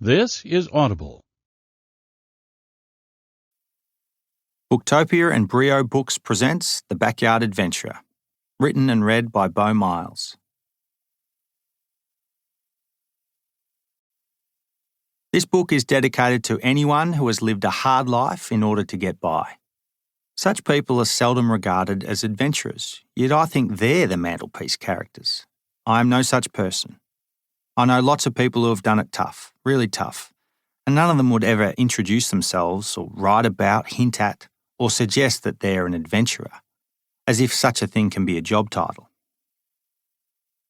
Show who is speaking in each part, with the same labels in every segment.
Speaker 1: This is Audible.
Speaker 2: Booktopia and Brio Books presents The Backyard Adventurer, written and read by Beau Miles. This book is dedicated to anyone who has lived a hard life in order to get by. Such people are seldom regarded as adventurers, yet I think they're the mantelpiece characters. I am no such person. I know lots of people who have done it tough, really tough, and none of them would ever introduce themselves or write about, hint at, or suggest that they're an adventurer, as if such a thing can be a job title.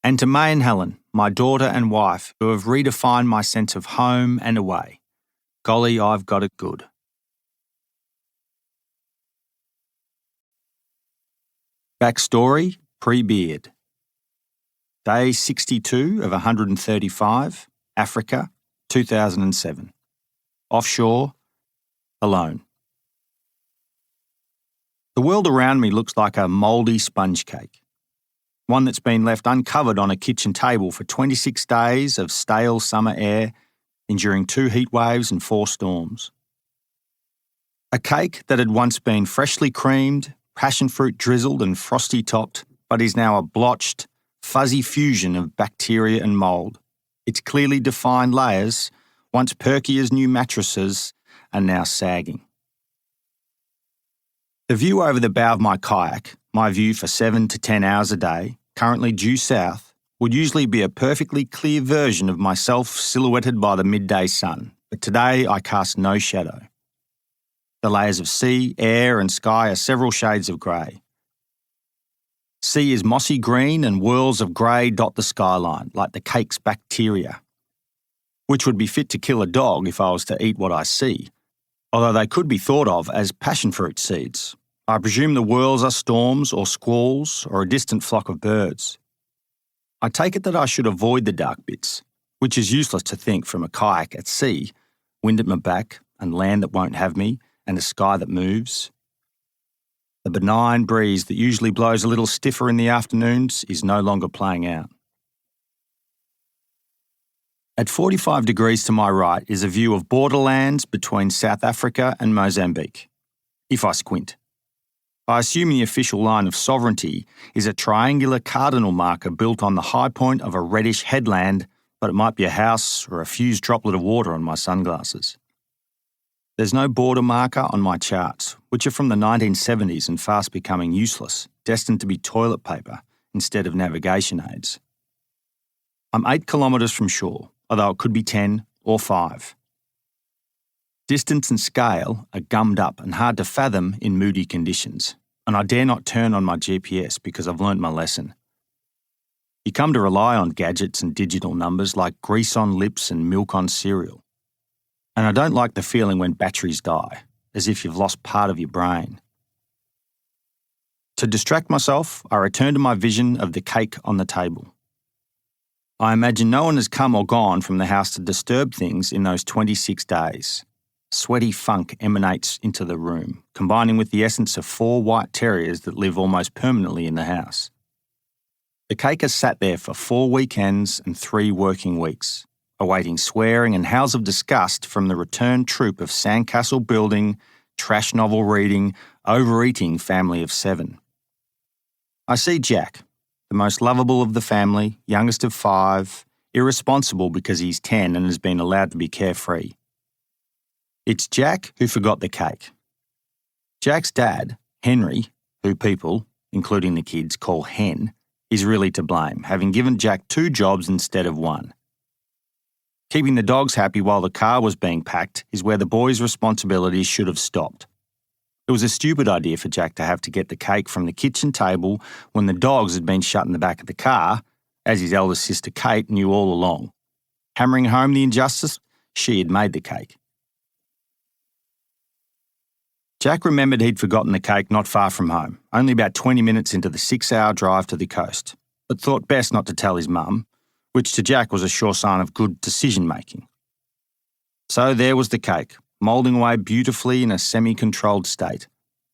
Speaker 2: And to May and Helen, my daughter and wife, who have redefined my sense of home and away, golly, I've got it good. Backstory, pre-beard. Day 62 of 135, Africa, 2007. Offshore, alone. The world around me looks like a mouldy sponge cake. One that's been left uncovered on a kitchen table for 26 days of stale summer air, enduring 2 heat waves and 4 storms. A cake that had once been freshly creamed, passion fruit drizzled and frosty topped, but is now a blotched, fuzzy fusion of bacteria and mould. Its clearly defined layers, once perky as new mattresses, are now sagging. The view over the bow of my kayak, my view for 7 to 10 hours a day, currently due south, would usually be a perfectly clear version of myself silhouetted by the midday sun, but today I cast no shadow. The layers of sea, air and sky are several shades of grey. Sea is mossy green and whirls of grey dot the skyline, like the cake's bacteria, which would be fit to kill a dog if I was to eat what I see, although they could be thought of as passion fruit seeds. I presume the whirls are storms or squalls or a distant flock of birds. I take it that I should avoid the dark bits, which is useless to think from a kayak at sea, wind at my back and land that won't have me and a sky that moves. The benign breeze that usually blows a little stiffer in the afternoons is no longer playing out. At 45 degrees to my right is a view of borderlands between South Africa and Mozambique, if I squint. I assume the official line of sovereignty is a triangular cardinal marker built on the high point of a reddish headland, but it might be a house or a fused droplet of water on my sunglasses. There's no border marker on my charts, which are from the 1970s and fast becoming useless, destined to be toilet paper instead of navigation aids. I'm 8 kilometres from shore, although it could be 10 or 5. Distance and scale are gummed up and hard to fathom in moody conditions, and I dare not turn on my GPS because I've learnt my lesson. You come to rely on gadgets and digital numbers like grease on lips and milk on cereal. And I don't like the feeling when batteries die, as if you've lost part of your brain. To distract myself, I return to my vision of the cake on the table. I imagine no one has come or gone from the house to disturb things in those 26 days. Sweaty funk emanates into the room, combining with the essence of 4 white terriers that live almost permanently in the house. The cake has sat there for 4 weekends and 3 working weeks, awaiting swearing and howls of disgust from the returned troop of sandcastle building, trash novel reading, overeating family of 7. I see Jack, the most lovable of the family, youngest of 5, irresponsible because he's 10 and has been allowed to be carefree. It's Jack who forgot the cake. Jack's dad, Henry, who people, including the kids, call Hen, is really to blame, having given Jack 2 jobs instead of 1. Keeping the dogs happy while the car was being packed is where the boys' responsibilities should have stopped. It was a stupid idea for Jack to have to get the cake from the kitchen table when the dogs had been shut in the back of the car, as his eldest sister Kate knew all along. Hammering home the injustice, she had made the cake. Jack remembered he'd forgotten the cake not far from home, only about 20 minutes into the 6-hour drive to the coast, but thought best not to tell his mum, which to Jack was a sure sign of good decision-making. So there was the cake, moulding away beautifully in a semi-controlled state,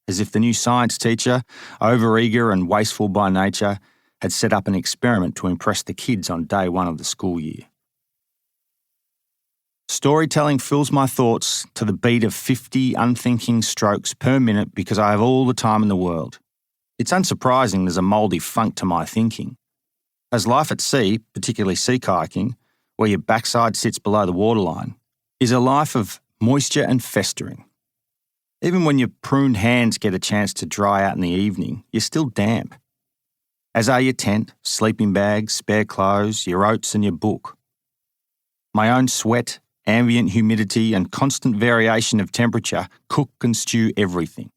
Speaker 2: as if the new science teacher, over-eager and wasteful by nature, had set up an experiment to impress the kids on day 1 of the school year. Storytelling fills my thoughts to the beat of 50 unthinking strokes per minute because I have all the time in the world. It's unsurprising there's a mouldy funk to my thinking. As life at sea, particularly sea kayaking, where your backside sits below the waterline, is a life of moisture and festering. Even when your pruned hands get a chance to dry out in the evening, you're still damp. As are your tent, sleeping bags, spare clothes, your oats and your book. My own sweat, ambient humidity and constant variation of temperature cook and stew everything.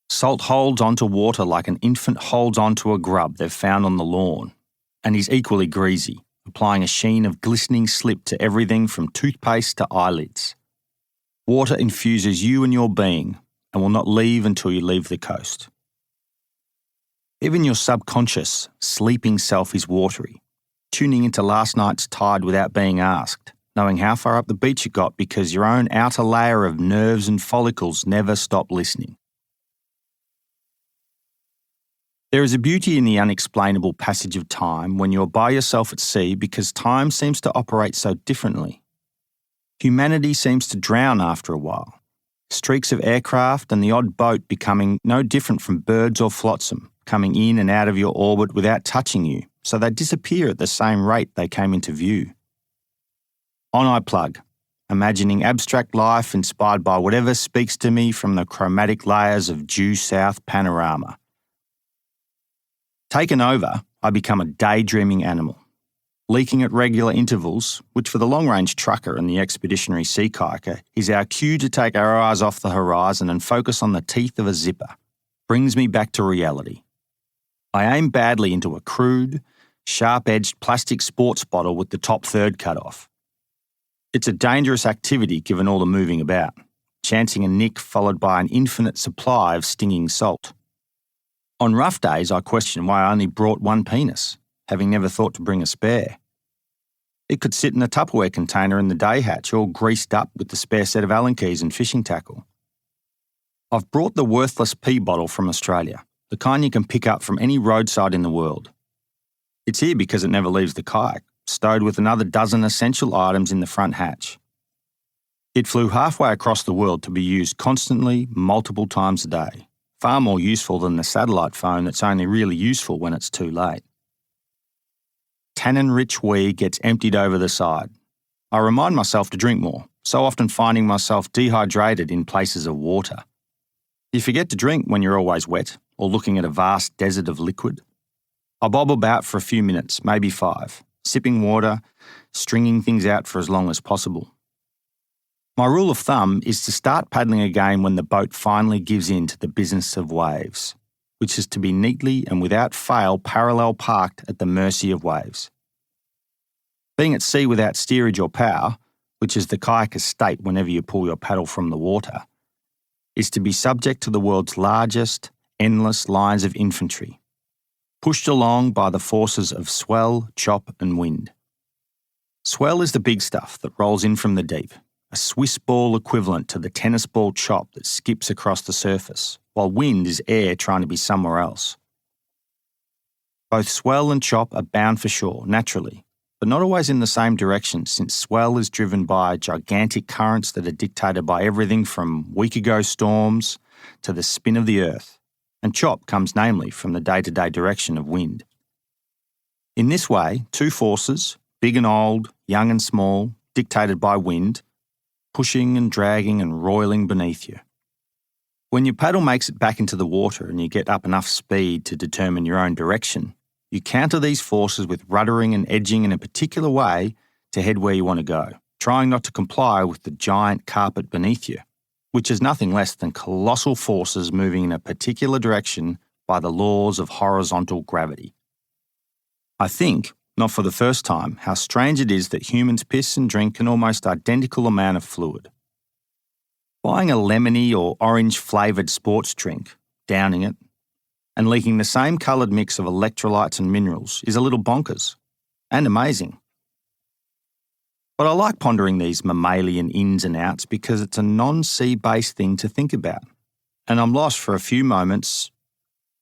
Speaker 2: Salt holds onto water like an infant holds onto a grub they've found on the lawn, and is equally greasy, applying a sheen of glistening slip to everything from toothpaste to eyelids. Water infuses you and your being and will not leave until you leave the coast. Even your subconscious, sleeping self is watery, tuning into last night's tide without being asked, knowing how far up the beach you got because your own outer layer of nerves and follicles never stop listening. There is a beauty in the unexplainable passage of time when you're by yourself at sea because time seems to operate so differently. Humanity seems to drown after a while, streaks of aircraft and the odd boat becoming no different from birds or flotsam, coming in and out of your orbit without touching you, so they disappear at the same rate they came into view. On I plug, imagining abstract life inspired by whatever speaks to me from the chromatic layers of due south panorama. Taken over, I become a daydreaming animal, leaking at regular intervals, which for the long-range trucker and the expeditionary sea kayaker is our cue to take our eyes off the horizon and focus on the teeth of a zipper, brings me back to reality. I aim badly into a crude, sharp-edged plastic sports bottle with the top third cut off. It's a dangerous activity given all the moving about, chancing a nick followed by an infinite supply of stinging salt. On rough days, I question why I only brought one penis, having never thought to bring a spare. It could sit in a Tupperware container in the day hatch, all greased up with the spare set of Allen keys and fishing tackle. I've brought the worthless pee bottle from Australia, the kind you can pick up from any roadside in the world. It's here because it never leaves the kayak, stowed with another dozen essential items in the front hatch. It flew halfway across the world to be used constantly, multiple times a day, far more useful than the satellite phone that's only really useful when it's too late. Tannin-rich wee gets emptied over the side. I remind myself to drink more, so often finding myself dehydrated in places of water. You forget to drink when you're always wet or looking at a vast desert of liquid. I bob about for a few minutes, maybe 5, sipping water, stringing things out for as long as possible. My rule of thumb is to start paddling again when the boat finally gives in to the business of waves, which is to be neatly and without fail parallel parked at the mercy of waves. Being at sea without steerage or power, which is the kayaker's state whenever you pull your paddle from the water, is to be subject to the world's largest, endless lines of infantry, pushed along by the forces of swell, chop and wind. Swell is the big stuff that rolls in from the deep, a Swiss ball equivalent to the tennis ball chop that skips across the surface, while wind is air trying to be somewhere else. Both swell and chop are bound for shore, naturally, but not always in the same direction since swell is driven by gigantic currents that are dictated by everything from week-ago storms to the spin of the earth, and chop comes namely from the day-to-day direction of wind. In this way, two forces, big and old, young and small, dictated by wind, pushing and dragging and roiling beneath you. When your paddle makes it back into the water and you get up enough speed to determine your own direction, you counter these forces with ruddering and edging in a particular way to head where you want to go, trying not to comply with the giant carpet beneath you, which is nothing less than colossal forces moving in a particular direction by the laws of horizontal gravity. I think, not for the first time, how strange it is that humans piss and drink an almost identical amount of fluid. Buying a lemony or orange-flavoured sports drink, downing it, and leaking the same coloured mix of electrolytes and minerals is a little bonkers, and amazing. But I like pondering these mammalian ins and outs because it's a non-sea-based thing to think about, and I'm lost for a few moments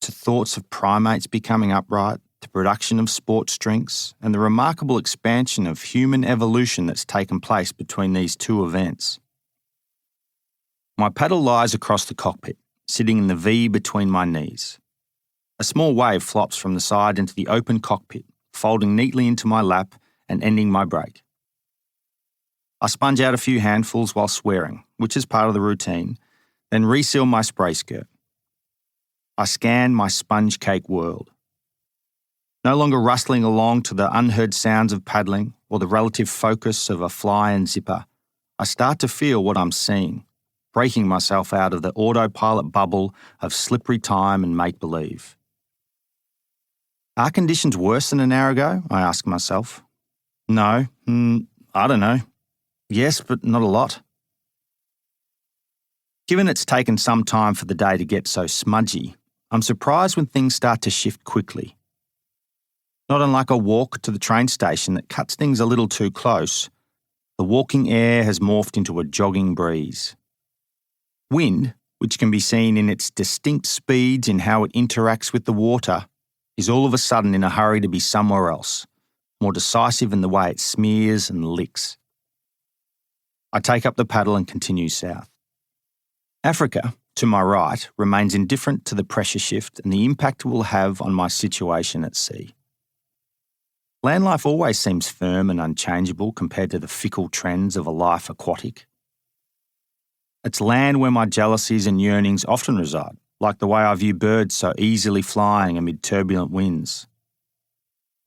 Speaker 2: to thoughts of primates becoming upright, the production of sports drinks, and the remarkable expansion of human evolution that's taken place between these two events. My paddle lies across the cockpit, sitting in the V between my knees. A small wave flops from the side into the open cockpit, folding neatly into my lap and ending my break. I sponge out a few handfuls while swearing, which is part of the routine, then reseal my spray skirt. I scan my sponge cake world. No longer rustling along to the unheard sounds of paddling or the relative focus of a fly and zipper, I start to feel what I'm seeing, breaking myself out of the autopilot bubble of slippery time and make-believe. Are conditions worse than an hour ago? I ask myself. No, I don't know. Yes, but not a lot. Given it's taken some time for the day to get so smudgy, I'm surprised when things start to shift quickly. Not unlike a walk to the train station that cuts things a little too close, the walking air has morphed into a jogging breeze. Wind, which can be seen in its distinct speeds in how it interacts with the water, is all of a sudden in a hurry to be somewhere else, more decisive in the way it smears and licks. I take up the paddle and continue south. Africa, to my right, remains indifferent to the pressure shift and the impact it will have on my situation at sea. Land life always seems firm and unchangeable compared to the fickle trends of a life aquatic. It's land where my jealousies and yearnings often reside, like the way I view birds so easily flying amid turbulent winds.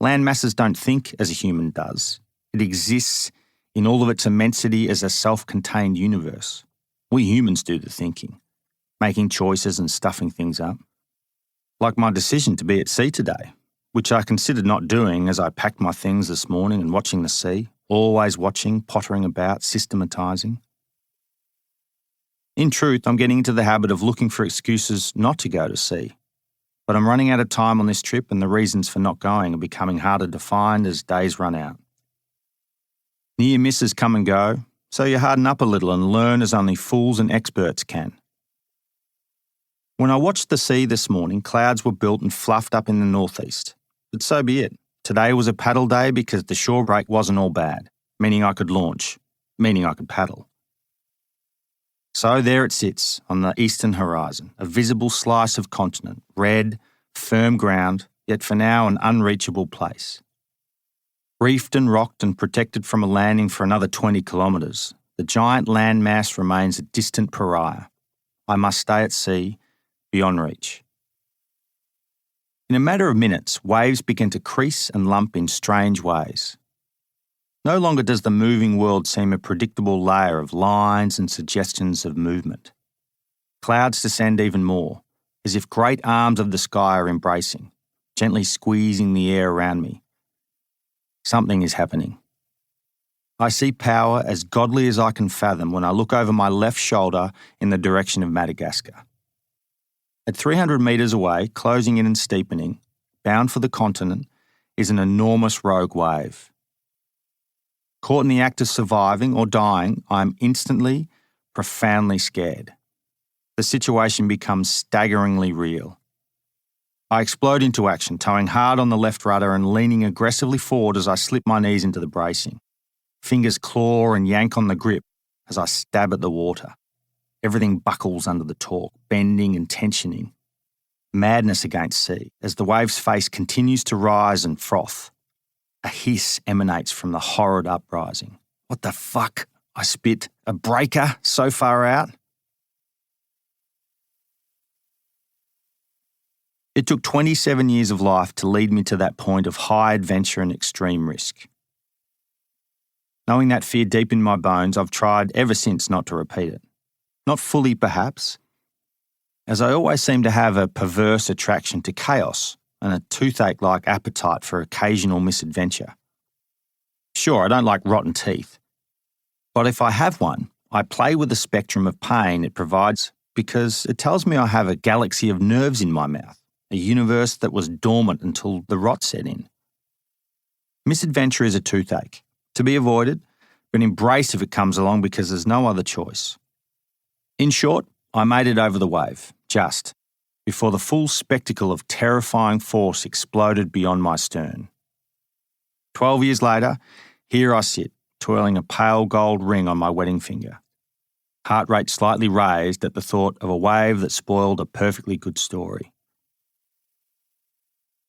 Speaker 2: Land masses don't think as a human does. It exists in all of its immensity as a self-contained universe. We humans do the thinking, making choices and stuffing things up. Like my decision to be at sea today, which I considered not doing as I packed my things this morning and watching the sea, always watching, pottering about, systematising. In truth, I'm getting into the habit of looking for excuses not to go to sea. But I'm running out of time on this trip and the reasons for not going are becoming harder to find as days run out. Near misses come and go, so you harden up a little and learn as only fools and experts can. When I watched the sea this morning, clouds were built and fluffed up in the northeast. But so be it. Today was a paddle day because the shore break wasn't all bad, meaning I could launch, meaning I could paddle. So there it sits on the eastern horizon, a visible slice of continent, red, firm ground, yet for now an unreachable place. Reefed and rocked and protected from a landing for another 20 kilometres, the giant landmass remains a distant pariah. I must stay at sea, beyond reach. In a matter of minutes, waves begin to crease and lump in strange ways. No longer does the moving world seem a predictable layer of lines and suggestions of movement. Clouds descend even more, as if great arms of the sky are embracing, gently squeezing the air around me. Something is happening. I see power as godly as I can fathom when I look over my left shoulder in the direction of Madagascar. At 300 metres away, closing in and steepening, bound for the continent, is an enormous rogue wave. Caught in the act of surviving or dying, I am instantly, profoundly scared. The situation becomes staggeringly real. I explode into action, towing hard on the left rudder and leaning aggressively forward as I slip my knees into the bracing. Fingers claw and yank on the grip as I stab at the water. Everything buckles under the torque, bending and tensioning. Madness against sea as the wave's face continues to rise and froth. A hiss emanates from the horrid uprising. What the fuck? I spit. A breaker so far out? It took 27 years of life to lead me to that point of high adventure and extreme risk. Knowing that fear deep in my bones, I've tried ever since not to repeat it. Not fully, perhaps, as I always seem to have a perverse attraction to chaos and a toothache-like appetite for occasional misadventure. Sure, I don't like rotten teeth, but if I have one, I play with the spectrum of pain it provides because it tells me I have a galaxy of nerves in my mouth, a universe that was dormant until the rot set in. Misadventure is a toothache, to be avoided, but embraced if it comes along because there's no other choice. In short, I made it over the wave, just, before the full spectacle of terrifying force exploded beyond my stern. 12 years later, here I sit, twirling a pale gold ring on my wedding finger. Heart rate slightly raised at the thought of a wave that spoiled a perfectly good story.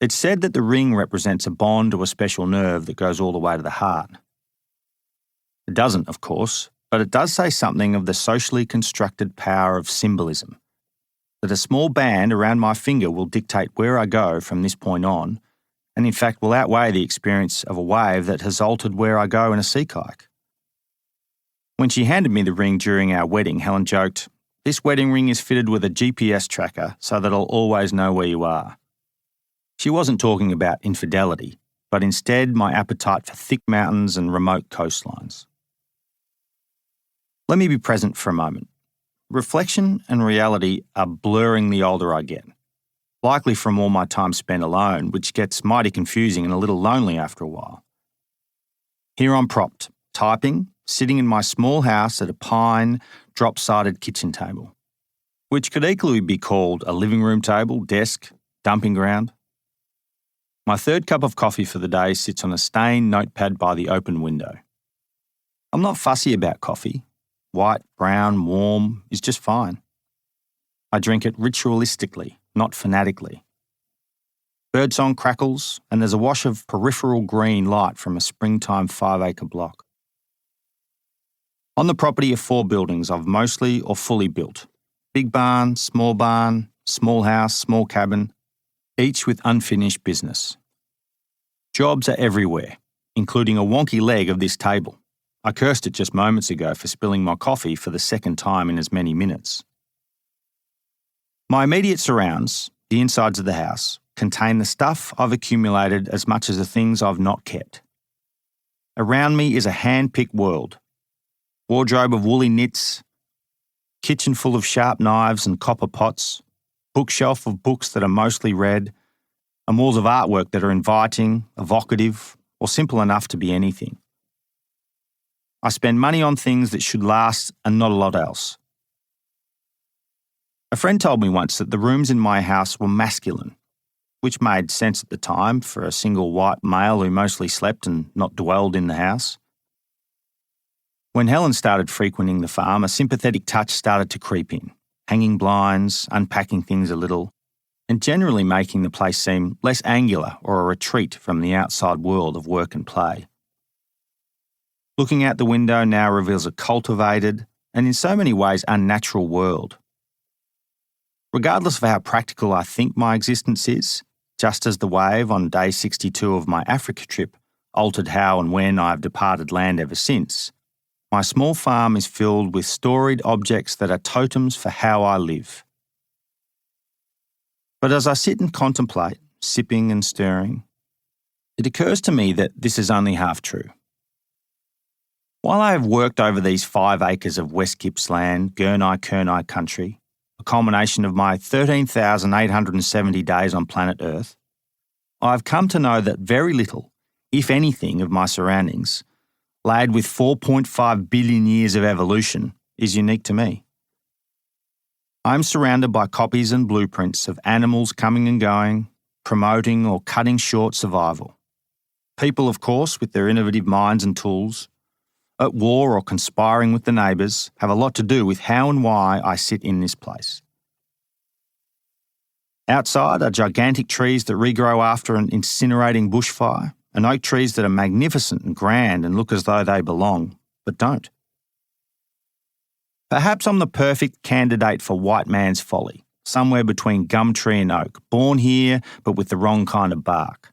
Speaker 2: It's said that the ring represents a bond to a special nerve that goes all the way to the heart. It doesn't, of course, but it does say something of the socially constructed power of symbolism, that a small band around my finger will dictate where I go from this point on, and in fact will outweigh the experience of a wave that has altered where I go in a sea kayak. When she handed me the ring during our wedding, Helen joked, "This wedding ring is fitted with a GPS tracker so that I'll always know where you are." She wasn't talking about infidelity, but instead my appetite for thick mountains and remote coastlines. Let me be present for a moment. Reflection and reality are blurring the older I get, likely from all my time spent alone, which gets mighty confusing and a little lonely after a while. Here I'm propped, typing, sitting in my small house at a pine, drop-sided kitchen table, which could equally be called a living room table, desk, dumping ground. My third cup of coffee for the day sits on a stained notepad by the open window. I'm not fussy about coffee. White, brown, warm is just fine. I drink it ritualistically, not fanatically. Birdsong crackles, and there's a wash of peripheral green light from a springtime 5-acre block. On the property are 4 buildings I've mostly or fully built. Big barn, small house, small cabin, each with unfinished business. Jobs are everywhere, including a wonky leg of this table. I cursed it just moments ago for spilling my coffee for the second time in as many minutes. My immediate surrounds, the insides of the house, contain the stuff I've accumulated as much as the things I've not kept. Around me is a hand-picked world. Wardrobe of woolly knits, kitchen full of sharp knives and copper pots, bookshelf of books that are mostly read, and walls of artwork that are inviting, evocative, or simple enough to be anything. I spend money on things that should last and not a lot else. A friend told me once that the rooms in my house were masculine, which made sense at the time for a single white male who mostly slept and not dwelled in the house. When Helen started frequenting the farm, a sympathetic touch started to creep in, hanging blinds, unpacking things a little, and generally making the place seem less angular or a retreat from the outside world of work and play. Looking out the window now reveals a cultivated and in so many ways unnatural world. Regardless of how practical I think my existence is, just as the wave on day 62 of my Africa trip altered how and when I have departed land ever since, my small farm is filled with storied objects that are totems for how I live. But as I sit and contemplate, sipping and stirring, it occurs to me that this is only half true. While I have worked over these 5 acres of West Gippsland, Gurnai country, a culmination of my 13,870 days on planet Earth, I have come to know that very little, if anything, of my surroundings, laid with 4.5 billion years of evolution, is unique to me. I am surrounded by copies and blueprints of animals coming and going, promoting or cutting short survival. People, of course, with their innovative minds and tools, at war or conspiring with the neighbours, have a lot to do with how and why I sit in this place. Outside are gigantic trees that regrow after an incinerating bushfire, and oak trees that are magnificent and grand and look as though they belong, but don't. Perhaps I'm the perfect candidate for white man's folly, somewhere between gum tree and oak, born here but with the wrong kind of bark.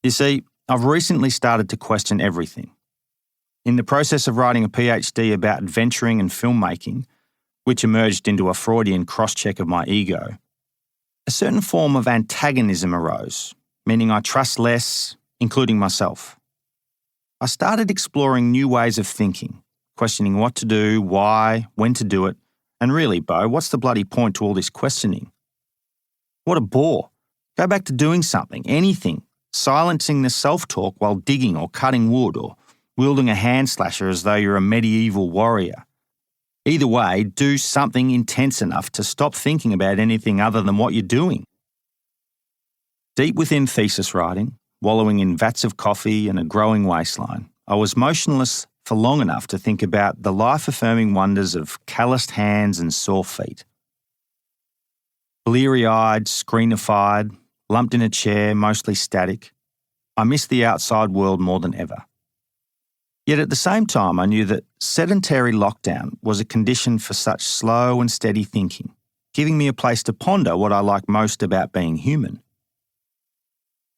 Speaker 2: You see, I've recently started to question everything. In the process of writing a PhD about adventuring and filmmaking, which emerged into a Freudian cross-check of my ego, a certain form of antagonism arose, meaning I trust less, including myself. I started exploring new ways of thinking, questioning what to do, why, when to do it, and really, Beau, what's the bloody point to all this questioning? What a bore. Go back to doing something, anything, silencing the self-talk while digging or cutting wood or wielding a hand slasher as though you're a medieval warrior. Either way, do something intense enough to stop thinking about anything other than what you're doing. Deep within thesis writing, wallowing in vats of coffee and a growing waistline, I was motionless for long enough to think about the life-affirming wonders of calloused hands and sore feet. Bleary-eyed, screenified, lumped in a chair, mostly static, I missed the outside world more than ever. Yet at the same time, I knew that sedentary lockdown was a condition for such slow and steady thinking, giving me a place to ponder what I like most about being human.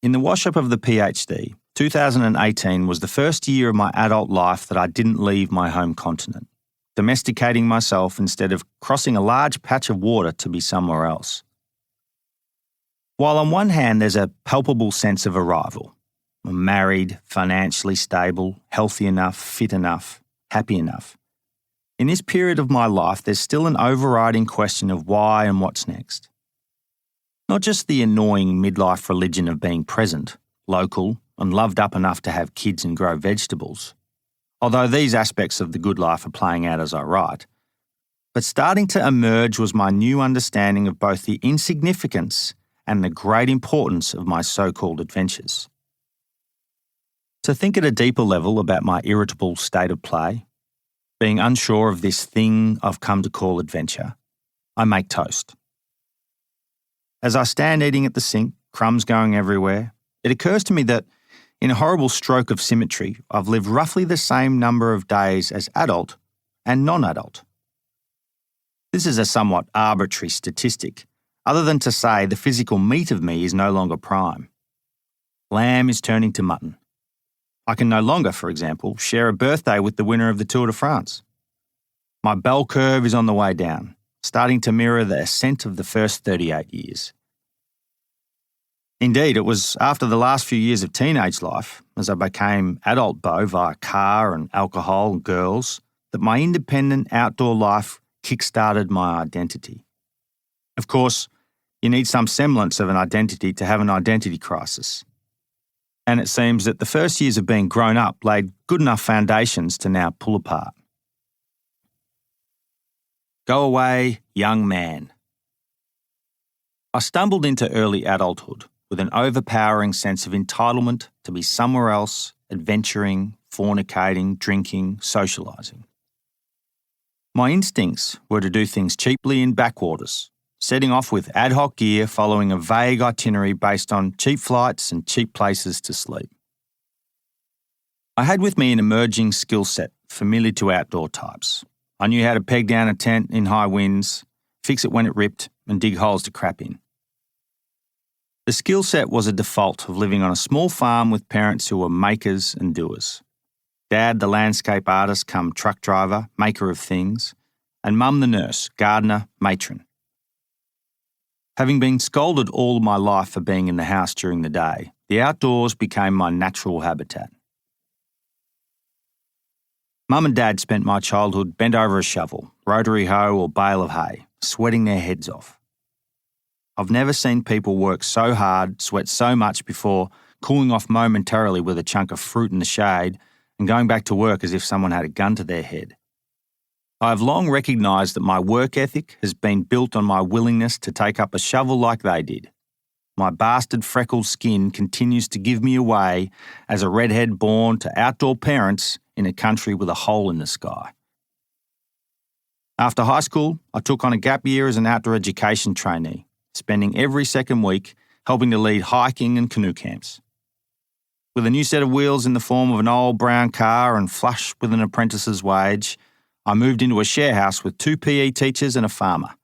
Speaker 2: In the wash-up of the PhD, 2018 was the first year of my adult life that I didn't leave my home continent, domesticating myself instead of crossing a large patch of water to be somewhere else. While on one hand there's a palpable sense of arrival, I'm married, financially stable, healthy enough, fit enough, happy enough. In this period of my life, there's still an overriding question of why and what's next. Not just the annoying midlife religion of being present, local, and loved up enough to have kids and grow vegetables, although these aspects of the good life are playing out as I write, but starting to emerge was my new understanding of both the insignificance and the great importance of my so-called adventures. To think at a deeper level about my irritable state of play, being unsure of this thing I've come to call adventure, I make toast. As I stand eating at the sink, crumbs going everywhere, it occurs to me that, in a horrible stroke of symmetry, I've lived roughly the same number of days as adult and non-adult. This is a somewhat arbitrary statistic, other than to say the physical meat of me is no longer prime. Lamb is turning to mutton. I can no longer, for example, share a birthday with the winner of the Tour de France. My bell curve is on the way down, starting to mirror the ascent of the first 38 years. Indeed, it was after the last few years of teenage life, as I became adult Beau via car and alcohol and girls, that my independent outdoor life kick-started my identity. Of course, you need some semblance of an identity to have an identity crisis. And it seems that the first years of being grown up laid good enough foundations to now pull apart. Go away, young man. I stumbled into early adulthood with an overpowering sense of entitlement to be somewhere else, adventuring, fornicating, drinking, socialising. My instincts were to do things cheaply in backwaters, setting off with ad hoc gear following a vague itinerary based on cheap flights and cheap places to sleep. I had with me an emerging skill set familiar to outdoor types. I knew how to peg down a tent in high winds, fix it when it ripped, and dig holes to crap in. The skill set was a default of living on a small farm with parents who were makers and doers. Dad, the landscape artist come truck driver, maker of things, and Mum the nurse, gardener, matron. Having been scolded all my life for being in the house during the day, the outdoors became my natural habitat. Mum and Dad spent my childhood bent over a shovel, rotary hoe or bale of hay, sweating their heads off. I've never seen people work so hard, sweat so much before cooling off momentarily with a chunk of fruit in the shade and going back to work as if someone had a gun to their head. I have long recognised that my work ethic has been built on my willingness to take up a shovel like they did. My bastard freckled skin continues to give me away as a redhead born to outdoor parents in a country with a hole in the sky. After high school, I took on a gap year as an outdoor education trainee, spending every second week helping to lead hiking and canoe camps. With a new set of wheels in the form of an old brown car and flush with an apprentice's wage, I moved into a share house with 2 PE teachers and a farmer.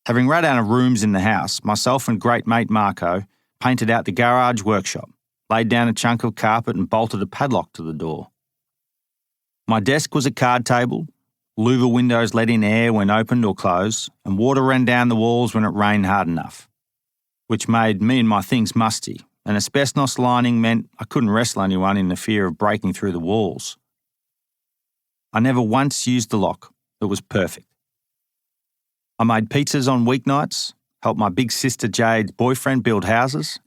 Speaker 2: Having run out of rooms in the house, myself and great mate Marco painted out the garage workshop, laid down a chunk of carpet and bolted a padlock to the door. My desk was a card table, louver windows let in air when opened or closed, and water ran down the walls when it rained hard enough, which made me and my things musty. An asbestos lining meant I couldn't wrestle anyone in the fear of breaking through the walls. I never once used the lock. It was perfect. I made pizzas on weeknights, helped my big sister Jade's boyfriend build houses,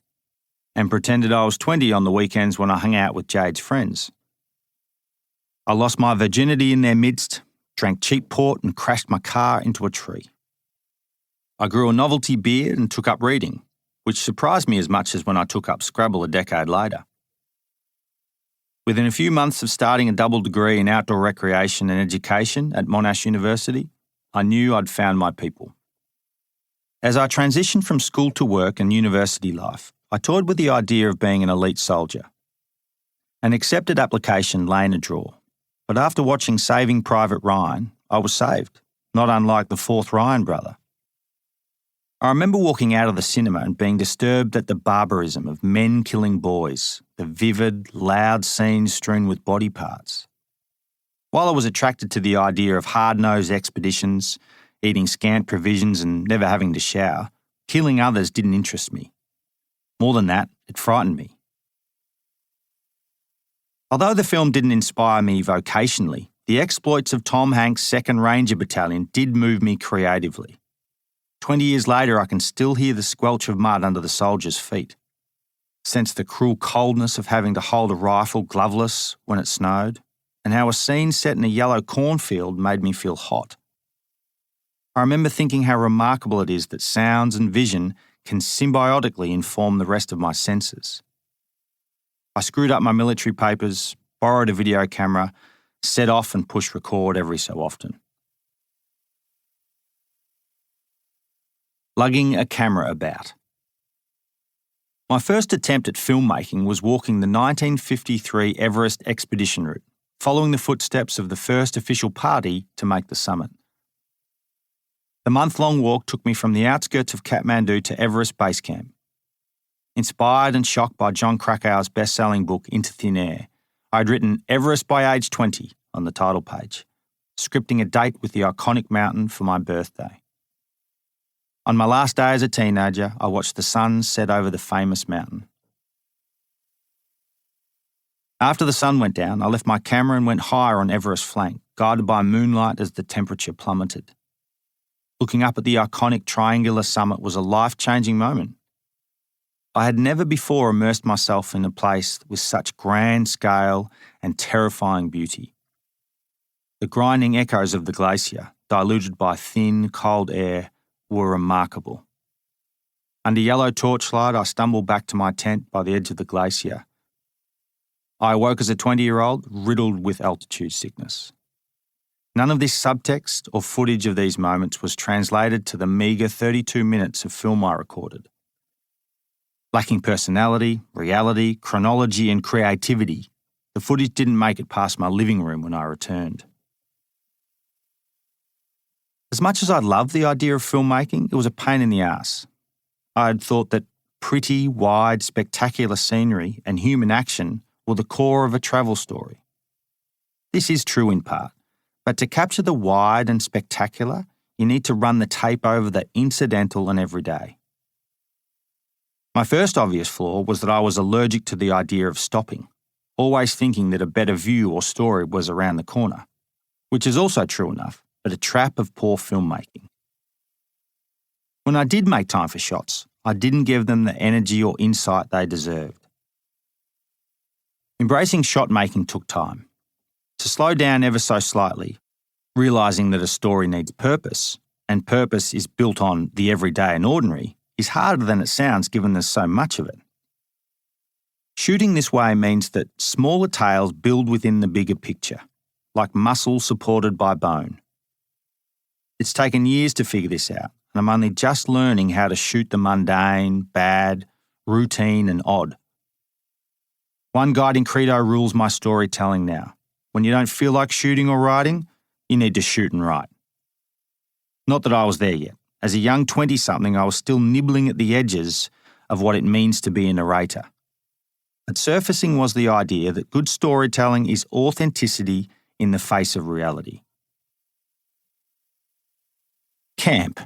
Speaker 2: and pretended I was 20 on the weekends when I hung out with Jade's friends. I lost my virginity in their midst, drank cheap port and crashed my car into a tree. I grew a novelty beard and took up reading, which surprised me as much as when I took up Scrabble a decade later. Within a few months of starting a double degree in outdoor recreation and education at Monash University, I knew I'd found my people. As I transitioned from school to work and university life, I toyed with the idea of being an elite soldier. An accepted application lay in a drawer, but after watching Saving Private Ryan, I was saved, not unlike the fourth Ryan brother. I remember walking out of the cinema and being disturbed at the barbarism of men killing boys, the vivid, loud scenes strewn with body parts. While I was attracted to the idea of hard-nosed expeditions, eating scant provisions and never having to shower, killing others didn't interest me. More than that, it frightened me. Although the film didn't inspire me vocationally, the exploits of Tom Hanks' 2nd Ranger Battalion did move me creatively. 20 years later, I can still hear the squelch of mud under the soldiers' feet, sense the cruel coldness of having to hold a rifle gloveless when it snowed, and how a scene set in a yellow cornfield made me feel hot. I remember thinking how remarkable it is that sounds and vision can symbiotically inform the rest of my senses. I screwed up my military papers, borrowed a video camera, set off and pushed record every so often. Lugging a camera about. My first attempt at filmmaking was walking the 1953 Everest expedition route, following the footsteps of the first official party to make the summit. The month-long walk took me from the outskirts of Kathmandu to Everest Base Camp. Inspired and shocked by John Krakauer's best-selling book Into Thin Air, I had written Everest by age 20 on the title page, scripting a date with the iconic mountain for my birthday. On my last day as a teenager, I watched the sun set over the famous mountain. After the sun went down, I left my camera and went higher on Everest flank, guided by moonlight as the temperature plummeted. Looking up at the iconic triangular summit was a life-changing moment. I had never before immersed myself in a place with such grand scale and terrifying beauty. The grinding echoes of the glacier, diluted by thin, cold air, were remarkable. Under yellow torchlight, I stumbled back to my tent by the edge of the glacier. I awoke as a 20-year-old, riddled with altitude sickness. None of this subtext or footage of these moments was translated to the meagre 32 minutes of film I recorded. Lacking personality, reality, chronology and creativity, the footage didn't make it past my living room when I returned. As much as I loved the idea of filmmaking, it was a pain in the ass. I had thought that pretty, wide, spectacular scenery and human action were the core of a travel story. This is true in part, but to capture the wide and spectacular, you need to run the tape over the incidental and everyday. My first obvious flaw was that I was allergic to the idea of stopping, always thinking that a better view or story was around the corner, which is also true enough, but a trap of poor filmmaking. When I did make time for shots, I didn't give them the energy or insight they deserved. Embracing shot making took time. To slow down ever so slightly, realising that a story needs purpose, and purpose is built on the everyday and ordinary, is harder than it sounds given there's so much of it. Shooting this way means that smaller tales build within the bigger picture, like muscle supported by bone. It's taken years to figure this out, and I'm only just learning how to shoot the mundane, bad, routine and odd. One guiding credo rules my storytelling now. When you don't feel like shooting or writing, you need to shoot and write. Not that I was there yet. As a young 20-something, I was still nibbling at the edges of what it means to be a narrator. But surfacing was the idea that good storytelling is authenticity in the face of reality. Camp.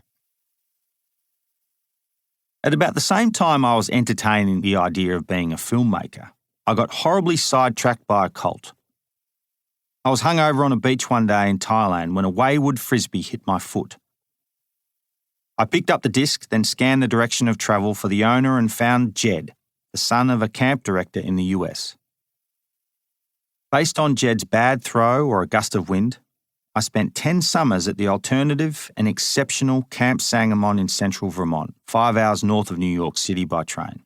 Speaker 2: At about the same time I was entertaining the idea of being a filmmaker, I got horribly sidetracked by a cult. I was hungover on a beach one day in Thailand when a wayward frisbee hit my foot. I picked up the disc, then scanned the direction of travel for the owner and found Jed, the son of a camp director in the US. Based on Jed's bad throw or a gust of wind, I spent 10 summers at the alternative and exceptional Camp Sangamon in central Vermont, 5 hours north of New York City by train.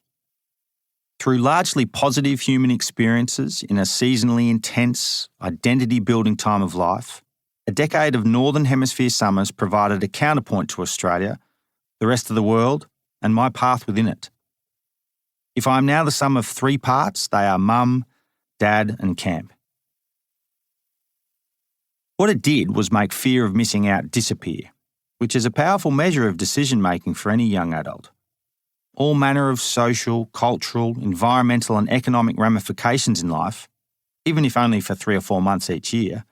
Speaker 2: Through largely positive human experiences in a seasonally intense, identity-building time of life, a decade of Northern Hemisphere summers provided a counterpoint to Australia, the rest of the world, and my path within it. If I am now the sum of 3 parts, they are mum, dad, and camp. What it did was make fear of missing out disappear, which is a powerful measure of decision-making for any young adult. All manner of social, cultural, environmental and economic ramifications in life, even if only for 3 or 4 months each year,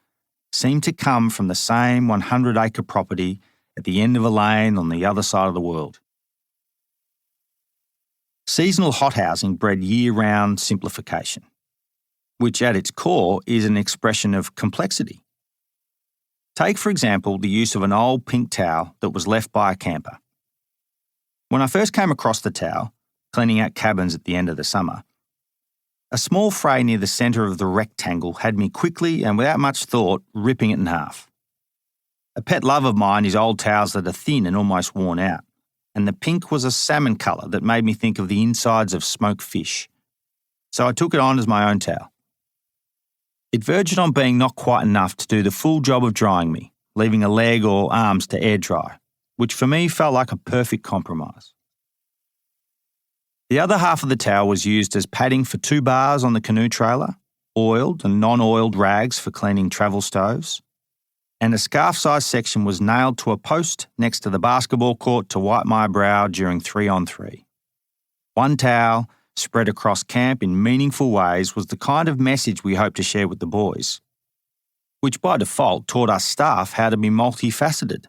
Speaker 2: seem to come from the same 100-acre property at the end of a lane on the other side of the world. Seasonal hothousing bred year-round simplification, which at its core is an expression of complexity. Take, for example, the use of an old pink towel that was left by a camper. When I first came across the towel, cleaning out cabins at the end of the summer, a small fray near the centre of the rectangle had me quickly and without much thought ripping it in half. A pet love of mine is old towels that are thin and almost worn out, and the pink was a salmon colour that made me think of the insides of smoked fish. So I took it on as my own towel. It verged on being not quite enough to do the full job of drying me, leaving a leg or arms to air dry, which for me felt like a perfect compromise. The other half of the towel was used as padding for 2 bars on the canoe trailer, oiled and non-oiled rags for cleaning travel stoves, and a scarf-sized section was nailed to a post next to the basketball court to wipe my brow during 3-on-3. One towel, spread across camp in meaningful ways, was the kind of message we hoped to share with the boys, which by default taught us staff how to be multifaceted,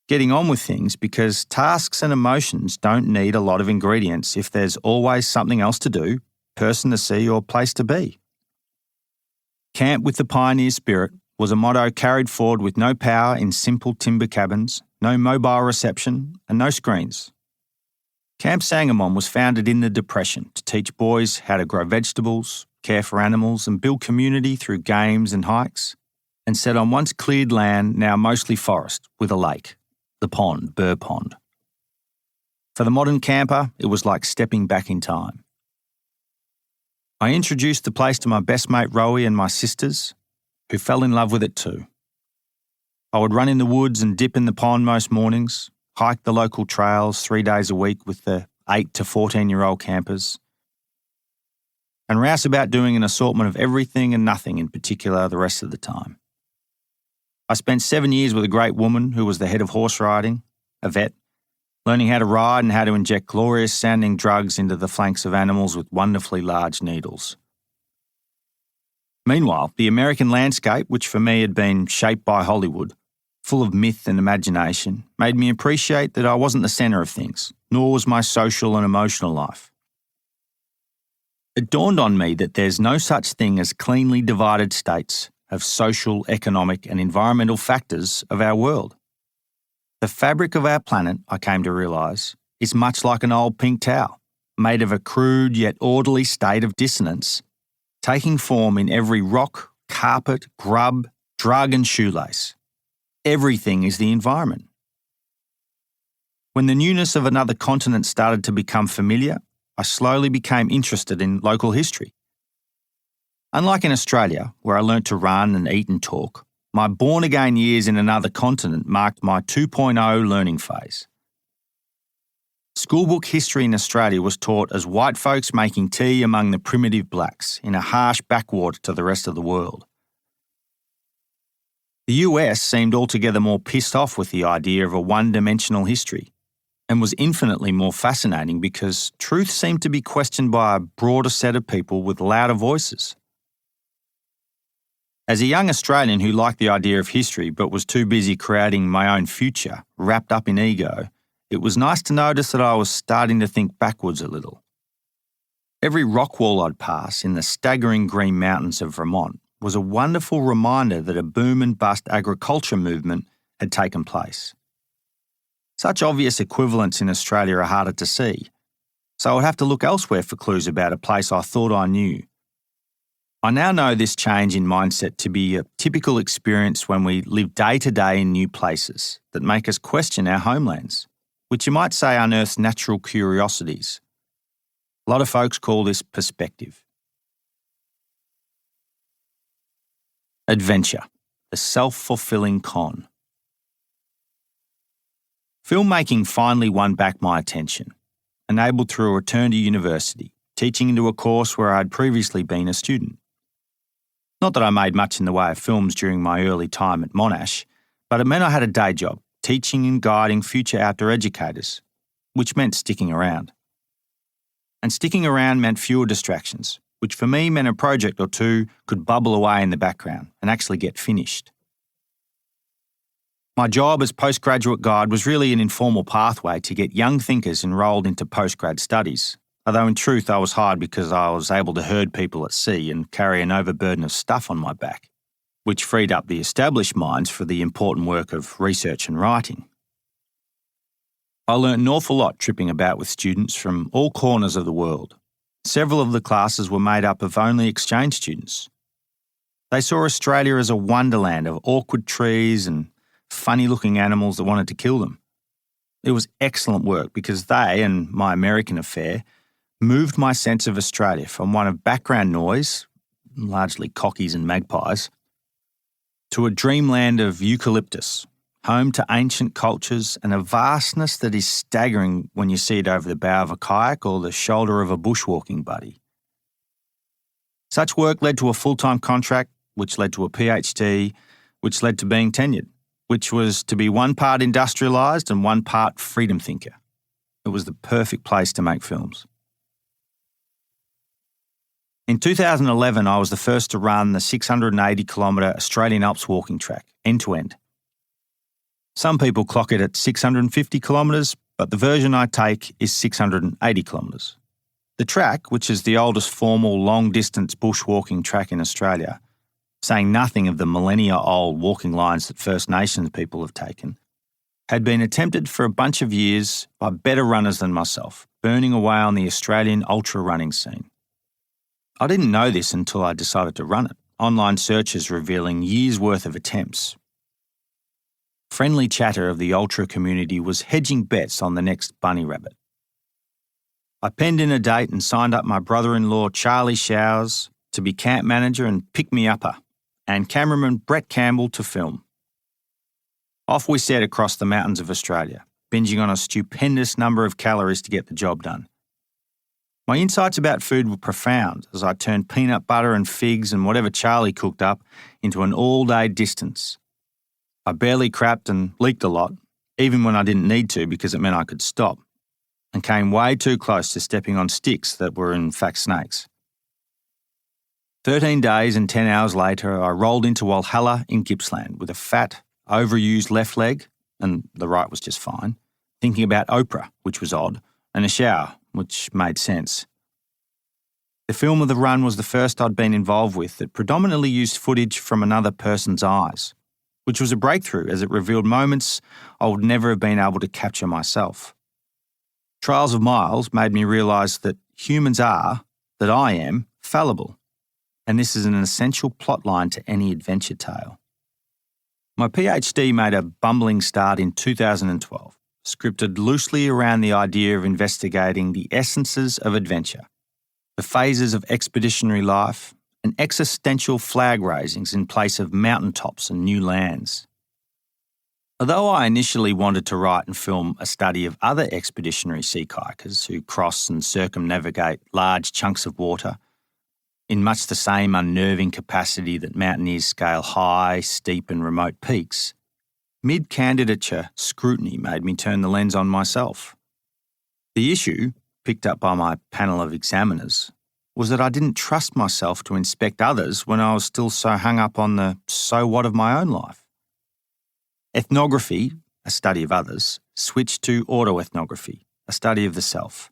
Speaker 2: getting on with things because tasks and emotions don't need a lot of ingredients if there's always something else to do, person to see or place to be. Camp with the pioneer spirit was a motto carried forward with no power in simple timber cabins, no mobile reception, and no screens. Camp Sangamon was founded in the Depression to teach boys how to grow vegetables, care for animals, and build community through games and hikes, and set on once cleared land, now mostly forest, with a lake, the pond, Burr Pond. For the modern camper, it was like stepping back in time. I introduced the place to my best mate Rowie and my sisters, who fell in love with it too. I would run in the woods and dip in the pond most mornings, hike the local trails 3 days a week with the 8 to 14-year-old campers, and rouse about doing an assortment of everything and nothing in particular the rest of the time. I spent 7 years with a great woman who was the head of horse riding, a vet, learning how to ride and how to inject glorious-sounding drugs into the flanks of animals with wonderfully large needles. Meanwhile, the American landscape, which for me had been shaped by Hollywood, full of myth and imagination, made me appreciate that I wasn't the centre of things, nor was my social and emotional life. It dawned on me that there's no such thing as cleanly divided states of social, economic and environmental factors of our world. The fabric of our planet, I came to realise, is much like an old pink towel, made of a crude yet orderly state of dissonance, taking form in every rock, carpet, grub, drug and shoelace. Everything is the environment. When the newness of another continent started to become familiar, I slowly became interested in local history. Unlike in Australia, where I learnt to run and eat and talk, my born-again years in another continent marked my 2.0 learning phase. Schoolbook history in Australia was taught as white folks making tea among the primitive blacks in a harsh backwater to the rest of the world. The US seemed altogether more pissed off with the idea of a one-dimensional history, and was infinitely more fascinating because truth seemed to be questioned by a broader set of people with louder voices. As a young Australian who liked the idea of history but was too busy creating my own future, wrapped up in ego, it was nice to notice that I was starting to think backwards a little. Every rock wall I'd pass in the staggering green mountains of Vermont was a wonderful reminder that a boom and bust agriculture movement had taken place. Such obvious equivalents in Australia are harder to see, so I would have to look elsewhere for clues about a place I thought I knew. I now know this change in mindset to be a typical experience when we live day to day in new places that make us question our homelands, which you might say unearths natural curiosities. A lot of folks call this perspective. Adventure, the self-fulfilling con. Filmmaking finally won back my attention, enabled through a return to university, teaching into a course where I'd previously been a student. Not that I made much in the way of films during my early time at Monash, but it meant I had a day job, teaching and guiding future outdoor educators, which meant sticking around. And sticking around meant fewer distractions, which for me meant a project or two could bubble away in the background and actually get finished. My job as postgraduate guide was really an informal pathway to get young thinkers enrolled into postgrad studies, although in truth I was hired because I was able to herd people at sea and carry an overburden of stuff on my back, which freed up the established minds for the important work of research and writing. I learnt an awful lot tripping about with students from all corners of the world. Several of the classes were made up of only exchange students. They saw Australia as a wonderland of awkward trees and funny-looking animals that wanted to kill them. It was excellent work because they, and my American affair, moved my sense of Australia from one of background noise, largely cockies and magpies, to a dreamland of eucalyptus, home to ancient cultures and a vastness that is staggering when you see it over the bow of a kayak or the shoulder of a bushwalking buddy. Such work led to a full-time contract, which led to a PhD, which led to being tenured, which was to be one part industrialised and one part freedom thinker. It was the perfect place to make films. In 2011, I was the first to run the 680-kilometre Australian Alps walking track, end-to-end. Some people clock it at 650 kilometres, but the version I take is 680 kilometres. The track, which is the oldest formal long-distance bushwalking track in Australia, saying nothing of the millennia-old walking lines that First Nations people have taken, had been attempted for a bunch of years by better runners than myself, burning away on the Australian ultra-running scene. I didn't know this until I decided to run it, online searches revealing years' worth of attempts. Friendly chatter of the ultra community was hedging bets on the next bunny rabbit. I penned in a date and signed up my brother-in-law Charlie Showers to be camp manager and pick-me-upper, and cameraman Brett Campbell to film. Off we set across the mountains of Australia, binging on a stupendous number of calories to get the job done. My insights about food were profound as I turned peanut butter and figs and whatever Charlie cooked up into an all-day distance. I barely crapped and leaked a lot, even when I didn't need to because it meant I could stop, and came way too close to stepping on sticks that were in fact snakes. 13 days and 10 hours later, I rolled into Walhalla in Gippsland with a fat, overused left leg, and the right was just fine, thinking about Oprah, which was odd, and a shower, which made sense. The film of the run was the first I'd been involved with that predominantly used footage from another person's eyes, which was a breakthrough as it revealed moments I would never have been able to capture myself. Trials of Miles made me realise that humans are, that I am, fallible, and this is an essential plotline to any adventure tale. My PhD made a bumbling start in 2012, scripted loosely around the idea of investigating the essences of adventure, the phases of expeditionary life, and existential flag raisings in place of mountaintops and new lands. Although I initially wanted to write and film a study of other expeditionary sea kayakers who cross and circumnavigate large chunks of water in much the same unnerving capacity that mountaineers scale high, steep and remote peaks, mid-candidature scrutiny made me turn the lens on myself. The issue, picked up by my panel of examiners, was that I didn't trust myself to inspect others when I was still so hung up on the so what of my own life. Ethnography, a study of others, switched to autoethnography, a study of the self,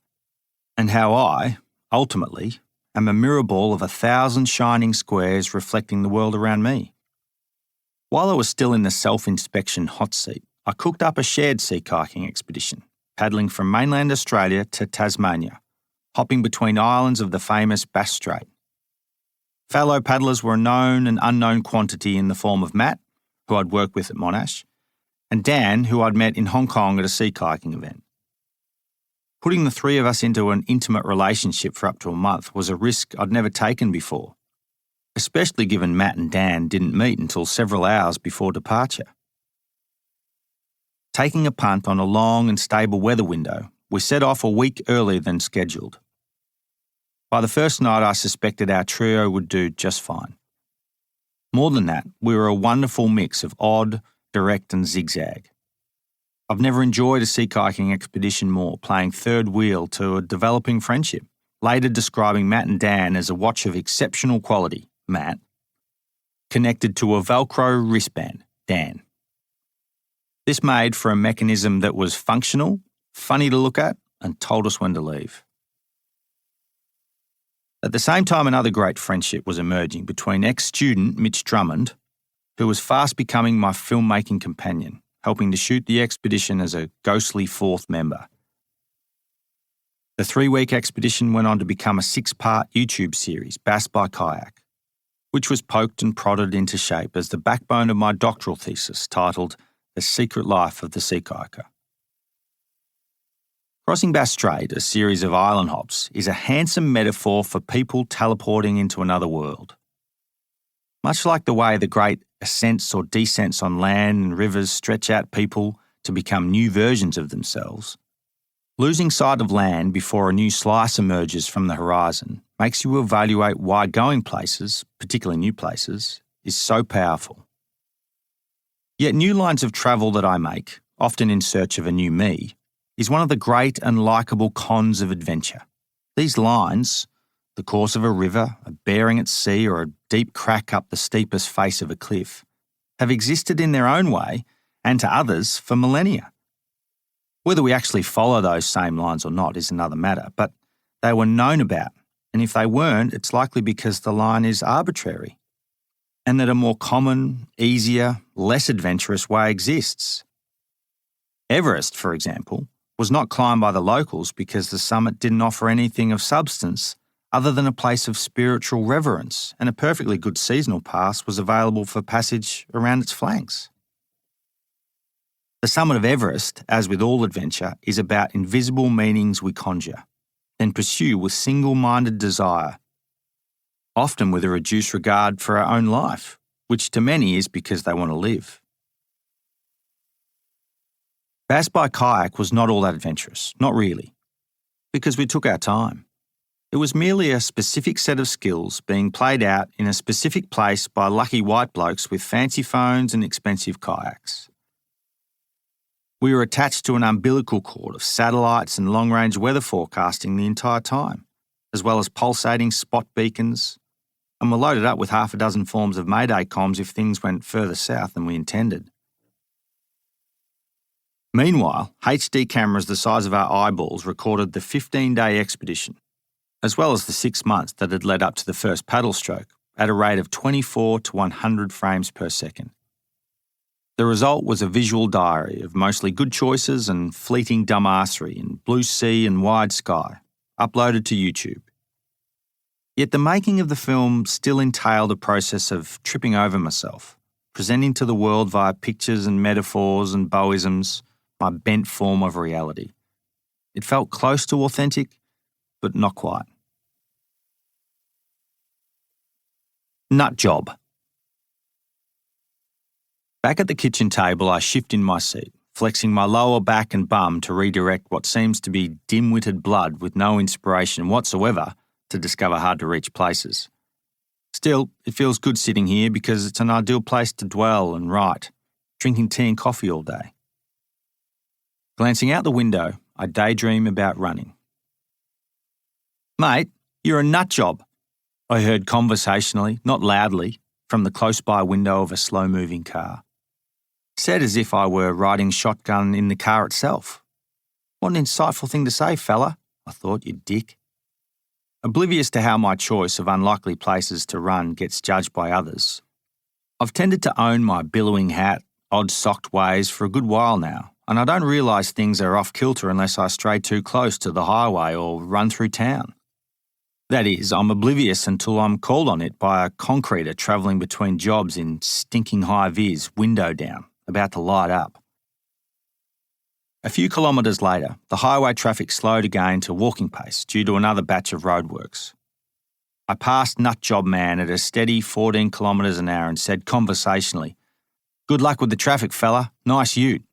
Speaker 2: and how I, ultimately, am a mirror ball of 1,000 shining squares reflecting the world around me. While I was still in the self-inspection hot seat, I cooked up a shared sea kayaking expedition, paddling from mainland Australia to Tasmania, hopping between islands of the famous Bass Strait. Fellow paddlers were a known and unknown quantity in the form of Matt, who I'd worked with at Monash, and Dan, who I'd met in Hong Kong at a sea kayaking event. Putting the three of us into an intimate relationship for up to a month was a risk I'd never taken before, especially given Matt and Dan didn't meet until several hours before departure. Taking a punt on a long and stable weather window, we set off a week earlier than scheduled. By the first night, I suspected our trio would do just fine. More than that, we were a wonderful mix of odd, direct and zigzag. I've never enjoyed a sea kayaking expedition more, playing third wheel to a developing friendship, later describing Matt and Dan as a watch of exceptional quality, Matt, connected to a Velcro wristband, Dan. This made for a mechanism that was functional, funny to look at, and told us when to leave. At the same time, another great friendship was emerging between ex-student Mitch Drummond, who was fast becoming my filmmaking companion, helping to shoot the expedition as a ghostly fourth member. The 3-week expedition went on to become a 6-part YouTube series, Bass by Kayak, which was poked and prodded into shape as the backbone of my doctoral thesis titled The Secret Life of the Sea Kayaker. Crossing Bass Strait, a series of island hops, is a handsome metaphor for people teleporting into another world. Much like the way the great ascents or descents on land and rivers stretch out people to become new versions of themselves, losing sight of land before a new slice emerges from the horizon makes you evaluate why going places, particularly new places, is so powerful. Yet new lines of travel that I make, often in search of a new me, is one of the great and likeable cons of adventure. These lines, the course of a river, a bearing at sea, or a deep crack up the steepest face of a cliff, have existed in their own way and to others for millennia. Whether we actually follow those same lines or not is another matter, but they were known about, and if they weren't, it's likely because the line is arbitrary, and that a more common, easier, less adventurous way exists. Everest, for example, was not climbed by the locals because the summit didn't offer anything of substance other than a place of spiritual reverence, and a perfectly good seasonal pass was available for passage around its flanks. The summit of Everest, as with all adventure, is about invisible meanings we conjure, then pursue with single-minded desire, often with a reduced regard for our own life, which to many is because they want to live. Bass by Kayak was not all that adventurous, not really, because we took our time. It was merely a specific set of skills being played out in a specific place by lucky white blokes with fancy phones and expensive kayaks. We were attached to an umbilical cord of satellites and long-range weather forecasting the entire time, as well as pulsating spot beacons, and were loaded up with half a dozen forms of Mayday comms if things went further south than we intended. Meanwhile, HD cameras the size of our eyeballs recorded the 15-day expedition, as well as the 6 months that had led up to the first paddle stroke, at a rate of 24 to 100 frames per second. The result was a visual diary of mostly good choices and fleeting dumbassery in blue sea and wide sky, uploaded to YouTube. Yet the making of the film still entailed a process of tripping over myself, presenting to the world via pictures and metaphors and Beauisms my bent form of reality. It felt close to authentic, but not quite. Nut job. Back at the kitchen table, I shift in my seat, flexing my lower back and bum to redirect what seems to be dim-witted blood with no inspiration whatsoever to discover hard-to-reach places. Still, it feels good sitting here because it's an ideal place to dwell and write, drinking tea and coffee all day. Glancing out the window, I daydream about running. "Mate, you're a nut job," I heard conversationally, not loudly, from the close-by window of a slow-moving car. Said as if I were riding shotgun in the car itself. "What an insightful thing to say, fella," I thought, "you dick." Oblivious to how my choice of unlikely places to run gets judged by others, I've tended to own my billowing hat, odd-socked ways for a good while now, and I don't realise things are off-kilter unless I stray too close to the highway or run through town. That is, I'm oblivious until I'm called on it by a concreter travelling between jobs in stinking high vis, window down, about to light up. A few kilometres later, the highway traffic slowed again to walking pace due to another batch of roadworks. I passed Nutjob Man at a steady 14 kilometres an hour and said conversationally, "Good luck with the traffic, fella. Nice ute."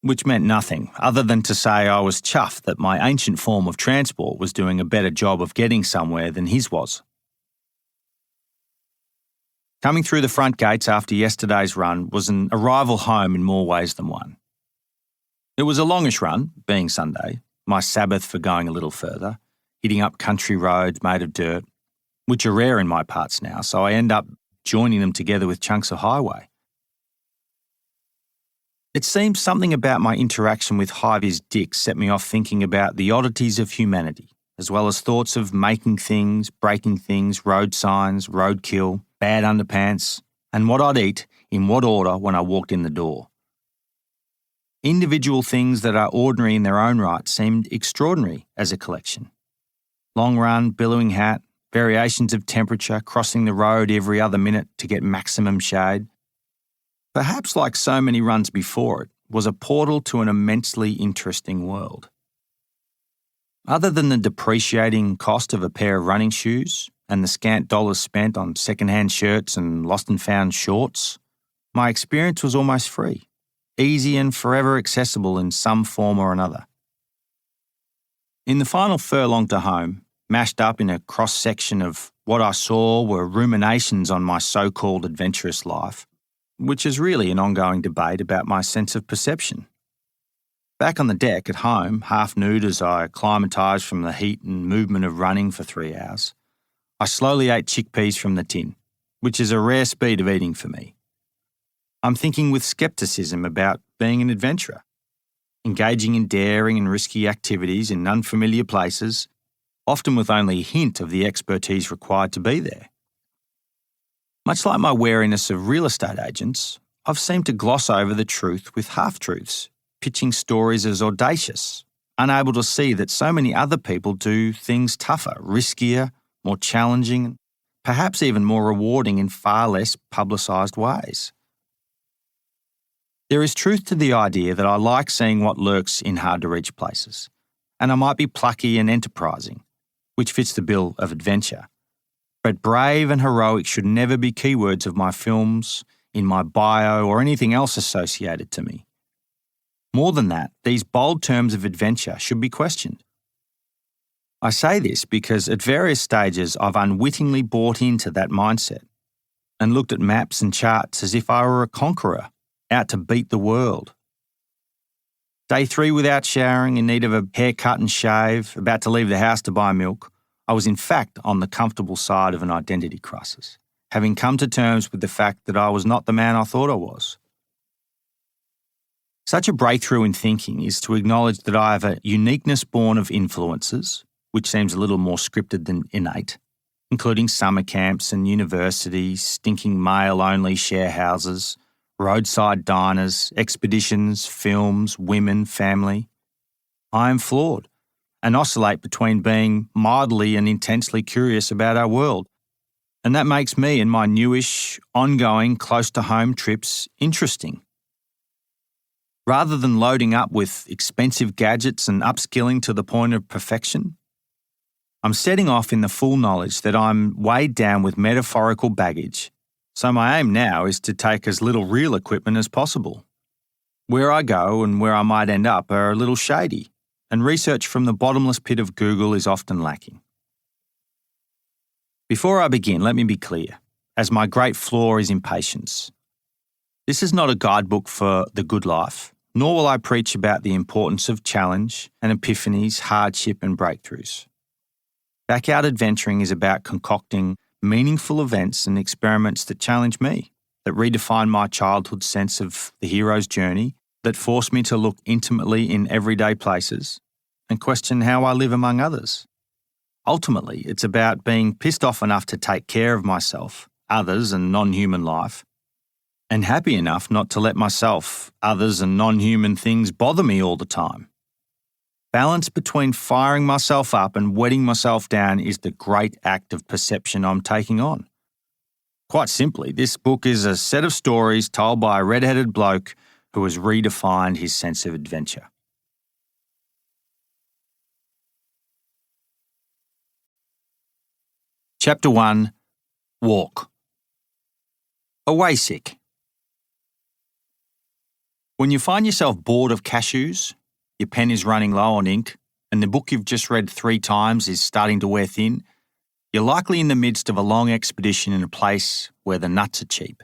Speaker 2: Which meant nothing, other than to say I was chuffed that my ancient form of transport was doing a better job of getting somewhere than his was. Coming through the front gates after yesterday's run was an arrival home in more ways than one. It was a longish run, being Sunday, my Sabbath for going a little further, hitting up country roads made of dirt, which are rare in my parts now, so I end up joining them together with chunks of highway. It seems something about my interaction with high-vis dicks set me off thinking about the oddities of humanity, as well as thoughts of making things, breaking things, road signs, roadkill, bad underpants, and what I'd eat in what order when I walked in the door. Individual things that are ordinary in their own right seemed extraordinary as a collection. Long run, billowing hat, variations of temperature, crossing the road every other minute to get maximum shade. Perhaps like so many runs before it, was a portal to an immensely interesting world. Other than the depreciating cost of a pair of running shoes and the scant dollars spent on second-hand shirts and lost and found shorts, my experience was almost free, easy and forever accessible in some form or another. In the final furlong to home, mashed up in a cross-section of what I saw were ruminations on my so-called adventurous life, which is really an ongoing debate about my sense of perception. Back on the deck at home, half nude as I acclimatised from the heat and movement of running for 3 hours, I slowly ate chickpeas from the tin, which is a rare speed of eating for me. I'm thinking with scepticism about being an adventurer, engaging in daring and risky activities in unfamiliar places, often with only a hint of the expertise required to be there. Much like my wariness of real estate agents, I've seemed to gloss over the truth with half-truths, pitching stories as audacious, unable to see that so many other people do things tougher, riskier, more challenging, perhaps even more rewarding in far less publicised ways. There is truth to the idea that I like seeing what lurks in hard-to-reach places, and I might be plucky and enterprising, which fits the bill of adventure. But brave and heroic should never be keywords of my films, in my bio, or anything else associated to me. More than that, these bold terms of adventure should be questioned. I say this because at various stages I've unwittingly bought into that mindset and looked at maps and charts as if I were a conqueror, out to beat the world. Day 3 without showering, in need of a haircut and shave, about to leave the house to buy milk, I was in fact on the comfortable side of an identity crisis, having come to terms with the fact that I was not the man I thought I was. Such a breakthrough in thinking is to acknowledge that I have a uniqueness born of influences, which seems a little more scripted than innate, including summer camps and universities, stinking male-only share houses, roadside diners, expeditions, films, women, family. I am flawed and oscillate between being mildly and intensely curious about our world, and that makes me and my newish, ongoing, close-to-home trips interesting. Rather than loading up with expensive gadgets and upskilling to the point of perfection, I'm setting off in the full knowledge that I'm weighed down with metaphorical baggage, so my aim now is to take as little real equipment as possible. Where I go and where I might end up are a little shady, and research from the bottomless pit of Google is often lacking. Before I begin, let me be clear, as my great flaw is impatience. This is not a guidebook for the good life, nor will I preach about the importance of challenge and epiphanies, hardship and breakthroughs. Backyard adventuring is about concocting meaningful events and experiments that challenge me, that redefine my childhood sense of the hero's journey, that force me to look intimately in everyday places and question how I live among others. Ultimately, it's about being pissed off enough to take care of myself, others and non-human life, and happy enough not to let myself, others and non-human things bother me all the time. balance between firing myself up and wetting myself down is the great act of perception I'm taking on. Quite simply, this book is a set of stories told by a red-headed bloke who has redefined his sense of adventure. Chapter 1. Walk. Away sick. When you find yourself bored of cashews, your pen is running low on ink, and the book you've just read 3 times is starting to wear thin, you're likely in the midst of a long expedition in a place where the nuts are cheap.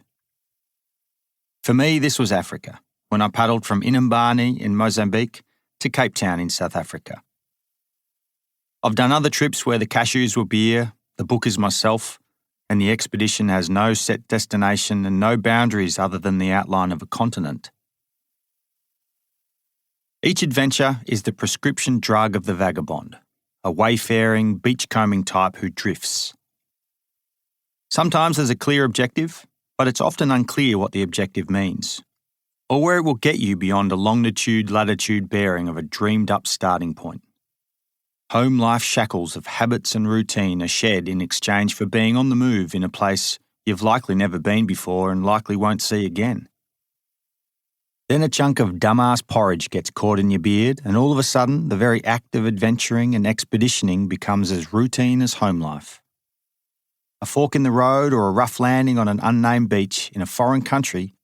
Speaker 2: For me, this was Africa, when I paddled from Inhambane in Mozambique to Cape Town in South Africa. I've done other trips where the cashews were beer, the book is myself, and the expedition has no set destination and no boundaries other than the outline of a continent. Each adventure is the prescription drug of the vagabond, a wayfaring, beachcombing type who drifts. Sometimes there's a clear objective, but it's often unclear what the objective means, or where it will get you beyond a longitude-latitude bearing of a dreamed-up starting point. Home life shackles of habits and routine are shed in exchange for being on the move in a place you've likely never been before and likely won't see again. Then a chunk of dumbass porridge gets caught in your beard, and all of a sudden, the very act of adventuring and expeditioning becomes as routine as home life. A fork in the road or a rough landing on an unnamed beach in a foreign country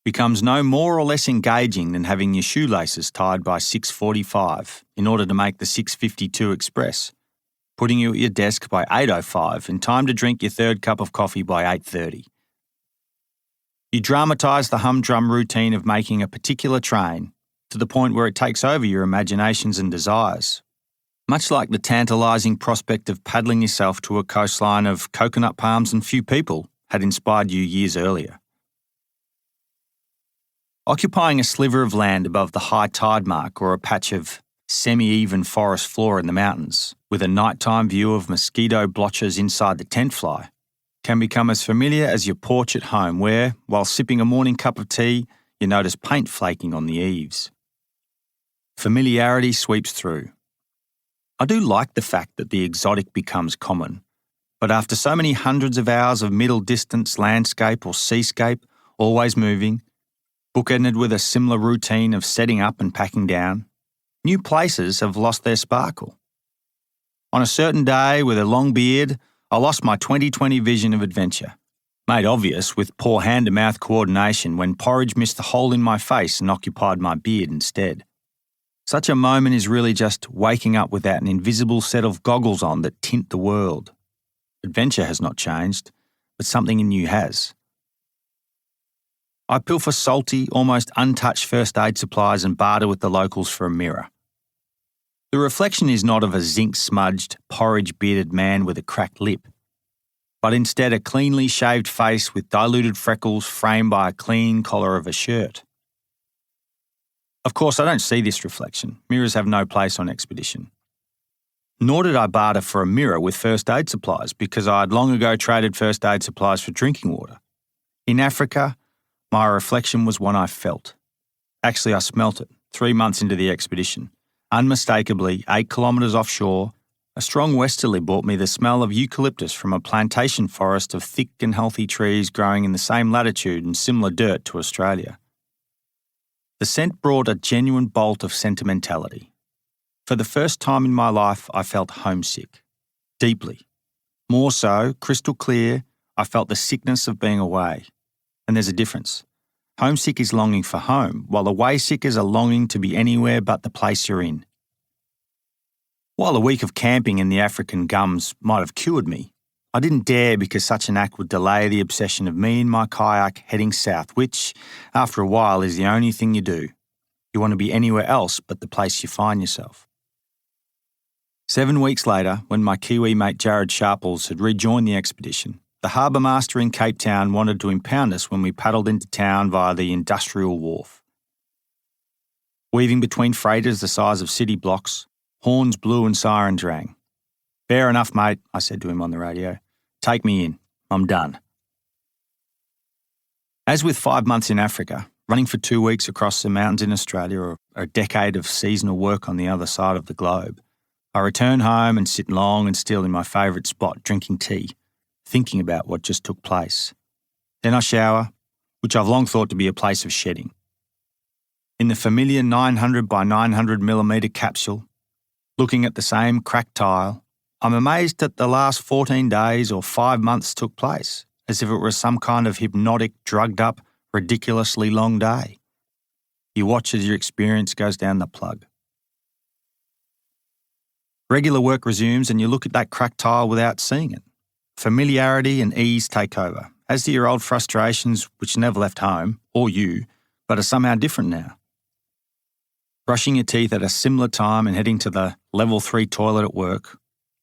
Speaker 2: becomes no more or less engaging than having your shoelaces tied by 6:45 in order to make the 6:52 express, putting you at your desk by 8:05 in time to drink your 3rd cup of coffee by 8:30. You dramatise the humdrum routine of making a particular train to the point where it takes over your imaginations and desires, much like the tantalising prospect of paddling yourself to a coastline of coconut palms and few people had inspired you years earlier. Occupying a sliver of land above the high tide mark or a patch of semi-even forest floor in the mountains, with a nighttime view of mosquito blotches inside the tent fly, can become as familiar as your porch at home where, while sipping a morning cup of tea, you notice paint flaking on the eaves. Familiarity sweeps through. I do like the fact that the exotic becomes common, but after so many hundreds of hours of middle-distance landscape or seascape, always moving, bookended with a similar routine of setting up and packing down, new places have lost their sparkle. On a certain day with a long beard, I lost my 20/20 vision of adventure, made obvious with poor hand-to-mouth coordination when porridge missed the hole in my face and occupied my beard instead. Such a moment is really just waking up without an invisible set of goggles on that tint the world. Adventure has not changed, but something in you has. I pilfer salty, almost untouched first aid supplies and barter with the locals for a mirror. The reflection is not of a zinc-smudged, porridge-bearded man with a cracked lip, but instead a cleanly shaved face with diluted freckles framed by a clean collar of a shirt. Of course, I don't see this reflection. Mirrors have no place on expedition. Nor did I barter for a mirror with first aid supplies because I had long ago traded first aid supplies for drinking water. In Africa, my reflection was one I felt. Actually, I smelt it 3 months into the expedition. Unmistakably, 8 kilometres offshore, a strong westerly brought me the smell of eucalyptus from a plantation forest of thick and healthy trees growing in the same latitude and similar dirt to Australia. The scent brought a genuine bolt of sentimentality. For the first time in my life, I felt homesick. Deeply. More so, crystal clear, I felt the sickness of being away. And there's a difference. Homesick is longing for home, while away sick is a longing to be anywhere but the place you're in. While a week of camping in the African gums might have cured me, I didn't dare because such an act would delay the obsession of me and my kayak heading south, which, after a while, is the only thing you do. You want to be anywhere else but the place you find yourself. 7 weeks later, when my Kiwi mate Jared Sharples had rejoined the expedition, the harbour master in Cape Town wanted to impound us when we paddled into town via the industrial wharf. Weaving between freighters the size of city blocks, horns blew and sirens rang. "Fair enough, mate," I said to him on the radio. "Take me in. I'm done." As with 5 months in Africa, running for 2 weeks across the mountains in Australia or a decade of seasonal work on the other side of the globe, I return home and sit long and still in my favourite spot drinking tea, thinking about what just took place. Then I shower, which I've long thought to be a place of shedding. In the familiar 900 by 900 millimetre capsule, looking at the same cracked tile, I'm amazed that the last 14 days or 5 months took place, as if it were some kind of hypnotic, drugged-up, ridiculously long day. You watch as your experience goes down the plug. Regular work resumes and you look at that cracked tile without seeing it. Familiarity and ease take over, as do your old frustrations which never left home, or you, but are somehow different now. Brushing your teeth at a similar time and heading to the level 3 toilet at work,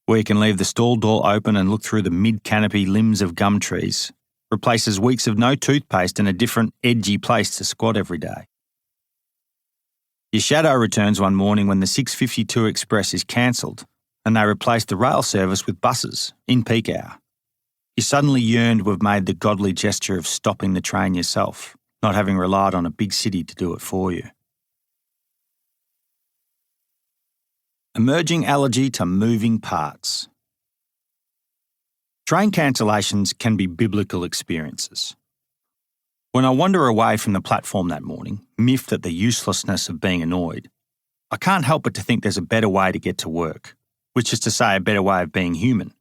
Speaker 2: where you can leave the stall door open and look through the mid-canopy limbs of gum trees, replaces weeks of no toothpaste in a different, edgy place to squat every day. Your shadow returns one morning when the 6:52 Express is cancelled and they replace the rail service with buses in peak hour. You suddenly yearn to have made the godly gesture of stopping the train yourself, not having relied on a big city to do it for you. Emerging allergy to moving parts. Train cancellations can be biblical experiences. When I wander away from the platform that morning, miffed at the uselessness of being annoyed, I can't help but to think there's a better way to get to work, which is to say a better way of being human.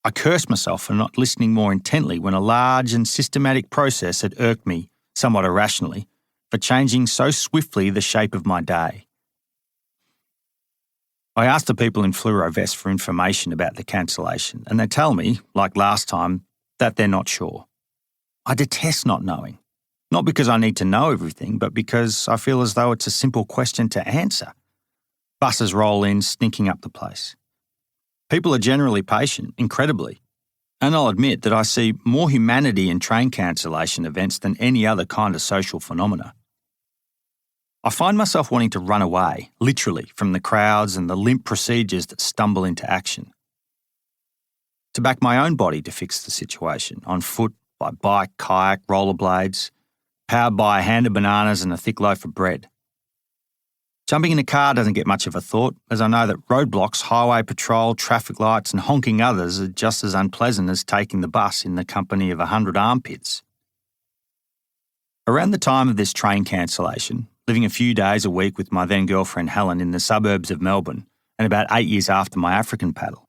Speaker 2: I curse myself for not listening more intently when a large and systematic process had irked me, somewhat irrationally, for changing so swiftly the shape of my day. I ask the people in fluoro vests for information about the cancellation, and they tell me, like last time, that they're not sure. I detest not knowing. Not because I need to know everything, but because I feel as though it's a simple question to answer. Buses roll in, stinking up the place. People are generally patient, incredibly. And I'll admit that I see more humanity in train cancellation events than any other kind of social phenomena. I find myself wanting to run away, literally, from the crowds and the limp procedures that stumble into action. To back my own body to fix the situation, on foot, by bike, kayak, rollerblades, powered by a hand of bananas and a thick loaf of bread. Jumping in a car doesn't get much of a thought, as I know that roadblocks, highway patrol, traffic lights and honking others are just as unpleasant as taking the bus in the company of 100 armpits. Around the time of this train cancellation, living a few days a week with my then-girlfriend Helen in the suburbs of Melbourne, and about 8 years after my African paddle,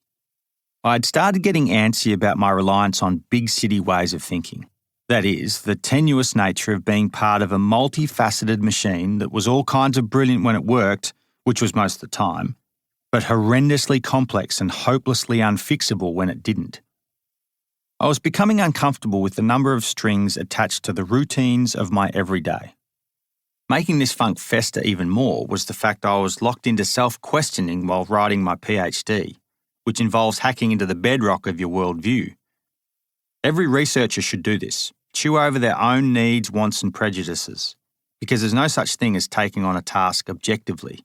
Speaker 2: I had started getting antsy about my reliance on big city ways of thinking. That is, the tenuous nature of being part of a multifaceted machine that was all kinds of brilliant when it worked, which was most of the time, but horrendously complex and hopelessly unfixable when it didn't. I was becoming uncomfortable with the number of strings attached to the routines of my everyday. Making this funk fester even more was the fact I was locked into self-questioning while writing my PhD, which involves hacking into the bedrock of your worldview. Every researcher should do this, chew over their own needs, wants and prejudices, because there's no such thing as taking on a task objectively.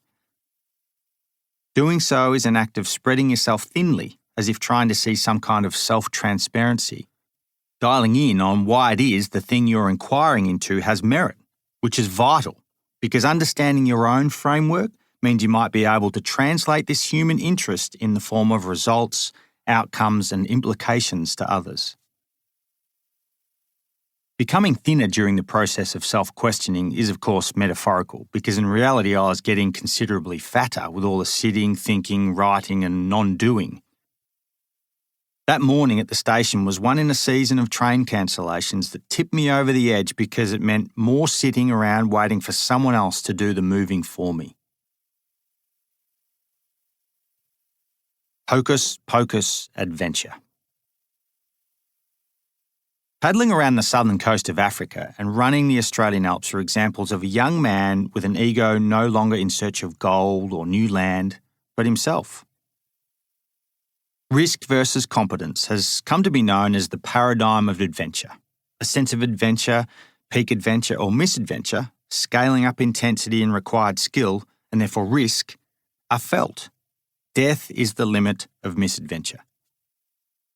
Speaker 2: Doing so is an act of spreading yourself thinly, as if trying to see some kind of self-transparency, dialing in on why it is the thing you're inquiring into has merit, which is vital, because understanding your own framework means you might be able to translate this human interest in the form of results, outcomes and implications to others. Becoming thinner during the process of self-questioning is of course metaphorical, because in reality I was getting considerably fatter with all the sitting, thinking, writing and non-doing. That morning at the station was one in a season of train cancellations that tipped me over the edge because it meant more sitting around waiting for someone else to do the moving for me. Hocus Pocus Adventure. Paddling around the southern coast of Africa and running the Australian Alps are examples of a young man with an ego no longer in search of gold or new land, but himself. Risk versus competence has come to be known as the paradigm of adventure. A sense of adventure, peak adventure or misadventure, scaling up intensity and required skill, and therefore risk, are felt. Death is the limit of misadventure.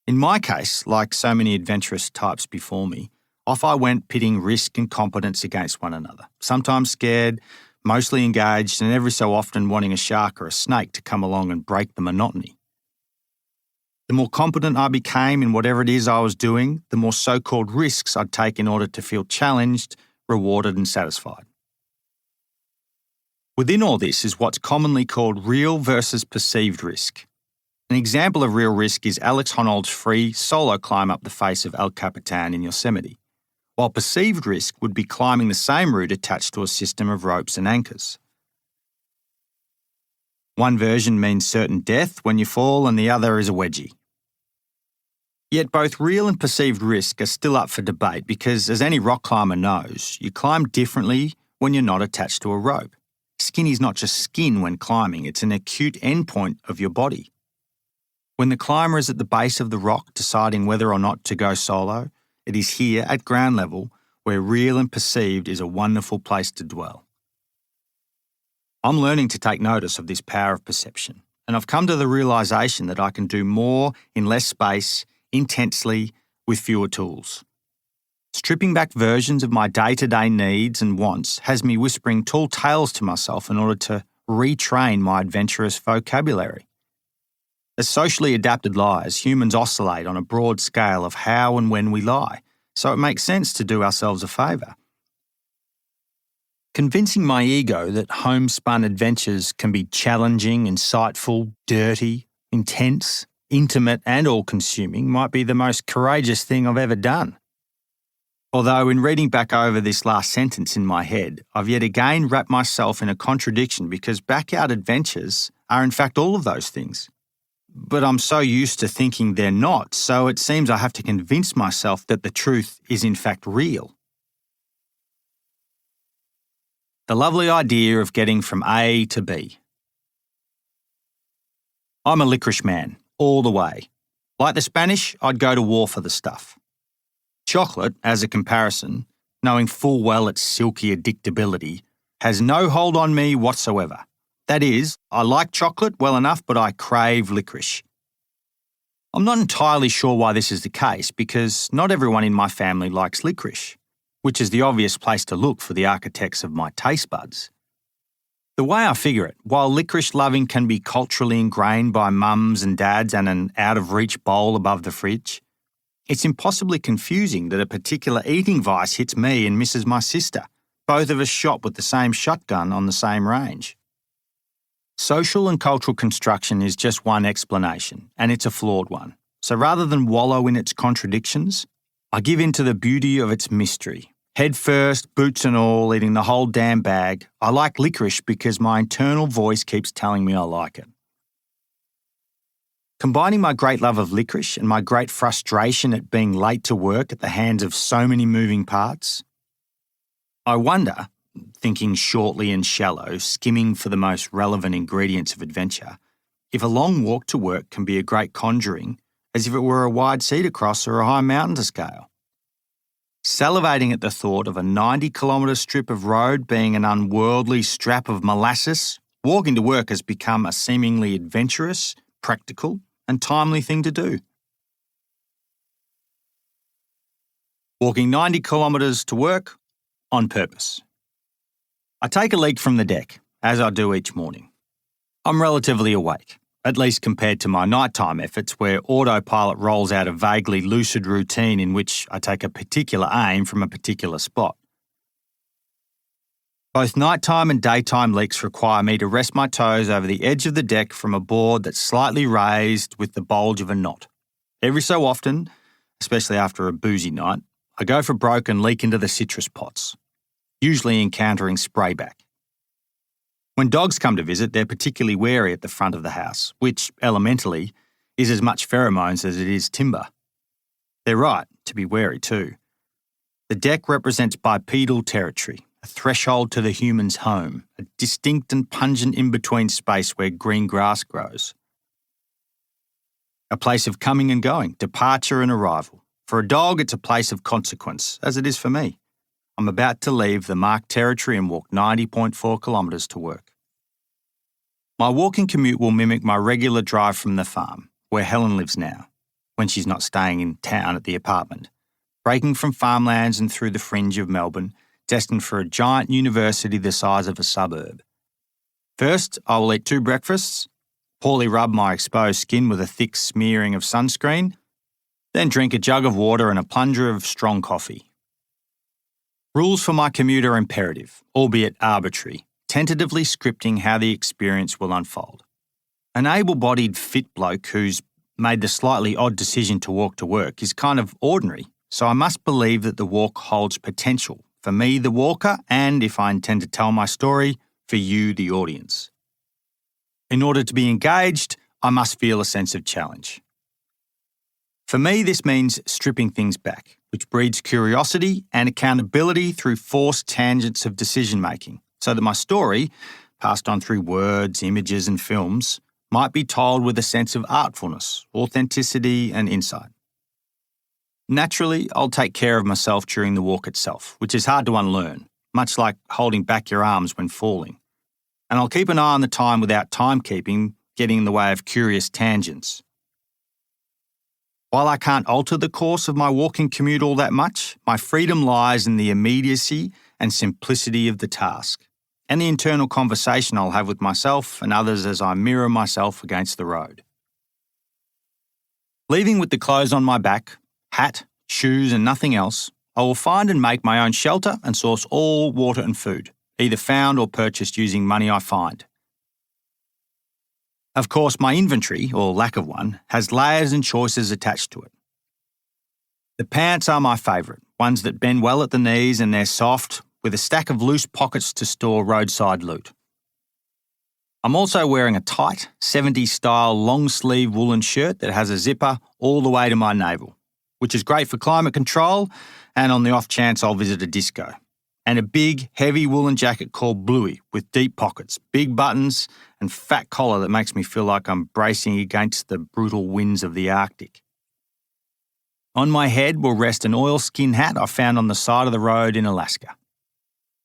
Speaker 2: In my case, like so many adventurous types before me, Off I went, pitting risk and competence against one another, sometimes scared, mostly engaged, and every so often wanting a shark or a snake to come along and break the monotony. The more competent I became in whatever it is I was doing, the more so-called risks I'd take in order to feel challenged, rewarded, and satisfied. Within all this is what's commonly called real versus perceived risk. An example of real risk is Alex Honnold's free solo climb up the face of El Capitan in Yosemite, while perceived risk would be climbing the same route attached to a system of ropes and anchors. One version means certain death when you fall and the other is a wedgie. Yet both real and perceived risk are still up for debate because, as any rock climber knows, you climb differently when you're not attached to a rope. Skin is not just skin when climbing, it's an acute endpoint of your body. When the climber is at the base of the rock deciding whether or not to go solo, it is here at ground level where real and perceived is a wonderful place to dwell. I'm learning to take notice of this power of perception, and I've come to the realisation that I can do more in less space, intensely, with fewer tools. Stripping back versions of my day-to-day needs and wants has me whispering tall tales to myself in order to retrain my adventurous vocabulary. As socially adapted liars, humans oscillate on a broad scale of how and when we lie, so it makes sense to do ourselves a favour. Convincing my ego that homespun adventures can be challenging, insightful, dirty, intense, intimate and all-consuming might be the most courageous thing I've ever done. Although in reading back over this last sentence in my head, I've yet again wrapped myself in a contradiction because backyard adventures are in fact all of those things. But I'm so used to thinking they're not, so it seems I have to convince myself that the truth is in fact real. The lovely idea of getting from A to B. I'm a licorice man, all the way. Like the Spanish, I'd go to war for the stuff. Chocolate, as a comparison, knowing full well its silky addictability, has no hold on me whatsoever. That is, I like chocolate well enough, but I crave licorice. I'm not entirely sure why this is the case because not everyone in my family likes licorice, which is the obvious place to look for the architects of my taste buds. The way I figure it, while licorice loving can be culturally ingrained by mums and dads and an out-of-reach bowl above the fridge, it's impossibly confusing that a particular eating vice hits me and misses my sister, both of us shot with the same shotgun on the same range. Social and cultural construction is just one explanation, and it's a flawed one. So rather than wallow in its contradictions, I give in to the beauty of its mystery. Head first, boots and all, eating the whole damn bag. I like licorice because my internal voice keeps telling me I like it. Combining my great love of licorice and my great frustration at being late to work at the hands of so many moving parts, I wonder, thinking shortly and shallow, skimming for the most relevant ingredients of adventure, if a long walk to work can be a great conjuring, as if it were a wide sea to cross or a high mountain to scale. Salivating at the thought of a 90-kilometre strip of road being an unworldly strap of molasses, walking to work has become a seemingly adventurous, practical, and timely thing to do. Walking 90 kilometres to work on purpose. I take a leak from the deck, as I do each morning. I'm relatively awake, at least compared to my nighttime efforts where autopilot rolls out a vaguely lucid routine in which I take a particular aim from a particular spot. Both nighttime and daytime leaks require me to rest my toes over the edge of the deck from a board that's slightly raised with the bulge of a knot. Every so often, especially after a boozy night, I go for broke and leak into the citrus pots, usually encountering sprayback. When dogs come to visit, they're particularly wary at the front of the house, which, elementally, is as much pheromones as it is timber. They're right to be wary too. The deck represents bipedal territory, a threshold to the human's home, a distinct and pungent in-between space where green grass grows. A place of coming and going, departure and arrival. For a dog, it's a place of consequence, as it is for me. I'm about to leave the marked territory and walk 90.4 kilometres to work. My walking commute will mimic my regular drive from the farm, where Helen lives now, when she's not staying in town at the apartment. breaking from farmlands and through the fringe of Melbourne, destined for a giant university the size of a suburb. First, I will eat 2 breakfasts, poorly rub my exposed skin with a thick smearing of sunscreen, then drink a jug of water and a plunger of strong coffee. Rules for my commute are imperative, albeit arbitrary, tentatively scripting how the experience will unfold. An able-bodied fit bloke who's made the slightly odd decision to walk to work is kind of ordinary, so I must believe that the walk holds potential for me, the walker, and, if I intend to tell my story, for you, the audience. In order to be engaged, I must feel a sense of challenge. For me, this means stripping things back, which breeds curiosity and accountability through forced tangents of decision-making, so that my story, passed on through words, images and films, might be told with a sense of artfulness, authenticity and insight. Naturally, I'll take care of myself during the walk itself, which is hard to unlearn, much like holding back your arms when falling. And I'll keep an eye on the time without timekeeping getting in the way of curious tangents. While I can't alter the course of my walking commute all that much, my freedom lies in the immediacy and simplicity of the task, and the internal conversation I'll have with myself and others as I mirror myself against the road. Leaving with the clothes on my back, hat, shoes and nothing else, I will find and make my own shelter and source all water and food, either found or purchased using money I find. Of course, my inventory, or lack of one, has layers and choices attached to it. The pants are my favourite, ones that bend well at the knees and they're soft, with a stack of loose pockets to store roadside loot. I'm also wearing a tight, 70s-style long-sleeve woolen shirt that has a zipper all the way to my navel, which is great for climate control and on the off chance I'll visit a disco. And a big, heavy woolen jacket called Bluey with deep pockets, big buttons and fat collar that makes me feel like I'm bracing against the brutal winds of the Arctic. On my head will rest an oilskin hat I found on the side of the road in Alaska.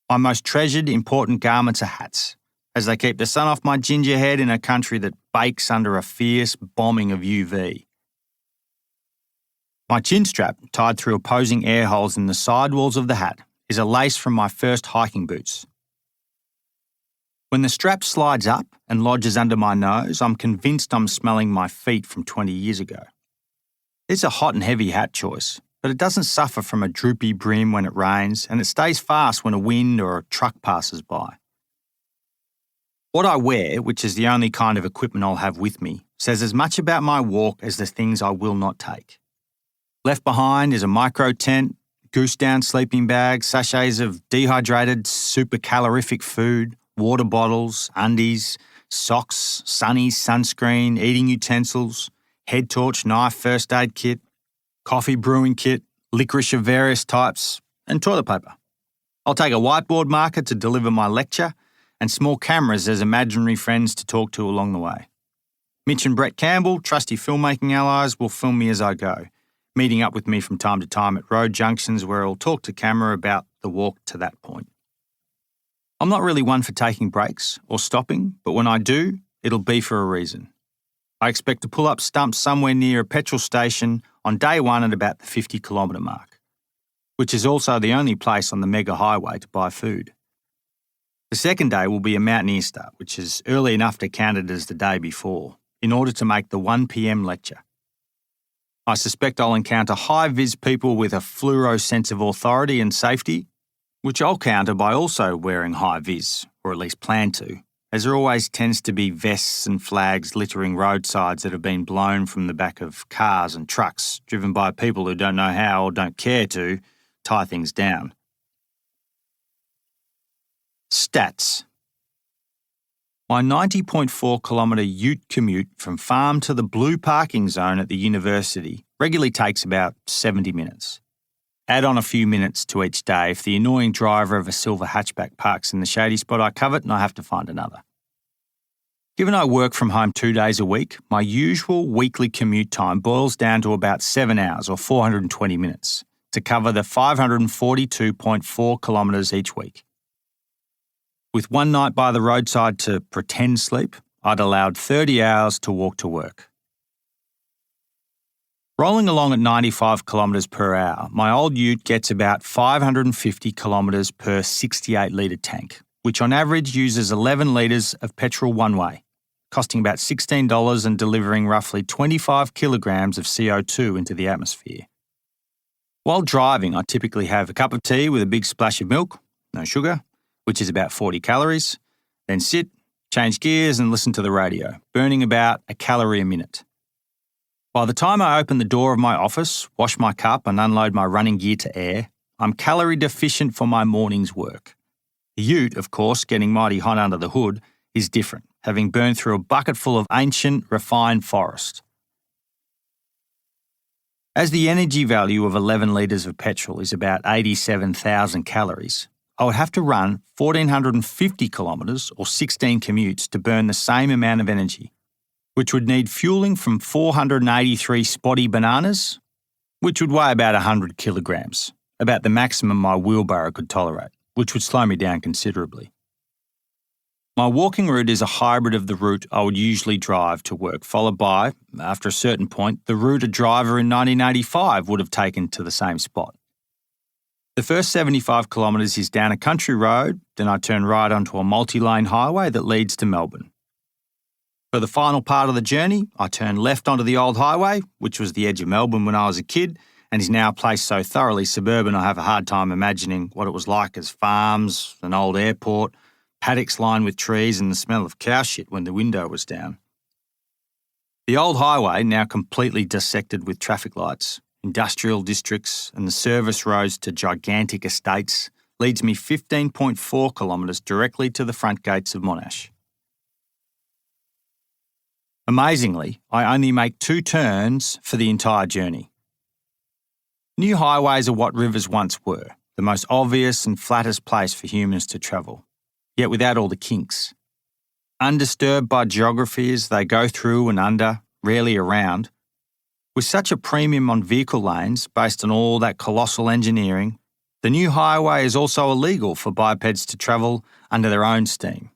Speaker 2: My most treasured, important garments are hats, as they keep the sun off my ginger head in a country that bakes under a fierce bombing of UV. My chin strap, tied through opposing air holes in the sidewalls of the hat, is a lace from my first hiking boots. When the strap slides up and lodges under my nose, I'm convinced I'm smelling my feet from 20 years ago. It's a hot and heavy hat choice, but it doesn't suffer from a droopy brim when it rains, and it stays fast when a wind or a truck passes by. What I wear, which is the only kind of equipment I'll have with me, says as much about my walk as the things I will not take. Left behind is a micro tent, goose down sleeping bags, sachets of dehydrated, super calorific food, water bottles, undies, socks, sunnies, sunscreen, eating utensils, head torch, knife, first aid kit, coffee brewing kit, licorice of various types, and toilet paper. I'll take a whiteboard marker to deliver my lecture and small cameras as imaginary friends to talk to along the way. Mitch and Brett Campbell, trusty filmmaking allies, will film me as I go, meeting up with me from time to time at road junctions where I'll talk to camera about the walk to that point. I'm not really one for taking breaks or stopping, but when I do, it'll be for a reason. I expect to pull up stumps somewhere near a petrol station on day one at about the 50-kilometre mark, which is also the only place on the mega highway to buy food. The second day will be a mountaineer start, which is early enough to count it as the day before, in order to make the 1 p.m. lecture. I suspect I'll encounter high-vis people with a fluoro sense of authority and safety, which I'll counter by also wearing high-vis, or at least plan to, as there always tends to be vests and flags littering roadsides that have been blown from the back of cars and trucks driven by people who don't know how or don't care to tie things down. Stats. My 90.4 kilometre ute commute from farm to the blue parking zone at the university regularly takes about 70 minutes. Add on a few minutes to each day if the annoying driver of a silver hatchback parks in the shady spot I covet and I have to find another. Given I work from home 2 days a week, my usual weekly commute time boils down to about 7 hours or 420 minutes to cover the 542.4 kilometres each week. With one night by the roadside to pretend sleep, I'd allowed 30 hours to walk to work. Rolling along at 95 kilometres per hour, my old ute gets about 550 kilometres per 68 litre tank, which on average uses 11 litres of petrol one way, costing about $16 and delivering roughly 25 kilograms of CO2 into the atmosphere. While driving, I typically have a cup of tea with a big splash of milk, no sugar, which is about 40 calories, then sit, change gears and listen to the radio, burning about a calorie a minute. By the time I open the door of my office, wash my cup and unload my running gear to air, I'm calorie deficient for my morning's work. The ute, of course, getting mighty hot under the hood, is different, having burned through a bucket full of ancient, refined forest. As the energy value of 11 litres of petrol is about 87,000 calories, I would have to run 1,450 kilometres or 16 commutes to burn the same amount of energy, which would need fueling from 483 spotty bananas, which would weigh about 100 kilograms, about the maximum my wheelbarrow could tolerate, which would slow me down considerably. My walking route is a hybrid of the route I would usually drive to work, followed by, after a certain point, the route a driver in 1985 would have taken to the same spot. The first 75 kilometres is down a country road, then I turn right onto a multi-lane highway that leads to Melbourne. For the final part of the journey, I turn left onto the old highway, which was the edge of Melbourne when I was a kid, and is now placed so thoroughly suburban I have a hard time imagining what it was like as farms, an old airport, paddocks lined with trees and the smell of cow shit when the window was down. The old highway, now completely dissected with traffic lights, industrial districts and the service roads to gigantic estates, leads me 15.4 kilometres directly to the front gates of Monash. Amazingly, I only make 2 turns for the entire journey. New highways are what rivers once were, the most obvious and flattest place for humans to travel, yet without all the kinks. Undisturbed by geography as they go through and under, rarely around, with such a premium on vehicle lanes based on all that colossal engineering, the new highway is also illegal for bipeds to travel under their own steam.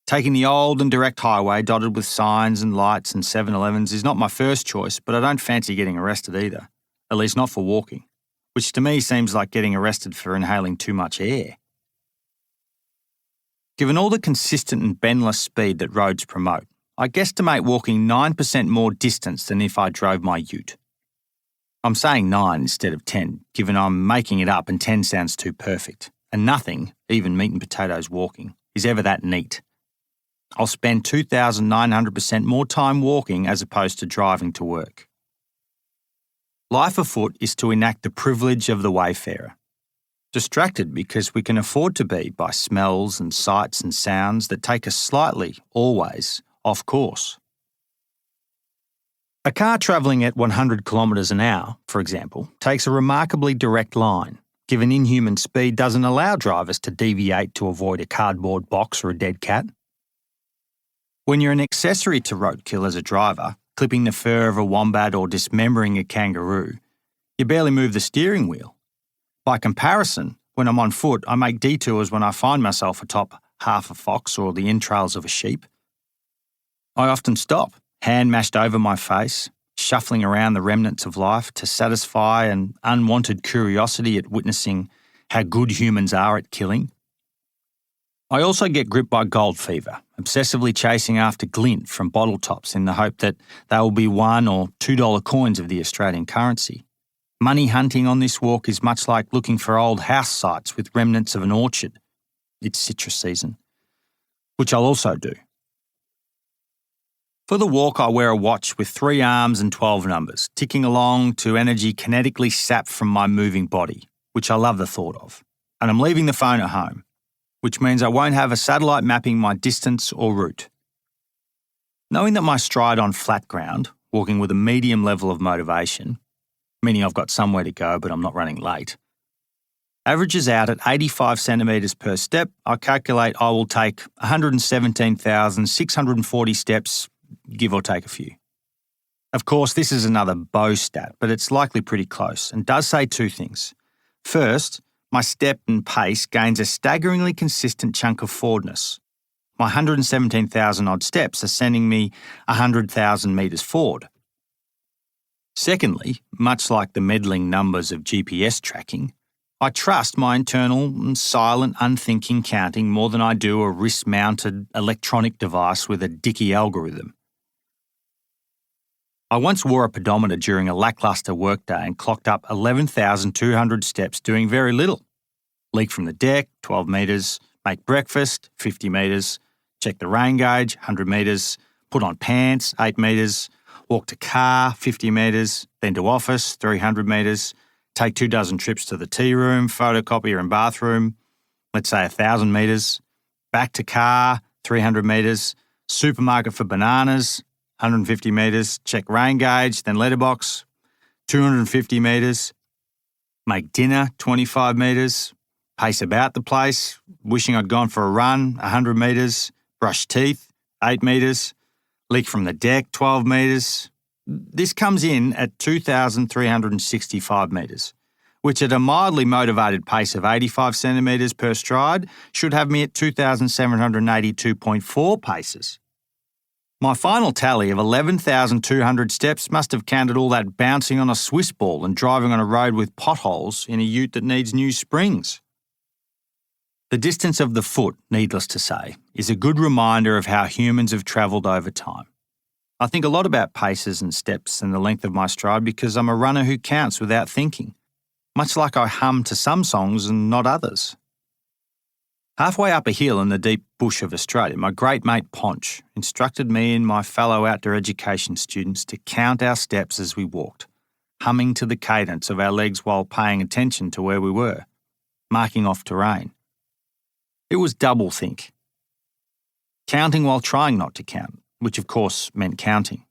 Speaker 2: Taking the old and direct highway dotted with signs and lights and 7-Elevens is not my first choice, but I don't fancy getting arrested either, at least not for walking, which to me seems like getting arrested for inhaling too much air. Given all the consistent and bendless speed that roads promote, I guesstimate walking 9% more distance than if I drove my ute. I'm saying 9 instead of 10, given I'm making it up and 10 sounds too perfect, and nothing, even meat and potatoes walking, is ever that neat. I'll spend 2,900% more time walking as opposed to driving to work. Life afoot is to enact the privilege of the wayfarer. Distracted because we can afford to be by smells and sights and sounds that take us slightly, always, off course. A car travelling at 100 kilometres an hour, for example, takes a remarkably direct line, given inhuman speed doesn't allow drivers to deviate to avoid a cardboard box or a dead cat. When you're an accessory to roadkill as a driver, clipping the fur of a wombat or dismembering a kangaroo, you barely move the steering wheel. By comparison, when I'm on foot, I make detours when I find myself atop half a fox or the entrails of a sheep. I often stop, hand mashed over my face, shuffling around the remnants of life to satisfy an unwanted curiosity at witnessing how good humans are at killing. I also get gripped by gold fever, obsessively chasing after glint from bottle tops in the hope that they will be $1 or $2 coins of the Australian currency. Money hunting on this walk is much like looking for old house sites with remnants of an orchard. It's citrus season, which I'll also do. For the walk, I wear a watch with 3 arms and 12 numbers, ticking along to energy kinetically sapped from my moving body, which I love the thought of. And I'm leaving the phone at home, which means I won't have a satellite mapping my distance or route. Knowing that my stride on flat ground, walking with a medium level of motivation, meaning I've got somewhere to go but I'm not running late, averages out at 85 centimetres per step, I calculate I will take 117,640 steps, give or take a few. Of course, this is another Beau stat, but it's likely pretty close and does say 2 things. First, my step and pace gains a staggeringly consistent chunk of forwardness. My 117,000 odd steps are sending me 100,000 metres forward. Secondly, much like the meddling numbers of GPS tracking, I trust my internal and silent unthinking counting more than I do a wrist-mounted electronic device with a dicky algorithm. I once wore a pedometer during a lacklustre workday and clocked up 11,200 steps doing very little. Leak from the deck, 12 metres, make breakfast, 50 metres, check the rain gauge, 100 metres, put on pants, 8 metres, walk to car, 50 metres, then to office, 300 metres, take 24 trips to the tea room, photocopier and bathroom, let's say 1,000 metres, back to car, 300 metres, supermarket for bananas, 150 metres, check rain gauge, then letterbox, 250 metres, make dinner, 25 metres, pace about the place, wishing I'd gone for a run, 100 metres, brush teeth, 8 metres, leak from the deck, 12 metres. This comes in at 2,365 metres, which at a mildly motivated pace of 85 centimetres per stride should have me at 2,782.4 paces. My final tally of 11,200 steps must have counted all that bouncing on a Swiss ball and driving on a road with potholes in a ute that needs new springs. The distance of the foot, needless to say, is a good reminder of how humans have travelled over time. I think a lot about paces and steps and the length of my stride because I'm a runner who counts without thinking, much like I hum to some songs and not others. Halfway up a hill in the deep bush of Australia, my great mate Ponch instructed me and my fellow outdoor education students to count our steps as we walked, humming to the cadence of our legs while paying attention to where we were, marking off terrain. It was double-think. Counting while trying not to count, which of course meant counting.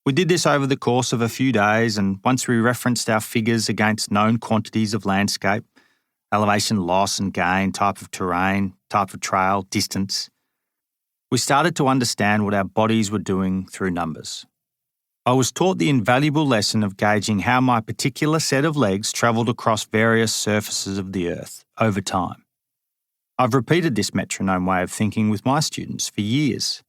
Speaker 2: We did this over the course of a few days, and once we referenced our figures against known quantities of landscape, elevation loss and gain, type of terrain, type of trail, distance, we started to understand what our bodies were doing through numbers. I was taught the invaluable lesson of gauging how my particular set of legs travelled across various surfaces of the earth over time. I've repeated this metronome way of thinking with my students for years.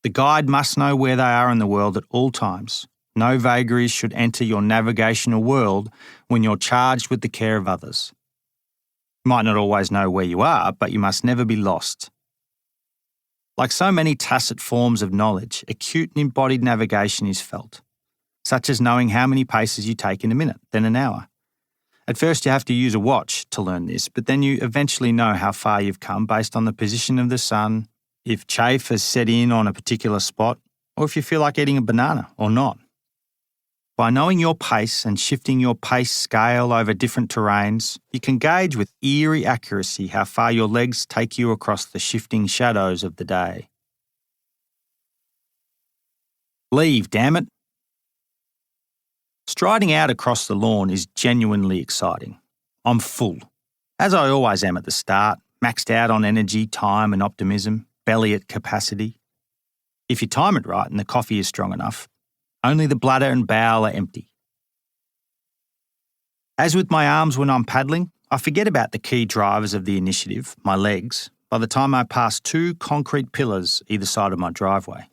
Speaker 2: The guide must know where they are in the world at all times. No vagaries should enter your navigational world when you're charged with the care of others. You might not always know where you are, but you must never be lost. Like so many tacit forms of knowledge, acute and embodied navigation is felt, such as knowing how many paces you take in a minute, then an hour. At first you have to use a watch to learn this, but then you eventually know how far you've come based on the position of the sun, if chafe has set in on a particular spot, or if you feel like eating a banana or not. By knowing your pace and shifting your pace scale over different terrains, you can gauge with eerie accuracy how far your legs take you across the shifting shadows of the day. Leave, damn it! Striding out across the lawn is genuinely exciting. I'm full, as I always am at the start, maxed out on energy, time and optimism, belly at capacity. If you time it right and the coffee is strong enough, only the bladder and bowel are empty. As with my arms when I'm paddling, I forget about the key drivers of the initiative, my legs, by the time I pass 2 concrete pillars either side of my driveway.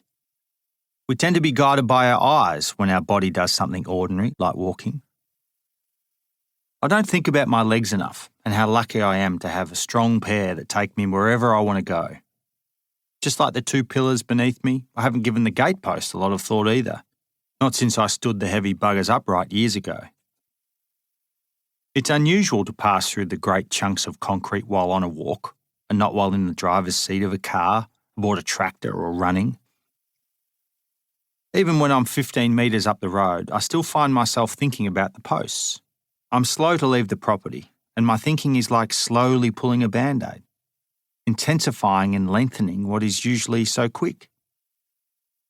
Speaker 2: We tend to be guided by our eyes when our body does something ordinary, like walking. I don't think about my legs enough and how lucky I am to have a strong pair that take me wherever I want to go. Just like the 2 pillars beneath me, I haven't given the gatepost a lot of thought either, not since I stood the heavy buggers upright years ago. It's unusual to pass through the great chunks of concrete while on a walk, and not while in the driver's seat of a car, aboard a tractor or running. Even when I'm 15 metres up the road, I still find myself thinking about the posts. I'm slow to leave the property, and my thinking is like slowly pulling a Band-Aid, intensifying and lengthening what is usually so quick.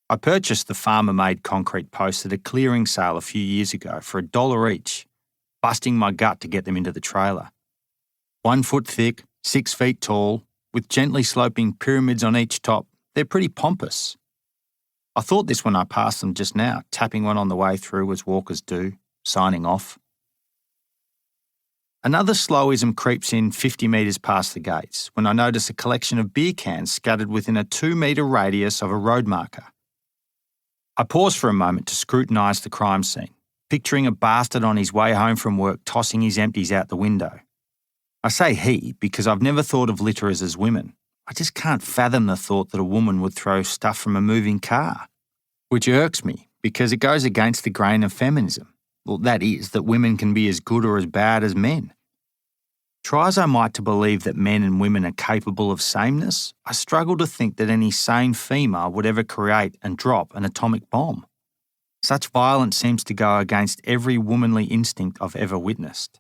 Speaker 2: I purchased the farmer-made concrete posts at a clearing sale a few years ago for $1 each, busting my gut to get them into the trailer. 1 foot thick, 6 feet tall, with gently sloping pyramids on each top, they're pretty pompous. I thought this when I passed them just now, tapping one on the way through as walkers do, signing off. Another slowism creeps in 50 metres past the gates when I notice a collection of beer cans scattered within a 2-metre radius of a road marker. I pause for a moment to scrutinise the crime scene, picturing a bastard on his way home from work tossing his empties out the window. I say he because I've never thought of litterers as women. I just can't fathom the thought that a woman would throw stuff from a moving car, which irks me because it goes against the grain of feminism. Well, that is, that women can be as good or as bad as men. Try as I might to believe that men and women are capable of sameness, I struggle to think that any sane female would ever create and drop an atomic bomb. Such violence seems to go against every womanly instinct I've ever witnessed.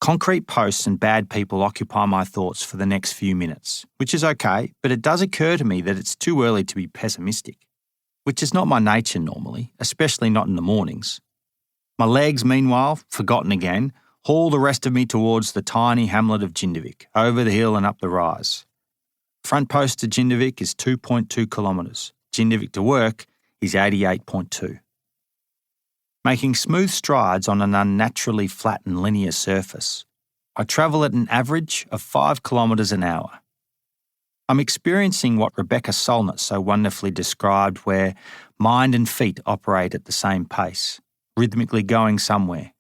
Speaker 2: Concrete posts and bad people occupy my thoughts for the next few minutes, which is okay, but it does occur to me that it's too early to be pessimistic, which is not my nature normally, especially not in the mornings. My legs, meanwhile, forgotten again, haul the rest of me towards the tiny hamlet of Jindavik, over the hill and up the rise. Front post to Jindavik is 2.2 kilometres. Jindavik to work is 88.2. Making smooth strides on an unnaturally flat and linear surface, I travel at an average of 5 kilometres an hour. I'm experiencing what Rebecca Solnit so wonderfully described, where mind and feet operate at the same pace, rhythmically going somewhere.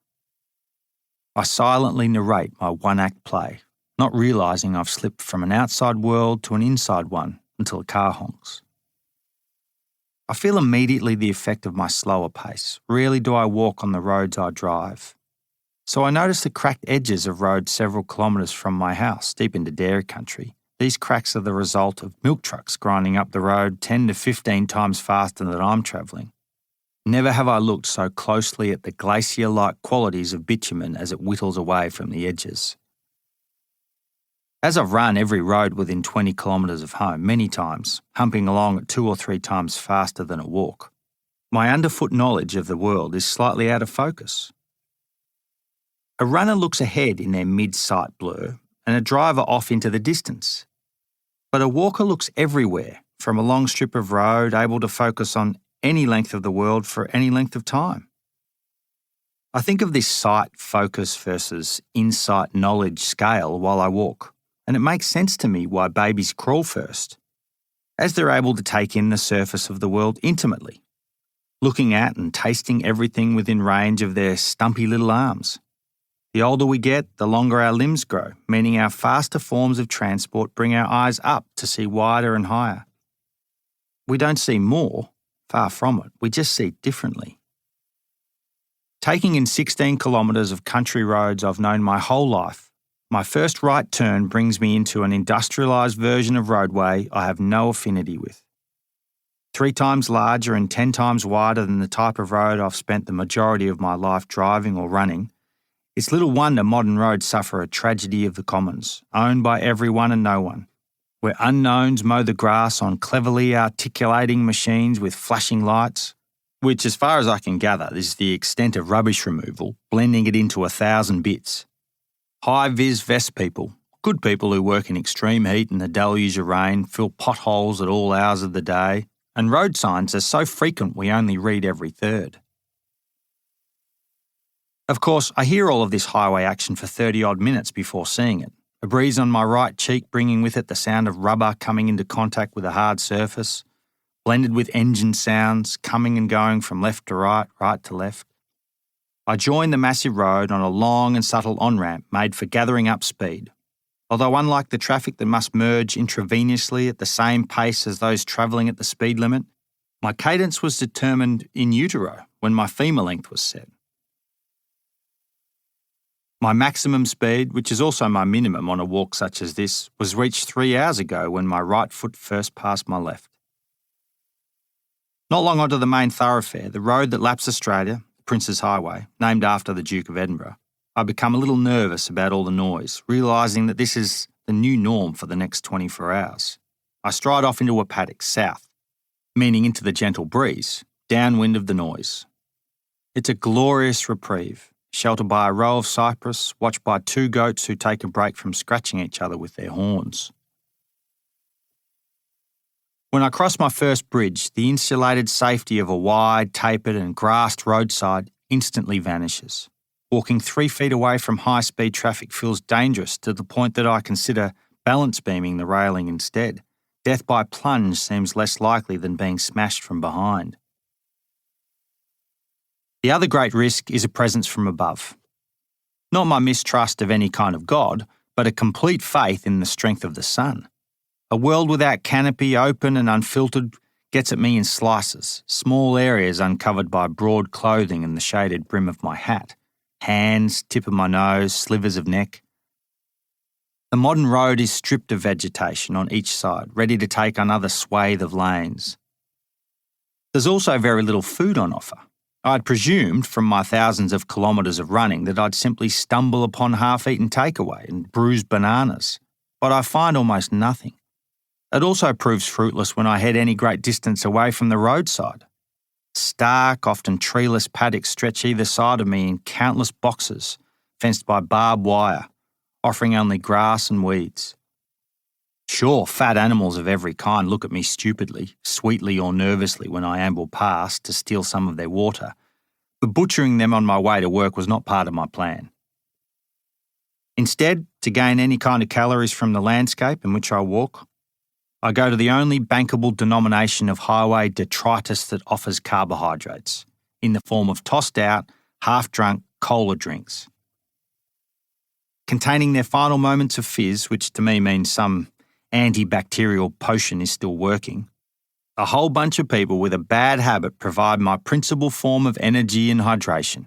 Speaker 2: I silently narrate my one-act play, not realising I've slipped from an outside world to an inside one until a car honks. I feel immediately the effect of my slower pace. Rarely do I walk on the roads I drive. So I notice the cracked edges of roads several kilometres from my house, deep into dairy country. These cracks are the result of milk trucks grinding up the road 10 to 15 times faster than I'm travelling. Never have I looked so closely at the glacier-like qualities of bitumen as it whittles away from the edges. As I've run every road within 20 kilometres of home many times, humping along at 2 or 3 times faster than a walk, my underfoot knowledge of the world is slightly out of focus. A runner looks ahead in their mid-sight blur and a driver off into the distance. But a walker looks everywhere, from a long strip of road, able to focus on any length of the world for any length of time. I think of this sight focus versus insight knowledge scale while I walk, and it makes sense to me why babies crawl first, as they're able to take in the surface of the world intimately, looking at and tasting everything within range of their stumpy little arms. The older we get, the longer our limbs grow, meaning our faster forms of transport bring our eyes up to see wider and higher. We don't see more, far from it, we just see differently. Taking in 16 kilometres of country roads I've known my whole life, my first right turn brings me into an industrialised version of roadway I have no affinity with. 3 times larger and 10 times wider than the type of road I've spent the majority of my life driving or running, it's little wonder modern roads suffer a tragedy of the commons, owned by everyone and no one, where unknowns mow the grass on cleverly articulating machines with flashing lights, which, as far as I can gather, is the extent of rubbish removal, blending it into 1,000 bits. High-vis vest people, good people who work in extreme heat and the deluge of rain, fill potholes at all hours of the day, and road signs are so frequent we only read every third. Of course, I hear all of this highway action for 30-odd minutes before seeing it. A breeze on my right cheek bringing with it the sound of rubber coming into contact with a hard surface, blended with engine sounds coming and going from left to right, right to left. I join the massive road on a long and subtle on-ramp made for gathering up speed. Although unlike the traffic that must merge intravenously at the same pace as those travelling at the speed limit, my cadence was determined in utero when my femur length was set. My maximum speed, which is also my minimum on a walk such as this, was reached 3 hours ago when my right foot first passed my left. Not long onto the main thoroughfare, the road that laps Australia, the Prince's Highway, named after the Duke of Edinburgh, I become a little nervous about all the noise, realising that this is the new norm for the next 24 hours. I stride off into a paddock south, meaning into the gentle breeze, downwind of the noise. It's a glorious reprieve, sheltered by a row of cypress, watched by 2 goats who take a break from scratching each other with their horns. When I cross my first bridge, the insulated safety of a wide, tapered and grassed roadside instantly vanishes. Walking 3 feet away from high-speed traffic feels dangerous to the point that I consider balance beaming the railing instead, Death by plunge seems less likely than being smashed from behind. The other great risk is a presence from above. Not my mistrust of any kind of God, but a complete faith in the strength of the sun. A world without canopy, open and unfiltered, gets at me in slices, small areas uncovered by broad clothing and the shaded brim of my hat, hands, tip of my nose, slivers of neck. The modern road is stripped of vegetation on each side, ready to take another swathe of lanes. There's also very little food on offer. I'd presumed from my thousands of kilometres of running that I'd simply stumble upon half-eaten takeaway and bruised bananas, but I find almost nothing. It also proves fruitless when I head any great distance away from the roadside. Stark, often treeless paddocks stretch either side of me in countless boxes, fenced by barbed wire, offering only grass and weeds. Sure, fat animals of every kind look at me stupidly, sweetly or nervously when I amble past to steal some of their water, but butchering them on my way to work was not part of my plan. Instead, to gain any kind of calories from the landscape in which I walk, I go to the only bankable denomination of highway detritus that offers carbohydrates, in the form of tossed out, half-drunk cola drinks. Containing their final moments of fizz, which to me means some antibacterial potion is still working, a whole bunch of people with a bad habit provide my principal form of energy and hydration.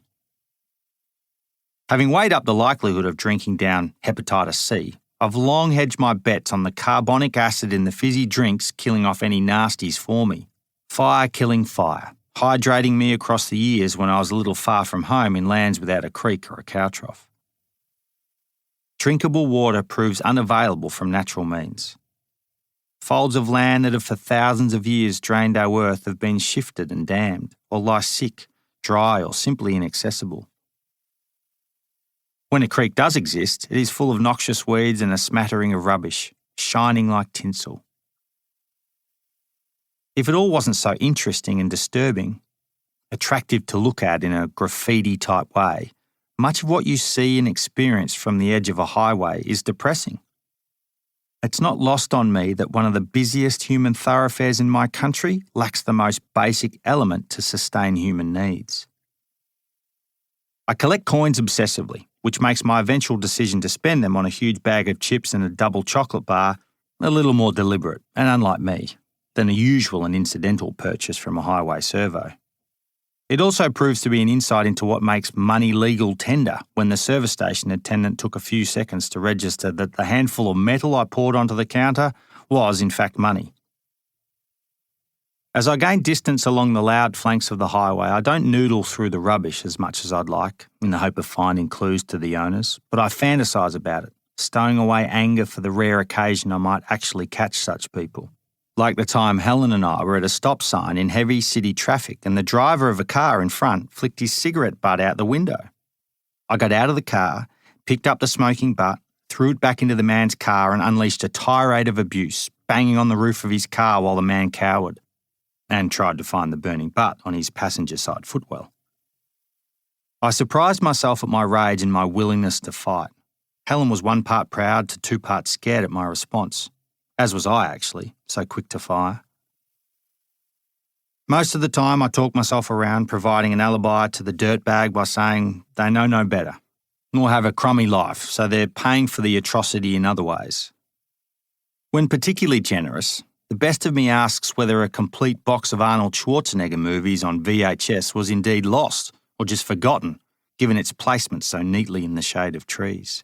Speaker 2: Having weighed up the likelihood of drinking down hepatitis C, I've long hedged my bets on the carbonic acid in the fizzy drinks killing off any nasties for me. Fire killing fire, hydrating me across the years when I was a little far from home in lands without a creek or a cow trough. Drinkable water proves unavailable from natural means. Folds of land that have for thousands of years drained our earth have been shifted and dammed, or lie sick, dry or simply inaccessible. When a creek does exist, it is full of noxious weeds and a smattering of rubbish, shining like tinsel. If it all wasn't so interesting and disturbing, attractive to look at in a graffiti-type way, much of what you see and experience from the edge of a highway is depressing. It's not lost on me that one of the busiest human thoroughfares in my country lacks the most basic element to sustain human needs. I collect coins obsessively, which makes my eventual decision to spend them on a huge bag of chips and a double chocolate bar a little more deliberate and unlike me than a usual and incidental purchase from a highway servo. It also proves to be an insight into what makes money legal tender when the service station attendant took a few seconds to register that the handful of metal I poured onto the counter was in fact money. As I gain distance along the loud flanks of the highway, I don't noodle through the rubbish as much as I'd like, in the hope of finding clues to the owners, but I fantasise about it, stowing away anger for the rare occasion I might actually catch such people. Like the time Helen and I were at a stop sign in heavy city traffic and the driver of a car in front flicked his cigarette butt out the window. I got out of the car, picked up the smoking butt, threw it back into the man's car and unleashed a tirade of abuse, banging on the roof of his car while the man cowered, and tried to find the burning butt on his passenger side footwell. I surprised myself at my rage and my willingness to fight. Helen was 1 part proud to 2 parts scared at my response, as was I actually, so quick to fire. Most of the time I talk myself around, providing an alibi to the dirtbag by saying they know no better, nor have a crummy life, so they're paying for the atrocity in other ways. When particularly generous, the best of me asks whether a complete box of Arnold Schwarzenegger movies on VHS was indeed lost or just forgotten, given its placement so neatly in the shade of trees.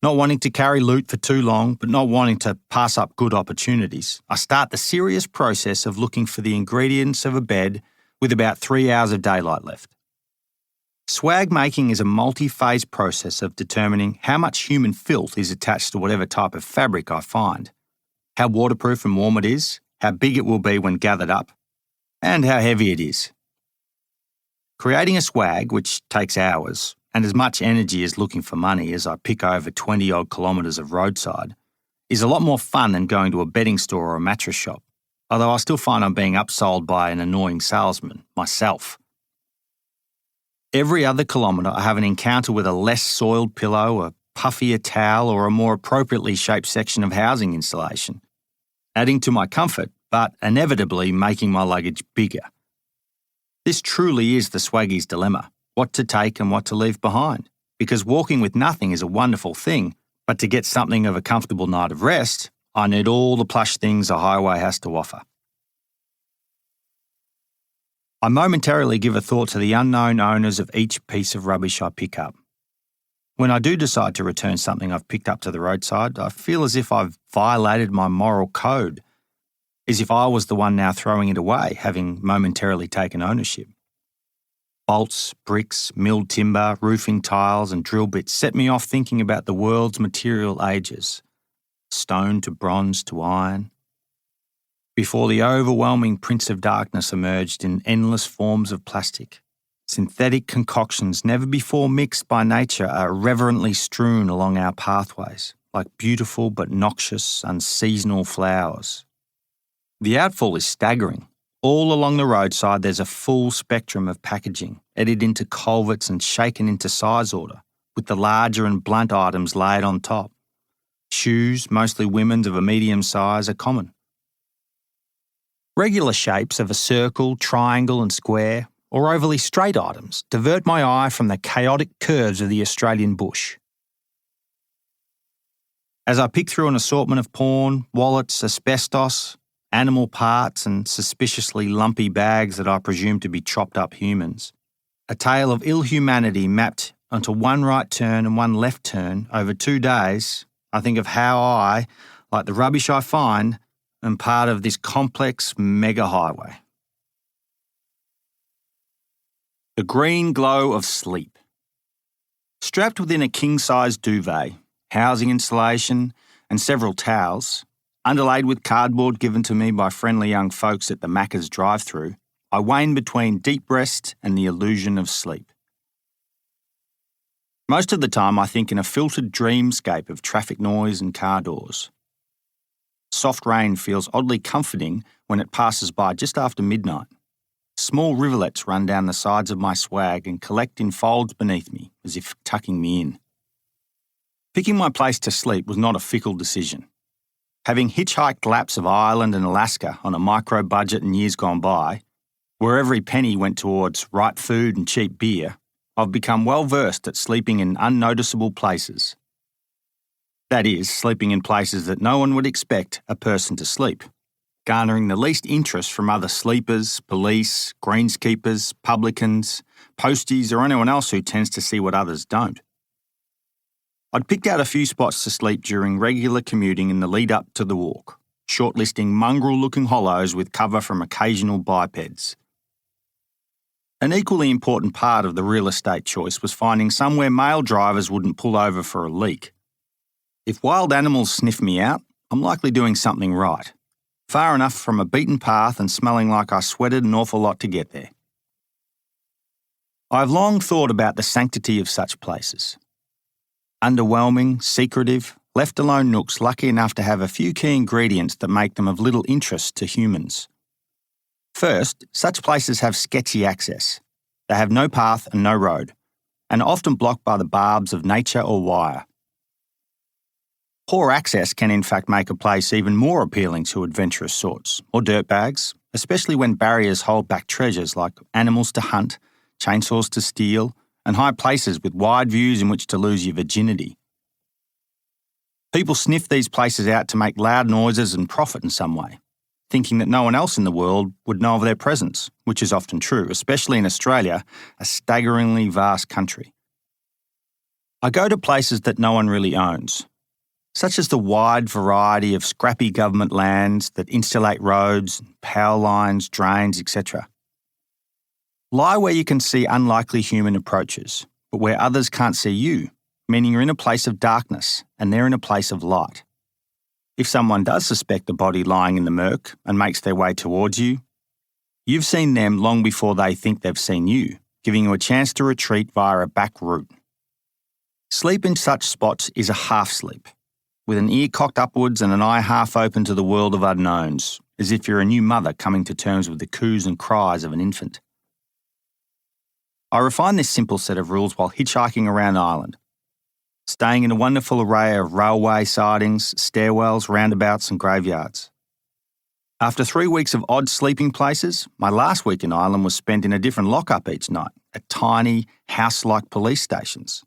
Speaker 2: Not wanting to carry loot for too long, but not wanting to pass up good opportunities, I start the serious process of looking for the ingredients of a bed with about 3 hours of daylight left. Swag making is a multi-phase process of determining how much human filth is attached to whatever type of fabric I find, how waterproof and warm it is, how big it will be when gathered up, and how heavy it is. Creating a swag, which takes hours, and as much energy as looking for money as I pick over 20-odd kilometres of roadside, is a lot more fun than going to a bedding store or a mattress shop, although I still find I'm being upsold by an annoying salesman, myself. Every other kilometre I have an encounter with a less soiled pillow, a puffier towel or a more appropriately shaped section of housing insulation, adding to my comfort but inevitably making my luggage bigger. This truly is the swaggy's dilemma, what to take and what to leave behind, because walking with nothing is a wonderful thing, but to get something of a comfortable night of rest, I need all the plush things a highway has to offer. I momentarily give a thought to the unknown owners of each piece of rubbish I pick up. When I do decide to return something I've picked up to the roadside, I feel as if I've violated my moral code, as if I was the one now throwing it away, having momentarily taken ownership. Bolts, bricks, milled timber, roofing tiles and drill bits set me off thinking about the world's material ages, stone to bronze to iron, before the overwhelming Prince of Darkness emerged in endless forms of plastic. Synthetic concoctions never before mixed by nature are reverently strewn along our pathways, like beautiful but noxious, unseasonal flowers. The outfall is staggering. All along the roadside there's a full spectrum of packaging, edited into culverts and shaken into size order, with the larger and blunt items laid on top. Shoes, mostly women's of a medium size, are common. Regular shapes of a circle, triangle and square, or overly straight items divert my eye from the chaotic curves of the Australian bush. As I pick through an assortment of porn, wallets, asbestos, animal parts and suspiciously lumpy bags that I presume to be chopped up humans, a tale of ill humanity mapped onto one right turn and one left turn over 2 days, I think of how I, like the rubbish I find, am part of this complex mega highway. The green glow of sleep. Strapped within a king-size duvet, housing insulation and several towels, underlaid with cardboard given to me by friendly young folks at the Macca's drive-thru, I wane between deep rest and the illusion of sleep. Most of the time I think in a filtered dreamscape of traffic noise and car doors. Soft rain feels oddly comforting when it passes by just after midnight. Small rivulets run down the sides of my swag and collect in folds beneath me, as if tucking me in. Picking my place to sleep was not a fickle decision. Having hitchhiked laps of Ireland and Alaska on a micro-budget in years gone by, where every penny went towards ripe food and cheap beer, I've become well versed at sleeping in unnoticeable places. That is, sleeping in places that no one would expect a person to sleep, garnering the least interest from other sleepers, police, greenskeepers, publicans, posties or anyone else who tends to see what others don't. I'd picked out a few spots to sleep during regular commuting in the lead up to the walk, shortlisting mongrel-looking hollows with cover from occasional bipeds. An equally important part of the real estate choice was finding somewhere male drivers wouldn't pull over for a leak. If wild animals sniff me out, I'm likely doing something right, far enough from a beaten path and smelling like I sweated an awful lot to get there. I've long thought about the sanctity of such places. Underwhelming, secretive, left-alone nooks lucky enough to have a few key ingredients that make them of little interest to humans. First, such places have sketchy access. They have no path and no road, and are often blocked by the barbs of nature or wire. Poor access can in fact make a place even more appealing to adventurous sorts, or dirtbags, especially when barriers hold back treasures like animals to hunt, chainsaws to steal, and high places with wide views in which to lose your virginity. People sniff these places out to make loud noises and profit in some way, thinking that no one else in the world would know of their presence, which is often true, especially in Australia, a staggeringly vast country. I go to places that no one really owns, such as the wide variety of scrappy government lands that insulate roads, power lines, drains, etc. Lie where you can see unlikely human approaches, but where others can't see you, meaning you're in a place of darkness and they're in a place of light. If someone does suspect a body lying in the murk and makes their way towards you, you've seen them long before they think they've seen you, giving you a chance to retreat via a back route. Sleep in such spots is a half sleep, with an ear cocked upwards and an eye half open to the world of unknowns, as if you're a new mother coming to terms with the coos and cries of an infant. I refined this simple set of rules while hitchhiking around Ireland. staying in a wonderful array of railway sidings, stairwells, roundabouts and graveyards. After 3 weeks of odd sleeping places, my last week in Ireland was spent in a different lockup each night, at tiny, house-like police stations.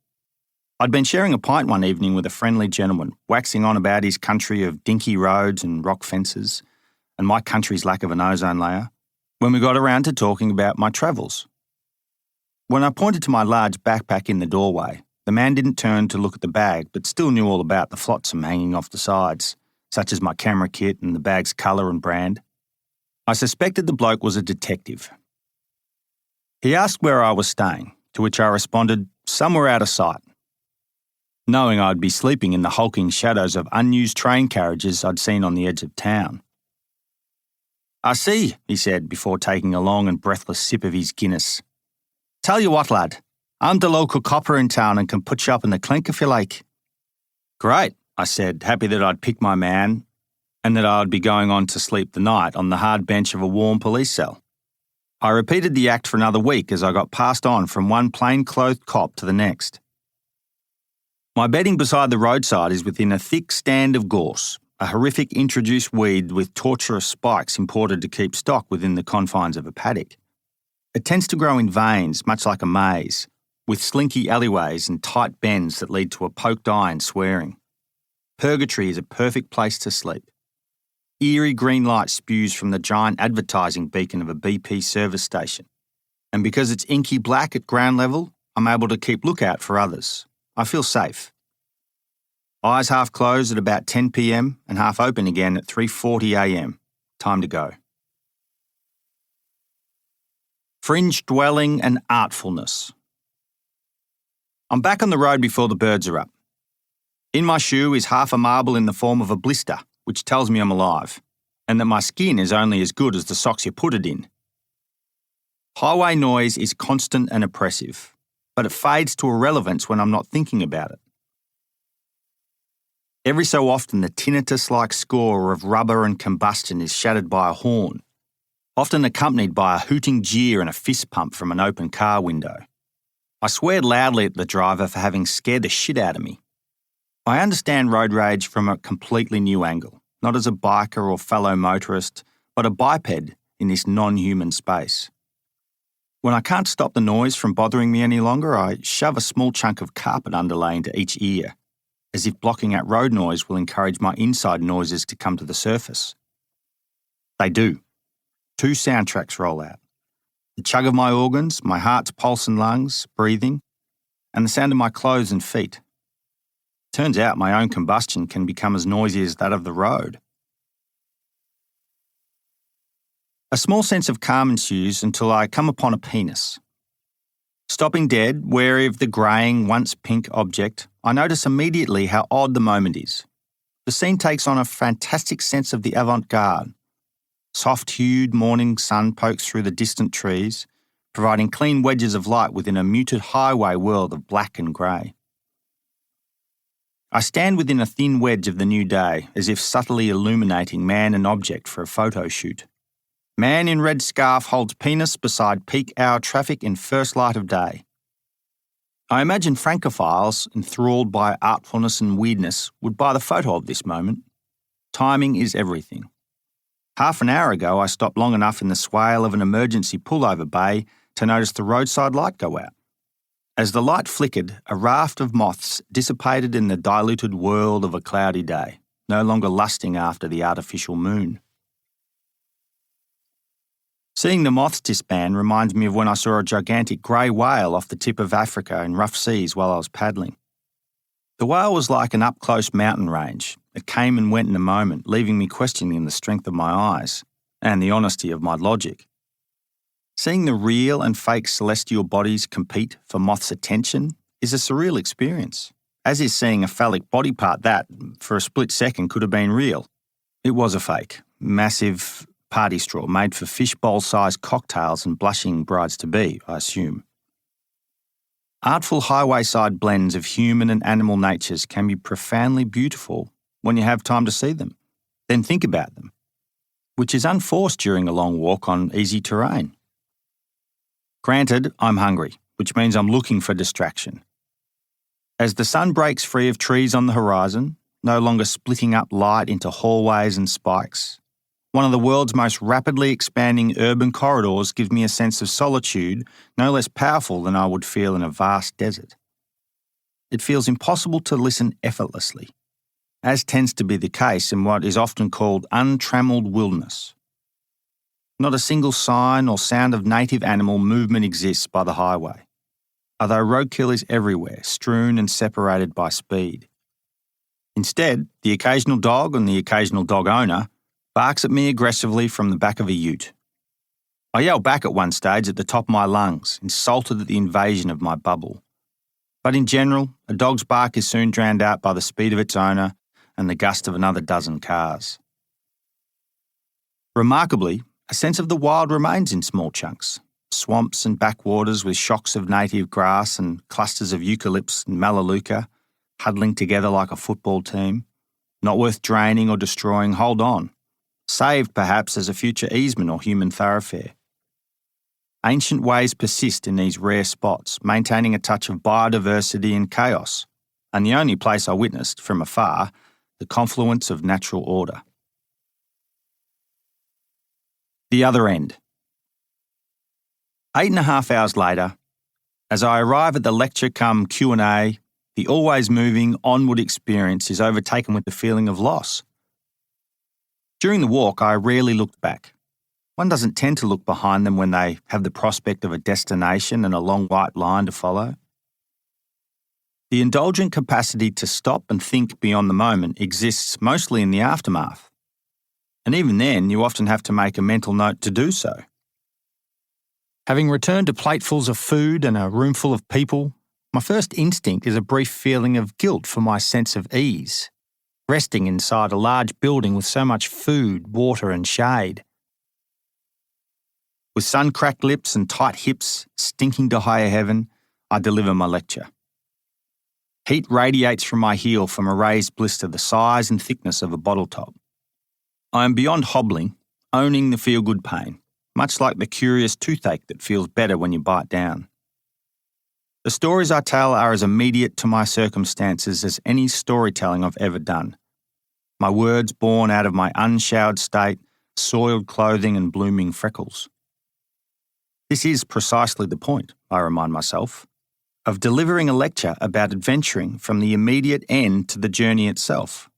Speaker 2: I'd been sharing a pint one evening with a friendly gentleman, waxing on about his country of dinky roads and rock fences, and my country's lack of an ozone layer, when we got around to talking about my travels. When I pointed to my large backpack in the doorway, the man didn't turn to look at the bag, but still knew all about the flotsam hanging off the sides, such as my camera kit and the bag's colour and brand. I suspected the bloke was a detective. He asked where I was staying, to which I responded, somewhere out of sight. Knowing I'd be sleeping in the hulking shadows of unused train carriages I'd seen on the edge of town. I see, he said before taking a long and breathless sip of his Guinness. Tell you what, lad, I'm the local copper in town and can put you up in the clink if you like. Great, I said, happy that I'd picked my man and that I'd be going on to sleep the night on the hard bench of a warm police cell. I repeated the act for another week as I got passed on from one plain-clothed cop to the next. My bedding beside the roadside is within a thick stand of gorse, a horrific introduced weed with tortuous spikes imported to keep stock within the confines of a paddock. It tends to grow in veins, much like a maze, with slinky alleyways and tight bends that lead to a poked eye and swearing. Purgatory is a perfect place to sleep. Eerie green light spews from the giant advertising beacon of a BP service station. And because it's inky black at ground level, I'm able to keep lookout for others. I feel safe. Eyes half closed at about 10 p.m. and half open again at 3:40 a.m. Time to go. Fringe dwelling and artfulness. I'm back on the road before the birds are up. In my shoe is half a marble in the form of a blister, which tells me I'm alive, and that my skin is only as good as the socks you put it in. Highway noise is constant and oppressive, but it fades to irrelevance when I'm not thinking about it. Every so often the tinnitus-like score of rubber and combustion is shattered by a horn, often accompanied by a hooting jeer and a fist pump from an open car window. I sweared loudly at the driver for having scared the shit out of me. I understand road rage from a completely new angle, not as a biker or fellow motorist, but a biped in this non-human space. When I can't stop the noise from bothering me any longer, I shove a small chunk of carpet underlay into each ear, as if blocking out road noise will encourage my inside noises to come to the surface. They do. 2 soundtracks roll out. The chug of my organs, my heart's pulse and lungs, breathing, and the sound of my clothes and feet. Turns out my own combustion can become as noisy as that of the road. A small sense of calm ensues until I come upon a penis. Stopping dead, wary of the greying, once pink object, I notice immediately how odd the moment is. The scene takes on a fantastic sense of the avant-garde. Soft-hued morning sun pokes through the distant trees, providing clean wedges of light within a muted highway world of black and grey. I stand within a thin wedge of the new day, as if subtly illuminating man and object for a photo shoot. Man in red scarf holds penis beside peak hour traffic in first light of day. I imagine francophiles, enthralled by artfulness and weirdness, would buy the photo of this moment. Timing is everything. Half an hour ago, I stopped long enough in the swale of an emergency pullover bay to notice the roadside light go out. As the light flickered, a raft of moths dissipated in the diluted world of a cloudy day, no longer lusting after the artificial moon. Seeing the moths disband reminds me of when I saw a gigantic grey whale off the tip of Africa in rough seas while I was paddling. The whale was like an up-close mountain range. It came and went in a moment, leaving me questioning the strength of my eyes and the honesty of my logic. Seeing the real and fake celestial bodies compete for moths' attention is a surreal experience, as is seeing a phallic body part that, for a split second, could have been real. It was a fake, massive party straw made for fishbowl-sized cocktails and blushing brides-to-be, I assume. Artful highway-side blends of human and animal natures can be profoundly beautiful when you have time to see them, then think about them, which is unforced during a long walk on easy terrain. Granted, I'm hungry, which means I'm looking for distraction. As the sun breaks free of trees on the horizon, no longer splitting up light into hallways and spikes, one of the world's most rapidly expanding urban corridors gives me a sense of solitude no less powerful than I would feel in a vast desert. It feels impossible to listen effortlessly, as tends to be the case in what is often called untrammeled wilderness. Not a single sign or sound of native animal movement exists by the highway, although roadkill is everywhere, strewn and separated by speed. Instead, the occasional dog and the occasional dog owner barks at me aggressively from the back of a ute. I yell back at one stage at the top of my lungs, insulted at the invasion of my bubble. But in general, a dog's bark is soon drowned out by the speed of its owner and the gust of another dozen cars. Remarkably, a sense of the wild remains in small chunks. Swamps and backwaters with shocks of native grass and clusters of eucalypts and melaleuca huddling together like a football team. Not worth draining or destroying, hold on. Saved perhaps as a future easement or human thoroughfare. Ancient ways persist in these rare spots, maintaining a touch of biodiversity and chaos, and the only place I witnessed, from afar, the confluence of natural order. The other end. 8.5 hours later, as I arrive at the lecture cum Q&A, the always moving, onward experience is overtaken with the feeling of loss. During the walk, I rarely looked back. One doesn't tend to look behind them when they have the prospect of a destination and a long white line to follow. The indulgent capacity to stop and think beyond the moment exists mostly in the aftermath. And even then, you often have to make a mental note to do so. Having returned to platefuls of food and a roomful of people, my first instinct is a brief feeling of guilt for my sense of ease, resting inside a large building with so much food, water and shade. With sun-cracked lips and tight hips stinking to higher heaven, I deliver my lecture. Heat radiates from my heel from a raised blister the size and thickness of a bottle top. I am beyond hobbling, owning the feel-good pain, much like the curious toothache that feels better when you bite down. The stories I tell are as immediate to my circumstances as any storytelling I've ever done. My words born out of my unshowered state, soiled clothing and blooming freckles. This is precisely the point, I remind myself, of delivering a lecture about adventuring from the immediate end to the journey itself.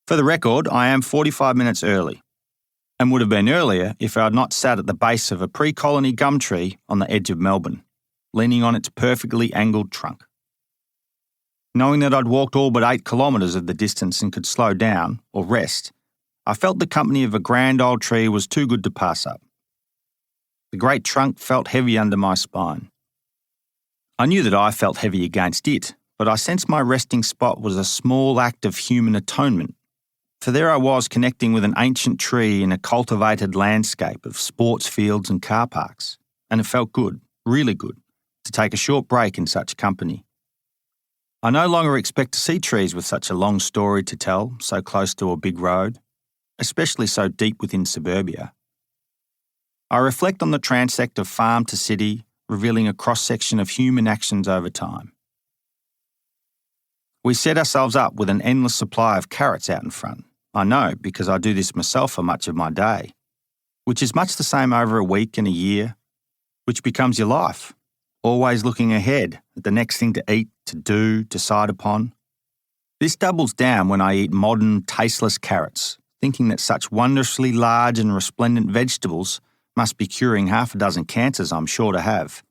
Speaker 2: For the record, I am 45 minutes early, and would have been earlier if I had not sat at the base of a pre-colony gum tree on the edge of Melbourne, leaning on its perfectly angled trunk. Knowing that I'd walked all but 8 kilometres of the distance and could slow down, or rest, I felt the company of a grand old tree was too good to pass up. The great trunk felt heavy under my spine. I knew that I felt heavy against it, but I sensed my resting spot was a small act of human atonement, for there I was connecting with an ancient tree in a cultivated landscape of sports fields and car parks, and it felt good, really good, to take a short break in such company. I no longer expect to see trees with such a long story to tell, so close to a big road, especially so deep within suburbia. I reflect on the transect of farm to city, revealing a cross-section of human actions over time. We set ourselves up with an endless supply of carrots out in front. I know because I do this myself for much of my day, which is much the same over a week and a year, which becomes your life. Always looking ahead at the next thing to eat, to do, decide upon. This doubles down when I eat modern, tasteless carrots, thinking that such wondrously large and resplendent vegetables must be curing half a dozen cancers I'm sure to have.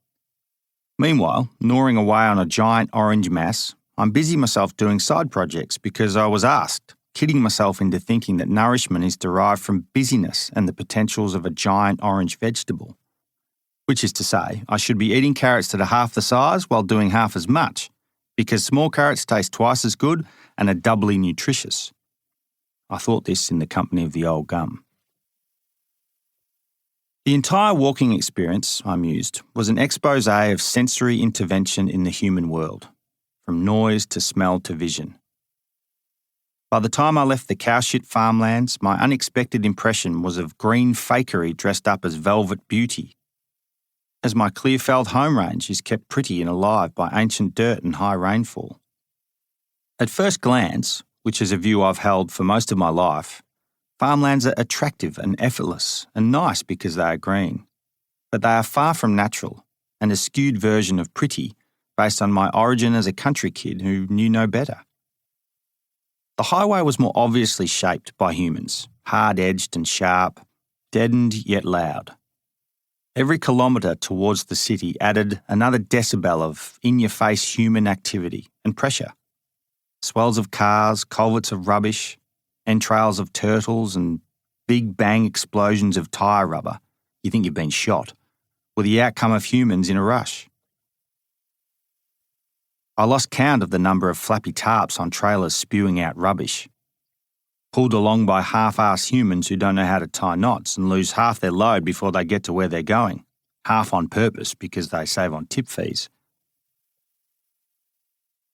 Speaker 2: Meanwhile, gnawing away on a giant orange mass, I'm busy myself doing side projects because I was asked, kidding myself into thinking that nourishment is derived from busyness and the potentials of a giant orange vegetable. Which is to say, I should be eating carrots that are half the size while doing half as much, because small carrots taste twice as good and are doubly nutritious. I thought this in the company of the old gum. The entire walking experience, I mused, was an expose of sensory intervention in the human world, from noise to smell to vision. By the time I left the cow-shit farmlands, my unexpected impression was of green fakery dressed up as velvet beauty. as my Clearfeld home range is kept pretty and alive by ancient dirt and high rainfall. At first glance, which is a view I've held for most of my life, farmlands are attractive and effortless and nice because they are green. But they are far from natural and a skewed version of pretty based on my origin as a country kid who knew no better. The highway was more obviously shaped by humans, hard-edged and sharp, deadened yet loud. Every kilometre towards the city added another decibel of in-your-face human activity and pressure. Swells of cars, culverts of rubbish, entrails of turtles and big bang explosions of tyre rubber, you think you've been shot, were the outcome of humans in a rush. I lost count of the number of flappy tarps on trailers spewing out rubbish, pulled along by half-assed humans who don't know how to tie knots and lose half their load before they get to where they're going, half on purpose because they save on tip fees.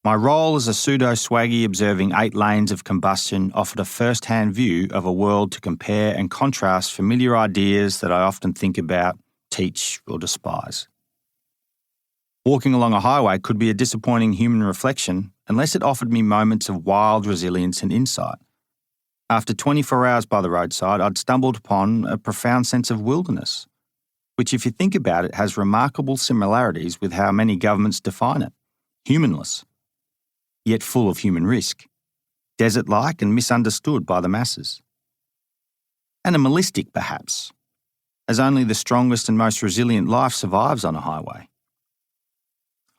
Speaker 2: My role as a pseudo-swaggy observing 8 lanes of combustion offered a first-hand view of a world to compare and contrast familiar ideas that I often think about, teach or despise. Walking along a highway could be a disappointing human reflection unless it offered me moments of wild resilience and insight. After 24 hours by the roadside, I'd stumbled upon a profound sense of wilderness, which if you think about it has remarkable similarities with how many governments define it. Humanless, yet full of human risk, desert-like and misunderstood by the masses. Animalistic, perhaps, as only the strongest and most resilient life survives on a highway.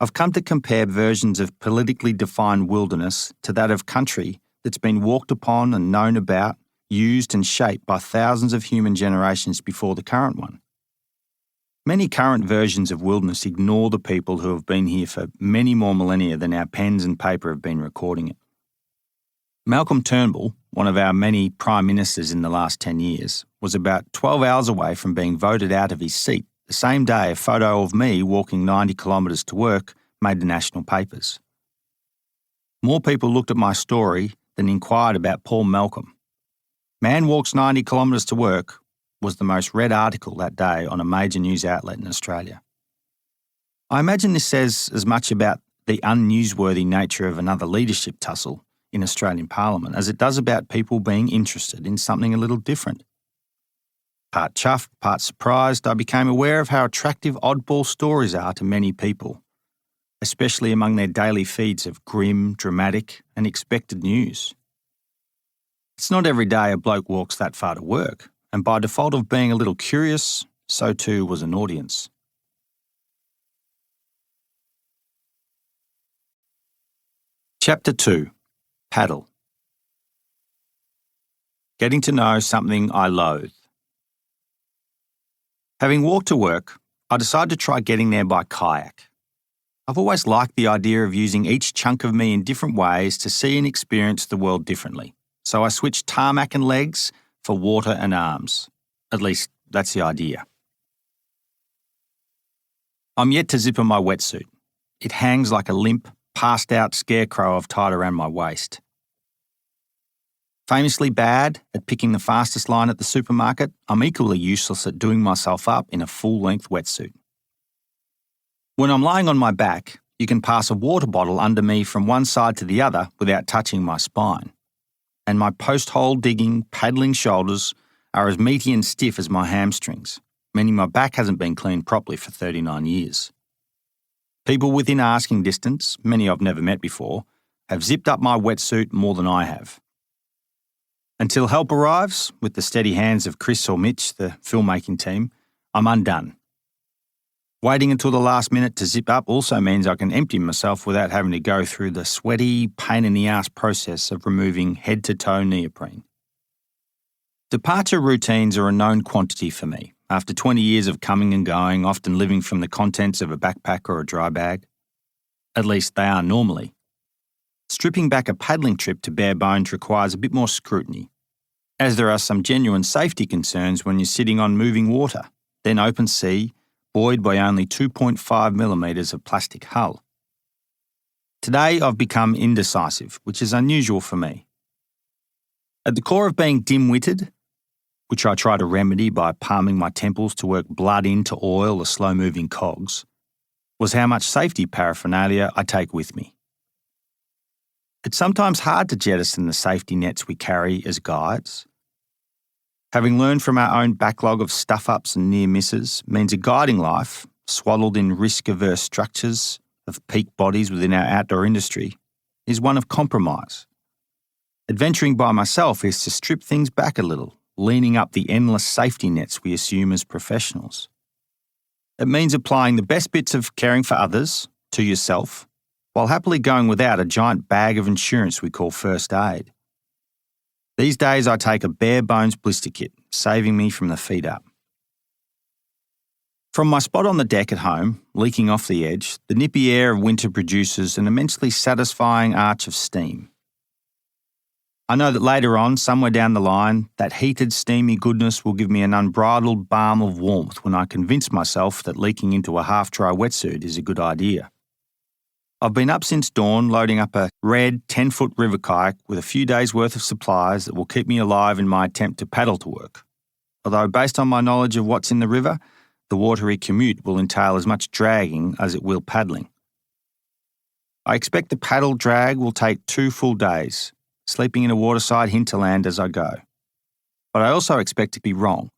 Speaker 2: I've come to compare versions of politically defined wilderness to that of country that's been walked upon and known about, used and shaped by thousands of human generations before the current one. Many current versions of wilderness ignore the people who have been here for many more millennia than our pens and paper have been recording it. Malcolm Turnbull, one of our many prime ministers in the last 10 years, was about 12 hours away from being voted out of his seat the same day a photo of me walking 90 kilometres to work made the national papers. More people looked at my story than inquired about Paul Malcolm. Man walks 90 kilometres to work was the most read article that day on a major news outlet in Australia. I imagine this says as much about the unnewsworthy nature of another leadership tussle in Australian Parliament as it does about people being interested in something a little different. Part chuffed, part surprised, I became aware of how attractive oddball stories are to many people, especially among their daily feeds of grim, dramatic and expected news. It's not every day a bloke walks that far to work, and by default of being a little curious, so too was an audience. Chapter 2. Paddle. Getting to know something I loathe. Having walked to work, I decided to try getting there by kayak. I've always liked the idea of using each chunk of me in different ways to see and experience the world differently, so I switched tarmac and legs for water and arms. At least, that's the idea. I'm yet to zipper my wetsuit. It hangs like a limp, passed-out scarecrow I've tied around my waist. Famously bad at picking the fastest line at the supermarket, I'm equally useless at doing myself up in a full-length wetsuit. When I'm lying on my back, you can pass a water bottle under me from one side to the other without touching my spine. And my post-hole digging, paddling shoulders are as meaty and stiff as my hamstrings, meaning my back hasn't been cleaned properly for 39 years. People within asking distance, many I've never met before, have zipped up my wetsuit more than I have. Until help arrives, with the steady hands of Chris or Mitch, the filmmaking team, I'm undone. Waiting until the last minute to zip up also means I can empty myself without having to go through the sweaty, pain-in-the-ass process of removing head-to-toe neoprene. Departure routines are a known quantity for me, after 20 years of coming and going, often living from the contents of a backpack or a dry bag. At least they are normally. Stripping back a paddling trip to bare bones requires a bit more scrutiny, as there are some genuine safety concerns when you're sitting on moving water, then open sea, buoyed by only 2.5 millimetres of plastic hull. Today I've become indecisive, which is unusual for me. At the core of being dim-witted, which I try to remedy by palming my temples to work blood into oil the slow-moving cogs, was how much safety paraphernalia I take with me. It's sometimes hard to jettison the safety nets we carry as guides. Having learned from our own backlog of stuff-ups and near misses means a guiding life, swaddled in risk-averse structures of peak bodies within our outdoor industry, is one of compromise. Adventuring by myself is to strip things back a little, leaning up the endless safety nets we assume as professionals. It means applying the best bits of caring for others to yourself, while happily going without a giant bag of insurance we call first aid. These days I take a bare-bones blister kit, saving me from the feet up. From my spot on the deck at home, leaking off the edge, the nippy air of winter produces an immensely satisfying arch of steam. I know that later on, somewhere down the line, that heated, steamy goodness will give me an unbridled balm of warmth when I convince myself that leaking into a half-dry wetsuit is a good idea. I've been up since dawn loading up a red 10-foot river kayak with a few days' worth of supplies that will keep me alive in my attempt to paddle to work. Although based on my knowledge of what's in the river, the watery commute will entail as much dragging as it will paddling. I expect the paddle drag will take 2 full days, sleeping in a waterside hinterland as I go. But I also expect to be wrong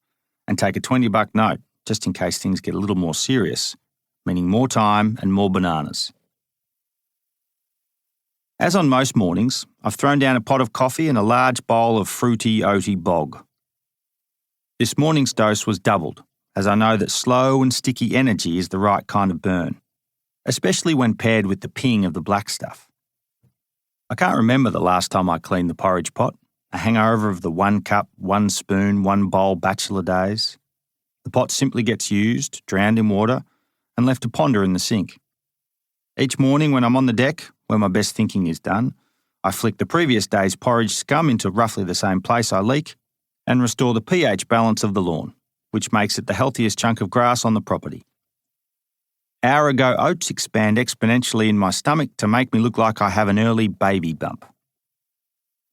Speaker 2: and take a $20 note just in case things get a little more serious, meaning more time and more bananas. As on most mornings, I've thrown down a pot of coffee and a large bowl of fruity, oaty bog. This morning's dose was doubled, as I know that slow and sticky energy is the right kind of burn, especially when paired with the ping of the black stuff. I can't remember the last time I cleaned the porridge pot, a hangover of the 1 cup, 1 spoon, 1 bowl bachelor days. The pot simply gets used, drowned in water, and left to ponder in the sink. Each morning when I'm on the deck, where my best thinking is done, I flick the previous day's porridge scum into roughly the same place I leak and restore the pH balance of the lawn, which makes it the healthiest chunk of grass on the property. Hour-ago oats expand exponentially in my stomach to make me look like I have an early baby bump.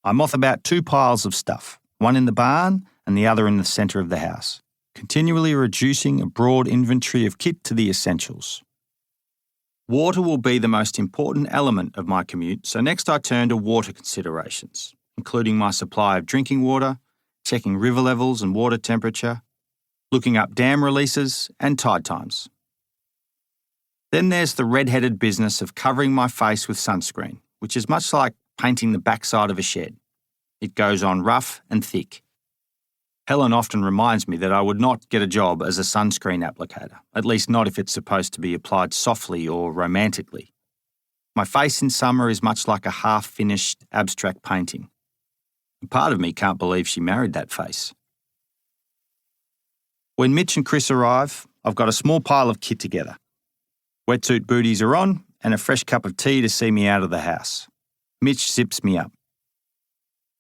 Speaker 2: I moth about 2 piles of stuff, one in the barn and the other in the centre of the house, continually reducing a broad inventory of kit to the essentials. Water will be the most important element of my commute, so next I turn to water considerations, including my supply of drinking water, checking river levels and water temperature, looking up dam releases and tide times. Then there's the red-headed business of covering my face with sunscreen, which is much like painting the backside of a shed. It goes on rough and thick. Helen often reminds me that I would not get a job as a sunscreen applicator, at least not if it's supposed to be applied softly or romantically. My face in summer is much like a half-finished abstract painting. A part of me can't believe she married that face. When Mitch and Chris arrive, I've got a small pile of kit together. Wetsuit booties are on and a fresh cup of tea to see me out of the house. Mitch zips me up.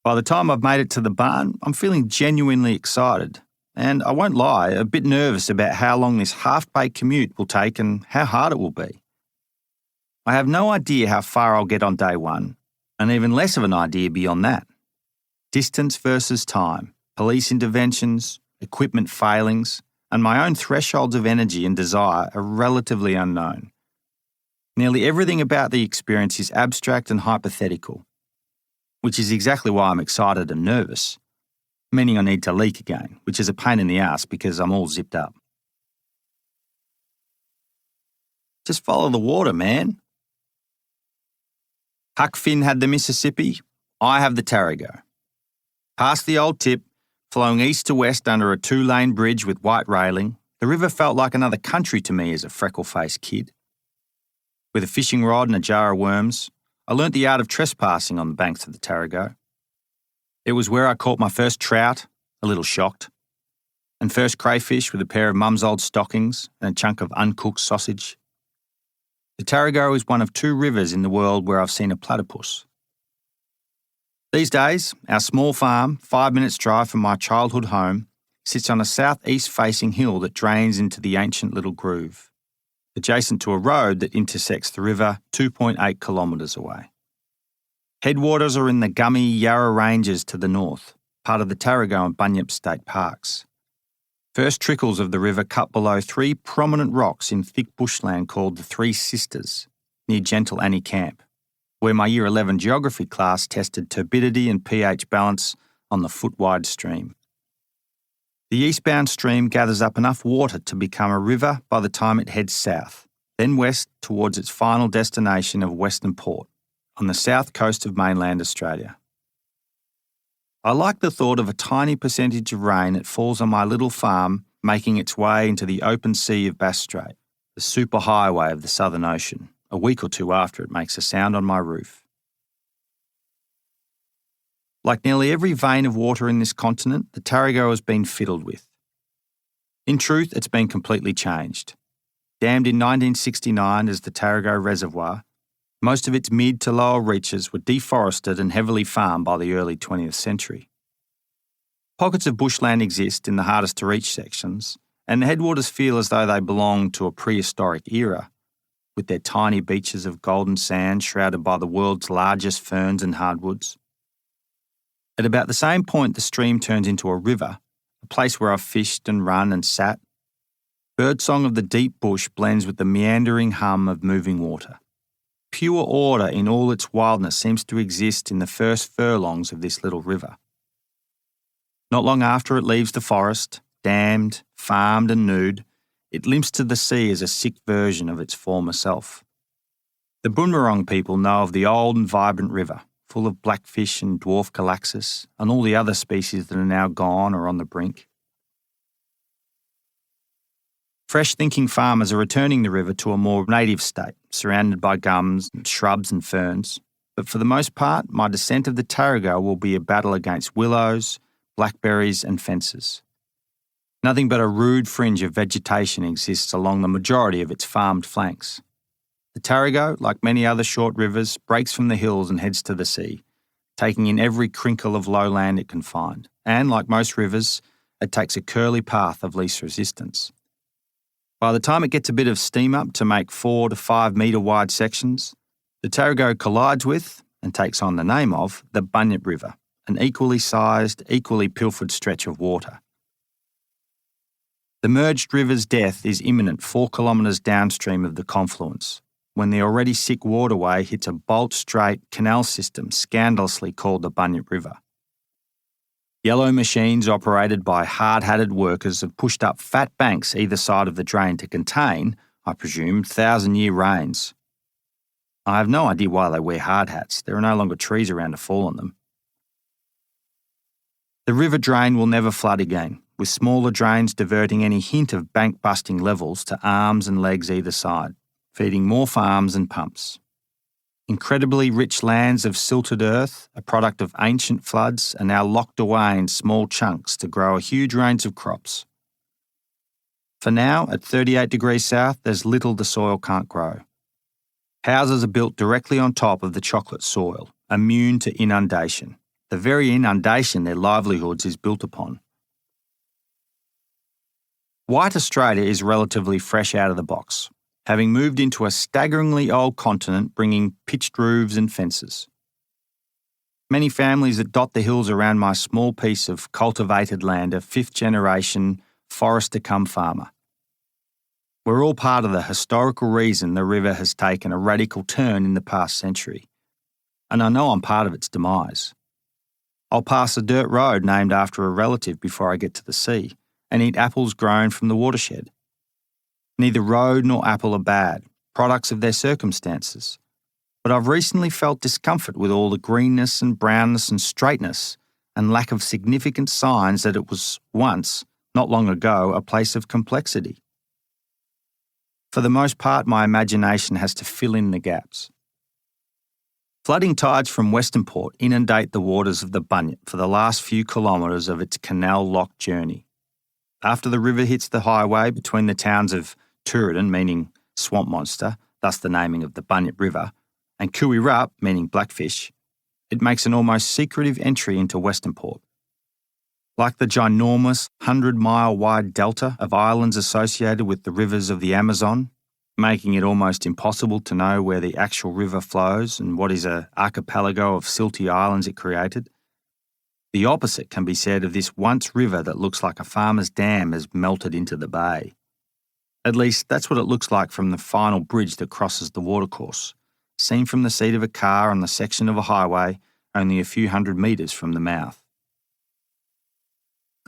Speaker 2: By the time I've made it to the barn, I'm feeling genuinely excited, and I won't lie, a bit nervous about how long this half-baked commute will take and how hard it will be. I have no idea how far I'll get on day 1, and even less of an idea beyond that. Distance versus time, police interventions, equipment failings, and my own thresholds of energy and desire are relatively unknown. Nearly everything about the experience is abstract and hypothetical, which is exactly why I'm excited and nervous, meaning I need to leak again, which is a pain in the ass because I'm all zipped up. Just follow the water, man. Huck Finn had the Mississippi, I have the Tarago. Past the old tip, flowing east to west under a 2-lane bridge with white railing, the river felt like another country to me as a freckle-faced kid. With a fishing rod and a jar of worms, I learnt the art of trespassing on the banks of the Tarago. It was where I caught my first trout, a little shocked, and first crayfish with a pair of mum's old stockings and a chunk of uncooked sausage. The Tarago is one of 2 rivers in the world where I've seen a platypus. These days, our small farm, 5 minutes drive from my childhood home, sits on a southeast-facing hill that drains into the ancient little groove, adjacent to a road that intersects the river 2.8 kilometres away. Headwaters are in the gummy Yarra Ranges to the north, part of the Tarago and Bunyip State Parks. First trickles of the river cut below three prominent rocks in thick bushland called the Three Sisters, near Gentle Annie Camp, where my Year 11 geography class tested turbidity and pH balance on the foot-wide stream. The eastbound stream gathers up enough water to become a river by the time it heads south, then west towards its final destination of Western Port, on the south coast of mainland Australia. I like the thought of a tiny percentage of rain that falls on my little farm making its way into the open sea of Bass Strait, the superhighway of the Southern Ocean, a week or two after it makes a sound on my roof. Like nearly every vein of water in this continent, the Tarago has been fiddled with. In truth, it's been completely changed. Dammed in 1969 as the Tarago Reservoir, most of its mid to lower reaches were deforested and heavily farmed by the early 20th century. Pockets of bushland exist in the hardest to reach sections, and the headwaters feel as though they belong to a prehistoric era, with their tiny beaches of golden sand shrouded by the world's largest ferns and hardwoods. At about the same point the stream turns into a river, a place where I've fished and run and sat, birdsong of the deep bush blends with the meandering hum of moving water. Pure order in all its wildness seems to exist in the first furlongs of this little river. Not long after it leaves the forest, dammed, farmed and nude, it limps to the sea as a sick version of its former self. The Bunurong people know of the old and vibrant river, full of blackfish and dwarf calaxis and all the other species that are now gone or on the brink. Fresh-thinking farmers are returning the river to a more native state, surrounded by gums and shrubs and ferns, but for the most part, my descent of the Tarago will be a battle against willows, blackberries and fences. Nothing but a rude fringe of vegetation exists along the majority of its farmed flanks. The Tarago, like many other short rivers, breaks from the hills and heads to the sea, taking in every crinkle of lowland it can find, and, like most rivers, it takes a curly path of least resistance. By the time it gets a bit of steam up to make 4 to 5 metre wide sections, the Tarago collides with, and takes on the name of, the Bunyip River, an equally sized, equally pilfered stretch of water. The merged river's death is imminent 4 kilometres downstream of the confluence, when the already sick waterway hits a bolt-straight canal system scandalously called the Bunyip River. Yellow machines operated by hard-hatted workers have pushed up fat banks either side of the drain to contain, I presume, 1,000-year rains. I have no idea why they wear hard hats. There are no longer trees around to fall on them. The river drain will never flood again, with smaller drains diverting any hint of bank-busting levels to arms and legs either side, feeding more farms and pumps. Incredibly rich lands of silted earth, a product of ancient floods, are now locked away in small chunks to grow a huge range of crops. For now, at 38 degrees south, there's little the soil can't grow. Houses are built directly on top of the chocolate soil, immune to inundation, the very inundation their livelihoods is built upon. White Australia is relatively fresh out of the box, having moved into a staggeringly old continent bringing pitched roofs and fences. Many families that dot the hills around my small piece of cultivated land are fifth-generation forester-cum farmer. We're all part of the historical reason the river has taken a radical turn in the past century, and I know I'm part of its demise. I'll pass a dirt road named after a relative before I get to the sea, and eat apples grown from the watershed. Neither road nor apple are bad, products of their circumstances. But I've recently felt discomfort with all the greenness and brownness and straightness and lack of significant signs that it was once, not long ago, a place of complexity. For the most part, my imagination has to fill in the gaps. Flooding tides from Western Port inundate the waters of the Bunyip for the last few kilometres of its canal-locked journey. After the river hits the highway between the towns of Tooradin, meaning swamp monster, thus the naming of the Bunyip River, and Kuirup, meaning blackfish, it makes an almost secretive entry into Western Port. Like the ginormous 100-mile-wide delta of islands associated with the rivers of the Amazon, making it almost impossible to know where the actual river flows and what is an archipelago of silty islands it created, The opposite can be said of this once river that looks like a farmer's dam has melted into the bay. At least that's what it looks like from the final bridge that crosses the watercourse, seen from the seat of a car on the section of a highway only a few hundred metres from the mouth.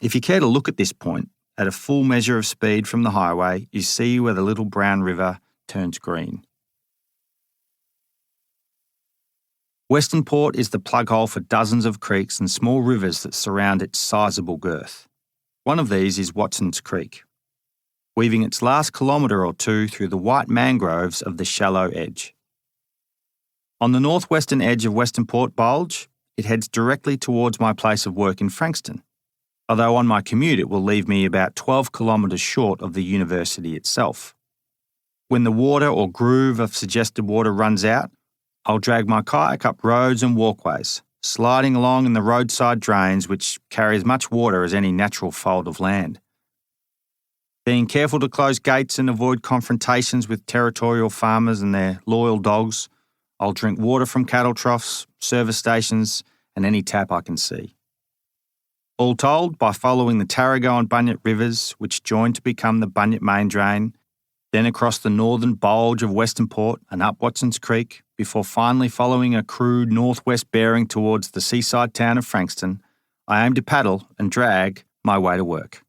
Speaker 2: If you care to look at this point, at a full measure of speed from the highway, you see where the little brown river turns green. Western Port is the plug hole for dozens of creeks and small rivers that surround its sizable girth. One of these is Watson's Creek, weaving its last kilometre or two through the white mangroves of the shallow edge. On the northwestern edge of Western Port Bulge, it heads directly towards my place of work in Frankston, although on my commute it will leave me about 12 kilometres short of the university itself. When the water or groove of suggested water runs out, I'll drag my kayak up roads and walkways, sliding along in the roadside drains which carry as much water as any natural fold of land. Being careful to close gates and avoid confrontations with territorial farmers and their loyal dogs, I'll drink water from cattle troughs, service stations, and any tap I can see. All told, by following the Tarago and Bunyip rivers, which join to become the Bunyip main drain, then across the northern bulge of Western Port and up Watson's Creek, before finally following a crude northwest bearing towards the seaside town of Frankston, I aim to paddle and drag my way to work.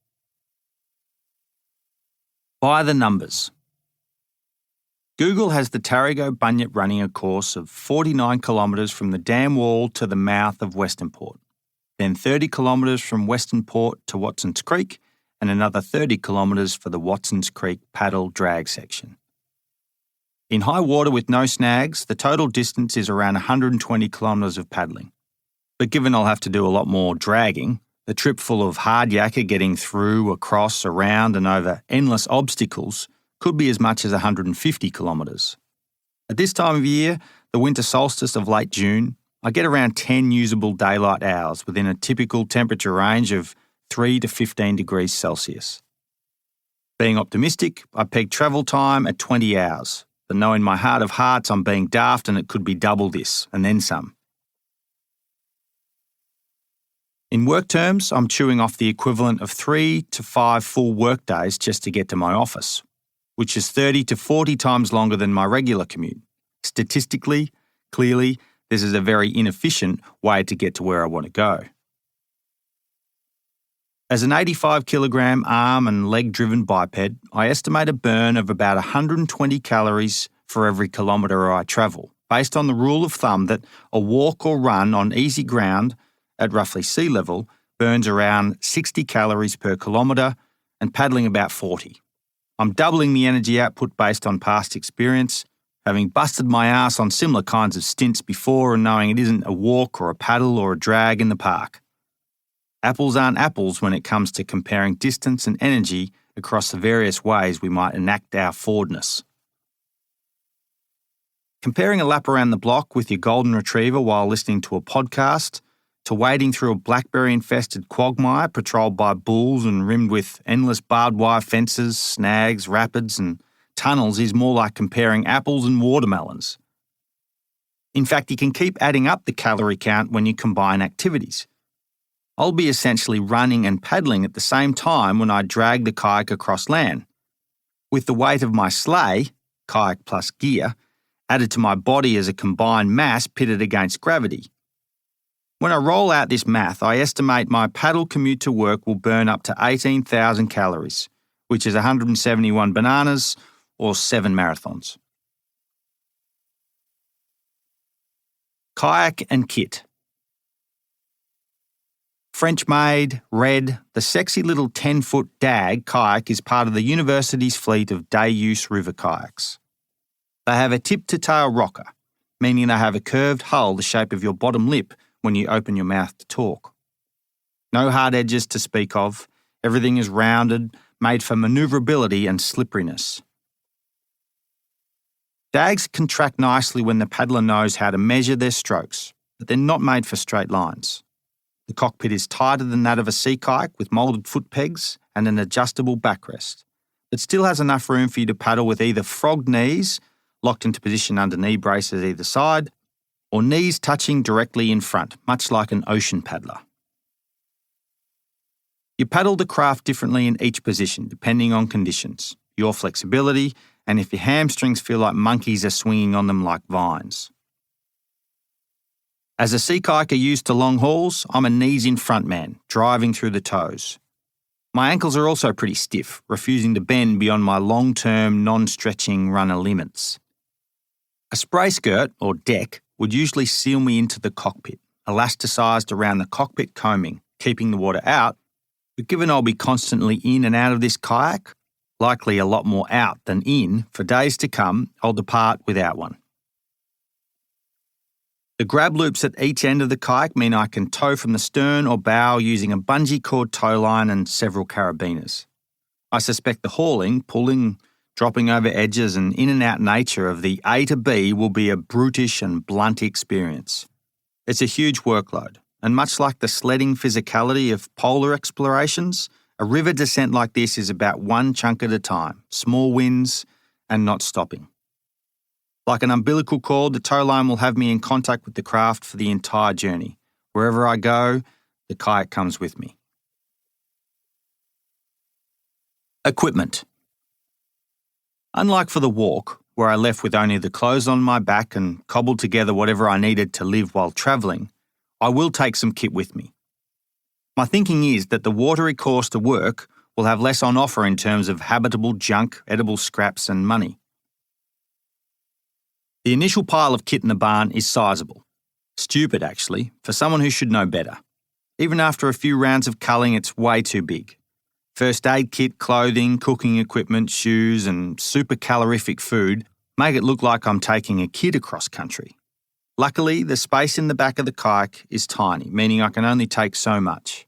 Speaker 2: By the numbers. Google has the Tarago Bunyip running a course of 49 kilometres from the dam wall to the mouth of Western Port, then 30 kilometres from Western Port to Watson's Creek, and another 30 kilometres for the Watson's Creek paddle drag section. In high water with no snags, the total distance is around 120 kilometres of paddling. But given I'll have to do a lot more dragging, the trip full of hard yakka getting through, across, around and over endless obstacles could be as much as 150 kilometres. At this time of year, the winter solstice of late June, I get around 10 usable daylight hours within a typical temperature range of 3 to 15 degrees Celsius. Being optimistic, I peg travel time at 20 hours, but know in my heart of hearts I'm being daft and it could be double this, and then some. In work terms, I'm chewing off the equivalent of 3 to 5 full work days just to get to my office, which is 30 to 40 times longer than my regular commute. Statistically, clearly, this is a very inefficient way to get to where I want to go. As an 85 kilogram arm and leg driven biped, I estimate a burn of about 120 calories for every kilometre I travel, based on the rule of thumb that a walk or run on easy ground at roughly sea level burns around 60 calories per kilometre and paddling about 40. I'm doubling the energy output based on past experience, having busted my ass on similar kinds of stints before and knowing it isn't a walk or a paddle or a drag in the park. Apples aren't apples when it comes to comparing distance and energy across the various ways we might enact our forwardness. Comparing a lap around the block with your golden retriever while listening to a podcast, to wading through a blackberry-infested quagmire patrolled by bulls and rimmed with endless barbed wire fences, snags, rapids and tunnels is more like comparing apples and watermelons. In fact, you can keep adding up the calorie count when you combine activities. I'll be essentially running and paddling at the same time when I drag the kayak across land, with the weight of my sleigh, kayak plus gear, added to my body as a combined mass pitted against gravity. When I roll out this math, I estimate my paddle commute to work will burn up to 18,000 calories, which is 171 bananas or 7 marathons. Kayak and kit. French-made, red, the sexy little 10-foot DAG kayak is part of the university's fleet of day-use river kayaks. They have a tip-to-tail rocker, meaning they have a curved hull the shape of your bottom lip when you open your mouth to talk. No hard edges to speak of, everything is rounded, made for manoeuvrability and slipperiness. DAGs contract nicely when the paddler knows how to measure their strokes, but they're not made for straight lines. The cockpit is tighter than that of a sea kayak with moulded foot pegs and an adjustable backrest, but still has enough room for you to paddle with either frogged knees, locked into position under knee braces either side, or knees touching directly in front, much like an ocean paddler. You paddle the craft differently in each position depending on conditions, your flexibility, and if your hamstrings feel like monkeys are swinging on them like vines. As a sea kayaker used to long hauls, I'm a knees-in front man, driving through the toes. My ankles are also pretty stiff, refusing to bend beyond my long-term, non-stretching runner limits. A spray skirt, or deck, would usually seal me into the cockpit, elasticized around the cockpit coaming, keeping the water out, but given I'll be constantly in and out of this kayak, likely a lot more out than in, for days to come, I'll depart without one. The grab loops at each end of the kayak mean I can tow from the stern or bow using a bungee cord tow line and several carabiners. I suspect the hauling, pulling, dropping over edges and in and out nature of the A to B will be a brutish and blunt experience. It's a huge workload, and much like the sledding physicality of polar explorations, a river descent like this is about one chunk at a time, small wins and not stopping. Like an umbilical cord, the tow line will have me in contact with the craft for the entire journey. Wherever I go, the kayak comes with me. Equipment. Unlike for the walk, where I left with only the clothes on my back and cobbled together whatever I needed to live while travelling, I will take some kit with me. My thinking is that the watery course to work will have less on offer in terms of habitable junk, edible scraps and money. The initial pile of kit in the barn is sizable. Stupid, actually, for someone who should know better. Even after a few rounds of culling, it's way too big. First aid kit, clothing, cooking equipment, shoes, and super calorific food make it look like I'm taking a kid across country. Luckily, the space in the back of the kayak is tiny, meaning I can only take so much.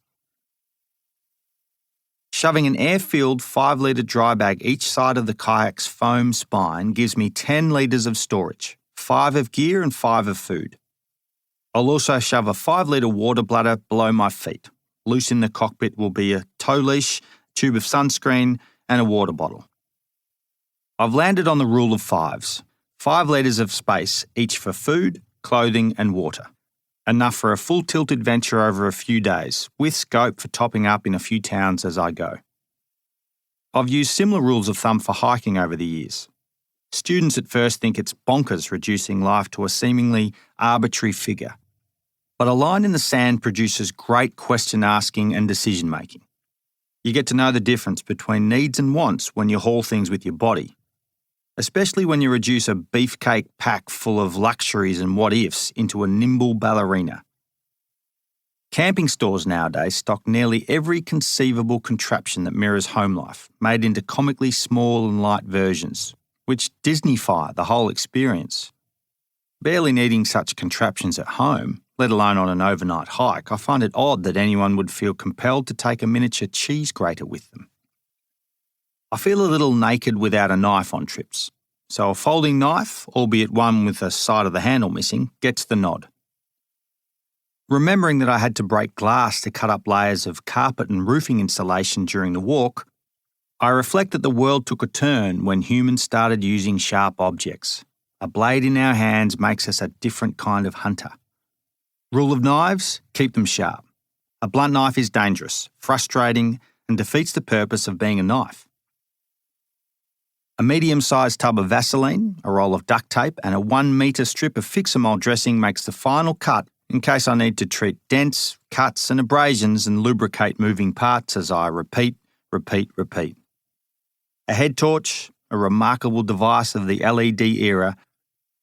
Speaker 2: Shoving an air-filled 5-litre dry bag each side of the kayak's foam spine gives me 10 litres of storage, 5 of gear and 5 of food. I'll also shove a 5-litre water bladder below my feet. Loose in the cockpit will be a tow leash, tube of sunscreen and a water bottle. I've landed on the rule of 5s, 5 litres of space each for food, clothing and water. Enough for a full tilt adventure over a few days, with scope for topping up in a few towns as I go. I've used similar rules of thumb for hiking over the years. Students at first think it's bonkers reducing life to a seemingly arbitrary figure. But a line in the sand produces great question asking and decision making. You get to know the difference between needs and wants when you haul things with your body, especially when you reduce a beefcake pack full of luxuries and what-ifs into a nimble ballerina. Camping stores nowadays stock nearly every conceivable contraption that mirrors home life, made into comically small and light versions, which Disney-fy the whole experience. Barely needing such contraptions at home, let alone on an overnight hike, I find it odd that anyone would feel compelled to take a miniature cheese grater with them. I feel a little naked without a knife on trips, so a folding knife, albeit one with the side of the handle missing, gets the nod. Remembering that I had to break glass to cut up layers of carpet and roofing insulation during the walk, I reflect that the world took a turn when humans started using sharp objects. A blade in our hands makes us a different kind of hunter. Rule of knives, keep them sharp. A blunt knife is dangerous, frustrating, and defeats the purpose of being a knife. A medium-sized tub of Vaseline, a roll of duct tape, and a 1 metre strip of Fix-A-Mole dressing makes the final cut in case I need to treat dents, cuts and abrasions and lubricate moving parts as I repeat. A head torch, a remarkable device of the LED era,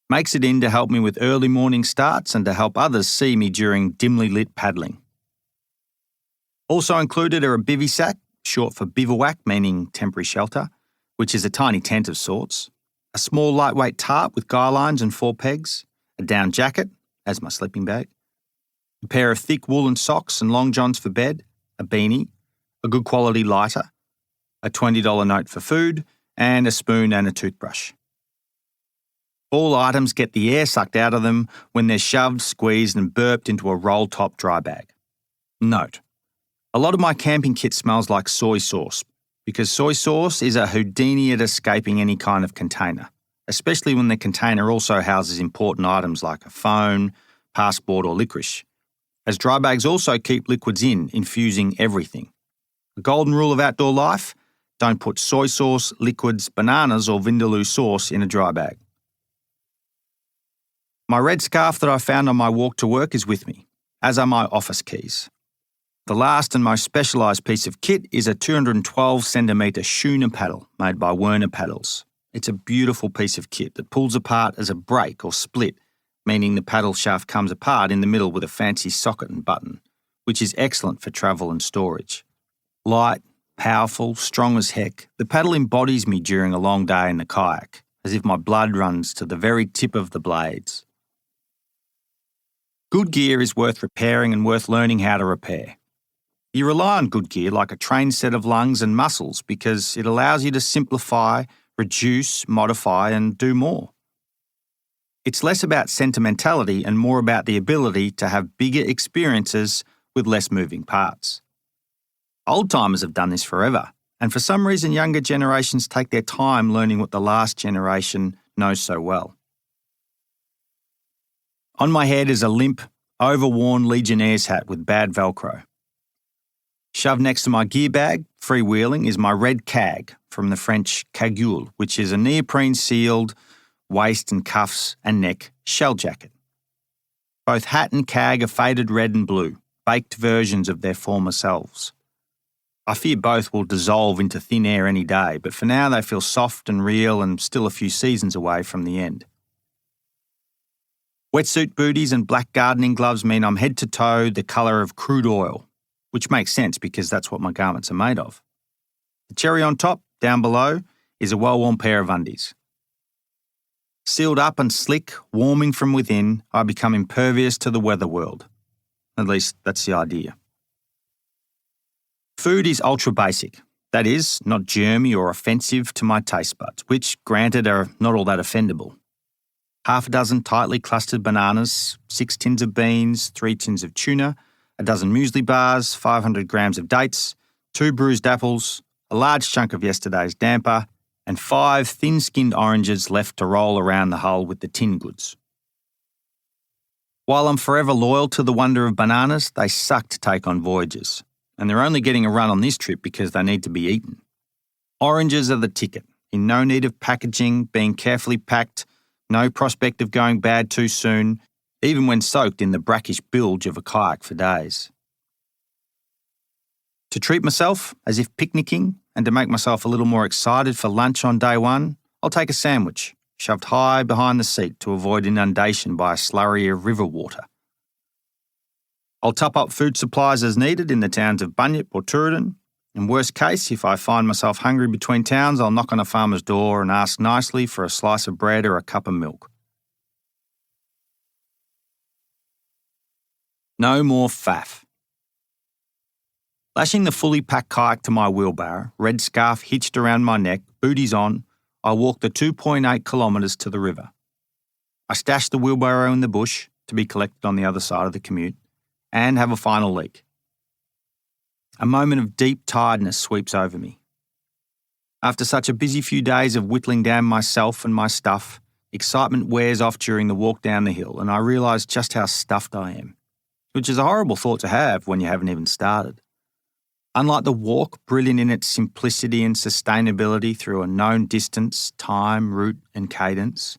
Speaker 2: makes it in to help me with early morning starts and to help others see me during dimly lit paddling. Also included are a bivy sack, short for bivouac, meaning temporary shelter, which is a tiny tent of sorts, a small lightweight tarp with guy lines and 4 pegs, a down jacket, as my sleeping bag, a pair of thick woolen socks and long johns for bed, a beanie, a good quality lighter, a $20 note for food, and a spoon and a toothbrush. All items get the air sucked out of them when they're shoved, squeezed and burped into a roll-top dry bag. Note: a lot of my camping kit smells like soy sauce, because soy sauce is a Houdini at escaping any kind of container, especially when the container also houses important items like a phone, passport or licorice, as dry bags also keep liquids in, infusing everything. A golden rule of outdoor life: don't put soy sauce, liquids, bananas or vindaloo sauce in a dry bag. My red scarf that I found on my walk to work is with me, as are my office keys. The last and most specialised piece of kit is a 212cm schooner paddle made by Werner Paddles. It's a beautiful piece of kit that pulls apart as a break or split, meaning the paddle shaft comes apart in the middle with a fancy socket and button, which is excellent for travel and storage. Light, powerful, strong as heck, the paddle embodies me during a long day in the kayak, as if my blood runs to the very tip of the blades. Good gear is worth repairing and worth learning how to repair. You rely on good gear like a trained set of lungs and muscles because it allows you to simplify, reduce, modify and do more. It's less about sentimentality and more about the ability to have bigger experiences with less moving parts. Old-timers have done this forever, and for some reason younger generations take their time learning what the last generation knows so well. On my head is a limp, overworn Legionnaire's hat with bad Velcro. Shoved next to my gear bag, freewheeling, is my red cag from the French cagoule, which is a neoprene-sealed waist and cuffs and neck shell jacket. Both hat and cag are faded red and blue, baked versions of their former selves. I fear both will dissolve into thin air any day, but for now they feel soft and real and still a few seasons away from the end. Wetsuit booties and black gardening gloves mean I'm head to toe the colour of crude oil, which makes sense because that's what my garments are made of. The cherry on top, down below, is a well-worn pair of undies. Sealed up and slick, warming from within, I become impervious to the weather world. At least that's the idea. Food is ultra basic. That is, not germy or offensive to my taste buds, which, granted, are not all that offendable. Half a dozen tightly clustered bananas, 6 tins of beans, 3 tins of tuna, a dozen muesli bars, 500 grams of dates, 2 bruised apples, a large chunk of yesterday's damper, and 5 thin-skinned oranges left to roll around the hull with the tin goods. While I'm forever loyal to the wonder of bananas, they suck to take on voyages, and they're only getting a run on this trip because they need to be eaten. Oranges are the ticket, in no need of packaging, being carefully packed, no prospect of going bad too soon, even when soaked in the brackish bilge of a kayak for days. To treat myself as if picnicking and to make myself a little more excited for lunch on day one, I'll take a sandwich, shoved high behind the seat to avoid inundation by a slurry of river water. I'll top up food supplies as needed in the towns of Bunyip or Tooradin. In worst case, if I find myself hungry between towns, I'll knock on a farmer's door and ask nicely for a slice of bread or a cup of milk. No more faff. Lashing the fully packed kayak to my wheelbarrow, red scarf hitched around my neck, booties on, I walk the 2.8 kilometres to the river. I stash the wheelbarrow in the bush, to be collected on the other side of the commute, and have a final leak. A moment of deep tiredness sweeps over me. After such a busy few days of whittling down myself and my stuff, excitement wears off during the walk down the hill and I realise just how stuffed I am, which is a horrible thought to have when you haven't even started. Unlike the walk, brilliant in its simplicity and sustainability through a known distance, time, route and cadence,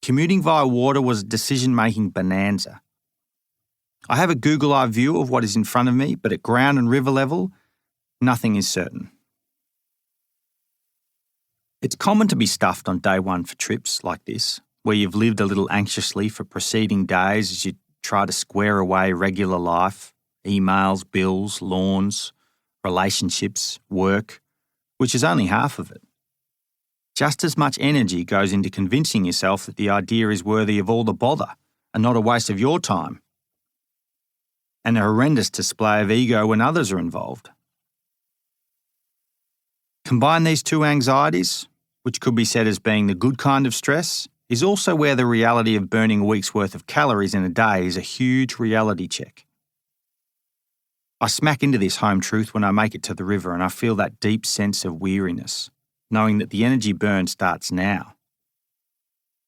Speaker 2: commuting via water was a decision-making bonanza. I have a Google Eye view of what is in front of me, but at ground and river level, nothing is certain. It's common to be stuffed on day one for trips like this, where you've lived a little anxiously for preceding days as you try to square away regular life, emails, bills, lawns, relationships, work, which is only half of it. Just as much energy goes into convincing yourself that the idea is worthy of all the bother and not a waste of your time, and a horrendous display of ego when others are involved. Combine these two anxieties, which could be said as being the good kind of stress, is also where the reality of burning a week's worth of calories in a day is a huge reality check. I smack into this home truth when I make it to the river and I feel that deep sense of weariness, knowing that the energy burn starts now.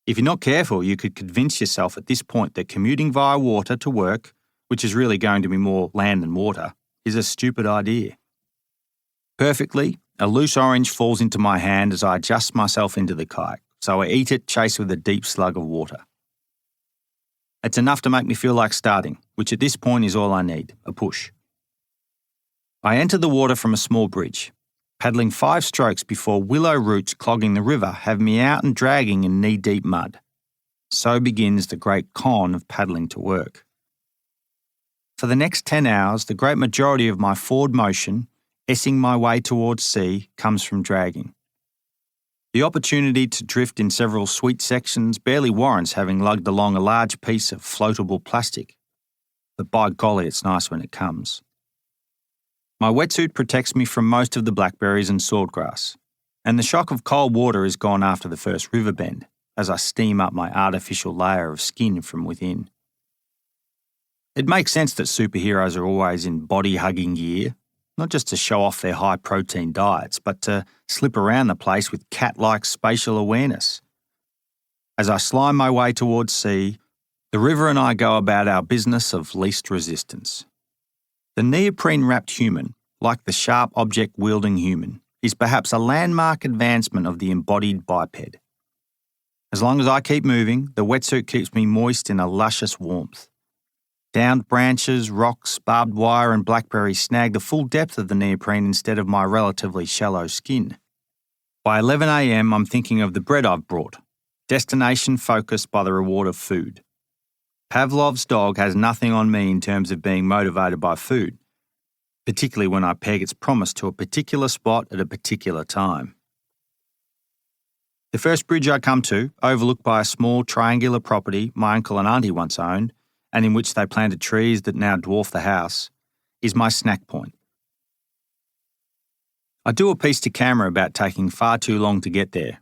Speaker 2: If you're not careful, you could convince yourself at this point that commuting via water to work, which is really going to be more land than water, is a stupid idea. Perfectly, a loose orange falls into my hand as I adjust myself into the kayak, so I eat it, chased with a deep slug of water. It's enough to make me feel like starting, which at this point is all I need, a push. I enter the water from a small bridge, paddling 5 strokes before willow roots clogging the river have me out and dragging in knee-deep mud. So begins the great con of paddling to work. For the next 10 hours, the great majority of my forward motion, essing my way towards sea, comes from dragging. The opportunity to drift in several sweet sections barely warrants having lugged along a large piece of floatable plastic. But by golly, it's nice when it comes. My wetsuit protects me from most of the blackberries and swordgrass, and the shock of cold water is gone after the first river bend, as I steam up my artificial layer of skin from within. It makes sense that superheroes are always in body-hugging gear, not just to show off their high-protein diets, but to slip around the place with cat-like spatial awareness. As I slime my way towards sea, the river and I go about our business of least resistance. The neoprene-wrapped human, like the sharp object-wielding human, is perhaps a landmark advancement of the embodied biped. As long as I keep moving, the wetsuit keeps me moist in a luscious warmth. Downed branches, rocks, barbed wire and blackberries snag the full depth of the neoprene instead of my relatively shallow skin. By 11 a.m, I'm thinking of the bread I've brought, destination focused by the reward of food. Pavlov's dog has nothing on me in terms of being motivated by food, particularly when I peg its promise to a particular spot at a particular time. The first bridge I come to, overlooked by a small triangular property my uncle and auntie once owned, and in which they planted trees that now dwarf the house, is my snack point. I do a piece to camera about taking far too long to get there,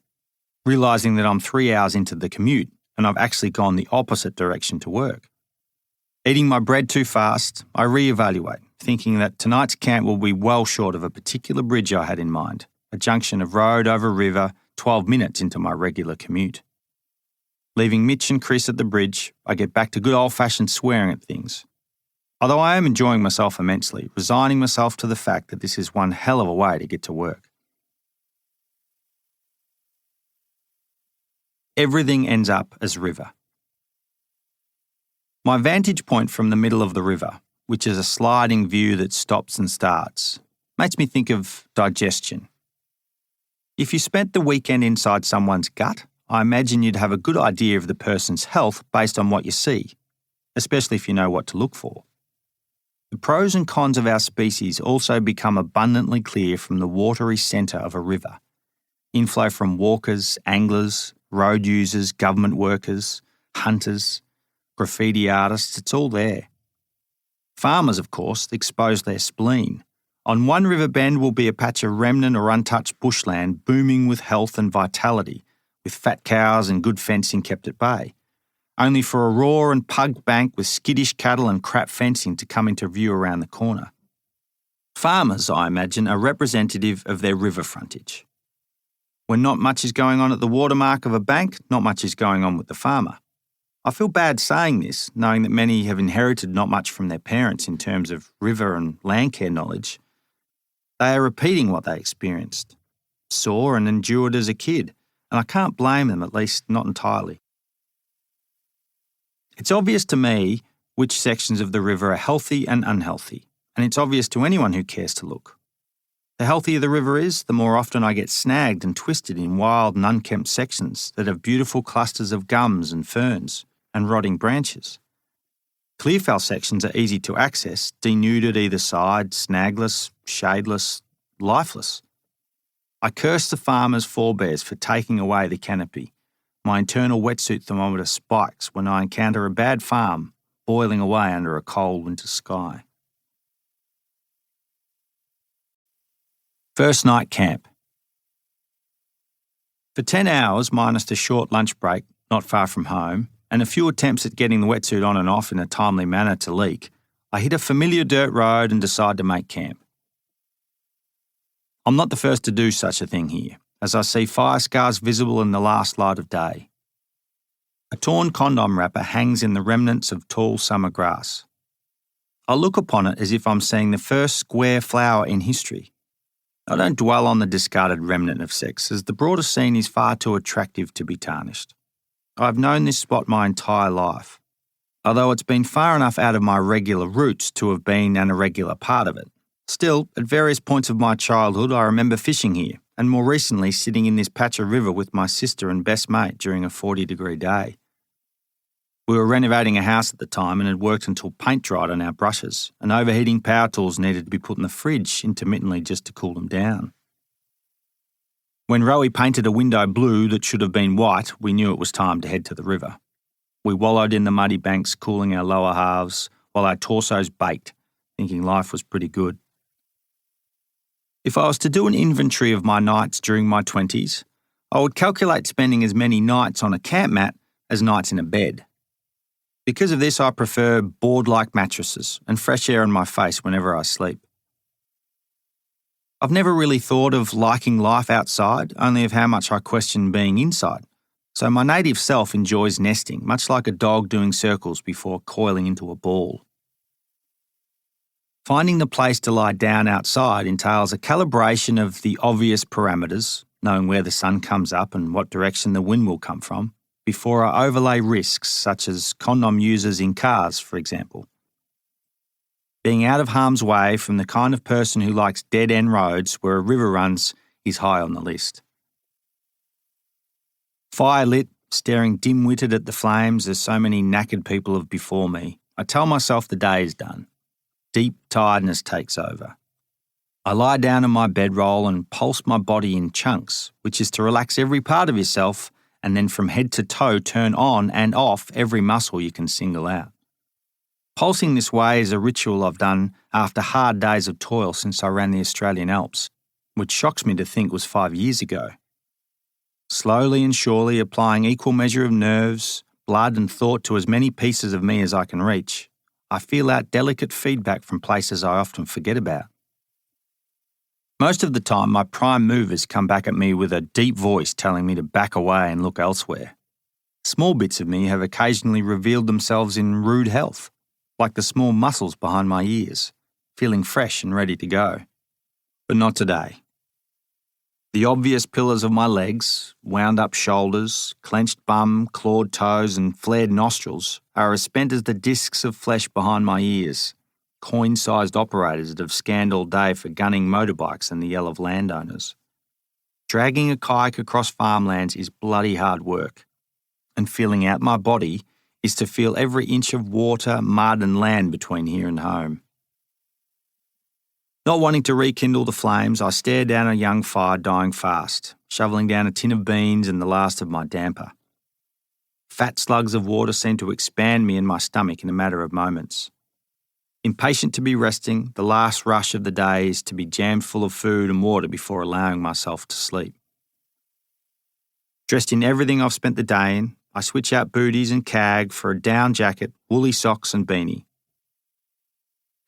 Speaker 2: realising that I'm 3 hours into the commute and I've actually gone the opposite direction to work. Eating my bread too fast, I reevaluate, thinking that tonight's camp will be well short of a particular bridge I had in mind, a junction of road over river 12 minutes into my regular commute. Leaving Mitch and Chris at the bridge, I get back to good old-fashioned swearing at things. Although I am enjoying myself immensely, resigning myself to the fact that this is one hell of a way to get to work. Everything ends up as river. My vantage point from the middle of the river, which is a sliding view that stops and starts, makes me think of digestion. If you spent the weekend inside someone's gut, I imagine you'd have a good idea of the person's health based on what you see, especially if you know what to look for. The pros and cons of our species also become abundantly clear from the watery centre of a river. Inflow from walkers, anglers, road users, government workers, hunters, graffiti artists, it's all there. Farmers, of course, expose their spleen. On one river bend will be a patch of remnant or untouched bushland booming with health and vitality, with fat cows and good fencing kept at bay, only for a raw and pugged bank with skittish cattle and crap fencing to come into view around the corner. Farmers, I imagine, are representative of their river frontage. When not much is going on at the watermark of a bank, not much is going on with the farmer. I feel bad saying this, knowing that many have inherited not much from their parents in terms of river and land care knowledge. They are repeating what they experienced, saw and endured as a kid, and I can't blame them, at least not entirely. It's obvious to me which sections of the river are healthy and unhealthy, and it's obvious to anyone who cares to look. The healthier the river is, the more often I get snagged and twisted in wild and unkempt sections that have beautiful clusters of gums and ferns and rotting branches. Clearfell sections are easy to access, denuded either side, snagless, shadeless, lifeless. I curse the farmers' forebears for taking away the canopy. My internal wetsuit thermometer spikes when I encounter a bad farm boiling away under a cold winter sky. First night camp. For 10 hours, minus a short lunch break not far from home, and a few attempts at getting the wetsuit on and off in a timely manner to leak, I hit a familiar dirt road and decide to make camp. I'm not the first to do such a thing here, as I see fire scars visible in the last light of day. A torn condom wrapper hangs in the remnants of tall summer grass. I look upon it as if I'm seeing the first square flower in history. I don't dwell on the discarded remnant of sex, as the broader scene is far too attractive to be tarnished. I've known this spot my entire life, although it's been far enough out of my regular routes to have been an irregular part of it. Still, at various points of my childhood, I remember fishing here, and more recently sitting in this patch of river with my sister and best mate during a 40-degree day. We were renovating a house at the time and had worked until paint dried on our brushes, and overheating power tools needed to be put in the fridge intermittently just to cool them down. When Rowie painted a window blue that should have been white, we knew it was time to head to the river. We wallowed in the muddy banks, cooling our lower halves, while our torsos baked, thinking life was pretty good. If I was to do an inventory of my nights during my 20s, I would calculate spending as many nights on a camp mat as nights in a bed. Because of this, I prefer board-like mattresses and fresh air on my face whenever I sleep. I've never really thought of liking life outside, only of how much I question being inside. So my native self enjoys nesting, much like a dog doing circles before coiling into a ball. Finding the place to lie down outside entails a calibration of the obvious parameters, knowing where the sun comes up and what direction the wind will come from, before I overlay risks such as condom users in cars, for example. Being out of harm's way from the kind of person who likes dead-end roads where a river runs is high on the list. Fire lit, staring dim-witted at the flames as so many knackered people have before me, I tell myself the day is done. Deep tiredness takes over. I lie down on my bedroll and pulse my body in chunks, which is to relax every part of yourself and then from head to toe turn on and off every muscle you can single out. Pulsing this way is a ritual I've done after hard days of toil since I ran the Australian Alps, which shocks me to think was 5 years ago. Slowly and surely applying equal measure of nerves, blood and thought to as many pieces of me as I can reach, I feel out delicate feedback from places I often forget about. Most of the time, my prime movers come back at me with a deep voice telling me to back away and look elsewhere. Small bits of me have occasionally revealed themselves in rude health, like the small muscles behind my ears, feeling fresh and ready to go. But not today. The obvious pillars of my legs, wound up shoulders, clenched bum, clawed toes and flared nostrils are as spent as the discs of flesh behind my ears, coin-sized operators that have scanned all day for gunning motorbikes and the yell of landowners. Dragging a kayak across farmlands is bloody hard work, and feeling out my body is to feel every inch of water, mud and land between here and home. Not wanting to rekindle the flames, I stare down a young fire dying fast, shoveling down a tin of beans and the last of my damper. Fat slugs of water seem to expand me and my stomach in a matter of moments. Impatient to be resting, the last rush of the day is to be jammed full of food and water before allowing myself to sleep. Dressed in everything I've spent the day in, I switch out booties and cag for a down jacket, woolly socks and beanie.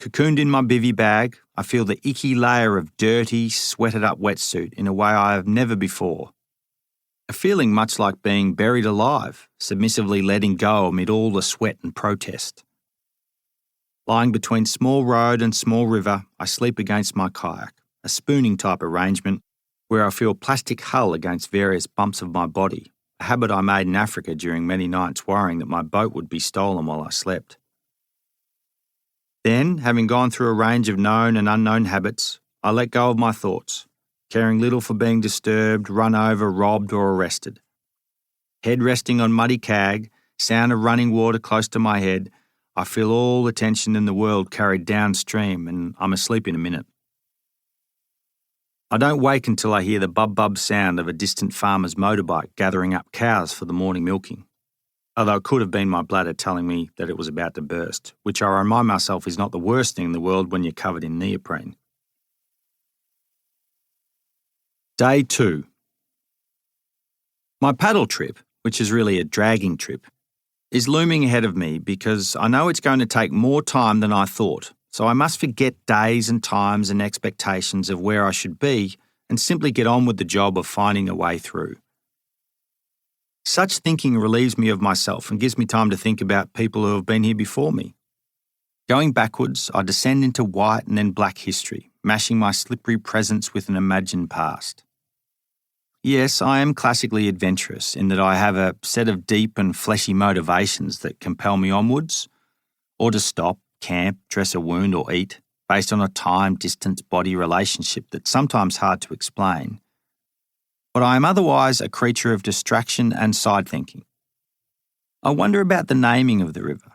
Speaker 2: Cocooned in my bivvy bag, I feel the icky layer of dirty, sweated-up wetsuit in a way I have never before. A feeling much like being buried alive, submissively letting go amid all the sweat and protest. Lying between small road and small river, I sleep against my kayak, a spooning type arrangement where I feel plastic hull against various bumps of my body, a habit I made in Africa during many nights worrying that my boat would be stolen while I slept. Then, having gone through a range of known and unknown habits, I let go of my thoughts, caring little for being disturbed, run over, robbed or arrested. Head resting on muddy cag, sound of running water close to my head, I feel all the tension in the world carried downstream and I'm asleep in a minute. I don't wake until I hear the bub-bub sound of a distant farmer's motorbike gathering up cows for the morning milking, although it could have been my bladder telling me that it was about to burst, which I remind myself is not the worst thing in the world when you're covered in neoprene. Day 2. My paddle trip, which is really a dragging trip, is looming ahead of me because I know it's going to take more time than I thought, so I must forget days and times and expectations of where I should be and simply get on with the job of finding a way through. Such thinking relieves me of myself and gives me time to think about people who have been here before me. Going backwards, I descend into white and then black history, mashing my slippery presence with an imagined past. Yes, I am classically adventurous in that I have a set of deep and fleshy motivations that compel me onwards, or to stop, camp, dress a wound or eat, based on a time-distance-body relationship that's sometimes hard to explain. But I am otherwise a creature of distraction and side-thinking. I wonder about the naming of the river,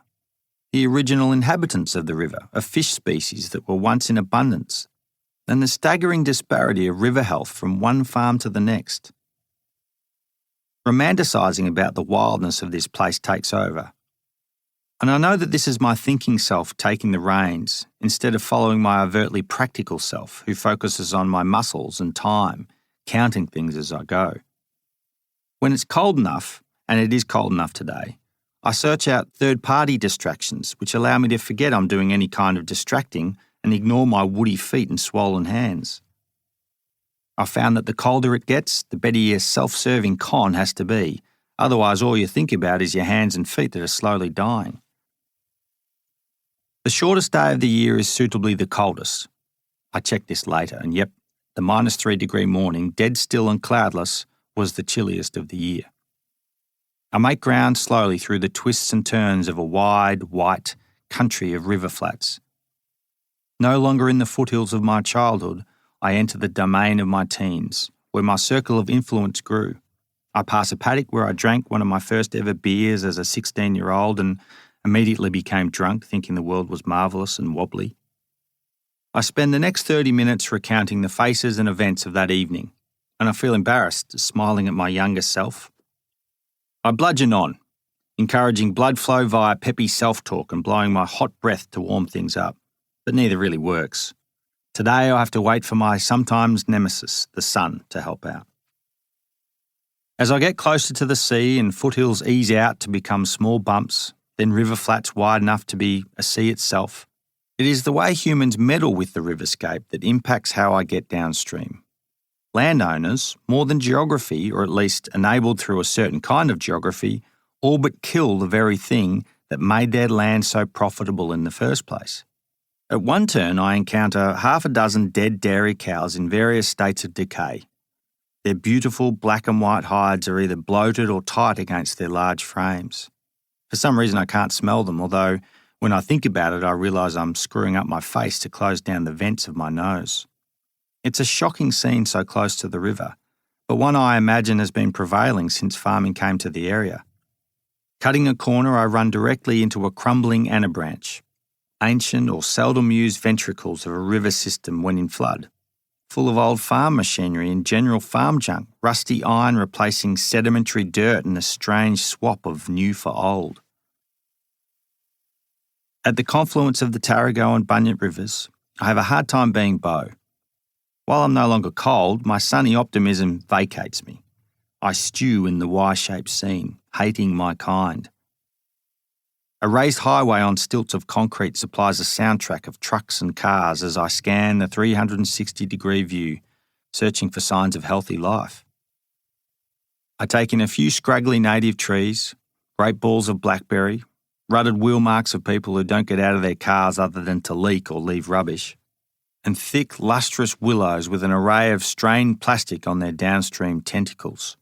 Speaker 2: the original inhabitants of the river, a fish species that were once in abundance, and the staggering disparity of river health from one farm to the next. Romanticising about the wildness of this place takes over. And I know that this is my thinking self taking the reins, instead of following my overtly practical self who focuses on my muscles and time, counting things as I go. When it's cold enough, and it is cold enough today, I search out third-party distractions which allow me to forget I'm doing any kind of distracting and ignore my woody feet and swollen hands. I found that the colder it gets, the better your self-serving con has to be. Otherwise, all you think about is your hands and feet that are slowly dying. The shortest day of the year is suitably the coldest. I checked this later, and yep, the -3-degree morning, dead still and cloudless, was the chilliest of the year. I make ground slowly through the twists and turns of a wide, white country of river flats. No longer in the foothills of my childhood, I enter the domain of my teens, where my circle of influence grew. I pass a paddock where I drank one of my first ever beers as a 16-year-old and immediately became drunk, thinking the world was marvellous and wobbly. I spend the next 30 minutes recounting the faces and events of that evening, and I feel embarrassed, smiling at my younger self. I bludgeon on, encouraging blood flow via peppy self-talk and blowing my hot breath to warm things up. But neither really works. Today I have to wait for my sometimes nemesis, the sun, to help out. As I get closer to the sea and foothills ease out to become small bumps, then river flats wide enough to be a sea itself, it is the way humans meddle with the riverscape that impacts how I get downstream. Landowners, more than geography, or at least enabled through a certain kind of geography, all but kill the very thing that made their land so profitable in the first place. At one turn, I encounter half a dozen dead dairy cows in various states of decay. Their beautiful black and white hides are either bloated or tight against their large frames. For some reason, I can't smell them, although when I think about it, I realise I'm screwing up my face to close down the vents of my nose. It's a shocking scene so close to the river, but one I imagine has been prevailing since farming came to the area. Cutting a corner, I run directly into a crumbling anabranch, ancient or seldom used ventricles of a river system when in flood, full of old farm machinery and general farm junk, rusty iron replacing sedimentary dirt and a strange swap of new for old. At the confluence of the Tarago and Bunyip rivers, I have a hard time being Beau. While I'm no longer cold, my sunny optimism vacates me. I stew in the Y-shaped scene, hating my kind. A raised highway on stilts of concrete supplies a soundtrack of trucks and cars as I scan the 360-degree view, searching for signs of healthy life. I take in a few scraggly native trees, great balls of blackberry, rutted wheel marks of people who don't get out of their cars other than to leak or leave rubbish, and thick, lustrous willows with an array of strained plastic on their downstream tentacles.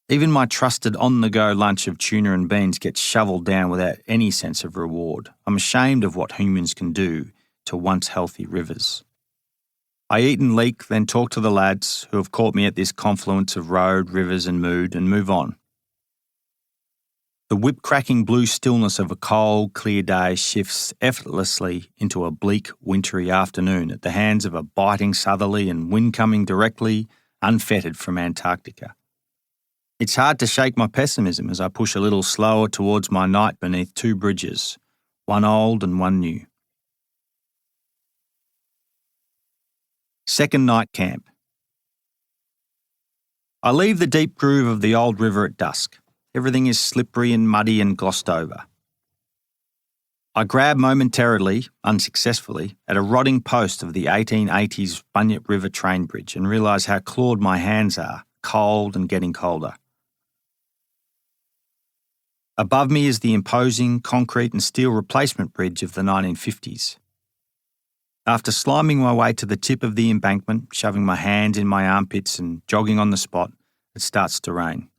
Speaker 2: Even my trusted on-the-go lunch of tuna and beans gets shoveled down without any sense of reward. I'm ashamed of what humans can do to once healthy rivers. I eat and leak, then talk to the lads who have caught me at this confluence of road, rivers and mood, and move on. The whip-cracking blue stillness of a cold, clear day shifts effortlessly into a bleak, wintry afternoon at the hands of a biting southerly and wind coming directly, unfettered from Antarctica. It's hard to shake my pessimism as I push a little slower towards my night beneath two bridges, one old and one new. Second night camp. I leave the deep groove of the old river at dusk. Everything is slippery and muddy and glossed over. I grab momentarily, unsuccessfully, at a rotting post of the 1880s Bunyip River train bridge and realise how clawed my hands are, cold and getting colder. Above me is the imposing concrete and steel replacement bridge of the 1950s. After sliming my way to the tip of the embankment, shoving my hands in my armpits and jogging on the spot, it starts to rain.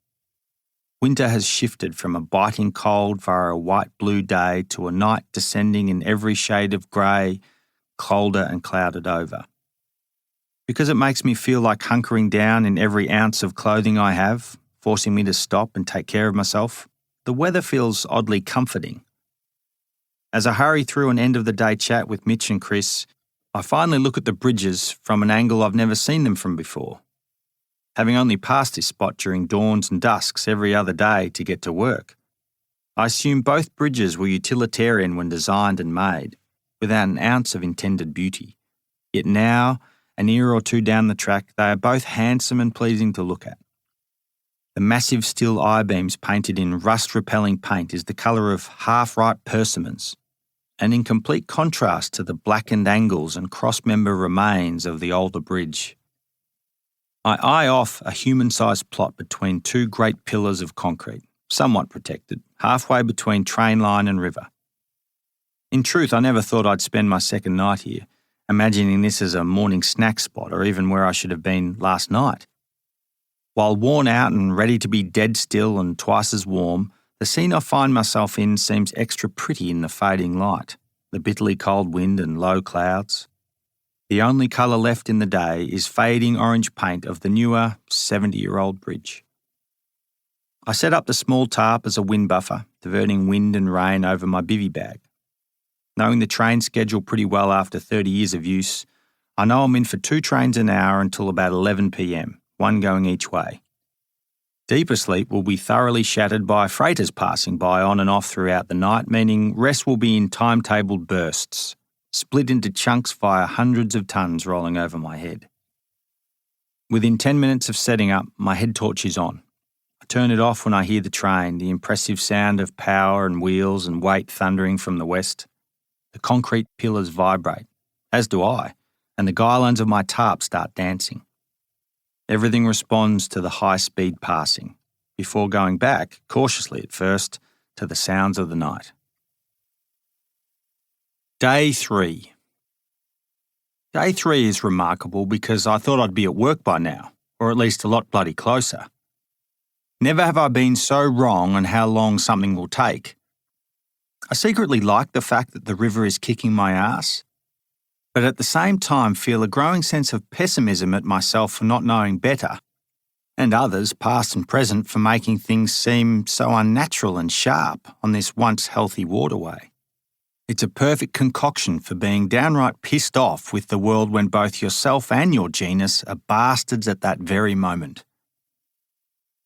Speaker 2: Winter has shifted from a biting cold via a white-blue day to a night descending in every shade of grey, colder and clouded over. Because it makes me feel like hunkering down in every ounce of clothing I have, forcing me to stop and take care of myself, the weather feels oddly comforting. As I hurry through an end-of-the-day chat with Mitch and Chris, I finally look at the bridges from an angle I've never seen them from before. Having only passed this spot during dawns and dusks every other day to get to work, I assume both bridges were utilitarian when designed and made, without an ounce of intended beauty. Yet now, an year or two down the track, they are both handsome and pleasing to look at. The massive steel I-beams painted in rust-repelling paint is the colour of half-ripe persimmons, and in complete contrast to the blackened angles and cross-member remains of the older bridge. I eye off a human-sized plot between two great pillars of concrete, somewhat protected, halfway between train line and river. In truth, I never thought I'd spend my second night here, imagining this as a morning snack spot or even where I should have been last night. While worn out and ready to be dead still and twice as warm, the scene I find myself in seems extra pretty in the fading light, the bitterly cold wind and low clouds. The only colour left in the day is fading orange paint of the newer 70-year-old bridge. I set up the small tarp as a wind buffer, diverting wind and rain over my bivvy bag. Knowing the train schedule pretty well after 30 years of use, I know I'm in for 2 trains an hour until about 11 p.m, one going each way. Deeper sleep will be thoroughly shattered by freighters passing by on and off throughout the night, meaning rest will be in timetabled bursts, split into chunks via hundreds of tons rolling over my head. Within 10 minutes of setting up, my head torch is on. I turn it off when I hear the train, the impressive sound of power and wheels and weight thundering from the west. The concrete pillars vibrate, as do I, and the guylines of my tarp start dancing. Everything responds to the high-speed passing, before going back, cautiously at first, to the sounds of the night. Day 3. Day 3 is remarkable because I thought I'd be at work by now, or at least a lot bloody closer. Never have I been so wrong on how long something will take. I secretly like the fact that the river is kicking my ass, but at the same time feel a growing sense of pessimism at myself for not knowing better, and others, past and present, for making things seem so unnatural and sharp on this once healthy waterway. It's a perfect concoction for being downright pissed off with the world when both yourself and your genus are bastards at that very moment.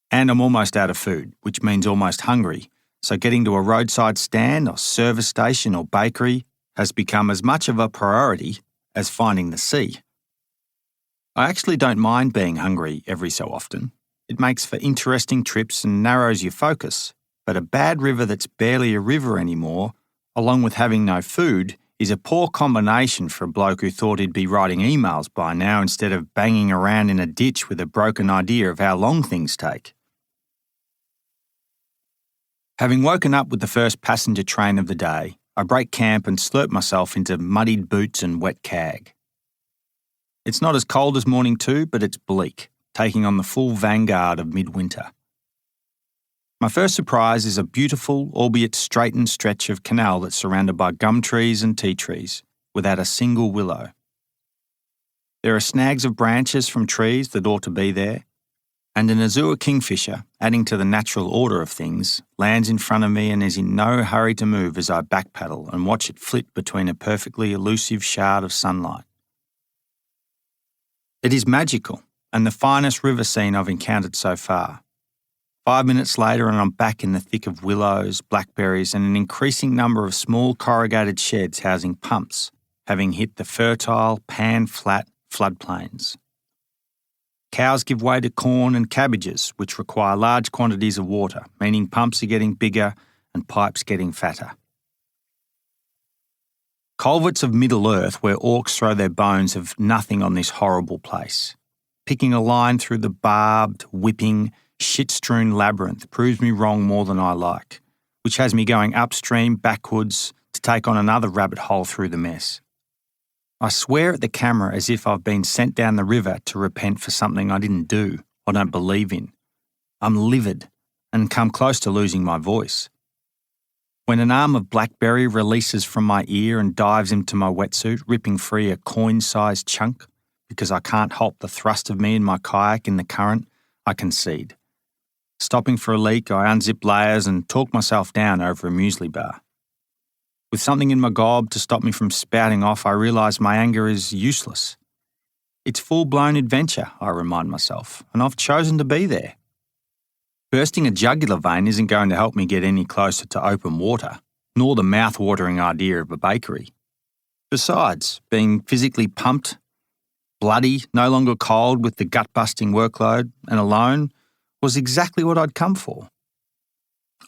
Speaker 2: And I'm almost out of food, which means almost hungry, so getting to a roadside stand or service station or bakery has become as much of a priority as finding the sea. I actually don't mind being hungry every so often. It makes for interesting trips and narrows your focus, but a bad river that's barely a river anymore, along with having no food, is a poor combination for a bloke who thought he'd be writing emails by now instead of banging around in a ditch with a broken idea of how long things take. Having woken up with the first passenger train of the day, I break camp and slurp myself into muddied boots and wet cag. It's not as cold as morning 2, but it's bleak, taking on the full vanguard of midwinter. My first surprise is a beautiful, albeit straightened stretch of canal that's surrounded by gum trees and tea trees, without a single willow. There are snags of branches from trees that ought to be there, and an azure kingfisher, adding to the natural order of things, lands in front of me and is in no hurry to move as I backpedal and watch it flit between a perfectly elusive shard of sunlight. It is magical, and the finest river scene I've encountered so far. 5 minutes later and I'm back in the thick of willows, blackberries and an increasing number of small corrugated sheds housing pumps, having hit the fertile, pan-flat floodplains. Cows give way to corn and cabbages, which require large quantities of water, meaning pumps are getting bigger and pipes getting fatter. Culverts of Middle Earth where orcs throw their bones have nothing on this horrible place. Picking a line through the barbed, whipping, shit-strewn labyrinth proves me wrong more than I like, which has me going upstream backwards to take on another rabbit hole through the mess. I swear at the camera as if I've been sent down the river to repent for something I didn't do or don't believe in. I'm livid and come close to losing my voice. When an arm of blackberry releases from my ear and dives into my wetsuit, ripping free a coin-sized chunk because I can't halt the thrust of me and my kayak in the current, I concede. Stopping for a leak, I unzip layers and talk myself down over a muesli bar. With something in my gob to stop me from spouting off, I realise my anger is useless. It's full-blown adventure, I remind myself, and I've chosen to be there. Bursting a jugular vein isn't going to help me get any closer to open water, nor the mouth-watering idea of a bakery. Besides, being physically pumped, bloody, no longer cold with the gut-busting workload, and alone, was exactly what I'd come for.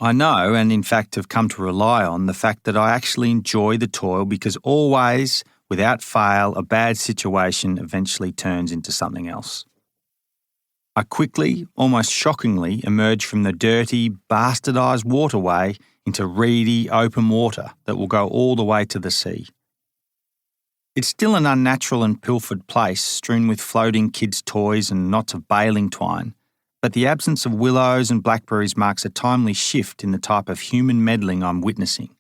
Speaker 2: I know, and in fact have come to rely on, the fact that I actually enjoy the toil because always, without fail, a bad situation eventually turns into something else. I quickly, almost shockingly, emerge from the dirty, bastardised waterway into reedy, open water that will go all the way to the sea. It's still an unnatural and pilfered place, strewn with floating kids' toys and knots of baling twine, but the absence of willows and blackberries marks a timely shift in the type of human meddling I'm witnessing.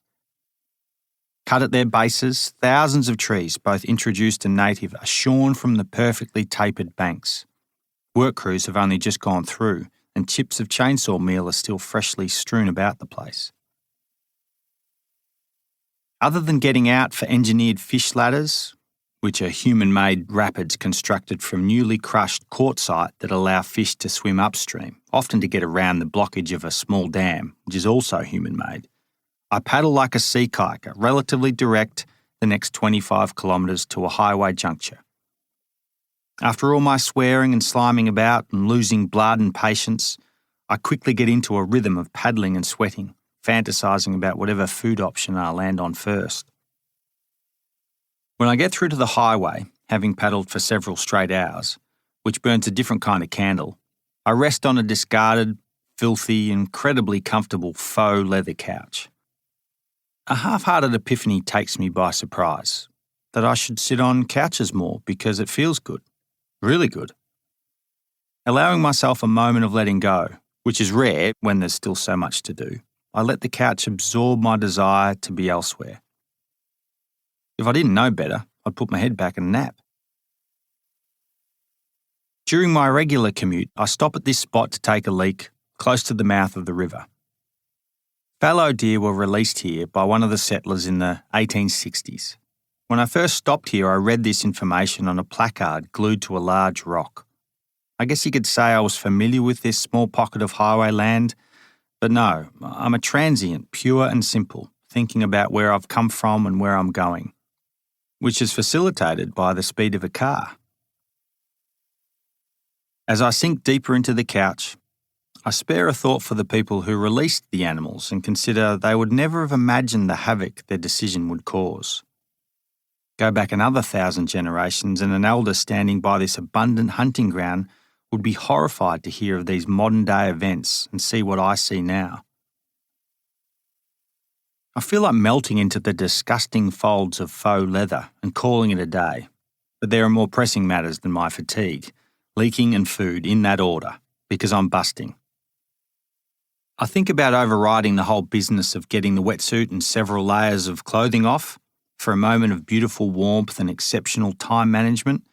Speaker 2: Cut at their bases, thousands of trees, both introduced and native, are shorn from the perfectly tapered banks. Work crews have only just gone through, and chips of chainsaw meal are still freshly strewn about the place. Other than getting out for engineered fish ladders, which are human-made rapids constructed from newly crushed quartzite that allow fish to swim upstream, often to get around the blockage of a small dam, which is also human-made, I paddle like a sea kayaker, relatively direct, the next 25 kilometres to a highway juncture. After all my swearing and sliming about and losing blood and patience, I quickly get into a rhythm of paddling and sweating, fantasising about whatever food option I land on first. When I get through to the highway, having paddled for several straight hours, which burns a different kind of candle, I rest on a discarded, filthy, incredibly comfortable faux leather couch. A half-hearted epiphany takes me by surprise, that I should sit on couches more because it feels good, really good. Allowing myself a moment of letting go, which is rare when there's still so much to do, I let the couch absorb my desire to be elsewhere. If I didn't know better, I'd put my head back and nap. During my regular commute, I stop at this spot to take a leak, close to the mouth of the river. Fallow deer were released here by one of the settlers in the 1860s. When I first stopped here, I read this information on a placard glued to a large rock. I guess you could say I was familiar with this small pocket of highway land, but no, I'm a transient, pure and simple, thinking about where I've come from and where I'm going, which is facilitated by the speed of a car. As I sink deeper into the couch, I spare a thought for the people who released the animals and consider they would never have imagined the havoc their decision would cause. Go back another 1,000 generations and an elder standing by this abundant hunting ground would be horrified to hear of these modern-day events and see what I see now. I feel like melting into the disgusting folds of faux leather and calling it a day, but there are more pressing matters than my fatigue, leaking and food in that order, because I'm busting. I think about overriding the whole business of getting the wetsuit and several layers of clothing off for a moment of beautiful warmth and exceptional time management,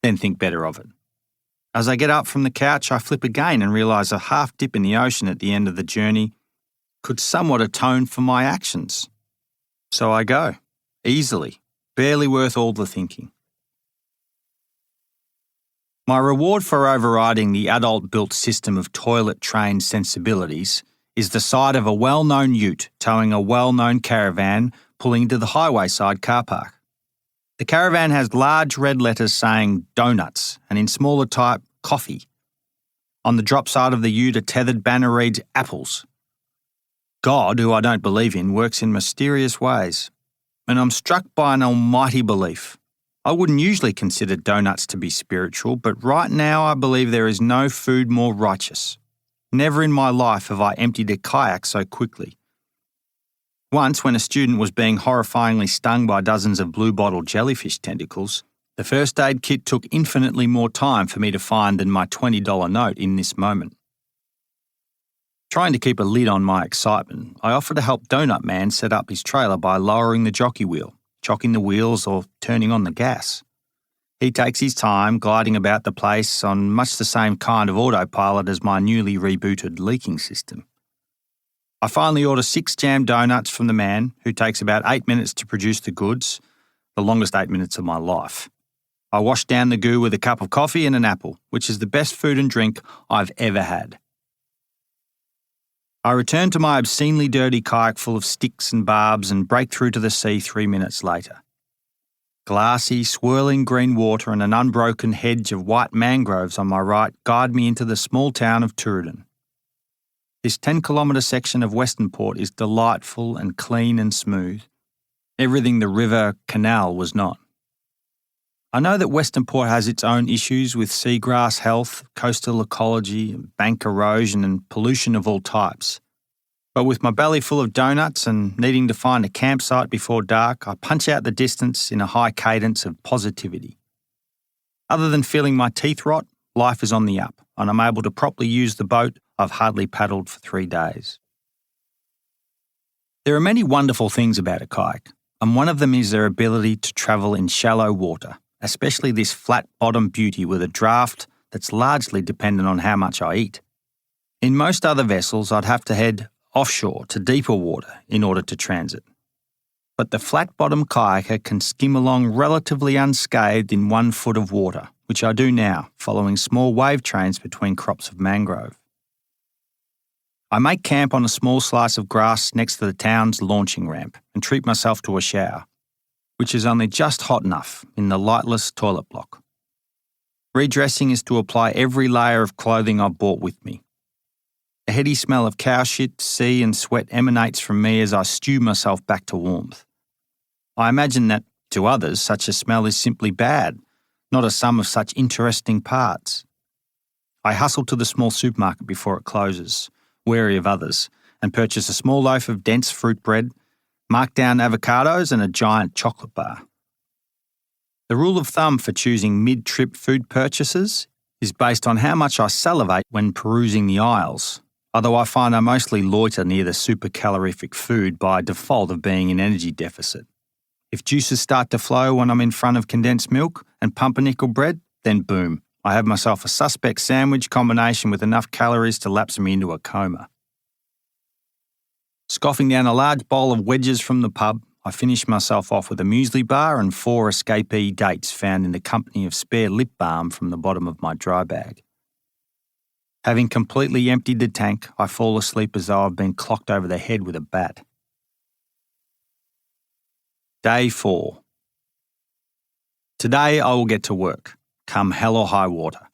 Speaker 2: then think better of it. As I get up from the couch, I flip again and realise a half dip in the ocean at the end of the journey could somewhat atone for my actions. So I go, easily, barely worth all the thinking. My reward for overriding the adult-built system of toilet-trained sensibilities is the sight of a well-known ute towing a well-known caravan pulling into the highway-side car park. The caravan has large red letters saying donuts and in smaller type coffee. On the drop side of the ute, a tethered banner reads apples. God, who I don't believe in, works in mysterious ways, and I'm struck by an almighty belief. I wouldn't usually consider donuts to be spiritual, but right now I believe there is no food more righteous. Never in my life have I emptied a kayak so quickly. Once, when a student was being horrifyingly stung by dozens of blue-bottle jellyfish tentacles, the first aid kit took infinitely more time for me to find than my $20 note in this moment. Trying to keep a lid on my excitement, I offered to help Donut Man set up his trailer by lowering the jockey wheel, chocking the wheels or turning on the gas. He takes his time gliding about the place on much the same kind of autopilot as my newly rebooted leaking system. I finally order 6 jam donuts from the man, who takes about 8 minutes to produce the goods, the longest 8 minutes of my life. I wash down the goo with a cup of coffee and an apple, which is the best food and drink I've ever had. I return to my obscenely dirty kayak full of sticks and barbs and break through to the sea 3 minutes later. Glassy, swirling green water and an unbroken hedge of white mangroves on my right guide me into the small town of Tooradin. This 10-kilometre section of Western Port is delightful and clean and smooth. Everything the river canal was not. I know that Western Port has its own issues with seagrass health, coastal ecology, bank erosion and pollution of all types. But with my belly full of donuts and needing to find a campsite before dark, I punch out the distance in a high cadence of positivity. Other than feeling my teeth rot, life is on the up, and I'm able to properly use the boat I've hardly paddled for 3 days. There are many wonderful things about a kayak, and one of them is their ability to travel in shallow water, especially this flat-bottom beauty with a draft that's largely dependent on how much I eat. In most other vessels, I'd have to head offshore to deeper water in order to transit. But the flat-bottom kayaker can skim along relatively unscathed in 1 foot of water, which I do now, following small wave trains between crops of mangrove. I make camp on a small slice of grass next to the town's launching ramp and treat myself to a shower, which is only just hot enough in the lightless toilet block. Redressing is to apply every layer of clothing I've brought with me. A heady smell of cow shit, sea and sweat emanates from me as I stew myself back to warmth. I imagine that, to others, such a smell is simply bad, not a sum of such interesting parts. I hustle to the small supermarket before it closes, wary of others, and purchase a small loaf of dense fruit bread, marked-down avocados and a giant chocolate bar. The rule of thumb for choosing mid-trip food purchases is based on how much I salivate when perusing the aisles, although I find I mostly loiter near the super-calorific food by default of being in energy deficit. If juices start to flow when I'm in front of condensed milk and pumpernickel bread, then boom, I have myself a suspect sandwich combination with enough calories to lapse me into a coma. Scoffing down a large bowl of wedges from the pub, I finish myself off with a muesli bar and 4 escapee dates found in the company of spare lip balm from the bottom of my dry bag. Having completely emptied the tank, I fall asleep as though I've been clocked over the head with a bat. Day 4. Today I will get to work, come hell or high water.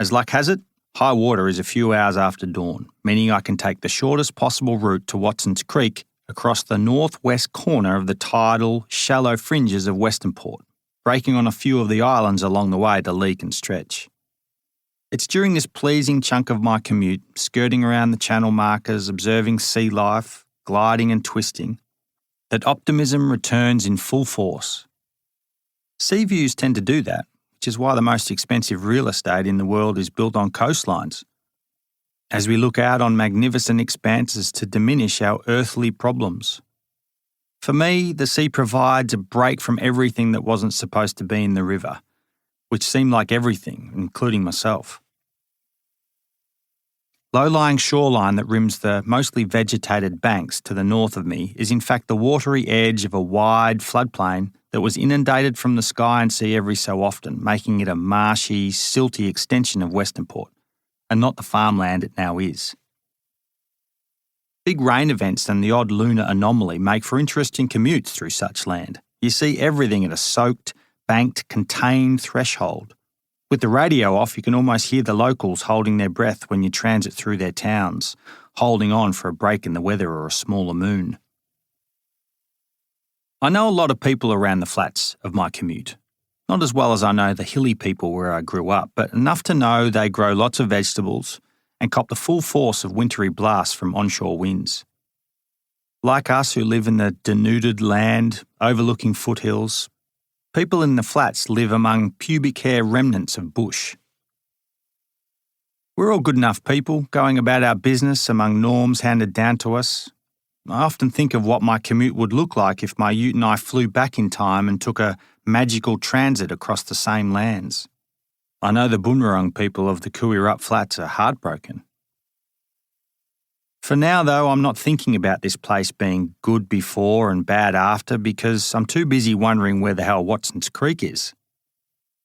Speaker 2: As luck has it, high water is a few hours after dawn, meaning I can take the shortest possible route to Watson's Creek across the northwest corner of the tidal, shallow fringes of Western Port, breaking on a few of the islands along the way to Leak and Stretch. It's during this pleasing chunk of my commute, skirting around the channel markers, observing sea life, gliding and twisting, that optimism returns in full force. Sea views tend to do that, which is why the most expensive real estate in the world is built on coastlines, as we look out on magnificent expanses to diminish our earthly problems. For me, the sea provides a break from everything that wasn't supposed to be in the river, which seemed like everything, including myself. Low-lying shoreline that rims the mostly vegetated banks to the north of me is in fact the watery edge of a wide floodplain that was inundated from the sky and sea every so often, making it a marshy, silty extension of Western Port, and not the farmland it now is. Big rain events and the odd lunar anomaly make for interesting commutes through such land. You see everything at a soaked, banked, contained threshold. With the radio off, you can almost hear the locals holding their breath when you transit through their towns, holding on for a break in the weather or a smaller moon. I know a lot of people around the flats of my commute. Not as well as I know the hilly people where I grew up, but enough to know they grow lots of vegetables and cop the full force of wintry blasts from onshore winds. Like us who live in the denuded land overlooking foothills, people in the flats live among pubic hair remnants of bush. We're all good enough people, going about our business among norms handed down to us. I often think of what my commute would look like if my ute and I flew back in time and took a magical transit across the same lands. I know the Boonwurrung people of the Kuirup Flats are heartbroken. For now, though, I'm not thinking about this place being good before and bad after because I'm too busy wondering where the hell Watson's Creek is.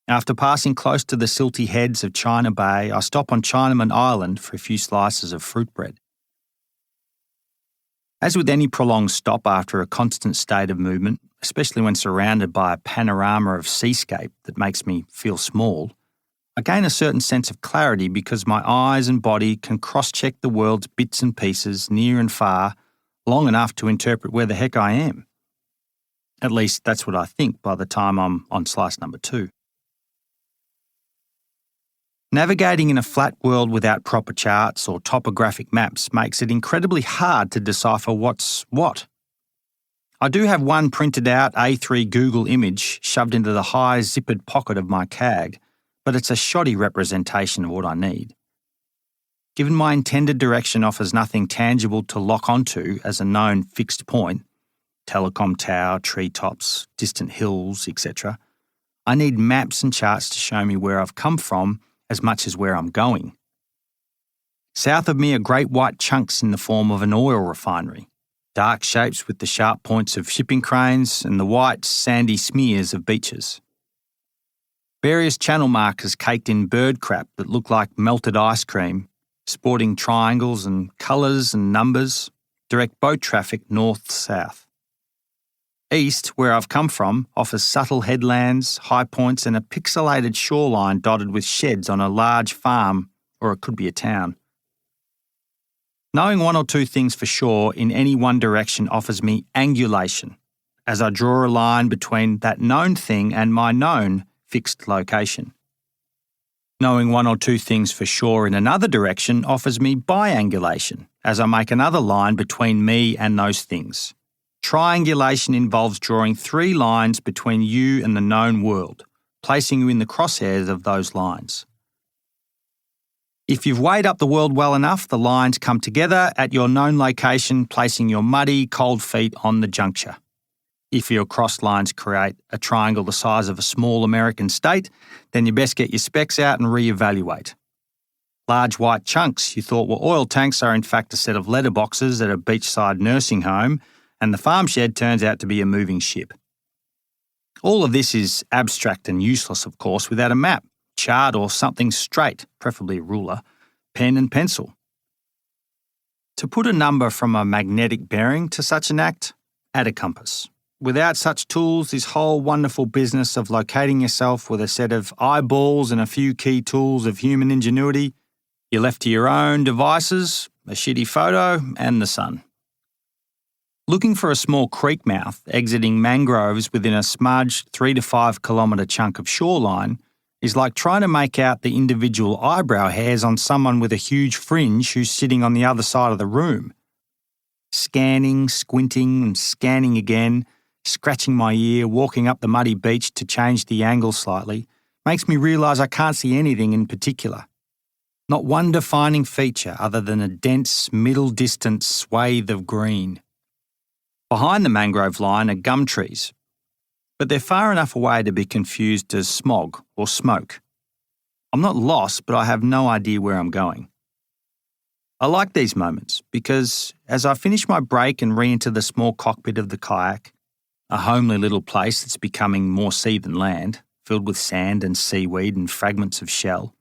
Speaker 2: After passing close to the silty heads of China Bay, I stop on Chinaman Island for a few slices of fruit bread. As with any prolonged stop after a constant state of movement, especially when surrounded by a panorama of seascape that makes me feel small, I gain a certain sense of clarity because my eyes and body can cross-check the world's bits and pieces near and far long enough to interpret where the heck I am. At least that's what I think by the time I'm on slice number 2. Navigating in a flat world without proper charts or topographic maps makes it incredibly hard to decipher what's what. I do have one printed out A3 Google image shoved into the high zippered pocket of my CAG, but it's a shoddy representation of what I need. Given my intended direction offers nothing tangible to lock onto as a known fixed point, telecom tower, treetops, distant hills, etc., I need maps and charts to show me where I've come from as much as where I'm going. South of me are great white chunks in the form of an oil refinery, dark shapes with the sharp points of shipping cranes and the white, sandy smears of beaches. Various channel markers caked in bird crap that look like melted ice cream, sporting triangles and colours and numbers, direct boat traffic north-south. East, where I've come from, offers subtle headlands, high points and a pixelated shoreline dotted with sheds on a large farm, or it could be a town. Knowing one or two things for sure in any one direction offers me angulation, as I draw a line between that known thing and my known fixed location. Knowing one or two things for sure in another direction offers me biangulation, as I make another line between me and those things. Triangulation involves drawing 3 lines between you and the known world, placing you in the crosshairs of those lines. If you've weighed up the world well enough, the lines come together at your known location, placing your muddy, cold feet on the juncture. If your cross lines create a triangle the size of a small American state, then you best get your specs out and reevaluate. Large white chunks you thought were oil tanks are in fact a set of letterboxes at a beachside nursing home, and the farm shed turns out to be a moving ship. All of this is abstract and useless, of course, without a map, chart or something straight, preferably a ruler, pen and pencil. To put a number from a magnetic bearing to such an act, add a compass. Without such tools, this whole wonderful business of locating yourself with a set of eyeballs and a few key tools of human ingenuity, you're left to your own devices, a shitty photo, and the sun. Looking for a small creek mouth exiting mangroves within a smudged 3 to 5 kilometre chunk of shoreline is like trying to make out the individual eyebrow hairs on someone with a huge fringe who's sitting on the other side of the room. Scanning, squinting and scanning again, scratching my ear, walking up the muddy beach to change the angle slightly, makes me realise I can't see anything in particular. Not one defining feature other than a dense, middle-distance swathe of green. Behind the mangrove line are gum trees, but they're far enough away to be confused as smog or smoke. I'm not lost, but I have no idea where I'm going. I like these moments because as I finish my break and re-enter the small cockpit of the kayak, a homely little place that's becoming more sea than land, filled with sand and seaweed and fragments of shell,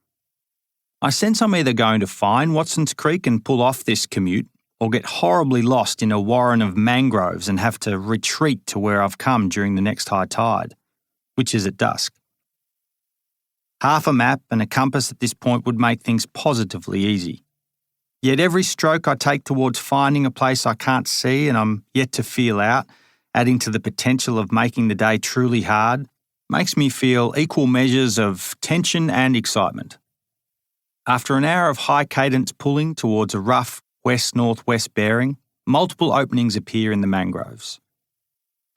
Speaker 2: I sense I'm either going to find Watson's Creek and pull off this commute, or get horribly lost in a warren of mangroves and have to retreat to where I've come during the next high tide, which is at dusk. Half a map and a compass at this point would make things positively easy. Yet every stroke I take towards finding a place I can't see and I'm yet to feel out, adding to the potential of making the day truly hard, makes me feel equal measures of tension and excitement. After an hour of high cadence pulling towards a rough west-northwest bearing, Multiple openings appear in the mangroves.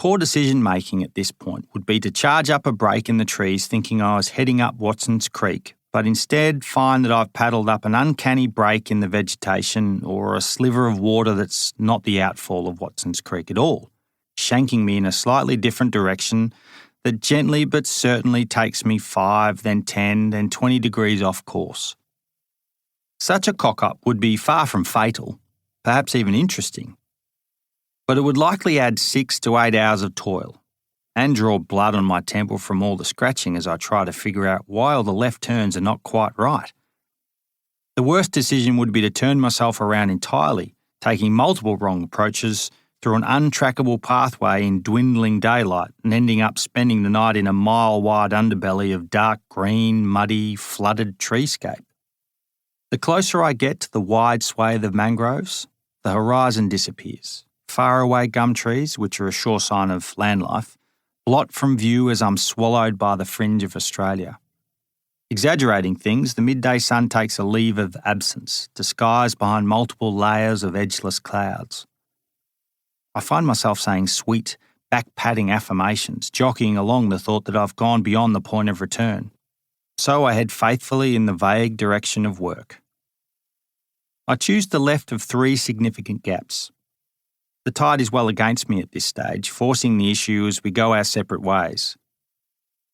Speaker 2: Poor decision-making at this point would be to charge up a break in the trees thinking I was heading up Watson's Creek, but instead find that I've paddled up an uncanny break in the vegetation or a sliver of water that's not the outfall of Watson's Creek at all, shanking me in a slightly different direction that gently but certainly takes me 5, then 10, then 20 degrees off course. Such a cock-up would be far from fatal, perhaps even interesting, but it would likely add 6 to 8 hours of toil and draw blood on my temple from all the scratching as I try to figure out why all the left turns are not quite right. The worst decision would be to turn myself around entirely, taking multiple wrong approaches through an untrackable pathway in dwindling daylight and ending up spending the night in a mile-wide underbelly of dark green, muddy, flooded treescape. The closer I get to the wide swathe of mangroves, the horizon disappears. Faraway gum trees, which are a sure sign of land life, blot from view as I'm swallowed by the fringe of Australia. Exaggerating things, the midday sun takes a leave of absence, disguised behind multiple layers of edgeless clouds. I find myself saying sweet, back-patting affirmations, jockeying along the thought that I've gone beyond the point of return. So I head faithfully in the vague direction of work. I choose the left of 3 significant gaps. The tide is well against me at this stage, forcing the issue as we go our separate ways.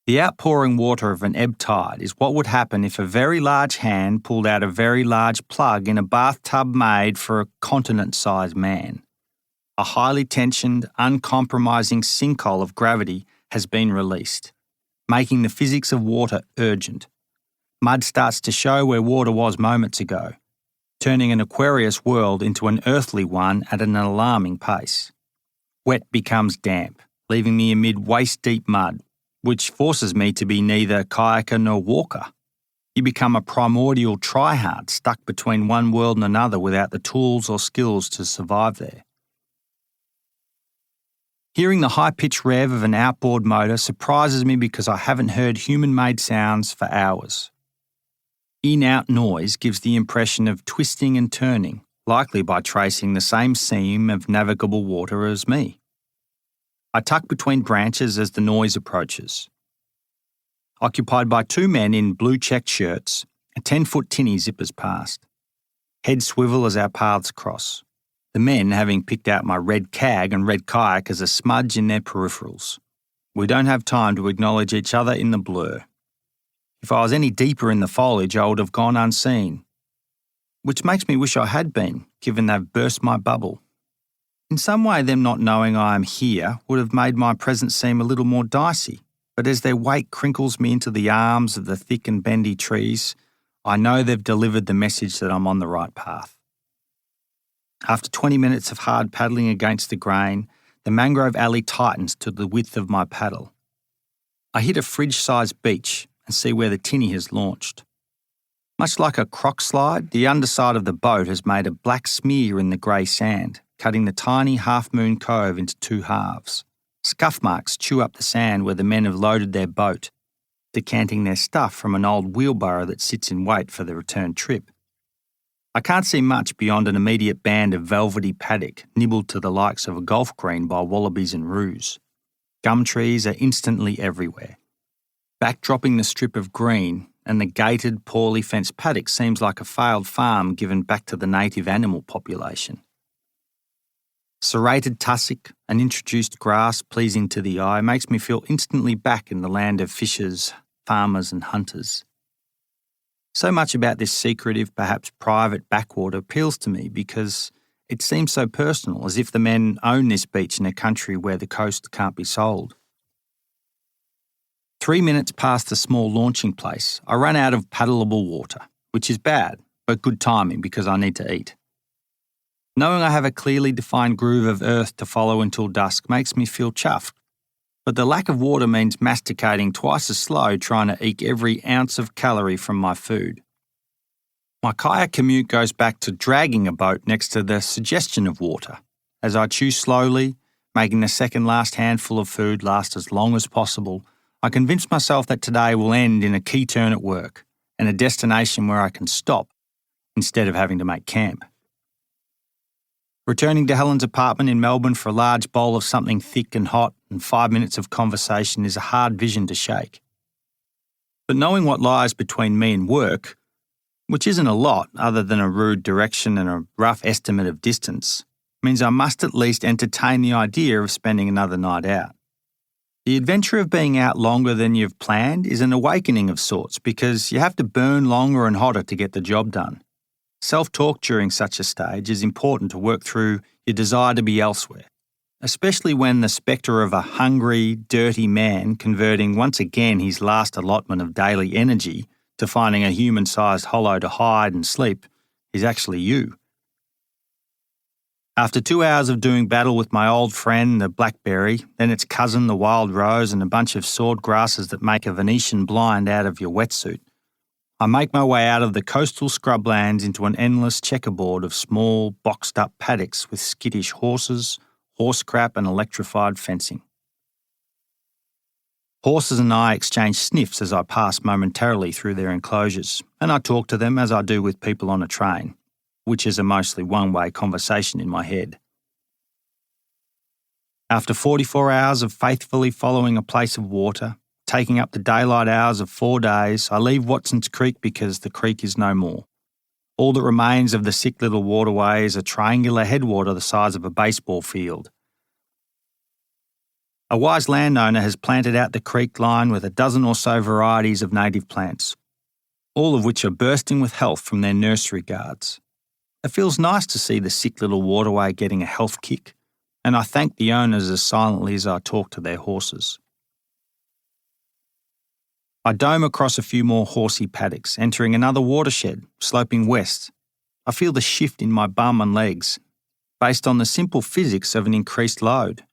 Speaker 2: The outpouring water of an ebb tide is what would happen if a very large hand pulled out a very large plug in a bathtub made for a continent-sized man. A highly tensioned, uncompromising sinkhole of gravity has been released, making the physics of water urgent. Mud starts to show where water was moments ago, turning an aquarius world into an earthly one at an alarming pace. Wet becomes damp, leaving me amid waist-deep mud, which forces me to be neither kayaker nor walker. You become a primordial tryhard stuck between one world and another without the tools or skills to survive there. Hearing the high-pitched rev of an outboard motor surprises me because I haven't heard human-made sounds for hours. In-out noise gives the impression of twisting and turning, likely by tracing the same seam of navigable water as me. I tuck between branches as the noise approaches. Occupied by 2 men in blue-checked shirts, a 10-foot tinny zippers past. Heads swivel as our paths cross, the men having picked out my red cag and red kayak as a smudge in their peripherals. We don't have time to acknowledge each other in the blur. If I was any deeper in the foliage, I would have gone unseen, which makes me wish I had been, given they've burst my bubble. In some way, them not knowing I am here would have made my presence seem a little more dicey, but as their weight crinkles me into the arms of the thick and bendy trees, I know they've delivered the message that I'm on the right path. After 20 minutes of hard paddling against the grain, the mangrove alley tightens to the width of my paddle. I hit a fridge-sized beach and see where the tinny has launched. Much like a croc slide, the underside of the boat has made a black smear in the grey sand, cutting the tiny half-moon cove into 2 halves. Scuff marks chew up the sand where the men have loaded their boat, decanting their stuff from an old wheelbarrow that sits in wait for the return trip. I can't see much beyond an immediate band of velvety paddock nibbled to the likes of a golf green by wallabies and roos. Gum trees are instantly everywhere. Backdropping the strip of green, and the gated, poorly fenced paddock seems like a failed farm given back to the native animal population. Serrated tussock and introduced grass pleasing to the eye makes me feel instantly back in the land of fishers, farmers and hunters. So much about this secretive, perhaps private backwater appeals to me because it seems so personal, as if the men own this beach in a country where the coast can't be sold. 3 minutes past the small launching place, I run out of paddleable water, which is bad, but good timing because I need to eat. Knowing I have a clearly defined groove of earth to follow until dusk makes me feel chuffed, but the lack of water means masticating twice as slow trying to eke every ounce of calorie from my food. My kayak commute goes back to dragging a boat next to the suggestion of water, as I chew slowly, making the second last handful of food last as long as possible. I convince myself that today will end in a key turn at work and a destination where I can stop instead of having to make camp. Returning to Helen's apartment in Melbourne for a large bowl of something thick and hot and 5 minutes of conversation is a hard vision to shake. But knowing what lies between me and work, which isn't a lot other than a rude direction and a rough estimate of distance, means I must at least entertain the idea of spending another night out. The adventure of being out longer than you've planned is an awakening of sorts because you have to burn longer and hotter to get the job done. Self-talk during such a stage is important to work through your desire to be elsewhere, especially when the spectre of a hungry, dirty man converting once again his last allotment of daily energy to finding a human-sized hollow to hide and sleep is actually you. After 2 hours of doing battle with my old friend, the blackberry, then its cousin, the wild rose, and a bunch of sword grasses that make a Venetian blind out of your wetsuit, I make my way out of the coastal scrublands into an endless checkerboard of small, boxed-up paddocks with skittish horses, horse crap, and electrified fencing. Horses and I exchange sniffs as I pass momentarily through their enclosures, and I talk to them as I do with people on a train, which is a mostly one-way conversation in my head. After 44 hours of faithfully following a place of water, taking up the daylight hours of 4 days, I leave Watson's Creek because the creek is no more. All that remains of the sick little waterway is a triangular headwater the size of a baseball field. A wise landowner has planted out the creek line with a dozen or so varieties of native plants, all of which are bursting with health from their nursery guards. It feels nice to see the sick little waterway getting a health kick, and I thank the owners as silently as I talk to their horses. I dome across a few more horsey paddocks, entering another watershed, sloping west. I feel the shift in my bum and legs, based on the simple physics of an increased load.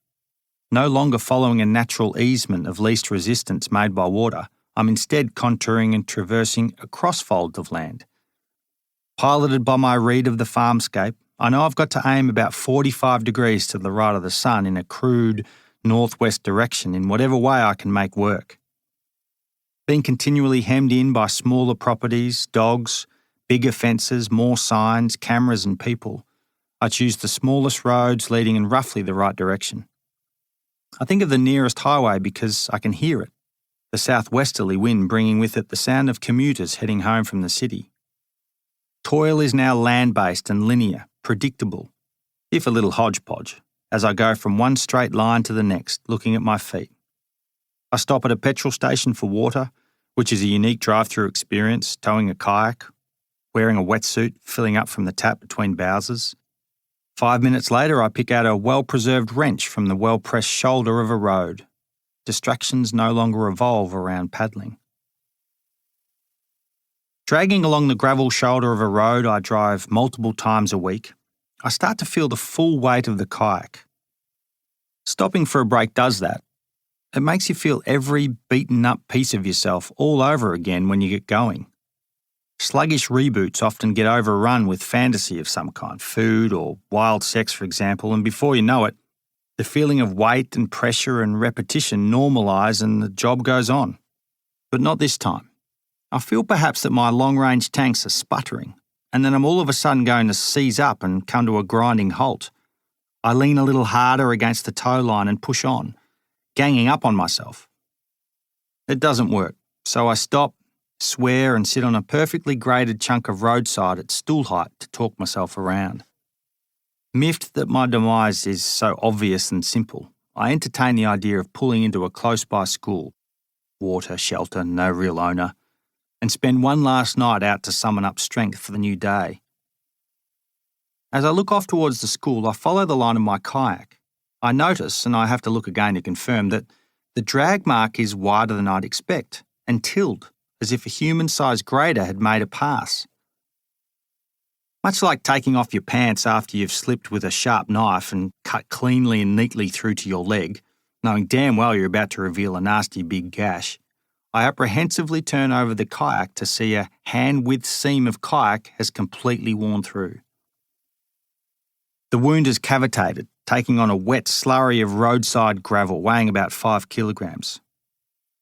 Speaker 2: No longer following a natural easement of least resistance made by water, I'm instead contouring and traversing a crossfold of land. Piloted by my read of the farmscape, I know I've got to aim about 45 degrees to the right of the sun in a crude northwest direction in whatever way I can make work. Being continually hemmed in by smaller properties, dogs, bigger fences, more signs, cameras and people, I choose the smallest roads leading in roughly the right direction. I think of the nearest highway because I can hear it, the southwesterly wind bringing with it the sound of commuters heading home from the city. Toil is now land-based and linear, predictable, if a little hodgepodge, as I go from one straight line to the next, looking at my feet. I stop at a petrol station for water, which is a unique drive-through experience, towing a kayak, wearing a wetsuit, filling up from the tap between bowsers. 5 minutes later, I pick out a well-preserved wrench from the well-pressed shoulder of a road. Distractions no longer revolve around paddling. Dragging along the gravel shoulder of a road I drive multiple times a week, I start to feel the full weight of the kayak. Stopping for a break does that. It makes you feel every beaten-up piece of yourself all over again when you get going. Sluggish reboots often get overrun with fantasy of some kind, food or wild sex, for example, and before you know it, the feeling of weight and pressure and repetition normalise and the job goes on. But not this time. I feel perhaps that my long-range tanks are sputtering, and then I'm all of a sudden going to seize up and come to a grinding halt. I lean a little harder against the tow line and push on, ganging up on myself. It doesn't work, so I stop, swear and sit on a perfectly graded chunk of roadside at stool height to talk myself around. Miffed that my demise is so obvious and simple, I entertain the idea of pulling into a close-by school, water, shelter, no real owner, and spend one last night out to summon up strength for the new day. As I look off towards the school, I follow the line of my kayak. I notice, and I have to look again to confirm, that the drag mark is wider than I'd expect, and tilled, as if a human-sized grader had made a pass. Much like taking off your pants after you've slipped with a sharp knife and cut cleanly and neatly through to your leg, knowing damn well you're about to reveal a nasty big gash, I apprehensively turn over the kayak to see a hand-width seam of kayak has completely worn through. The wound is cavitated, taking on a wet slurry of roadside gravel weighing about 5 kilograms.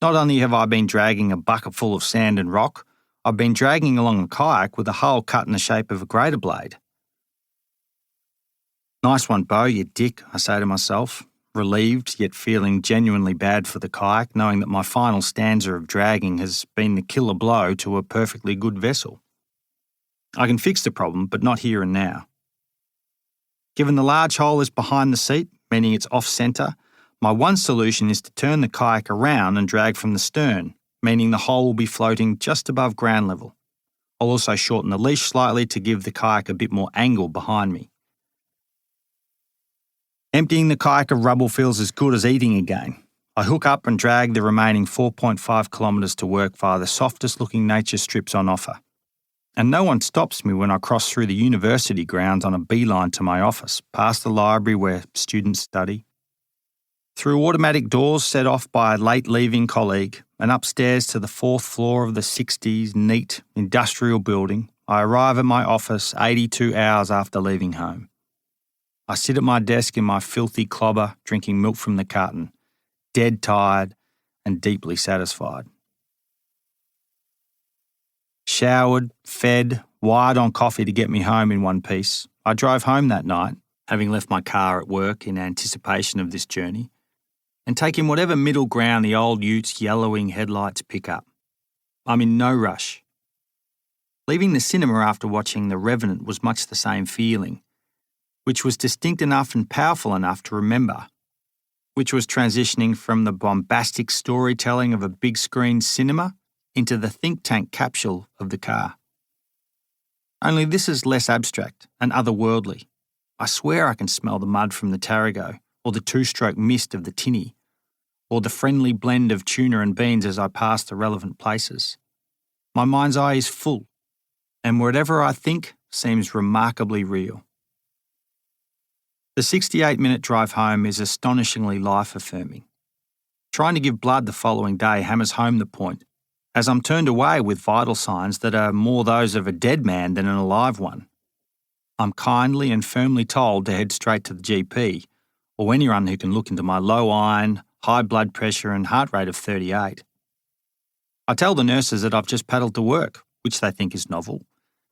Speaker 2: Not only have I been dragging a bucket full of sand and rock, I've been dragging along a kayak with a hole cut in the shape of a grater blade. Nice one, Beau, you dick, I say to myself, relieved yet feeling genuinely bad for the kayak, knowing that my final stanza of dragging has been the killer blow to a perfectly good vessel. I can fix the problem, but not here and now. Given the large hole is behind the seat, meaning it's off-centre, my one solution is to turn the kayak around and drag from the stern, meaning the hole will be floating just above ground level. I'll also shorten the leash slightly to give the kayak a bit more angle behind me. Emptying the kayak of rubble feels as good as eating again. I hook up and drag the remaining 4.5 kilometres to work via the softest looking nature strips on offer. And no one stops me when I cross through the university grounds on a beeline to my office, past the library where students study. Through automatic doors set off by a late leaving colleague and upstairs to the 4th floor of the 60s neat industrial building, I arrive at my office 82 hours after leaving home. I sit at my desk in my filthy clobber drinking milk from the carton, dead tired and deeply satisfied. Showered, fed, wired on coffee to get me home in one piece, I drove home that night, having left my car at work in anticipation of this journey, and taking whatever middle ground the old Utes' yellowing headlights pick up. I'm in no rush. Leaving the cinema after watching The Revenant was much the same feeling, which was distinct enough and powerful enough to remember, which was transitioning from the bombastic storytelling of a big screen cinema into the think tank capsule of the car. Only this is less abstract and otherworldly. I swear I can smell the mud from the Tarago, or the two-stroke mist of the tinny, or the friendly blend of tuna and beans as I pass the relevant places. My mind's eye is full, and whatever I think seems remarkably real. The 68-minute drive home is astonishingly life-affirming. Trying to give blood the following day hammers home the point, as I'm turned away with vital signs that are more those of a dead man than an alive one. I'm kindly and firmly told to head straight to the GP, or anyone who can look into my low iron, high blood pressure and heart rate of 38. I tell the nurses that I've just paddled to work, which they think is novel,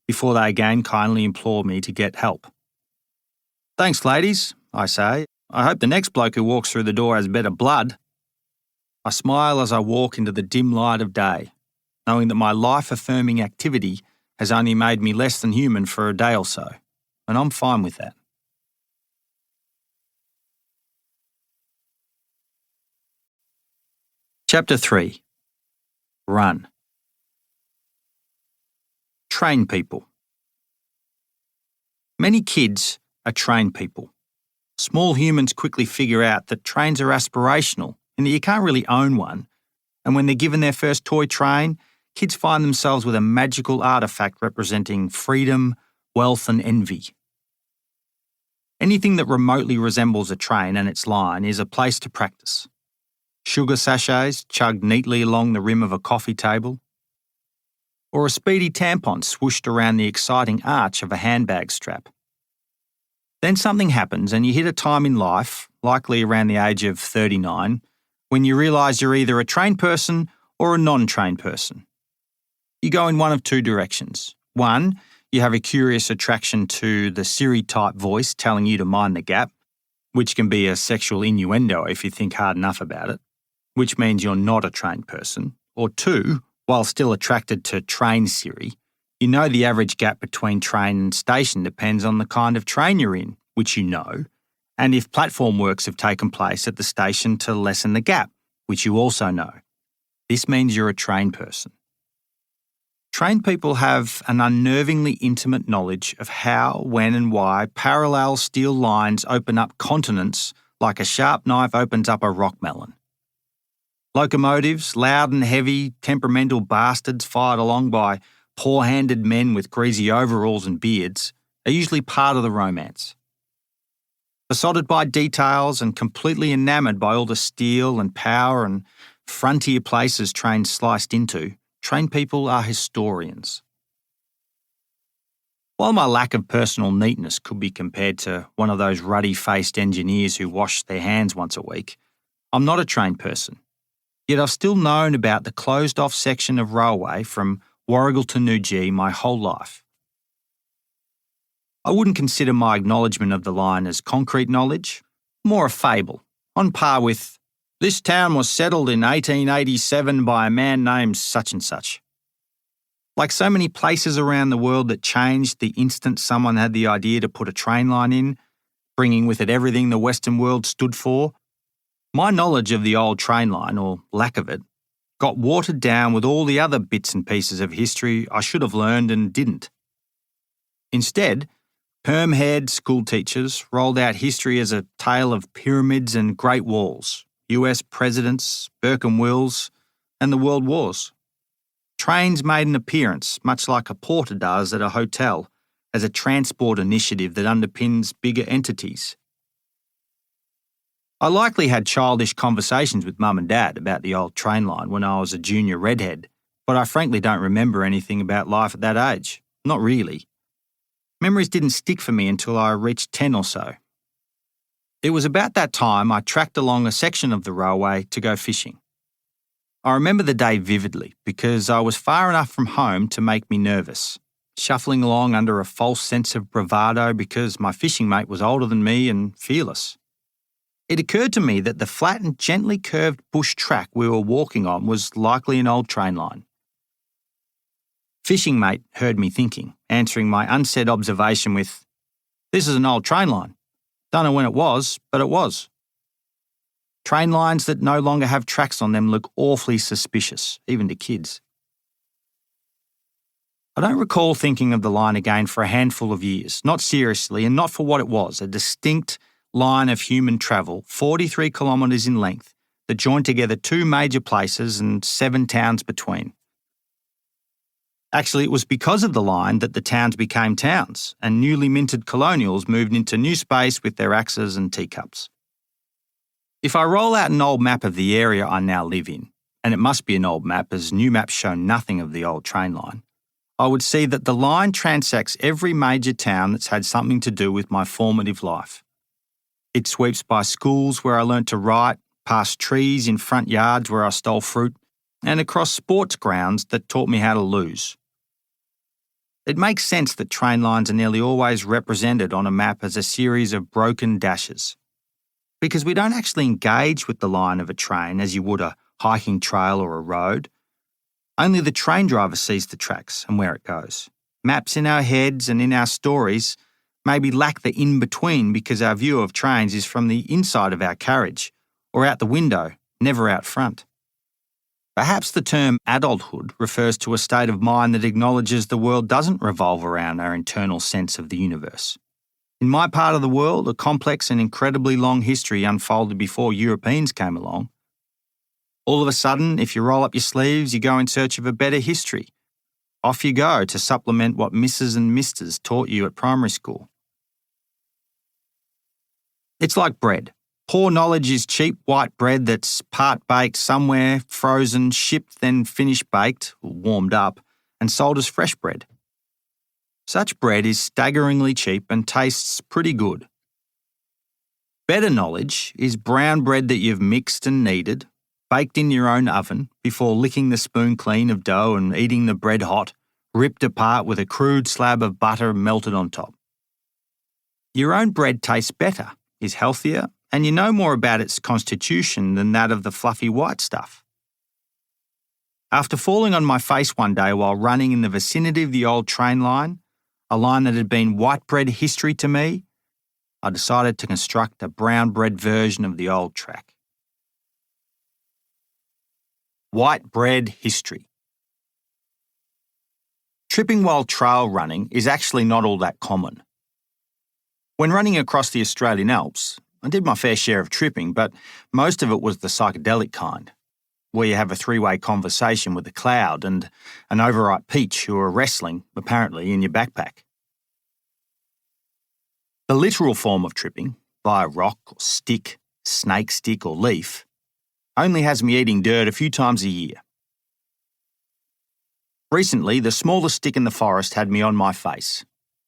Speaker 2: before they again kindly implore me to get help. "Thanks, ladies," I say. "I hope the next bloke who walks through the door has better blood." I smile as I walk into the dim light of day, knowing that my life-affirming activity has only made me less than human for a day or so, and I'm fine with that. Chapter 3. Run. Train people. Many kids are train people. Small humans quickly figure out that trains are aspirational and that you can't really own one, and when they're given their first toy train, kids find themselves with a magical artefact representing freedom, wealth and envy. Anything that remotely resembles a train and its line is a place to practice. Sugar sachets chugged neatly along the rim of a coffee table, or a speedy tampon swooshed around the exciting arch of a handbag strap. Then something happens and you hit a time in life, likely around the age of 39, when you realise you're either a trained person or a non-trained person. You go in one of two directions. One, you have a curious attraction to the Siri-type voice telling you to mind the gap, which can be a sexual innuendo if you think hard enough about it, which means you're not a trained person. Or two, while still attracted to train Siri, you know the average gap between train and station depends on the kind of train you're in, which you know, and if platform works have taken place at the station to lessen the gap, which you also know. This means you're a trained person. Trained people have an unnervingly intimate knowledge of how, when and why parallel steel lines open up continents like a sharp knife opens up a rock melon. Locomotives, loud and heavy, temperamental bastards fired along by poor-handed men with greasy overalls and beards, are usually part of the romance. Besotted by details and completely enamoured by all the steel and power and frontier places trains sliced into, trained people are historians. While my lack of personal neatness could be compared to one of those ruddy-faced engineers who wash their hands once a week, I'm not a trained person. Yet I've still known about the closed-off section of railway from Warrigal to Newgee my whole life. I wouldn't consider my acknowledgement of the line as concrete knowledge, more a fable, on par with, "This town was settled in 1887 by a man named such and such." Like so many places around the world that changed the instant someone had the idea to put a train line in, bringing with it everything the Western world stood for, my knowledge of the old train line, or lack of it, got watered down with all the other bits and pieces of history I should have learned and didn't. Instead, perm-haired school teachers rolled out history as a tale of pyramids and great walls, US presidents, Burke and Wills, and the world wars. Trains made an appearance, much like a porter does at a hotel, as a transport initiative that underpins bigger entities. I likely had childish conversations with Mum and Dad about the old train line when I was a junior redhead, but I frankly don't remember anything about life at that age. Not really. Memories didn't stick for me until I reached 10 or so. It was about that time I tracked along a section of the railway to go fishing. I remember the day vividly because I was far enough from home to make me nervous, shuffling along under a false sense of bravado because my fishing mate was older than me and fearless. It occurred to me that the flat and gently curved bush track we were walking on was likely an old train line. Fishing mate heard me thinking, answering my unsaid observation with, "This is an old train line. Don't know when it was, but it was." Train lines that no longer have tracks on them look awfully suspicious, even to kids. I don't recall thinking of the line again for a handful of years, not seriously and not for what it was, a distinct line of human travel, 43 kilometres in length, that joined together two major places and 7 towns between. Actually, it was because of the line that the towns became towns, and newly minted colonials moved into new space with their axes and teacups. If I roll out an old map of the area I now live in, and it must be an old map as new maps show nothing of the old train line, I would see that the line transects every major town that's had something to do with my formative life. It sweeps by schools where I learnt to write, past trees in front yards where I stole fruit, and across sports grounds that taught me how to lose. It makes sense that train lines are nearly always represented on a map as a series of broken dashes, because we don't actually engage with the line of a train as you would a hiking trail or a road. Only the train driver sees the tracks and where it goes. Maps in our heads and in our stories maybe lack the in-between because our view of trains is from the inside of our carriage, or out the window, never out front. Perhaps the term adulthood refers to a state of mind that acknowledges the world doesn't revolve around our internal sense of the universe. In my part of the world, a complex and incredibly long history unfolded before Europeans came along. All of a sudden, if you roll up your sleeves, you go in search of a better history. Off you go to supplement what Mrs. and Misters taught you at primary school. It's like bread. Poor knowledge is cheap white bread that's part baked somewhere, frozen, shipped, then finished baked, or warmed up, and sold as fresh bread. Such bread is staggeringly cheap and tastes pretty good. Better knowledge is brown bread that you've mixed and kneaded, baked in your own oven before licking the spoon clean of dough and eating the bread hot, ripped apart with a crude slab of butter melted on top. Your own bread tastes better, is healthier, and you know more about its constitution than that of the fluffy white stuff. After falling on my face one day while running in the vicinity of the old train line, a line that had been white bread history to me, I decided to construct a brown bread version of the old track. White bread history. Tripping while trail running is actually not all that common. When running across the Australian Alps, I did my fair share of tripping, but most of it was the psychedelic kind, where you have a 3-way conversation with a cloud and an overripe peach who are wrestling, apparently, in your backpack. The literal form of tripping, via rock or stick, snake stick or leaf, only has me eating dirt a few times a year. Recently, the smallest stick in the forest had me on my face,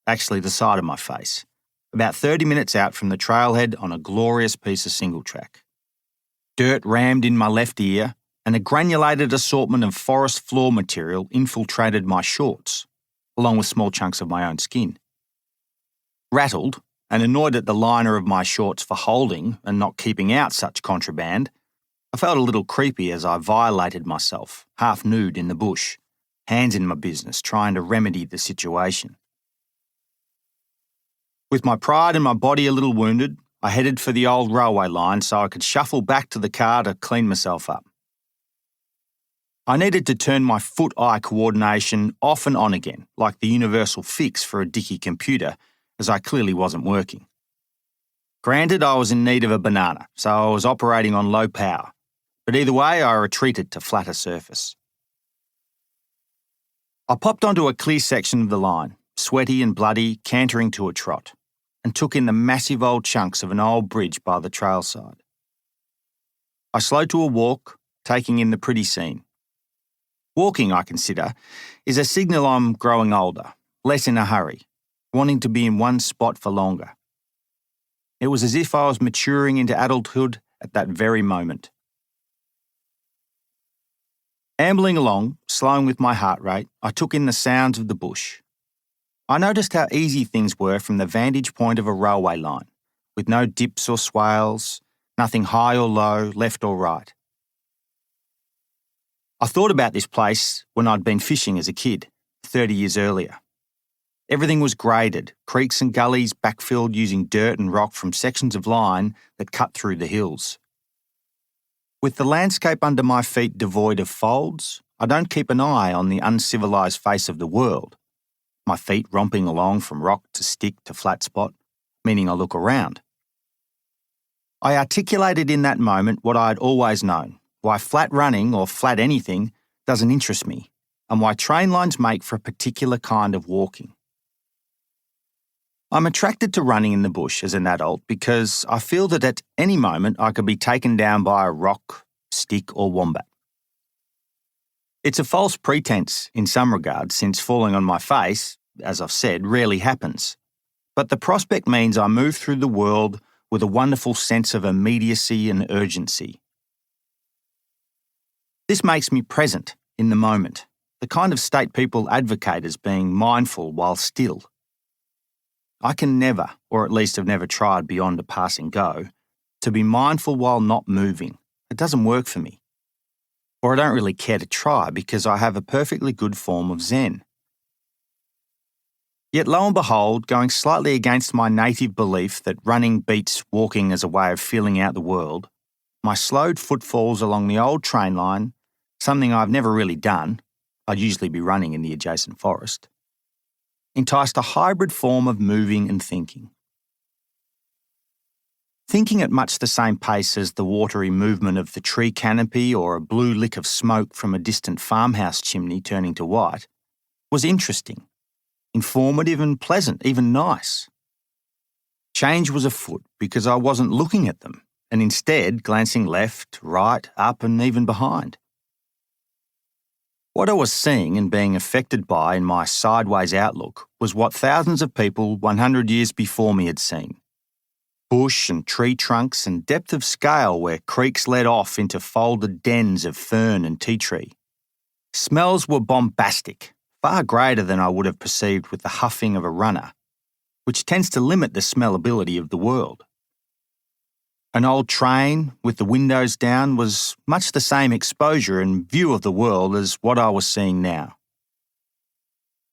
Speaker 2: actually the side of my face, about 30 minutes out from the trailhead on a glorious piece of single track. Dirt rammed in my left ear, and a granulated assortment of forest floor material infiltrated my shorts, along with small chunks of my own skin. Rattled and annoyed at the liner of my shorts for holding and not keeping out such contraband, I felt a little creepy as I violated myself, half nude in the bush, hands in my business, trying to remedy the situation. With my pride and my body a little wounded, I headed for the old railway line so I could shuffle back to the car to clean myself up. I needed to turn my foot-eye coordination off and on again, like the universal fix for a dicky computer, as I clearly wasn't working. Granted, I was in need of a banana, so I was operating on low power, but either way I retreated to flatter surface. I popped onto a clear section of the line, sweaty and bloody, cantering to a trot, and took in the massive old chunks of an old bridge by the trail side. I slowed to a walk, taking in the pretty scene. Walking, I consider, is a signal I'm growing older, less in a hurry, wanting to be in one spot for longer. It was as if I was maturing into adulthood at that very moment. Ambling along, slowing with my heart rate, I took in the sounds of the bush. I noticed how easy things were from the vantage point of a railway line, with no dips or swales, nothing high or low, left or right. I thought about this place when I'd been fishing as a kid, 30 years earlier. Everything was graded, creeks and gullies backfilled using dirt and rock from sections of line that cut through the hills. With the landscape under my feet devoid of folds, I don't keep an eye on the uncivilised face of the world, my feet romping along from rock to stick to flat spot, meaning I look around. I articulated in that moment what I had always known, why flat running or flat anything doesn't interest me, and why train lines make for a particular kind of walking. I'm attracted to running in the bush as an adult because I feel that at any moment I could be taken down by a rock, stick or wombat. It's a false pretense in some regards since falling on my face, as I've said, rarely happens. But the prospect means I move through the world with a wonderful sense of immediacy and urgency. This makes me present in the moment, the kind of state people advocate as being mindful while still. I can never, or at least have never tried beyond a passing go, to be mindful while not moving. It doesn't work for me. Or I don't really care to try because I have a perfectly good form of Zen. Yet lo and behold, going slightly against my native belief that running beats walking as a way of feeling out the world, my slowed footfalls along the old train line, something I've never really done, I'd usually be running in the adjacent forest, enticed a hybrid form of moving and thinking. Thinking at much the same pace as the watery movement of the tree canopy or a blue lick of smoke from a distant farmhouse chimney turning to white was interesting, informative and pleasant, even nice. Change was afoot because I wasn't looking at them and instead glancing left, right, up and even behind. What I was seeing and being affected by in my sideways outlook was what thousands of people 100 years before me had seen. Bush and tree trunks and depth of scale where creeks led off into folded dens of fern and tea tree. Smells were bombastic, far greater than I would have perceived with the huffing of a runner, which tends to limit the smellability of the world. An old train, with the windows down, was much the same exposure and view of the world as what I was seeing now.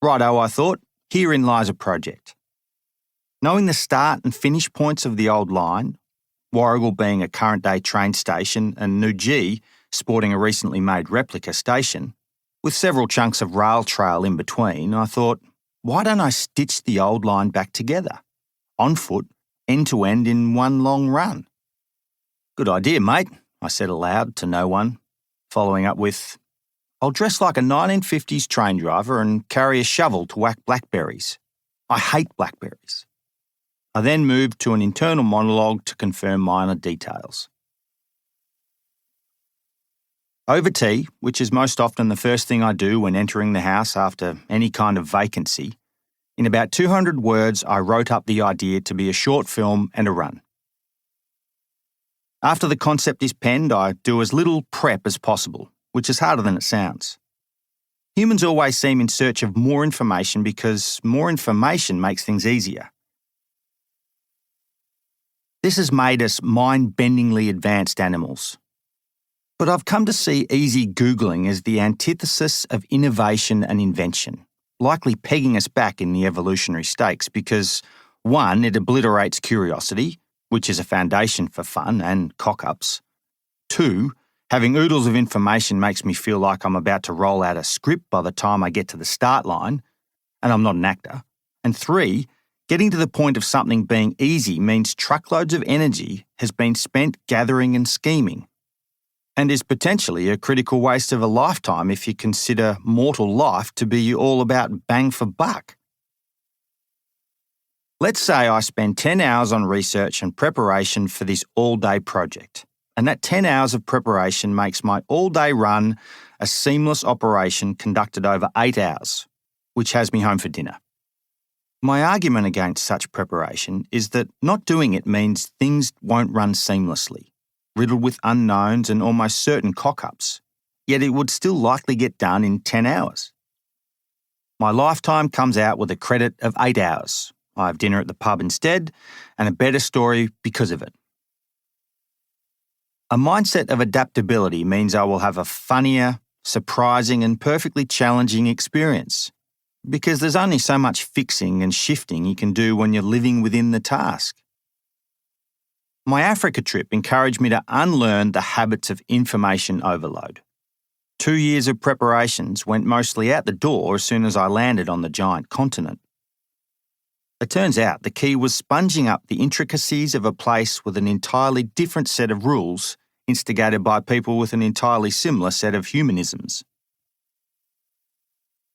Speaker 2: Righto, I thought, herein lies a project. Knowing the start and finish points of the old line, Warrigal being a current-day train station and Newgee sporting a recently made replica station, with several chunks of rail trail in between, I thought, why don't I stitch the old line back together, on foot, end to end in one long run? Good idea, mate, I said aloud to no one, following up with, I'll dress like a 1950s train driver and carry a shovel to whack blackberries. I hate blackberries. I then moved to an internal monologue to confirm minor details. Over tea, which is most often the first thing I do when entering the house after any kind of vacancy, in about 200 words I wrote up the idea to be a short film and a run. After the concept is penned, I do as little prep as possible, which is harder than it sounds. Humans always seem in search of more information because more information makes things easier. This has made us mind-bendingly advanced animals. But I've come to see easy Googling as the antithesis of innovation and invention, likely pegging us back in the evolutionary stakes because, one, it obliterates curiosity, which is a foundation for fun and cock-ups. Two, having oodles of information makes me feel like I'm about to roll out a script by the time I get to the start line, and I'm not an actor. And three, getting to the point of something being easy means truckloads of energy has been spent gathering and scheming, and is potentially a critical waste of a lifetime if you consider mortal life to be all about bang for buck. Let's say I spend 10 hours on research and preparation for this all-day project, and that 10 hours of preparation makes my all-day run a seamless operation conducted over 8 hours, which has me home for dinner. My argument against such preparation is that not doing it means things won't run seamlessly, riddled with unknowns and almost certain cock-ups, yet it would still likely get done in 10 hours. My lifetime comes out with a credit of 8 hours. I have dinner at the pub instead, and a better story because of it. A mindset of adaptability means I will have a funnier, surprising and perfectly challenging experience, because there's only so much fixing and shifting you can do when you're living within the task. My Africa trip encouraged me to unlearn the habits of information overload. 2 years of preparations went mostly out the door as soon as I landed on the giant continent. It turns out the key was sponging up the intricacies of a place with an entirely different set of rules instigated by people with an entirely similar set of humanisms.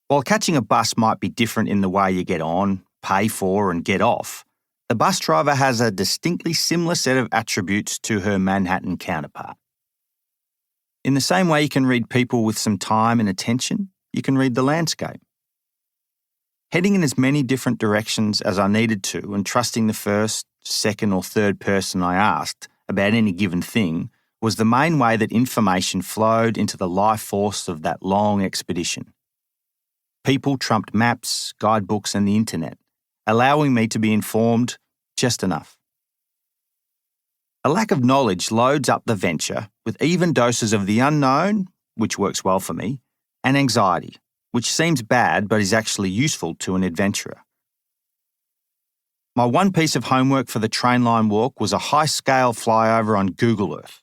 Speaker 2: While catching a bus might be different in the way you get on, pay for and get off, the bus driver has a distinctly similar set of attributes to her Manhattan counterpart. In the same way you can read people with some time and attention, you can read the landscape. Heading in as many different directions as I needed to and trusting the first, second or third person I asked about any given thing was the main way that information flowed into the life force of that long expedition. People trumped maps, guidebooks and the internet, allowing me to be informed just enough. A lack of knowledge loads up the venture with even doses of the unknown, which works well for me, and anxiety, which seems bad but is actually useful to an adventurer. My one piece of homework for the trainline walk was a high-scale flyover on Google Earth,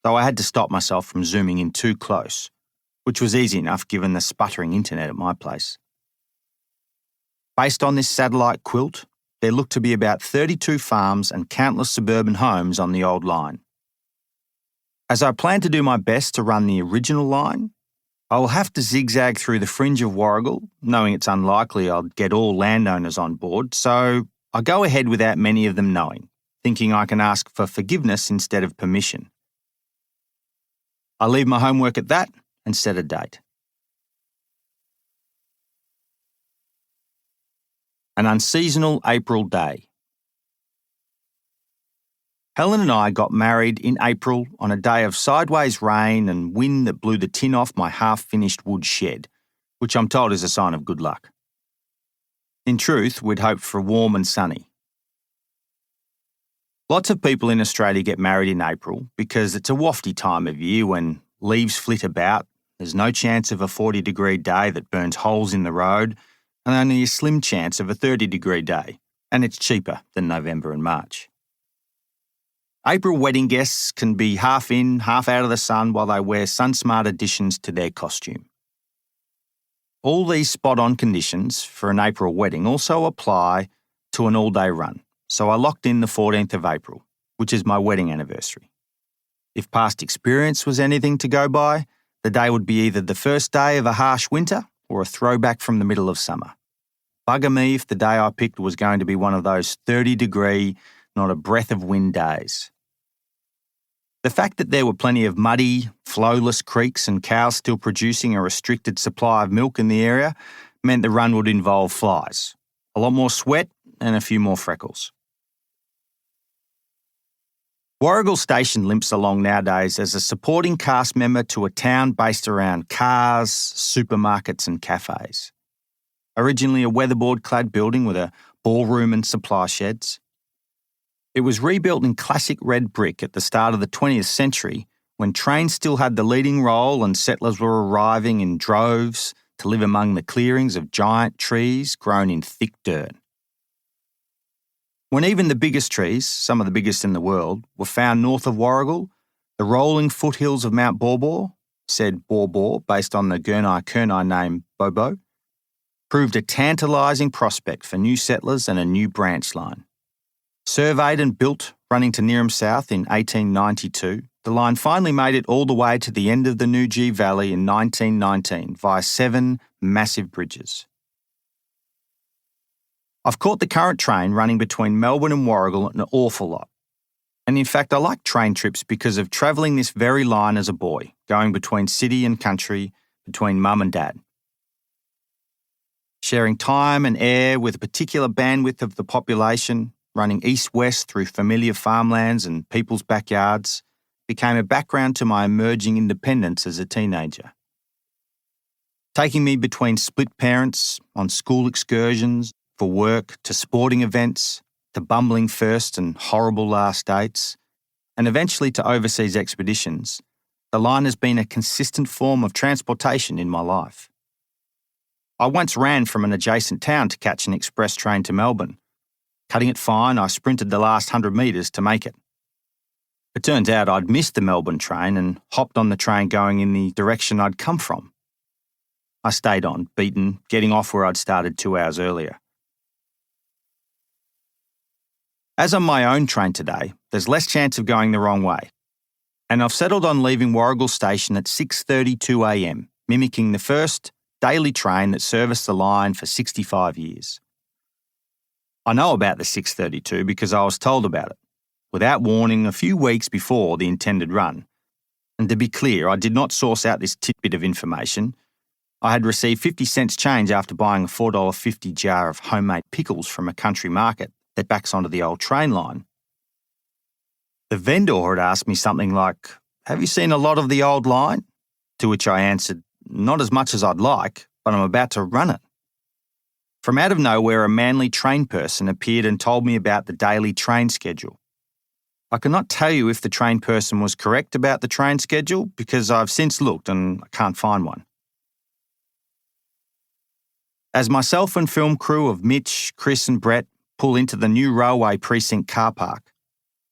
Speaker 2: though I had to stop myself from zooming in too close, which was easy enough given the sputtering internet at my place. Based on this satellite quilt, there looked to be about 32 farms and countless suburban homes on the old line. As I plan to do my best to run the original line, I will have to zigzag through the fringe of Warrigal, knowing it's unlikely I'll get all landowners on board, so I go ahead without many of them knowing, thinking I can ask for forgiveness instead of permission. I leave my homework at that and set a date. An unseasonal April day. Helen and I got married in April on a day of sideways rain and wind that blew the tin off my half-finished wood shed, which I'm told is a sign of good luck. In truth, we'd hoped for warm and sunny. Lots of people in Australia get married in April because it's a wafty time of year when leaves flit about, there's no chance of a 40-degree day that burns holes in the road, and only a slim chance of a 30-degree day, and it's cheaper than November and March. April wedding guests can be half in, half out of the sun while they wear sun-smart additions to their costume. All these spot-on conditions for an April wedding also apply to an all-day run, so I locked in the 14th of April, which is my wedding anniversary. If past experience was anything to go by, the day would be either the first day of a harsh winter or a throwback from the middle of summer. Bugger me if the day I picked was going to be one of those 30-degree, not a breath of wind days. The fact that there were plenty of muddy, flowless creeks and cows still producing a restricted supply of milk in the area meant the run would involve flies, a lot more sweat and a few more freckles. Warrigal Station limps along nowadays as a supporting cast member to a town based around cars, supermarkets and cafes. Originally a weatherboard-clad building with a ballroom and supply sheds. It was rebuilt in classic red brick at the start of the 20th century when trains still had the leading role and settlers were arriving in droves to live among the clearings of giant trees grown in thick dirt. When even the biggest trees, some of the biggest in the world, were found north of Warragul, the rolling foothills of Mount Borbor, said Borbor based on the Gurnai-Kurnai name Bobo, proved a tantalising prospect for new settlers and a new branch line. Surveyed and built running to Neerim South in 1892, the line finally made it all the way to the end of the Nujee Valley in 1919 via 7 massive bridges. I've caught the current train running between Melbourne and Warragul an awful lot. And in fact, I like train trips because of travelling this very line as a boy, going between city and country, between mum and dad. Sharing time and air with a particular bandwidth of the population, running east-west through familiar farmlands and people's backyards, became a background to my emerging independence as a teenager. Taking me between split parents, on school excursions, for work, to sporting events, to bumbling first and horrible last dates, and eventually to overseas expeditions, the line has been a consistent form of transportation in my life. I once ran from an adjacent town to catch an express train to Melbourne. Cutting it fine, I sprinted the last 100 metres to make it. It turns out I'd missed the Melbourne train and hopped on the train going in the direction I'd come from. I stayed on, beaten, getting off where I'd started 2 hours earlier. As on my own train today, there's less chance of going the wrong way, and I've settled on leaving Warragul Station at 6:32 a.m, mimicking the first daily train that serviced the line for 65 years. I know about the 6:32 because I was told about it, without warning a few weeks before the intended run. And to be clear, I did not source out this tidbit of information. I had received 50 cents change after buying a $4.50 jar of homemade pickles from a country market that backs onto the old train line. The vendor had asked me something like, "Have you seen a lot of the old line?" To which I answered, "Not as much as I'd like, but I'm about to run it." From out of nowhere, a manly train person appeared and told me about the daily train schedule. I cannot tell you if the train person was correct about the train schedule because I've since looked and I can't find one. As myself and film crew of Mitch, Chris and Brett pull into the new railway precinct car park,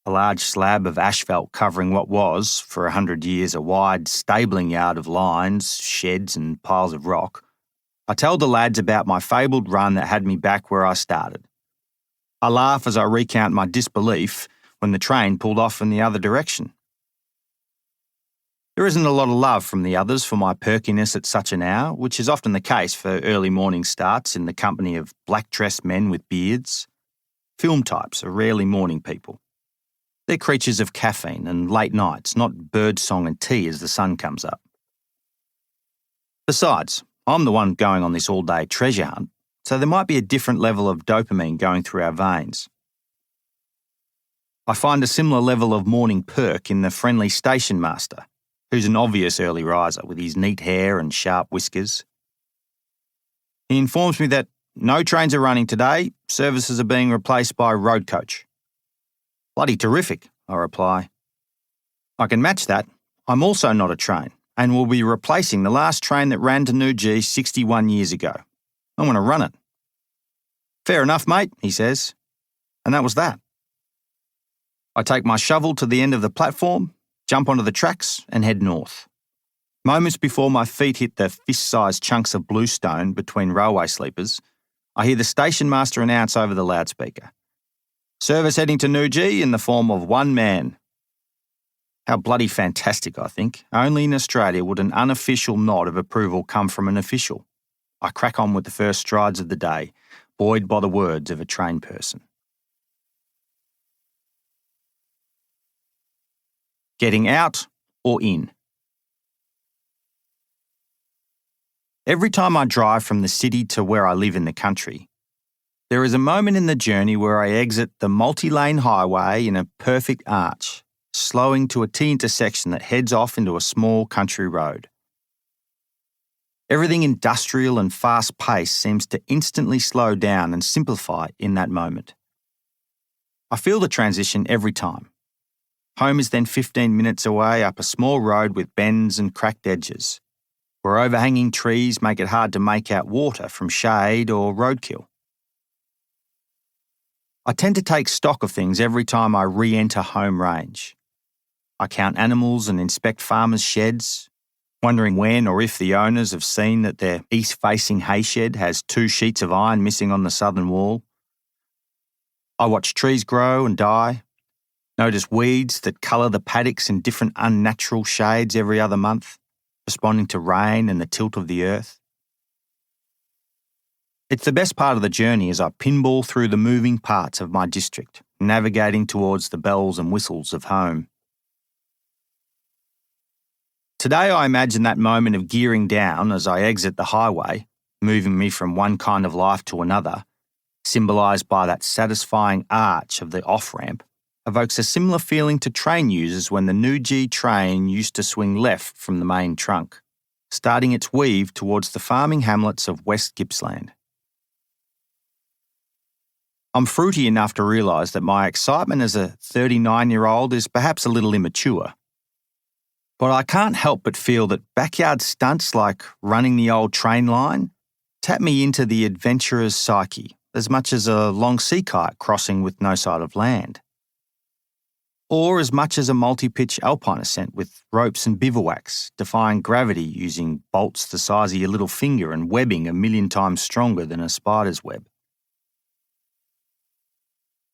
Speaker 2: a large slab of asphalt covering what was, for 100 years, a wide stabling yard of lines, sheds and piles of rock, I tell the lads about my fabled run that had me back where I started. I laugh as I recount my disbelief when the train pulled off in the other direction. There isn't a lot of love from the others for my perkiness at such an hour, which is often the case for early morning starts in the company of black-dressed men with beards. Film types are rarely morning people. They're creatures of caffeine and late nights, not birdsong and tea as the sun comes up. Besides, I'm the one going on this all-day treasure hunt, so there might be a different level of dopamine going through our veins. I find a similar level of morning perk in the friendly station master, who's an obvious early riser with his neat hair and sharp whiskers. He informs me that no trains are running today, services are being replaced by road coach. Bloody terrific, I reply. I can match that. I'm also not a train, and will be replacing the last train that ran to Nujee 61 years ago. I want to run it. Fair enough, mate, he says. And that was that. I take my shovel to the end of the platform, jump onto the tracks and head north. Moments before my feet hit the fist-sized chunks of bluestone between railway sleepers, I hear the station master announce over the loudspeaker. Service heading to Nujee in the form of one man. How bloody fantastic, I think. Only in Australia would an unofficial nod of approval come from an official. I crack on with the first strides of the day, buoyed by the words of a trained person. Getting out or in? Every time I drive from the city to where I live in the country, there is a moment in the journey where I exit the multi-lane highway in a perfect arch, slowing to a T-intersection that heads off into a small country road. Everything industrial and fast-paced seems to instantly slow down and simplify in that moment. I feel the transition every time. Home is then 15 minutes away up a small road with bends and cracked edges, where overhanging trees make it hard to make out water from shade or roadkill. I tend to take stock of things every time I re-enter home range. I count animals and inspect farmers' sheds, wondering when or if the owners have seen that their east-facing hay shed has 2 sheets of iron missing on the southern wall. I watch trees grow and die, notice weeds that colour the paddocks in different unnatural shades every other month, responding to rain and the tilt of the earth. It's the best part of the journey as I pinball through the moving parts of my district, navigating towards the bells and whistles of home. Today I imagine that moment of gearing down as I exit the highway, moving me from one kind of life to another, symbolised by that satisfying arch of the off-ramp, evokes a similar feeling to train users when the new G train used to swing left from the main trunk, starting its weave towards the farming hamlets of West Gippsland. I'm fruity enough to realise that my excitement as a 39-year-old is perhaps a little immature. But I can't help but feel that backyard stunts like running the old train line tap me into the adventurous psyche as much as a long sea kayak crossing with no sight of land. Or as much as a multi-pitch alpine ascent with ropes and bivouacs, defying gravity using bolts the size of your little finger and webbing 1,000,000 times stronger than a spider's web.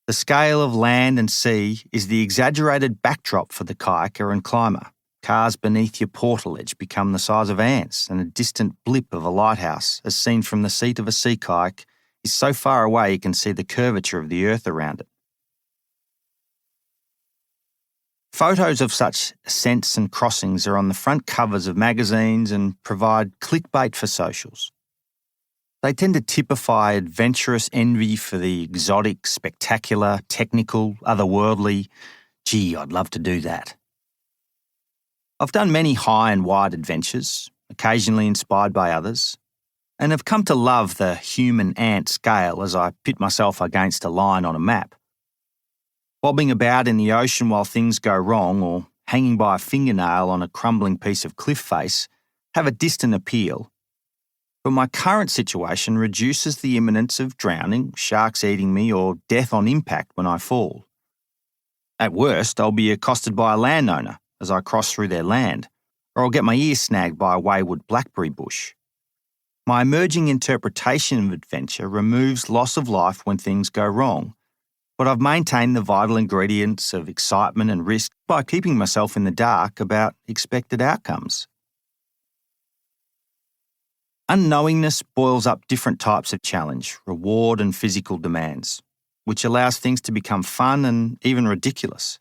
Speaker 2: The scale of land and sea is the exaggerated backdrop for the kayaker and climber. Cars beneath your portal edge become the size of ants, and a distant blip of a lighthouse, as seen from the seat of a sea kayak, is so far away you can see the curvature of the earth around it. Photos of such ascents and crossings are on the front covers of magazines and provide clickbait for socials. They tend to typify adventurous envy for the exotic, spectacular, technical, otherworldly. Gee, I'd love to do that. I've done many high and wide adventures, occasionally inspired by others, and have come to love the human ant scale as I pit myself against a line on a map. Bobbing about in the ocean while things go wrong or hanging by a fingernail on a crumbling piece of cliff face have a distant appeal. But my current situation reduces the imminence of drowning, sharks eating me, or death on impact when I fall. At worst, I'll be accosted by a landowner as I cross through their land, or I'll get my ear snagged by a wayward blackberry bush. My emerging interpretation of adventure removes loss of life when things go wrong, but I've maintained the vital ingredients of excitement and risk by keeping myself in the dark about expected outcomes. Unknowingness boils up different types of challenge, reward and physical demands, which allows things to become fun and even ridiculous.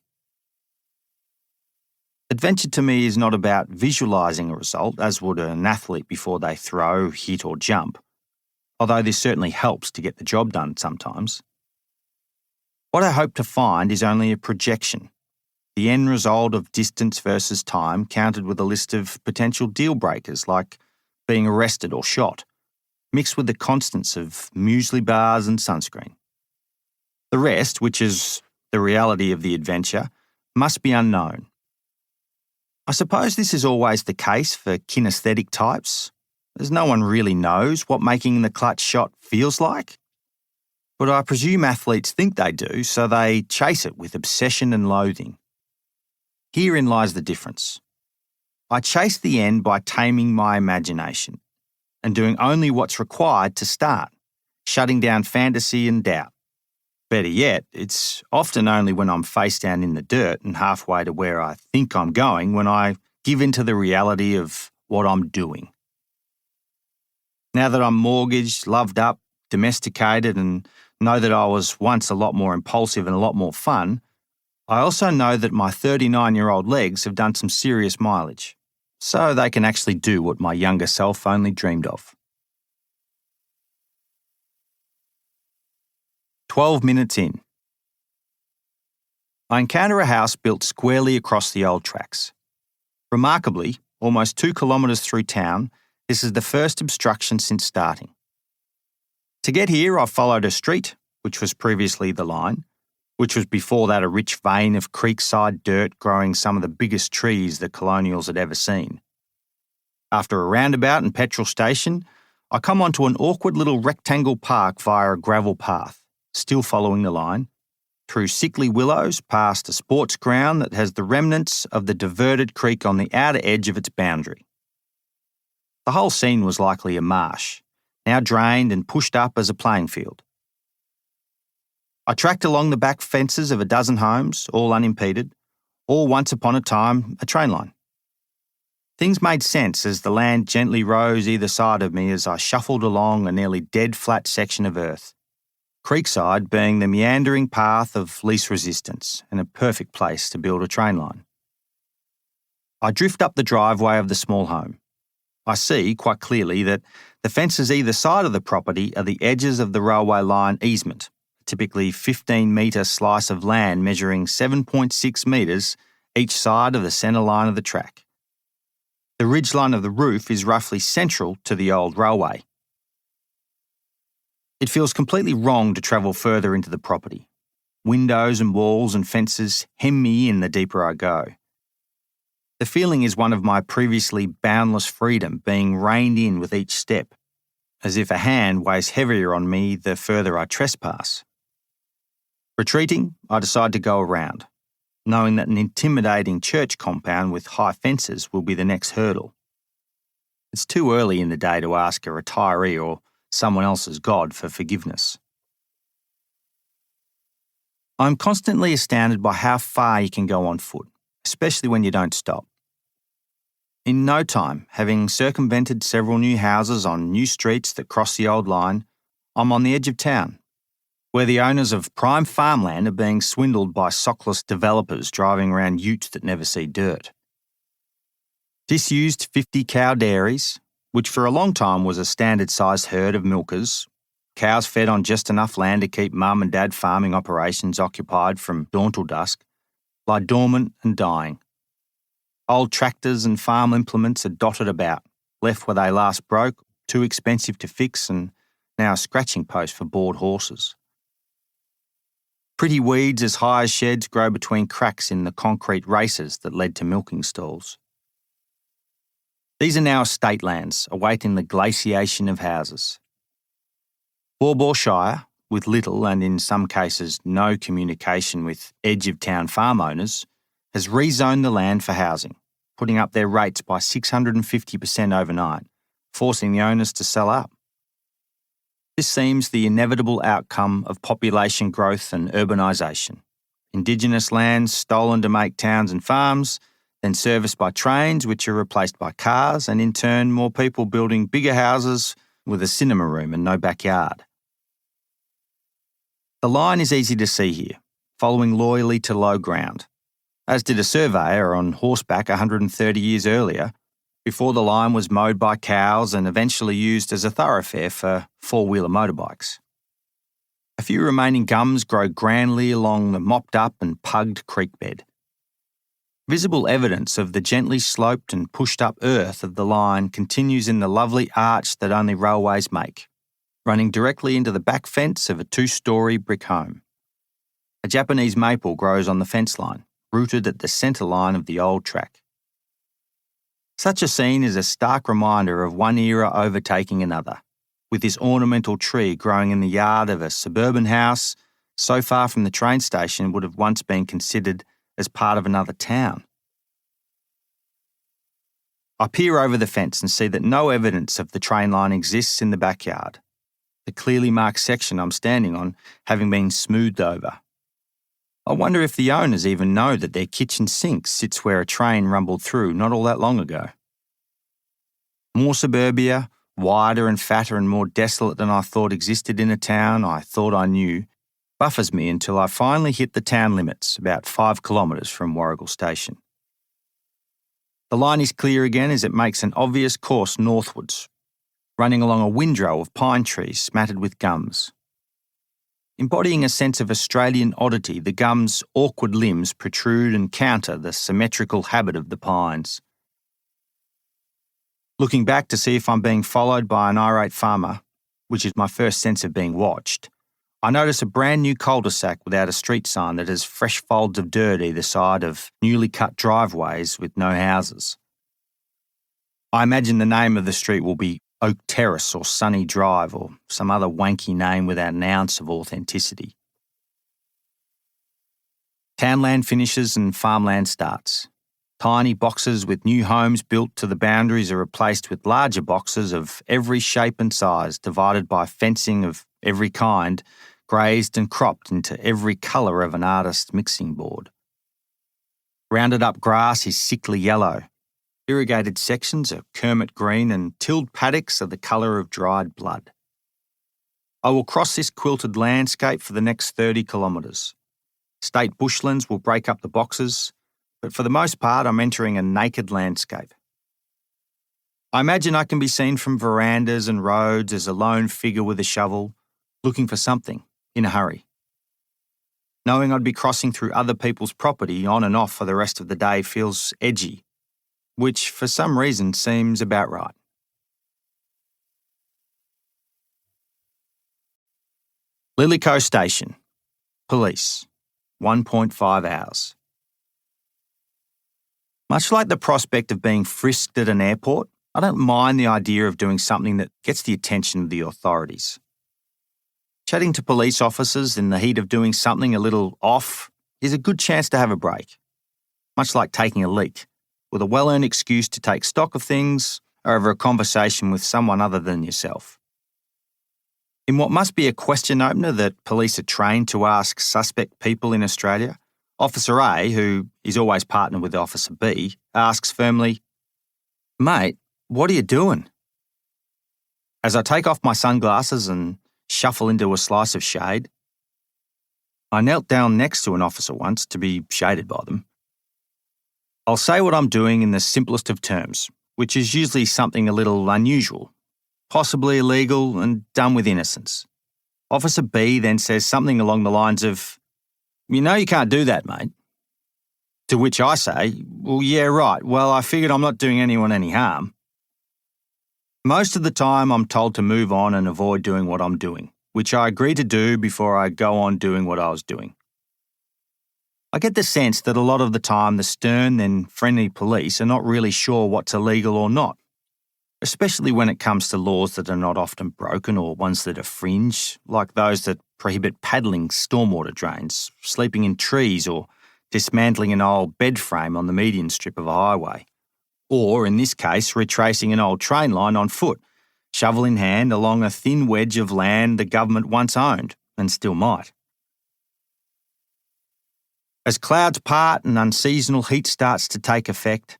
Speaker 2: Adventure to me is not about visualising a result, as would an athlete before they throw, hit or jump, although this certainly helps to get the job done sometimes. What I hope to find is only a projection, the end result of distance versus time counted with a list of potential deal breakers like being arrested or shot, mixed with the constants of muesli bars and sunscreen. The rest, which is the reality of the adventure, must be unknown. I suppose this is always the case for kinesthetic types, as no one really knows what making the clutch shot feels like. But I presume athletes think they do, so they chase it with obsession and loathing. Herein lies the difference. I chase the end by taming my imagination and doing only what's required to start, shutting down fantasy and doubt. Better yet, it's often only when I'm face down in the dirt and halfway to where I think I'm going when I give in to the reality of what I'm doing. Now that I'm mortgaged, loved up, domesticated, and know that I was once a lot more impulsive and a lot more fun, I also know that my 39-year-old legs have done some serious mileage, so they can actually do what my younger self only dreamed of. 12 minutes in. I encounter a house built squarely across the old tracks. Remarkably, almost 2 kilometres through town, this is the first obstruction since starting. To get here, I followed a street, which was previously the line, which was before that a rich vein of creekside dirt growing some of the biggest trees the colonials had ever seen. After a roundabout and petrol station, I come onto an awkward little rectangle park via a gravel path, still following the line, through sickly willows past a sports ground that has the remnants of the diverted creek on the outer edge of its boundary. The whole scene was likely a marsh, now drained and pushed up as a playing field. I tracked along the back fences of a dozen homes, all unimpeded, all once upon a time a train line. Things made sense as the land gently rose either side of me as I shuffled along a nearly dead flat section of earth, creekside being the meandering path of least resistance and a perfect place to build a train line. I drift up the driveway of the small home. I see quite clearly that the fences either side of the property are the edges of the railway line easement, typically 15-metre slice of land measuring 7.6 metres each side of the centre line of the track. The ridgeline of the roof is roughly central to the old railway. It feels completely wrong to travel further into the property. Windows and walls and fences hem me in the deeper I go. The feeling is one of my previously boundless freedom being reined in with each step, as if a hand weighs heavier on me the further I trespass. Retreating, I decide to go around, knowing that an intimidating church compound with high fences will be the next hurdle. It's too early in the day to ask a retiree or someone else's God for forgiveness. I'm constantly astounded by how far you can go on foot, especially when you don't stop. In no time, having circumvented several new houses on new streets that cross the old line, I'm on the edge of town, where the owners of prime farmland are being swindled by sockless developers driving around utes that never see dirt. Disused 50-cow dairies, which for a long time was a standard-sized herd of milkers, cows fed on just enough land to keep mum and dad farming operations occupied from dawn till dusk, lie dormant and dying. Old tractors and farm implements are dotted about, left where they last broke, too expensive to fix and now a scratching post for bored horses. Pretty weeds as high as sheds grow between cracks in the concrete races that led to milking stalls. These are now estate lands, awaiting the glaciation of houses. Bawbaw Shire, with little and in some cases no communication with edge-of-town farm owners, has rezoned the land for housing, putting up their rates by 650% overnight, forcing the owners to sell up. This seems the inevitable outcome of population growth and urbanisation. Indigenous lands stolen to make towns and farms, then serviced by trains which are replaced by cars, and in turn more people building bigger houses with a cinema room and no backyard. The line is easy to see here, following loyally to low ground, as did a surveyor on horseback 130 years earlier, before the line was mowed by cows and eventually used as a thoroughfare for four-wheeler motorbikes. A few remaining gums grow grandly along the mopped-up and pugged creek bed. Visible evidence of the gently sloped and pushed-up earth of the line continues in the lovely arch that only railways make, running directly into the back fence of a two-storey brick home. A Japanese maple grows on the fence line, rooted at the centre line of the old track. Such a scene is a stark reminder of one era overtaking another, with this ornamental tree growing in the yard of a suburban house so far from the train station would have once been considered as part of another town. I peer over the fence and see that no evidence of the train line exists in the backyard, the clearly marked section I'm standing on having been smoothed over. I wonder if the owners even know that their kitchen sink sits where a train rumbled through not all that long ago. More suburbia, wider and fatter and more desolate than I thought existed in a town I thought I knew, buffers me until I finally hit the town limits, about 5 kilometres from Warrigal Station. The line is clear again as it makes an obvious course northwards, running along a windrow of pine trees matted with gums. Embodying a sense of Australian oddity, the gums' awkward limbs protrude and counter the symmetrical habit of the pines. Looking back to see if I'm being followed by an irate farmer, which is my first sense of being watched, I notice a brand new cul-de-sac without a street sign that has fresh folds of dirt either side of newly cut driveways with no houses. I imagine the name of the street will be Oak Terrace or Sunny Drive or some other wanky name without an ounce of authenticity. Townland finishes and farmland starts. Tiny boxes with new homes built to the boundaries are replaced with larger boxes of every shape and size, divided by fencing of every kind, grazed and cropped into every colour of an artist's mixing board. Rounded up grass is sickly yellow. Irrigated sections are Kermit green and tilled paddocks are the colour of dried blood. I will cross this quilted landscape for the next 30 kilometres. State bushlands will break up the boxes, but for the most part I'm entering a naked landscape. I imagine I can be seen from verandas and roads as a lone figure with a shovel, looking for something, in a hurry. Knowing I'd be crossing through other people's property on and off for the rest of the day feels edgy, which for some reason seems about right. Lillico Station. Police. 1.5 hours. Much like the prospect of being frisked at an airport, I don't mind the idea of doing something that gets the attention of the authorities. Chatting to police officers in the heat of doing something a little off is a good chance to have a break. Much like taking a leak, with a well-earned excuse to take stock of things over a conversation with someone other than yourself. In what must be a question opener that police are trained to ask suspect people in Australia, Officer A, who is always partnered with Officer B, asks firmly, "Mate, what are you doing?" As I take off my sunglasses and shuffle into a slice of shade, I knelt down next to an officer once to be shaded by them. I'll say what I'm doing in the simplest of terms, which is usually something a little unusual, possibly illegal and done with innocence. Officer B then says something along the lines of, "You know you can't do that, mate." To which I say, "Well, yeah, right. Well, I figured I'm not doing anyone any harm." Most of the time I'm told to move on and avoid doing what I'm doing, which I agree to do before I go on doing what I was doing. I get the sense that a lot of the time the stern then friendly police are not really sure what's illegal or not, especially when it comes to laws that are not often broken or ones that are fringe, like those that prohibit paddling stormwater drains, sleeping in trees or dismantling an old bed frame on the median strip of a highway. Or, in this case, retracing an old train line on foot, shovel in hand along a thin wedge of land the government once owned, and still might. As clouds part and unseasonal heat starts to take effect,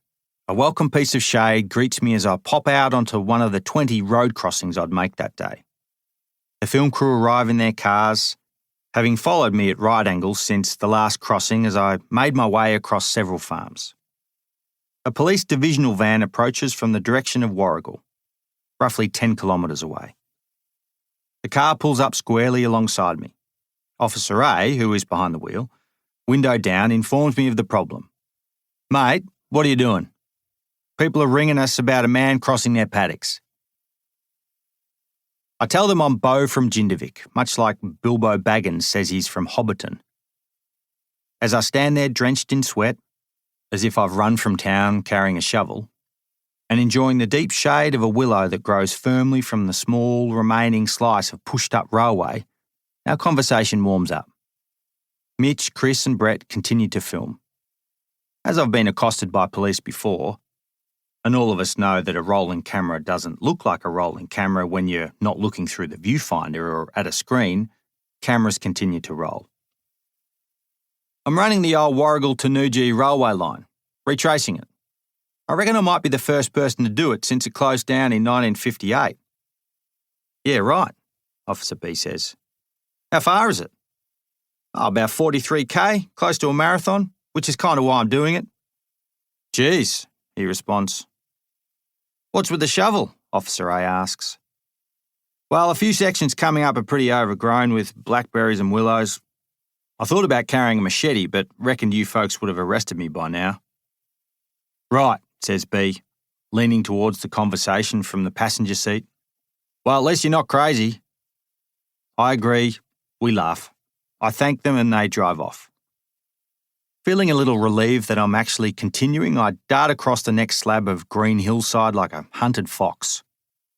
Speaker 2: a welcome piece of shade greets me as I pop out onto one of the 20 road crossings I'd make that day. The film crew arrive in their cars, having followed me at right angles since the last crossing as I made my way across several farms. A police divisional van approaches from the direction of Warragul, roughly 10 kilometres away. The car pulls up squarely alongside me. Officer A, who is behind the wheel, window down, informs me of the problem. "Mate, what are you doing? People are ringing us about a man crossing their paddocks." I tell them I'm Beau from Jindervik, much like Bilbo Baggins says he's from Hobbiton. As I stand there drenched in sweat, as if I've run from town carrying a shovel, and enjoying the deep shade of a willow that grows firmly from the small remaining slice of pushed-up railway, our conversation warms up. Mitch, Chris and Brett continue to film. As I've been accosted by police before, and all of us know that a rolling camera doesn't look like a rolling camera when you're not looking through the viewfinder or at a screen, cameras continue to roll. I'm running the old Warragul to Newgee railway line, retracing it. I reckon I might be the first person to do it since it closed down in 1958. "Yeah, right," Officer B says. "How far is it?" "Oh, about 43k, close to a marathon, which is kind of why I'm doing it." "Geez," he responds. "What's with the shovel?" Officer A asks. "Well, a few sections coming up are pretty overgrown with blackberries and willows. I thought about carrying a machete, but reckoned you folks would have arrested me by now." "Right," says B, leaning towards the conversation from the passenger seat. "Well, at least you're not crazy." I agree. We laugh. I thank them and they drive off. Feeling a little relieved that I'm actually continuing, I dart across the next slab of green hillside like a hunted fox,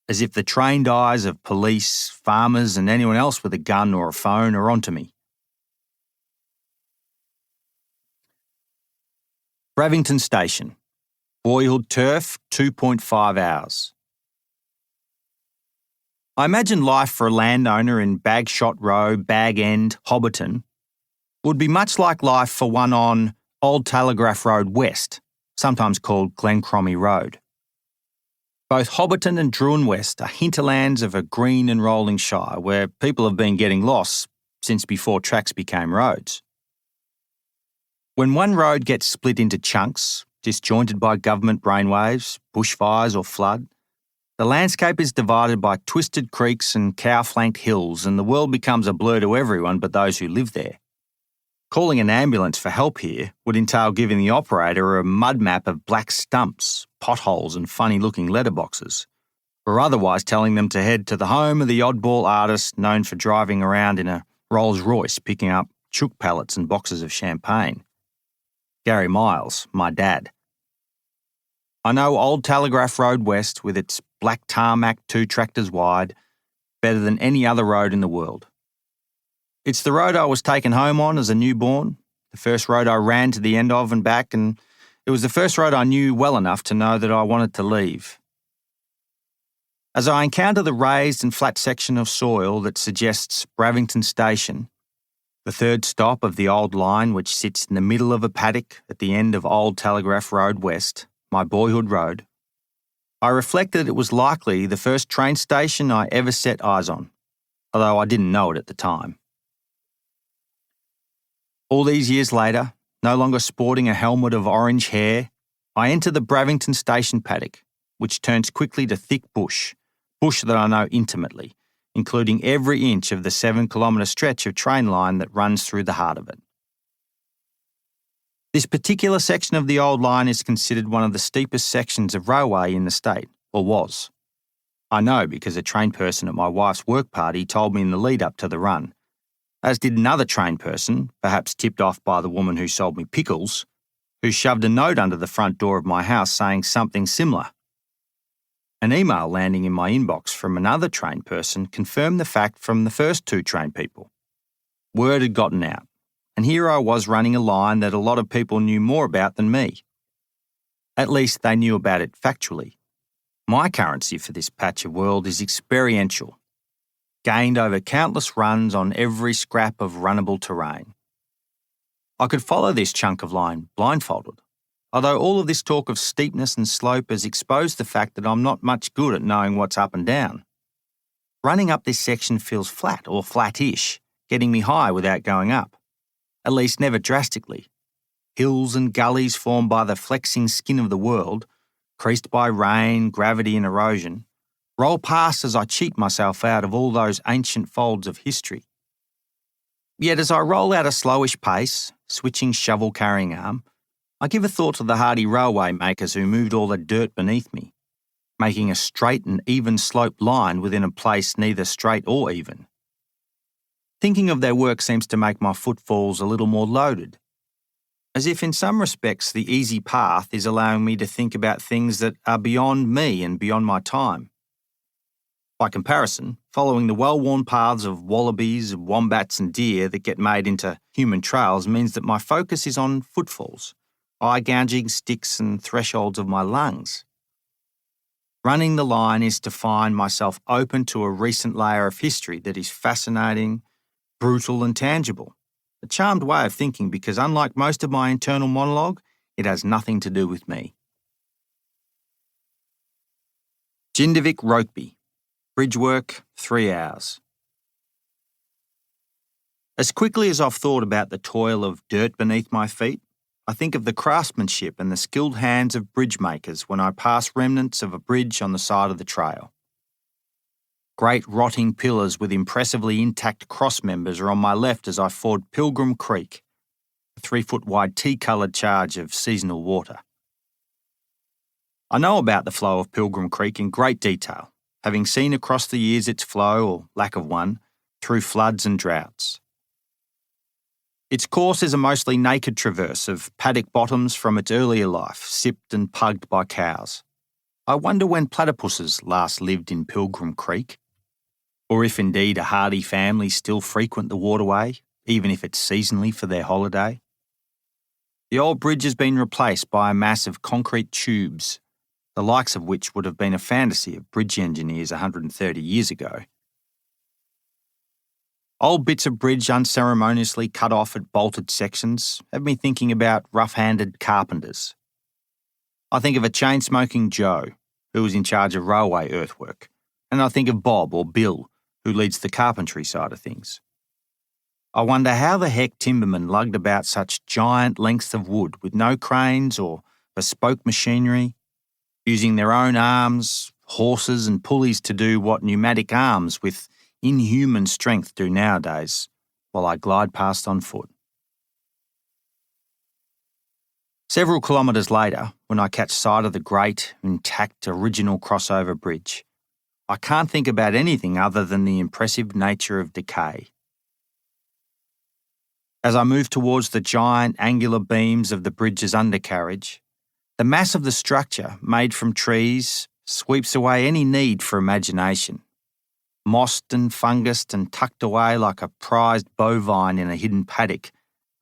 Speaker 2: as if the trained eyes of police, farmers and anyone else with a gun or a phone are onto me. Bravington Station. Boyhood turf, 2.5 hours. I imagine life for a landowner in Bagshot Row, Bag End, Hobbiton would be much like life for one on Old Telegraph Road West, sometimes called Glencromie Road. Both Hobbiton and Druin West are hinterlands of a green and rolling shire where people have been getting lost since before tracks became roads. When one road gets split into chunks, disjointed by government brainwaves, bushfires or flood, the landscape is divided by twisted creeks and cow-flanked hills and the world becomes a blur to everyone but those who live there. Calling an ambulance for help here would entail giving the operator a mud map of black stumps, potholes and funny-looking letterboxes, or otherwise telling them to head to the home of the oddball artist known for driving around in a Rolls Royce picking up chook pallets and boxes of champagne. Beau Miles, my dad. I know Old Telegraph Road West with its black tarmac 2 tractors wide better than any other road in the world. It's the road I was taken home on as a newborn, the first road I ran to the end of and back, and it was the first road I knew well enough to know that I wanted to leave. As I encounter the raised and flat section of soil that suggests Bravington Station, the third stop of the old line which sits in the middle of a paddock at the end of Old Telegraph Road West, my boyhood road, I reflect that it was likely the first train station I ever set eyes on, although I didn't know it at the time. All these years later, no longer sporting a helmet of orange hair, I enter the Bravington Station paddock, which turns quickly to thick bush that I know intimately, including every inch of the 7-kilometre stretch of train line that runs through the heart of it. This particular section of the old line is considered one of the steepest sections of railway in the state, or was. I know because a train person at my wife's work party told me in the lead up to the run, as did another train person, perhaps tipped off by the woman who sold me pickles, who shoved a note under the front door of my house saying something similar. An email landing in my inbox from another train person confirmed the fact from the first 2 train people. Word had gotten out, and here I was running a line that a lot of people knew more about than me. At least they knew about it factually. My currency for this patch of world is experiential, gained over countless runs on every scrap of runnable terrain. I could follow this chunk of line blindfolded, although all of this talk of steepness and slope has exposed the fact that I'm not much good at knowing what's up and down. Running up this section feels flat or flat-ish, getting me high without going up, at least never drastically. Hills and gullies formed by the flexing skin of the world, creased by rain, gravity and erosion, roll past as I cheat myself out of all those ancient folds of history. Yet as I roll at a slowish pace, switching shovel-carrying arm, I give a thought to the hardy railway makers who moved all the dirt beneath me, making a straight and even sloped line within a place neither straight or even. Thinking of their work seems to make my footfalls a little more loaded, as if in some respects the easy path is allowing me to think about things that are beyond me and beyond my time. By comparison, following the well-worn paths of wallabies, wombats and deer that get made into human trails means that my focus is on footfalls, eye-gouging sticks and thresholds of my lungs. Running the line is to find myself open to a recent layer of history that is fascinating, brutal and tangible. A charmed way of thinking because unlike most of my internal monologue, it has nothing to do with me. Jindivik Rokeby. Bridge work, 3 hours. As quickly as I've thought about the toil of dirt beneath my feet, I think of the craftsmanship and the skilled hands of bridge makers when I pass remnants of a bridge on the side of the trail. Great rotting pillars with impressively intact cross members are on my left as I ford Pilgrim Creek, a 3-foot wide tea-coloured charge of seasonal water. I know about the flow of Pilgrim Creek in great detail, having seen across the years its flow, or lack of one, through floods and droughts. Its course is a mostly naked traverse of paddock bottoms from its earlier life, sipped and pugged by cows. I wonder when platypuses last lived in Pilgrim Creek, or if indeed a hardy family still frequent the waterway, even if it's seasonally for their holiday. The old bridge has been replaced by a mass of concrete tubes, the likes of which would have been a fantasy of bridge engineers 130 years ago. Old bits of bridge unceremoniously cut off at bolted sections have me thinking about rough-handed carpenters. I think of a chain-smoking Joe, who was in charge of railway earthwork, and I think of Bob or Bill, who leads the carpentry side of things. I wonder how the heck timbermen lugged about such giant lengths of wood with no cranes or bespoke machinery, using their own arms, horses and pulleys to do what pneumatic arms with inhuman strength do nowadays, while I glide past on foot. Several kilometres later, when I catch sight of the great, intact, original crossover bridge, I can't think about anything other than the impressive nature of decay. As I move towards the giant angular beams of the bridge's undercarriage, the mass of the structure, made from trees, sweeps away any need for imagination. Mossed and fungused and tucked away like a prized bovine in a hidden paddock,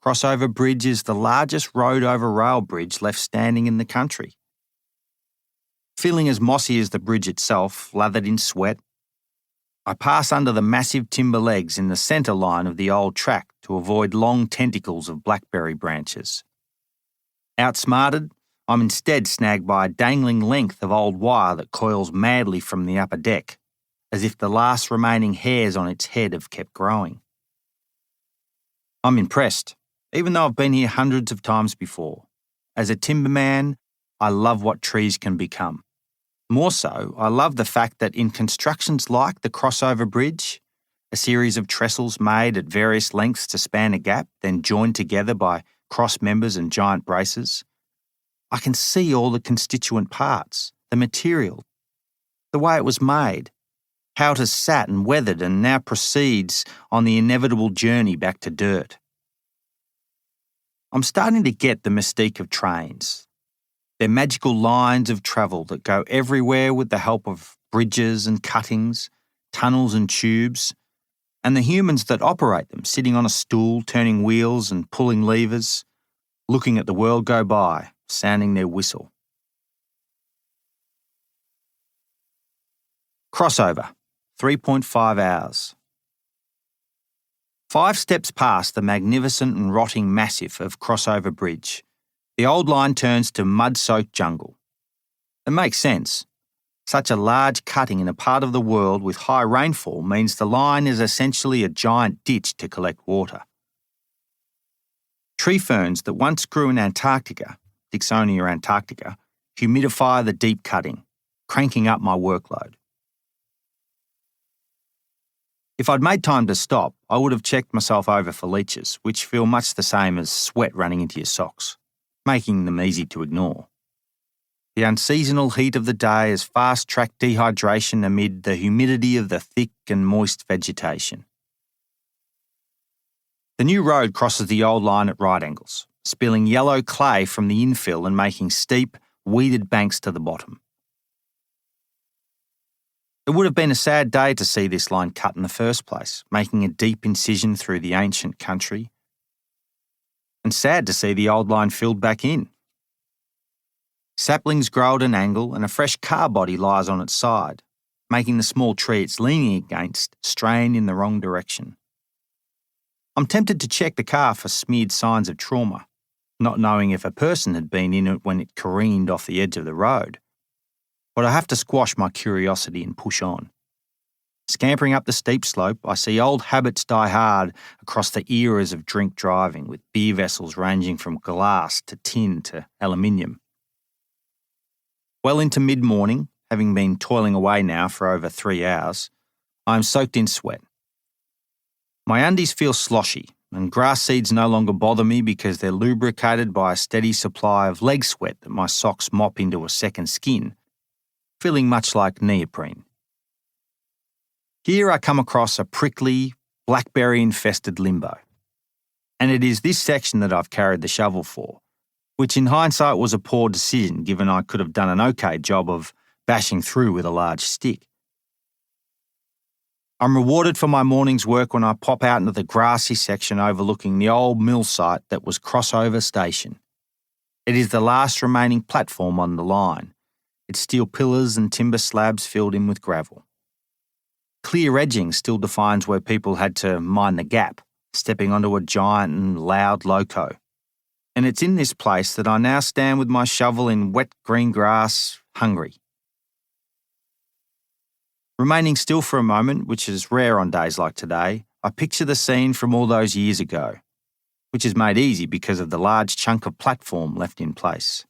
Speaker 2: Crossover Bridge is the largest road-over-rail bridge left standing in the country. Feeling as mossy as the bridge itself, lathered in sweat, I pass under the massive timber legs in the centre line of the old track to avoid long tentacles of blackberry branches. Outsmarted, I'm instead snagged by a dangling length of old wire that coils madly from the upper deck, as if the last remaining hairs on its head have kept growing. I'm impressed, even though I've been here hundreds of times before. As a timberman, I love what trees can become. More so, I love the fact that in constructions like the Crossover Bridge, a series of trestles made at various lengths to span a gap, then joined together by cross members and giant braces, I can see all the constituent parts, the material, the way it was made, how it has sat and weathered and now proceeds on the inevitable journey back to dirt. I'm starting to get the mystique of trains. They're magical lines of travel that go everywhere with the help of bridges and cuttings, tunnels and tubes, and the humans that operate them sitting on a stool, turning wheels and pulling levers, looking at the world go by, sounding their whistle. Crossover, 3.5 hours. 5 steps past the magnificent and rotting massif of Crossover Bridge, the old line turns to mud-soaked jungle. It makes sense. Such a large cutting in a part of the world with high rainfall means the line is essentially a giant ditch to collect water. Tree ferns that once grew in Antarctica, Dixonia antarctica, humidify the deep cutting, cranking up my workload. If I'd made time to stop, I would have checked myself over for leeches, which feel much the same as sweat running into your socks, making them easy to ignore. The unseasonal heat of the day has fast-tracked dehydration amid the humidity of the thick and moist vegetation. The new road crosses the old line at right angles, spilling yellow clay from the infill and making steep, weeded banks to the bottom. It would have been a sad day to see this line cut in the first place, making a deep incision through the ancient country, and sad to see the old line filled back in. Saplings grow at an angle and a fresh car body lies on its side, making the small tree it's leaning against strain in the wrong direction. I'm tempted to check the car for smeared signs of trauma, not knowing if a person had been in it when it careened off the edge of the road. But I have to squash my curiosity and push on. Scampering up the steep slope, I see old habits die hard across the eras of drink driving, with beer vessels ranging from glass to tin to aluminium. Well into mid-morning, having been toiling away now for over 3 hours, I am soaked in sweat. My undies feel sloshy, and grass seeds no longer bother me because they're lubricated by a steady supply of leg sweat that my socks mop into a second skin, feeling much like neoprene. Here I come across a prickly, blackberry-infested limbo. And it is this section that I've carried the shovel for, which in hindsight was a poor decision given I could have done an okay job of bashing through with a large stick. I'm rewarded for my morning's work when I pop out into the grassy section overlooking the old mill site that was Crossover Station. It is the last remaining platform on the line, its steel pillars and timber slabs filled in with gravel. Clear edging still defines where people had to mind the gap, stepping onto a giant and loud loco. And it's in this place that I now stand with my shovel in wet green grass, hungry. Remaining still for a moment, which is rare on days like today, I picture the scene from all those years ago, which is made easy because of the large chunk of platform left in place.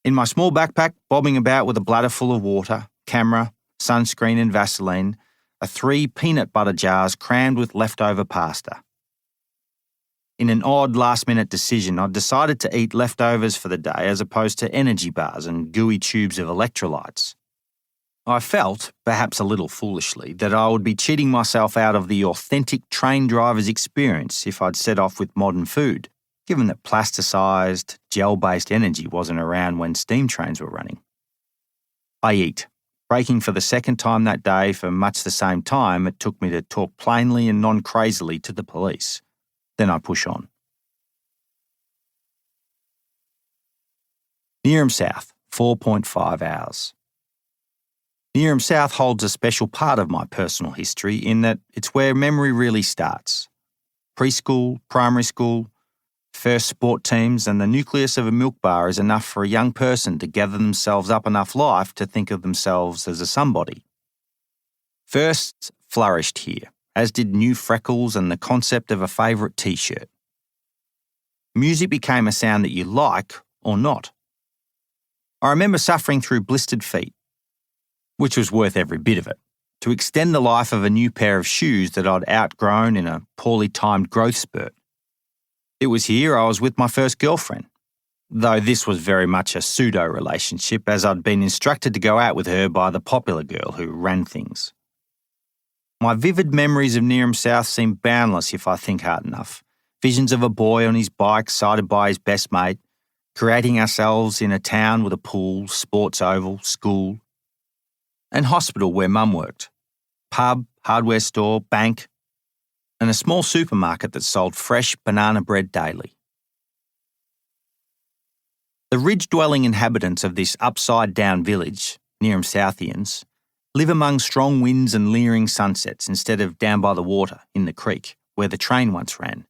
Speaker 2: In my small backpack, bobbing about with a bladder full of water, camera, sunscreen and Vaseline, are 3 peanut butter jars crammed with leftover pasta. In an odd last-minute decision, I decided to eat leftovers for the day as opposed to energy bars and gooey tubes of electrolytes. I felt, perhaps a little foolishly, that I would be cheating myself out of the authentic train driver's experience if I'd set off with modern food, given that plasticised, gel-based energy wasn't around when steam trains were running. I eat, breaking for the second time that day for much the same time it took me to talk plainly and non-crazily to the police. Then I push on. Nearham South, 4.5 hours. Nearham South holds a special part of my personal history in that it's where memory really starts. Preschool, primary school, first sport teams and the nucleus of a milk bar is enough for a young person to gather themselves up enough life to think of themselves as a somebody. Firsts flourished here, as did new freckles and the concept of a favourite t-shirt. Music became a sound that you like or not. I remember suffering through blistered feet, which was worth every bit of it, to extend the life of a new pair of shoes that I'd outgrown in a poorly timed growth spurt. It was here I was with my first girlfriend, though this was very much a pseudo-relationship as I'd been instructed to go out with her by the popular girl who ran things. My vivid memories of Nearham South seem boundless if I think hard enough. Visions of a boy on his bike sighted by his best mate, creating ourselves in a town with a pool, sports oval, school, and hospital where Mum worked, pub, hardware store, bank, and a small supermarket that sold fresh banana bread daily. The ridge-dwelling inhabitants of this upside-down village, Nearham Southians, live among strong winds and leering sunsets instead of down by the water, in the creek, where the train once ran.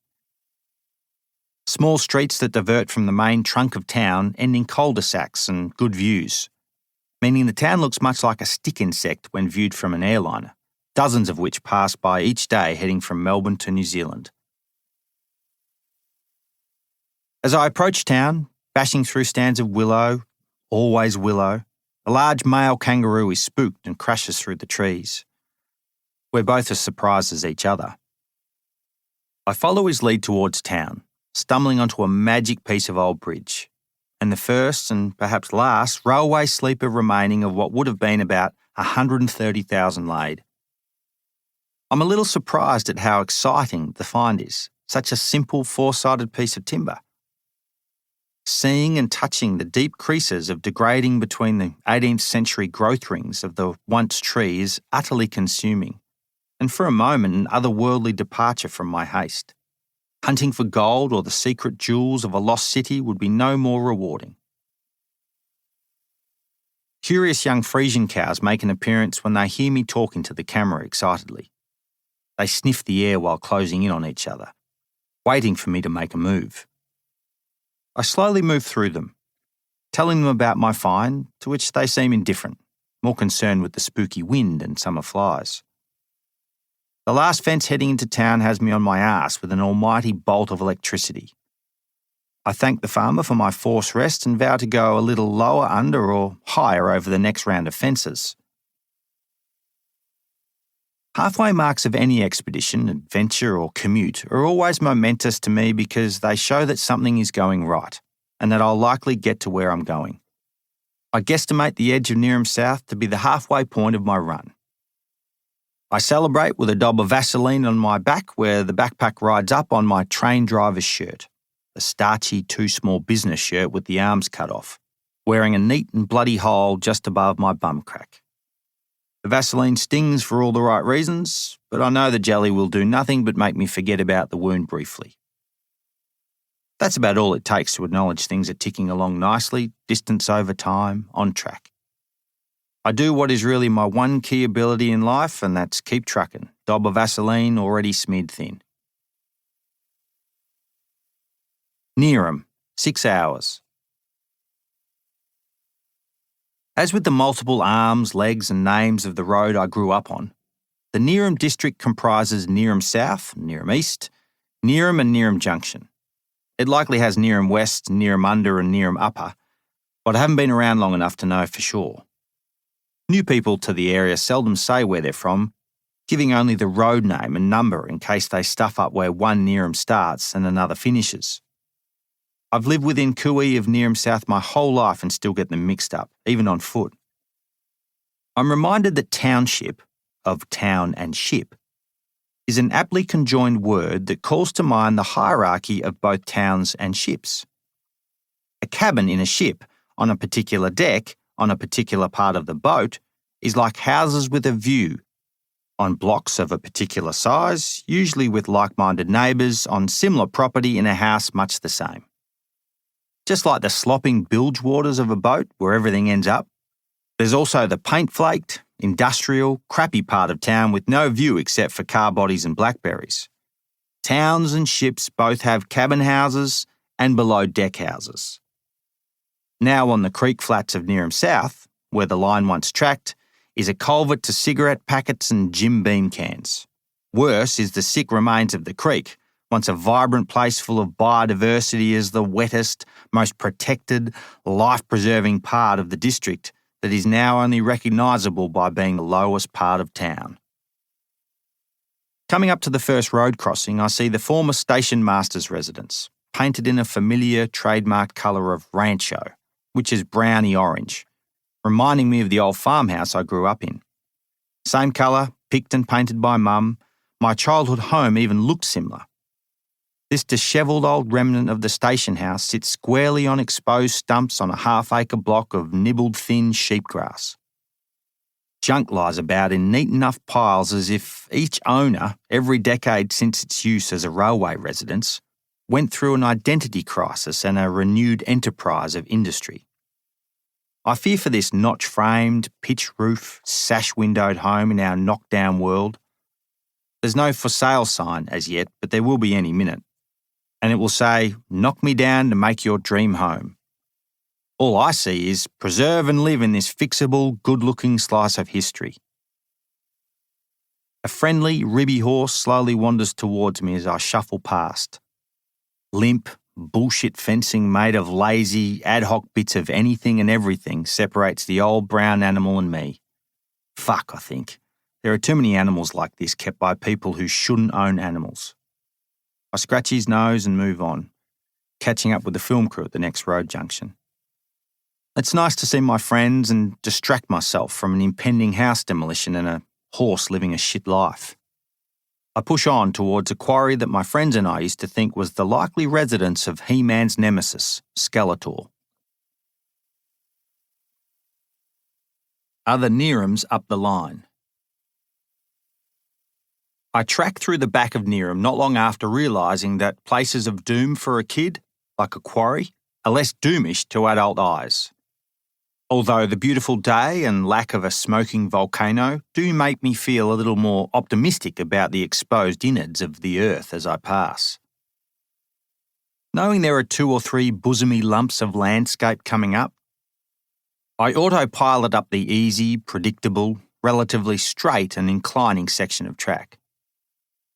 Speaker 2: Small streets that divert from the main trunk of town end in cul-de-sacs and good views, meaning the town looks much like a stick insect when viewed from an airliner, dozens of which pass by each day heading from Melbourne to New Zealand. As I approach town, bashing through stands of willow, always willow, a large male kangaroo is spooked and crashes through the trees. We're both as surprised as each other. I follow his lead towards town, stumbling onto a magic piece of old bridge, and the first and perhaps last railway sleeper remaining of what would have been about 130,000 laid. I'm a little surprised at how exciting the find is, such a simple four-sided piece of timber. Seeing and touching the deep creases of degrading between the 18th century growth rings of the once tree is utterly consuming, and for a moment an otherworldly departure from my haste. Hunting for gold or the secret jewels of a lost city would be no more rewarding. Curious young Friesian cows make an appearance when they hear me talking to the camera excitedly. They sniff the air while closing in on each other, waiting for me to make a move. I slowly move through them, telling them about my find, to which they seem indifferent, more concerned with the spooky wind and summer flies. The last fence heading into town has me on my arse with an almighty bolt of electricity. I thank the farmer for my forced rest and vow to go a little lower under or higher over the next round of fences. Halfway marks of any expedition, adventure or commute are always momentous to me because they show that something is going right and that I'll likely get to where I'm going. I guesstimate the edge of Nearham South to be the halfway point of my run. I celebrate with a daub of Vaseline on my back where the backpack rides up on my train driver's shirt, a starchy too small business shirt with the arms cut off, wearing a neat and bloody hole just above my bum crack. The Vaseline stings for all the right reasons, but I know the jelly will do nothing but make me forget about the wound briefly. That's about all it takes to acknowledge things are ticking along nicely, distance over time, on track. I do what is really my one key ability in life, and that's keep trucking, daub of Vaseline already smeared thin. Neerim, 6 hours. As with the multiple arms, legs and names of the road I grew up on, the Neerim district comprises Neerim South, Neerim East, Neerim and Neerim Junction. It likely has Neerim West, Neerim Under and Neerim Upper, but I haven't been around long enough to know for sure. New people to the area seldom say where they're from, giving only the road name and number in case they stuff up where one Neerim starts and another finishes. I've lived within Cooee of Neerim South my whole life and still get them mixed up, even on foot. I'm reminded that township, of town and ship, is an aptly conjoined word that calls to mind the hierarchy of both towns and ships. A cabin in a ship, on a particular deck, on a particular part of the boat, is like houses with a view, on blocks of a particular size, usually with like-minded neighbours on similar property in a house much the same. Just like the slopping bilge waters of a boat where everything ends up, there's also the paint-flaked, industrial, crappy part of town with no view except for car bodies and blackberries. Towns and ships both have cabin houses and below-deck houses. Now on the creek flats of Neerim South, where the line once tracked, is a culvert to cigarette packets and Jim Beam cans. Worse is the sick remains of the creek, once a vibrant place full of biodiversity as the wettest, most protected, life-preserving part of the district that is now only recognisable by being the lowest part of town. Coming up to the first road crossing, I see the former station master's residence, painted in a familiar trademark colour of rancho, which is browny orange, reminding me of the old farmhouse I grew up in. Same colour, picked and painted by Mum, my childhood home even looked similar. This dishevelled old remnant of the station house sits squarely on exposed stumps on a half-acre block of nibbled thin sheepgrass. Junk lies about in neat enough piles as if each owner, every decade since its use as a railway residence, went through an identity crisis and a renewed enterprise of industry. I fear for this notch-framed, pitch-roof, sash-windowed home in our knockdown world. There's no for sale sign as yet, but there will be any minute. And it will say, knock me down to make your dream home. All I see is preserve and live in this fixable, good-looking slice of history. A friendly, ribby horse slowly wanders towards me as I shuffle past. Limp, bullshit fencing made of lazy, ad hoc bits of anything and everything separates the old brown animal and me. Fuck, I think. There are too many animals like this kept by people who shouldn't own animals. I scratch his nose and move on, catching up with the film crew at the next road junction. It's nice to see my friends and distract myself from an impending house demolition and a horse living a shit life. I push on towards a quarry that my friends and I used to think was the likely residence of He-Man's nemesis, Skeletor. Other Neerims up the line. I track through the back of Neerim not long after realising that places of doom for a kid, like a quarry, are less doomish to adult eyes. Although the beautiful day and lack of a smoking volcano do make me feel a little more optimistic about the exposed innards of the earth as I pass. Knowing there are 2 or 3 bosomy lumps of landscape coming up, I autopilot up the easy, predictable, relatively straight and inclining section of track.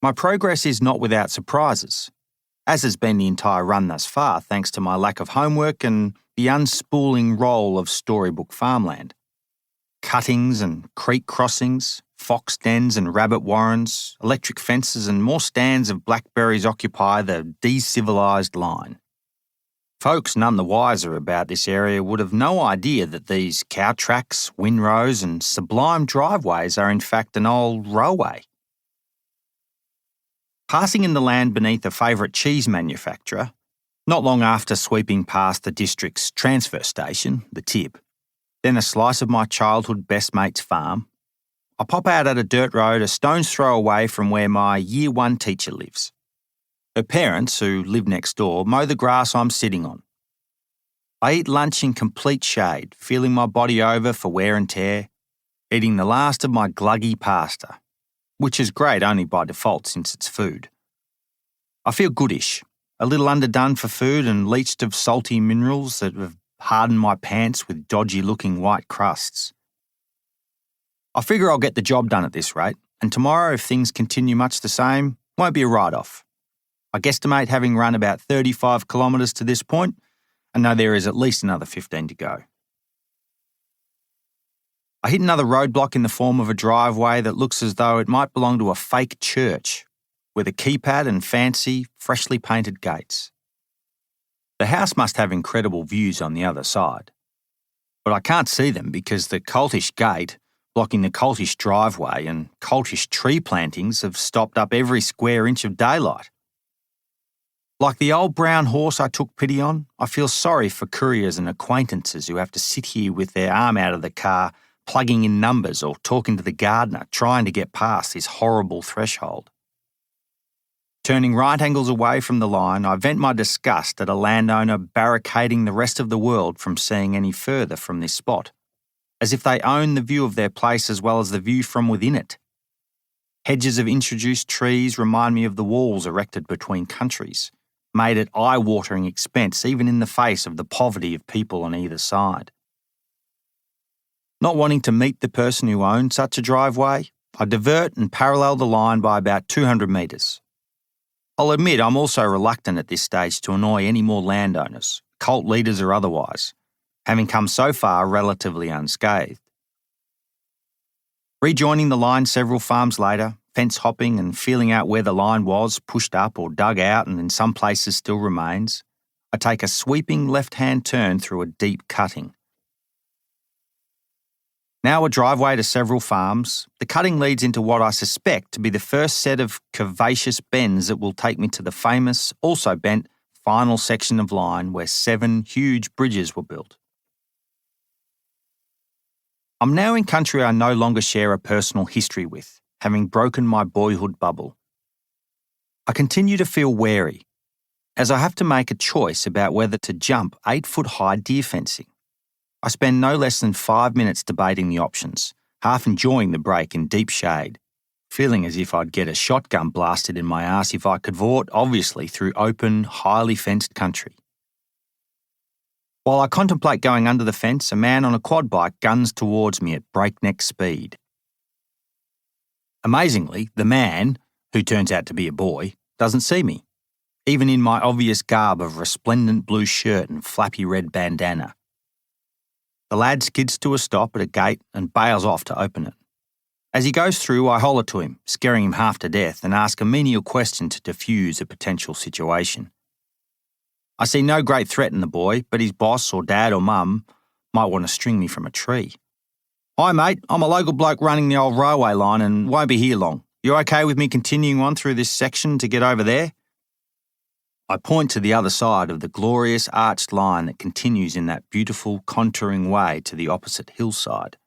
Speaker 2: My progress is not without surprises, as has been the entire run thus far thanks to my lack of homework and the unspooling role of storybook farmland. Cuttings and creek crossings, fox dens and rabbit warrens, electric fences and more stands of blackberries occupy the decivilised line. Folks none the wiser about this area would have no idea that these cow tracks, windrows and sublime driveways are in fact an old railway. Passing in the land beneath a favourite cheese manufacturer, not long after sweeping past the district's transfer station, the tip, then a slice of my childhood best mate's farm, I pop out at a dirt road a stone's throw away from where my Year 1 teacher lives. Her parents, who live next door, mow the grass I'm sitting on. I eat lunch in complete shade, feeling my body over for wear and tear, eating the last of my gluggy pasta, which is great only by default since it's food. I feel goodish, a little underdone for food and leached of salty minerals that have hardened my pants with dodgy-looking white crusts. I figure I'll get the job done at this rate, and tomorrow, if things continue much the same, won't be a write-off. I guesstimate having run about 35 kilometres to this point, and know there is at least another 15 to go. I hit another roadblock in the form of a driveway that looks as though it might belong to a fake church, with a keypad and fancy, freshly painted gates. The house must have incredible views on the other side, but I can't see them because the cultish gate, blocking the cultish driveway and cultish tree plantings have stopped up every square inch of daylight. Like the old brown horse I took pity on, I feel sorry for couriers and acquaintances who have to sit here with their arm out of the car, plugging in numbers or talking to the gardener, trying to get past this horrible threshold. Turning right angles away from the line, I vent my disgust at a landowner barricading the rest of the world from seeing any further from this spot, as if they own the view of their place as well as the view from within it. Hedges of introduced trees remind me of the walls erected between countries, made at eye-watering expense even in the face of the poverty of people on either side. Not wanting to meet the person who owned such a driveway, I divert and parallel the line by about 200 metres. I'll admit I'm also reluctant at this stage to annoy any more landowners, cult leaders or otherwise, having come so far relatively unscathed. Rejoining the line several farms later, fence hopping and feeling out where the line was, pushed up or dug out and in some places still remains, I take a sweeping left-hand turn through a deep cutting. Now a driveway to several farms, the cutting leads into what I suspect to be the first set of curvaceous bends that will take me to the famous, also bent, final section of line where 7 huge bridges were built. I'm now in country I no longer share a personal history with, having broken my boyhood bubble. I continue to feel wary, as I have to make a choice about whether to jump 8-foot-high deer fencing. I spend no less than 5 minutes debating the options, half enjoying the break in deep shade, feeling as if I'd get a shotgun blasted in my ass if I could vaunt, obviously, through open, highly fenced country. While I contemplate going under the fence, a man on a quad bike guns towards me at breakneck speed. Amazingly, the man, who turns out to be a boy, doesn't see me, even in my obvious garb of resplendent blue shirt and flappy red bandana. The lad skids to a stop at a gate and bails off to open it. As he goes through, I holler to him, scaring him half to death, and ask a menial question to diffuse a potential situation. I see no great threat in the boy, but his boss or dad or mum might want to string me from a tree. "Hi mate, I'm a local bloke running the old railway line and won't be here long. You okay with me continuing on through this section to get over there?" I point to the other side of the glorious arched line that continues in that beautiful contouring way to the opposite hillside.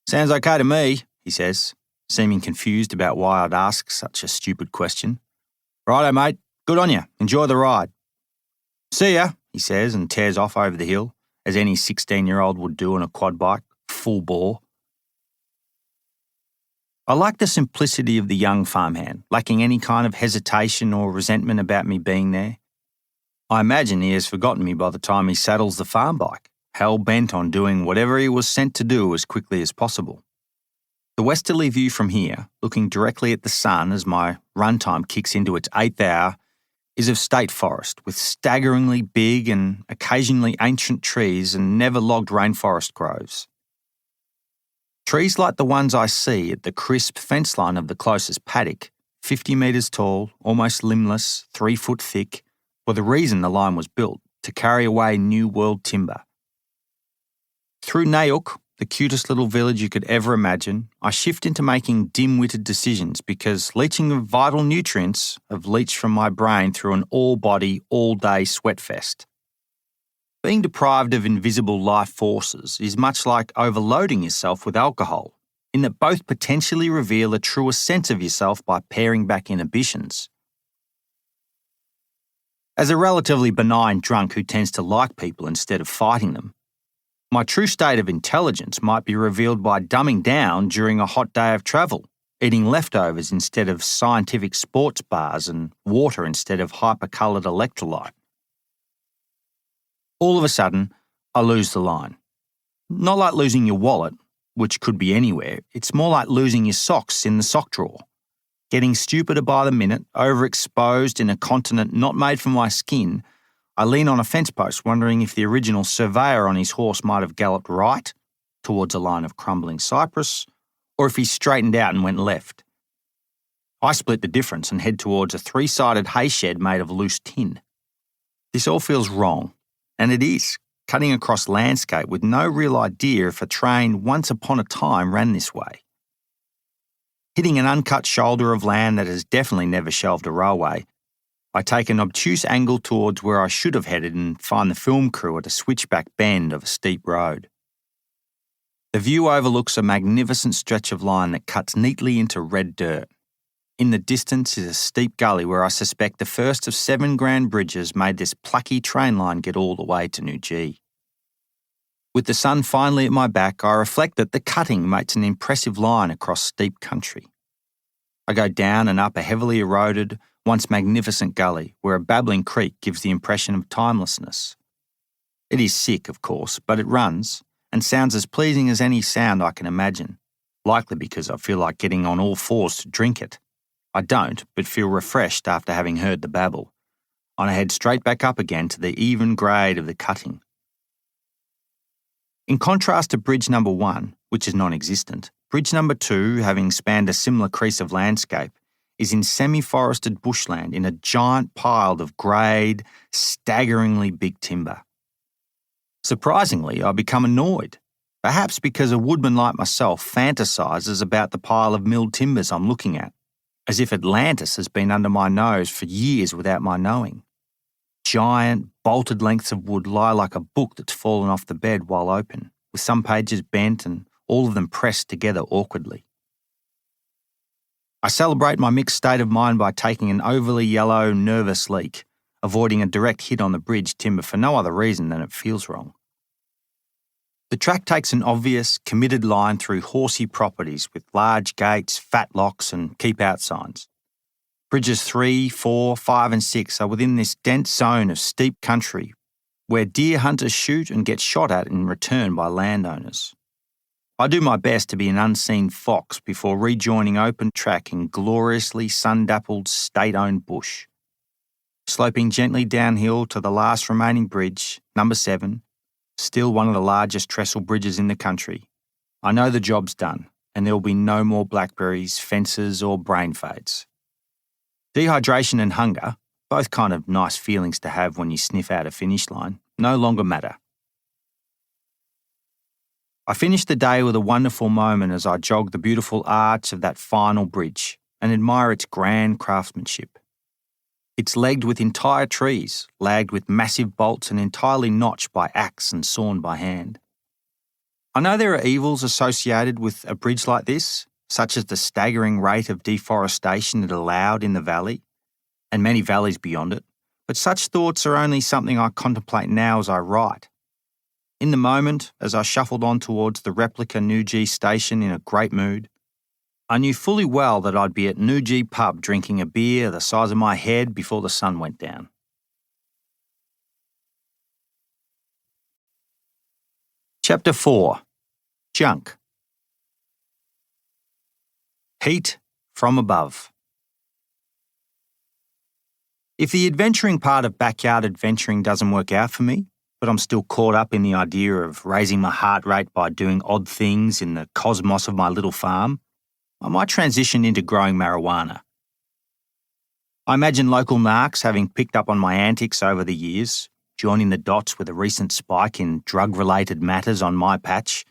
Speaker 2: "Sounds okay to me," he says, seeming confused about why I'd ask such a stupid question. "Righto mate, good on you, enjoy the ride." "See ya," he says and tears off over the hill, as any 16-year-old would do on a quad bike, full bore. I like the simplicity of the young farmhand, lacking any kind of hesitation or resentment about me being there. I imagine he has forgotten me by the time he saddles the farm bike, hell-bent on doing whatever he was sent to do as quickly as possible. The westerly view from here, looking directly at the sun as my runtime kicks into its 8th hour, is of state forest with staggeringly big and occasionally ancient trees and never-logged rainforest groves. Trees like the ones I see at the crisp fence line of the closest paddock, 50 metres tall, almost limbless, 3 foot thick, or the reason the line was built, to carry away New World timber. Through Nayuk, the cutest little village you could ever imagine, I shift into making dim-witted decisions because leaching of vital nutrients have leached from my brain through an all-body, all-day sweat fest. Being deprived of invisible life forces is much like overloading yourself with alcohol, in that both potentially reveal a truest sense of yourself by paring back inhibitions. As a relatively benign drunk who tends to like people instead of fighting them, my true state of intelligence might be revealed by dumbing down during a hot day of travel, eating leftovers instead of scientific sports bars and water instead of hyper-coloured electrolyte. All of a sudden, I lose the line. Not like losing your wallet, which could be anywhere, it's more like losing your socks in the sock drawer. Getting stupider by the minute, overexposed in a continent not made for my skin, I lean on a fence post wondering if the original surveyor on his horse might have galloped right, towards a line of crumbling cypress, or if he straightened out and went left. I split the difference and head towards a three-sided hay shed made of loose tin. This all feels wrong, and it is, cutting across landscape with no real idea if a train once upon a time ran this way. Hitting an uncut shoulder of land that has definitely never shelved a railway, I take an obtuse angle towards where I should have headed and find the film crew at a switchback bend of a steep road. The view overlooks a magnificent stretch of line that cuts neatly into red dirt. In the distance is a steep gully where I suspect the first of 7 grand bridges made this plucky train line get all the way to New G. With the sun finally at my back, I reflect that the cutting makes an impressive line across steep country. I go down and up a heavily eroded, once magnificent gully where a babbling creek gives the impression of timelessness. It is sick, of course, but it runs and sounds as pleasing as any sound I can imagine, likely because I feel like getting on all fours to drink it. I don't, but feel refreshed after having heard the babble, and I head straight back up again to the even grade of the cutting. In contrast to bridge number 1, which is non-existent, bridge number 2, having spanned a similar crease of landscape, is in semi-forested bushland in a giant pile of greyed, staggeringly big timber. Surprisingly, I become annoyed, perhaps because a woodman like myself fantasises about the pile of milled timbers I'm looking at, as if Atlantis has been under my nose for years without my knowing. Giant, bolted lengths of wood lie like a book that's fallen off the bed while open, with some pages bent and all of them pressed together awkwardly. I celebrate my mixed state of mind by taking an overly yellow, nervous leak, avoiding a direct hit on the bridge timber for no other reason than it feels wrong. The track takes an obvious, committed line through horsey properties with large gates, fat locks and keep-out signs. Bridges 3, 4, 5 and 6 are within this dense zone of steep country where deer hunters shoot and get shot at in return by landowners. I do my best to be an unseen fox before rejoining open track in gloriously sun-dappled state-owned bush. Sloping gently downhill to the last remaining bridge, number 7, still one of the largest trestle bridges in the country, I know the job's done and there will be no more blackberries, fences or brain fades. Dehydration and hunger, both kind of nice feelings to have when you sniff out a finish line, no longer matter. I finish the day with a wonderful moment as I jog the beautiful arch of that final bridge and admire its grand craftsmanship. It's legged with entire trees, lagged with massive bolts and entirely notched by axe and sawn by hand. I know there are evils associated with a bridge like this, such as the staggering rate of deforestation it allowed in the valley, and many valleys beyond it, but such thoughts are only something I contemplate now as I write. In the moment, as I shuffled on towards the replica New G station in a great mood, I knew fully well that I'd be at New G pub drinking a beer the size of my head before the sun went down. Chapter 4. Junk. Heat from above. If the adventuring part of backyard adventuring doesn't work out for me, but I'm still caught up in the idea of raising my heart rate by doing odd things in the cosmos of my little farm, I might transition into growing marijuana. I imagine local narcs having picked up on my antics over the years, joining the dots with a recent spike in drug-related matters on my patch,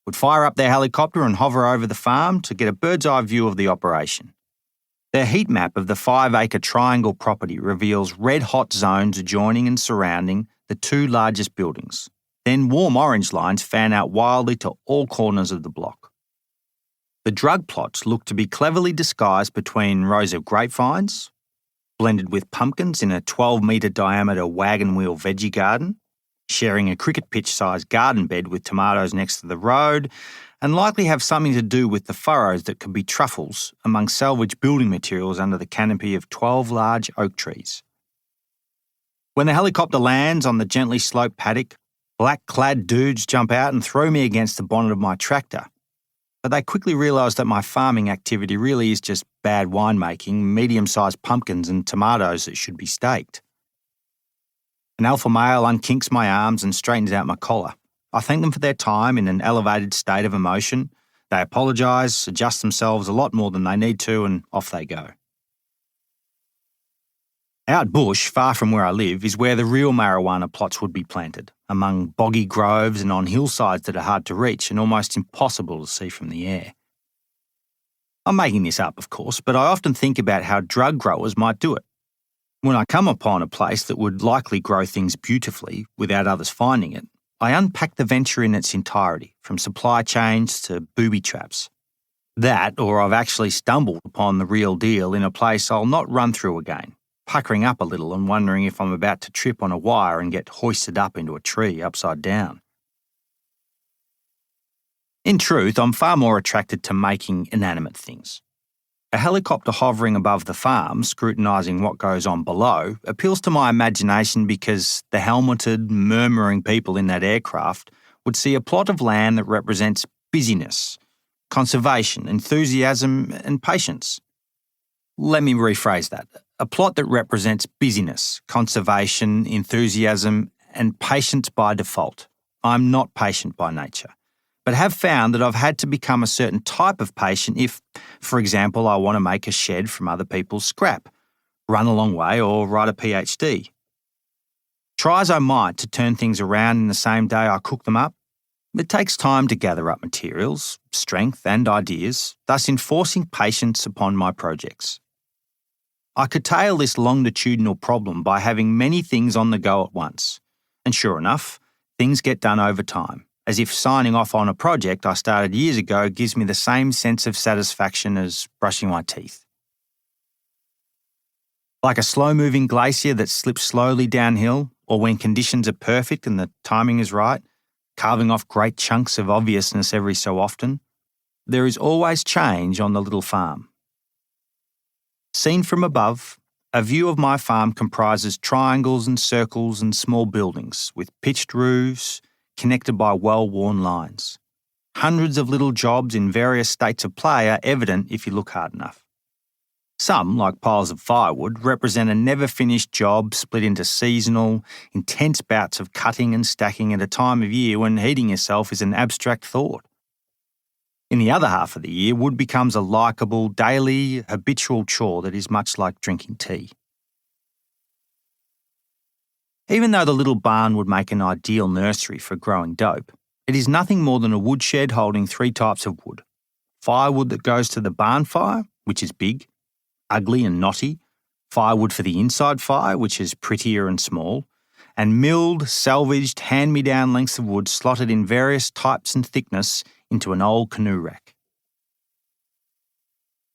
Speaker 2: would fire up their helicopter and hover over the farm to get a bird's-eye view of the operation. Their heat map of the 5-acre triangle property reveals red-hot zones adjoining and surrounding the 2 largest buildings. Then warm orange lines fan out wildly to all corners of the block. The drug plots look to be cleverly disguised between rows of grapevines, blended with pumpkins in a 12-metre diameter wagon wheel veggie garden, sharing a cricket pitch-sized garden bed with tomatoes next to the road, and likely have something to do with the furrows that could be truffles among salvaged building materials under the canopy of 12 large oak trees. When the helicopter lands on the gently sloped paddock, black-clad dudes jump out and throw me against the bonnet of my tractor. But they quickly realise that my farming activity really is just bad winemaking, medium-sized pumpkins and tomatoes that should be staked. An alpha male unkinks my arms and straightens out my collar. I thank them for their time in an elevated state of emotion. They apologise, adjust themselves a lot more than they need to, and off they go. Out bush, far from where I live, is where the real marijuana plots would be planted, among boggy groves and on hillsides that are hard to reach and almost impossible to see from the air. I'm making this up, of course, but I often think about how drug growers might do it. When I come upon a place that would likely grow things beautifully without others finding it, I unpack the venture in its entirety, from supply chains to booby traps. That, or I've actually stumbled upon the real deal in a place I'll not run through again, puckering up a little and wondering if I'm about to trip on a wire and get hoisted up into a tree upside down. In truth, I'm far more attracted to making inanimate things. A helicopter hovering above the farm, scrutinising what goes on below, appeals to my imagination because the helmeted, murmuring people in that aircraft would see a plot of land that represents busyness, conservation, enthusiasm, and patience. Let me rephrase that. A plot that represents busyness, conservation, enthusiasm, and patience by default. I'm not patient by nature, but have found that I've had to become a certain type of patient if, for example, I want to make a shed from other people's scrap, run a long way, or write a PhD. Try as I might to turn things around in the same day I cook them up, it takes time to gather up materials, strength, and ideas, thus enforcing patience upon my projects. I curtail this longitudinal problem by having many things on the go at once, and sure enough, things get done over time, as if signing off on a project I started years ago gives me the same sense of satisfaction as brushing my teeth. Like a slow-moving glacier that slips slowly downhill, or when conditions are perfect and the timing is right, carving off great chunks of obviousness every so often, there is always change on the little farm. Seen from above, a view of my farm comprises triangles and circles and small buildings with pitched roofs connected by well-worn lines. Hundreds of little jobs in various states of play are evident if you look hard enough. Some, like piles of firewood, represent a never-finished job split into seasonal, intense bouts of cutting and stacking at a time of year when heating yourself is an abstract thought. In the other half of the year, wood becomes a likeable, daily, habitual chore that is much like drinking tea. Even though the little barn would make an ideal nursery for growing dope, it is nothing more than a woodshed holding 3 types of wood. Firewood that goes to the barn fire, which is big, ugly and knotty, firewood for the inside fire, which is prettier and small, and milled, salvaged, hand-me-down lengths of wood slotted in various types and thickness into an old canoe rack.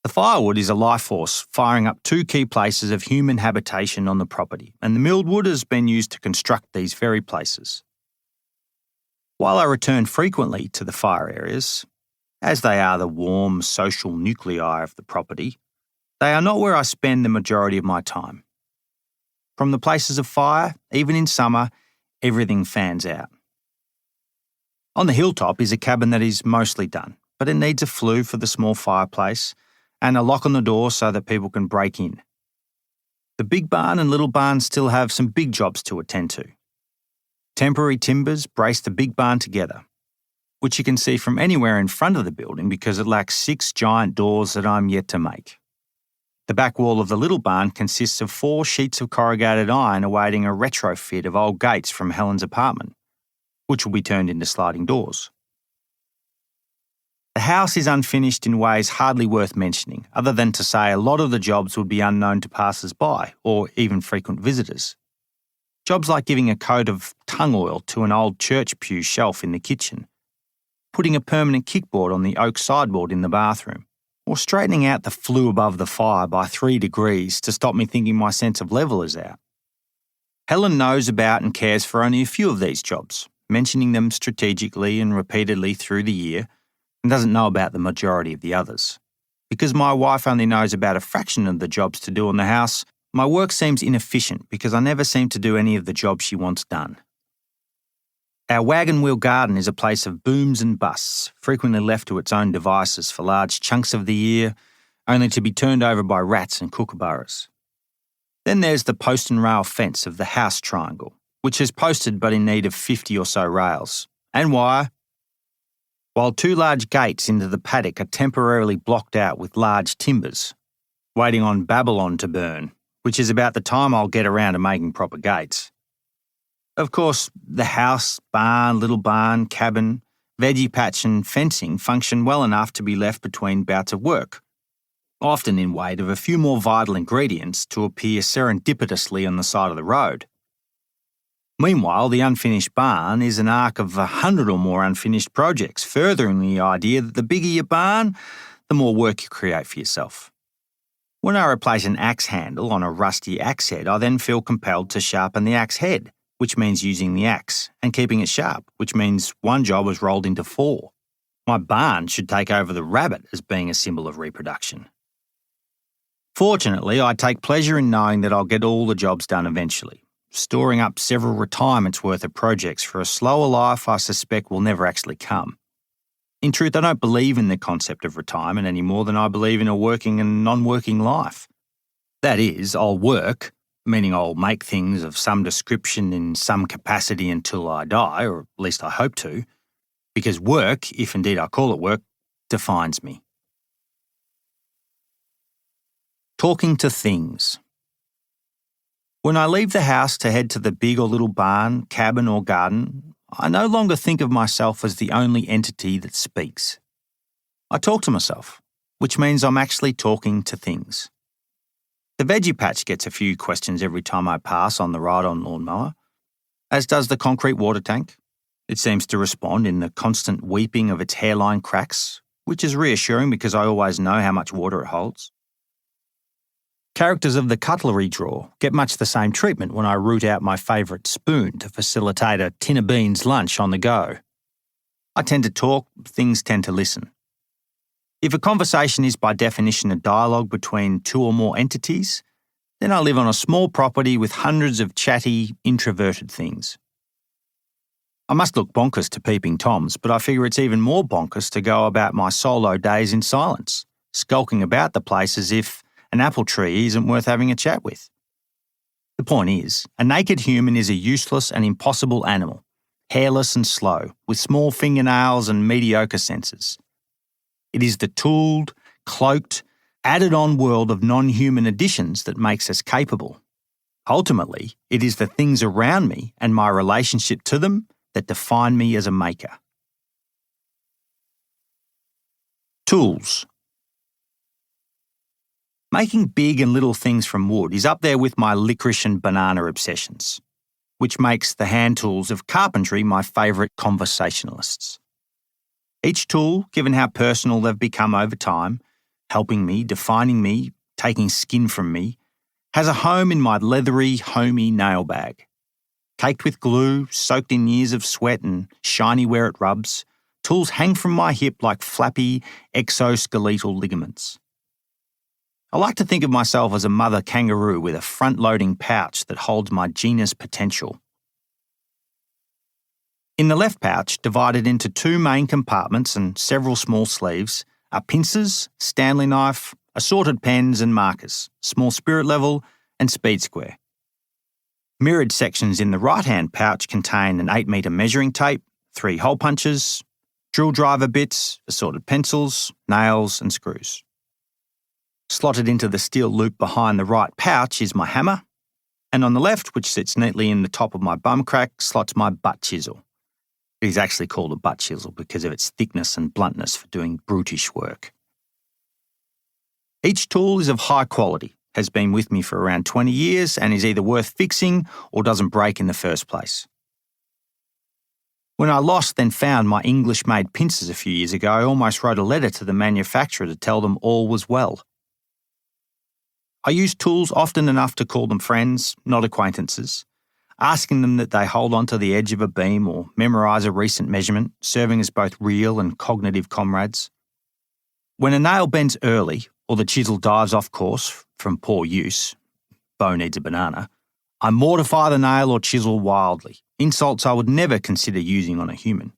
Speaker 2: The firewood is a life force, firing up 2 key places of human habitation on the property, and the milled wood has been used to construct these very places. While I return frequently to the fire areas, as they are the warm social nuclei of the property, they are not where I spend the majority of my time. From the places of fire, even in summer, everything fans out. On the hilltop is a cabin that is mostly done, but it needs a flue for the small fireplace and a lock on the door so that people can break in. The big barn and little barn still have some big jobs to attend to. Temporary timbers brace the big barn together, which you can see from anywhere in front of the building because it lacks 6 giant doors that I'm yet to make. The back wall of the little barn consists of 4 sheets of corrugated iron awaiting a retrofit of old gates from Helen's apartment, which will be turned into sliding doors. The house is unfinished in ways hardly worth mentioning, other than to say a lot of the jobs would be unknown to passers-by or even frequent visitors. Jobs like giving a coat of tung oil to an old church pew shelf in the kitchen, putting a permanent kickboard on the oak sideboard in the bathroom, or straightening out the flue above the fire by 3 degrees to stop me thinking my sense of level is out. Helen knows about and cares for only a few of these jobs, mentioning them strategically and repeatedly through the year, and doesn't know about the majority of the others. Because my wife only knows about a fraction of the jobs to do in the house, my work seems inefficient because I never seem to do any of the jobs she wants done. Our wagon wheel garden is a place of booms and busts, frequently left to its own devices for large chunks of the year, only to be turned over by rats and kookaburras. Then there's the post and rail fence of the house triangle, which is posted but in need of 50 or so rails, and wire, while 2 large gates into the paddock are temporarily blocked out with large timbers, waiting on Babylon to burn, which is about the time I'll get around to making proper gates. Of course, the house, barn, little barn, cabin, veggie patch and fencing function well enough to be left between bouts of work, often in wait of a few more vital ingredients to appear serendipitously on the side of the road. Meanwhile, the unfinished barn is an arc of 100 or more unfinished projects, furthering the idea that the bigger your barn, the more work you create for yourself. When I replace an axe handle on a rusty axe head, I then feel compelled to sharpen the axe head, which means using the axe, and keeping it sharp, which means one job was rolled into 4. My barn should take over the rabbit as being a symbol of reproduction. Fortunately, I take pleasure in knowing that I'll get all the jobs done eventually, storing up several retirements worth of projects for a slower life I suspect will never actually come. In truth, I don't believe in the concept of retirement any more than I believe in a working and non-working life. That is, I'll work, meaning I'll make things of some description in some capacity until I die, or at least I hope to, because work, if indeed I call it work, defines me. Talking to things. When I leave the house to head to the big or little barn, cabin or garden, I no longer think of myself as the only entity that speaks. I talk to myself, which means I'm actually talking to things. The veggie patch gets a few questions every time I pass on the ride-on lawnmower, as does the concrete water tank. It seems to respond in the constant weeping of its hairline cracks, which is reassuring because I always know how much water it holds. Characters of the cutlery drawer get much the same treatment when I root out my favourite spoon to facilitate a tin of beans lunch on the go. I tend to talk, things tend to listen. If a conversation is by definition a dialogue between 2 or more entities, then I live on a small property with hundreds of chatty, introverted things. I must look bonkers to peeping Toms, but I figure it's even more bonkers to go about my solo days in silence, skulking about the place as if an apple tree isn't worth having a chat with. The point is, a naked human is a useless and impossible animal, hairless and slow, with small fingernails and mediocre senses. It is the tooled, cloaked, added-on world of non-human additions that makes us capable. Ultimately, it is the things around me and my relationship to them that define me as a maker. Tools. Making big and little things from wood is up there with my licorice and banana obsessions, which makes the hand tools of carpentry my favourite conversationalists. Each tool, given how personal they've become over time, helping me, defining me, taking skin from me, has a home in my leathery, homey nail bag. Caked with glue, soaked in years of sweat and shiny where it rubs, tools hang from my hip like flappy, exoskeletal ligaments. I like to think of myself as a mother kangaroo with a front-loading pouch that holds my genus potential. In the left pouch, divided into 2 main compartments and several small sleeves, are pincers, Stanley knife, assorted pens and markers, small spirit level and speed square. Mirrored sections in the right-hand pouch contain an 8-metre measuring tape, 3 hole punches, drill driver bits, assorted pencils, nails and screws. Slotted into the steel loop behind the right pouch is my hammer, and on the left, which sits neatly in the top of my bum crack, slots my butt chisel. It is actually called a butt chisel because of its thickness and bluntness for doing brutish work. Each tool is of high quality, has been with me for around 20 years, and is either worth fixing or doesn't break in the first place. When I lost then found my English-made pincers a few years ago, I almost wrote a letter to the manufacturer to tell them all was well. I use tools often enough to call them friends, not acquaintances, asking them that they hold onto the edge of a beam or memorise a recent measurement, serving as both real and cognitive comrades. When a nail bends early, or the chisel dives off course from poor use, Beau needs a banana, I mortify the nail or chisel wildly, insults I would never consider using on a human.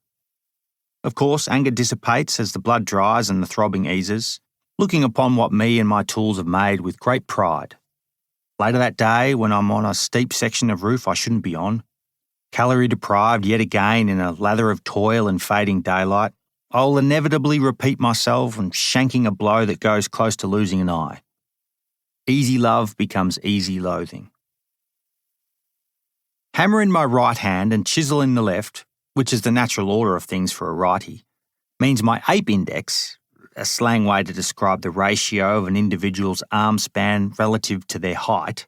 Speaker 2: Of course, anger dissipates as the blood dries and the throbbing eases, looking upon what me and my tools have made with great pride. Later that day, when I'm on a steep section of roof I shouldn't be on, calorie deprived yet again in a lather of toil and fading daylight, I'll inevitably repeat myself and shanking a blow that goes close to losing an eye. Easy love becomes easy loathing. Hammer in my right hand and chisel in the left, which is the natural order of things for a righty, means my ape index, a slang way to describe the ratio of an individual's arm span relative to their height,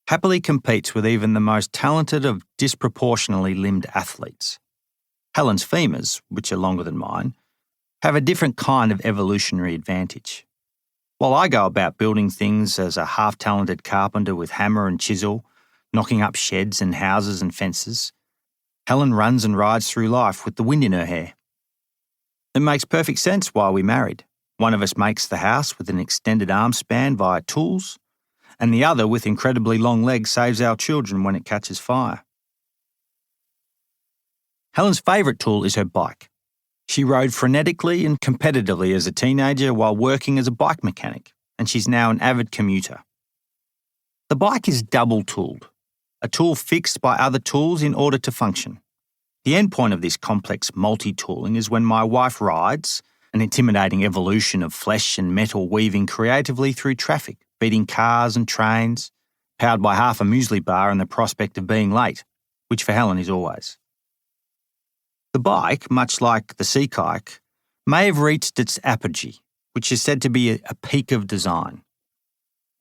Speaker 2: happily competes with even the most talented of disproportionately limbed athletes. Helen's femurs, which are longer than mine, have a different kind of evolutionary advantage. While I go about building things as a half-talented carpenter with hammer and chisel, knocking up sheds and houses and fences, Helen runs and rides through life with the wind in her hair. It makes perfect sense why we married. One of us makes the house with an extended arm span via tools, and the other with incredibly long legs saves our children when it catches fire. Helen's favourite tool is her bike. She rode frenetically and competitively as a teenager while working as a bike mechanic, and she's now an avid commuter. The bike is double-tooled, a tool fixed by other tools in order to function. The end point of this complex multi-tooling is when my wife rides, an intimidating evolution of flesh and metal weaving creatively through traffic, beating cars and trains, powered by half a muesli bar and the prospect of being late, which for Helen is always. The bike, much like the sea kayak, may have reached its apogee, which is said to be a peak of design.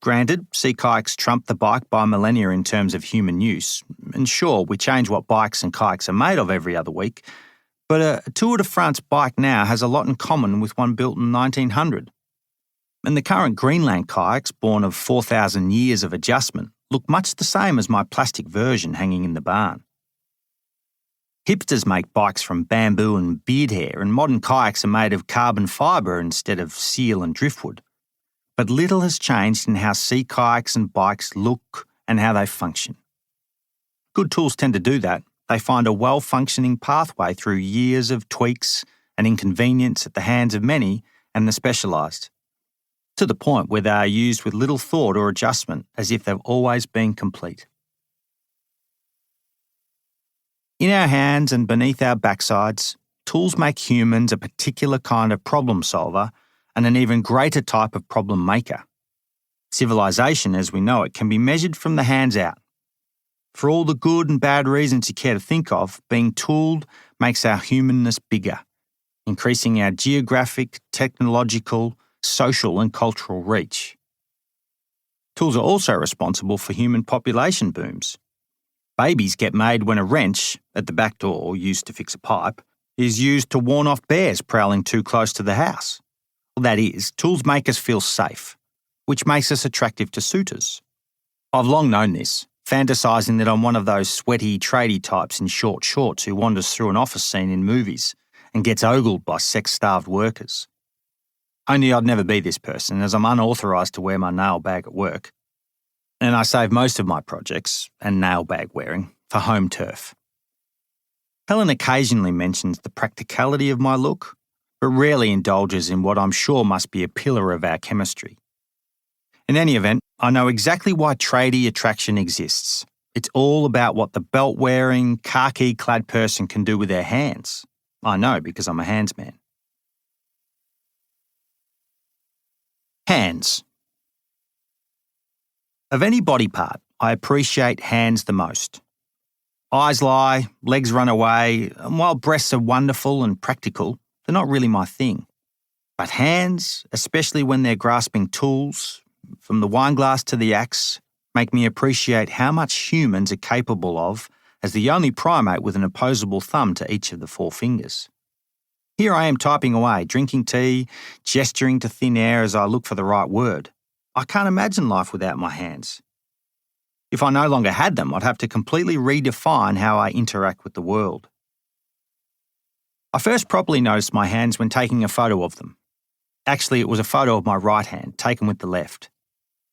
Speaker 2: Granted, sea kayaks trump the bike by millennia in terms of human use, and sure, we change what bikes and kayaks are made of every other week, but a Tour de France bike now has a lot in common with one built in 1900. And the current Greenland kayaks, born of 4,000 years of adjustment, look much the same as my plastic version hanging in the barn. Hipsters make bikes from bamboo and beard hair, and modern kayaks are made of carbon fibre instead of seal and driftwood. But little has changed in how sea kayaks and bikes look and how they function. Good tools tend to do that. They find a well-functioning pathway through years of tweaks and inconvenience at the hands of many and the specialised, to the point where they are used with little thought or adjustment as if they've always been complete. In our hands and beneath our backsides, tools make humans a particular kind of problem solver and an even greater type of problem maker. Civilization, as we know it, can be measured from the hands out. For all the good and bad reasons you care to think of, being tooled makes our humanness bigger, increasing our geographic, technological, social and cultural reach. Tools are also responsible for human population booms. Babies get made when a wrench, at the back door used to fix a pipe, is used to warn off bears prowling too close to the house. Well, that is, tools make us feel safe, which makes us attractive to suitors. I've long known this, fantasising that I'm one of those sweaty, tradie types in short shorts who wanders through an office scene in movies and gets ogled by sex-starved workers. Only I'd never be this person, as I'm unauthorised to wear my nail bag at work. And I save most of my projects, and nail bag wearing, for home turf. Helen occasionally mentions the practicality of my look, but rarely indulges in what I'm sure must be a pillar of our chemistry. In any event, I know exactly why tradie attraction exists. It's all about what the belt-wearing, khaki-clad person can do with their hands. I know because I'm a hands man. Hands. Of any body part, I appreciate hands the most. Eyes lie, legs run away, and while breasts are wonderful and practical, they're not really my thing. But hands, especially when they're grasping tools, from the wineglass to the axe, make me appreciate how much humans are capable of as the only primate with an opposable thumb to each of the four fingers. Here I am typing away, drinking tea, gesturing to thin air as I look for the right word. I can't imagine life without my hands. If I no longer had them, I'd have to completely redefine how I interact with the world. I first properly noticed my hands when taking a photo of them. Actually, it was a photo of my right hand, taken with the left.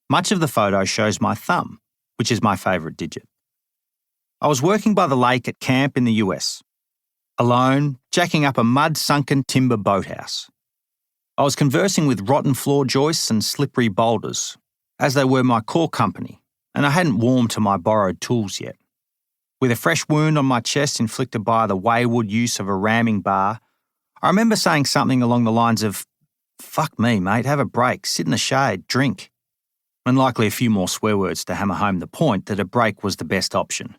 Speaker 2: Much of the photo shows my thumb, which is my favourite digit. I was working by the lake at camp in the US, alone, jacking up a mud-sunken timber boathouse. I was conversing with rotten floor joists and slippery boulders, as they were my core company, and I hadn't warmed to my borrowed tools yet. With a fresh wound on my chest inflicted by the wayward use of a ramming bar, I remember saying something along the lines of, "Fuck me, mate, have a break, sit in the shade, drink," and likely a few more swear words to hammer home the point that a break was the best option.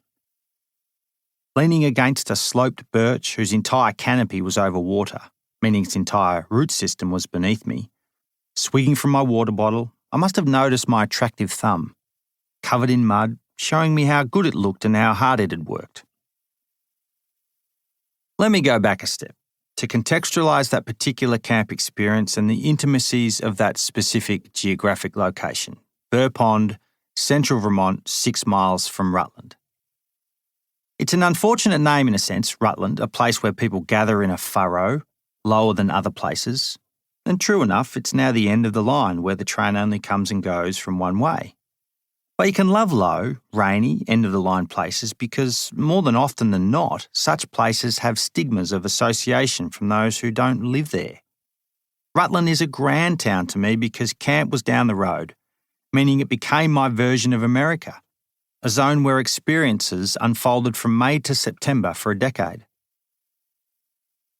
Speaker 2: Leaning against a sloped birch whose entire canopy was over water, meaning its entire root system was beneath me, swigging from my water bottle, I must have noticed my attractive thumb, covered in mud, showing me how good it looked and how hard it had worked. Let me go back a step to contextualise that particular camp experience and the intimacies of that specific geographic location, Burr Pond, central Vermont, 6 miles from Rutland. It's an unfortunate name in a sense, Rutland, a place where people gather in a furrow, lower than other places. And true enough, it's now the end of the line where the train only comes and goes from one way. But you can love low, rainy, end-of-the-line places because, more than often than not, such places have stigmas of association from those who don't live there. Rutland is a grand town to me because camp was down the road, meaning it became my version of America, a zone where experiences unfolded from May to September for a decade.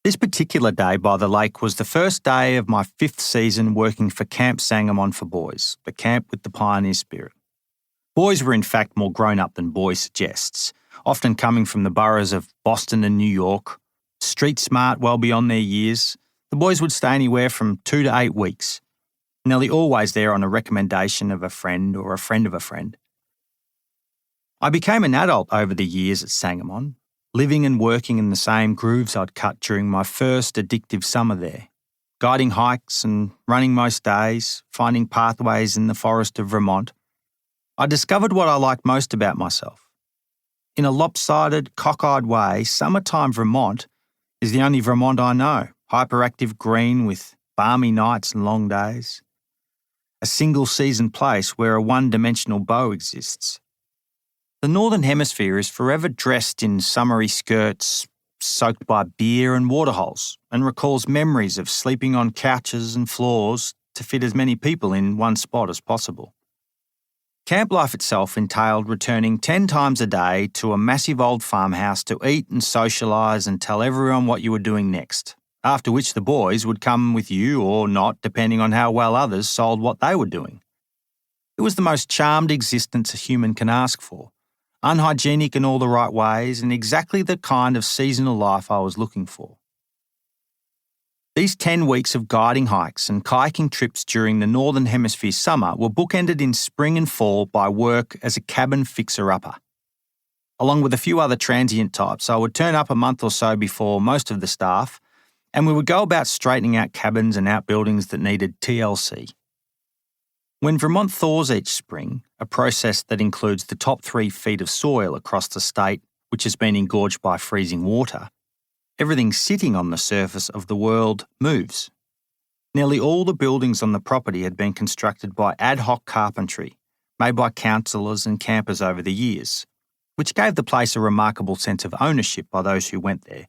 Speaker 2: This particular day by the lake was the first day of my 5th season working for Camp Sangamon for Boys, the camp with the pioneer spirit. Boys were in fact more grown-up than boys suggests, often coming from the boroughs of Boston and New York. Street smart well beyond their years, the boys would stay anywhere from 2 to 8 weeks, nearly always there on a recommendation of a friend or a friend of a friend. I became an adult over the years at Sangamon, living and working in the same grooves I'd cut during my first addictive summer there, guiding hikes and running most days, finding pathways in the forest of Vermont. I discovered what I liked most about myself. In a lopsided, cockeyed way, summertime Vermont is the only Vermont I know, hyperactive green with balmy nights and long days. A single-season place where a one-dimensional bow exists. The Northern Hemisphere is forever dressed in summery skirts, soaked by beer and waterholes, and recalls memories of sleeping on couches and floors to fit as many people in one spot as possible. Camp life itself entailed returning 10 times a day to a massive old farmhouse to eat and socialise and tell everyone what you were doing next, after which the boys would come with you or not, depending on how well others sold what they were doing. It was the most charmed existence a human can ask for, unhygienic in all the right ways and exactly the kind of seasonal life I was looking for. These 10 weeks of guiding hikes and kayaking trips during the Northern Hemisphere summer were bookended in spring and fall by work as a cabin fixer-upper. Along with a few other transient types, I would turn up a month or so before most of the staff, and we would go about straightening out cabins and outbuildings that needed TLC. When Vermont thaws each spring, a process that includes the top 3 feet of soil across the state, which has been engorged by freezing water, everything sitting on the surface of the world moves. Nearly all the buildings on the property had been constructed by ad hoc carpentry, made by councillors and campers over the years, which gave the place a remarkable sense of ownership by those who went there.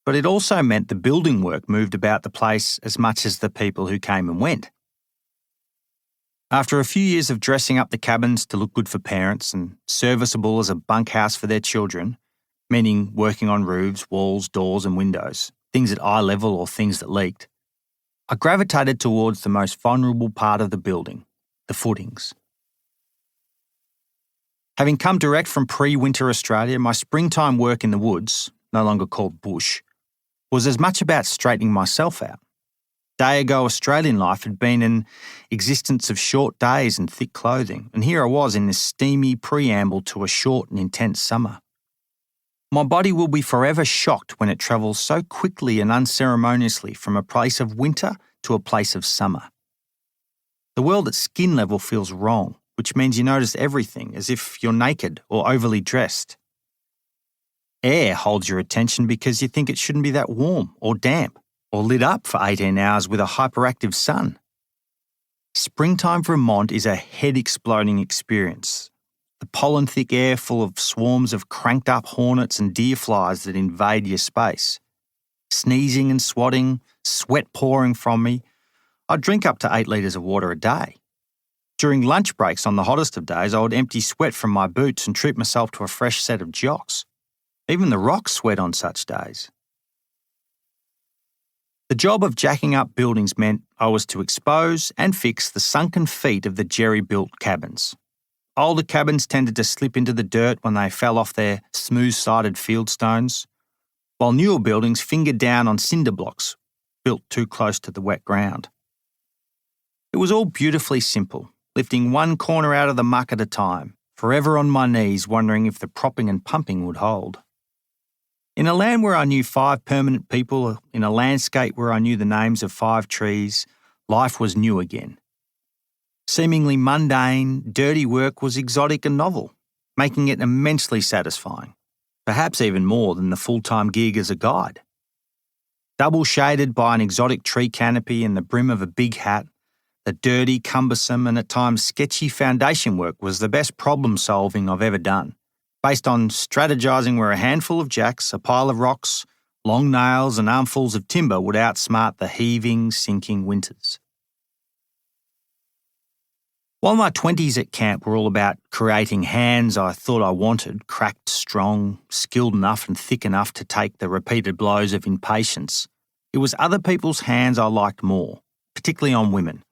Speaker 2: But it also meant the building work moved about the place as much as the people who came and went. After a few years of dressing up the cabins to look good for parents and serviceable as a bunkhouse for their children, meaning working on roofs, walls, doors and windows, things at eye level or things that leaked, I gravitated towards the most vulnerable part of the building, the footings. Having come direct from pre-winter Australia, my springtime work in the woods, no longer called bush, was as much about straightening myself out. Day ago, Australian life had been an existence of short days and thick clothing, and here I was in this steamy preamble to a short and intense summer. My body will be forever shocked when it travels so quickly and unceremoniously from a place of winter to a place of summer. The world at skin level feels wrong, which means you notice everything as if you're naked or overly dressed. Air holds your attention because you think it shouldn't be that warm or damp or lit up for 18 hours with a hyperactive sun. Springtime Vermont is a head-exploding experience. The pollen-thick air full of swarms of cranked-up hornets and deer flies that invade your space. Sneezing and swatting, sweat pouring from me. I'd drink up to 8 litres of water a day. During lunch breaks on the hottest of days, I would empty sweat from my boots and treat myself to a fresh set of jocks. Even the rocks sweat on such days. The job of jacking up buildings meant I was to expose and fix the sunken feet of the jerry-built cabins. Older cabins tended to slip into the dirt when they fell off their smooth-sided fieldstones, while newer buildings fingered down on cinder blocks, built too close to the wet ground. It was all beautifully simple, lifting one corner out of the muck at a time, forever on my knees wondering if the propping and pumping would hold. In a land where I knew 5 permanent people, in a landscape where I knew the names of 5 trees, life was new again. Seemingly mundane, dirty work was exotic and novel, making it immensely satisfying, perhaps even more than the full-time gig as a guide. Double shaded by an exotic tree canopy and the brim of a big hat, the dirty, cumbersome and at times sketchy foundation work was the best problem-solving I've ever done, based on strategizing where a handful of jacks, a pile of rocks, long nails and armfuls of timber would outsmart the heaving, sinking winters. While my 20s at camp were all about creating hands I thought I wanted, cracked, strong, skilled enough and thick enough to take the repeated blows of impatience, it was other people's hands I liked more, particularly on women,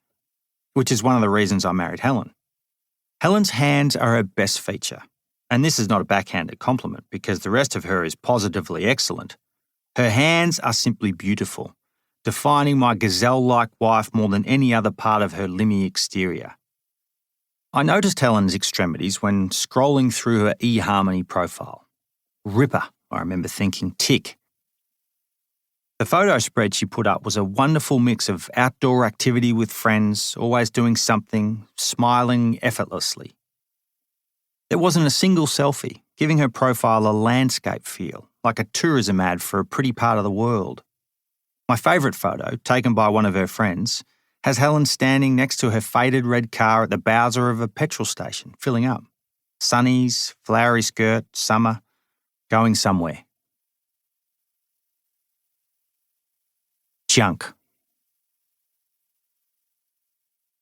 Speaker 2: which is one of the reasons I married Helen. Helen's hands are her best feature, and this is not a backhanded compliment because the rest of her is positively excellent. Her hands are simply beautiful, defining my gazelle-like wife more than any other part of her limmy exterior. I noticed Helen's extremities when scrolling through her eHarmony profile. Ripper, I remember thinking, tick. The photo spread she put up was a wonderful mix of outdoor activity with friends, always doing something, smiling effortlessly. There wasn't a single selfie, giving her profile a landscape feel, like a tourism ad for a pretty part of the world. My favourite photo, taken by one of her friends, has Helen standing next to her faded red car at the bowser of a petrol station, filling up. Sunnies, flowery skirt, summer, going somewhere. Junk.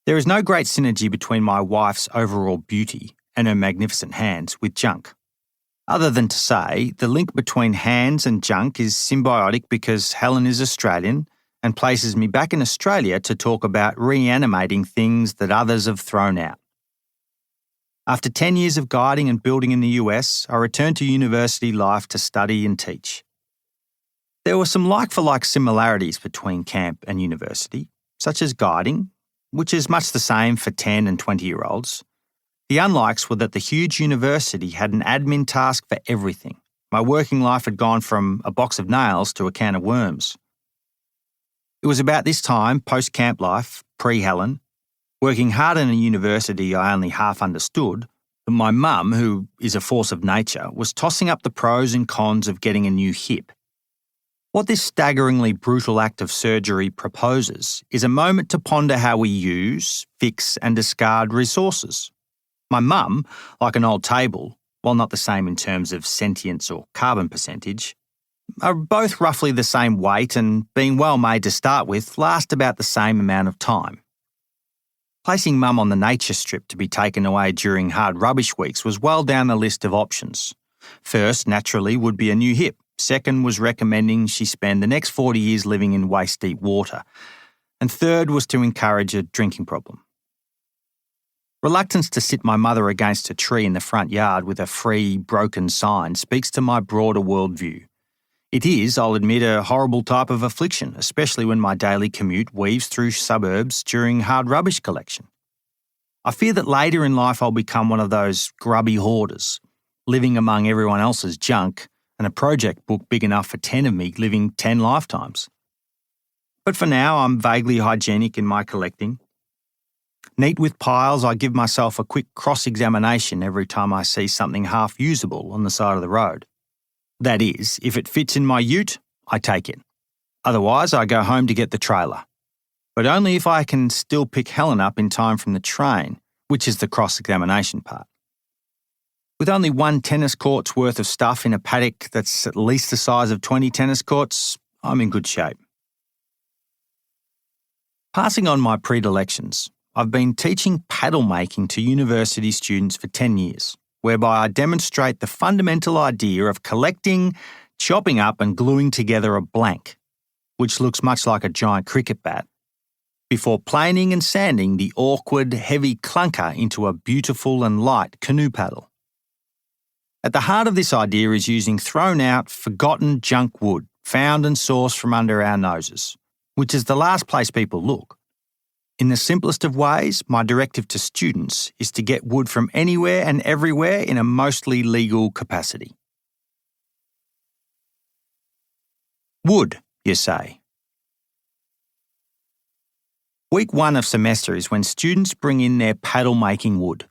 Speaker 2: There is no great synergy between my wife's overall beauty and her magnificent hands with junk. Other than to say, the link between hands and junk is symbiotic because Helen is Australian and places me back in Australia to talk about reanimating things that others have thrown out. After 10 years of guiding and building in the US, I returned to university life to study and teach. There were some like-for-like similarities between camp and university, such as guiding, which is much the same for 10 and 20-year-olds. The unlikes were that the huge university had an admin task for everything. My working life had gone from a box of nails to a can of worms. It was about this time, post-camp life, pre-Helen, working hard in a university I only half understood, that my mum, who is a force of nature, was tossing up the pros and cons of getting a new hip. What this staggeringly brutal act of surgery proposes is a moment to ponder how we use, fix and discard resources. My mum, like an old table, while not the same in terms of sentience or carbon percentage, are both roughly the same weight and, being well made to start with, last about the same amount of time. Placing Mum on the nature strip to be taken away during hard rubbish weeks was well down the list of options. First, naturally, would be a new hip. Second was recommending she spend the next 40 years living in waist-deep water. And third was to encourage a drinking problem. Reluctance to sit my mother against a tree in the front yard with a free, broken sign speaks to my broader worldview. It is, I'll admit, a horrible type of affliction, especially when my daily commute weaves through suburbs during hard rubbish collection. I fear that later in life I'll become one of those grubby hoarders, living among everyone else's junk and a project book big enough for 10 of me living 10 lifetimes. But for now, I'm vaguely hygienic in my collecting. Neat with piles, I give myself a quick cross-examination every time I see something half usable on the side of the road. That is, if it fits in my ute, I take it. Otherwise, I go home to get the trailer. But only if I can still pick Helen up in time from the train, which is the cross-examination part. With only one tennis court's worth of stuff in a paddock that's at least the size of 20 tennis courts, I'm in good shape. Passing on my predilections, I've been teaching paddle making to university students for 10 years, whereby I demonstrate the fundamental idea of collecting, chopping up and gluing together a blank, which looks much like a giant cricket bat, before planing and sanding the awkward, heavy clunker into a beautiful and light canoe paddle. At the heart of this idea is using thrown-out, forgotten junk wood found and sourced from under our noses, which is the last place people look. In the simplest of ways, my directive to students is to get wood from anywhere and everywhere in a mostly legal capacity. Wood, you say. Week 1 of semester is when students bring in their paddle-making wood.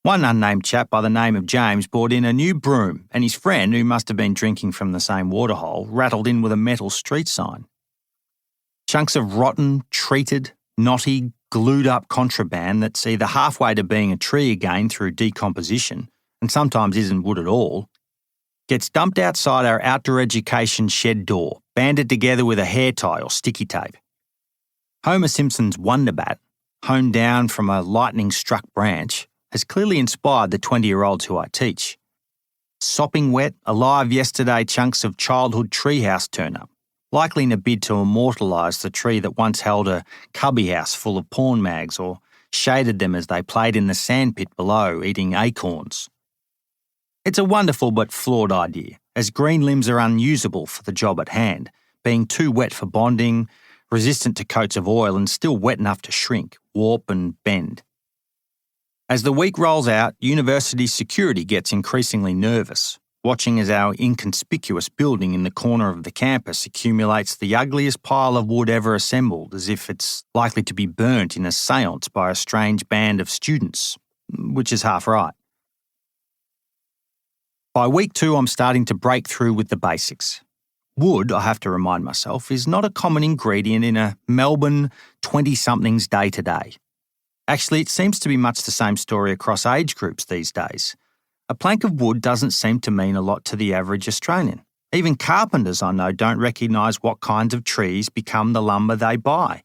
Speaker 2: One unnamed chap by the name of James brought in a new broom, and his friend, who must have been drinking from the same waterhole, rattled in with a metal street sign. Chunks of rotten, treated, knotty, glued-up contraband that's either halfway to being a tree again through decomposition, and sometimes isn't wood at all, gets dumped outside our outdoor education shed door, banded together with a hair tie or sticky tape. Homer Simpson's Wonder Bat, honed down from a lightning-struck branch, has clearly inspired the 20-year-olds who I teach. Sopping wet, alive yesterday chunks of childhood treehouse turn up, likely in a bid to immortalise the tree that once held a cubby house full of porn mags or shaded them as they played in the sandpit below eating acorns. It's a wonderful but flawed idea, as green limbs are unusable for the job at hand, being too wet for bonding, resistant to coats of oil and still wet enough to shrink, warp and bend. As the week rolls out, university security gets increasingly nervous, watching as our inconspicuous building in the corner of the campus accumulates the ugliest pile of wood ever assembled, as if it's likely to be burnt in a séance by a strange band of students, which is half right. By week 2, I'm starting to break through with the basics. Wood, I have to remind myself, is not a common ingredient in a Melbourne 20-something's day-to-day. Actually, it seems to be much the same story across age groups these days. A plank of wood doesn't seem to mean a lot to the average Australian. Even carpenters I know don't recognise what kinds of trees become the lumber they buy,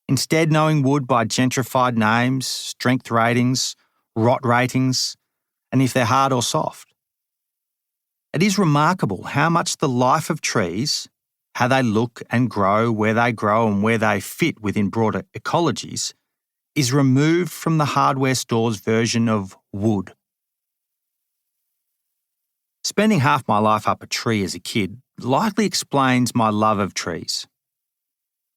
Speaker 2: instead knowing wood by gentrified names, strength ratings, rot ratings, and if they're hard or soft. It is remarkable how much the life of trees, how they look and grow and where they fit within broader ecologies, is removed from the hardware store's version of wood. Spending half my life up a tree as a kid likely explains my love of trees.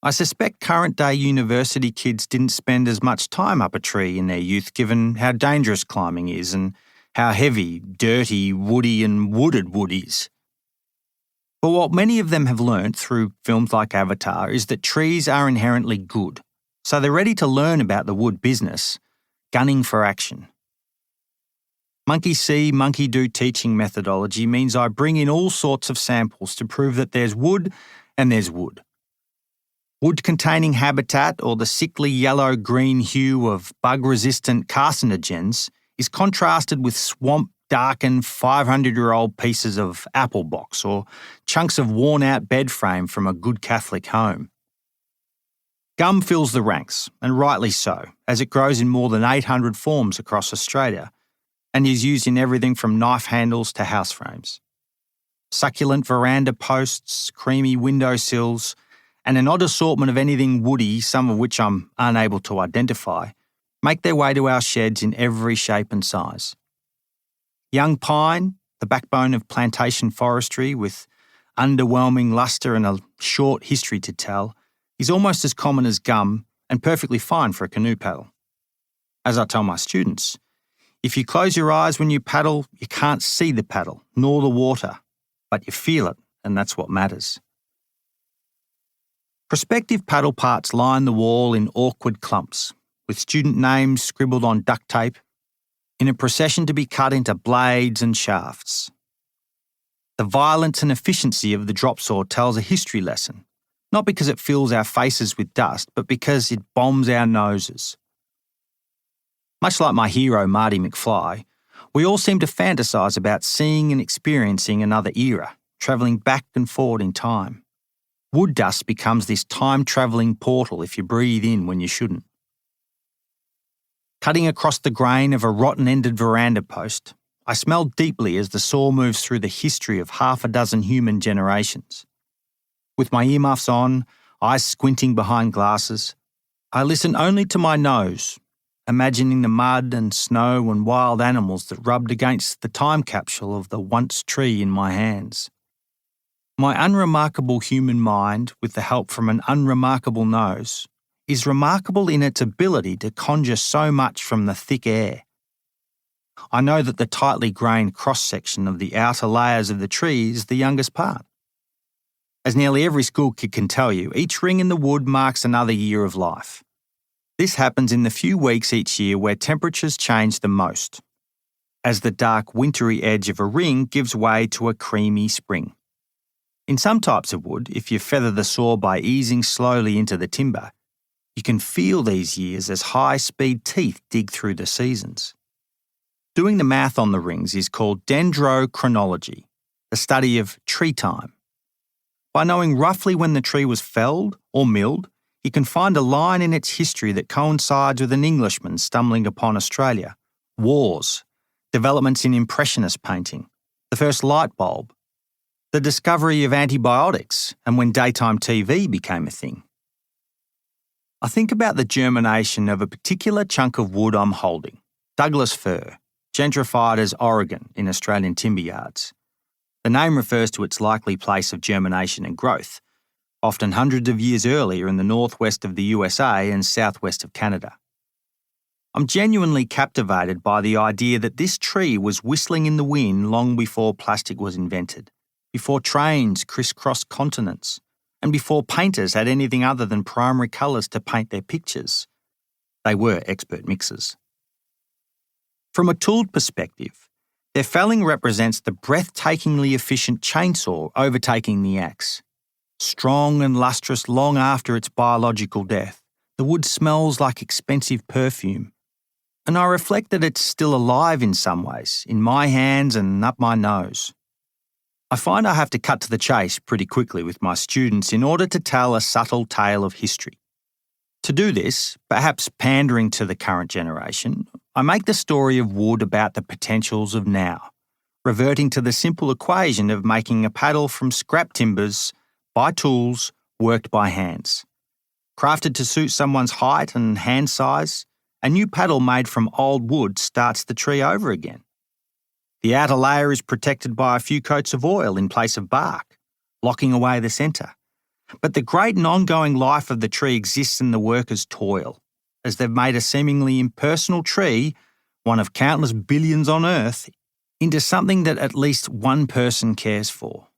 Speaker 2: I suspect current-day university kids didn't spend as much time up a tree in their youth given how dangerous climbing is and how heavy, dirty, woody and wooded wood is. But what many of them have learnt through films like Avatar is that trees are inherently good, so they're ready to learn about the wood business, gunning for action. Monkey see, monkey do teaching methodology means I bring in all sorts of samples to prove that there's wood and there's wood. Wood-containing habitat, or the sickly yellow-green hue of bug-resistant carcinogens, is contrasted with swamp-darkened 500-year-old pieces of apple box or chunks of worn-out bed frame from a good Catholic home. Gum fills the ranks, and rightly so, as it grows in more than 800 forms across Australia and is used in everything from knife handles to house frames. Succulent veranda posts, creamy windowsills, and an odd assortment of anything woody, some of which I'm unable to identify, make their way to our sheds in every shape and size. Young pine, the backbone of plantation forestry with underwhelming lustre and a short history to tell, is almost as common as gum and perfectly fine for a canoe paddle. As I tell my students, if you close your eyes when you paddle, you can't see the paddle, nor the water, but you feel it, and that's what matters. Prospective paddle parts line the wall in awkward clumps, with student names scribbled on duct tape, in a procession to be cut into blades and shafts. The violence and efficiency of the drop saw tells a history lesson, not because it fills our faces with dust, but because it bombs our noses. Much like my hero Marty McFly, we all seem to fantasise about seeing and experiencing another era, travelling back and forward in time. Wood dust becomes this time-travelling portal if you breathe in when you shouldn't. Cutting across the grain of a rotten-ended veranda post, I smell deeply as the saw moves through the history of half a dozen human generations. With my earmuffs on, eyes squinting behind glasses, I listen only to my nose, imagining the mud and snow and wild animals that rubbed against the time capsule of the once tree in my hands. My unremarkable human mind, with the help from an unremarkable nose, is remarkable in its ability to conjure so much from the thick air. I know that the tightly grained cross-section of the outer layers of the tree is the youngest part. As nearly every school kid can tell you, each ring in the wood marks another year of life. This happens in the few weeks each year where temperatures change the most, as the dark wintry edge of a ring gives way to a creamy spring. In some types of wood, if you feather the saw by easing slowly into the timber, you can feel these years as high-speed teeth dig through the seasons. Doing the math on the rings is called dendrochronology, the study of tree time. By knowing roughly when the tree was felled or milled, you can find a line in its history that coincides with an Englishman stumbling upon Australia, wars, developments in Impressionist painting, the first light bulb, the discovery of antibiotics, and when daytime TV became a thing. I think about the germination of a particular chunk of wood I'm holding, Douglas fir, gentrified as Oregon in Australian timber yards. The name refers to its likely place of germination and growth, often hundreds of years earlier in the northwest of the USA and southwest of Canada. I'm genuinely captivated by the idea that this tree was whistling in the wind long before plastic was invented, before trains crisscrossed continents, and before painters had anything other than primary colours to paint their pictures. They were expert mixers. From a tooled perspective, their felling represents the breathtakingly efficient chainsaw overtaking the axe. Strong and lustrous long after its biological death, the wood smells like expensive perfume. And I reflect that it's still alive in some ways, in my hands and up my nose. I find I have to cut to the chase pretty quickly with my students in order to tell a subtle tale of history. To do this, perhaps pandering to the current generation, I make the story of wood about the potentials of now, reverting to the simple equation of making a paddle from scrap timbers, by tools, worked by hands. Crafted to suit someone's height and hand size, a new paddle made from old wood starts the tree over again. The outer layer is protected by a few coats of oil in place of bark, locking away the centre. But the great and ongoing life of the tree exists in the workers' toil, as they've made a seemingly impersonal tree, one of countless billions on Earth, into something that at least one person cares for.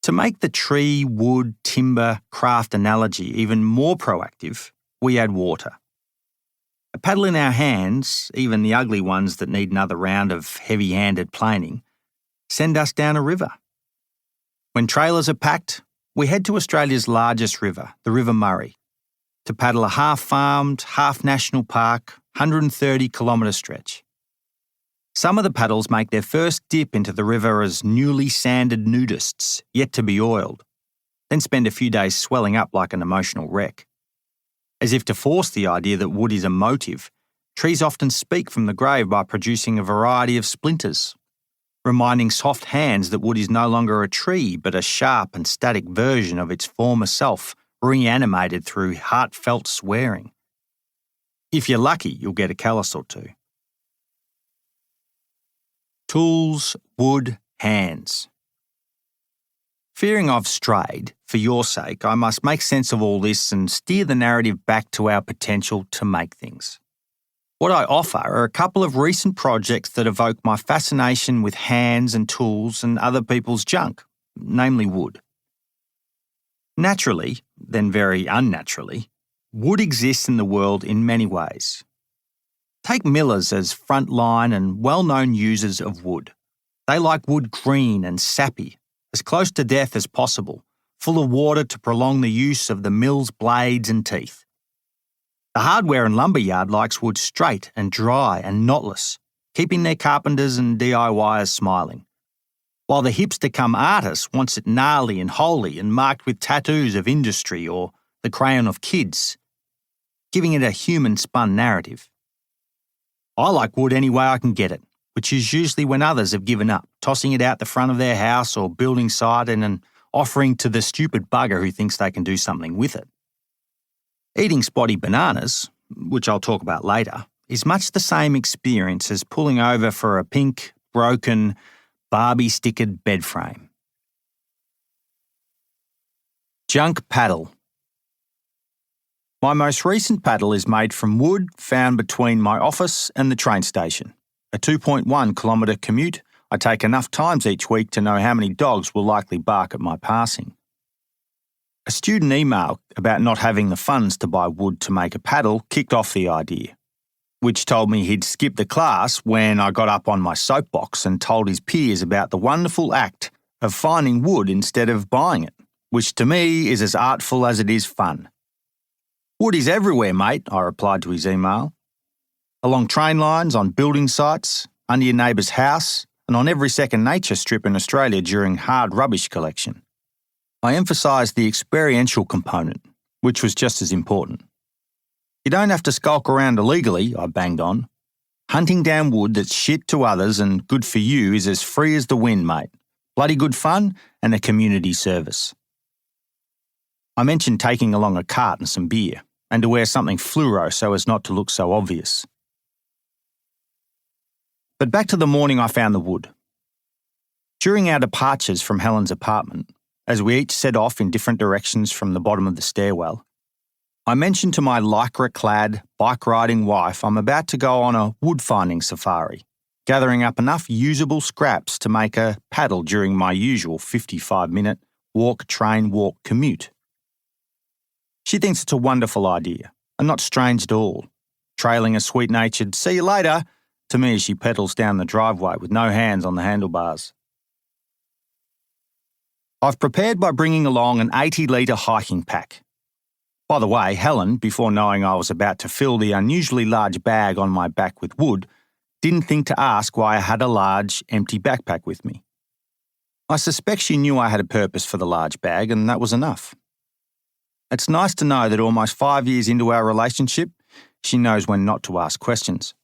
Speaker 2: To make the tree, wood, timber, craft analogy even more proactive, we add water. A paddle in our hands, even the ugly ones that need another round of heavy-handed planing, send us down a river. When trailers are packed, we head to Australia's largest river, the River Murray, to paddle a half-farmed, half-national park, 130-kilometre stretch. Some of the paddles make their first dip into the river as newly sanded nudists, yet to be oiled, then spend a few days swelling up like an emotional wreck. As if to force the idea that wood is emotive, trees often speak from the grave by producing a variety of splinters, reminding soft hands that wood is no longer a tree but a sharp and static version of its former self, reanimated through heartfelt swearing. If you're lucky, you'll get a callus or two. Tools, wood, hands. Fearing I've strayed, for your sake, I must make sense of all this and steer the narrative back to our potential to make things. What I offer are a couple of recent projects that evoke my fascination with hands and tools and other people's junk, namely wood. Naturally, then very unnaturally, wood exists in the world in many ways. Take millers as frontline and well-known users of wood. They like wood green and sappy, as close to death as possible, full of water to prolong the use of the mill's blades and teeth. The hardware and lumberyard likes wood straight and dry and knotless, keeping their carpenters and DIYers smiling. While the hipster come artist wants it gnarly and holy and marked with tattoos of industry or the crayon of kids, giving it a human-spun narrative. I like wood any way I can get it, which is usually when others have given up, tossing it out the front of their house or building site and an offering to the stupid bugger who thinks they can do something with it. Eating spotty bananas, which I'll talk about later, is much the same experience as pulling over for a pink, broken, Barbie-stickered bed frame. Junk paddle. My most recent paddle is made from wood found between my office and the train station. A 2.1 kilometre commute I take enough times each week to know how many dogs will likely bark at my passing. A student email about not having the funds to buy wood to make a paddle kicked off the idea, which told me he'd skipped the class when I got up on my soapbox and told his peers about the wonderful act of finding wood instead of buying it, which to me is as artful as it is fun. Wood is everywhere, mate, I replied to his email. Along train lines, on building sites, under your neighbour's house, and on every second nature strip in Australia during hard rubbish collection. I emphasised the experiential component, which was just as important. You don't have to skulk around illegally, I banged on. Hunting down wood that's shit to others and good for you is as free as the wind, mate. Bloody good fun and a community service. I mentioned taking along a cart and some beer, and to wear something fluoro so as not to look so obvious. But back to the morning I found the wood. During our departures from Helen's apartment, as we each set off in different directions from the bottom of the stairwell, I mentioned to my lycra-clad, bike-riding wife I'm about to go on a wood-finding safari, gathering up enough usable scraps to make a paddle during my usual 55-minute walk-train-walk commute. She thinks it's a wonderful idea, and not strange at all, trailing a sweet-natured "see you later" to me as she pedals down the driveway with no hands on the handlebars. I've prepared by bringing along an 80-litre hiking pack. By the way, Helen, before knowing I was about to fill the unusually large bag on my back with wood, didn't think to ask why I had a large, empty backpack with me. I suspect she knew I had a purpose for the large bag, and that was enough. It's nice to know that almost 5 years into our relationship, she knows when not to ask questions.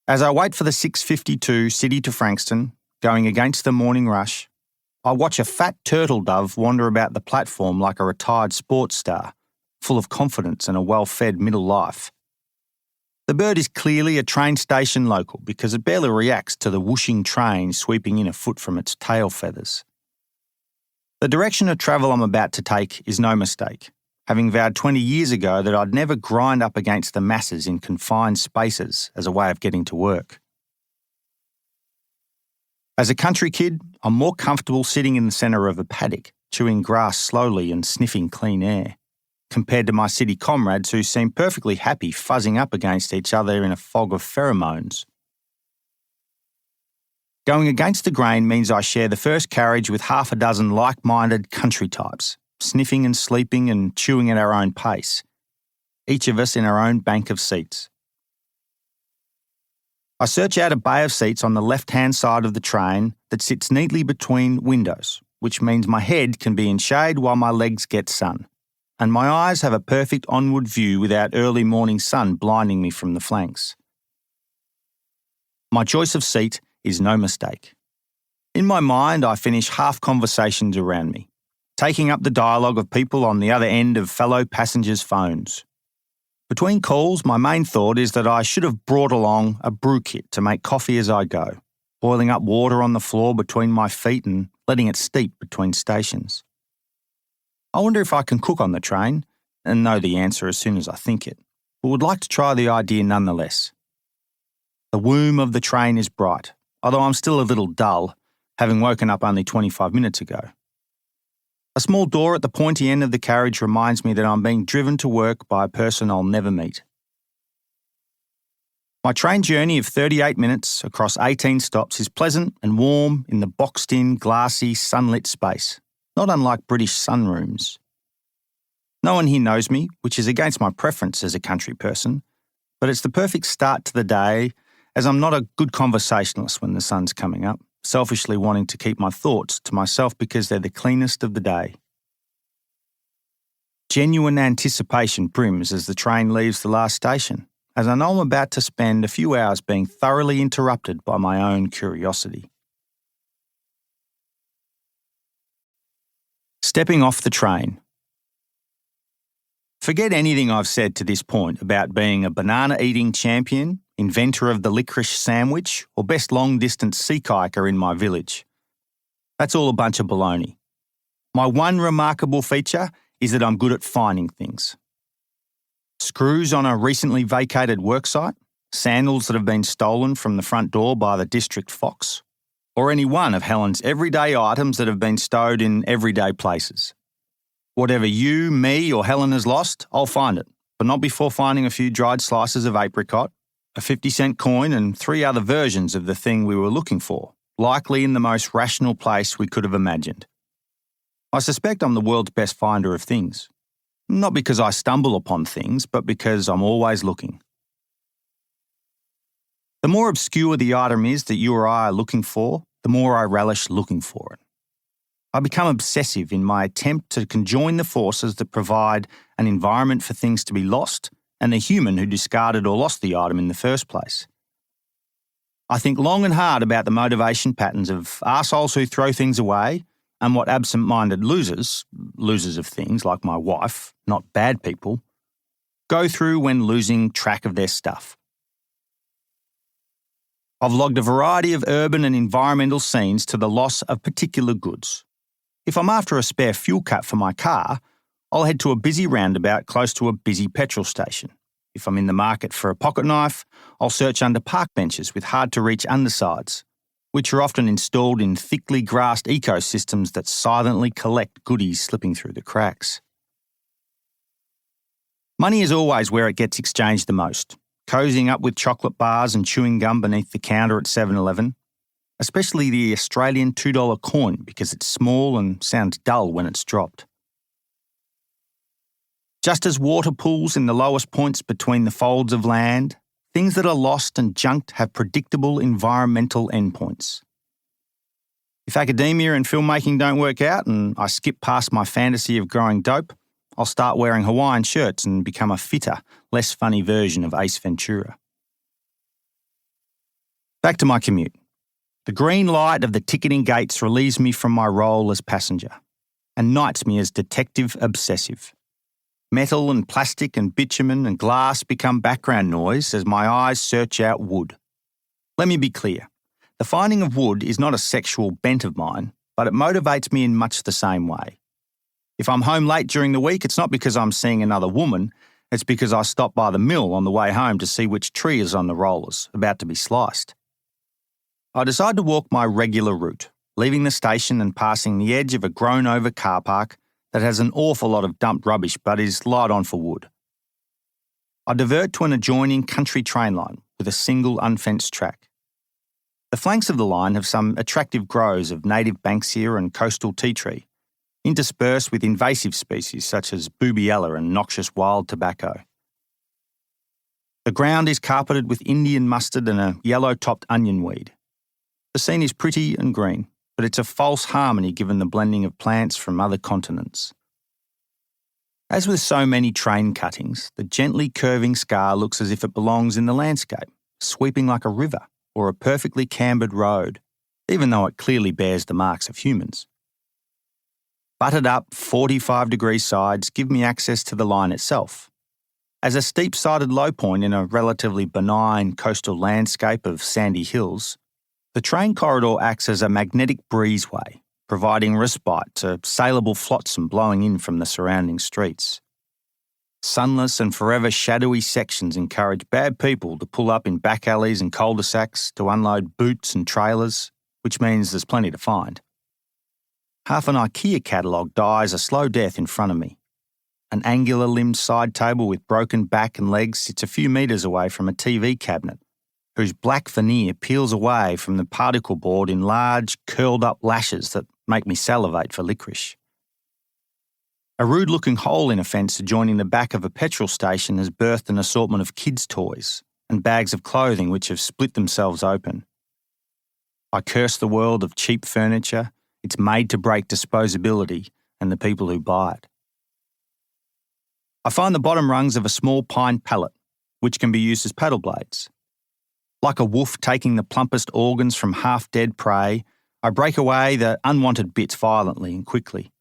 Speaker 2: As I wait for the 6:52 city to Frankston, going against the morning rush, I watch a fat turtle dove wander about the platform like a retired sports star, full of confidence and a well-fed middle life. The bird is clearly a train station local because it barely reacts to the whooshing train sweeping in a foot from its tail feathers. The direction of travel I'm about to take is no mistake, having vowed 20 years ago that I'd never grind up against the masses in confined spaces as a way of getting to work. As a country kid, I'm more comfortable sitting in the centre of a paddock, chewing grass slowly and sniffing clean air, compared to my city comrades who seem perfectly happy fuzzing up against each other in a fog of pheromones. Going against the grain means I share the first carriage with half a dozen like-minded country types, sniffing and sleeping and chewing at our own pace, each of us in our own bank of seats. I search out a bay of seats on the left-hand side of the train that sits neatly between windows, which means my head can be in shade while my legs get sun, and my eyes have a perfect onward view without early morning sun blinding me from the flanks. My choice of seat is no mistake. In my mind, I finish half conversations around me, taking up the dialogue of people on the other end of fellow passengers' phones. Between calls, my main thought is that I should have brought along a brew kit to make coffee as I go, boiling up water on the floor between my feet and letting it steep between stations. I wonder if I can cook on the train, and know the answer as soon as I think it, but would like to try the idea nonetheless. The womb of the train is bright, although I'm still a little dull, having woken up only 25 minutes ago. A small door at the pointy end of the carriage reminds me that I'm being driven to work by a person I'll never meet. My train journey of 38 minutes across 18 stops is pleasant and warm in the boxed-in, glassy, sunlit space, not unlike British sunrooms. No one here knows me, which is against my preference as a country person, but it's the perfect start to the day, as I'm not a good conversationalist when the sun's coming up, selfishly wanting to keep my thoughts to myself because they're the cleanest of the day. Genuine anticipation brims as the train leaves the last station, as I know I'm about to spend a few hours being thoroughly interrupted by my own curiosity. Stepping off the train. Forget anything I've said to this point about being a banana-eating champion, inventor of the licorice sandwich, or best long-distance sea kayaker in my village. That's all a bunch of baloney. My one remarkable feature is that I'm good at finding things. Screws on a recently vacated worksite, sandals that have been stolen from the front door by the district fox, or any one of Helen's everyday items that have been stowed in everyday places. Whatever you, me, or Helen has lost, I'll find it, but not before finding a few dried slices of apricot, a 50-cent coin, and 3 other versions of the thing we were looking for, likely in the most rational place we could have imagined. I suspect I'm the world's best finder of things. Not because I stumble upon things, but because I'm always looking. The more obscure the item is that you or I are looking for, the more I relish looking for it. I become obsessive in my attempt to conjoin the forces that provide an environment for things to be lost and the human who discarded or lost the item in the first place. I think long and hard about the motivation patterns of arseholes who throw things away and what absent-minded losers of things like my wife, not bad people, go through when losing track of their stuff. I've logged a variety of urban and environmental scenes to the loss of particular goods. If I'm after a spare fuel cap for my car, I'll head to a busy roundabout close to a busy petrol station. If I'm in the market for a pocket knife, I'll search under park benches with hard-to-reach undersides, which are often installed in thickly grassed ecosystems that silently collect goodies slipping through the cracks. Money is always where it gets exchanged the most, cozying up with chocolate bars and chewing gum beneath the counter at 7-Eleven. Especially the Australian $2 coin because it's small and sounds dull when it's dropped. Just as water pools in the lowest points between the folds of land, things that are lost and junked have predictable environmental endpoints. If academia and filmmaking don't work out and I skip past my fantasy of growing dope, I'll start wearing Hawaiian shirts and become a fitter, less funny version of Ace Ventura. Back to my commute. The green light of the ticketing gates relieves me from my role as passenger and knights me as detective obsessive. Metal and plastic and bitumen and glass become background noise as my eyes search out wood. Let me be clear. The finding of wood is not a sexual bent of mine, but it motivates me in much the same way. If I'm home late during the week, it's not because I'm seeing another woman, it's because I stopped by the mill on the way home to see which tree is on the rollers, about to be sliced. I decide to walk my regular route, leaving the station and passing the edge of a grown-over car park that has an awful lot of dumped rubbish but is light on for wood. I divert to an adjoining country train line with a single unfenced track. The flanks of the line have some attractive groves of native banksia and coastal tea tree, interspersed with invasive species such as boobiella and noxious wild tobacco. The ground is carpeted with Indian mustard and a yellow-topped onion weed. The scene is pretty and green, but it's a false harmony given the blending of plants from other continents. As with so many train cuttings, the gently curving scar looks as if it belongs in the landscape, sweeping like a river or a perfectly cambered road, even though it clearly bears the marks of humans. Butted up 45-degree sides give me access to the line itself. As a steep-sided low point in a relatively benign coastal landscape of sandy hills, the train corridor acts as a magnetic breezeway, providing respite to saleable flotsam blowing in from the surrounding streets. Sunless and forever shadowy sections encourage bad people to pull up in back alleys and cul-de-sacs to unload boots and trailers, which means there's plenty to find. Half an IKEA catalogue dies a slow death in front of me. An angular-limbed side table with broken back and legs sits a few metres away from a TV cabinet, whose black veneer peels away from the particle board in large, curled-up lashes that make me salivate for licorice. A rude-looking hole in a fence adjoining the back of a petrol station has birthed an assortment of kids' toys and bags of clothing which have split themselves open. I curse the world of cheap furniture, its made-to-break disposability, and the people who buy it. I find the bottom rungs of a small pine pallet, which can be used as paddle blades. Like a wolf taking the plumpest organs from half-dead prey, I break away the unwanted bits violently and quickly.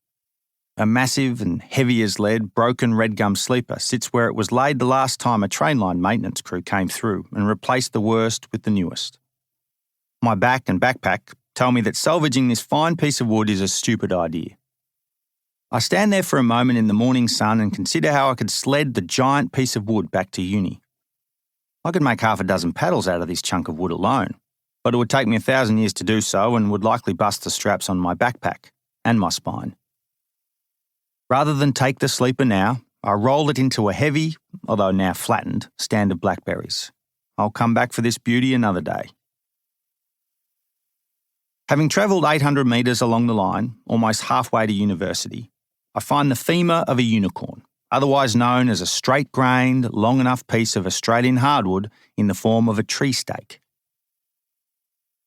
Speaker 2: A massive and heavy as lead broken red gum sleeper sits where it was laid the last time a train line maintenance crew came through and replaced the worst with the newest. My back and backpack tell me that salvaging this fine piece of wood is a stupid idea. I stand there for a moment in the morning sun and consider how I could sled the giant piece of wood back to uni. I could make half a dozen paddles out of this chunk of wood alone, but it would take me 1,000 years to do so and would likely bust the straps on my backpack and my spine. Rather than take the sleeper now, I roll it into a heavy, although now flattened, stand of blackberries. I'll come back for this beauty another day. Having travelled 800 metres along the line, almost halfway to university, I find the femur of a unicorn, otherwise known as a straight-grained, long enough piece of Australian hardwood in the form of a tree stake.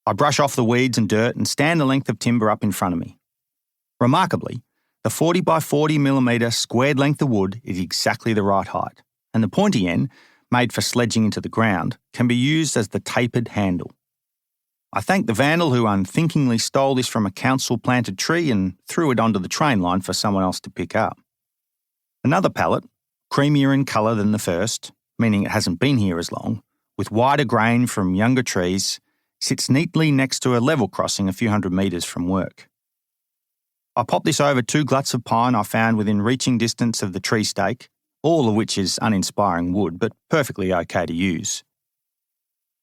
Speaker 2: I brush off the weeds and dirt and stand the length of timber up in front of me. Remarkably, the 40 by 40 millimetre squared length of wood is exactly the right height, and the pointy end, made for sledging into the ground, can be used as the tapered handle. I thank the vandal who unthinkingly stole this from a council-planted tree and threw it onto the train line for someone else to pick up. Another pallet, creamier in colour than the first, meaning it hasn't been here as long, with wider grain from younger trees, sits neatly next to a level crossing a few hundred metres from work. I pop this over 2 gluts of pine I found within reaching distance of the tree stake, all of which is uninspiring wood, but perfectly okay to use.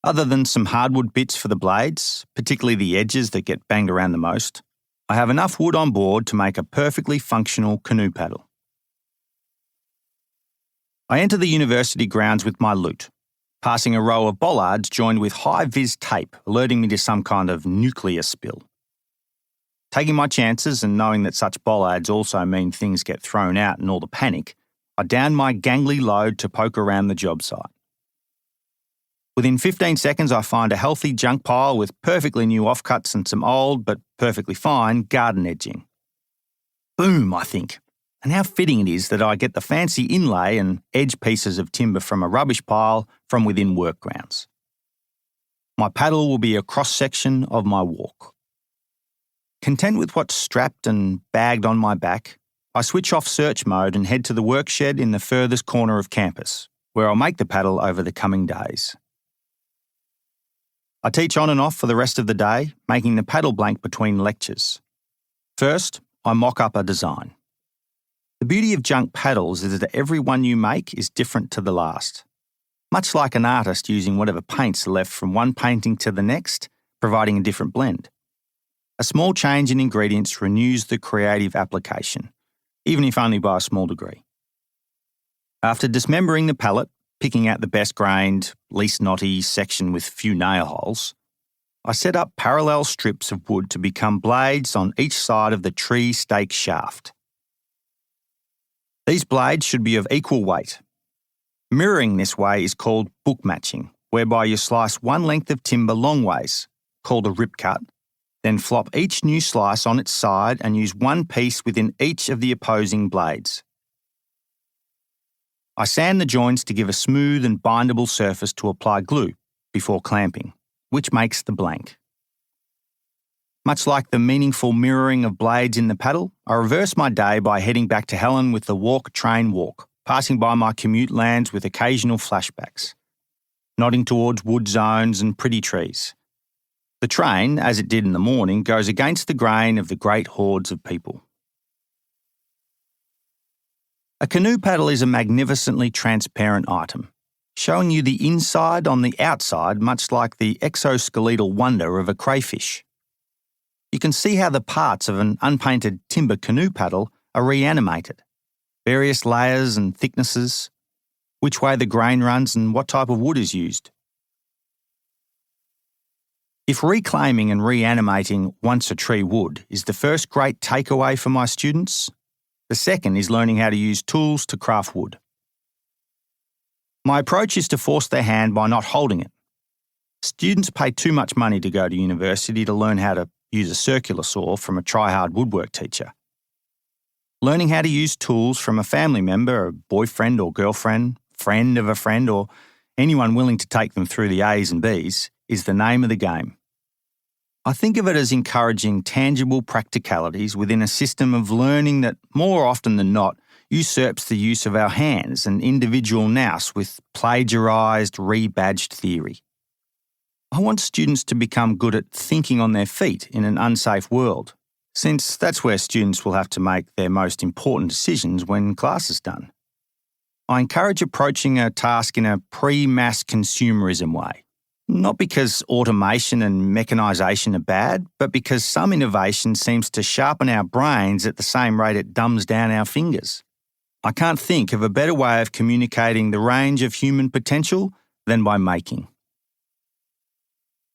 Speaker 2: Other than some hardwood bits for the blades, particularly the edges that get banged around the most, I have enough wood on board to make a perfectly functional canoe paddle. I enter the university grounds with my loot, passing a row of bollards joined with high-vis tape alerting me to some kind of nuclear spill. Taking my chances and knowing that such bollards also mean things get thrown out and all the panic, I down my gangly load to poke around the job site. Within 15 seconds, I find a healthy junk pile with perfectly new offcuts and some old, but perfectly fine, garden edging. Boom, I think. And how fitting it is that I get the fancy inlay and edge pieces of timber from a rubbish pile from within work grounds. My paddle will be a cross-section of my walk. Content with what's strapped and bagged on my back, I switch off search mode and head to the work shed in the furthest corner of campus, where I'll make the paddle over the coming days. I teach on and off for the rest of the day, making the paddle blank between lectures. First, I mock up a design. The beauty of junk paddles is that every one you make is different to the last. Much like an artist using whatever paints are left from one painting to the next, providing a different blend. A small change in ingredients renews the creative application, even if only by a small degree. After dismembering the pallet, picking out the best grained, least knotty section with few nail holes, I set up parallel strips of wood to become blades on each side of the tree stake shaft. These blades should be of equal weight. Mirroring this way is called book matching, whereby you slice one length of timber long ways, called a rip cut, then flop each new slice on its side and use one piece within each of the opposing blades. I sand the joints to give a smooth and bindable surface to apply glue before clamping, which makes the blank. Much like the meaningful mirroring of blades in the paddle, I reverse my day by heading back to Helen with the walk, train, walk, passing by my commute lands with occasional flashbacks, nodding towards wood zones and pretty trees. The train, as it did in the morning, goes against the grain of the great hordes of people. A canoe paddle is a magnificently transparent item, showing you the inside on the outside, much like the exoskeletal wonder of a crayfish. You can see how the parts of an unpainted timber canoe paddle are reanimated, various layers and thicknesses, which way the grain runs and what type of wood is used. If reclaiming and reanimating once-a-tree wood is the first great takeaway for my students, the second is learning how to use tools to craft wood. My approach is to force their hand by not holding it. Students pay too much money to go to university to learn how to use a circular saw from a try-hard woodwork teacher. Learning how to use tools from a family member, a boyfriend or girlfriend, friend of a friend, or anyone willing to take them through the A's and B's is the name of the game. I think of it as encouraging tangible practicalities within a system of learning that, more often than not, usurps the use of our hands and individual nous with plagiarised, rebadged theory. I want students to become good at thinking on their feet in an unsafe world, since that's where students will have to make their most important decisions when class is done. I encourage approaching a task in a pre-mass consumerism way. Not because automation and mechanisation are bad, but because some innovation seems to sharpen our brains at the same rate it dumbs down our fingers. I can't think of a better way of communicating the range of human potential than by making.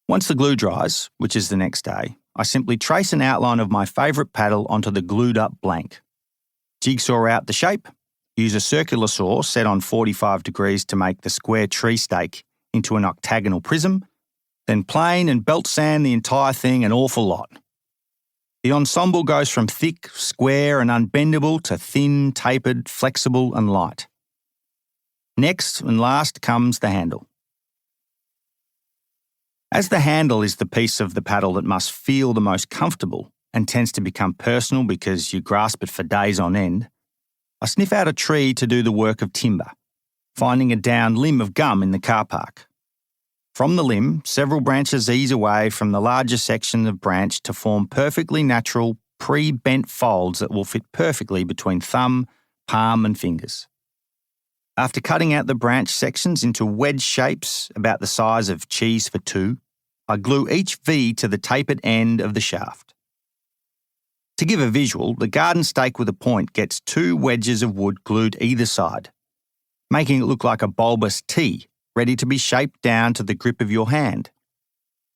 Speaker 2: Once the glue dries, which is the next day, I simply trace an outline of my favourite paddle onto the glued-up blank. Jigsaw out the shape, use a circular saw set on 45 degrees to make the square tree stake into an octagonal prism, then plane and belt sand the entire thing an awful lot. The ensemble goes from thick, square and unbendable to thin, tapered, flexible and light. Next and last comes the handle. As the handle is the piece of the paddle that must feel the most comfortable and tends to become personal because you grasp it for days on end, I sniff out a tree to do the work of timber, finding a downed limb of gum in the car park. From the limb, several branches ease away from the larger section of branch to form perfectly natural, pre-bent folds that will fit perfectly between thumb, palm and fingers. After cutting out the branch sections into wedge shapes about the size of cheese for two, I glue each V to the tapered end of the shaft. To give a visual, the garden stake with a point gets two wedges of wood glued either side, making it look like a bulbous T, ready to be shaped down to the grip of your hand.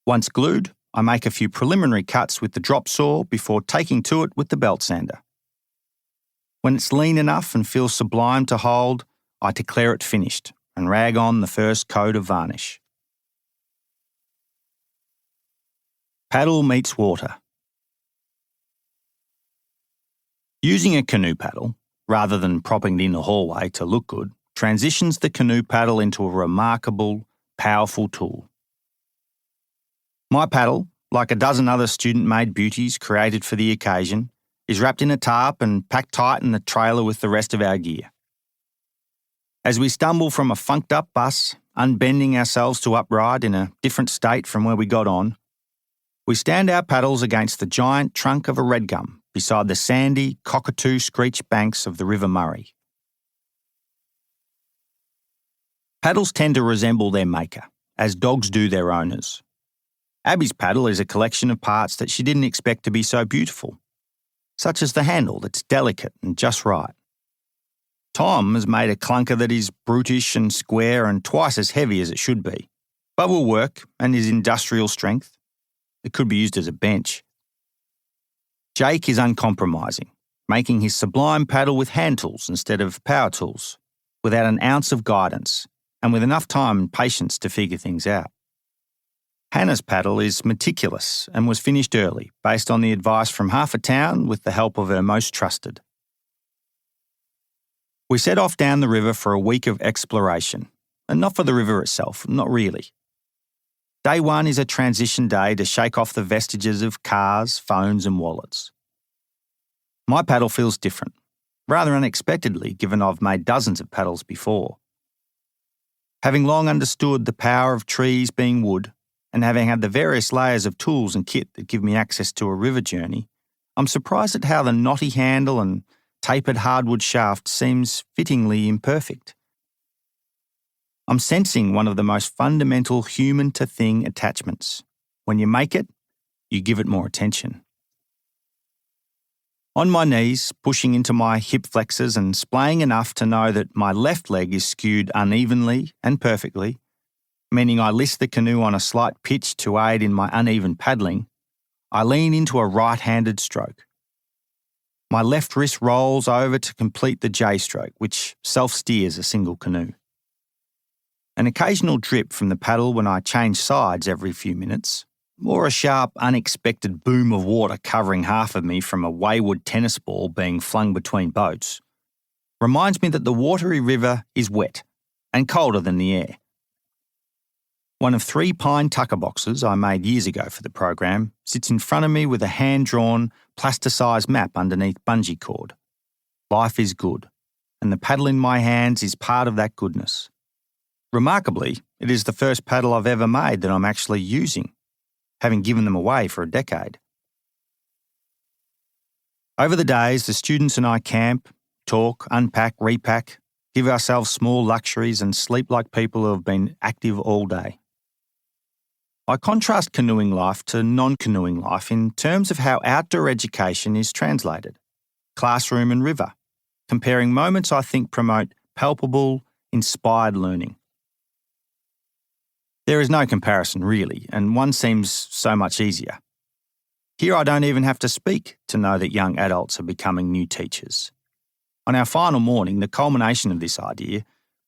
Speaker 2: Once glued, I make a few preliminary cuts with the drop saw before taking to it with the belt sander. When it's lean enough and feels sublime to hold, I declare it finished and rag on the first coat of varnish. Paddle meets water. Using a canoe paddle, rather than propping it in the hallway to look good, transitions the canoe paddle into a remarkable, powerful tool. My paddle, like a dozen other student-made beauties created for the occasion, is wrapped in a tarp and packed tight in the trailer with the rest of our gear. As we stumble from a funked-up bus, unbending ourselves to upride in a different state from where we got on, we stand our paddles against the giant trunk of a red gum beside the sandy, cockatoo-screech banks of the River Murray. Paddles tend to resemble their maker, as dogs do their owners. Abby's paddle is a collection of parts that she didn't expect to be so beautiful, such as the handle that's delicate and just right. Tom has made a clunker that is brutish and square and twice as heavy as it should be, but will work and is industrial strength. It could be used as a bench. Jake is uncompromising, making his sublime paddle with hand tools instead of power tools, without an ounce of guidance, and with enough time and patience to figure things out. Hannah's paddle is meticulous and was finished early, based on the advice from half a town with the help of her most trusted. We set off down the river for a week of exploration, and not for the river itself, not really. Day one is a transition day to shake off the vestiges of cars, phones and wallets. My paddle feels different. rather unexpectedly given I've made dozens of paddles before. Having long understood the power of trees being wood, and having had the various layers of tools and kit that give me access to a river journey, I'm surprised at how the knotty handle and tapered hardwood shaft seems fittingly imperfect. I'm sensing one of the most fundamental human-to-thing attachments. When you make it, you give it more attention. On my knees, pushing into my hip flexors and splaying enough to know that my left leg is skewed unevenly and perfectly, meaning I list the canoe on a slight pitch to aid in my uneven paddling, I lean into a right-handed stroke. My left wrist rolls over to complete the J-stroke, which self-steers a single canoe. An occasional drip from the paddle when I change sides every few minutes, or a sharp, unexpected boom of water covering half of me from a wayward tennis ball being flung between boats, reminds me that the watery river is wet and colder than the air. One of 3 pine tucker boxes I made years ago for the program sits in front of me with a hand-drawn, plasticized map underneath bungee cord. Life is good, and the paddle in my hands is part of that goodness. Remarkably, it is the first paddle I've ever made that I'm actually using, having given them away for a decade. Over the days, the students and I camp, talk, unpack, repack, give ourselves small luxuries and sleep like people who have been active all day. I contrast canoeing life to non-canoeing life in terms of how outdoor education is translated, classroom and river, comparing moments I think promote palpable, inspired learning. There is no comparison really, and one seems so much easier. Here I don't even have to speak to know that young adults are becoming new teachers. On our final morning, the culmination of this idea,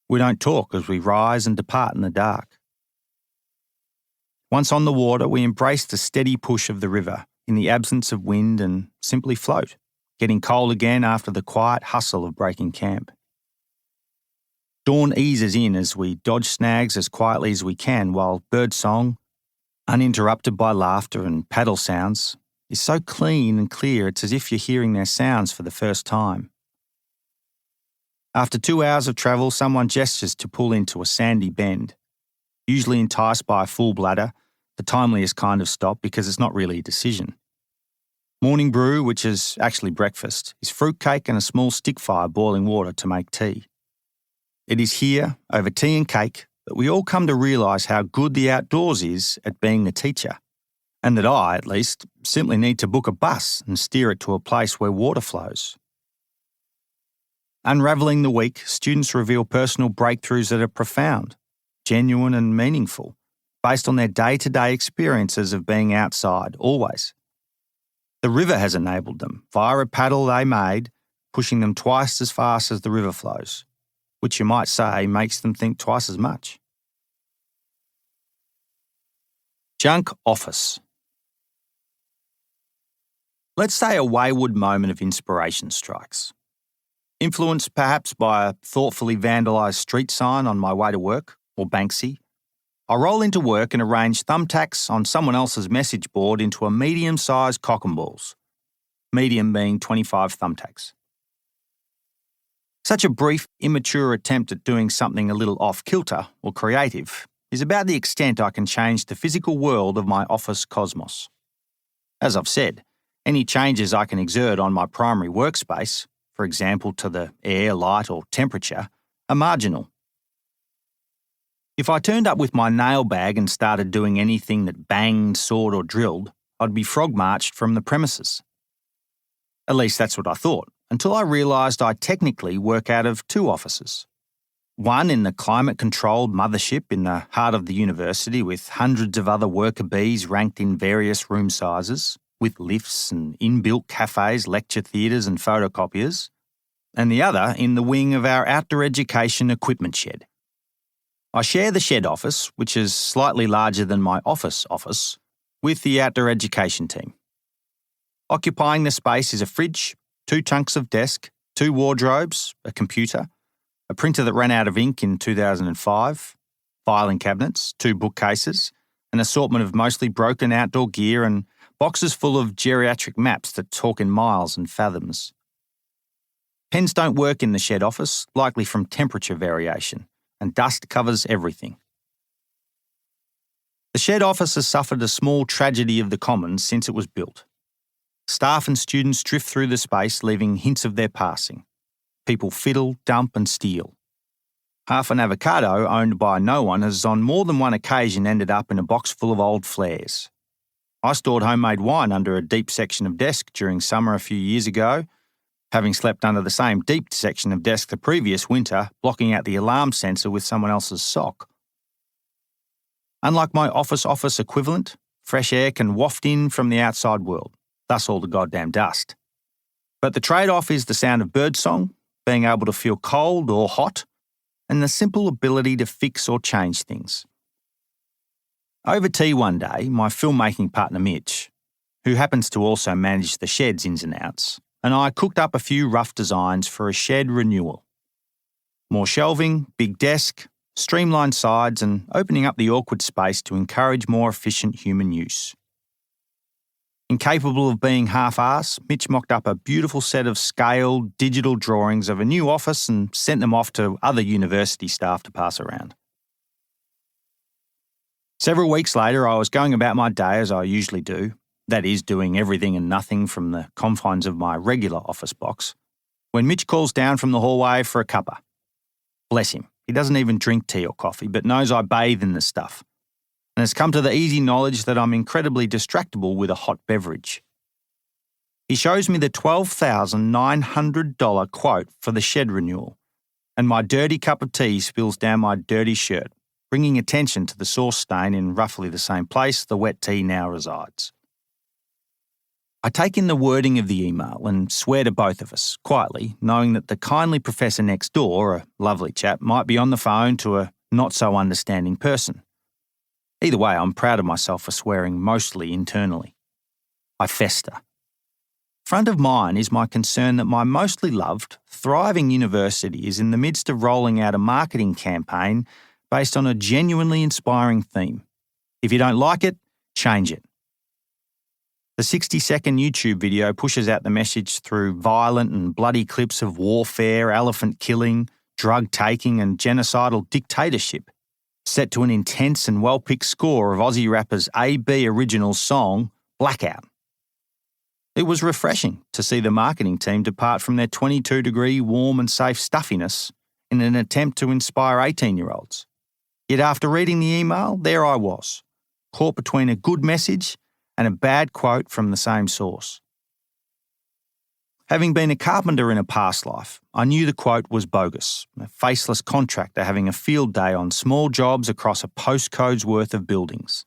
Speaker 2: we don't talk as we rise and depart in the dark. Once on the water, we embrace the steady push of the river in the absence of wind and simply float, getting cold again after the quiet hustle of breaking camp. Dawn eases in as we dodge snags as quietly as we can while birdsong, uninterrupted by laughter and paddle sounds, is so clean and clear it's as if you're hearing their sounds for the first time. After 2 hours of travel, someone gestures to pull into a sandy bend, usually enticed by a full bladder, the timeliest kind of stop because it's not really a decision. Morning brew, which is actually breakfast, is fruitcake and a small stick fire boiling water to make tea. It is here, over tea and cake, that we all come to realise how good the outdoors is at being the teacher, and that I, at least, simply need to book a bus and steer it to a place where water flows. Unravelling the week, students reveal personal breakthroughs that are profound, genuine and meaningful, based on their day-to-day experiences of being outside, always. The river has enabled them, via a paddle they made, pushing them twice as fast as the river flows, which you might say makes them think twice as much. Junk office. Let's say a wayward moment of inspiration strikes. Influenced perhaps by a thoughtfully vandalised street sign on my way to work, or Banksy, I roll into work and arrange thumbtacks on someone else's message board into a medium-sized cock and balls, medium being 25 thumbtacks. Such a brief, immature attempt at doing something a little off-kilter or creative is about the extent I can change the physical world of my office cosmos. As I've said, any changes I can exert on my primary workspace, for example to the air, light or temperature, are marginal. If I turned up with my nail bag and started doing anything that banged, sawed or drilled, I'd be frog-marched from the premises. At least that's what I thought, until I realised I technically work out of 2 offices. One in the climate-controlled mothership in the heart of the university with hundreds of other worker bees ranked in various room sizes, with lifts and inbuilt cafes, lecture theatres and photocopiers, and the other in the wing of our outdoor education equipment shed. I share the shed office, which is slightly larger than my office, with the outdoor education team. Occupying the space is a fridge, 2 chunks of desk, 2 wardrobes, a computer, a printer that ran out of ink in 2005, filing cabinets, 2 bookcases, an assortment of mostly broken outdoor gear and boxes full of geriatric maps that talk in miles and fathoms. Pens don't work in the shed office, likely from temperature variation, and dust covers everything. The shed office has suffered a small tragedy of the commons since it was built. Staff and students drift through the space, leaving hints of their passing. People fiddle, dump and steal. Half an avocado owned by no one has on more than one occasion ended up in a box full of old flares. I stored homemade wine under a deep section of desk during summer a few years ago, having slept under the same deep section of desk the previous winter, blocking out the alarm sensor with someone else's sock. Unlike my office equivalent, fresh air can waft in from the outside world, thus all the goddamn dust. But the trade-off is the sound of birdsong, being able to feel cold or hot, and the simple ability to fix or change things. Over tea one day, my filmmaking partner Mitch, who happens to also manage the shed's ins and outs, and I cooked up a few rough designs for a shed renewal. More shelving, big desk, streamlined sides, and opening up the awkward space to encourage more efficient human use. Incapable of being half-arse, Mitch mocked up a beautiful set of scaled, digital drawings of a new office and sent them off to other university staff to pass around. Several weeks later, I was going about my day as I usually do, that is, doing everything and nothing from the confines of my regular office box, when Mitch calls down from the hallway for a cuppa. Bless him, he doesn't even drink tea or coffee, but knows I bathe in the stuff, and has come to the easy knowledge that I'm incredibly distractible with a hot beverage. He shows me the $12,900 quote for the shed renewal, and my dirty cup of tea spills down my dirty shirt, bringing attention to the sauce stain in roughly the same place the wet tea now resides. I take in the wording of the email and swear to both of us, quietly, knowing that the kindly professor next door, a lovely chap, might be on the phone to a not-so-understanding person. Either way, I'm proud of myself for swearing mostly internally. I fester. Front of mind is my concern that my mostly loved, thriving university is in the midst of rolling out a marketing campaign based on a genuinely inspiring theme. If you don't like it, change it. The 60-second YouTube video pushes out the message through violent and bloody clips of warfare, elephant killing, drug taking and genocidal dictatorship, set to an intense and well-picked score of Aussie rappers AB Original's song, Blackout. It was refreshing to see the marketing team depart from their 22-degree warm and safe stuffiness in an attempt to inspire 18-year-olds. Yet after reading the email, there I was, caught between a good message and a bad quote from the same source. Having been a carpenter in a past life, I knew the quote was bogus, a faceless contractor having a field day on small jobs across a postcode's worth of buildings.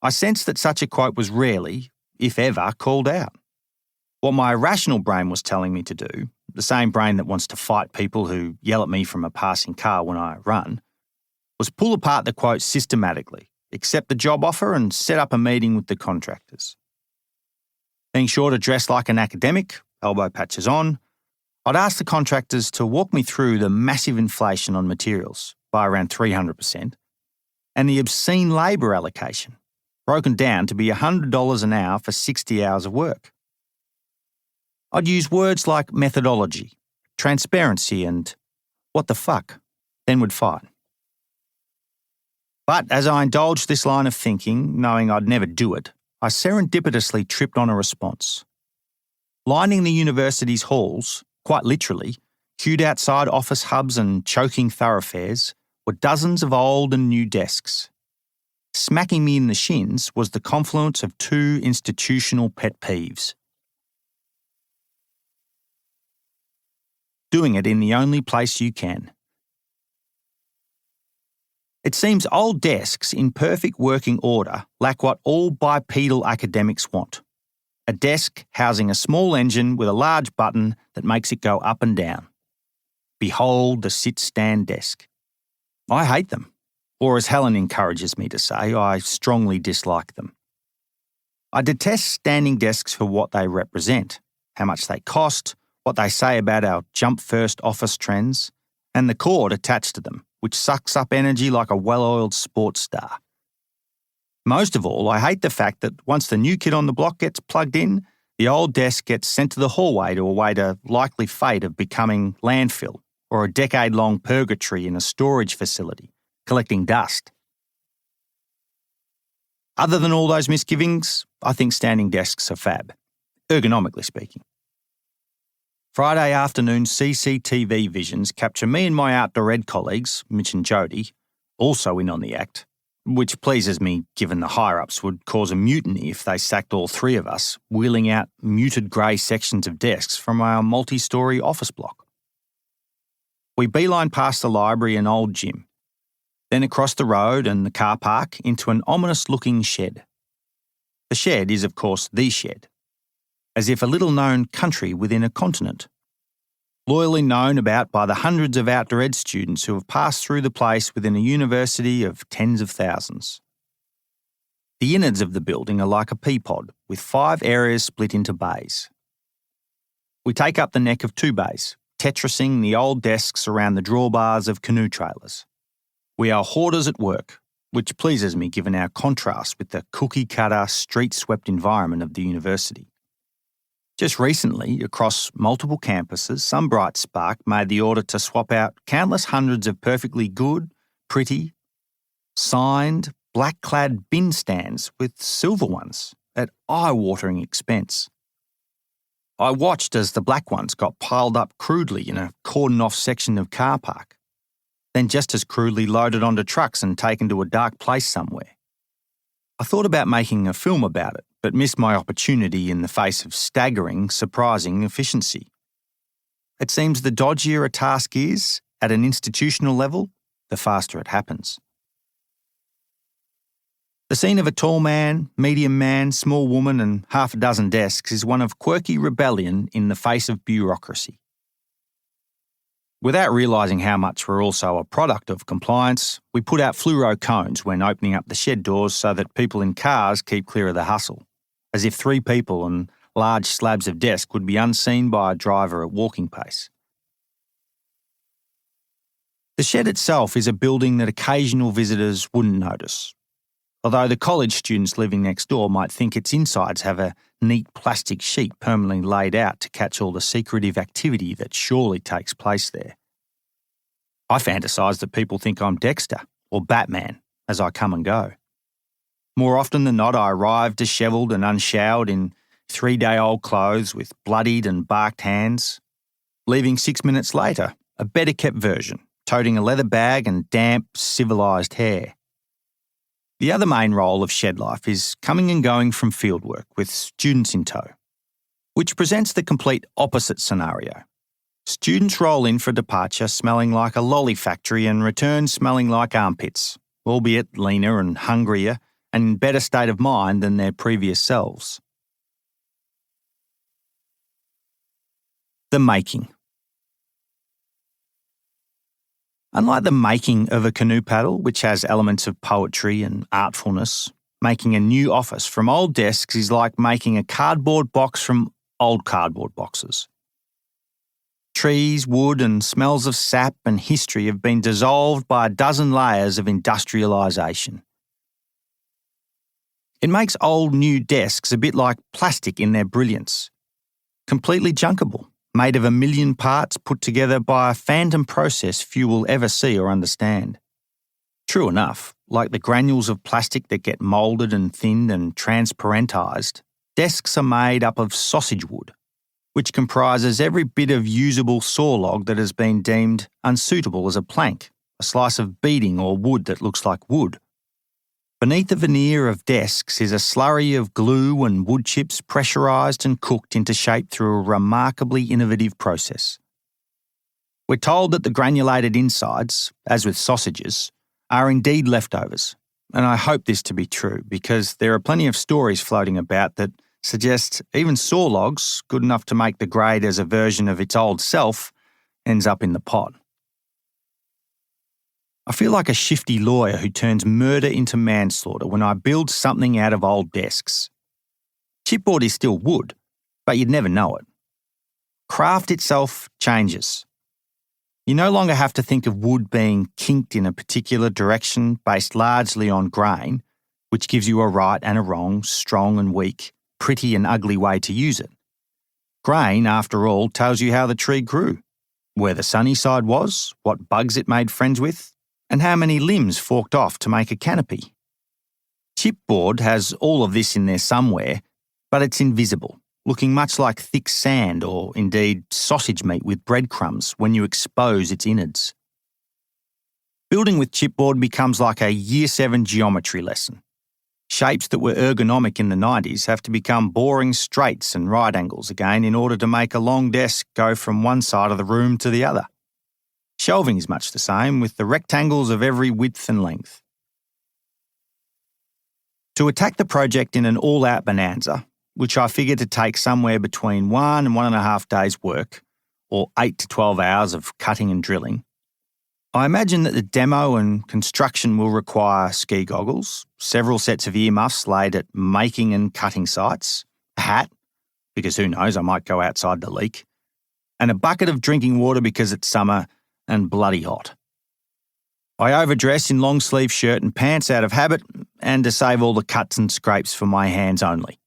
Speaker 2: I sensed that such a quote was rarely, if ever, called out. What my rational brain was telling me to do, the same brain that wants to fight people who yell at me from a passing car when I run, was pull apart the quote systematically, accept the job offer and set up a meeting with the contractors. Being sure to dress like an academic, elbow patches on, I'd ask the contractors to walk me through the massive inflation on materials by around 300% and the obscene labour allocation, broken down to be $100 an hour for 60 hours of work. I'd use words like methodology, transparency and what the fuck, then would fight. But as I indulged this line of thinking, knowing I'd never do it, I serendipitously tripped on a response. Lining the university's halls, quite literally, queued outside office hubs and choking thoroughfares, were dozens of old and new desks. Smacking me in the shins was the confluence of two institutional pet peeves. Doing it in the only place you can. It seems old desks in perfect working order lack what all bipedal academics want. A desk housing a small engine with a large button that makes it go up and down. Behold the sit-stand desk. I hate them, or as Helen encourages me to say, I strongly dislike them. I detest standing desks for what they represent, how much they cost, what they say about our jump-first office trends, and the cord attached to them, which sucks up energy like a well-oiled sports star. Most of all, I hate the fact that once the new kid on the block gets plugged in, the old desk gets sent to the hallway to await a likely fate of becoming landfill or a decade-long purgatory in a storage facility, collecting dust. Other than all those misgivings, I think standing desks are fab, ergonomically speaking. Friday afternoon CCTV visions capture me and my outdoor ed colleagues, Mitch and Jody, also in on the act, which pleases me given the higher-ups would cause a mutiny if they sacked all three of us, wheeling out muted grey sections of desks from our multi-storey office block. We beeline past the library and old gym, then across the road and the car park into an ominous-looking shed. The shed is, of course, the shed, as if a little-known country within a continent, loyally known about by the hundreds of outdoor ed students who have passed through the place within a university of tens of thousands. The innards of the building are like a pea pod, with 5 areas split into bays. We take up the neck of 2 bays, tetrising the old desks around the drawbars of canoe trailers. We are hoarders at work, which pleases me given our contrast with the cookie-cutter, street-swept environment of the university. Just recently, across multiple campuses, some bright spark made the order to swap out countless hundreds of perfectly good, pretty, signed, black-clad bin stands with silver ones at eye-watering expense. I watched as the black ones got piled up crudely in a cordoned-off section of car park, then just as crudely loaded onto trucks and taken to a dark place somewhere. I thought about making a film about it, but missed my opportunity in the face of staggering, surprising efficiency. It seems the dodgier a task is, at an institutional level, the faster it happens. The scene of a tall man, medium man, small woman and half a dozen desks is one of quirky rebellion in the face of bureaucracy. Without realising how much we're also a product of compliance, we put out fluoro cones when opening up the shed doors so that people in cars keep clear of the hustle, as if 3 people and large slabs of desk would be unseen by a driver at walking pace. The shed itself is a building that occasional visitors wouldn't notice, although the college students living next door might think its insides have a neat plastic sheet permanently laid out to catch all the secretive activity that surely takes place there. I fantasise that people think I'm Dexter or Batman as I come and go. More often than not, I arrive dishevelled and unshowered in 3-day-old clothes with bloodied and barked hands, leaving 6 minutes later, a better-kept version, toting a leather bag and damp, civilised hair. The other main role of shed life is coming and going from fieldwork with students in tow, which presents the complete opposite scenario. Students roll in for departure smelling like a lolly factory and return smelling like armpits, albeit leaner and hungrier and in better state of mind than their previous selves. The making. Unlike the making of a canoe paddle, which has elements of poetry and artfulness, making a new office from old desks is like making a cardboard box from old cardboard boxes. Trees, wood and smells of sap and history have been dissolved by a dozen layers of industrialisation. It makes old new desks a bit like plastic in their brilliance, completely junkable, made of a million parts put together by a phantom process few will ever see or understand. True enough, like the granules of plastic that get moulded and thinned and transparentised, desks are made up of sausage wood, which comprises every bit of usable saw log that has been deemed unsuitable as a plank, a slice of beading or wood that looks like wood. Beneath the veneer of desks is a slurry of glue and wood chips pressurised and cooked into shape through a remarkably innovative process. We're told that the granulated insides, as with sausages, are indeed leftovers, and I hope this to be true because there are plenty of stories floating about that suggest even saw logs, good enough to make the grade as a version of its old self, ends up in the pot. I feel like a shifty lawyer who turns murder into manslaughter when I build something out of old desks. Chipboard is still wood, but you'd never know it. Craft itself changes. You no longer have to think of wood being kinked in a particular direction based largely on grain, which gives you a right and a wrong, strong and weak, pretty and ugly way to use it. Grain, after all, tells you how the tree grew, where the sunny side was, what bugs it made friends with, and how many limbs forked off to make a canopy. Chipboard has all of this in there somewhere, but it's invisible, looking much like thick sand or indeed sausage meat with breadcrumbs when you expose its innards. Building with chipboard becomes like a Year 7 geometry lesson. Shapes that were ergonomic in the 90s have to become boring straights and right angles again in order to make a long desk go from one side of the room to the other. Shelving is much the same, with the rectangles of every width and length. To attack the project in an all-out bonanza, which I figure to take somewhere between 1 and 1.5 days' work, or 8 to 12 hours of cutting and drilling, I imagine that the demo and construction will require ski goggles, several sets of earmuffs laid at making and cutting sites, a hat, because who knows, I might go outside the leak, and a bucket of drinking water because it's summer and bloody hot. I overdress in long-sleeve shirt and pants out of habit and to save all the cuts and scrapes for my hands only.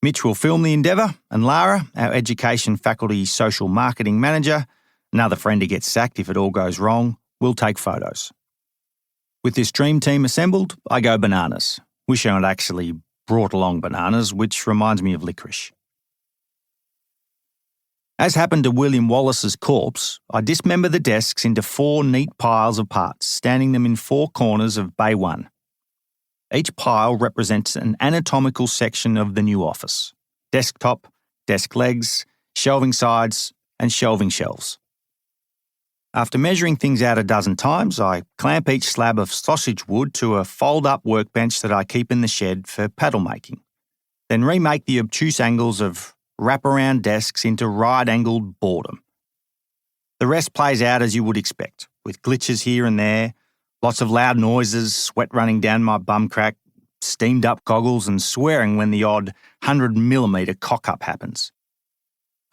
Speaker 2: Mitch will film the endeavour, and Lara, our education faculty social marketing manager, another friend who gets sacked if it all goes wrong, will take photos. With this dream team assembled, I go bananas. Wish I had actually brought along bananas, which reminds me of licorice. As happened to William Wallace's corpse, I dismember the desks into 4 neat piles of parts, standing them in 4 corners of Bay 1. Each pile represents an anatomical section of the new office: desktop, desk legs, shelving sides, and shelving shelves. After measuring things out a dozen times, I clamp each slab of sausage wood to a fold-up workbench that I keep in the shed for paddle making, then remake the obtuse angles of wraparound desks into right-angled boredom. The rest plays out as you would expect, with glitches here and there, lots of loud noises, sweat running down my bum crack, steamed-up goggles, and swearing when the odd 100mm cock-up happens.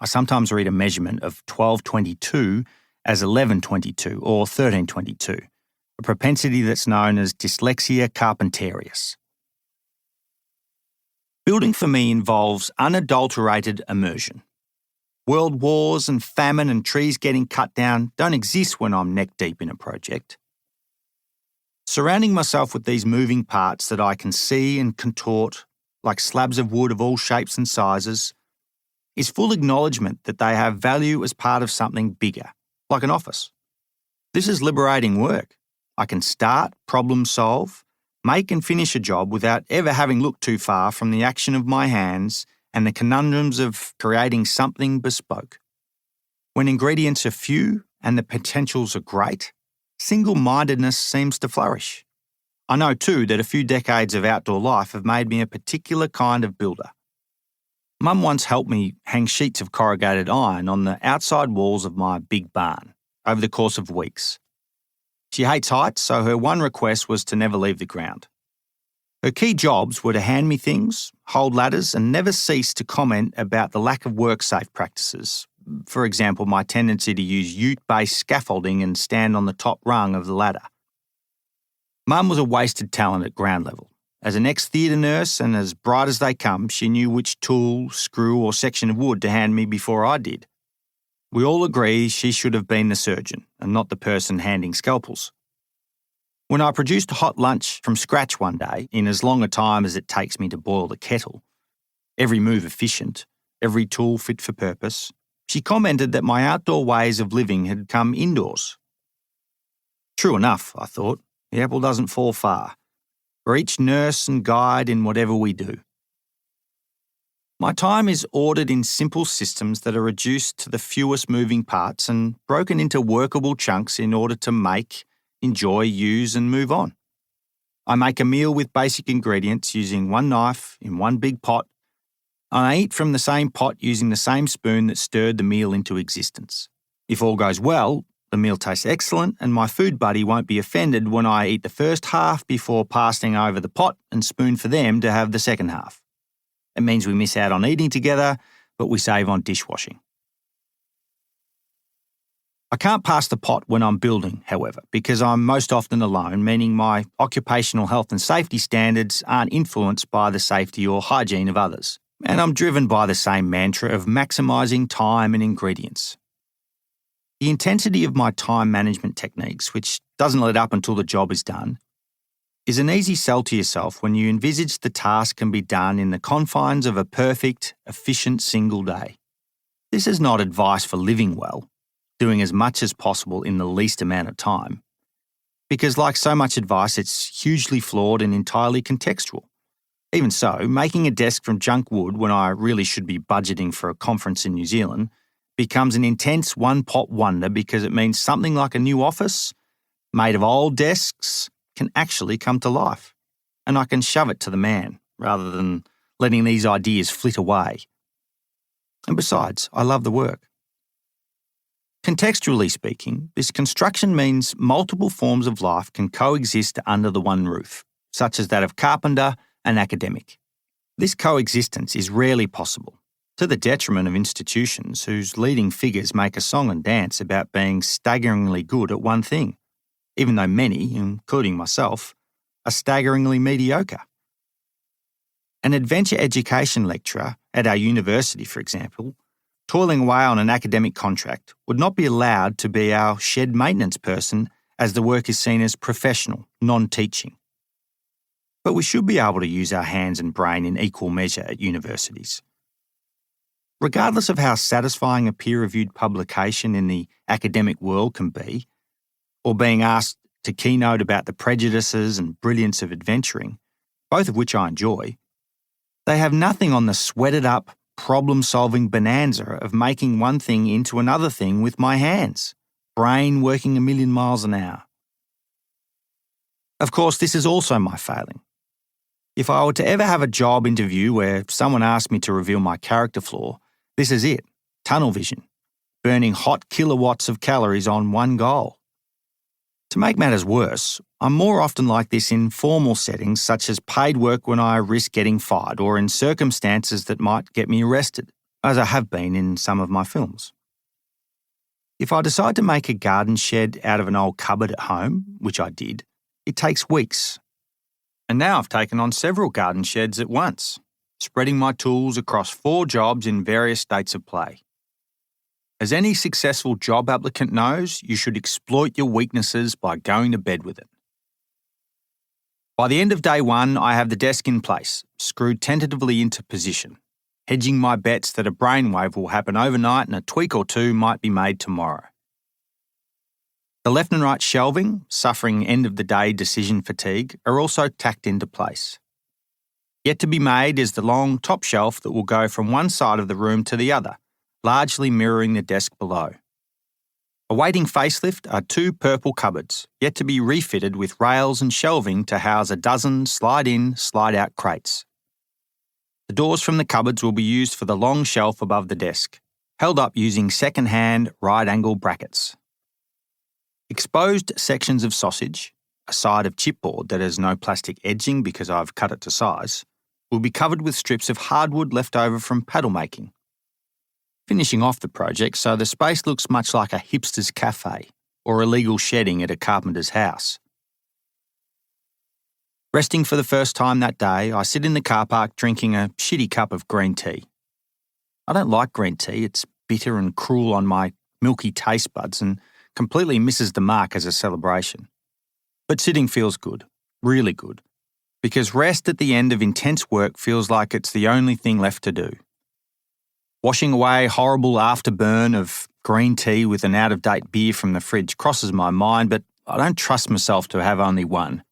Speaker 2: I sometimes read a measurement of 1222 as 1122 or 1322, a propensity that's known as dyslexia carpentarius. Building for me involves unadulterated immersion. World wars and famine and trees getting cut down don't exist when I'm neck-deep in a project. Surrounding myself with these moving parts that I can see and contort, like slabs of wood of all shapes and sizes, is full acknowledgement that they have value as part of something bigger, like an office. This is liberating work. I can start, problem solve, make and finish a job without ever having looked too far from the action of my hands and the conundrums of creating something bespoke. When ingredients are few and the potentials are great, single-mindedness seems to flourish. I know too that a few decades of outdoor life have made me a particular kind of builder. Mum once helped me hang sheets of corrugated iron on the outside walls of my big barn over the course of weeks. She hates heights, so her one request was to never leave the ground. Her key jobs were to hand me things, hold ladders, and never cease to comment about the lack of work-safe practices. For example, my tendency to use ute-based scaffolding and stand on the top rung of the ladder. Mum was a wasted talent at ground level. As an ex-theatre nurse and as bright as they come, she knew which tool, screw or section of wood to hand me before I did. We all agree she should have been the surgeon and not the person handing scalpels. When I produced a hot lunch from scratch one day, in as long a time as it takes me to boil the kettle, every move efficient, every tool fit for purpose, she commented that my outdoor ways of living had come indoors. True enough, I thought, the apple doesn't fall far. For each nurse and guide in whatever we do. My time is ordered in simple systems that are reduced to the fewest moving parts and broken into workable chunks in order to make, enjoy, use and move on. I make a meal with basic ingredients using one knife in one big pot, and I eat from the same pot using the same spoon that stirred the meal into existence. If all goes well, the meal tastes excellent and my food buddy won't be offended when I eat the first half before passing over the pot and spoon for them to have the second half. It means we miss out on eating together, but we save on dishwashing. I can't pass the pot when I'm building, however, because I'm most often alone, meaning my occupational health and safety standards aren't influenced by the safety or hygiene of others. And I'm driven by the same mantra of maximising time and ingredients. The intensity of my time management techniques, which doesn't let up until the job is done, is an easy sell to yourself when you envisage the task can be done in the confines of a perfect, efficient single day. This is not advice for living well, doing as much as possible in the least amount of time, because like so much advice, it's hugely flawed and entirely contextual. Even so, making a desk from junk wood when I really should be budgeting for a conference in New Zealand becomes an intense one-pot wonder because it means something like a new office made of old desks can actually come to life, and I can shove it to the man rather than letting these ideas flit away. And besides, I love the work. Contextually speaking, this construction means multiple forms of life can coexist under the one roof, such as that of carpenter and academic. This coexistence is rarely possible, to the detriment of institutions whose leading figures make a song and dance about being staggeringly good at one thing, even though many, including myself, are staggeringly mediocre. An adventure education lecturer at our university, for example, toiling away on an academic contract, would not be allowed to be our shed maintenance person as the work is seen as professional, non-teaching. But we should be able to use our hands and brain in equal measure at universities. Regardless of how satisfying a peer-reviewed publication in the academic world can be, or being asked to keynote about the prejudices and brilliance of adventuring, both of which I enjoy, they have nothing on the sweated-up, problem-solving bonanza of making one thing into another thing with my hands, brain working 1,000,000 miles an hour. Of course, this is also my failing. If I were to ever have a job interview where someone asked me to reveal my character flaw, this is it, tunnel vision, burning hot kilowatts of calories on one goal. To make matters worse, I'm more often like this in formal settings such as paid work when I risk getting fired or in circumstances that might get me arrested, as I have been in some of my films. If I decide to make a garden shed out of an old cupboard at home, which I did, it takes weeks. And now I've taken on several garden sheds at once, spreading my tools across 4 jobs in various states of play. As any successful job applicant knows, you should exploit your weaknesses by going to bed with it. By the end of day 1, I have the desk in place, screwed tentatively into position, hedging my bets that a brainwave will happen overnight and a tweak or two might be made tomorrow. The left and right shelving, suffering end-of-the-day decision fatigue, are also tacked into place. Yet to be made is the long top shelf that will go from one side of the room to the other, largely mirroring the desk below. Awaiting facelift are 2 purple cupboards, yet to be refitted with rails and shelving to house a dozen slide-in, slide-out crates. The doors from the cupboards will be used for the long shelf above the desk, held up using second-hand right-angle brackets. Exposed sections of sausage, a side of chipboard that has no plastic edging because I've cut it to size, will be covered with strips of hardwood left over from paddle making, finishing off the project so the space looks much like a hipster's cafe or illegal shedding at a carpenter's house. Resting for the first time that day, I sit in the car park drinking a shitty cup of green tea. I don't like green tea, it's bitter and cruel on my milky taste buds and completely misses the mark as a celebration. But sitting feels good, really good, because rest at the end of intense work feels like it's the only thing left to do. Washing away horrible afterburn of green tea with an out-of-date beer from the fridge crosses my mind, but I don't trust myself to have only one,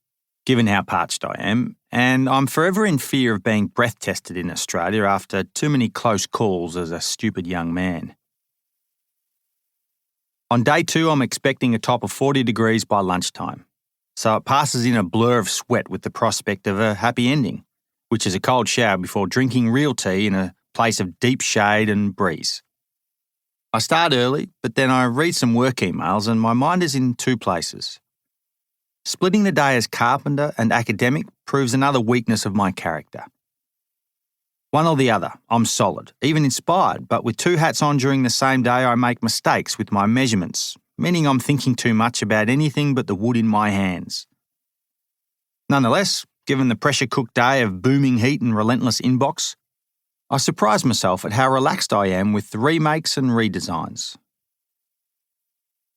Speaker 2: given how parched I am, and I'm forever in fear of being breath tested in Australia after too many close calls as a stupid young man. On day 2, I'm expecting a top of 40 degrees by lunchtime, so it passes in a blur of sweat with the prospect of a happy ending, which is a cold shower before drinking real tea in a place of deep shade and breeze. I start early, but then I read some work emails and my mind is in 2 places. Splitting the day as carpenter and academic proves another weakness of my character. One or the other, I'm solid, even inspired, but with 2 hats on during the same day I make mistakes with my measurements, meaning I'm thinking too much about anything but the wood in my hands. Nonetheless, given the pressure-cooked day of booming heat and relentless inbox, I surprise myself at how relaxed I am with the remakes and redesigns.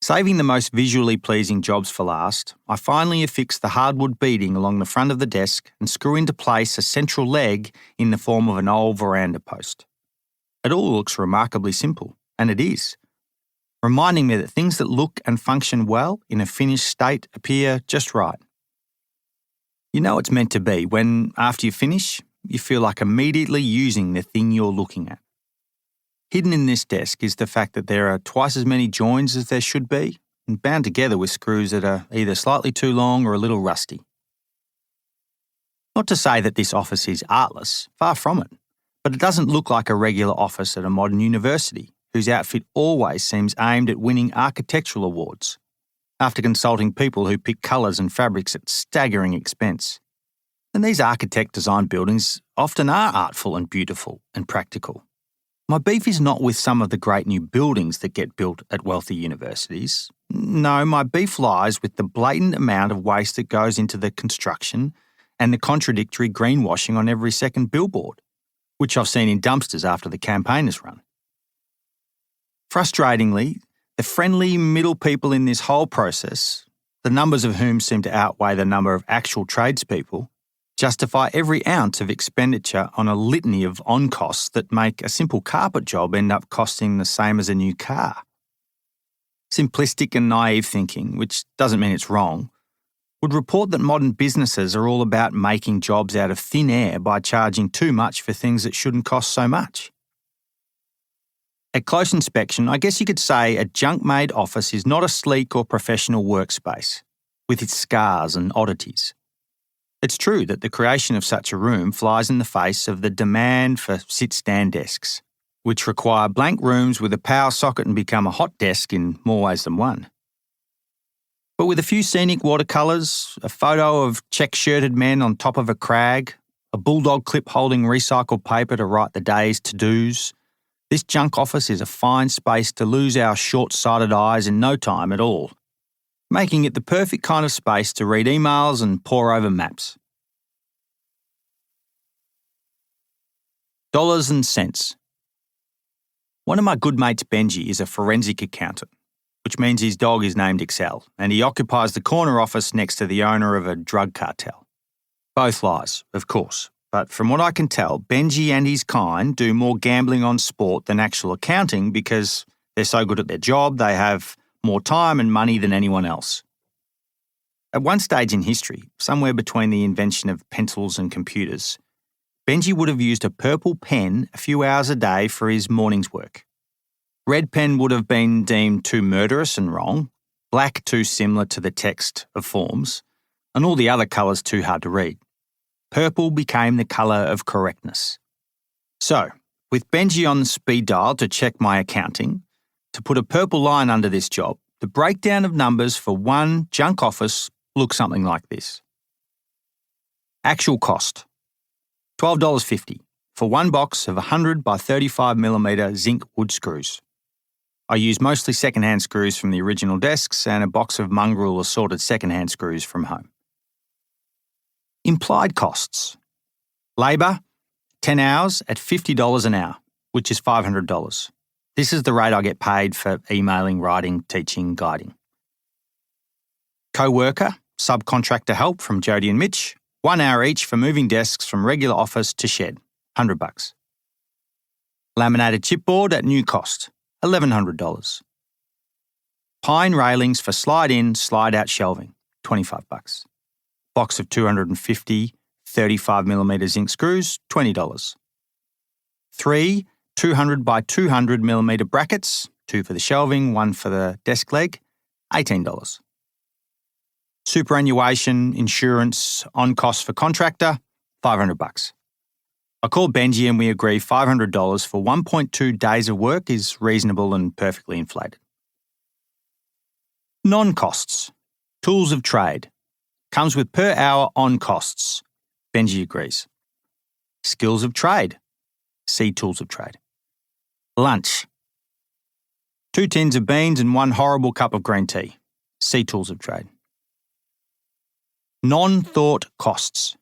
Speaker 2: Saving the most visually pleasing jobs for last, I finally affix the hardwood beading along the front of the desk and screw into place a central leg in the form of an old veranda post. It all looks remarkably simple, and it is, reminding me that things that look and function well in a finished state appear just right. You know it's meant to be when, after you finish, you feel like immediately using the thing you're looking at. Hidden in this desk is the fact that there are twice as many joins as there should be, and bound together with screws that are either slightly too long or a little rusty. Not to say that this office is artless, far from it, but it doesn't look like a regular office at a modern university, whose outfit always seems aimed at winning architectural awards, after consulting people who pick colours and fabrics at staggering expense. And these architect-designed buildings often are artful and beautiful and practical. My beef is not with some of the great new buildings that get built at wealthy universities. No, my beef lies with the blatant amount of waste that goes into the construction and the contradictory greenwashing on every second billboard, which I've seen in dumpsters after the campaign has run. Frustratingly, the friendly middle people in this whole process, the numbers of whom seem to outweigh the number of actual tradespeople, justify every ounce of expenditure on a litany of on-costs that make a simple carpet job end up costing the same as a new car. Simplistic and naive thinking, which doesn't mean it's wrong, would report that modern businesses are all about making jobs out of thin air by charging too much for things that shouldn't cost so much. At close inspection, I guess you could say a junk-made office is not a sleek or professional workspace, with its scars and oddities. It's true that the creation of such a room flies in the face of the demand for sit-stand desks, which require blank rooms with a power socket and become a hot desk in more ways than one. But with a few scenic watercolours, a photo of check-shirted men on top of a crag, a bulldog clip holding recycled paper to write the day's to-dos, this junk office is a fine space to lose our short-sighted eyes in no time at all, making it the perfect kind of space to read emails and pore over maps. Dollars and cents. One of my good mates, Benji, is a forensic accountant, which means his dog is named Excel, and he occupies the corner office next to the owner of a drug cartel. Both lies, of course, but from what I can tell, Benji and his kind do more gambling on sport than actual accounting because they're so good at their job they have more time and money than anyone else. At one stage in history, somewhere between the invention of pencils and computers, Benji would have used a purple pen a few hours a day for his morning's work. Red pen would have been deemed too murderous and wrong, black too similar to the text of forms, and all the other colours too hard to read. Purple became the colour of correctness. So, with Benji on the speed dial to check my accounting, to put a purple line under this job, the breakdown of numbers for one junk office looks something like this. Actual cost, $12.50 for one box of 100 by 35mm zinc wood screws. I use mostly second-hand screws from the original desks and a box of mongrel assorted second-hand screws from home. Implied costs. Labour, 10 hours at $50 an hour, which is $500. This is the rate I get paid for emailing, writing, teaching, guiding. Co-worker, subcontractor help from Jody and Mitch, 1 hour each for moving desks from regular office to shed, $100. Laminated chipboard at new cost, $1,100. Pine railings for slide-in, slide-out shelving, $25. Box of 250 35mm zinc screws, $20. 3 200 by 200mm brackets, 2 for the shelving, 1 for the desk leg, $18. Superannuation, insurance, on cost for contractor, $500. I called Benji and we agree $500 for 1.2 days of work is reasonable and perfectly inflated. Non-costs. Tools of trade. Comes with per hour on costs. Benji agrees. Skills of trade. See tools of trade. Lunch. 2 tins of beans and 1 horrible cup of green tea. See Tools of Trade. Non-thought costs.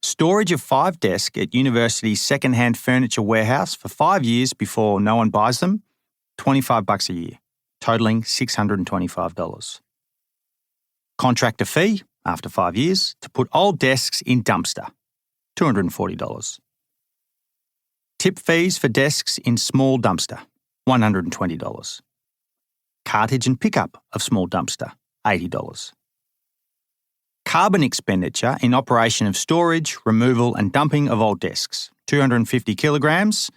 Speaker 2: Storage of 5 desks at university's second-hand furniture warehouse for 5 years before no one buys them, $25 a year, totalling $625. Contractor fee, after 5 years, to put old desks in dumpster, $240. Tip fees for desks in small dumpster, $120. Cartage and pickup of small dumpster, $80. Carbon expenditure in operation of storage, removal and dumping of old desks, 250 kilograms,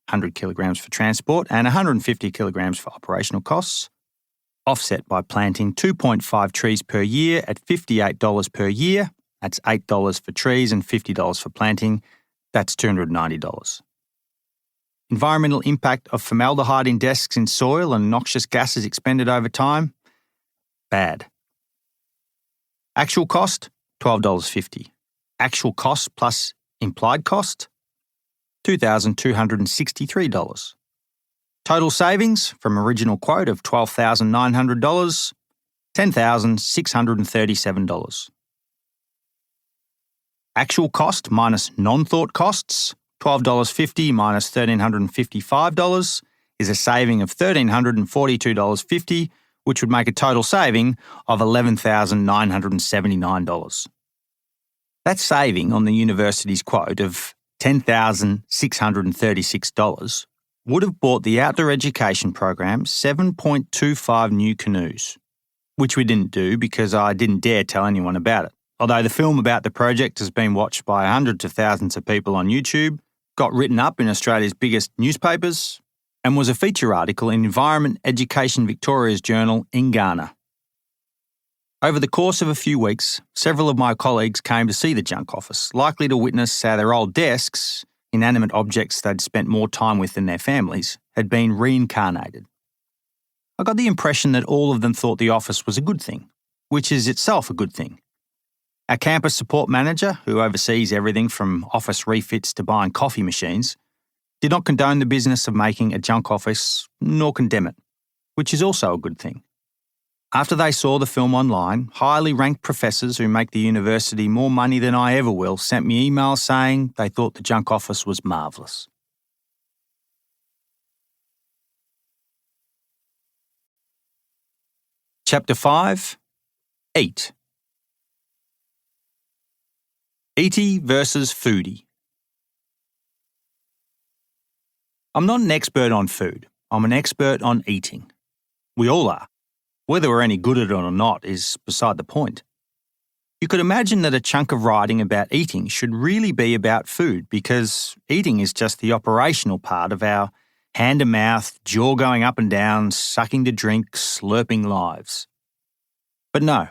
Speaker 2: 100 kilograms for transport and 150 kilograms for operational costs, offset by planting 2.5 trees per year at $58 per year. That's $8 for trees and $50 for planting. That's $290. Environmental impact of formaldehyde in desks in soil and noxious gases expended over time? Bad. Actual cost, $12.50. Actual cost plus implied cost, $2,263. Total savings from original quote of $12,900, $10,637. Actual cost minus non-thought costs, $12.50 minus $1,355 is a saving of $1,342.50, which would make a total saving of $11,979. That saving on the university's quote of $10,636 would have bought the outdoor education program 7.25 new canoes, which we didn't do because I didn't dare tell anyone about it. Although the film about the project has been watched by hundreds of thousands of people on YouTube, got written up in Australia's biggest newspapers, and was a feature article in Environment Education Victoria's journal in Ghana. Over the course of a few weeks, several of my colleagues came to see the junk office, likely to witness how their old desks, inanimate objects they'd spent more time with than their families, had been reincarnated. I got the impression that all of them thought the office was a good thing, which is itself a good thing. Our campus support manager, who oversees everything from office refits to buying coffee machines, did not condone the business of making a junk office, nor condemn it, which is also a good thing. After they saw the film online, highly ranked professors who make the university more money than I ever will sent me emails saying they thought the junk office was marvellous. Chapter 5. Eat. Eaty versus foodie. I'm not an expert on food. I'm an expert on eating. We all are. Whether we're any good at it or not is beside the point. You could imagine that a chunk of writing about eating should really be about food because eating is just the operational part of our hand-to-mouth, jaw going up and down, sucking to drink, slurping lives. But no,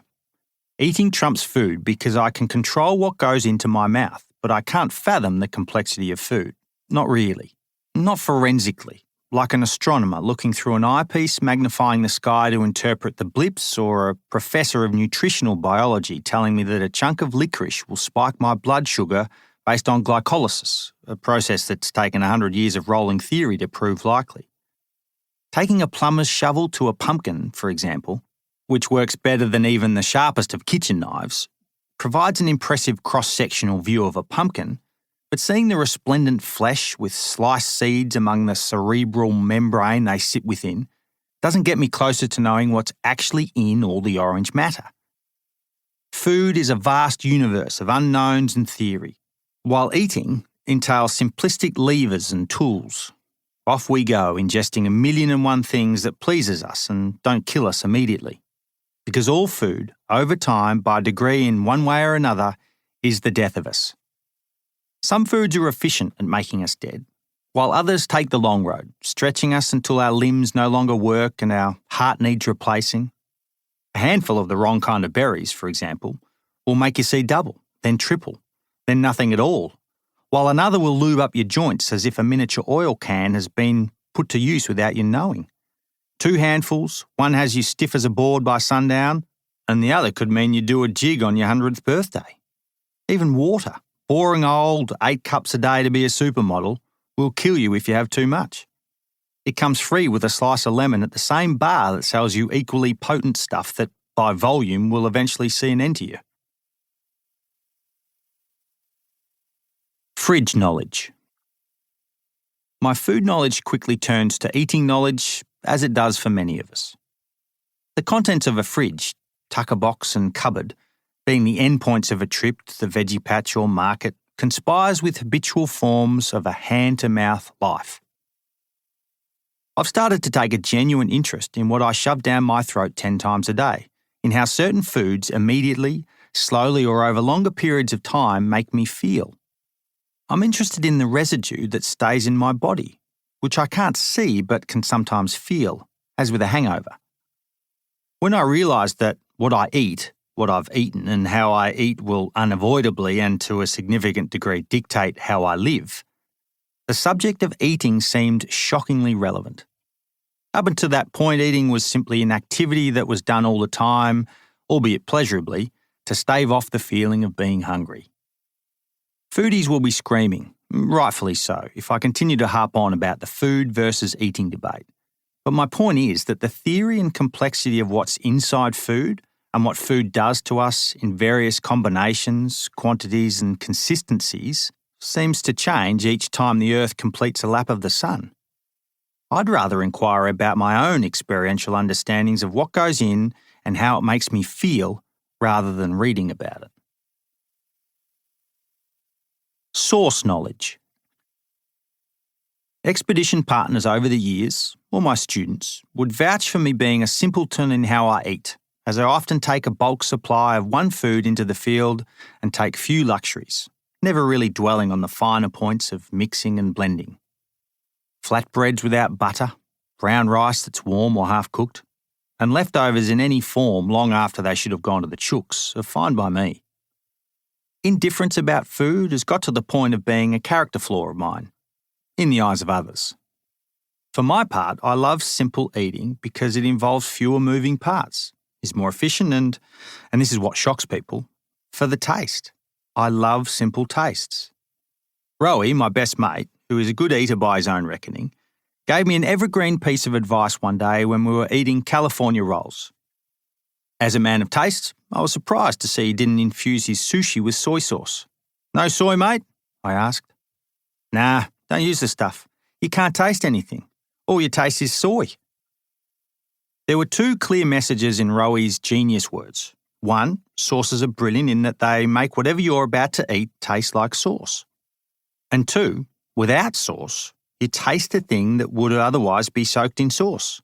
Speaker 2: eating trumps food because I can control what goes into my mouth, but I can't fathom the complexity of food. Not really. Not forensically, like an astronomer looking through an eyepiece magnifying the sky to interpret the blips, or a professor of nutritional biology telling me that a chunk of licorice will spike my blood sugar based on glycolysis, a process that's taken 100 years of rolling theory to prove likely. Taking a plumber's shovel to a pumpkin, for example, which works better than even the sharpest of kitchen knives, provides an impressive cross-sectional view of a pumpkin, but seeing the resplendent flesh with sliced seeds among the cerebral membrane they sit within doesn't get me closer to knowing what's actually in all the orange matter. Food is a vast universe of unknowns and theory, while eating entails simplistic levers and tools. Off we go, ingesting 1,000,001 things that pleases us and don't kill us immediately. Because all food, over time, by degree in one way or another, is the death of us. Some foods are efficient at making us dead, while others take the long road, stretching us until our limbs no longer work and our heart needs replacing. A handful of the wrong kind of berries, for example, will make you see double, then triple, then nothing at all, while another will lube up your joints as if a miniature oil can has been put to use without you knowing. 2 handfuls, one has you stiff as a board by sundown, and the other could mean you do a jig on your 100th birthday. Even water, boring old 8 cups a day to be a supermodel, will kill you if you have too much. It comes free with a slice of lemon at the same bar that sells you equally potent stuff that, by volume, will eventually see an end to you. Fridge knowledge. My food knowledge quickly turns to eating knowledge, as it does for many of us. The contents of a fridge, tucker box and cupboard, being the endpoints of a trip to the veggie patch or market, conspires with habitual forms of a hand-to-mouth life. I've started to take a genuine interest in what I shove down my throat 10 times a day, in how certain foods immediately, slowly or over longer periods of time make me feel. I'm interested in the residue that stays in my body, which I can't see but can sometimes feel, as with a hangover. When I realised that what I eat, what I've eaten, and how I eat will unavoidably and to a significant degree dictate how I live, the subject of eating seemed shockingly relevant. Up until that point, eating was simply an activity that was done all the time, albeit pleasurably, to stave off the feeling of being hungry. Foodies will be screaming, rightfully so, if I continue to harp on about the food versus eating debate. But my point is that the theory and complexity of what's inside food and what food does to us in various combinations, quantities and consistencies seems to change each time the Earth completes a lap of the sun. I'd rather inquire about my own experiential understandings of what goes in and how it makes me feel rather than reading about it. Source knowledge. Expedition partners over the years, or my students, would vouch for me being a simpleton in how I eat, as I often take a bulk supply of one food into the field and take few luxuries, never really dwelling on the finer points of mixing and blending. Flatbreads without butter, brown rice that's warm or half-cooked, and leftovers in any form long after they should have gone to the chooks are fine by me. Indifference about food has got to the point of being a character flaw of mine, in the eyes of others. For my part, I love simple eating because it involves fewer moving parts, is more efficient and this is what shocks people, for the taste. I love simple tastes. Rowie, my best mate, who is a good eater by his own reckoning, gave me an evergreen piece of advice one day when we were eating California rolls. As a man of taste, I was surprised to see he didn't infuse his sushi with soy sauce. "No soy, mate?" I asked. "Nah, don't use the stuff. You can't taste anything. All you taste is soy." There were two clear messages in Rowie's genius words. One, sauces are brilliant in that they make whatever you're about to eat taste like sauce. And two, without sauce, you taste a thing that would otherwise be soaked in sauce.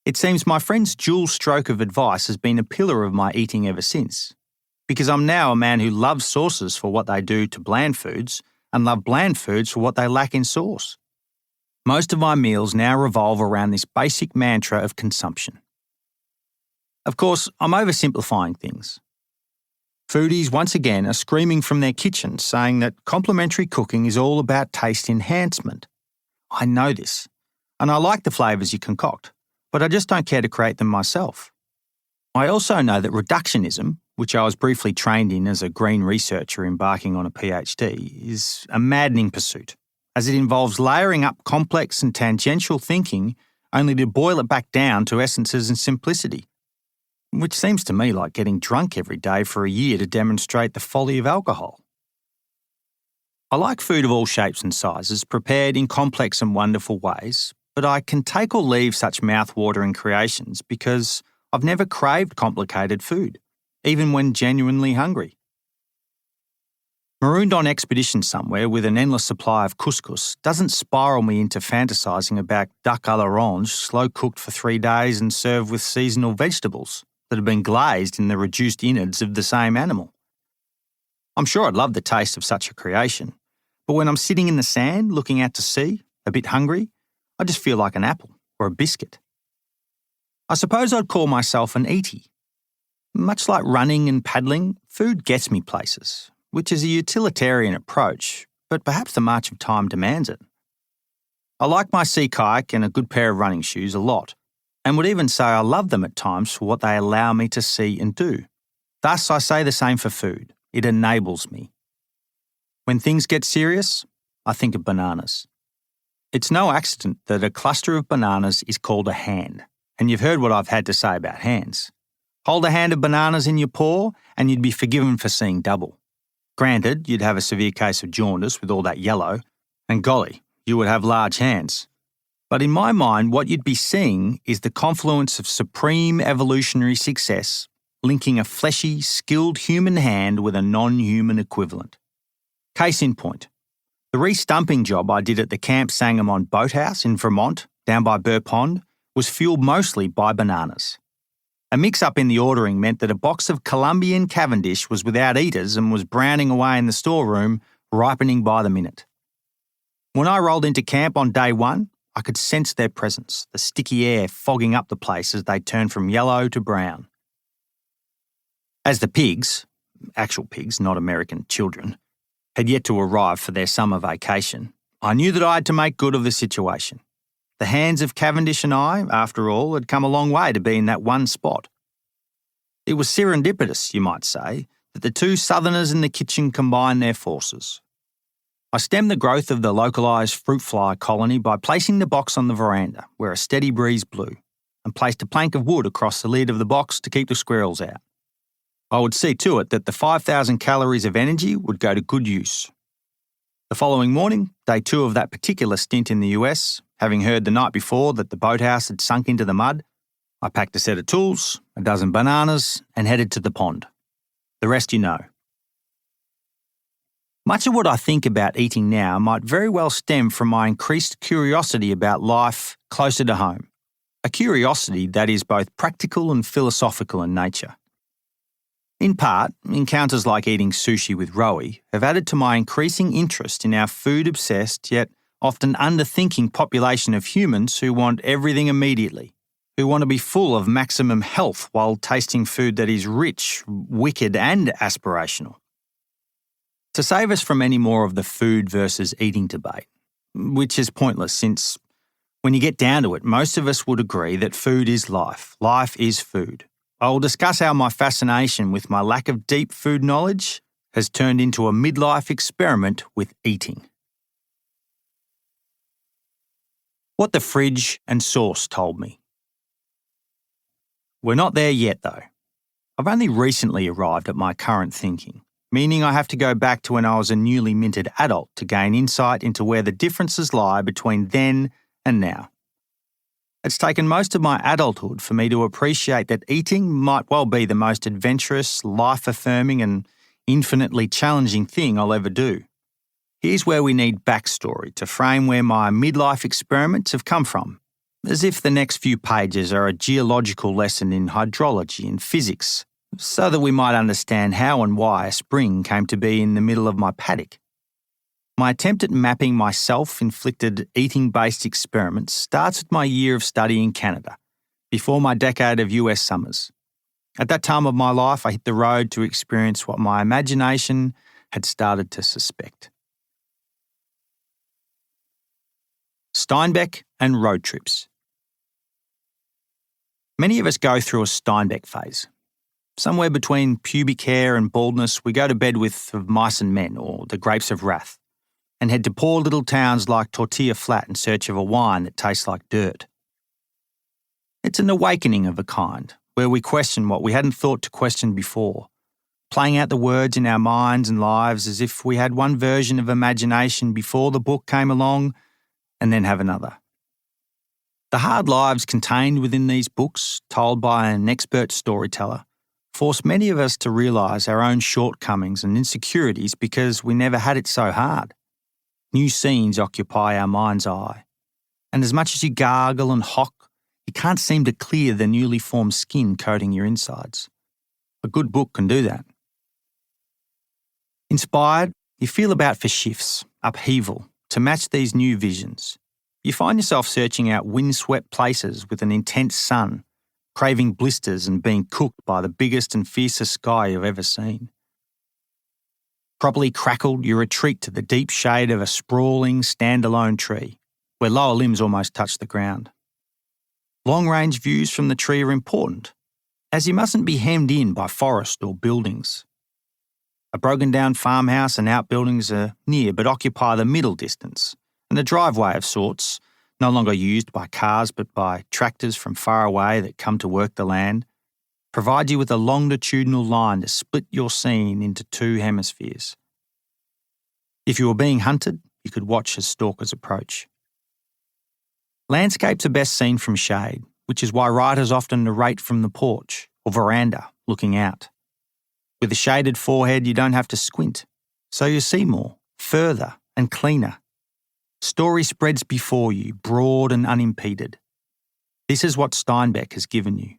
Speaker 2: It seems my friend's dual stroke of advice has been a pillar of my eating ever since, because I'm now a man who loves sauces for what they do to bland foods and love bland foods for what they lack in sauce. Most of my meals now revolve around this basic mantra of consumption. Of course, I'm oversimplifying things. Foodies once again are screaming from their kitchens saying that complementary cooking is all about taste enhancement. I know this, and I like the flavours you concoct, but I just don't care to create them myself. I also know that reductionism, which I was briefly trained in as a green researcher embarking on a PhD, is a maddening pursuit, as it involves layering up complex and tangential thinking only to boil it back down to essences and simplicity, which seems to me like getting drunk every day for a year to demonstrate the folly of alcohol. I like food of all shapes and sizes, prepared in complex and wonderful ways, but I can take or leave such mouth-watering creations because I've never craved complicated food, even when genuinely hungry. Marooned on expedition somewhere with an endless supply of couscous doesn't spiral me into fantasising about duck à l'orange slow-cooked for 3 days and served with seasonal vegetables that have been glazed in the reduced innards of the same animal. I'm sure I'd love the taste of such a creation, but when I'm sitting in the sand looking out to sea, a bit hungry, I just feel like an apple or a biscuit. I suppose I'd call myself an eatie. Much like running and paddling, food gets me places, which is a utilitarian approach, but perhaps the march of time demands it. I like my sea kayak and a good pair of running shoes a lot, and would even say I love them at times for what they allow me to see and do. Thus, I say the same for food. It enables me. When things get serious, I think of bananas. It's no accident that a cluster of bananas is called a hand, and you've heard what I've had to say about hands. Hold a hand of bananas in your paw and you'd be forgiven for seeing double. Granted, you'd have a severe case of jaundice with all that yellow, and golly, you would have large hands. But in my mind, what you'd be seeing is the confluence of supreme evolutionary success, linking a fleshy, skilled human hand with a non-human equivalent. Case in point, the re-stumping job I did at the Camp Sangamon Boathouse in Vermont, down by Burr Pond, was fueled mostly by bananas. A mix-up in the ordering meant that a box of Colombian Cavendish was without eaters and was browning away in the storeroom, ripening by the minute. When I rolled into camp on day one, I could sense their presence, the sticky air fogging up the place as they turned from yellow to brown. As the pigs, actual pigs, not American children, had yet to arrive for their summer vacation, I knew that I had to make good of the situation. The hands of Cavendish and I, after all, had come a long way to be in that one spot. It was serendipitous, you might say, that the two southerners in the kitchen combined their forces. I stemmed the growth of the localised fruit fly colony by placing the box on the veranda, where a steady breeze blew, and placed a plank of wood across the lid of the box to keep the squirrels out. I would see to it that the 5,000 calories of energy would go to good use. The following morning, day 2 of that particular stint in the US, having heard the night before that the boathouse had sunk into the mud, I packed a set of tools, a dozen bananas, and headed to the pond. The rest you know. Much of what I think about eating now might very well stem from my increased curiosity about life closer to home, a curiosity that is both practical and philosophical in nature. In part, encounters like eating sushi with Rowie have added to my increasing interest in our food-obsessed yet often underthinking population of humans who want everything immediately, who want to be full of maximum health while tasting food that is rich, wicked and aspirational. To save us from any more of the food versus eating debate, which is pointless since, when you get down to it, most of us would agree that food is life. Life is food. I will discuss how my fascination with my lack of deep food knowledge has turned into a midlife experiment with eating. What the fridge and sauce told me. We're not there yet, though. I've only recently arrived at my current thinking, meaning I have to go back to when I was a newly minted adult to gain insight into where the differences lie between then and now. It's taken most of my adulthood for me to appreciate that eating might well be the most adventurous, life-affirming and infinitely challenging thing I'll ever do. Here's where we need backstory to frame where my midlife experiments have come from, as if the next few pages are a geological lesson in hydrology and physics, so that we might understand how and why a spring came to be in the middle of my paddock. My attempt at mapping my self-inflicted eating-based experiments starts with my year of study in Canada, before my decade of US summers. At that time of my life, I hit the road to experience what my imagination had started to suspect. Steinbeck and road trips. Many of us go through a Steinbeck phase. Somewhere between pubic hair and baldness, we go to bed with Of Mice and Men or The Grapes of Wrath, and head to poor little towns like Tortilla Flat in search of a wine that tastes like dirt. It's an awakening of a kind, where we question what we hadn't thought to question before, playing out the words in our minds and lives as if we had one version of imagination before the book came along, and then have another. The hard lives contained within these books, told by an expert storyteller, force many of us to realise our own shortcomings and insecurities because we never had it so hard. New scenes occupy our mind's eye, and as much as you gargle and hock, you can't seem to clear the newly formed skin coating your insides. A good book can do that. Inspired, you feel about for shifts, upheaval, to match these new visions. You find yourself searching out windswept places with an intense sun, craving blisters and being cooked by the biggest and fiercest sky you've ever seen. Properly crackled, you retreat to the deep shade of a sprawling, standalone tree, where lower limbs almost touch the ground. Long-range views from the tree are important, as you mustn't be hemmed in by forest or buildings. A broken-down farmhouse and outbuildings are near but occupy the middle distance, and a driveway of sorts, no longer used by cars but by tractors from far away that come to work the land, provides you with a longitudinal line to split your scene into two hemispheres. If you were being hunted, you could watch as stalkers approach. Landscapes are best seen from shade, which is why writers often narrate from the porch or veranda looking out. With a shaded forehead, you don't have to squint, so you see more, further and cleaner. Story spreads before you, broad and unimpeded. This is what Steinbeck has given you.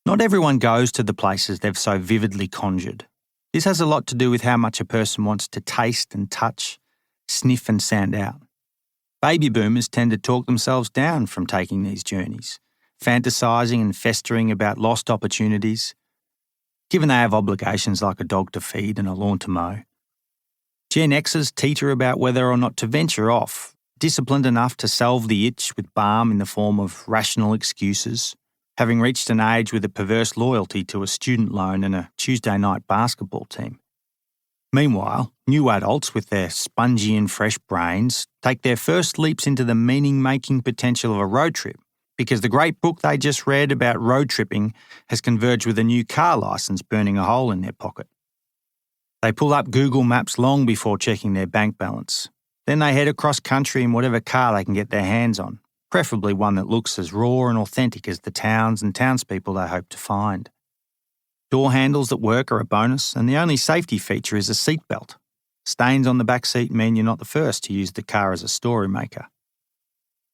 Speaker 2: Not everyone goes to the places they've so vividly conjured. This has a lot to do with how much a person wants to taste and touch, sniff and sound out. Baby boomers tend to talk themselves down from taking these journeys, fantasising and festering about lost opportunities, given they have obligations like a dog to feed and a lawn to mow. Gen Xers teeter about whether or not to venture off, disciplined enough to salve the itch with balm in the form of rational excuses, having reached an age with a perverse loyalty to a student loan and a Tuesday night basketball team. Meanwhile, new adults with their spongy and fresh brains take their first leaps into the meaning-making potential of a road trip because the great book they just read about road tripping has converged with a new car licence burning a hole in their pocket. They pull up Google Maps long before checking their bank balance. Then they head across country in whatever car they can get their hands on, preferably one that looks as raw and authentic as the towns and townspeople they hope to find. Door handles that work are a bonus, and the only safety feature is a seatbelt. Stains on the back seat mean you're not the first to use the car as a story maker.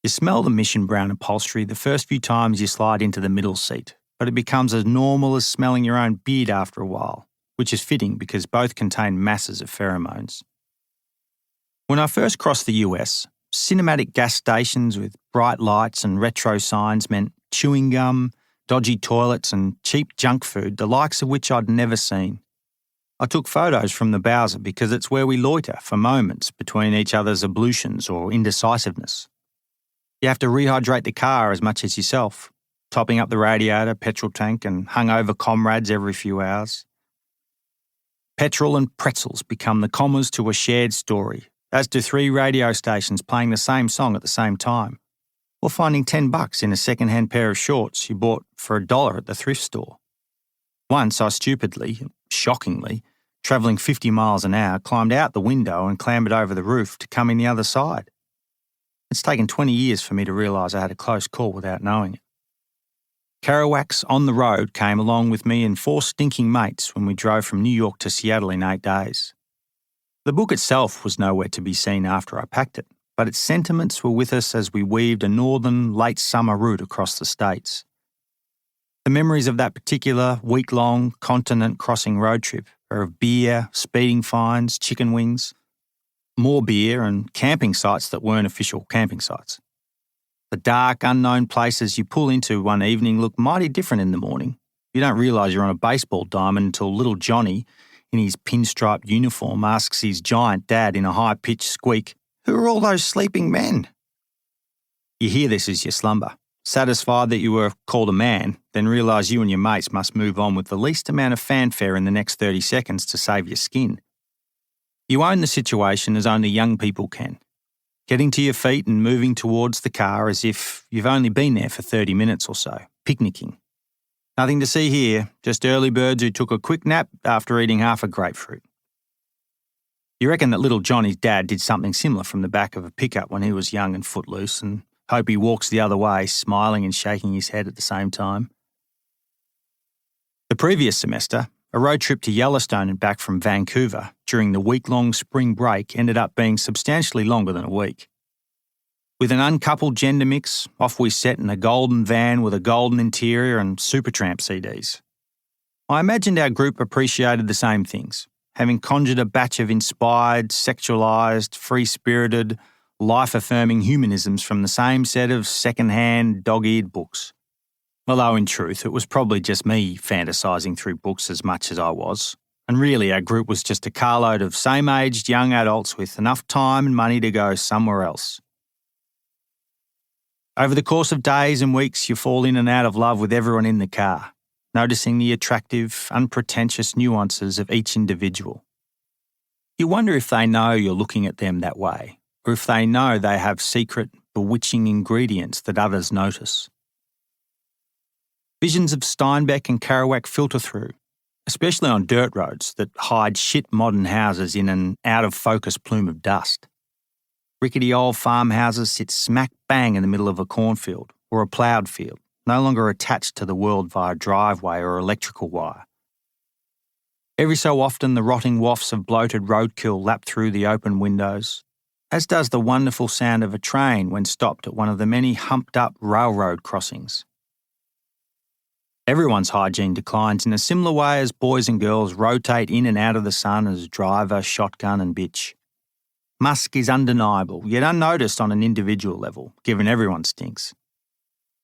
Speaker 2: You smell the mission brown upholstery the first few times you slide into the middle seat, but it becomes as normal as smelling your own beard after a while, which is fitting because both contain masses of pheromones. When I first crossed the US, cinematic gas stations with bright lights and retro signs meant chewing gum, dodgy toilets and cheap junk food, the likes of which I'd never seen. I took photos from the Bowser because it's where we loiter for moments between each other's ablutions or indecisiveness. You have to rehydrate the car as much as yourself, topping up the radiator, petrol tank and hungover comrades every few hours. Petrol and pretzels become the commas to a shared story, as do 3 radio stations playing the same song at the same time, or finding $10 in a second-hand pair of shorts you bought for $1 at the thrift store. Once I stupidly, shockingly, travelling 50 miles an hour, climbed out the window and clambered over the roof to come in the other side. It's taken 20 years for me to realise I had a close call without knowing it. Kerouac's On the Road came along with me and 4 stinking mates when we drove from New York to Seattle in 8 days. The book itself was nowhere to be seen after I packed it, but its sentiments were with us as we weaved a northern, late summer route across the states. The memories of that particular week-long continent-crossing road trip are of beer, speeding fines, chicken wings, more beer and camping sites that weren't official camping sites. The dark, unknown places you pull into one evening look mighty different in the morning. You don't realise you're on a baseball diamond until little Johnny, in his pinstriped uniform, asks his giant dad in a high-pitched squeak, "Who are all those sleeping men?" You hear this as you slumber, satisfied that you were called a man, then realise you and your mates must move on with the least amount of fanfare in the next 30 seconds to save your skin. You own the situation as only young people can, getting to your feet and moving towards the car as if you've only been there for 30 minutes or so, picnicking. Nothing to see here, just early birds who took a quick nap after eating half a grapefruit. You reckon that little Johnny's dad did something similar from the back of a pickup when he was young and footloose, and hope he walks the other way, smiling and shaking his head at the same time. The previous semester, a road trip to Yellowstone and back from Vancouver during the week-long spring break ended up being substantially longer than a week. With an uncoupled gender mix, off we set in a golden van with a golden interior and Supertramp CDs. I imagined our group appreciated the same things, having conjured a batch of inspired, sexualised, free-spirited, life-affirming humanisms from the same set of second-hand, dog-eared books. Although in truth, it was probably just me fantasising through books as much as I was, and really our group was just a carload of same-aged young adults with enough time and money to go somewhere else. Over the course of days and weeks, you fall in and out of love with everyone in the car, noticing the attractive, unpretentious nuances of each individual. You wonder if they know you're looking at them that way, or if they know they have secret, bewitching ingredients that others notice. Visions of Steinbeck and Kerouac filter through, especially on dirt roads that hide shit modern houses in an out-of-focus plume of dust. Rickety old farmhouses sit smack bang in the middle of a cornfield or a ploughed field, no longer attached to the world via driveway or electrical wire. Every so often the rotting wafts of bloated roadkill lap through the open windows, as does the wonderful sound of a train when stopped at one of the many humped-up railroad crossings. Everyone's hygiene declines in a similar way as boys and girls rotate in and out of the sun as driver, shotgun and bitch. Musk is undeniable, yet unnoticed on an individual level, given everyone stinks.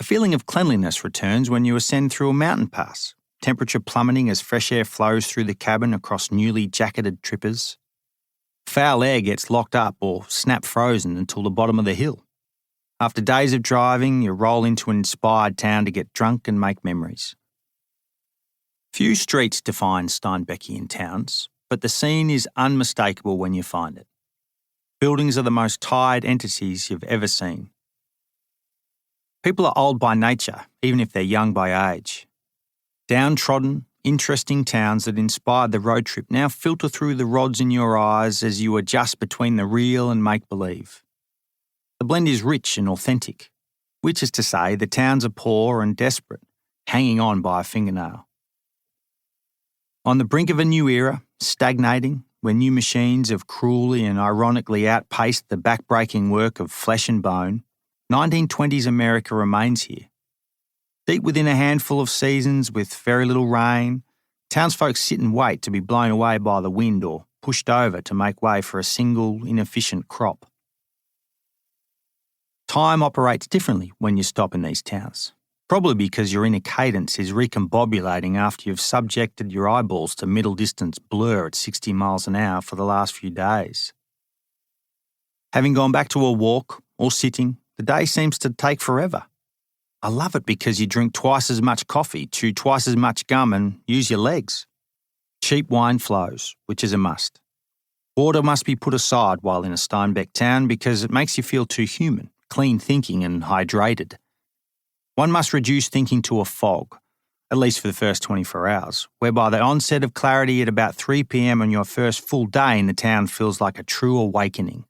Speaker 2: A feeling of cleanliness returns when you ascend through a mountain pass, temperature plummeting as fresh air flows through the cabin across newly jacketed trippers. Foul air gets locked up or snap frozen until the bottom of the hill. After days of driving, you roll into an inspired town to get drunk and make memories. Few streets define Steinbeckian towns, but the scene is unmistakable when you find it. Buildings are the most tired entities you've ever seen. People are old by nature, even if they're young by age. Downtrodden, interesting towns that inspired the road trip now filter through the rods in your eyes as you adjust between the real and make-believe. The blend is rich and authentic, which is to say the towns are poor and desperate, hanging on by a fingernail. On the brink of a new era, stagnating, where new machines have cruelly and ironically outpaced the back-breaking work of flesh and bone, 1920s America remains here. Deep within a handful of seasons with very little rain, townsfolk sit and wait to be blown away by the wind or pushed over to make way for a single, inefficient crop. Time operates differently when you stop in these towns, probably because your inner cadence is recombobulating after you've subjected your eyeballs to middle-distance blur at 60 miles an hour for the last few days. Having gone back to a walk or sitting, the day seems to take forever. I love it because you drink twice as much coffee, chew twice as much gum and use your legs. Cheap wine flows, which is a must. Water must be put aside while in a Steinbeck town because it makes you feel too human, clean thinking and hydrated. One must reduce thinking to a fog, at least for the first 24 hours, whereby the onset of clarity at about 3 p.m. on your first full day in the town feels like a true awakening.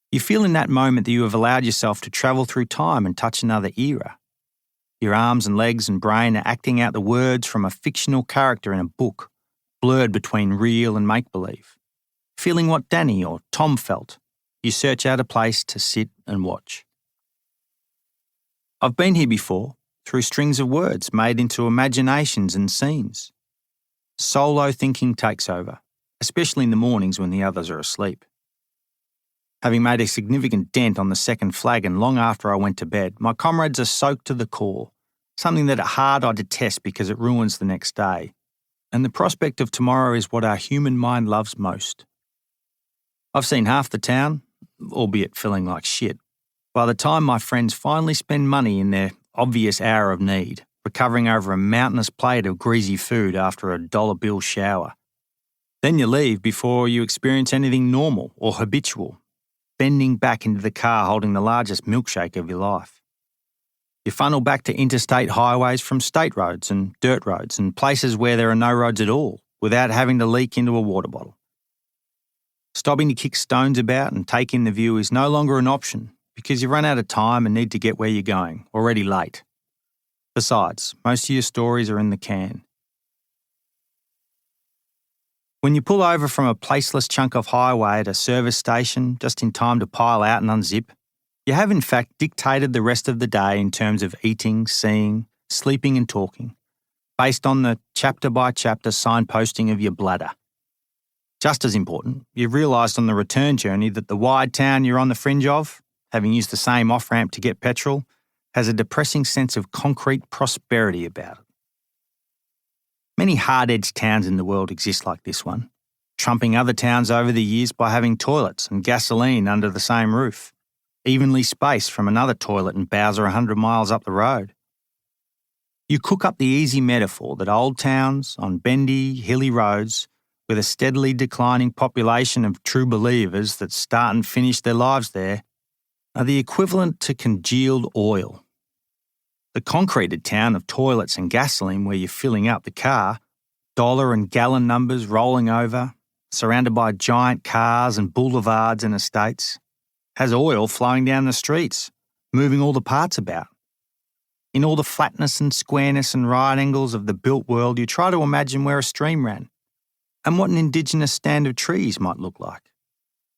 Speaker 2: You feel in that moment that you have allowed yourself to travel through time and touch another era. Your arms and legs and brain are acting out the words from a fictional character in a book, blurred between real and make-believe. Feeling what Danny or Tom felt, you search out a place to sit and watch. I've been here before, through strings of words made into imaginations and scenes. Solo thinking takes over, especially in the mornings when the others are asleep. Having made a significant dent on the second flagon long after I went to bed, my comrades are soaked to the core, something that at heart I detest because it ruins the next day. And the prospect of tomorrow is what our human mind loves most. I've seen half the town, albeit feeling like shit, by the time my friends finally spend money in their obvious hour of need, recovering over a mountainous plate of greasy food after a dollar bill shower. Then you leave before you experience anything normal or habitual, bending back into the car holding the largest milkshake of your life. You funnel back to interstate highways from state roads and dirt roads and places where there are no roads at all, without having to leak into a water bottle. Stopping to kick stones about and take in the view is no longer an option because you've run out of time and need to get where you're going, already late. Besides, most of your stories are in the can. When you pull over from a placeless chunk of highway at a service station just in time to pile out and unzip, you have in fact dictated the rest of the day in terms of eating, seeing, sleeping and talking, based on the chapter-by-chapter signposting of your bladder. Just as important, you've realised on the return journey that the wide town you're on the fringe of, having used the same off-ramp to get petrol, has a depressing sense of concrete prosperity about it. Many hard-edged towns in the world exist like this one, trumping other towns over the years by having toilets and gasoline under the same roof, evenly spaced from another toilet in Bowser 100 miles up the road. You cook up the easy metaphor that old towns on bendy, hilly roads with a steadily declining population of true believers that start and finish their lives there, are the equivalent to congealed oil. The concreted town of toilets and gasoline where you're filling up the car, dollar and gallon numbers rolling over, surrounded by giant cars and boulevards and estates, has oil flowing down the streets, moving all the parts about. In all the flatness and squareness and right angles of the built world, you try to imagine where a stream ran and what an indigenous stand of trees might look like.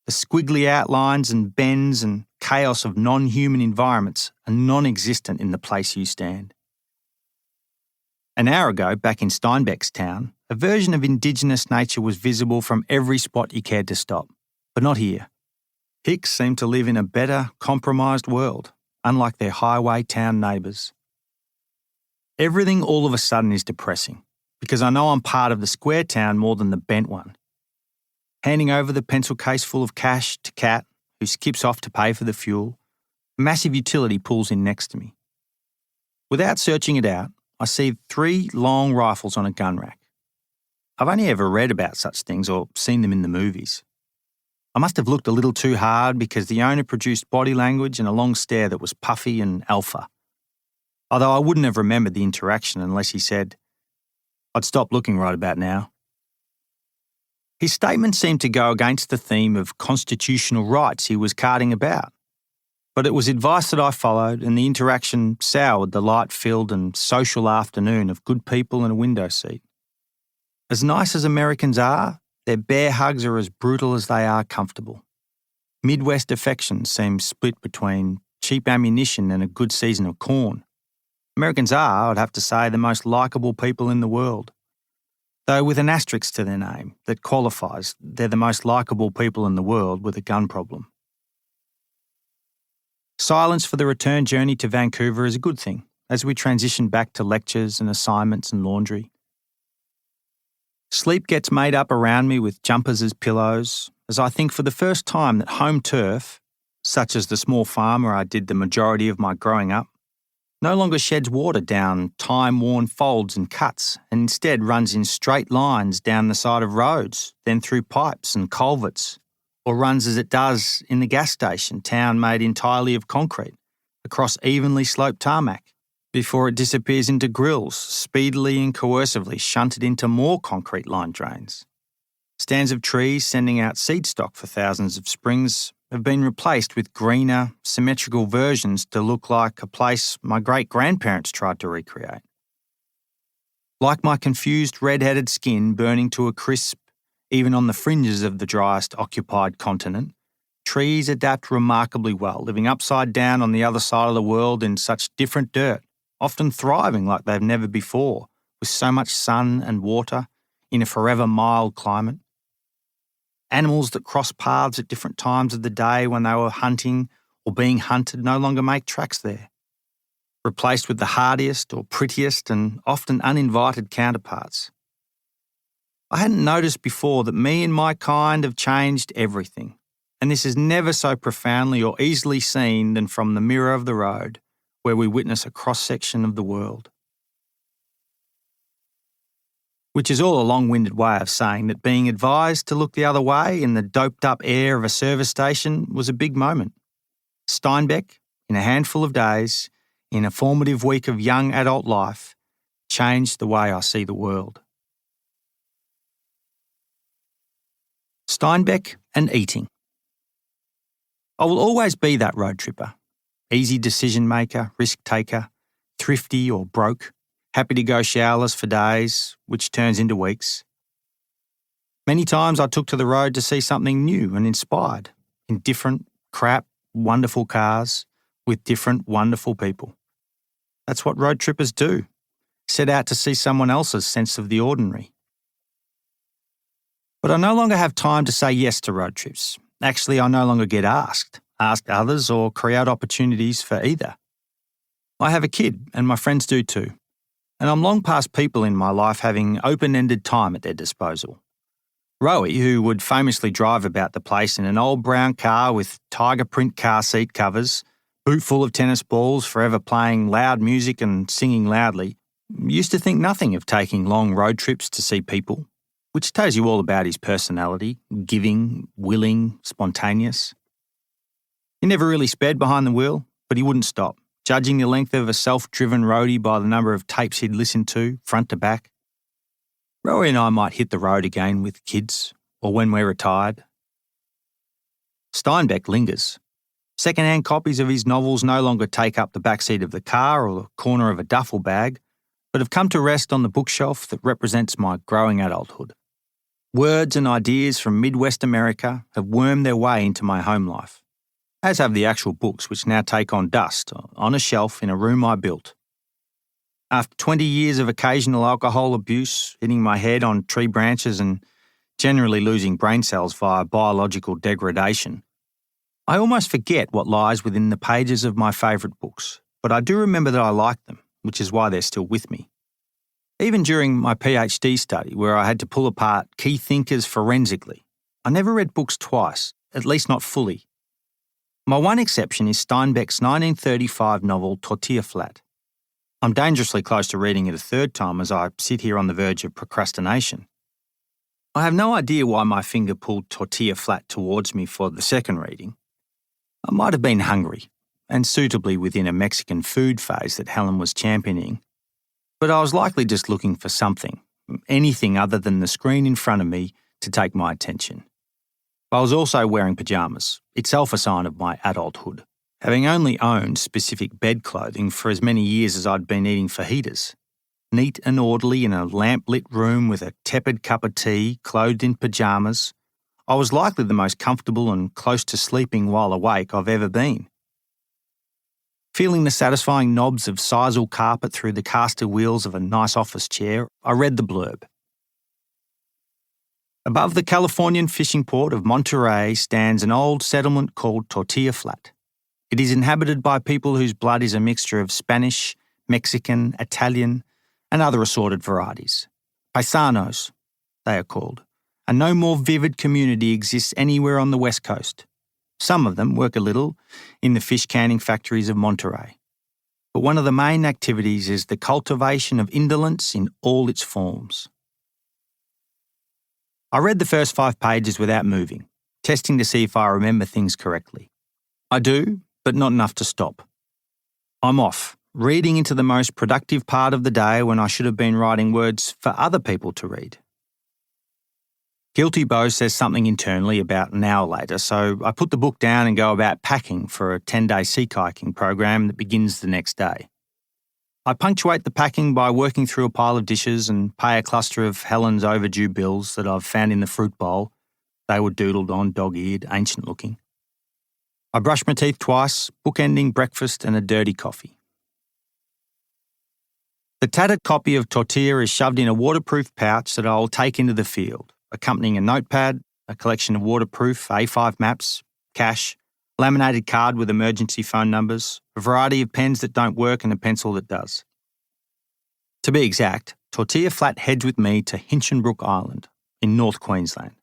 Speaker 2: The squiggly outlines and bends and chaos of non-human environments are non-existent in the place you stand. An hour ago, back in Steinbeck's town, a version of indigenous nature was visible from every spot you cared to stop, but not here. Hicks seem to live in a better, compromised world, unlike their highway town neighbours. Everything all of a sudden is depressing, because I know I'm part of the square town more than the bent one. Handing over the pencil case full of cash to Kat, who skips off to pay for the fuel, a massive utility pulls in next to me. Without searching it out, I see 3 long rifles on a gun rack. I've only ever read about such things or seen them in the movies. I must have looked a little too hard because the owner produced body language and a long stare that was puffy and alpha. Although I wouldn't have remembered the interaction unless he said, "I'd stop looking right about now." His statement seemed to go against the theme of constitutional rights he was carting about. But it was advice that I followed, and the interaction soured the light-filled and social afternoon of good people and a window seat. As nice as Americans are, their bear hugs are as brutal as they are comfortable. Midwest affection seems split between cheap ammunition and a good season of corn. Americans are, I'd have to say, the most likeable people in the world. Though with an asterisk to their name that qualifies they're the most likeable people in the world with a gun problem. Silence for the return journey to Vancouver is a good thing as we transition back to lectures and assignments and laundry. Sleep gets made up around me with jumpers as pillows as I think for the first time that home turf, such as the small farm where I did the majority of my growing up, no longer sheds water down time-worn folds and cuts and instead runs in straight lines down the side of roads, then through pipes and culverts, or runs as it does in the gas station town made entirely of concrete, across evenly sloped tarmac, before it disappears into grills, speedily and coercively shunted into more concrete-lined drains. Stands of trees sending out seed stock for thousands of springs have been replaced with greener, symmetrical versions to look like a place my great-grandparents tried to recreate. Like my confused red-headed skin burning to a crisp, even on the fringes of the driest occupied continent, trees adapt remarkably well, living upside down on the other side of the world in such different dirt, often thriving like they've never before, with so much sun and water in a forever mild climate. Animals that cross paths at different times of the day when they were hunting or being hunted no longer make tracks there, replaced with the hardiest or prettiest and often uninvited counterparts. I hadn't noticed before that me and my kind have changed everything, and this is never so profoundly or easily seen than from the mirror of the road, where we witness a cross-section of the world. Which is all a long-winded way of saying that being advised to look the other way in the doped-up air of a service station was a big moment. Steinbeck, in a handful of days, in a formative week of young adult life, changed the way I see the world. Steinbeck and eating. I will always be that road tripper, easy decision maker, risk taker, thrifty or broke, happy to go showerless for days, which turns into weeks. Many times I took to the road to see something new and inspired, in different, crap, wonderful cars, with different, wonderful people. That's what road trippers do, set out to see someone else's sense of the ordinary. But I no longer have time to say yes to road trips. Actually, I no longer get ask others, or create opportunities for either. I have a kid, and my friends do too. And I'm long past people in my life having open-ended time at their disposal. Rowie, who would famously drive about the place in an old brown car with tiger print car seat covers, boot full of tennis balls, forever playing loud music and singing loudly, used to think nothing of taking long road trips to see people. which tells you all about his personality, giving, willing, spontaneous. He never really sped behind the wheel, but he wouldn't stop, judging the length of a self-driven roadie by the number of tapes he'd listened to, front to back. Rowie and I might hit the road again with kids, or when we're retired. Steinbeck lingers. Second-hand copies of his novels no longer take up the backseat of the car or the corner of a duffel bag, but have come to rest on the bookshelf that represents my growing adulthood. Words and ideas from Midwest America have wormed their way into my home life, as have the actual books which now take on dust on a shelf in a room I built. After 20 years of occasional alcohol abuse, hitting my head on tree branches and generally losing brain cells via biological degradation, I almost forget what lies within the pages of my favourite books, but I do remember that I like them, which is why they're still with me. Even during my PhD study, where I had to pull apart key thinkers forensically, I never read books twice, at least not fully. My one exception is Steinbeck's 1935 novel Tortilla Flat. I'm dangerously close to reading it a third time as I sit here on the verge of procrastination. I have no idea why my finger pulled Tortilla Flat towards me for the second reading. I might have been hungry, and suitably within a Mexican food phase that Helen was championing, but I was likely just looking for something, anything other than the screen in front of me, to take my attention. I was also wearing pyjamas, itself a sign of my adulthood, having only owned specific bed clothing for as many years as I'd been eating fajitas. Neat and orderly in a lamp-lit room with a tepid cup of tea, clothed in pyjamas, I was likely the most comfortable and close to sleeping while awake I've ever been. Feeling the satisfying knobs of sisal carpet through the caster wheels of a nice office chair, I read the blurb. Above the Californian fishing port of Monterey stands an old settlement called Tortilla Flat. It is inhabited by people whose blood is a mixture of Spanish, Mexican, Italian, and other assorted varieties. Paisanos, they are called, and no more vivid community exists anywhere on the West Coast. Some of them work a little in the fish canning factories of Monterey. But one of the main activities is the cultivation of indolence in all its forms. I read the first 5 pages without moving, testing to see if I remember things correctly. I do, but not enough to stop. I'm off, reading into the most productive part of the day when I should have been writing words for other people to read. Guilty Beau says something internally about an hour later, so I put the book down and go about packing for a 10-day sea kayaking program that begins the next day. I punctuate the packing by working through a pile of dishes and pay a cluster of Helen's overdue bills that I've found in the fruit bowl. They were doodled on, dog-eared, ancient-looking. I brush my teeth twice, bookending breakfast and a dirty coffee. The tattered copy of Tortilla is shoved in a waterproof pouch that I'll take into the field, accompanying a notepad, a collection of waterproof A5 maps, cash, laminated card with emergency phone numbers, a variety of pens that don't work and a pencil that does. To be exact, Tortilla Flat heads with me to Hinchinbrook Island in North Queensland,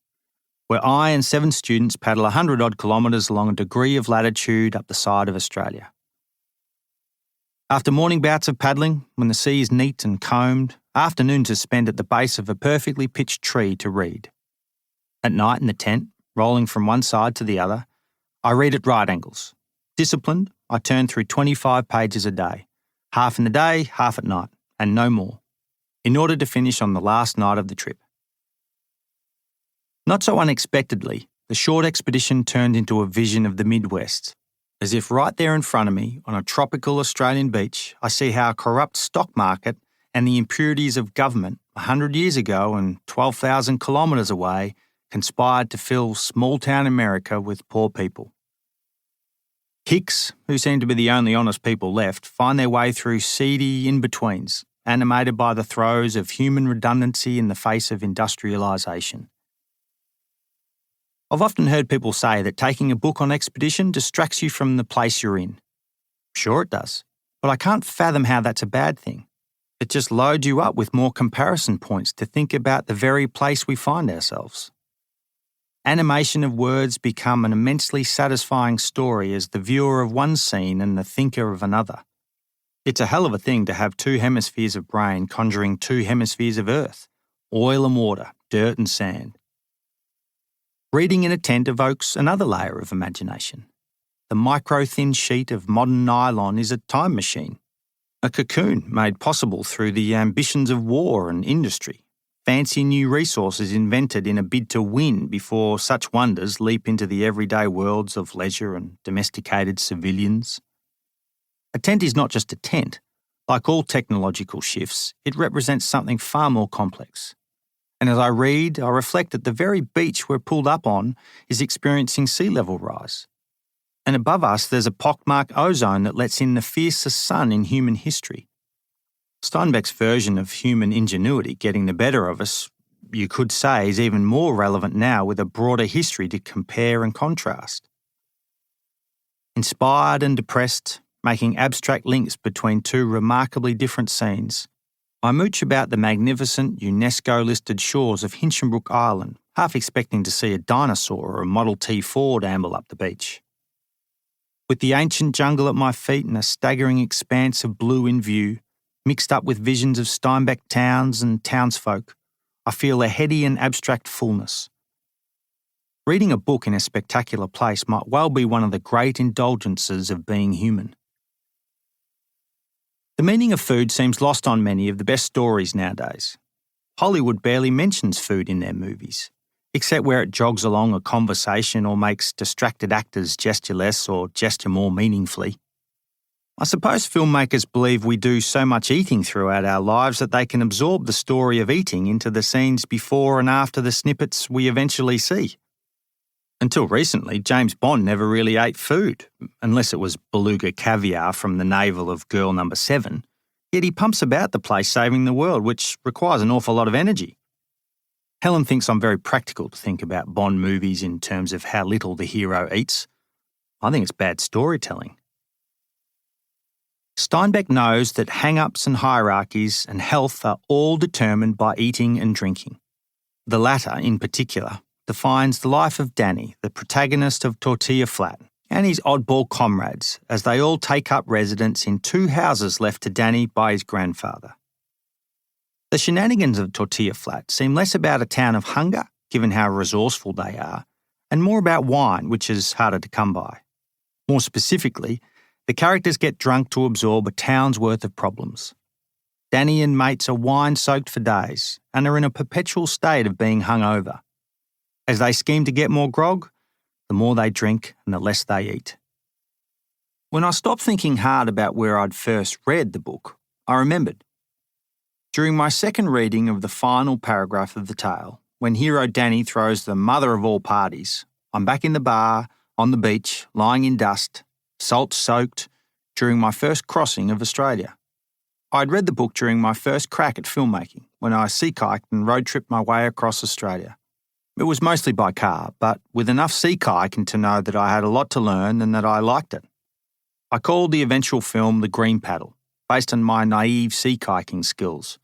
Speaker 2: where I and 7 students paddle 100-odd kilometres along a degree of latitude up the side of Australia. After morning bouts of paddling, when the sea is neat and combed, afternoons are spent at the base of a perfectly pitched tree to read. At night in the tent, rolling from one side to the other, I read at right angles. Disciplined, I turn through 25 pages a day, half in the day, half at night, and no more, in order to finish on the last night of the trip. Not so unexpectedly, the short expedition turned into a vision of the Midwest. As if right there in front of me, on a tropical Australian beach, I see how a corrupt stock market and the impurities of government 100 years ago and 12,000 kilometres away conspired to fill small-town America with poor people. Hicks, who seem to be the only honest people left, find their way through seedy in-betweens, animated by the throes of human redundancy in the face of industrialisation. I've often heard people say that taking a book on expedition distracts you from the place you're in. Sure it does, but I can't fathom how that's a bad thing. It just loads you up with more comparison points to think about the very place we find ourselves. Animation of words become an immensely satisfying story as the viewer of one scene and the thinker of another. It's a hell of a thing to have 2 hemispheres of brain conjuring 2 hemispheres of earth, oil and water, dirt and sand. Reading in a tent evokes another layer of imagination. The micro-thin sheet of modern nylon is a time machine, a cocoon made possible through the ambitions of war and industry, fancy new resources invented in a bid to win before such wonders leap into the everyday worlds of leisure and domesticated civilians. A tent is not just a tent. Like all technological shifts, it represents something far more complex. And as I read, I reflect that the very beach we're pulled up on is experiencing sea level rise. And above us, there's a pockmarked ozone that lets in the fiercest sun in human history. Steinbeck's version of human ingenuity getting the better of us, you could say, is even more relevant now with a broader history to compare and contrast. Inspired and depressed, making abstract links between two remarkably different scenes, I mooch about the magnificent UNESCO-listed shores of Hinchinbrook Island, half expecting to see a dinosaur or a Model T Ford amble up the beach. With the ancient jungle at my feet and a staggering expanse of blue in view, mixed up with visions of Steinbeck towns and townsfolk, I feel a heady and abstract fullness. Reading a book in a spectacular place might well be one of the great indulgences of being human. The meaning of food seems lost on many of the best stories nowadays. Hollywood barely mentions food in their movies, except where it jogs along a conversation or makes distracted actors gesture less or gesture more meaningfully. I suppose filmmakers believe we do so much eating throughout our lives that they can absorb the story of eating into the scenes before and after the snippets we eventually see. Until recently, James Bond never really ate food, unless it was beluga caviar from the navel of girl number 7, yet he pumps about the place saving the world, which requires an awful lot of energy. Helen thinks I'm very practical to think about Bond movies in terms of how little the hero eats. I think it's bad storytelling. Steinbeck knows that hang-ups and hierarchies and health are all determined by eating and drinking. The latter, in particular, defines the life of Danny, the protagonist of Tortilla Flat, and his oddball comrades as they all take up residence in 2 houses left to Danny by his grandfather. The shenanigans of Tortilla Flat seem less about a town of hunger, given how resourceful they are, and more about wine, which is harder to come by. More specifically, the characters get drunk to absorb a town's worth of problems. Danny and mates are wine-soaked for days and are in a perpetual state of being hungover. As they scheme to get more grog, the more they drink and the less they eat. When I stopped thinking hard about where I'd first read the book, I remembered. During my second reading of the final paragraph of the tale, when hero Danny throws the mother of all parties, I'm back in the bar, on the beach, lying in dust, salt-soaked, during my first crossing of Australia. I'd read the book during my first crack at filmmaking, when I sea-kayaked and road-tripped my way across Australia. It was mostly by car, but with enough sea kayaking to know that I had a lot to learn and that I liked it. I called the eventual film The Green Paddle, based on my naive sea kayaking skills,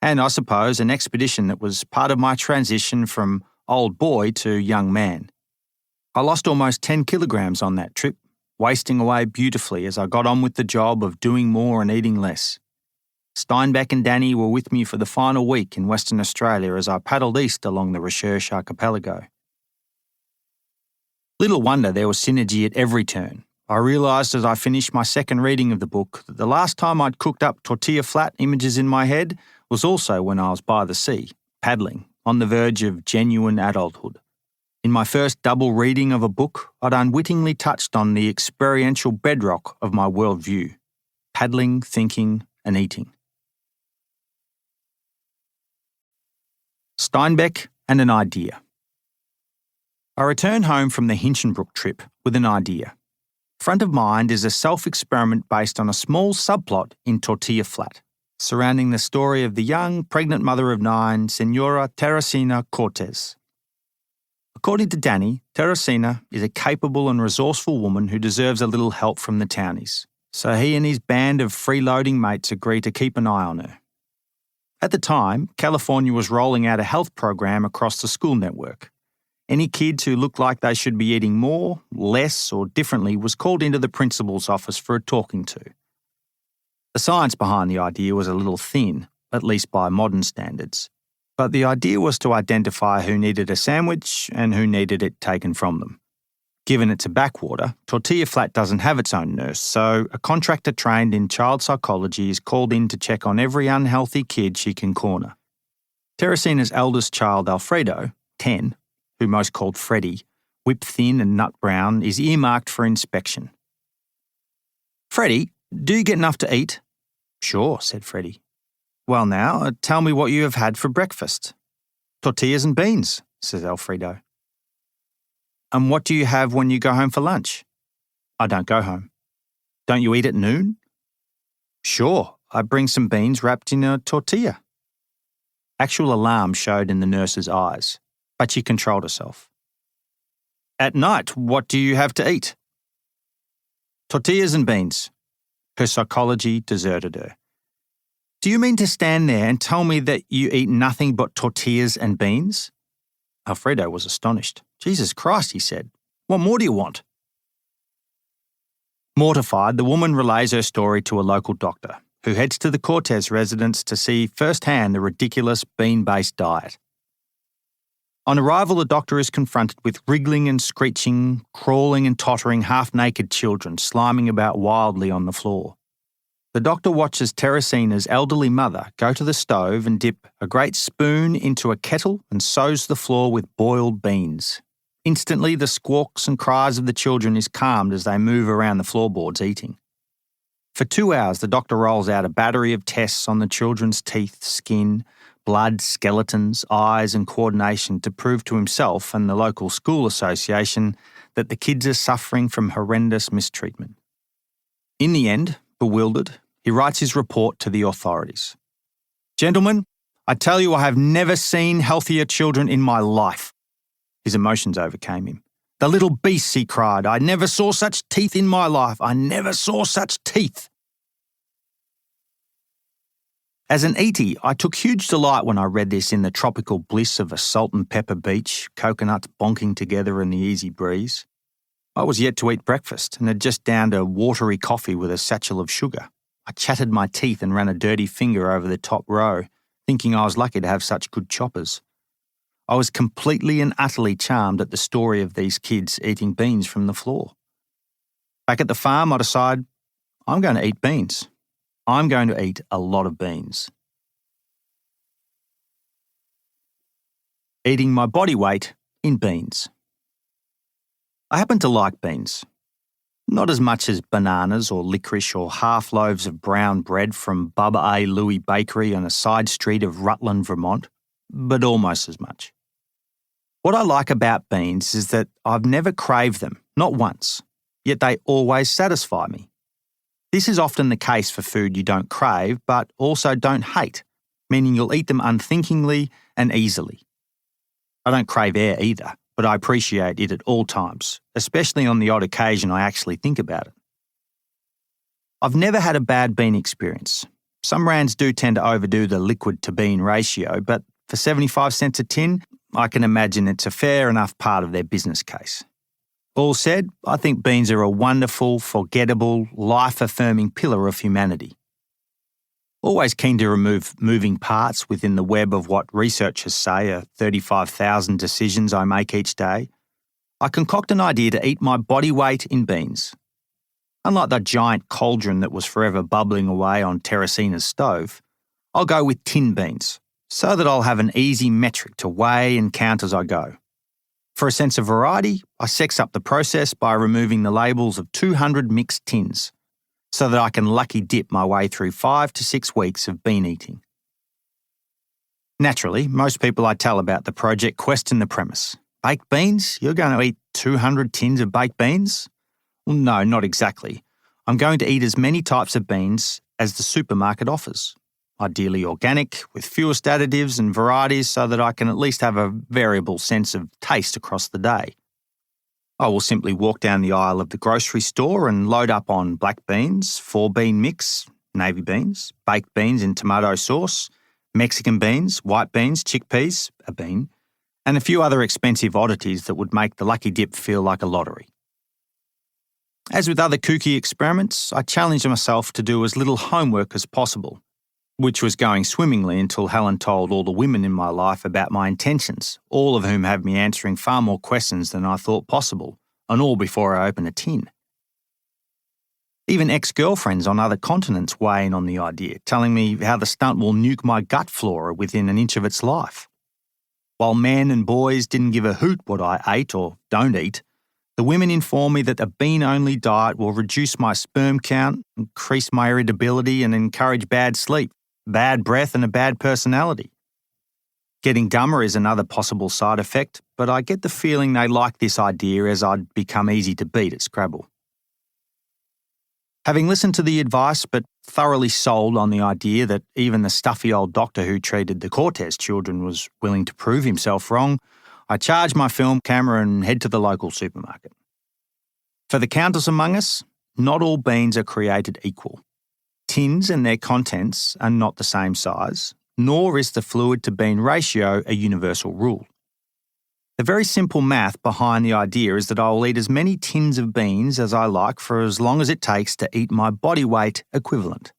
Speaker 2: and I suppose an expedition that was part of my transition from old boy to young man. I lost almost 10 kilograms on that trip, wasting away beautifully as I got on with the job of doing more and eating less. Steinbeck and Danny were with me for the final week in Western Australia as I paddled east along the Recherche Archipelago. Little wonder there was synergy at every turn. I realised as I finished my second reading of the book that the last time I'd cooked up Tortilla Flat images in my head was also when I was by the sea, paddling, on the verge of genuine adulthood. In my first double reading of a book, I'd unwittingly touched on the experiential bedrock of my worldview: paddling, thinking, and eating. Steinbeck and an idea. I return home from the Hinchinbrook trip with an idea. Front of mind is a self-experiment based on a small subplot in Tortilla Flat, surrounding the story of the young, pregnant mother of 9, Senora Teresina Cortez. According to Danny, Teresina is a capable and resourceful woman who deserves a little help from the townies, so he and his band of freeloading mates agree to keep an eye on her. At the time, California was rolling out a health program across the school network. Any kids who looked like they should be eating more, less, or differently was called into the principal's office for a talking to. The science behind the idea was a little thin, at least by modern standards. But the idea was to identify who needed a sandwich and who needed it taken from them. Given it's a backwater, Tortilla Flat doesn't have its own nurse, so a contractor trained in child psychology is called in to check on every unhealthy kid she can corner. Teresina's eldest child, Alfredo, 10, who most called Freddie, whip thin and nut brown, is earmarked for inspection. "Freddie, do you get enough to eat?" "Sure," said Freddie. "Well now, tell me what you have had for breakfast." "Tortillas and beans," says Alfredo. "And what do you have when you go home for lunch?" "I don't go home." "Don't you eat at noon?" "Sure, I bring some beans wrapped in a tortilla." Actual alarm showed in the nurse's eyes, but she controlled herself. "At night, what do you have to eat?" "Tortillas and beans." Her psychology deserted her. "Do you mean to stand there and tell me that you eat nothing but tortillas and beans?" Alfredo was astonished. "Jesus Christ," he said. "What more do you want?" Mortified, the woman relays her story to a local doctor, who heads to the Cortez residence to see firsthand the ridiculous bean-based diet. On arrival, the doctor is confronted with wriggling and screeching, crawling and tottering half-naked children sliming about wildly on the floor. The doctor watches Teresina's elderly mother go to the stove and dip a great spoon into a kettle and sows the floor with boiled beans. Instantly, the squawks and cries of the children is calmed as they move around the floorboards eating. For 2 hours, the doctor rolls out a battery of tests on the children's teeth, skin, blood, skeletons, eyes and coordination to prove to himself and the local school association that the kids are suffering from horrendous mistreatment. In the end, bewildered, he writes his report to the authorities. "Gentlemen, I tell you I have never seen healthier children in my life." His emotions overcame him. "The little beasts," he cried. "I never saw such teeth in my life. I never saw such teeth." As an eatie, I took huge delight when I read this in the tropical bliss of a salt and pepper beach, coconuts bonking together in the easy breeze. I was yet to eat breakfast and had just downed a watery coffee with a satchel of sugar. I chattered my teeth and ran a dirty finger over the top row, thinking I was lucky to have such good choppers. I was completely and utterly charmed at the story of these kids eating beans from the floor. Back at the farm, I decided, I'm going to eat beans. I'm going to eat a lot of beans. Eating my body weight in beans. I happen to like beans. Not as much as bananas or licorice or half loaves of brown bread from Bubba A. Louie Bakery on a side street of Rutland, Vermont, but almost as much. What I like about beans is that I've never craved them, not once, yet they always satisfy me. This is often the case for food you don't crave, but also don't hate, meaning you'll eat them unthinkingly and easily. I don't crave air either, but I appreciate it at all times, especially on the odd occasion I actually think about it. I've never had a bad bean experience. Some brands do tend to overdo the liquid to bean ratio, but for 75 cents a tin, I can imagine it's a fair enough part of their business case. All said, I think beans are a wonderful, forgettable, life-affirming pillar of humanity. Always keen to remove moving parts within the web of what researchers say are 35,000 decisions I make each day, I concoct an idea to eat my body weight in beans. Unlike the giant cauldron that was forever bubbling away on Teresina's stove, I'll go with tin beans, so that I'll have an easy metric to weigh and count as I go. For a sense of variety, I sex up the process by removing the labels of 200 mixed tins, so that I can lucky dip my way through 5 to 6 weeks of bean eating. Naturally, most people I tell about the project question the premise. Baked beans? You're going to eat 200 tins of baked beans? Well, no, not exactly. I'm going to eat as many types of beans as the supermarket offers. Ideally organic, with fewest additives and varieties so that I can at least have a variable sense of taste across the day. I will simply walk down the aisle of the grocery store and load up on black beans, 4-bean mix, navy beans, baked beans in tomato sauce, Mexican beans, white beans, chickpeas, a bean, and a few other expensive oddities that would make the lucky dip feel like a lottery. As with other kooky experiments, I challenge myself to do as little homework as possible, which was going swimmingly until Helen told all the women in my life about my intentions, all of whom have me answering far more questions than I thought possible, and all before I open a tin. Even ex-girlfriends on other continents weigh in on the idea, telling me how the stunt will nuke my gut flora within an inch of its life. While men and boys didn't give a hoot what I ate or don't eat, the women inform me that a bean-only diet will reduce my sperm count, increase my irritability, and encourage bad sleep, bad breath, and a bad personality. Getting dumber is another possible side effect, but I get the feeling they like this idea as I'd become easy to beat at Scrabble. Having listened to the advice but thoroughly sold on the idea that even the stuffy old doctor who treated the Cortez children was willing to prove himself wrong, I charge my film camera and head to the local supermarket. For the counters among us, not all beans are created equal. Tins and their contents are not the same size, nor is the fluid to bean ratio a universal rule. The very simple math behind the idea is that I will eat as many tins of beans as I like for as long as it takes to eat my body weight equivalent.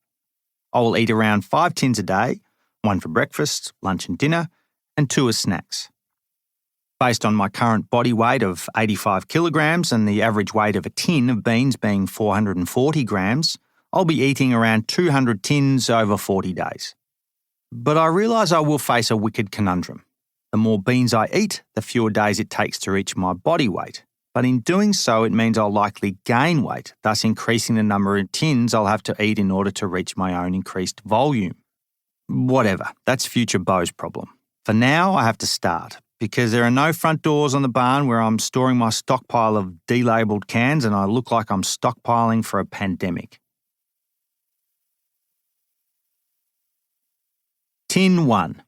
Speaker 2: I will eat around 5 tins a day, 1 for breakfast, lunch and dinner, and 2 as snacks. Based on my current body weight of 85 kilograms and the average weight of a tin of beans being 440 grams, I'll be eating around 200 tins over 40 days. But I realise I will face a wicked conundrum. The more beans I eat, the fewer days it takes to reach my body weight. But in doing so, it means I'll likely gain weight, thus increasing the number of tins I'll have to eat in order to reach my own increased volume. Whatever, that's future Beau's problem. For now, I have to start, because there are no front doors on the barn where I'm storing my stockpile of delabelled cans and I look like I'm stockpiling for a pandemic. Tin 1.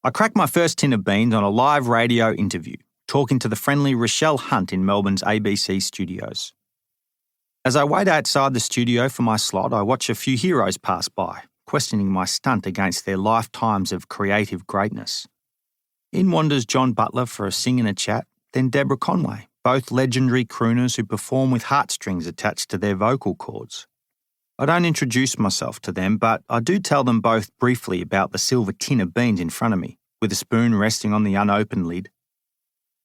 Speaker 2: I cracked my first tin of beans on a live radio interview, talking to the friendly Rochelle Hunt in Melbourne's ABC studios. As I wait outside the studio for my slot, I watch a few heroes pass by, questioning my stunt against their lifetimes of creative greatness. In wanders John Butler for a sing and a chat, then Deborah Conway, both legendary crooners who perform with heartstrings attached to their vocal cords. I don't introduce myself to them, but I do tell them both briefly about the silver tin of beans in front of me, with a spoon resting on the unopened lid.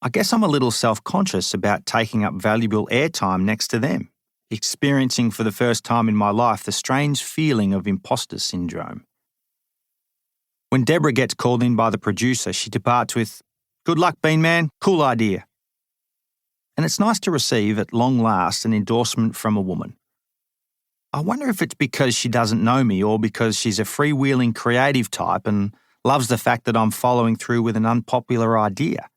Speaker 2: I guess I'm a little self-conscious about taking up valuable airtime next to them, experiencing for the first time in my life the strange feeling of imposter syndrome. When Deborah gets called in by the producer, she departs with, "Good luck, Bean Man, cool idea." And it's nice to receive, at long last, an endorsement from a woman. I wonder if it's because she doesn't know me or because she's a freewheeling creative type and loves the fact that I'm following through with an unpopular idea.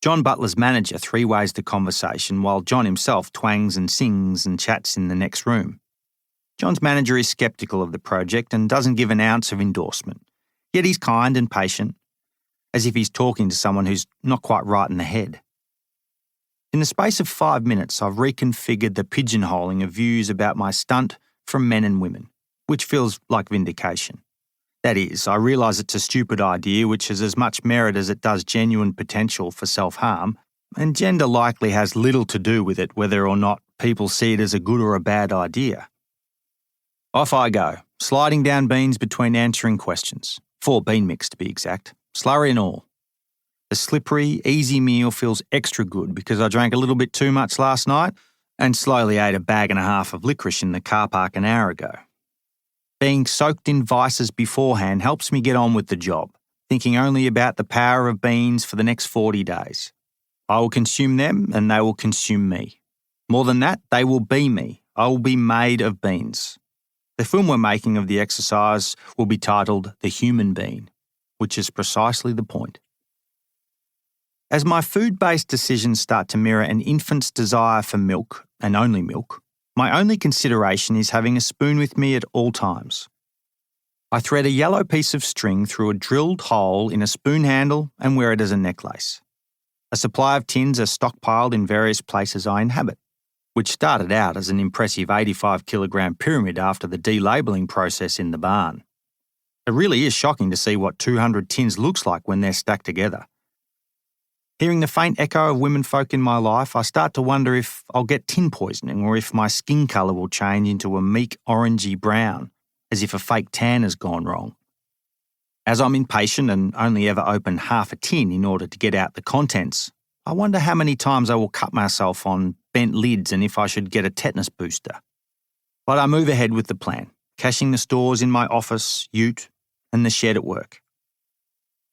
Speaker 2: John Butler's manager three-ways the conversation while John himself twangs and sings and chats in the next room. John's manager is sceptical of the project and doesn't give an ounce of endorsement, yet he's kind and patient, as if he's talking to someone who's not quite right in the head. In the space of 5 minutes, I've reconfigured the pigeonholing of views about my stunt from men and women, which feels like vindication. That is, I realise it's a stupid idea which has as much merit as it does genuine potential for self-harm, and gender likely has little to do with it whether or not people see it as a good or a bad idea. Off I go, sliding down beans between answering questions. 4 bean mix to be exact, slurry and all. The slippery, easy meal feels extra good because I drank a little bit too much last night and slowly ate a bag and a half of licorice in the car park an hour ago. Being soaked in vices beforehand helps me get on with the job, thinking only about the power of beans for the next 40 days. I will consume them and they will consume me. More than that, they will be me. I will be made of beans. The film we're making of the exercise will be titled The Human Bean, which is precisely the point. As my food-based decisions start to mirror an infant's desire for milk, and only milk, my only consideration is having a spoon with me at all times. I thread a yellow piece of string through a drilled hole in a spoon handle and wear it as a necklace. A supply of tins are stockpiled in various places I inhabit, which started out as an impressive 85-kilogram pyramid after the delabelling process in the barn. It really is shocking to see what 200 tins looks like when they're stacked together. Hearing the faint echo of womenfolk in my life, I start to wonder if I'll get tin poisoning or if my skin colour will change into a meek orangey brown, as if a fake tan has gone wrong. As I'm impatient and only ever open half a tin in order to get out the contents, I wonder how many times I will cut myself on bent lids and if I should get a tetanus booster. But I move ahead with the plan, caching the stores in my office, ute, and the shed at work.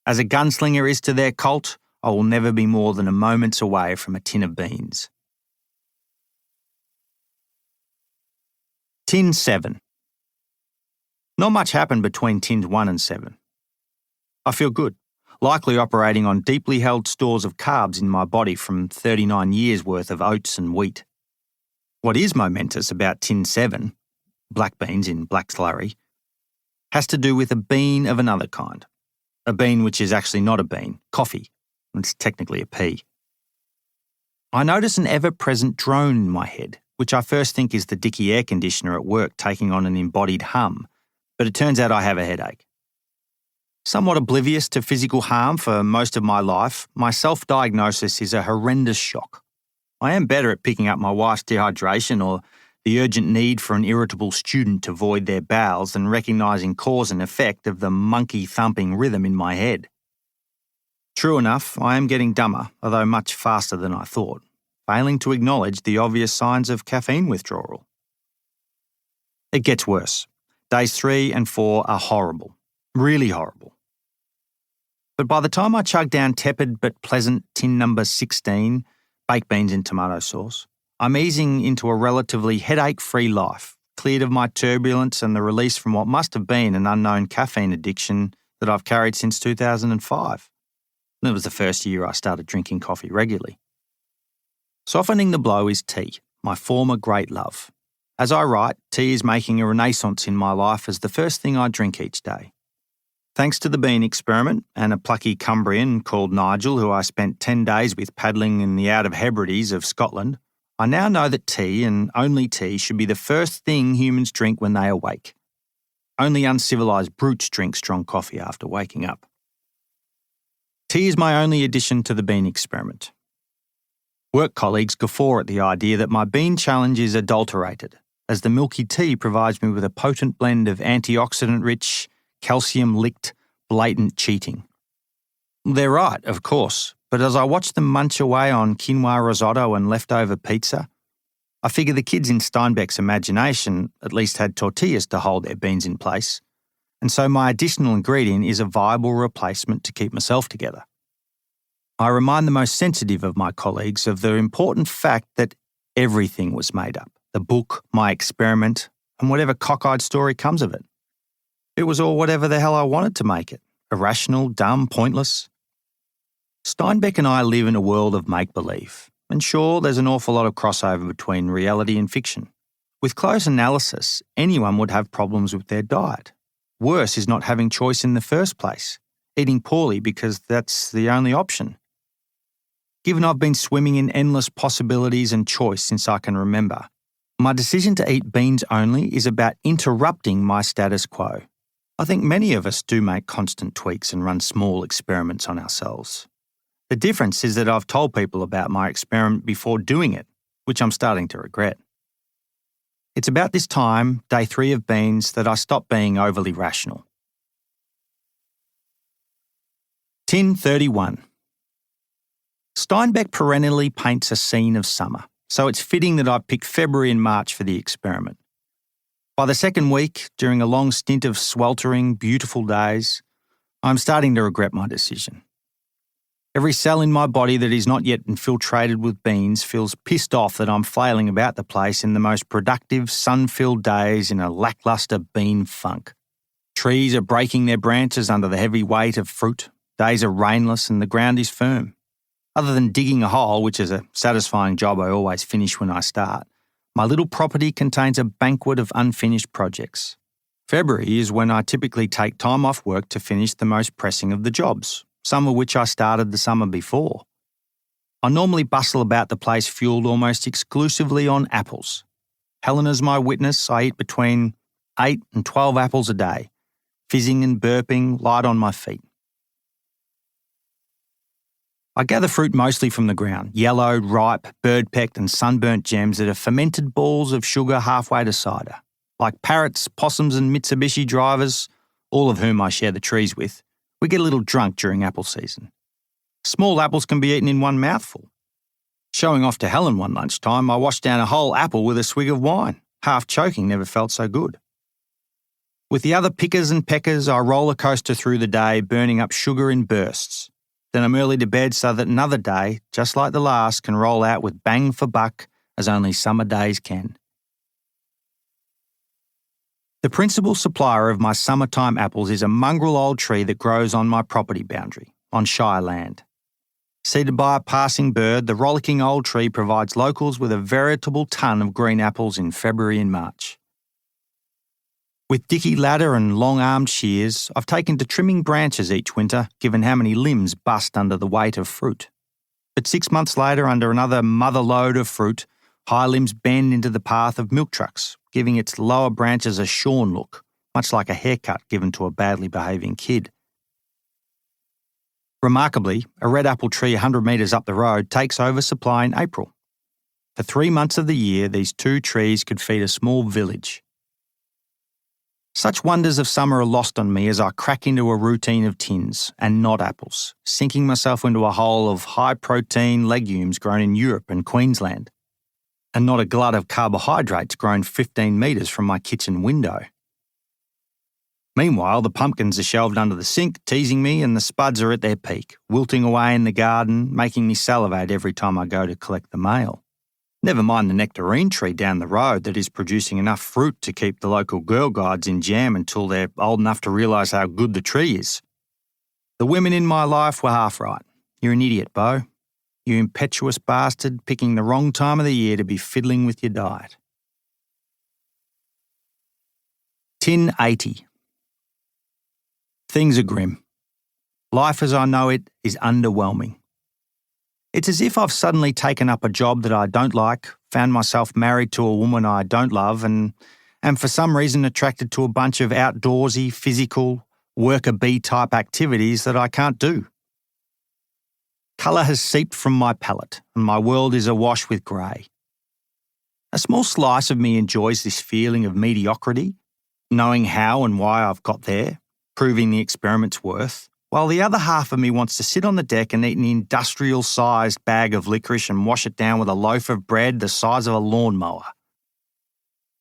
Speaker 2: As a gunslinger is to their cult, I will never be more than a moment's away from a tin of beans. Tin 7. Not much happened between tins 1 and 7. I feel good, likely operating on deeply held stores of carbs in my body from 39 years' worth of oats and wheat. What is momentous about tin 7, black beans in black slurry, has to do with a bean of another kind. A bean which is actually not a bean, coffee. It's technically a pea. I notice an ever-present drone in my head, which I first think is the dicky air conditioner at work taking on an embodied hum, but it turns out I have a headache. Somewhat oblivious to physical harm for most of my life, my self-diagnosis is a horrendous shock. I am better at picking up my wife's dehydration or the urgent need for an irritable student to void their bowels than recognising cause and effect of the monkey-thumping rhythm in my head. True enough, I am getting dumber, although much faster than I thought, failing to acknowledge the obvious signs of caffeine withdrawal. It gets worse. Days 3 and 4 are horrible. Really horrible. But by the time I chug down tepid but pleasant tin number 16, baked beans in tomato sauce, I'm easing into a relatively headache-free life, cleared of my turbulence and the release from what must have been an unknown caffeine addiction that I've carried since 2005. It was the first year I started drinking coffee regularly. Softening the blow is tea, my former great love. As I write, tea is making a renaissance in my life as the first thing I drink each day. Thanks to the bean experiment and a plucky Cumbrian called Nigel, who I spent 10 days with paddling in the Out of Hebrides of Scotland, I now know that tea and only tea should be the first thing humans drink when they awake. Only uncivilised brutes drink strong coffee after waking up. Tea is my only addition to the bean experiment. Work colleagues guffaw at the idea that my bean challenge is adulterated, as the milky tea provides me with a potent blend of antioxidant-rich, calcium-licked, blatant cheating. They're right, of course, but as I watch them munch away on quinoa risotto and leftover pizza, I figure the kids in Steinbeck's imagination at least had tortillas to hold their beans in place, and so my additional ingredient is a viable replacement to keep myself together. I remind the most sensitive of my colleagues of the important fact that everything was made up. The book, my experiment, and whatever cockeyed story comes of it. It was all whatever the hell I wanted to make it. Irrational, dumb, pointless. Steinbeck and I live in a world of make-believe. And sure, there's an awful lot of crossover between reality and fiction. With close analysis, anyone would have problems with their diet. Worse is not having choice in the first place. Eating poorly because that's the only option. Given I've been swimming in endless possibilities and choice since I can remember, my decision to eat beans only is about interrupting my status quo. I think many of us do make constant tweaks and run small experiments on ourselves. The difference is that I've told people about my experiment before doing it, which I'm starting to regret. It's about this time, day 3 of beans, that I stopped being overly rational. Tin 31. Steinbeck perennially paints a scene of summer, so it's fitting that I pick February and March for the experiment. By the second week, during a long stint of sweltering, beautiful days, I'm starting to regret my decision. Every cell in my body that is not yet infiltrated with beans feels pissed off that I'm flailing about the place in the most productive, sun-filled days in a lacklustre bean funk. Trees are breaking their branches under the heavy weight of fruit, days are rainless and the ground is firm. Other than digging a hole, which is a satisfying job I always finish when I start, my little property contains a banquet of unfinished projects. February is when I typically take time off work to finish the most pressing of the jobs, some of which I started the summer before. I normally bustle about the place fueled almost exclusively on apples. Helena's my witness. I eat between 8 and 12 apples a day, fizzing and burping, light on my feet. I gather fruit mostly from the ground, yellow, ripe, bird-pecked and sunburnt gems that are fermented balls of sugar halfway to cider. Like parrots, possums and Mitsubishi drivers, all of whom I share the trees with, we get a little drunk during apple season. Small apples can be eaten in one mouthful. Showing off to Helen one lunchtime, I washed down a whole apple with a swig of wine. Half choking never felt so good. With the other pickers and peckers, I roller coaster through the day, burning up sugar in bursts. Then I'm early to bed so that another day, just like the last, can roll out with bang for buck as only summer days can. The principal supplier of my summertime apples is a mongrel old tree that grows on my property boundary, on shire land. Seeded by a passing bird, the rollicking old tree provides locals with a veritable ton of green apples in February and March. With dicky ladder and long-armed shears, I've taken to trimming branches each winter, given how many limbs bust under the weight of fruit. But 6 months later, under another mother load of fruit, high limbs bend into the path of milk trucks, giving its lower branches a shorn look, much like a haircut given to a badly behaving kid. Remarkably, a red apple tree 100 metres up the road takes over supply in April. For 3 months of the year, these two trees could feed a small village. Such wonders of summer are lost on me as I crack into a routine of tins and not apples, sinking myself into a hole of high-protein legumes grown in Europe and Queensland, and not a glut of carbohydrates grown 15 metres from my kitchen window. Meanwhile, the pumpkins are shelved under the sink, teasing me, and the spuds are at their peak, wilting away in the garden, making me salivate every time I go to collect the mail. Never mind the nectarine tree down the road that is producing enough fruit to keep the local girl guides in jam until they're old enough to realise how good the tree is. The women in my life were half right. You're an idiot, Beau. You impetuous bastard, picking the wrong time of the year to be fiddling with your diet. Tin 80. Things are grim. Life as I know it is underwhelming. It's as if I've suddenly taken up a job that I don't like, found myself married to a woman I don't love, and am for some reason attracted to a bunch of outdoorsy, physical, worker bee type activities that I can't do. Colour has seeped from my palate, and my world is awash with grey. A small slice of me enjoys this feeling of mediocrity, knowing how and why I've got there, proving the experiment's worth, while the other half of me wants to sit on the deck and eat an industrial-sized bag of licorice and wash it down with a loaf of bread the size of a lawnmower.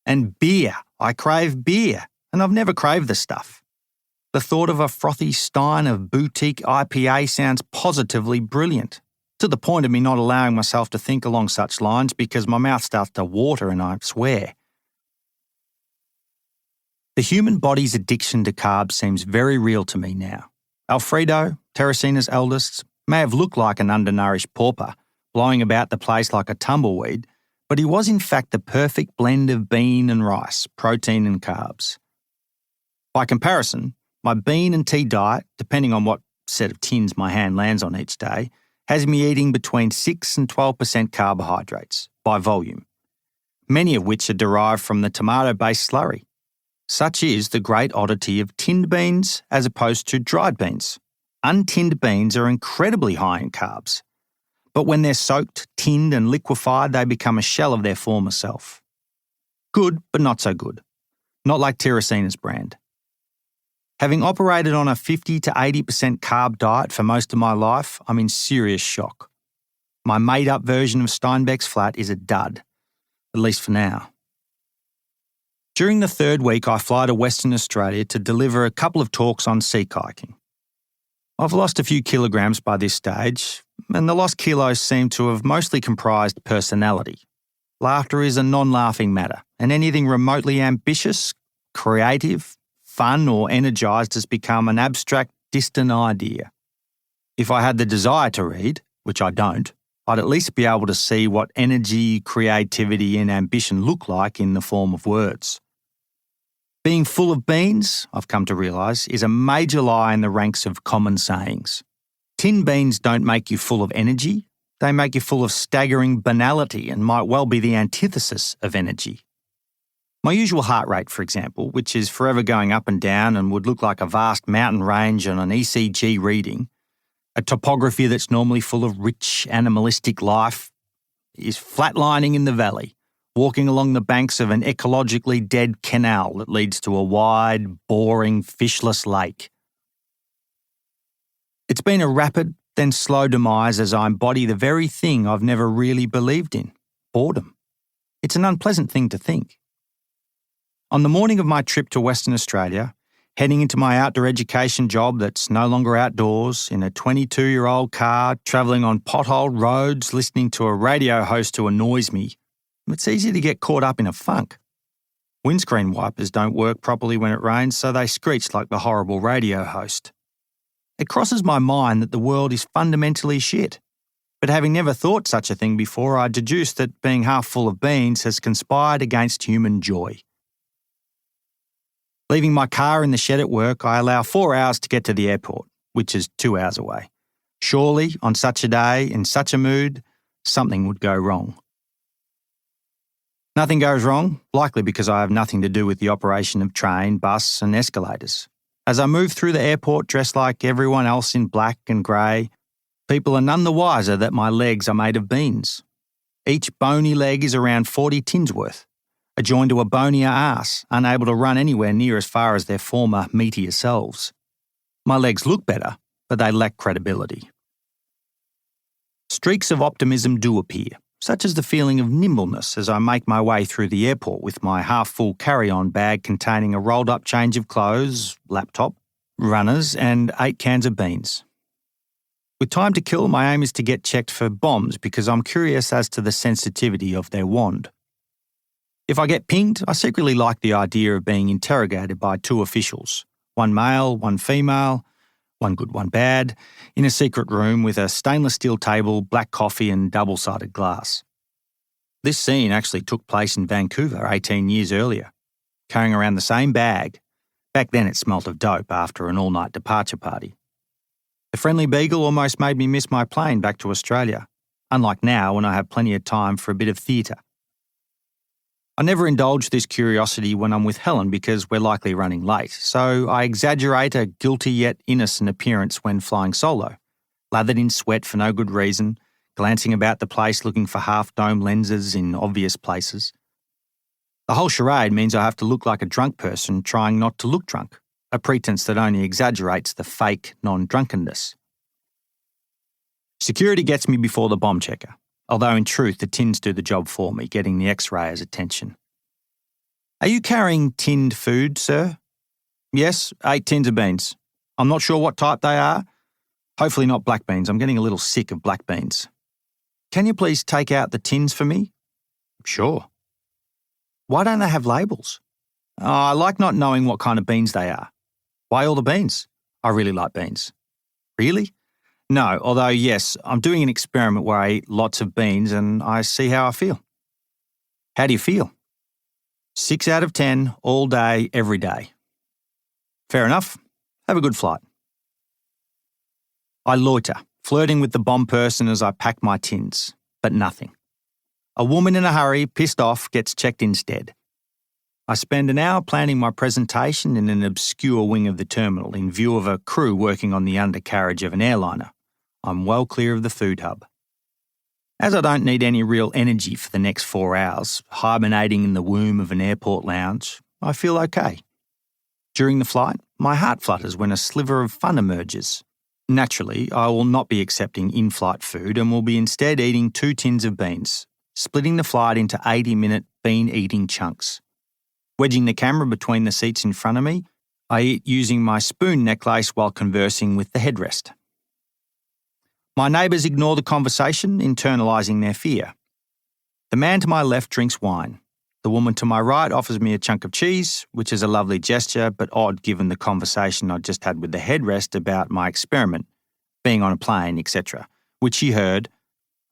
Speaker 2: And beer. I crave beer, and I've never craved the stuff. The thought of a frothy stein of boutique IPA sounds positively brilliant, to the point of me not allowing myself to think along such lines because my mouth starts to water and I swear. The human body's addiction to carbs seems very real to me now. Alfredo, Teresina's eldest, may have looked like an undernourished pauper, blowing about the place like a tumbleweed, but he was in fact the perfect blend of bean and rice, protein and carbs. By comparison, my bean and tea diet, depending on what set of tins my hand lands on each day, has me eating between 6 and 12% carbohydrates, by volume, many of which are derived from the tomato-based slurry. Such is the great oddity of tinned beans as opposed to dried beans. Untinned beans are incredibly high in carbs, but when they're soaked, tinned and liquefied, they become a shell of their former self. Good, but not so good. Not like Teresina's brand. Having operated on a 50 to 80% carb diet for most of my life, I'm in serious shock. My made-up version of Steinbeck's flat is a dud, at least for now. During the third week, I fly to Western Australia to deliver a couple of talks on sea kayaking. I've lost a few kilograms by this stage, and the lost kilos seem to have mostly comprised personality. Laughter is a non-laughing matter, and anything remotely ambitious, creative, fun or energised has become an abstract, distant idea. If I had the desire to read, which I don't, I'd at least be able to see what energy, creativity and ambition look like in the form of words. Being full of beans, I've come to realise, is a major lie in the ranks of common sayings. Tin beans don't make you full of energy, they make you full of staggering banality and might well be the antithesis of energy. My usual heart rate, for example, which is forever going up and down and would look like a vast mountain range on an ECG reading, a topography that's normally full of rich animalistic life, is flatlining in the valley, walking along the banks of an ecologically dead canal that leads to a wide, boring, fishless lake. It's been a rapid, then slow demise as I embody the very thing I've never really believed in: boredom. It's an unpleasant thing to think. On the morning of my trip to Western Australia, heading into my outdoor education job that's no longer outdoors, in a 22-year-old car, travelling on potholed roads, listening to a radio host who annoys me, it's easy to get caught up in a funk. Windscreen wipers don't work properly when it rains, so they screech like the horrible radio host. It crosses my mind that the world is fundamentally shit. But having never thought such a thing before, I deduced that being half full of beans has conspired against human joy. Leaving my car in the shed at work, I allow 4 hours to get to the airport, which is 2 hours away. Surely, on such a day, in such a mood, something would go wrong. Nothing goes wrong, likely because I have nothing to do with the operation of train, bus and escalators. As I move through the airport dressed like everyone else in black and grey, people are none the wiser that my legs are made of beans. Each bony leg is around 40 tins worth, adjoined to a bonier arse, unable to run anywhere near as far as their former meatier selves. My legs look better, but they lack credibility. Streaks of optimism do appear, such as the feeling of nimbleness as I make my way through the airport with my half-full carry-on bag containing a rolled-up change of clothes, laptop, runners and 8 cans of beans. With time to kill, my aim is to get checked for bombs because I'm curious as to the sensitivity of their wand. If I get pinged, I secretly like the idea of being interrogated by 2 officials, one male, one female, one good, one bad, in a secret room with a stainless steel table, black coffee and double-sided glass. This scene actually took place in Vancouver 18 years earlier, carrying around the same bag. Back then it smelt of dope after an all-night departure party. The friendly beagle almost made me miss my plane back to Australia, unlike now when I have plenty of time for a bit of theatre. I never indulge this curiosity when I'm with Helen because we're likely running late, so I exaggerate a guilty yet innocent appearance when flying solo, lathered in sweat for no good reason, glancing about the place looking for half-dome lenses in obvious places. The whole charade means I have to look like a drunk person trying not to look drunk, a pretense that only exaggerates the fake non-drunkenness. Security gets me before the bomb checker, although in truth the tins do the job for me, getting the X-rayer's attention. "Are you carrying tinned food, sir?" "Yes, 8 tins of beans. I'm not sure what type they are. Hopefully not black beans. I'm getting a little sick of black beans." "Can you please take out the tins for me?" "Sure." "Why don't they have labels?" "I like not knowing what kind of beans they are." "Why all the beans?" "I really like beans." "Really?" "No, although yes, I'm doing an experiment where I eat lots of beans and I see how I feel." "How do you feel?" 6 out of 10, all day, every day." "Fair enough. Have a good flight." I loiter, flirting with the bomb person as I pack my tins, but nothing. A woman in a hurry, pissed off, gets checked instead. I spend an hour planning my presentation in an obscure wing of the terminal in view of a crew working on the undercarriage of an airliner. I'm well clear of the food hub. As I don't need any real energy for the next 4 hours, hibernating in the womb of an airport lounge, I feel okay. During the flight, my heart flutters when a sliver of fun emerges. Naturally, I will not be accepting in-flight food and will be instead eating 2 tins of beans, splitting the flight into 80-minute bean-eating chunks. Wedging the camera between the seats in front of me, I eat using my spoon necklace while conversing with the headrest. My neighbours ignore the conversation, internalising their fear. The man to my left drinks wine. The woman to my right offers me a chunk of cheese, which is a lovely gesture but odd given the conversation I just had with the headrest about my experiment, being on a plane, etc., which she heard.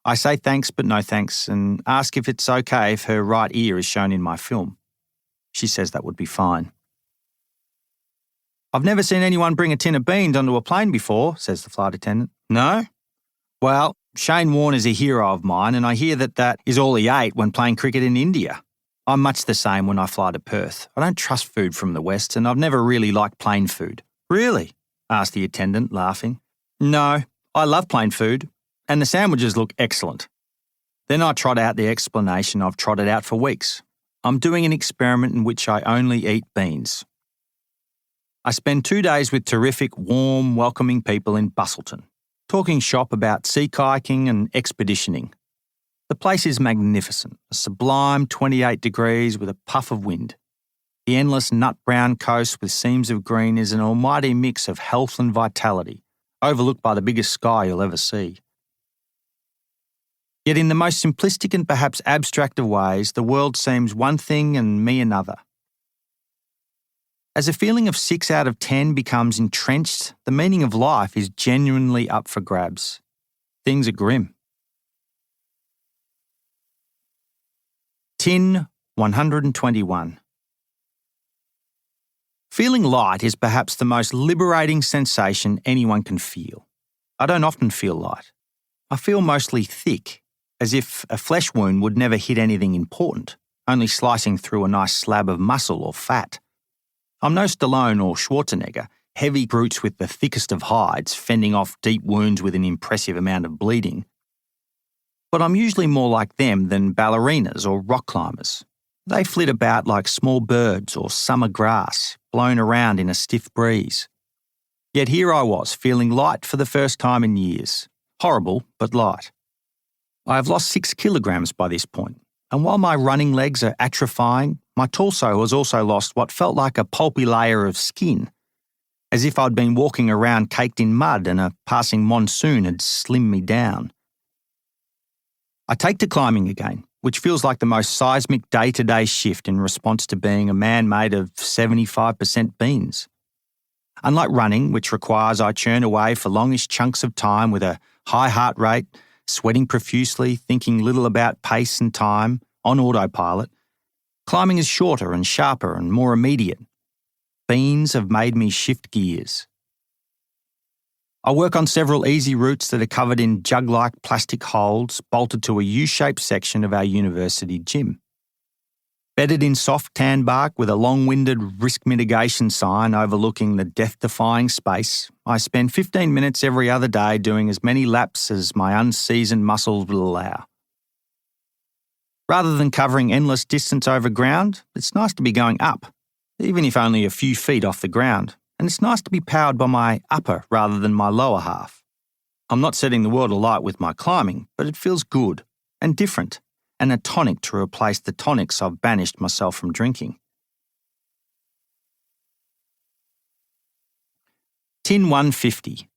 Speaker 2: I say thanks but no thanks and ask if it's okay if her right ear is shown in my film. She says that would be fine. "I've never seen anyone bring a tin of beans onto a plane before," says the flight attendant. "No? Well, Shane Warne is a hero of mine and I hear that is all he ate when playing cricket in India. I'm much the same when I fly to Perth. I don't trust food from the West and I've never really liked plain food." "Really?" asked the attendant, laughing. "No, I love plain food and the sandwiches look excellent." Then I trot out the explanation I've trotted out for weeks. I'm doing an experiment in which I only eat beans. I spend 2 days with terrific, warm, welcoming people in Bustleton, talking shop about sea kayaking and expeditioning. The place is magnificent, a sublime 28 degrees with a puff of wind. The endless nut-brown coast with seams of green is an almighty mix of health and vitality, overlooked by the biggest sky you'll ever see. Yet in the most simplistic and perhaps abstract of ways, the world seems one thing and me another. As a feeling of 6 out of 10 becomes entrenched, the meaning of life is genuinely up for grabs. Things are grim. Tin 121. Feeling light is perhaps the most liberating sensation anyone can feel. I don't often feel light. I feel mostly thick, as if a flesh wound would never hit anything important, only slicing through a nice slab of muscle or fat. I'm no Stallone or Schwarzenegger, heavy brutes with the thickest of hides, fending off deep wounds with an impressive amount of bleeding. But I'm usually more like them than ballerinas or rock climbers. They flit about like small birds or summer grass, blown around in a stiff breeze. Yet here I was, feeling light for the first time in years. Horrible, but light. I have lost 6 kilograms by this point, and while my running legs are atrophying, my torso has also lost what felt like a pulpy layer of skin, as if I'd been walking around caked in mud and a passing monsoon had slimmed me down. I take to climbing again, which feels like the most seismic day-to-day shift in response to being a man made of 75% beans. Unlike running, which requires I churn away for longish chunks of time with a high heart rate, sweating profusely, thinking little about pace and time, on autopilot, climbing is shorter and sharper and more immediate. Beans have made me shift gears. I work on several easy routes that are covered in jug-like plastic holes bolted to a U-shaped section of our university gym. Bedded in soft tan bark with a long-winded risk mitigation sign overlooking the death-defying space, I spend 15 minutes every other day doing as many laps as my unseasoned muscles will allow. Rather than covering endless distance over ground, it's nice to be going up, even if only a few feet off the ground, and it's nice to be powered by my upper rather than my lower half. I'm not setting the world alight with my climbing, but it feels good and different, and a tonic to replace the tonics I've banished myself from drinking. Tin 150.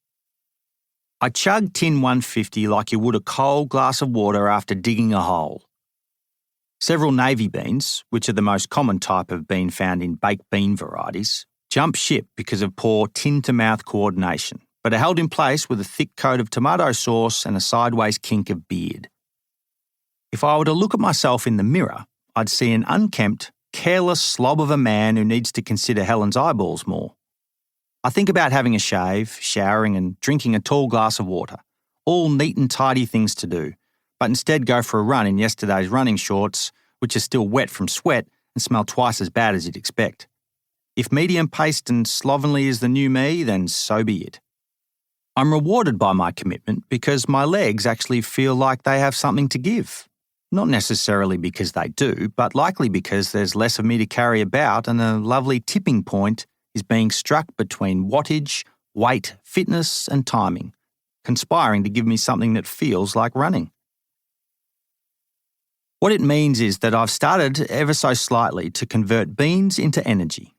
Speaker 2: I chug Tin 150 like you would a cold glass of water after digging a hole. Several navy beans, which are the most common type of bean found in baked bean varieties, jump ship because of poor tin-to-mouth coordination, but are held in place with a thick coat of tomato sauce and a sideways kink of beard. If I were to look at myself in the mirror, I'd see an unkempt, careless slob of a man who needs to consider Helen's eyeballs more. I think about having a shave, showering and drinking a tall glass of water, all neat and tidy things to do, but instead go for a run in yesterday's running shorts, which are still wet from sweat and smell twice as bad as you'd expect. If medium-paced and slovenly is the new me, then so be it. I'm rewarded by my commitment because my legs actually feel like they have something to give. Not necessarily because they do, but likely because there's less of me to carry about and a lovely tipping point is being struck between wattage, weight, fitness and timing, conspiring to give me something that feels like running. What it means is that I've started ever so slightly to convert beans into energy.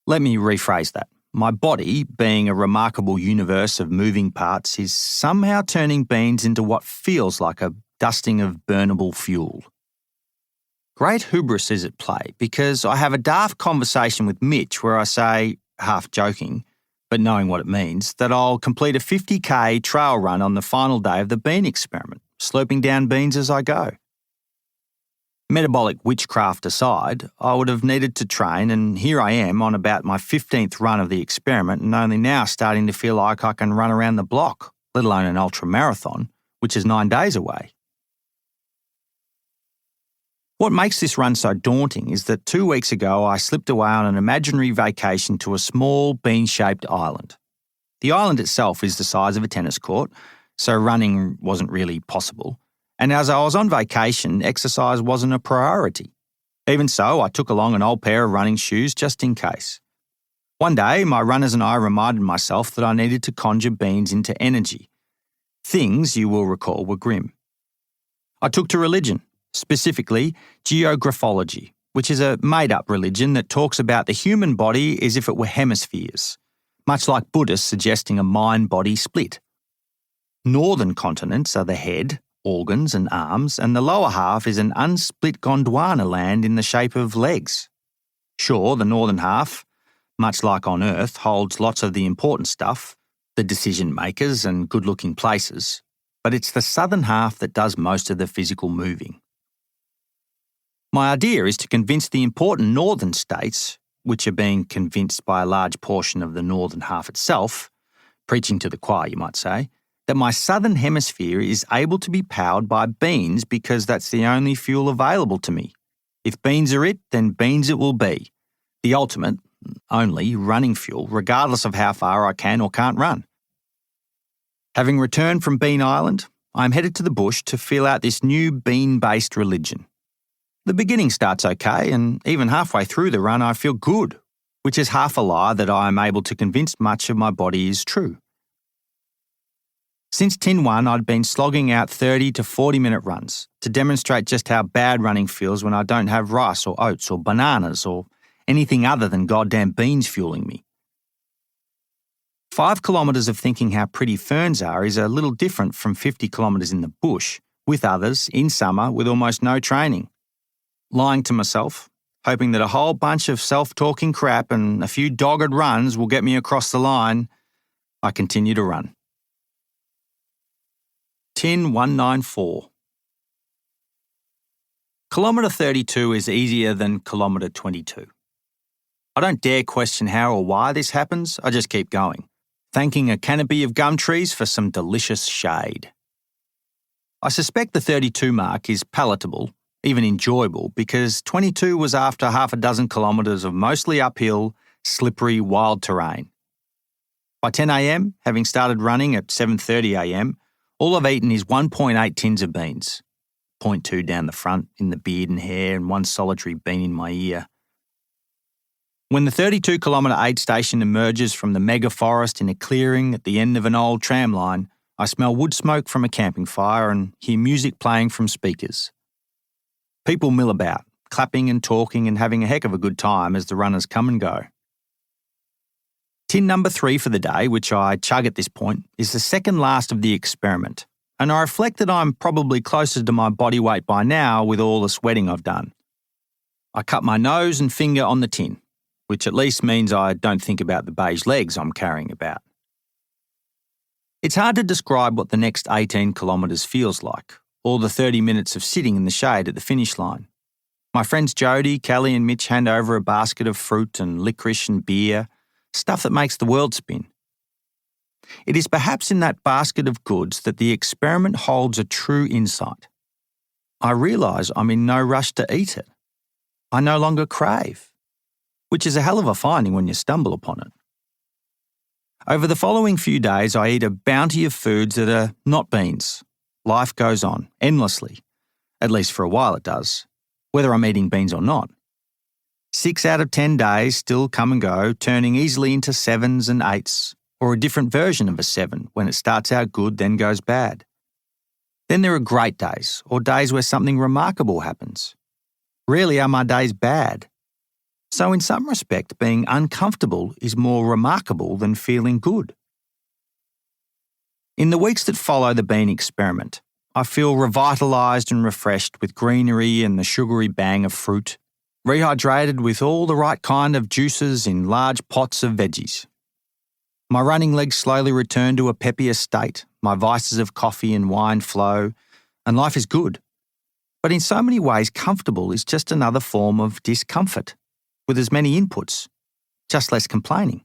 Speaker 2: Let me rephrase that. My body, being a remarkable universe of moving parts, is somehow turning beans into what feels like a dusting of burnable fuel. Great hubris is at play because I have a daft conversation with Mitch where I say, half joking, but knowing what it means, that I'll complete a 50k trail run on the final day of the bean experiment, sloping down beans as I go. Metabolic witchcraft aside, I would have needed to train, and here I am on about my 15th run of the experiment and only now starting to feel like I can run around the block, let alone an ultra-marathon, which is 9 days away. What makes this run so daunting is that 2 weeks ago I slipped away on an imaginary vacation to a small bean-shaped island. The island itself is the size of a tennis court, so running wasn't really possible, And as I was on vacation, exercise wasn't a priority. Even so, I took along an old pair of running shoes just in case. One day, my runners and I reminded myself that I needed to conjure beans into energy. Things, you will recall, were grim. I took to religion, specifically geographology, which is a made-up religion that talks about the human body as if it were hemispheres, much like Buddhists suggesting a mind-body split. Northern continents are the head, organs and arms, and the lower half is an unsplit Gondwana land in the shape of legs. Sure, the northern half, much like on Earth, holds lots of the important stuff, the decision makers and good-looking places, but it's the southern half that does most of the physical moving. My idea is to convince the important northern states, which are being convinced by a large portion of the northern half itself, preaching to the choir you might say, that my southern hemisphere is able to be powered by beans because that's the only fuel available to me. If beans are it, then beans it will be. The ultimate, only, running fuel, regardless of how far I can or can't run. Having returned from Bean Island, I'm headed to the bush to feel out this new bean-based religion. The beginning starts okay, and even halfway through the run I feel good, which is half a lie that I am able to convince much of my body is true. Since Tin 1, I'd been slogging out 30 to 40-minute runs to demonstrate just how bad running feels when I don't have rice or oats or bananas or anything other than goddamn beans fueling me. 5 kilometres of thinking how pretty ferns are is a little different from 50 kilometres in the bush, with others, in summer, with almost no training. Lying to myself, hoping that a whole bunch of self-talking crap and a few dogged runs will get me across the line, I continue to run. Tin 194. Kilometre 32 is easier than kilometre 22. I don't dare question how or why this happens, I just keep going, thanking a canopy of gum trees for some delicious shade. I suspect the 32 mark is palatable, even enjoyable, because 22 was after half a dozen kilometres of mostly uphill, slippery, wild terrain. By 10 a.m, having started running at 7:30 a.m, all I've eaten is 1.8 tins of beans, 0.2 down the front in the beard and hair and one solitary bean in my ear. When the 32-kilometre aid station emerges from the mega forest in a clearing at the end of an old tram line, I smell wood smoke from a camping fire and hear music playing from speakers. People mill about, clapping and talking and having a heck of a good time as the runners come and go. Tin number 3 for the day, which I chug at this point, is the second last of the experiment, and I reflect that I'm probably closer to my body weight by now with all the sweating I've done. I cut my nose and finger on the tin, which at least means I don't think about the beige legs I'm carrying about. It's hard to describe what the next 18 kilometres feels like, or the 30 minutes of sitting in the shade at the finish line. My friends Jody, Kelly and Mitch hand over a basket of fruit and licorice and beer, stuff that makes the world spin. It is perhaps in that basket of goods that the experiment holds a true insight. I realise I'm in no rush to eat it. I no longer crave, which is a hell of a finding when you stumble upon it. Over the following few days, I eat a bounty of foods that are not beans. Life goes on, endlessly. At least for a while it does, whether I'm eating beans or not. 6 out of 10 days still come and go, turning easily into 7s and 8s, or a different version of a 7 when it starts out good then goes bad. Then there are great days, or days where something remarkable happens. Rarely are my days bad. So in some respect, being uncomfortable is more remarkable than feeling good. In the weeks that follow the bean experiment, I feel revitalised and refreshed with greenery and the sugary bang of fruit, rehydrated with all the right kind of juices in large pots of veggies. My running legs slowly return to a peppier state, my vices of coffee and wine flow, and life is good. But in so many ways, comfortable is just another form of discomfort, with as many inputs, just less complaining.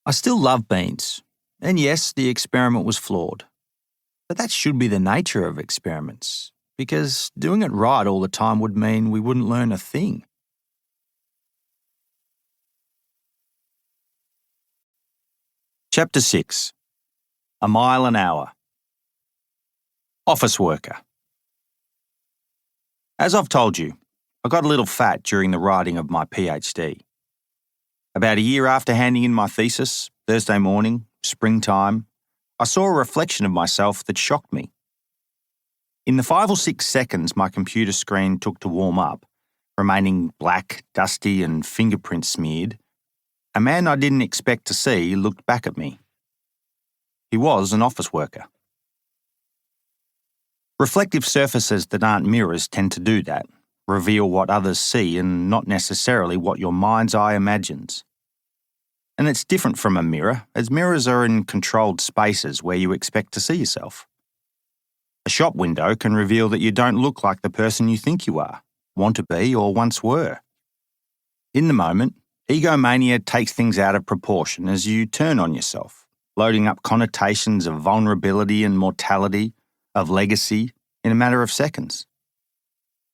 Speaker 2: I still love beans, and yes, the experiment was flawed. But that should be the nature of experiments, because doing it right all the time would mean we wouldn't learn a thing. Chapter 6. A Mile an Hour. Office worker. As I've told you, I got a little fat during the writing of my PhD. About a year after handing in my thesis, Thursday morning, springtime, I saw a reflection of myself that shocked me. In the 5 or 6 seconds my computer screen took to warm up, remaining black, dusty and fingerprint smeared, a man I didn't expect to see looked back at me. He was an office worker. Reflective surfaces that aren't mirrors tend to do that, reveal what others see and not necessarily what your mind's eye imagines. And it's different from a mirror, as mirrors are in controlled spaces where you expect to see yourself. A shop window can reveal that you don't look like the person you think you are, want to be, or once were. In the moment, egomania takes things out of proportion as you turn on yourself, loading up connotations of vulnerability and mortality, of legacy, in a matter of seconds.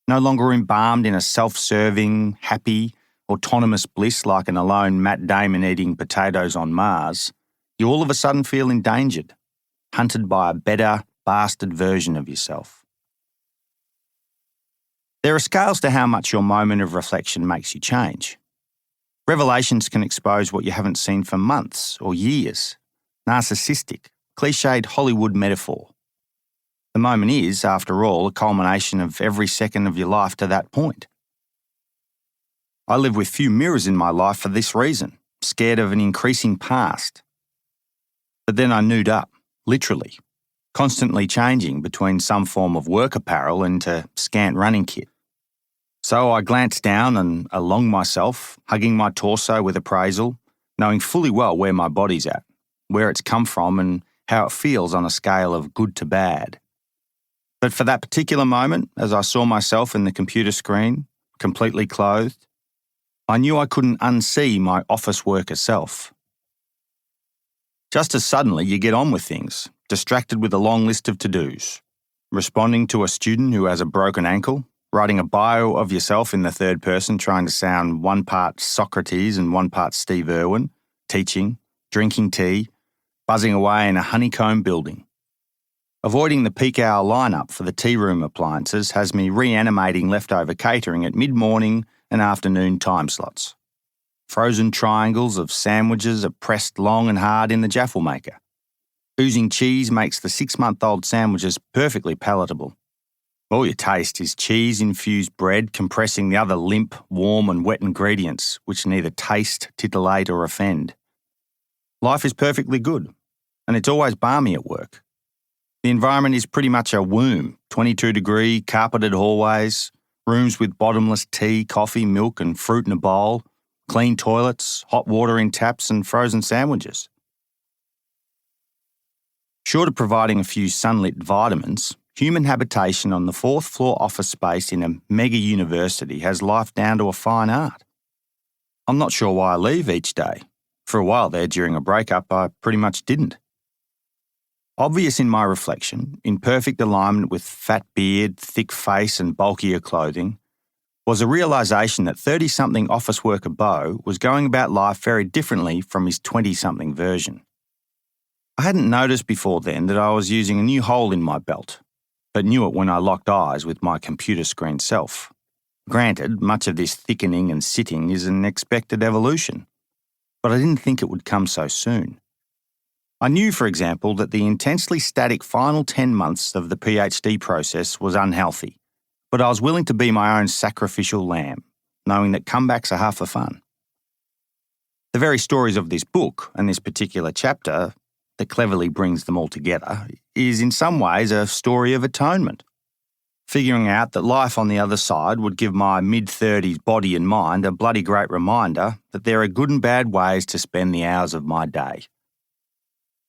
Speaker 2: No longer embalmed in a self-serving, happy, autonomous bliss like an alone Matt Damon eating potatoes on Mars, you all of a sudden feel endangered, hunted by a better, bastard version of yourself. There are scales to how much your moment of reflection makes you change. Revelations can expose what you haven't seen for months or years. Narcissistic, cliched Hollywood metaphor. The moment is, after all, a culmination of every second of your life to that point. I live with few mirrors in my life for this reason, scared of an increasing past. But then I nude up, literally, constantly changing between some form of work apparel into scant running kit. So I glance down and along myself, hugging my torso with appraisal, knowing fully well where my body's at, where it's come from and how it feels on a scale of good to bad. But for that particular moment, as I saw myself in the computer screen, completely clothed, I knew I couldn't unsee my office worker self. Just as suddenly you get on with things, distracted with a long list of to-dos, responding to a student who has a broken ankle, writing a bio of yourself in the third person trying to sound one part Socrates and one part Steve Irwin, teaching, drinking tea, buzzing away in a honeycomb building. Avoiding the peak hour lineup for the tea room appliances has me reanimating leftover catering at mid-morning and afternoon time slots. Frozen triangles of sandwiches are pressed long and hard in the jaffle maker. Oozing cheese makes the 6-month-old sandwiches perfectly palatable. All you taste is cheese-infused bread compressing the other limp, warm and wet ingredients which neither taste, titillate or offend. Life is perfectly good, and it's always balmy at work. The environment is pretty much a womb, 22-degree, carpeted hallways, rooms with bottomless tea, coffee, milk and fruit in a bowl, clean toilets, hot water in taps and frozen sandwiches. Short of providing a few sunlit vitamins, human habitation on the 4th floor office space in a mega university has life down to a fine art. I'm not sure why I leave each day. For a while there during a breakup, I pretty much didn't. Obvious in my reflection, in perfect alignment with fat beard, thick face and bulkier clothing, was a realisation that 30-something office worker Beau was going about life very differently from his 20-something version. I hadn't noticed before then that I was using a new hole in my belt, but knew it when I locked eyes with my computer screen self. Granted, much of this thickening and sitting is an expected evolution, but I didn't think it would come so soon. I knew, for example, that the intensely static final 10 months of the PhD process was unhealthy, but I was willing to be my own sacrificial lamb, knowing that comebacks are half the fun. The very stories of this book and this particular chapter that cleverly brings them all together is in some ways a story of atonement. Figuring out that life on the other side would give my mid-30s body and mind a bloody great reminder that there are good and bad ways to spend the hours of my day.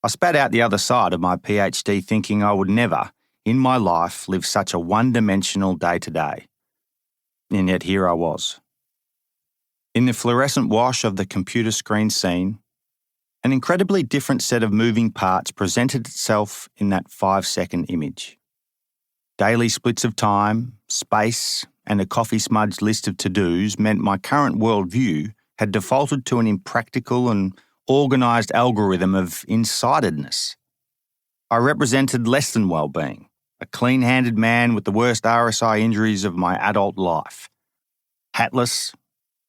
Speaker 2: I spat out the other side of my PhD thinking I would never, in my life, live such a one-dimensional day-to-day. And yet here I was. In the fluorescent wash of the computer screen scene, an incredibly different set of moving parts presented itself in that 5-second image. Daily splits of time, space, and a coffee-smudged list of to-dos meant my current worldview had defaulted to an impractical and organised algorithm of insidedness. I represented less than well-being, a clean-handed man with the worst RSI injuries of my adult life. Hatless,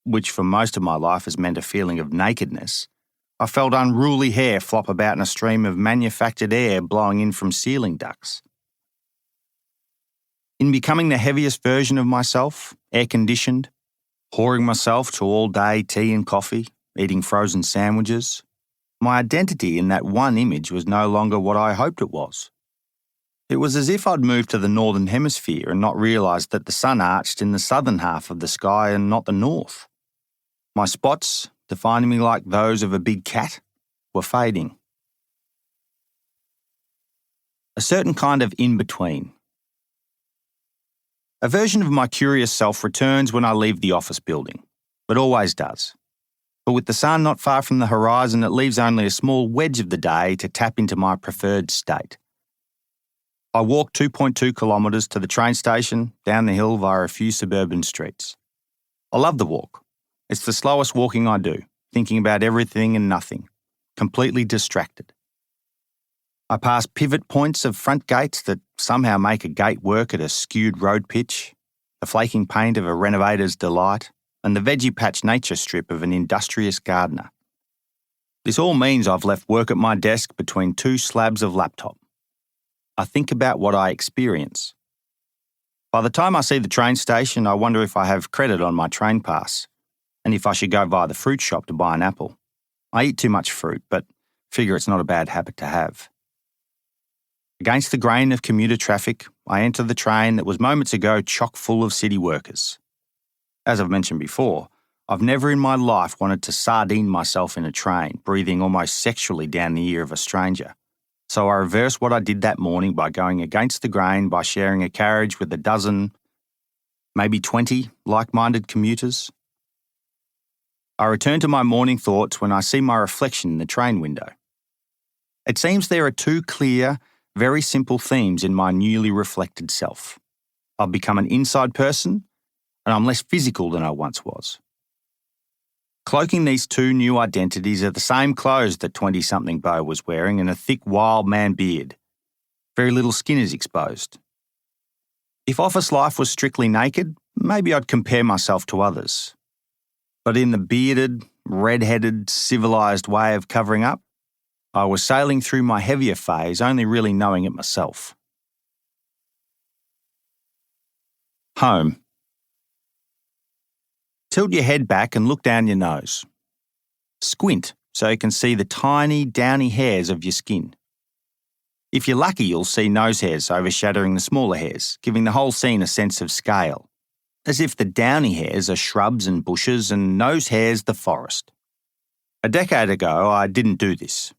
Speaker 2: which for most of my life has meant a feeling of nakedness, I felt unruly hair flop about in a stream of manufactured air blowing in from ceiling ducts. In becoming the heaviest version of myself, air-conditioned, pouring myself to all-day tea and coffee, eating frozen sandwiches, my identity in that one image was no longer what I hoped it was. It was as if I'd moved to the northern hemisphere and not realised that the sun arched in the southern half of the sky and not the north. My spots, defining me like those of a big cat, were fading. A certain kind of in-between. A version of my curious self returns when I leave the office building. It always does. But with the sun not far from the horizon, it leaves only a small wedge of the day to tap into my preferred state. I walk 2.2 kilometres to the train station, down the hill via a few suburban streets. I love the walk. It's the slowest walking I do, thinking about everything and nothing, completely distracted. I pass pivot points of front gates that somehow make a gate work at a skewed road pitch, the flaking paint of a renovator's delight, and the veggie patch nature strip of an industrious gardener. This all means I've left work at my desk between two slabs of laptop. I think about what I experience. By the time I see the train station, I wonder if I have credit on my train pass, and if I should go via the fruit shop to buy an apple. I eat too much fruit, but figure it's not a bad habit to have. Against the grain of commuter traffic, I enter the train that was moments ago chock full of city workers. As I've mentioned before, I've never in my life wanted to sardine myself in a train, breathing almost sexually down the ear of a stranger. So I reversed what I did that morning by going against the grain by sharing a carriage with a dozen, maybe 20 like-minded commuters. I return to my morning thoughts when I see my reflection in the train window. It seems there are two clear, very simple themes in my newly reflected self. I've become an inside person, and I'm less physical than I once was. Cloaking these two new identities are the same clothes that 20-something Beau was wearing and a thick wild man beard. Very little skin is exposed. If office life was strictly naked, maybe I'd compare myself to others. But in the bearded, red-headed, civilised way of covering up, I was sailing through my heavier phase, only really knowing it myself. Home. Tilt your head back and look down your nose. Squint so you can see the tiny, downy hairs of your skin. If you're lucky, you'll see nose hairs overshadowing the smaller hairs, giving the whole scene a sense of scale, as if the downy hairs are shrubs and bushes and nose hairs the forest. A decade ago, I didn't do this.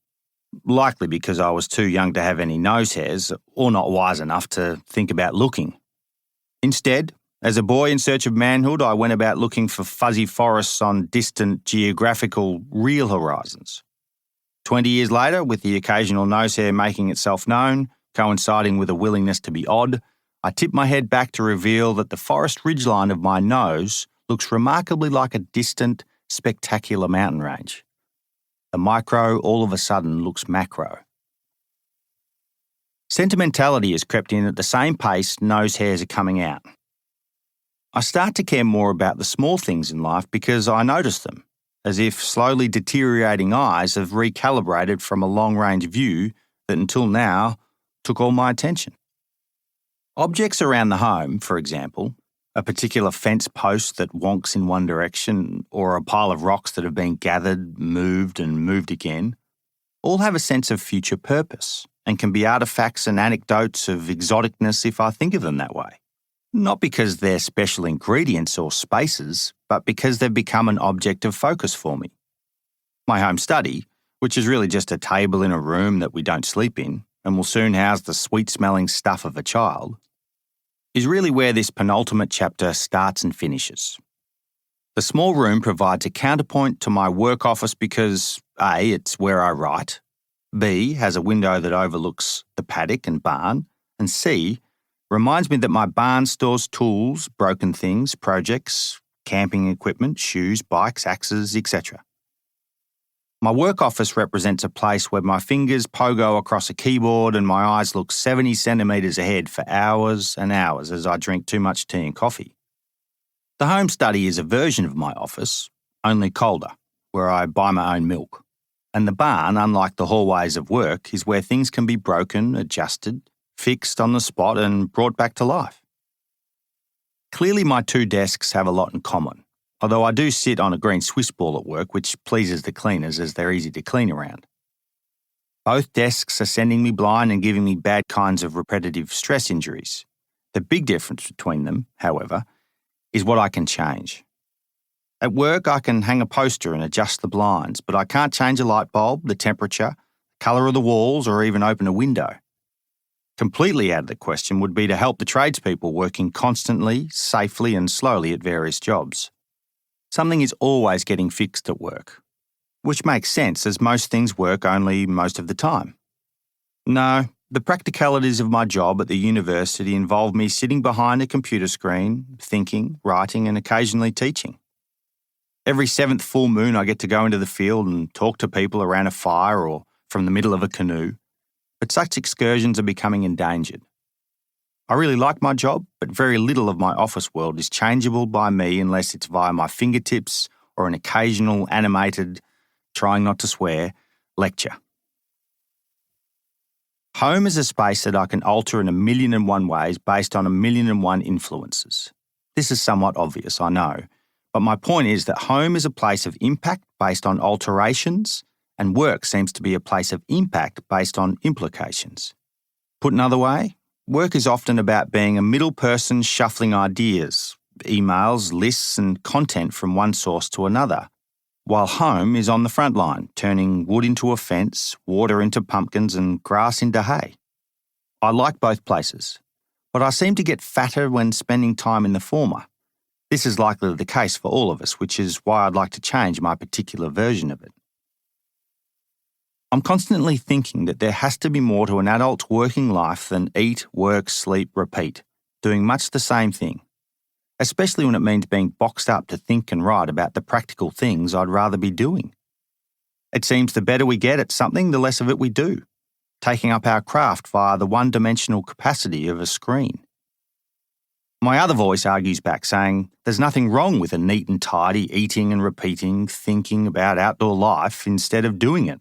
Speaker 2: Likely because I was too young to have any nose hairs, or not wise enough to think about looking. Instead, as a boy in search of manhood, I went about looking for fuzzy forests on distant, geographical, real horizons. 20 years later, with the occasional nose hair making itself known, coinciding with a willingness to be odd, I tip my head back to reveal that the forest ridgeline of my nose looks remarkably like a distant, spectacular mountain range. The micro all of a sudden looks macro. Sentimentality has crept in at the same pace nose hairs are coming out. I start to care more about the small things in life because I notice them, as if slowly deteriorating eyes have recalibrated from a long-range view that until now took all my attention. Objects around the home, for example, a particular fence post that wonks in one direction, or a pile of rocks that have been gathered, moved and moved again, all have a sense of future purpose and can be artefacts and anecdotes of exoticness if I think of them that way. Not because they're special ingredients or spaces, but because they've become an object of focus for me. My home study, which is really just a table in a room that we don't sleep in and will soon house the sweet-smelling stuff of a child, is really where this penultimate chapter starts and finishes. The small room provides a counterpoint to my work office because A, it's where I write, B, has a window that overlooks the paddock and barn, and C, reminds me that my barn stores tools, broken things, projects, camping equipment, shoes, bikes, axes, etc. My work office represents a place where my fingers pogo across a keyboard and my eyes look 70 centimetres ahead for hours and hours as I drink too much tea and coffee. The home study is a version of my office, only colder, where I buy my own milk. And the barn, unlike the hallways of work, is where things can be broken, adjusted, fixed on the spot and brought back to life. Clearly my two desks have a lot in common, although I do sit on a green Swiss ball at work, which pleases the cleaners as they're easy to clean around. Both desks are sending me blind and giving me bad kinds of repetitive stress injuries. The big difference between them, however, is what I can change. At work, I can hang a poster and adjust the blinds, but I can't change a light bulb, the temperature, the colour of the walls, or even open a window. Completely out of the question would be to help the tradespeople working constantly, safely, and slowly at various jobs. Something is always getting fixed at work, which makes sense as most things work only most of the time. No, the practicalities of my job at the university involve me sitting behind a computer screen, thinking, writing, and occasionally teaching. Every 7th full moon I get to go into the field and talk to people around a fire or from the middle of a canoe, but such excursions are becoming endangered. I really like my job, but very little of my office world is changeable by me unless it's via my fingertips or an occasional animated, trying not to swear, lecture. Home is a space that I can alter in 1,000,001 ways based on 1,000,001 influences. This is somewhat obvious, I know, but my point is that home is a place of impact based on alterations, and work seems to be a place of impact based on implications. Put another way, work is often about being a middle person shuffling ideas, emails, lists, and content from one source to another, while home is on the front line, turning wood into a fence, water into pumpkins, and grass into hay. I like both places, but I seem to get fatter when spending time in the former. This is likely the case for all of us, which is why I'd like to change my particular version of it. I'm constantly thinking that there has to be more to an adult's working life than eat, work, sleep, repeat, doing much the same thing, especially when it means being boxed up to think and write about the practical things I'd rather be doing. It seems the better we get at something, the less of it we do, taking up our craft via the one-dimensional capacity of a screen. My other voice argues back, saying there's nothing wrong with a neat and tidy eating and repeating, thinking about outdoor life instead of doing it,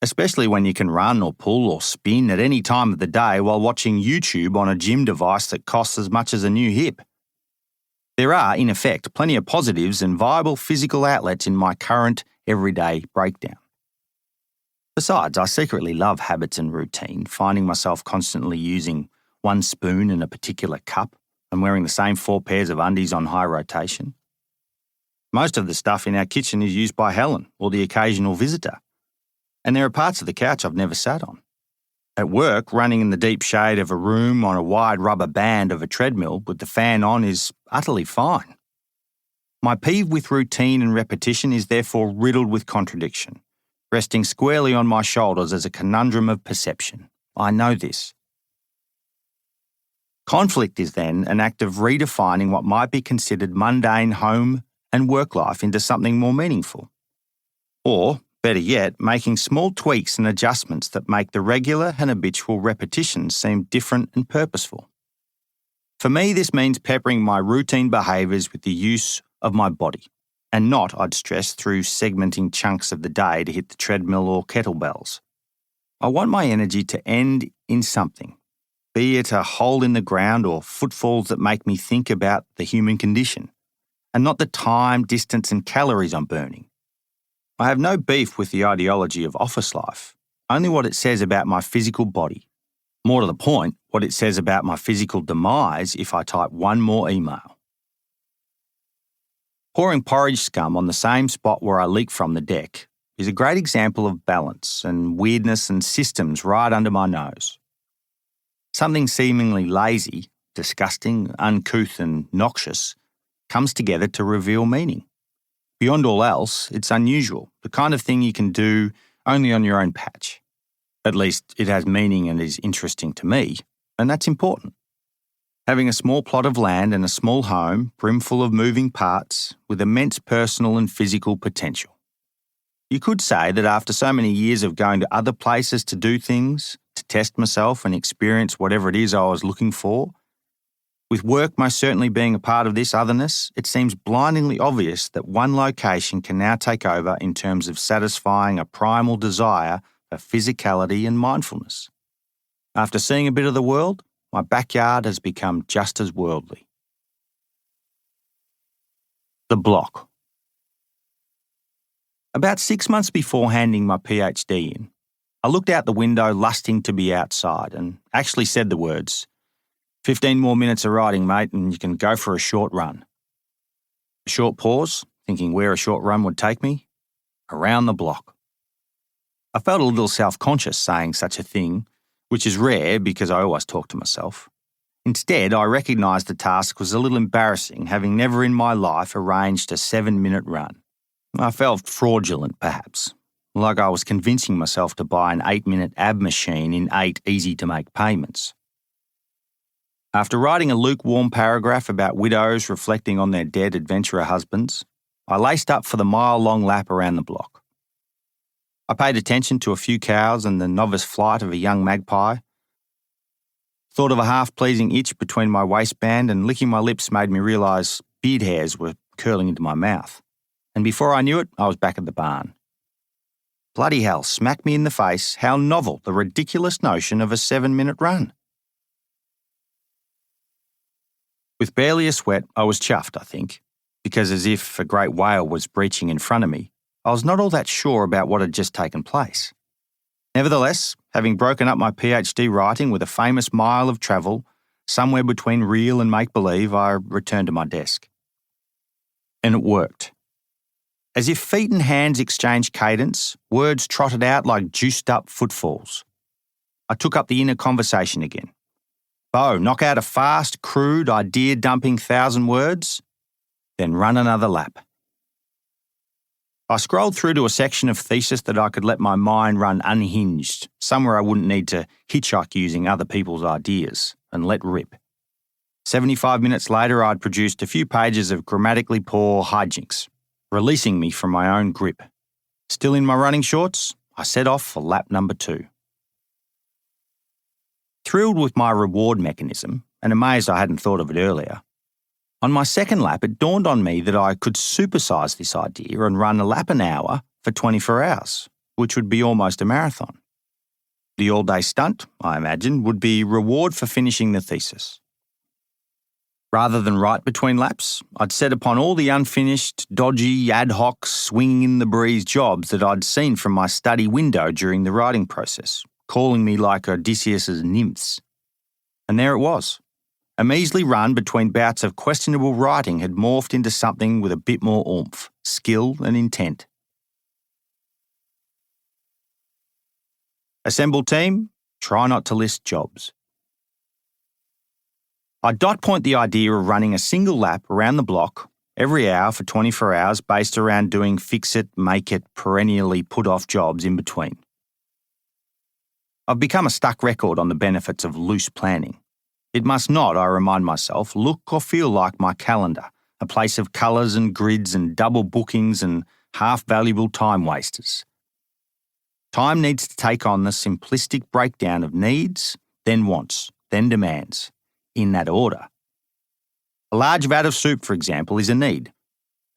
Speaker 2: especially when you can run or pull or spin at any time of the day while watching YouTube on a gym device that costs as much as a new hip. There are, in effect, plenty of positives and viable physical outlets in my current everyday breakdown. Besides, I secretly love habits and routine, finding myself constantly using one spoon in a particular cup and wearing the same 4 pairs of undies on high rotation. Most of the stuff in our kitchen is used by Helen or the occasional visitor, and there are parts of the couch I've never sat on. At work, running in the deep shade of a room on a wide rubber band of a treadmill with the fan on is utterly fine. My peeve with routine and repetition is therefore riddled with contradiction, resting squarely on my shoulders as a conundrum of perception. I know this. Conflict is then an act of redefining what might be considered mundane home and work life into something more meaningful. Or, better yet, making small tweaks and adjustments that make the regular and habitual repetitions seem different and purposeful. For me, this means peppering my routine behaviours with the use of my body, and not, I'd stress, through segmenting chunks of the day to hit the treadmill or kettlebells. I want my energy to end in something, be it a hole in the ground or footfalls that make me think about the human condition, and not the time, distance, and calories I'm burning. I have no beef with the ideology of office life, only what it says about my physical body. More to the point, what it says about my physical demise if I type one more email. Pouring porridge scum on the same spot where I leak from the deck is a great example of balance and weirdness and systems right under my nose. Something seemingly lazy, disgusting, uncouth and noxious comes together to reveal meaning. Beyond all else, it's unusual, the kind of thing you can do only on your own patch. At least it has meaning and is interesting to me, and that's important. Having a small plot of land and a small home, brimful of moving parts, with immense personal and physical potential. You could say that after so many years of going to other places to do things, to test myself and experience whatever it is I was looking for, with work most certainly being a part of this otherness, it seems blindingly obvious that one location can now take over in terms of satisfying a primal desire for physicality and mindfulness. After seeing a bit of the world, my backyard has become just as worldly. The block. About 6 months before handing my PhD in, I looked out the window lusting to be outside and actually said the words, 15 more minutes of riding, mate, and you can go for a short run. A short pause, thinking where a short run would take me. Around the block. I felt a little self-conscious saying such a thing, which is rare because I always talk to myself. Instead, I recognised the task was a little embarrassing, having never in my life arranged a 7-minute run. I felt fraudulent, perhaps, like I was convincing myself to buy an 8-minute ab machine in 8 easy-to-make payments. After writing a lukewarm paragraph about widows reflecting on their dead adventurer husbands, I laced up for the mile-long lap around the block. I paid attention to a few cows and the novice flight of a young magpie, thought of a half-pleasing itch between my waistband, and licking my lips made me realise beard hairs were curling into my mouth. And before I knew it, I was back at the barn. Bloody hell, smack me in the face, how novel the ridiculous notion of a 7-minute run. With barely a sweat, I was chuffed, I think, because as if a great whale was breaching in front of me, I was not all that sure about what had just taken place. Nevertheless, having broken up my PhD writing with a famous mile of travel, somewhere between real and make-believe, I returned to my desk. And it worked. As if feet and hands exchanged cadence, words trotted out like juiced-up footfalls. I took up the inner conversation again. Beau, knock out a fast, crude, idea-dumping 1,000 words, then run another lap. I scrolled through to a section of thesis that I could let my mind run unhinged, somewhere I wouldn't need to hitchhike using other people's ideas, and let rip. 75 minutes later, I'd produced a few pages of grammatically poor hijinks, releasing me from my own grip. Still in my running shorts, I set off for lap number 2. Thrilled with my reward mechanism, and amazed I hadn't thought of it earlier, on my second lap it dawned on me that I could supersize this idea and run a lap an hour for 24 hours, which would be almost a marathon. The all-day stunt, I imagine, would be reward for finishing the thesis. Rather than write between laps, I'd set upon all the unfinished, dodgy, ad hoc, swinging-in-the-breeze jobs that I'd seen from my study window during the writing process, calling me like Odysseus's nymphs. And there it was. A measly run between bouts of questionable writing had morphed into something with a bit more oomph, skill and intent. Assemble team, try not to list jobs. I dot point the idea of running a single lap around the block every hour for 24 hours based around doing fix-it, make-it, perennially put-off jobs in between. I've become a stuck record on the benefits of loose planning. It must not, I remind myself, look or feel like my calendar, a place of colours and grids and double bookings and half-valuable time wasters. Time needs to take on the simplistic breakdown of needs, then wants, then demands, in that order. A large vat of soup, for example, is a need,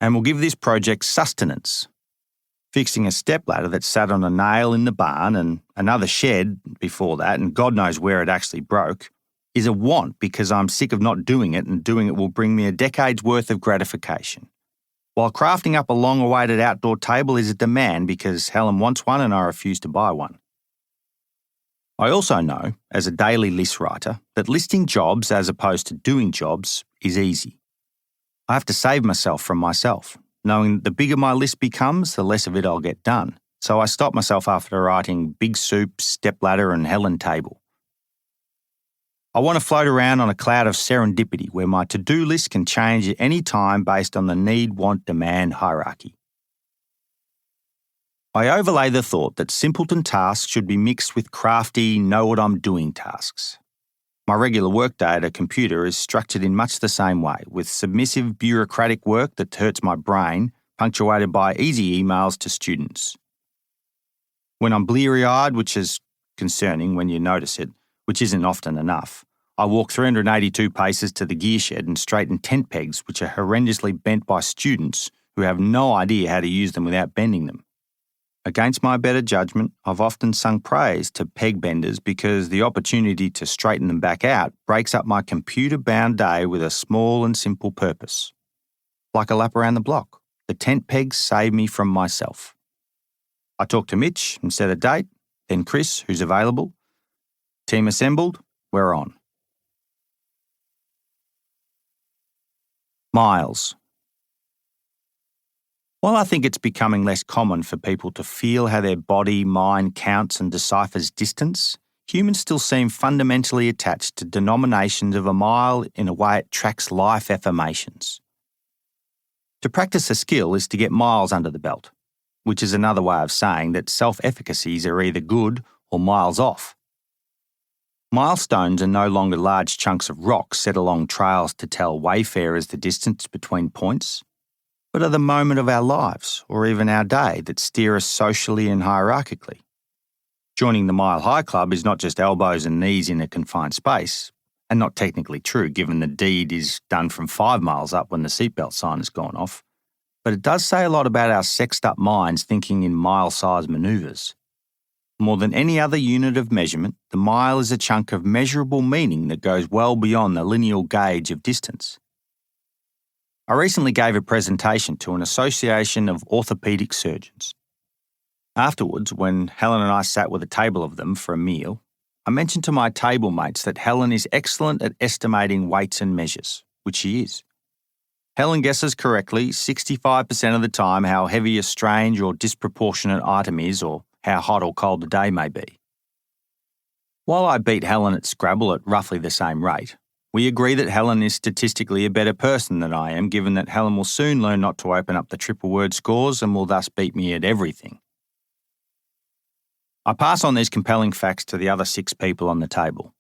Speaker 2: and will give this project sustenance. Fixing a stepladder that sat on a nail in the barn and another shed before that, and God knows where it actually broke, is a want because I'm sick of not doing it, and doing it will bring me a decade's worth of gratification. While crafting up a long-awaited outdoor table is a demand because Helen wants one and I refuse to buy one. I also know, as a daily list writer, that listing jobs as opposed to doing jobs is easy. I have to save myself from myself, knowing that the bigger my list becomes, the less of it I'll get done. So I stop myself after writing big soup, stepladder and Helen table. I want to float around on a cloud of serendipity where my to-do list can change at any time based on the need, want, demand hierarchy. I overlay the thought that simpleton tasks should be mixed with crafty, know-what-I'm-doing tasks. My regular workday at a computer is structured in much the same way, with submissive bureaucratic work that hurts my brain, punctuated by easy emails to students, When I'm bleary-eyed, which is concerning when you notice it, which isn't often enough, I walk 382 paces to the gear shed and straighten tent pegs which are horrendously bent by students who have no idea how to use them without bending them. Against my better judgment, I've often sung praise to peg benders because the opportunity to straighten them back out breaks up my computer-bound day with a small and simple purpose. Like a lap around the block, the tent pegs save me from myself. I talk to Mitch and set a date, then Chris, who's available. Team assembled, we're on. Miles. While I think it's becoming less common for people to feel how their body, mind counts and deciphers distance, humans still seem fundamentally attached to denominations of a mile in a way it tracks life affirmations. To practice a skill is to get miles under the belt, which is another way of saying that self-efficacies are either good or miles off. Milestones are no longer large chunks of rock set along trails to tell wayfarers the distance between points, but are the moment of our lives, or even our day, that steer us socially and hierarchically. Joining the Mile High Club is not just elbows and knees in a confined space, and not technically true given the deed is done from 5 miles up when the seatbelt sign has gone off, but it does say a lot about our sexed-up minds thinking in mile-sized manoeuvres. More than any other unit of measurement, the mile is a chunk of measurable meaning that goes well beyond the lineal gauge of distance. I recently gave a presentation to an association of orthopaedic surgeons. Afterwards, when Helen and I sat with a table of them for a meal, I mentioned to my table mates that Helen is excellent at estimating weights and measures, which she is. Helen guesses correctly 65% of the time how heavy a strange or disproportionate item is or how hot or cold the day may be. While I beat Helen at Scrabble at roughly the same rate, we agree that Helen is statistically a better person than I am, given that Helen will soon learn not to open up the triple word scores and will thus beat me at everything. I pass on these compelling facts to the other 6 people on the table.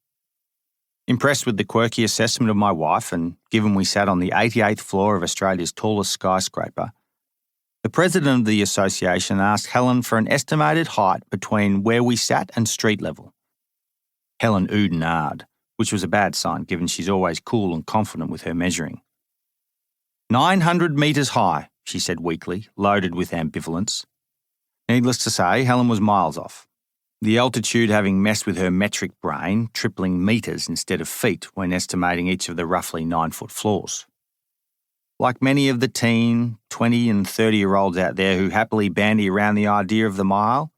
Speaker 2: Impressed with the quirky assessment of my wife, and given we sat on the 88th floor of Australia's tallest skyscraper, the president of the association asked Helen for an estimated height between where we sat and street level. Helen oohed and ahed, which was a bad sign given she's always cool and confident with her measuring. 900 metres high, she said weakly, loaded with ambivalence. Needless to say, Helen was miles off, the altitude having messed with her metric brain, tripling metres instead of feet when estimating each of the roughly 9-foot floors. Like many of the teen, 20 and 30-year-olds out there who happily bandy around the idea of the mile,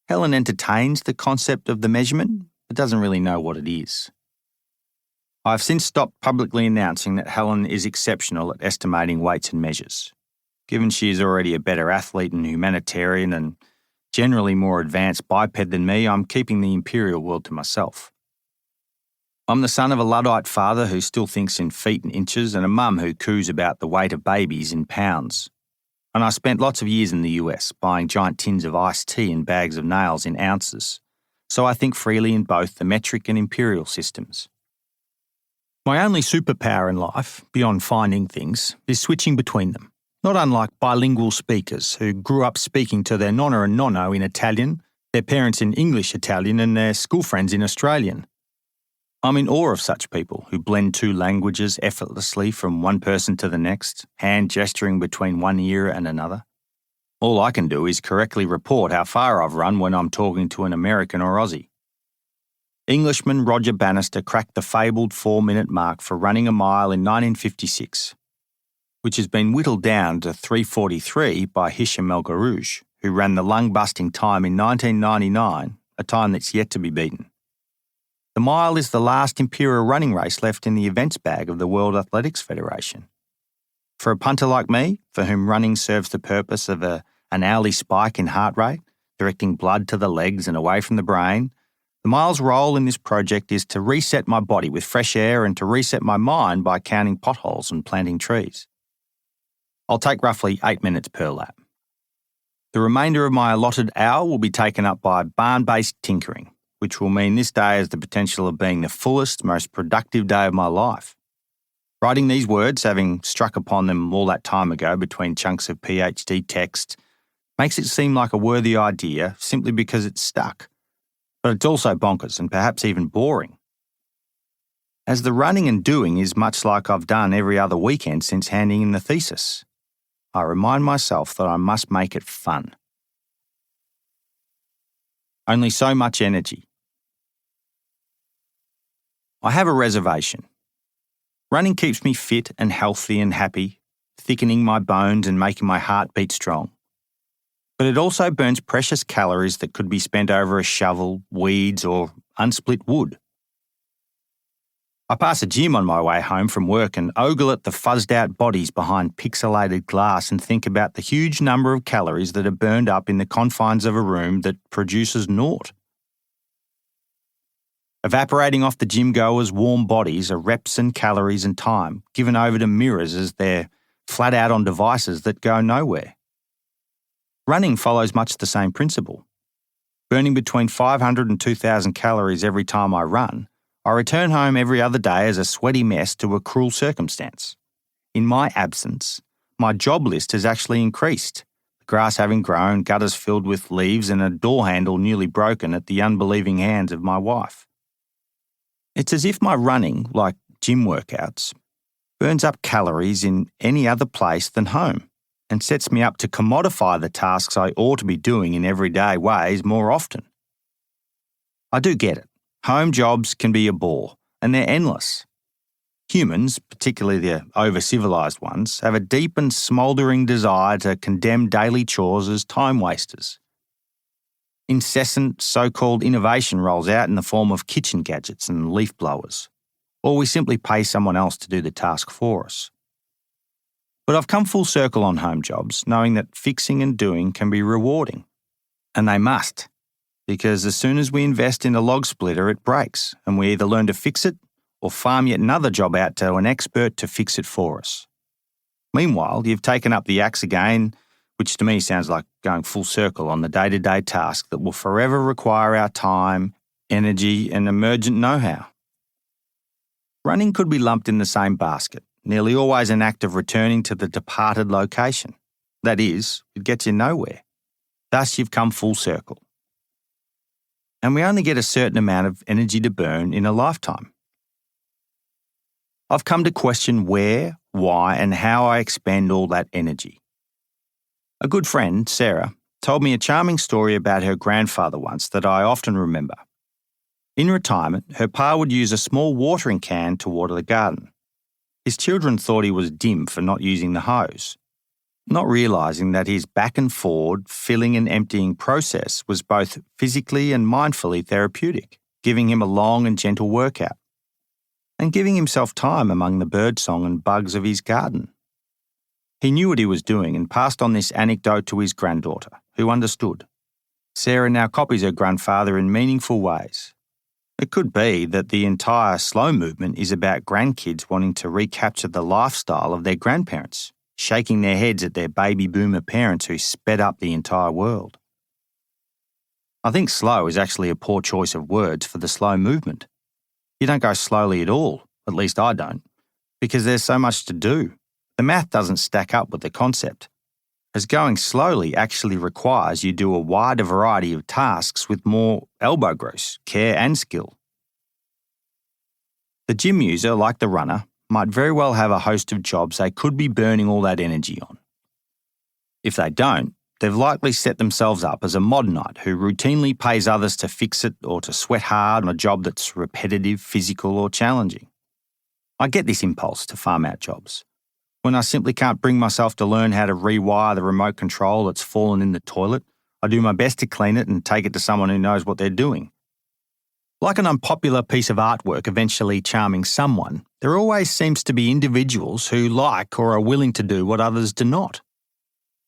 Speaker 2: Helen entertains the concept of the measurement, but doesn't really know what it is. I've since stopped publicly announcing that Helen is exceptional at estimating weights and measures. Given she is already a better athlete and humanitarian and generally more advanced biped than me, I'm keeping the imperial world to myself. I'm the son of a Luddite father who still thinks in feet and inches and a mum who coos about the weight of babies in pounds. And I spent lots of years in the US buying giant tins of iced tea and bags of nails in ounces, so I think freely in both the metric and imperial systems. My only superpower in life, beyond finding things, is switching between them, not unlike bilingual speakers who grew up speaking to their nonna and nonno in Italian, their parents in English Italian and their school friends in Australian. I'm in awe of such people who blend 2 languages effortlessly from one person to the next, hand gesturing between one ear and another. All I can do is correctly report how far I've run when I'm talking to an American or Aussie. Englishman Roger Bannister cracked the fabled 4-minute mark for running a mile in 1956, which has been whittled down to 3:43 by Hicham El Garouj, who ran the lung-busting time in 1999, a time that's yet to be beaten. The mile is the last imperial running race left in the events bag of the World Athletics Federation. For a punter like me, for whom running serves the purpose of an hourly spike in heart rate, directing blood to the legs and away from the brain, the mile's role in this project is to reset my body with fresh air and to reset my mind by counting potholes and planting trees. I'll take roughly 8 minutes per lap. The remainder of my allotted hour will be taken up by barn-based tinkering, which will mean this day has the potential of being the fullest, most productive day of my life. Writing these words, having struck upon them all that time ago between chunks of PhD text, makes it seem like a worthy idea simply because it's stuck. But it's also bonkers and perhaps even boring. As the running and doing is much like I've done every other weekend since handing in the thesis, I remind myself that I must make it fun. Only so much energy. I have a reservation. Running keeps me fit and healthy and happy, thickening my bones and making my heart beat strong. But it also burns precious calories that could be spent over a shovel, weeds, or unsplit wood. I pass a gym on my way home from work and ogle at the fuzzed-out bodies behind pixelated glass and think about the huge number of calories that are burned up in the confines of a room that produces naught. Evaporating off the gym-goers' warm bodies are reps and calories and time given over to mirrors as they're flat out on devices that go nowhere. Running follows much the same principle. Burning between 500 and 2,000 calories every time I run, I return home every other day as a sweaty mess to a cruel circumstance. In my absence, my job list has actually increased, the grass having grown, gutters filled with leaves, and a door handle newly broken at the unbelieving hands of my wife. It's as if my running, like gym workouts, burns up calories in any other place than home and sets me up to commodify the tasks I ought to be doing in everyday ways more often. I do get it. Home jobs can be a bore, and they're endless. Humans, particularly the over-civilised ones, have a deep and smouldering desire to condemn daily chores as time wasters. Incessant so-called innovation rolls out in the form of kitchen gadgets and leaf blowers, or we simply pay someone else to do the task for us. But I've come full circle on home jobs, knowing that fixing and doing can be rewarding. And they must, because as soon as we invest in a log splitter, it breaks, and we either learn to fix it or farm yet another job out to an expert to fix it for us. Meanwhile, you've taken up the axe again, which to me sounds like going full circle on the day-to-day task that will forever require our time, energy, and emergent know-how. Running could be lumped in the same basket, nearly always an act of returning to the departed location. That is, it gets you nowhere. Thus, you've come full circle. And we only get a certain amount of energy to burn in a lifetime. I've come to question where, why, and how I expend all that energy. A good friend, Sarah, told me a charming story about her grandfather once that I often remember. In retirement, her pa would use a small watering can to water the garden. His children thought he was dim for not using the hose, not realising that his back and forward, filling and emptying process was both physically and mindfully therapeutic, giving him a long and gentle workout, and giving himself time among the birdsong and bugs of his garden. He knew what he was doing and passed on this anecdote to his granddaughter, who understood. Sarah now copies her grandfather in meaningful ways. It could be that the entire slow movement is about grandkids wanting to recapture the lifestyle of their grandparents, shaking their heads at their baby boomer parents who sped up the entire world. I think slow is actually a poor choice of words for the slow movement. You don't go slowly at all, at least I don't, because there's so much to do. The math doesn't stack up with the concept, as going slowly actually requires you do a wider variety of tasks with more elbow grease, care and skill. The gym user, like the runner, might very well have a host of jobs they could be burning all that energy on. If they don't, they've likely set themselves up as a modernite who routinely pays others to fix it or to sweat hard on a job that's repetitive, physical or challenging. I get this impulse to farm out jobs. When I simply can't bring myself to learn how to rewire the remote control that's fallen in the toilet, I do my best to clean it and take it to someone who knows what they're doing. Like an unpopular piece of artwork eventually charming someone, there always seems to be individuals who like or are willing to do what others do not.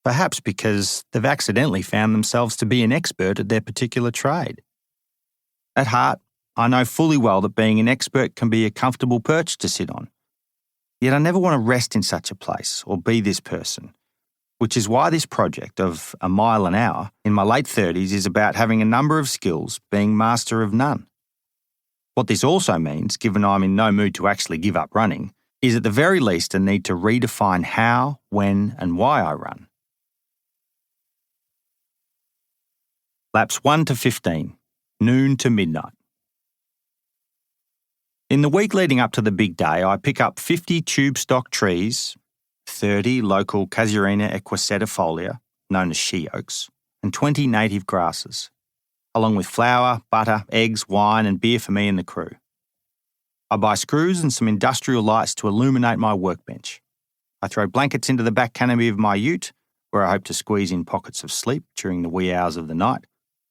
Speaker 2: Perhaps because they've accidentally found themselves to be an expert at their particular trade. At heart, I know fully well that being an expert can be a comfortable perch to sit on. Yet I never want to rest in such a place or be this person, which is why this project of a mile an hour in my late 30s is about having a number of skills, being master of none. What this also means, given I'm in no mood to actually give up running, is at the very least a need to redefine how, when, and why I run. Laps 1 to 15, noon to midnight. In the week leading up to the big day, I pick up 50 tube stock trees, 30 local Casuarina equisetifolia, known as she oaks, and 20 native grasses, along with flour, butter, eggs, wine and beer for me and the crew. I buy screws and some industrial lights to illuminate my workbench. I throw blankets into the back canopy of my ute, where I hope to squeeze in pockets of sleep during the wee hours of the night.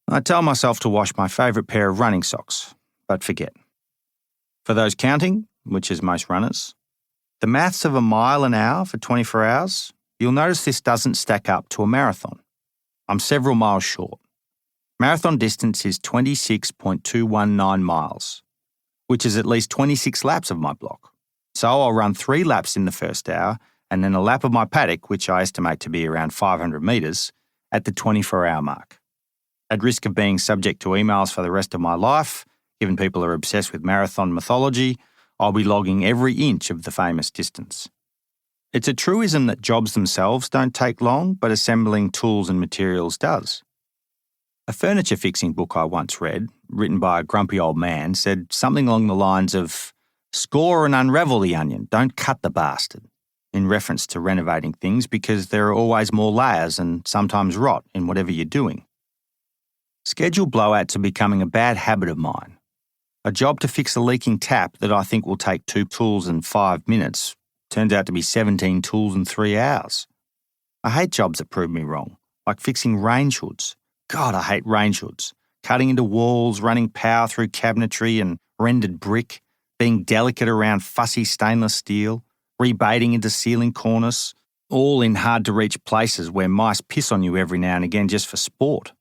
Speaker 2: I tell myself to wash my favourite pair of running socks, but forget. For those counting, which is most runners, the maths of a mile an hour for 24 hours, you'll notice this doesn't stack up to a marathon. I'm several miles short. Marathon distance is 26.219 miles, which is at least 26 laps of my block. So I'll run 3 laps in the first hour and then a lap of my paddock, which I estimate to be around 500 metres, at the 24-hour mark. At risk of being subject to emails for the rest of my life, given people are obsessed with marathon mythology, I'll be logging every inch of the famous distance. It's a truism that jobs themselves don't take long, but assembling tools and materials does. A furniture fixing book I once read, written by a grumpy old man, said something along the lines of, "Score and unravel the onion, don't cut the bastard," in reference to renovating things because there are always more layers and sometimes rot in whatever you're doing. Scheduled blowouts are becoming a bad habit of mine. A job to fix a leaking tap that I think will take 2 tools and 5 minutes turns out to be 17 tools and 3 hours. I hate jobs that prove me wrong, like fixing range hoods. God, I hate range hoods. Cutting into walls, running power through cabinetry and rendered brick, being delicate around fussy stainless steel, rebaiting into ceiling cornice, all in hard-to-reach places where mice piss on you every now and again just for sport.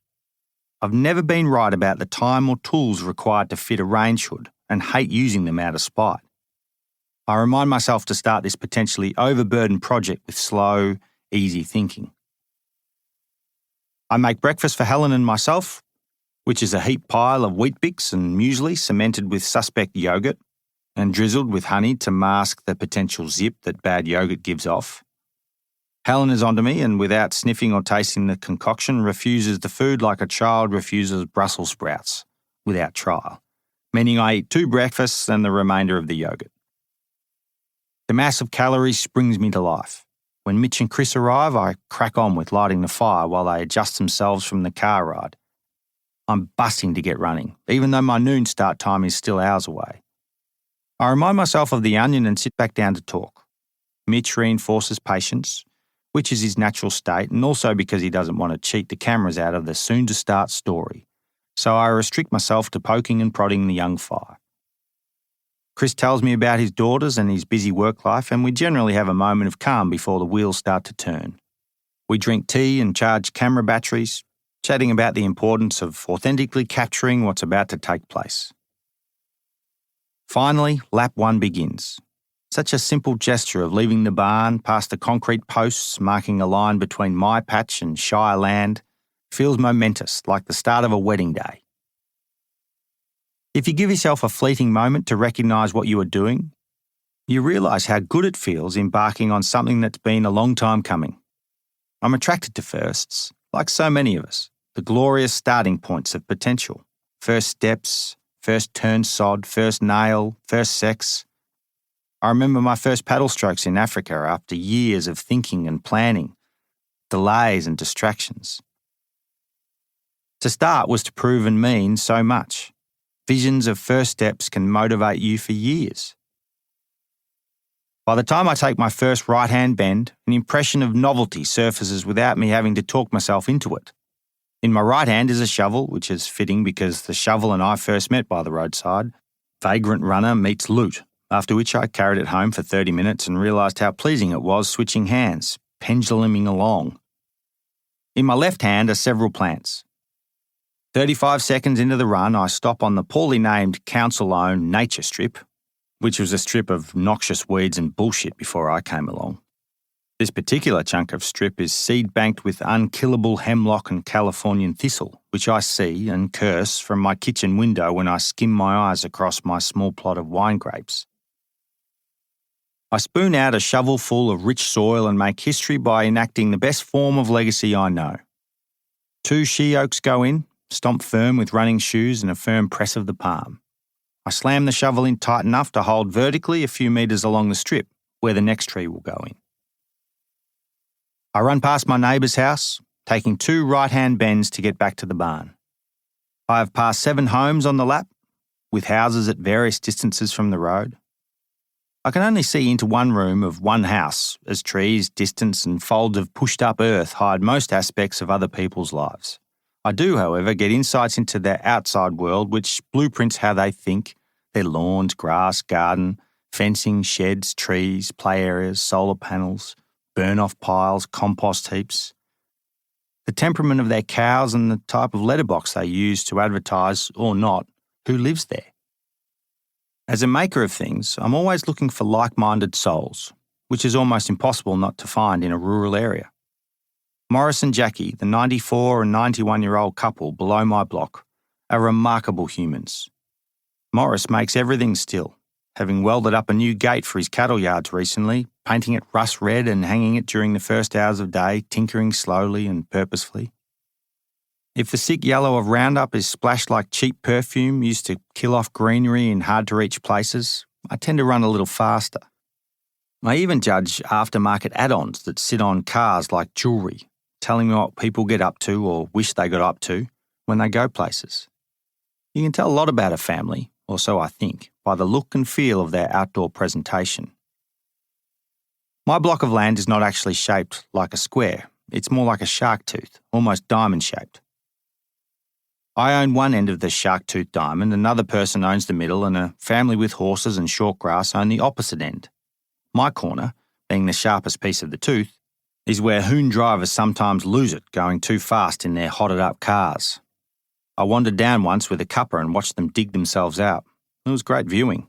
Speaker 2: I've never been right about the time or tools required to fit a range hood and hate using them out of spite. I remind myself to start this potentially overburdened project with slow, easy thinking. I make breakfast for Helen and myself, which is a heaped pile of Weet-Bix and muesli cemented with suspect yogurt and drizzled with honey to mask the potential zip that bad yogurt gives off. Helen is onto me and without sniffing or tasting the concoction refuses the food like a child refuses Brussels sprouts, without trial, meaning I eat 2 breakfasts and the remainder of the yogurt. The mass of calories springs me to life. When Mitch and Chris arrive, I crack on with lighting the fire while they adjust themselves from the car ride. I'm busting to get running, even though my noon start time is still hours away. I remind myself of the onion and sit back down to talk. Mitch reinforces patience, which is his natural state, and also because he doesn't want to cheat the cameras out of the soon-to-start story. So I restrict myself to poking and prodding the young fire. Chris tells me about his daughters and his busy work life, and we generally have a moment of calm before the wheels start to turn. We drink tea and charge camera batteries, chatting about the importance of authentically capturing what's about to take place. Finally, lap 1 begins. Such a simple gesture of leaving the barn past the concrete posts marking a line between my patch and Shire land feels momentous, like the start of a wedding day. If you give yourself a fleeting moment to recognise what you are doing, you realise how good it feels embarking on something that's been a long time coming. I'm attracted to firsts, like so many of us, the glorious starting points of potential. First steps, first turn sod, first nail, first sex. I remember my first paddle strokes in Africa after years of thinking and planning, delays and distractions. To start was to prove and mean so much. Visions of first steps can motivate you for years. By the time I take my first right-hand bend, an impression of novelty surfaces without me having to talk myself into it. In my right hand is a shovel, which is fitting because the shovel and I first met by the roadside. Vagrant runner meets loot. After which I carried it home for 30 minutes and realised how pleasing it was switching hands, penduluming along. In my left hand are several plants. 35 seconds into the run, I stop on the poorly named council-owned nature strip, which was a strip of noxious weeds and bullshit before I came along. This particular chunk of strip is seed-banked with unkillable hemlock and Californian thistle, which I see and curse from my kitchen window when I skim my eyes across my small plot of wine grapes. I spoon out a shovel full of rich soil and make history by enacting the best form of legacy I know. 2 she oaks go in, stomp firm with running shoes and a firm press of the palm. I slam the shovel in tight enough to hold vertically a few metres along the strip where the next tree will go in. I run past my neighbour's house, taking 2 right-hand bends to get back to the barn. I have passed 7 homes on the lap, with houses at various distances from the road. I can only see into one room of one house, as trees, distance and folds of pushed-up earth hide most aspects of other people's lives. I do, however, get insights into their outside world which blueprints how they think, their lawns, grass, garden, fencing, sheds, trees, play areas, solar panels, burn-off piles, compost heaps, the temperament of their cows and the type of letterbox they use to advertise, or not, who lives there. As a maker of things, I'm always looking for like-minded souls, which is almost impossible not to find in a rural area. Morris and Jackie, the 94 and 91-year-old couple below my block, are remarkable humans. Morris makes everything still, having welded up a new gate for his cattle yards recently, painting it rust red and hanging it during the first hours of day, tinkering slowly and purposefully. If the sick yellow of Roundup is splashed like cheap perfume used to kill off greenery in hard-to-reach places, I tend to run a little faster. I even judge aftermarket add-ons that sit on cars like jewellery, telling me what people get up to or wish they got up to when they go places. You can tell a lot about a family, or so I think, by the look and feel of their outdoor presentation. My block of land is not actually shaped like a square. It's more like a shark tooth, almost diamond-shaped. I own one end of the shark tooth diamond, another person owns the middle, and a family with horses and short grass own the opposite end. My corner, being the sharpest piece of the tooth, is where hoon drivers sometimes lose it going too fast in their hotted-up cars. I wandered down once with a cuppa and watched them dig themselves out. It was great viewing.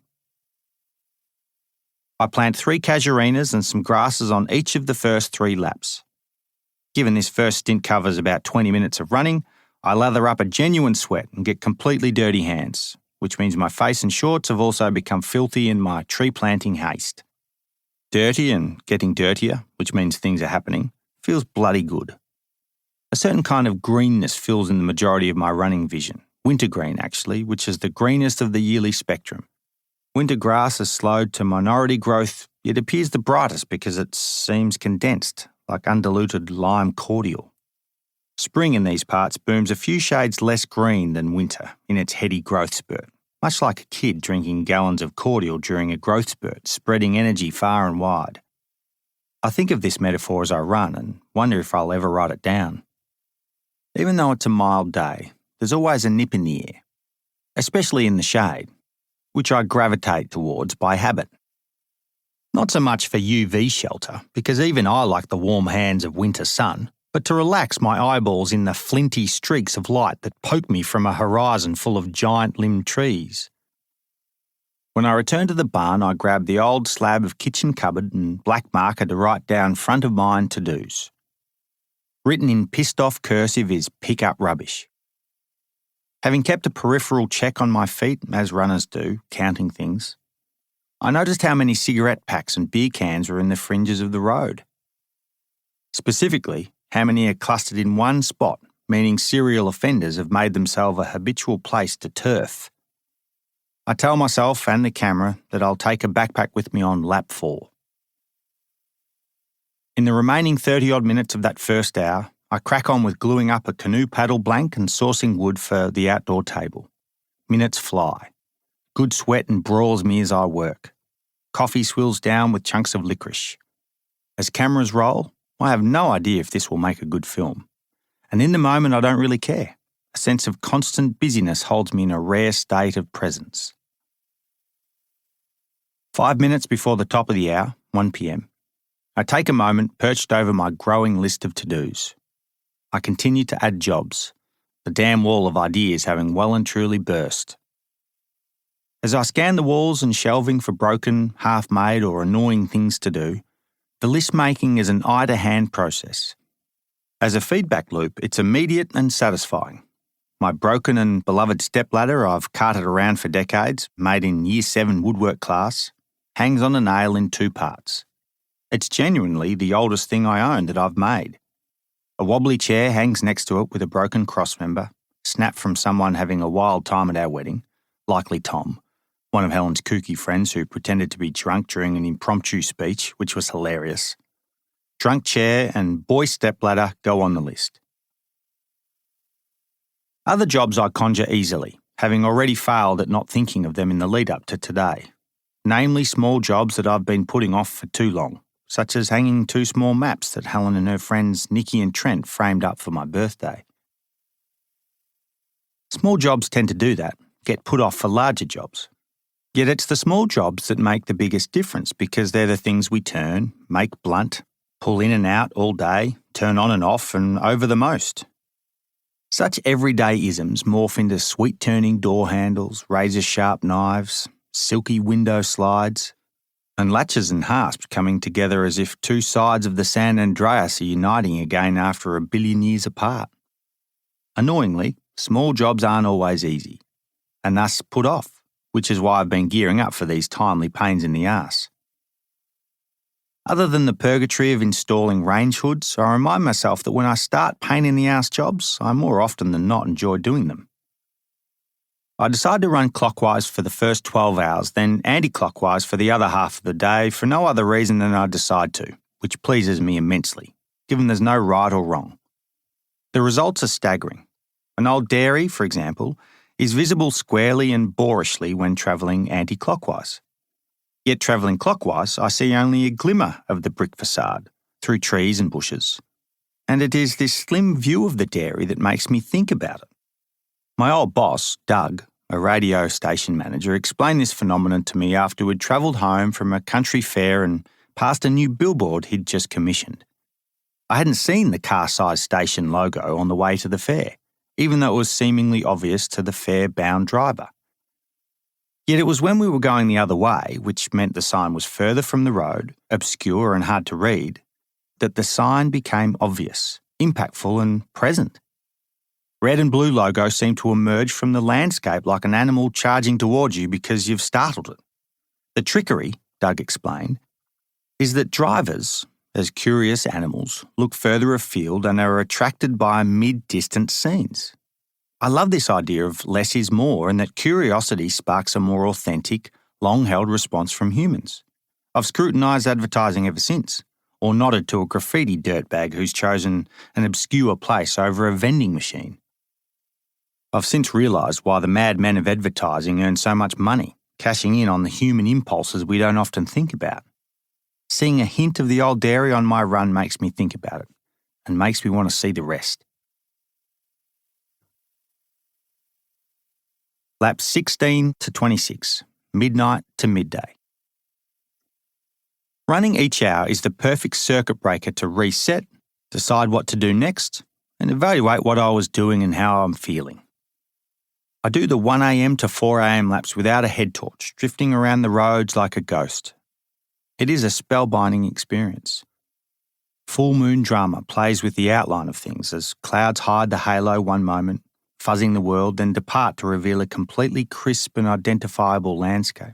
Speaker 2: I plant 3 casuarinas and some grasses on each of the first 3 laps. Given this first stint covers about 20 minutes of running, I lather up a genuine sweat and get completely dirty hands, which means my face and shorts have also become filthy in my tree planting haste. Dirty and getting dirtier, which means things are happening, feels bloody good. A certain kind of greenness fills in the majority of my running vision, wintergreen actually, which is the greenest of the yearly spectrum. Winter grass is slowed to minority growth, yet appears the brightest because it seems condensed, like undiluted lime cordial. Spring in these parts booms a few shades less green than winter in its heady growth spurt, much like a kid drinking gallons of cordial during a growth spurt, spreading energy far and wide. I think of this metaphor as I run and wonder if I'll ever write it down. Even though it's a mild day, there's always a nip in the air, especially in the shade, which I gravitate towards by habit. Not so much for UV shelter, because even I like the warm hands of winter sun, but to relax my eyeballs in the flinty streaks of light that poke me from a horizon full of giant-limbed trees. When I return to the barn, I grab the old slab of kitchen cupboard and black marker to write down front of mind to-dos. Written in pissed-off cursive is pick up rubbish. Having kept a peripheral check on my feet, as runners do, counting things, I noticed how many cigarette packs and beer cans were in the fringes of the road. Specifically, how many are clustered in one spot, meaning serial offenders have made themselves a habitual place to turf. I tell myself and the camera that I'll take a backpack with me on lap 4. In the remaining 30-odd minutes of that first hour, I crack on with gluing up a canoe paddle blank and sourcing wood for the outdoor table. Minutes fly. Good sweat embrawls me as I work. Coffee swills down with chunks of licorice. As cameras roll, I have no idea if this will make a good film. And in the moment, I don't really care. A sense of constant busyness holds me in a rare state of presence. 5 minutes before the top of the hour, 1 p.m, I take a moment perched over my growing list of to-dos. I continue to add jobs, the damn wall of ideas having well and truly burst. As I scan the walls and shelving for broken, half-made or annoying things to do, the list-making is an eye-to-hand process. As a feedback loop, it's immediate and satisfying. My broken and beloved stepladder I've carted around for decades, made in Year 7 woodwork class, hangs on a nail in 2 parts. It's genuinely the oldest thing I own that I've made. A wobbly chair hangs next to it with a broken crossmember, snapped from someone having a wild time at our wedding, likely Tom, one of Helen's kooky friends who pretended to be drunk during an impromptu speech, which was hilarious. Drunk chair and boy stepladder go on the list. Other jobs I conjure easily, having already failed at not thinking of them in the lead-up to today. Namely small jobs that I've been putting off for too long, such as hanging 2 small maps that Helen and her friends Nikki and Trent framed up for my birthday. Small jobs tend to do that, get put off for larger jobs. Yet it's the small jobs that make the biggest difference because they're the things we turn, make blunt, pull in and out all day, turn on and off and over the most. Such everyday isms morph into sweet-turning door handles, razor-sharp knives, silky window slides, and latches and hasps coming together as if 2 sides of the San Andreas are uniting again after 1 billion years apart. Annoyingly, small jobs aren't always easy, and thus put off, which is why I've been gearing up for these timely pains in the arse. Other than the purgatory of installing range hoods, I remind myself that when I start pain in the arse jobs, I more often than not enjoy doing them. I decide to run clockwise for the first 12 hours, then anti-clockwise for the other half of the day for no other reason than I decide to, which pleases me immensely, given there's no right or wrong. The results are staggering. An old dairy, for example, is visible squarely and boorishly when travelling anti-clockwise. Yet travelling clockwise, I see only a glimmer of the brick facade, through trees and bushes. And it is this slim view of the dairy that makes me think about it. My old boss, Doug, a radio station manager, explained this phenomenon to me after we'd travelled home from a country fair and passed a new billboard he'd just commissioned. I hadn't seen the car-sized station logo on the way to the fair, even though it was seemingly obvious to the fair-bound driver. Yet it was when we were going the other way, which meant the sign was further from the road, obscure and hard to read, that the sign became obvious, impactful and present. Red and blue logo seemed to emerge from the landscape like an animal charging towards you because you've startled it. The trickery, Doug explained, is that drivers, as curious animals, look further afield and are attracted by mid-distance scenes. I love this idea of less is more and that curiosity sparks a more authentic, long-held response from humans. I've scrutinised advertising ever since, or nodded to a graffiti dirtbag who's chosen an obscure place over a vending machine. I've since realised why the madmen of advertising earn so much money, cashing in on the human impulses we don't often think about. Seeing a hint of the old dairy on my run makes me think about it, and makes me want to see the rest. Laps 16 to 26, midnight to midday. Running each hour is the perfect circuit breaker to reset, decide what to do next, and evaluate what I was doing and how I'm feeling. I do the 1 a.m. to 4 a.m. laps without a head torch, drifting around the roads like a ghost. It is a spellbinding experience. Full moon drama plays with the outline of things as clouds hide the halo one moment, fuzzing the world, then depart to reveal a completely crisp and identifiable landscape.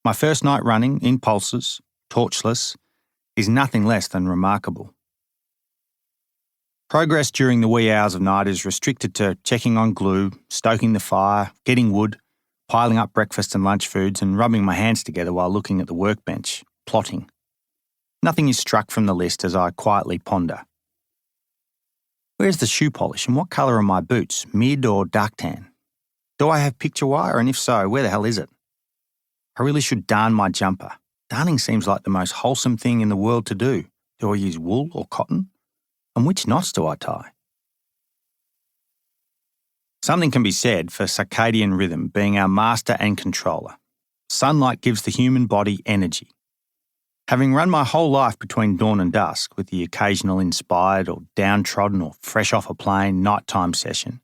Speaker 2: My first night running, in pulses, torchless, is nothing less than remarkable. Progress during the wee hours of night is restricted to checking on glue, stoking the fire, getting wood, piling up breakfast and lunch foods, and rubbing my hands together while looking at the workbench, plotting. Nothing is struck from the list as I quietly ponder. Where's the shoe polish and what colour are my boots, mid or dark tan? Do I have picture wire, and if so, where the hell is it? I really should darn my jumper. Darning seems like the most wholesome thing in the world to do. Do I use wool or cotton? And which knots do I tie? Something can be said for circadian rhythm being our master and controller. Sunlight gives the human body energy. Having run my whole life between dawn and dusk with the occasional inspired or downtrodden or fresh off a plane nighttime session,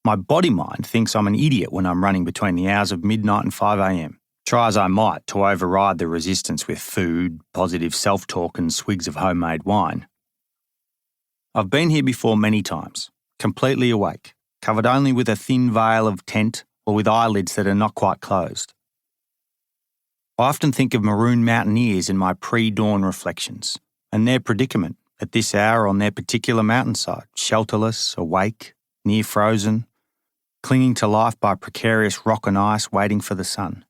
Speaker 2: my body mind thinks I'm an idiot when I'm running between the hours of midnight and 5 a.m. Try as I might to override the resistance with food, positive self-talk and swigs of homemade wine. I've been here before many times, completely awake, covered only with a thin veil of tent or with eyelids that are not quite closed. I often think of maroon mountaineers in my pre-dawn reflections, and their predicament at this hour on their particular mountainside, shelterless, awake, near frozen, clinging to life by precarious rock and ice waiting for the sun.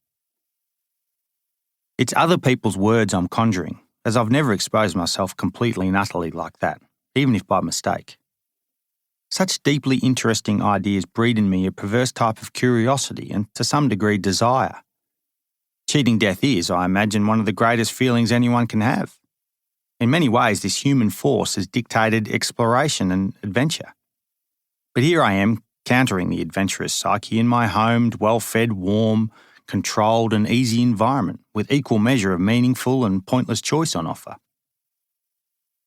Speaker 2: It's other people's words I'm conjuring, as I've never exposed myself completely and utterly like that, even if by mistake. Such deeply interesting ideas breed in me a perverse type of curiosity and, to some degree, desire. Cheating death is, I imagine, one of the greatest feelings anyone can have. In many ways, this human force has dictated exploration and adventure. But here I am, countering the adventurous psyche in my homed, well-fed, warm, controlled and easy environment with equal measure of meaningful and pointless choice on offer.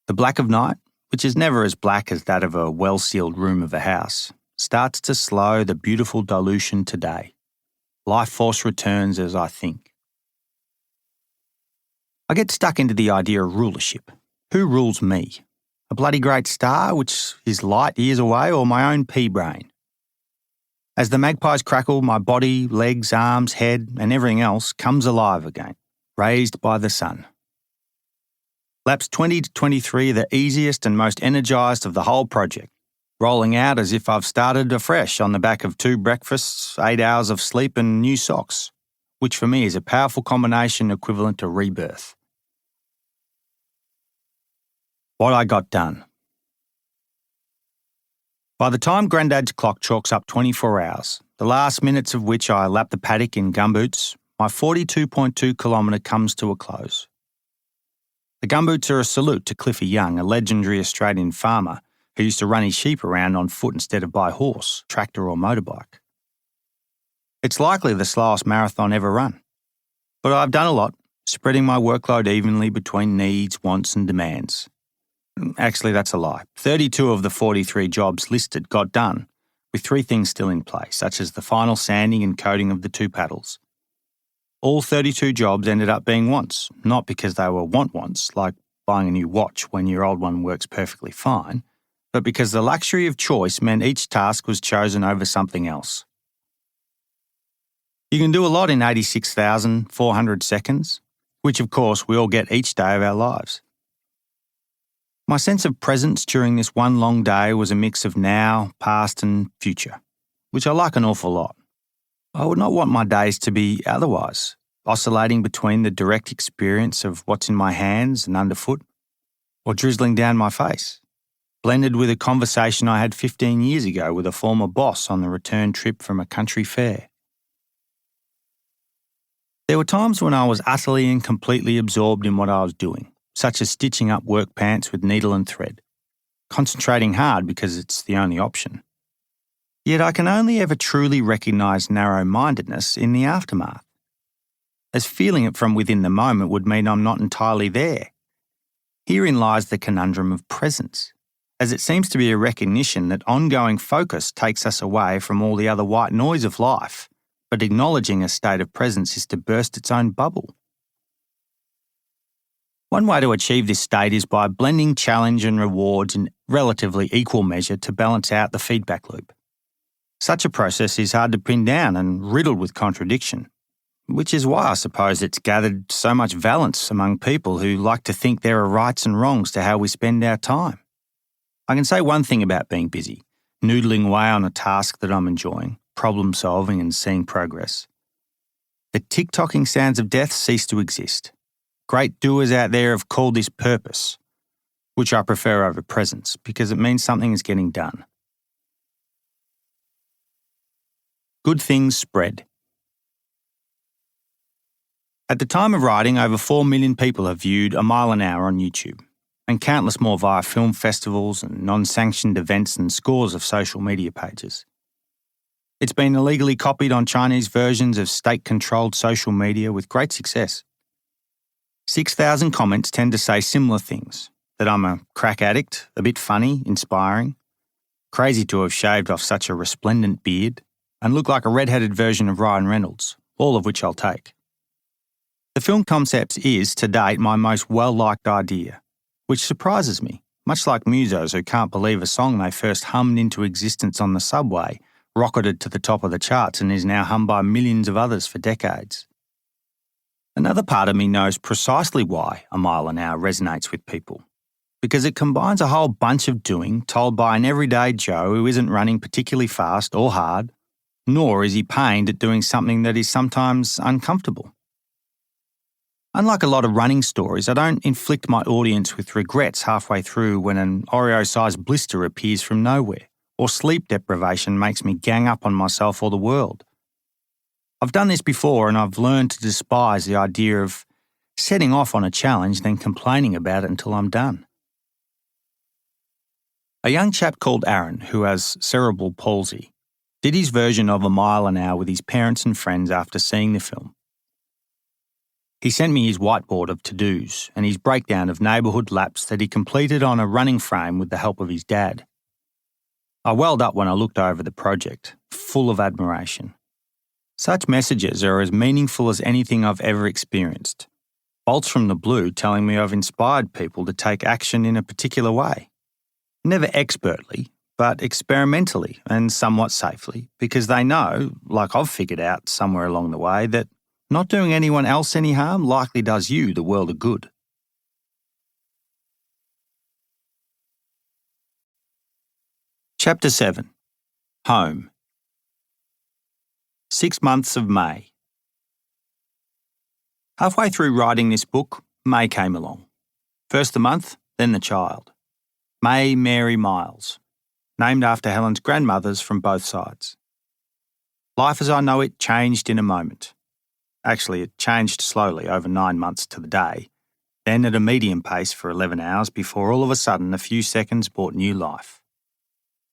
Speaker 2: The black of night, which is never as black as that of a well-sealed room of a house, starts to slow the beautiful dilution to day. Life force returns as I think. I get stuck into the idea of rulership. Who rules me? A bloody great star, which is light years away, or my own pea brain? As the magpies crackle, my body, legs, arms, head, and everything else comes alive again, raised by the sun. Laps 20 to 23 are the easiest and most energised of the whole project, rolling out as if I've started afresh on the back of 2 breakfasts, 8 hours of sleep and new socks, which for me is a powerful combination equivalent to rebirth. What I got done. By the time Grandad's clock chalks up 24 hours, the last minutes of which I lap the paddock in gumboots, my 42.2 kilometre comes to a close. The gumboots are a salute to Cliffy Young, a legendary Australian farmer who used to run his sheep around on foot instead of by horse, tractor or motorbike. It's likely the slowest marathon ever run. But I've done a lot, spreading my workload evenly between needs, wants and demands. Actually, that's a lie. 32 of the 43 jobs listed got done, with 3 things still in place, such as the final sanding and coating of the 2 paddles. All 32 jobs ended up being wants, not because they were want-wants, like buying a new watch when your old one works perfectly fine, but because the luxury of choice meant each task was chosen over something else. You can do a lot in 86,400 seconds, which of course we all get each day of our lives. My sense of presence during this one long day was a mix of now, past and future, which I like an awful lot. I would not want my days to be otherwise, oscillating between the direct experience of what's in my hands and underfoot, or drizzling down my face, blended with a conversation I had 15 years ago with a former boss on the return trip from a country fair. There were times when I was utterly and completely absorbed in what I was doing, such as stitching up work pants with needle and thread, concentrating hard because it's the only option. Yet I can only ever truly recognise narrow-mindedness in the aftermath, as feeling it from within the moment would mean I'm not entirely there. Herein lies the conundrum of presence, as it seems to be a recognition that ongoing focus takes us away from all the other white noise of life, but acknowledging a state of presence is to burst its own bubble. One way to achieve this state is by blending challenge and rewards in relatively equal measure to balance out the feedback loop. Such a process is hard to pin down and riddled with contradiction, which is why I suppose it's gathered so much valence among people who like to think there are rights and wrongs to how we spend our time. I can say one thing about being busy, noodling away on a task that I'm enjoying, problem solving and seeing progress. The tick-tocking sounds of death cease to exist. Great doers out there have called this purpose, which I prefer over presence because it means something is getting done. Good things spread. At the time of writing, over 4 million people have viewed A Mile an Hour on YouTube, and countless more via film festivals and non-sanctioned events and scores of social media pages. It's been illegally copied on Chinese versions of state-controlled social media with great success. 6,000 comments tend to say similar things, that I'm a crack addict, a bit funny, inspiring, crazy to have shaved off such a resplendent beard, and look like a red-headed version of Ryan Reynolds, all of which I'll take. The film concept is, to date, my most well-liked idea, which surprises me, much like musos who can't believe a song they first hummed into existence on the subway rocketed to the top of the charts and is now hummed by millions of others for decades. Another part of me knows precisely why A Mile an Hour resonates with people. because it combines a whole bunch of doing told by an everyday Joe who isn't running particularly fast or hard, nor is he pained at doing something that is sometimes uncomfortable. Unlike a lot of running stories, I don't inflict my audience with regrets halfway through when an Oreo-sized blister appears from nowhere, or sleep deprivation makes me gang up on myself or the world. I've done this before and I've learned to despise the idea of setting off on a challenge then complaining about it until I'm done. A young chap called Aaron, who has cerebral palsy, did his version of a mile an hour with his parents and friends after seeing the film. He sent me his whiteboard of to-dos and his breakdown of neighbourhood laps that he completed on a running frame with the help of his dad. I welled up when I looked over the project, full of admiration. Such messages are as meaningful as anything I've ever experienced. Bolts from the blue telling me I've inspired people to take action in a particular way. Never expertly, but experimentally and somewhat safely, because they know, like I've figured out somewhere along the way, that not doing anyone else any harm likely does you the world of good. Chapter 7. Home. 6 months of May. Halfway through writing this book, May came along. First the month, then the child. May Mary Miles, named after Helen's grandmothers from both sides. Life as I know it changed in a moment. Actually, it changed slowly over 9 months to the day, then at a medium pace for 11 hours before all of a sudden a few seconds brought new life.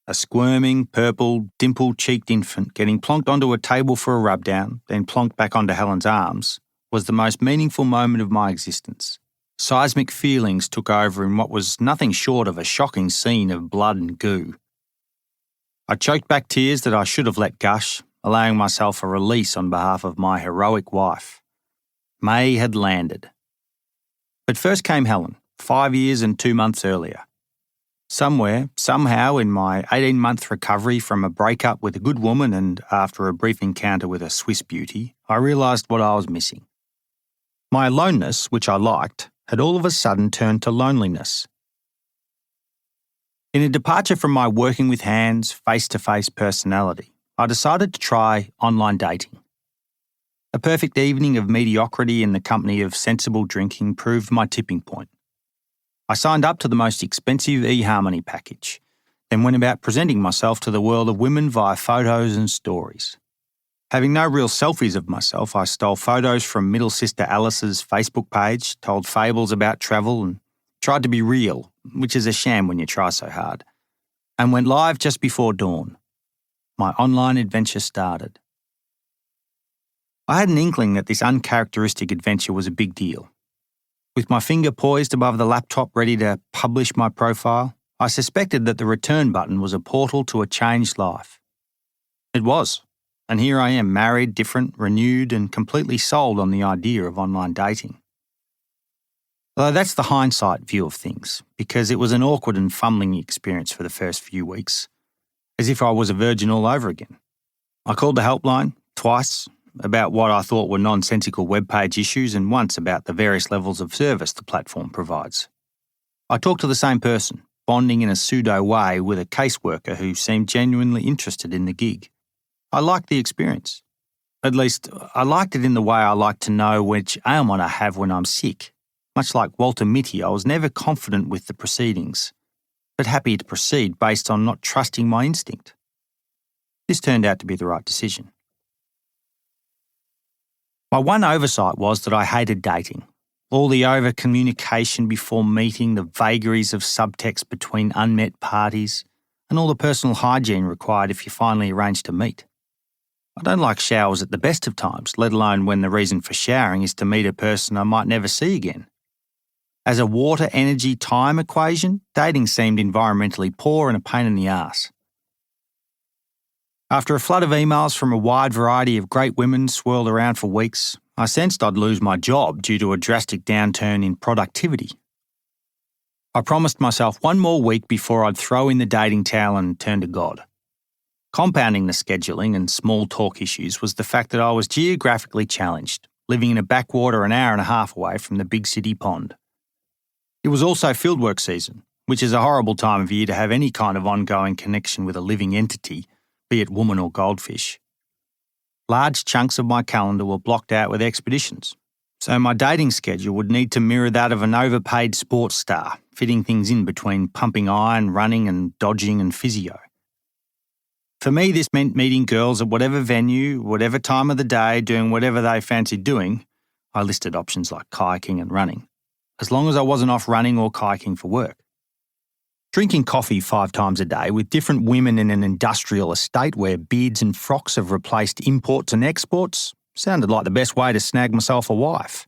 Speaker 2: A squirming, purple, dimple-cheeked infant getting plonked onto a table for a rub-down, then plonked back onto Helen's arms, was the most meaningful moment of my existence. Seismic feelings took over in what was nothing short of a shocking scene of blood and goo. I choked back tears that I should have let gush, allowing myself a release on behalf of my heroic wife. May had landed. But first came Helen, 5 years and 2 months earlier. Somewhere, somehow in my 18-month recovery from a breakup with a good woman and after a brief encounter with a Swiss beauty, I realised what I was missing. My aloneness, which I liked, had all of a sudden turned to loneliness. In a departure from my working with hands, face-to-face personality, I decided to try online dating. A perfect evening of mediocrity in the company of sensible drinking proved my tipping point. I signed up to the most expensive eHarmony package, then went about presenting myself to the world of women via photos and stories. Having no real selfies of myself, I stole photos from middle sister Alice's Facebook page, told fables about travel and tried to be real, which is a sham when you try so hard, and went live just before dawn. My online adventure started. I had an inkling that this uncharacteristic adventure was a big deal. With my finger poised above the laptop ready to publish my profile, I suspected that the return button was a portal to a changed life. It was, and here I am, married, different, renewed, and completely sold on the idea of online dating. Although that's the hindsight view of things, because it was an awkward and fumbling experience for the first few weeks, as if I was a virgin all over again. I called the helpline twice, about what I thought were nonsensical web page issues and once about the various levels of service the platform provides. I talked to the same person, bonding in a pseudo way with a caseworker who seemed genuinely interested in the gig. I liked the experience. At least, I liked it in the way I like to know which ailment I have when I'm sick. Much like Walter Mitty, I was never confident with the proceedings, but happy to proceed based on not trusting my instinct. This turned out to be the right decision. My one oversight was that I hated dating. All the over-communication before meeting, the vagaries of subtext between unmet parties, and all the personal hygiene required if you finally arrange to meet. I don't like showers at the best of times, let alone when the reason for showering is to meet a person I might never see again. As a water-energy-time equation, dating seemed environmentally poor and a pain in the arse. After a flood of emails from a wide variety of great women swirled around for weeks, I sensed I'd lose my job due to a drastic downturn in productivity. I promised myself one more week before I'd throw in the dating towel and turn to God. Compounding the scheduling and small talk issues was the fact that I was geographically challenged, living in a backwater an hour and a half away from the big city pond. It was also fieldwork season, which is a horrible time of year to have any kind of ongoing connection with a living entity, be it woman or goldfish. Large chunks of my calendar were blocked out with expeditions, so my dating schedule would need to mirror that of an overpaid sports star, fitting things in between pumping iron, running and dodging and physio. For me, this meant meeting girls at whatever venue, whatever time of the day, doing whatever they fancied doing. I listed options like kayaking and running, as long as I wasn't off running or kayaking for work. Drinking coffee 5 times a day with different women in an industrial estate where beards and frocks have replaced imports and exports sounded like the best way to snag myself a wife.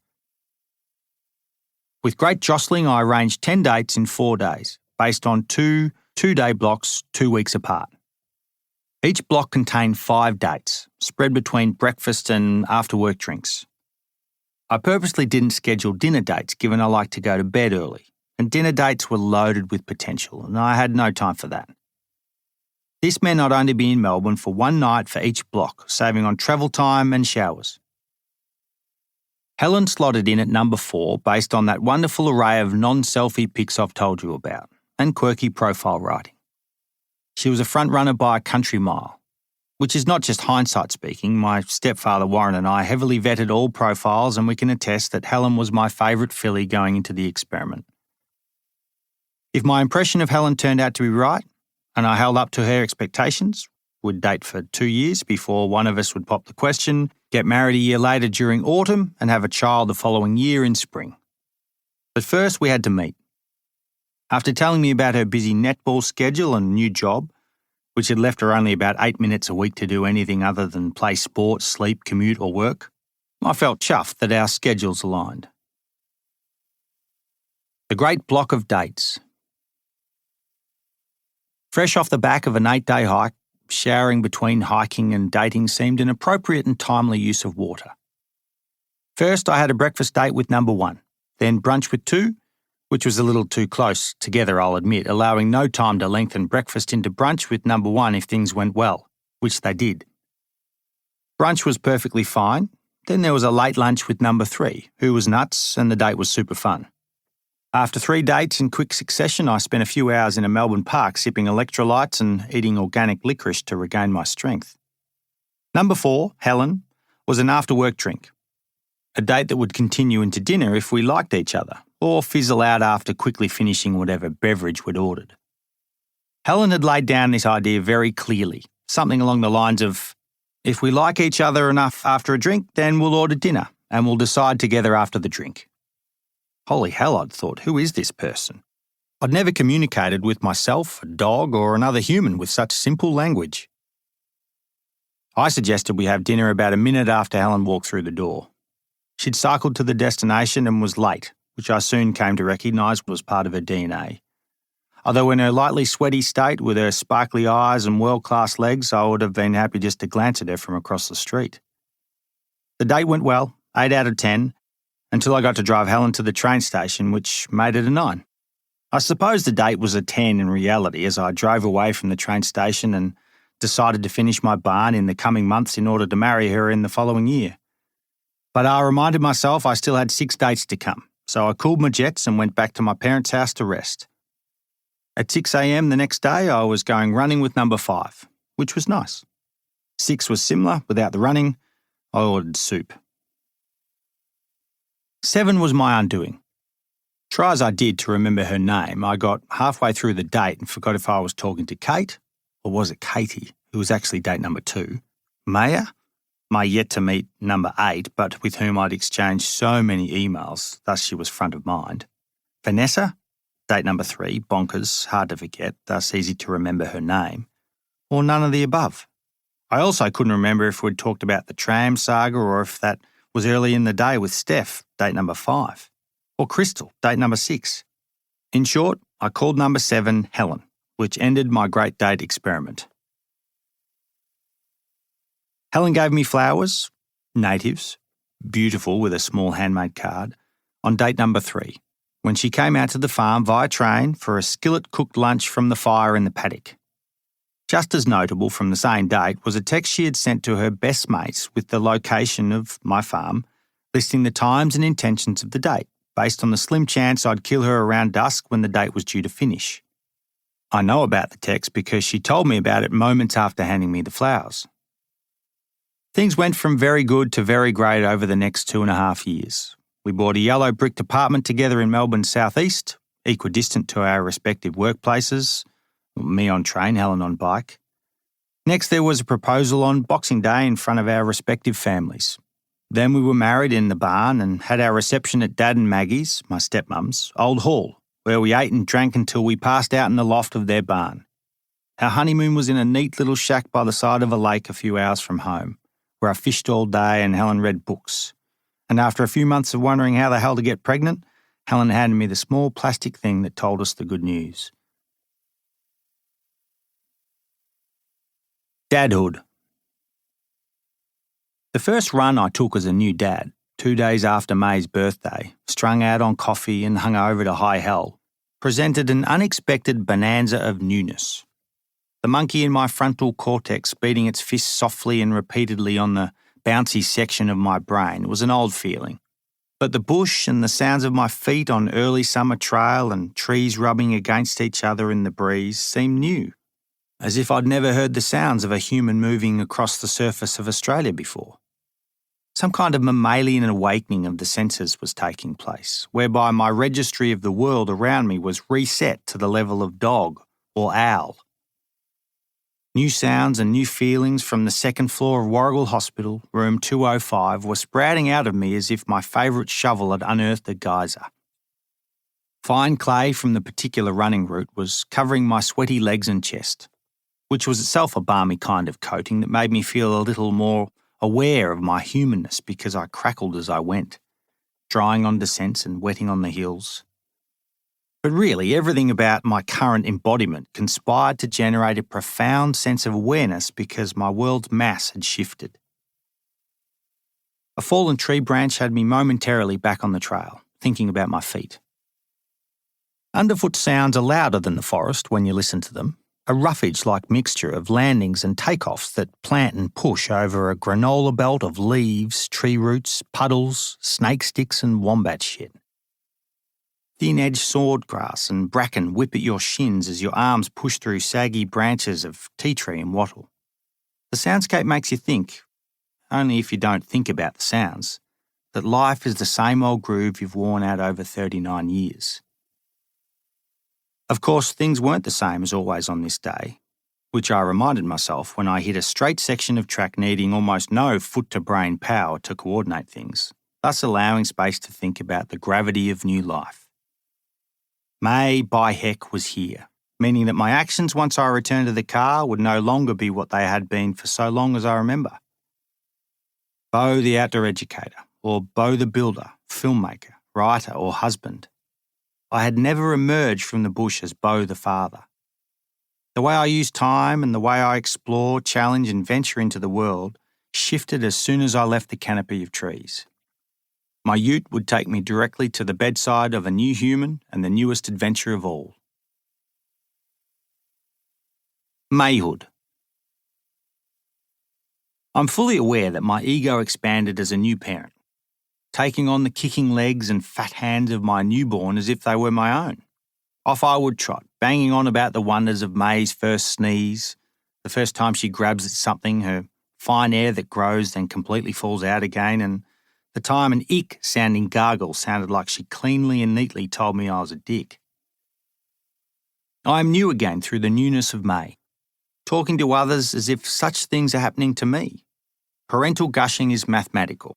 Speaker 2: With great jostling, I arranged 10 dates in 4 days, based on two 2-day blocks 2 weeks apart. Each block contained 5 dates, spread between breakfast and after-work drinks. I purposely didn't schedule dinner dates given I like to go to bed early, and dinner dates were loaded with potential, and I had no time for that. This meant I'd only be in Melbourne for 1 night for each block, saving on travel time and showers. Helen slotted in at number 4 based on that wonderful array of non-selfie pics I've told you about, and quirky profile writing. She was a front-runner by a country mile, which is not just hindsight speaking. My stepfather Warren and I heavily vetted all profiles, and we can attest that Helen was my favourite filly going into the experiment. If my impression of Helen turned out to be right, and I held up to her expectations, would date for 2 years before one of us would pop the question, get married a year later during autumn, and have a child the following year in spring. But first we had to meet. After telling me about her busy netball schedule and new job, which had left her only about 8 minutes a week to do anything other than play sport, sleep, commute or work, I felt chuffed that our schedules aligned. The great block of dates. Fresh off the back of an 8-day hike, showering between hiking and dating seemed an appropriate and timely use of water. First, I had a breakfast date with number 1, then brunch with 2, which was a little too close together, I'll admit, allowing no time to lengthen breakfast into brunch with number 1 if things went well, which they did. Brunch was perfectly fine. Then there was a late lunch with number 3, who was nuts, and the date was super fun. After 3 dates in quick succession, I spent a few hours in a Melbourne park sipping electrolytes and eating organic licorice to regain my strength. Number 4, Helen, was an after-work drink. A date that would continue into dinner if we liked each other, or fizzle out after quickly finishing whatever beverage we'd ordered. Helen had laid down this idea very clearly, something along the lines of, if we like each other enough after a drink, then we'll order dinner, and we'll decide together after the drink. Holy hell, I'd thought, who is this person? I'd never communicated with myself, a dog, or another human with such simple language. I suggested we have dinner about a minute after Helen walked through the door. She'd cycled to the destination and was late, which I soon came to recognise was part of her DNA. Although in her lightly sweaty state, with her sparkly eyes and world-class legs, I would have been happy just to glance at her from across the street. The date went well, 8 out of 10, until I got to drive Helen to the train station, which made it a 9. I suppose the date was a 10 in reality, as I drove away from the train station and decided to finish my barn in the coming months in order to marry her in the following year. But I reminded myself I still had 6 dates to come, so I cooled my jets and went back to my parents' house to rest. At 6 a.m. the next day, I was going running with number 5, which was nice. 6 was similar, without the running. I ordered soup. 7 was my undoing. Try as I did to remember her name, I got halfway through the date and forgot if I was talking to Kate, or was it Katie, who was actually date number 2, Maya, my yet-to-meet number 8, but with whom I'd exchanged so many emails, thus she was front of mind, Vanessa, date number 3, bonkers, hard to forget, thus easy to remember her name, or none of the above. I also couldn't remember if we'd talked about the tram saga or if that was early in the day with Steph, date number 5, or Crystal, date number 6. In short, I called number 7 Helen, which ended my great date experiment. Helen gave me flowers, natives, beautiful with a small handmade card, on date number 3, when she came out to the farm via train for a skillet-cooked lunch from the fire in the paddock. Just as notable from the same date was a text she had sent to her best mates with the location of my farm, listing the times and intentions of the date, based on the slim chance I'd kill her around dusk when the date was due to finish. I know about the text because she told me about it moments after handing me the flowers. Things went from very good to very great over the next 2.5 years. We bought a yellow bricked apartment together in Melbourne's southeast, equidistant to our respective workplaces, me on train, Helen on bike. Next, there was a proposal on Boxing Day in front of our respective families. Then we were married in the barn and had our reception at Dad and Maggie's, my stepmum's, old hall, where we ate and drank until we passed out in the loft of their barn. Our honeymoon was in a neat little shack by the side of a lake a few hours from home, where I fished all day and Helen read books. And after a few months of wondering how the hell to get pregnant, Helen handed me the small plastic thing that told us the good news. Dadhood. The first run I took as a new dad, 2 days after May's birthday, strung out on coffee and hung over to high hell, presented an unexpected bonanza of newness. The monkey in my frontal cortex beating its fists softly and repeatedly on the bouncy section of my brain was an old feeling. But the bush and the sounds of my feet on early summer trail and trees rubbing against each other in the breeze seemed new, as if I'd never heard the sounds of a human moving across the surface of Australia before. Some kind of mammalian awakening of the senses was taking place, whereby my registry of the world around me was reset to the level of dog or owl. New sounds and new feelings from the second floor of Warrigal Hospital, room 205, were sprouting out of me as if my favourite shovel had unearthed a geyser. Fine clay from the particular running route was covering my sweaty legs and chest, which was itself a balmy kind of coating that made me feel a little more aware of my humanness because I crackled as I went, drying on descents and wetting on the hills. But really, everything about my current embodiment conspired to generate a profound sense of awareness because my world's mass had shifted. A fallen tree branch had me momentarily back on the trail, thinking about my feet. Underfoot sounds are louder than the forest when you listen to them, a roughage-like mixture of landings and takeoffs that plant and push over a granola belt of leaves, tree roots, puddles, snake sticks and wombat shit. Thin-edged swordgrass and bracken whip at your shins as your arms push through saggy branches of tea tree and wattle. The soundscape makes you think, only if you don't think about the sounds, that life is the same old groove you've worn out over 39 years. Of course, things weren't the same as always on this day, which I reminded myself when I hit a straight section of track needing almost no foot-to-brain power to coordinate things, thus allowing space to think about the gravity of new life. May, by heck, was here, meaning that my actions once I returned to the car would no longer be what they had been for so long as I remember. Beau the outdoor educator, or Beau the builder, filmmaker, writer or husband. I had never emerged from the bush as Beau the father. The way I use time and the way I explore, challenge and venture into the world shifted as soon as I left the canopy of trees. My ute would take me directly to the bedside of a new human and the newest adventure of all. Mayhood. I'm fully aware that my ego expanded as a new parent, taking on the kicking legs and fat hands of my newborn as if they were my own. Off I would trot, banging on about the wonders of May's first sneeze, the first time she grabs at something, her fine air that grows then completely falls out again, and the time an ick-sounding gargle sounded like she cleanly and neatly told me I was a dick. I am new again through the newness of May, talking to others as if such things are happening to me. Parental gushing is mathematical.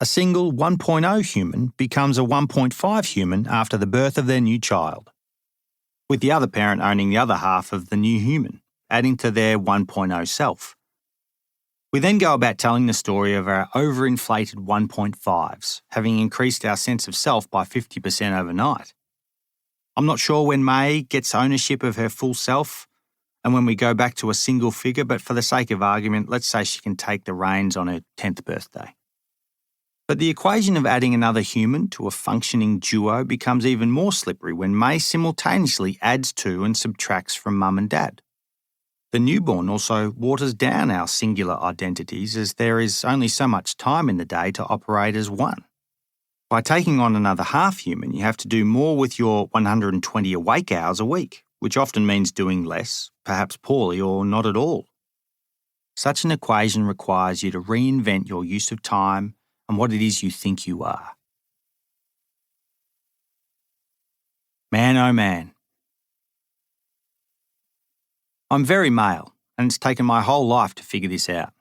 Speaker 2: A single 1.0 human becomes a 1.5 human after the birth of their new child, with the other parent owning the other half of the new human, adding to their 1.0 self. We then go about telling the story of our overinflated 1.5s, having increased our sense of self by 50% overnight. I'm not sure when May gets ownership of her full self and when we go back to a single figure, but for the sake of argument, let's say she can take the reins on her 10th birthday. But the equation of adding another human to a functioning duo becomes even more slippery when May simultaneously adds to and subtracts from mum and dad. The newborn also waters down our singular identities as there is only so much time in the day to operate as one. By taking on another half-human, you have to do more with your 120 awake hours a week, which often means doing less, perhaps poorly or not at all. Such an equation requires you to reinvent your use of time and what it is you think you are. Man, oh man. I'm very male, and it's taken my whole life to figure this out.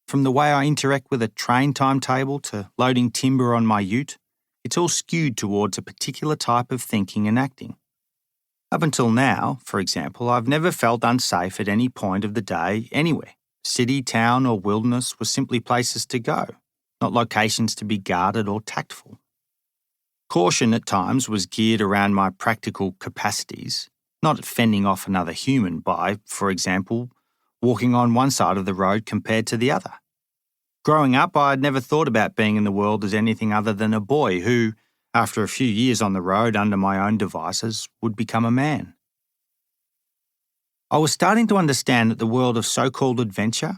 Speaker 2: From the way I interact with a train timetable to loading timber on my ute, it's all skewed towards a particular type of thinking and acting. Up until now, for example, I've never felt unsafe at any point of the day anywhere. City, town or wilderness were simply places to go, not locations to be guarded or tactful. Caution at times was geared around my practical capacities, not fending off another human by, for example, walking on one side of the road compared to the other. Growing up, I'd never thought about being in the world as anything other than a boy who, after a few years on the road under my own devices, would become a man. I was starting to understand that the world of so-called adventure,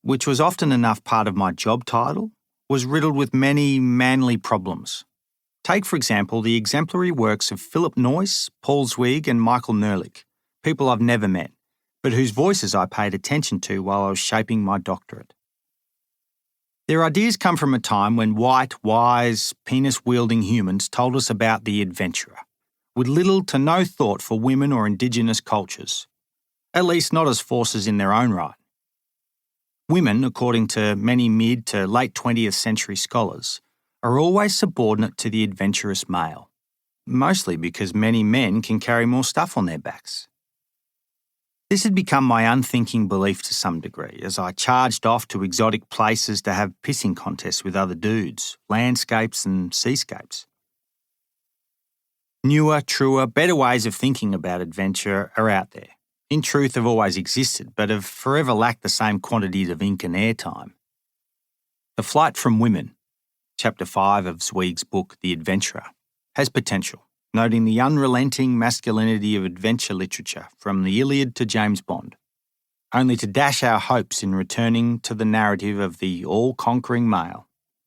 Speaker 2: which was often enough part of my job title, was riddled with many manly problems. Take, for example, the exemplary works of Philip Noyce, Paul Zweig and Michael Nerlich, people I've never met, but whose voices I paid attention to while I was shaping my doctorate. Their ideas come from a time when white, wise, penis-wielding humans told us about the adventurer, with little to no thought for women or Indigenous cultures, at least not as forces in their own right. Women, according to many mid to late 20th century scholars, are always subordinate to the adventurous male, mostly because many men can carry more stuff on their backs. This had become my unthinking belief to some degree as I charged off to exotic places to have pissing contests with other dudes, landscapes and seascapes. Newer, truer, better ways of thinking about adventure are out there. In truth, have always existed, but have forever lacked the same quantities of ink and airtime. The Flight from Women, Chapter 5 of Zweig's book, The Adventurer, has potential, noting the unrelenting masculinity of adventure literature from the Iliad to James Bond, only to dash our hopes in returning to the narrative of the all-conquering male,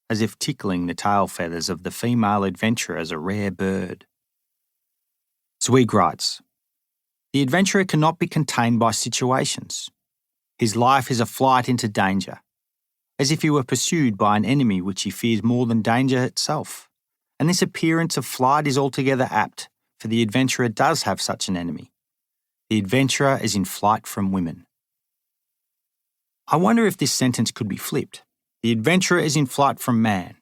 Speaker 2: as if tickling the tail feathers of the female adventurer as a rare bird. Zweig writes, "The adventurer cannot be contained by situations. His life is a flight into danger, as if he were pursued by an enemy which he fears more than danger itself. And this appearance of flight is altogether apt, for the adventurer does have such an enemy. The adventurer is in flight from women." I wonder if this sentence could be flipped. The adventurer is in flight from man.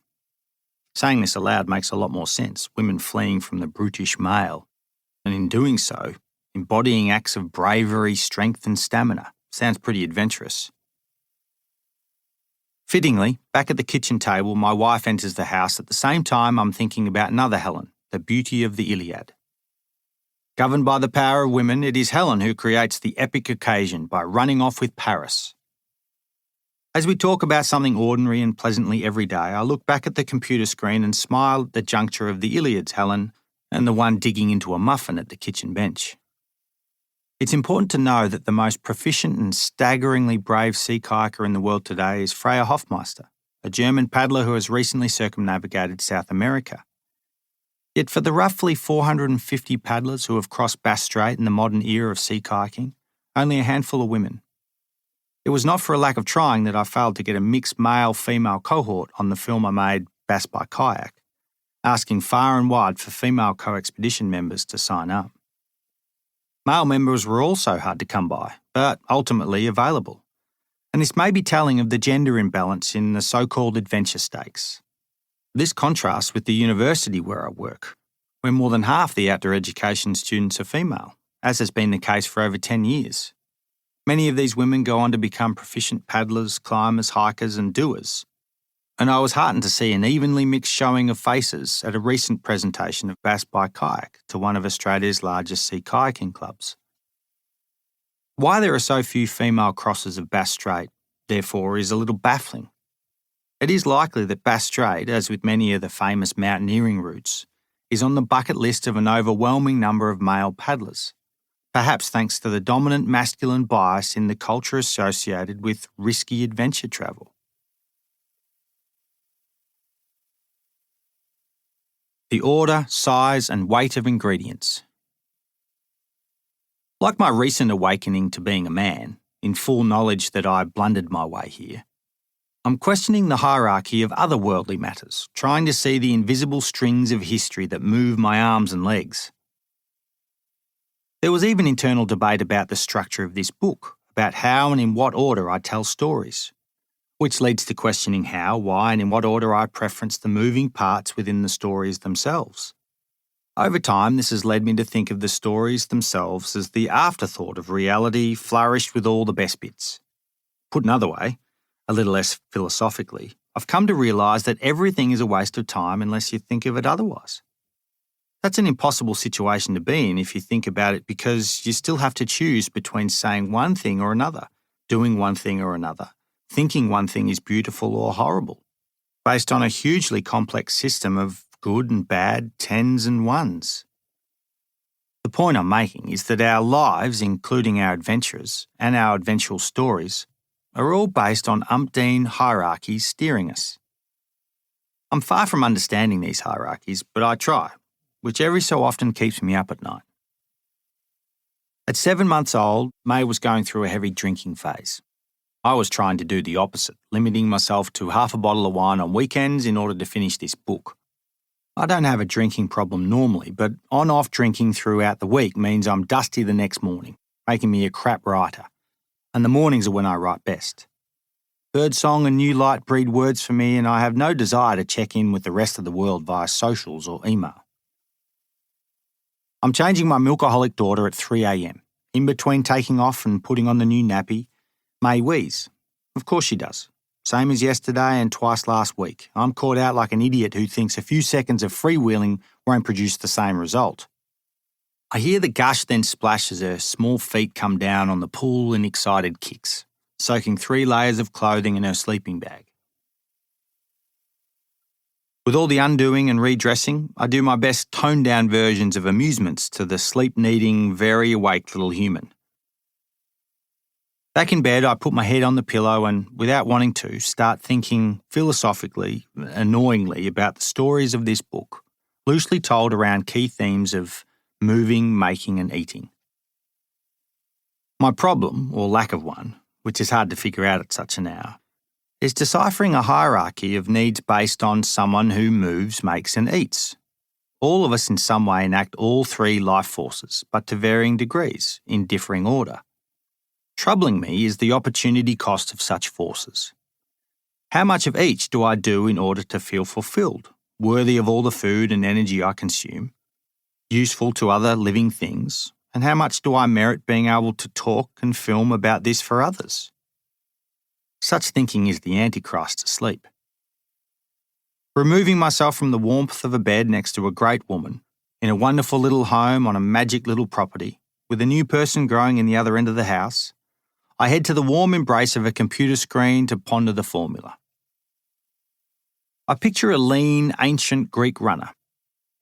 Speaker 2: Saying this aloud makes a lot more sense, women fleeing from the brutish male, and in doing so, embodying acts of bravery, strength and stamina. Sounds pretty adventurous. Fittingly, back at the kitchen table, my wife enters the house at the same time I'm thinking about another Helen, the beauty of the Iliad. Governed by the power of women, it is Helen who creates the epic occasion by running off with Paris. As we talk about something ordinary and pleasantly everyday, I look back at the computer screen and smile at the juncture of the Iliad's Helen and the one digging into a muffin at the kitchen bench. It's important to know that the most proficient and staggeringly brave sea kayaker in the world today is Freya Hofmeister, a German paddler who has recently circumnavigated South America. Yet for the roughly 450 paddlers who have crossed Bass Strait in the modern era of sea kayaking, only a handful are women. It was not for a lack of trying that I failed to get a mixed male-female cohort on the film I made, Bass by Kayak, asking far and wide for female co-expedition members to sign up. Male members were also hard to come by, but ultimately available. And this may be telling of the gender imbalance in the so-called adventure stakes. This contrasts with the university where I work, where more than half the outdoor education students are female, as has been the case for over 10 years. Many of these women go on to become proficient paddlers, climbers, hikers and doers. And I was heartened to see an evenly mixed showing of faces at a recent presentation of Bass by Kayak to one of Australia's largest sea kayaking clubs. Why there are so few female crossers of Bass Strait, therefore, is a little baffling. It is likely that Bass Strait, as with many of the famous mountaineering routes, is on the bucket list of an overwhelming number of male paddlers, perhaps thanks to the dominant masculine bias in the culture associated with risky adventure travel. The order, size, and weight of ingredients. Like my recent awakening to being a man, in full knowledge that I blundered my way here, I'm questioning the hierarchy of other worldly matters, trying to see the invisible strings of history that move my arms and legs. There was even internal debate about the structure of this book, about how and in what order I tell stories, which leads to questioning how, why, and in what order I preference the moving parts within the stories themselves. Over time, this has led me to think of the stories themselves as the afterthought of reality flourished with all the best bits. Put another way, a little less philosophically, I've come to realise that everything is a waste of time unless you think of it otherwise. That's an impossible situation to be in if you think about it, because you still have to choose between saying one thing or another, doing one thing or another, thinking one thing is beautiful or horrible, based on a hugely complex system of good and bad, tens and ones. The point I'm making is that our lives, including our adventures and our adventurous stories, are all based on umpteen hierarchies steering us. I'm far from understanding these hierarchies, but I try, which every so often keeps me up at night. At 7 months old, May was going through a heavy drinking phase. I was trying to do the opposite, limiting myself to half a bottle of wine on weekends in order to finish this book. I don't have a drinking problem normally, but on-off drinking throughout the week means I'm dusty the next morning, making me a crap writer. And the mornings are when I write best. Birdsong and new light breed words for me, and I have no desire to check in with the rest of the world via socials or email. I'm changing my milkaholic daughter at 3 a.m. In between taking off and putting on the new nappy, May wheeze. Of course she does. Same as yesterday and twice last week. I'm caught out like an idiot who thinks a few seconds of freewheeling won't produce the same result. I hear the gush then splash as her small feet come down on the pool in excited kicks, soaking 3 layers of clothing in her sleeping bag. With all the undoing and redressing, I do my best toned-down versions of amusements to the sleep-needing, very awake little human. Back in bed, I put my head on the pillow and, without wanting to, start thinking philosophically, annoyingly, about the stories of this book, loosely told around key themes of moving, making, and eating. My problem, or lack of one, which is hard to figure out at such an hour, is deciphering a hierarchy of needs based on someone who moves, makes, and eats. All of us in some way enact all 3 life forces, but to varying degrees, in differing order. Troubling me is the opportunity cost of such forces. How much of each do I do in order to feel fulfilled, worthy of all the food and energy I consume, useful to other living things, and how much do I merit being able to talk and film about this for others? Such thinking is the antichrist asleep. Removing myself from the warmth of a bed next to a great woman, in a wonderful little home on a magic little property, with a new person growing in the other end of the house, I head to the warm embrace of a computer screen to ponder the formula. I picture a lean, ancient Greek runner,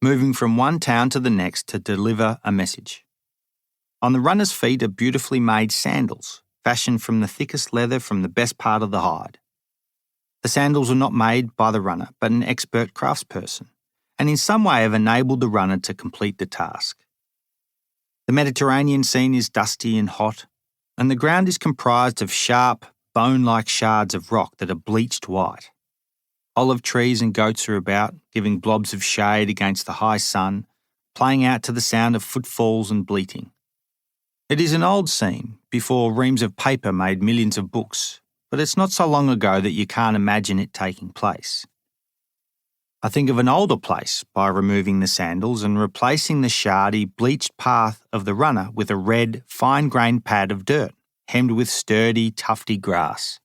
Speaker 2: moving from one town to the next to deliver a message. On the runner's feet are beautifully made sandals, fashioned from the thickest leather from the best part of the hide. The sandals are not made by the runner, but an expert craftsperson, and in some way have enabled the runner to complete the task. The Mediterranean scene is dusty and hot, and the ground is comprised of sharp, bone-like shards of rock that are bleached white. Olive trees and goats are about, giving blobs of shade against the high sun, playing out to the sound of footfalls and bleating. It is an old scene, before reams of paper made millions of books, but it's not so long ago that you can't imagine it taking place. I think of an older place by removing the sandals and replacing the shardy, bleached path of the runner with a red, fine-grained pad of dirt, hemmed with sturdy, tufty grass.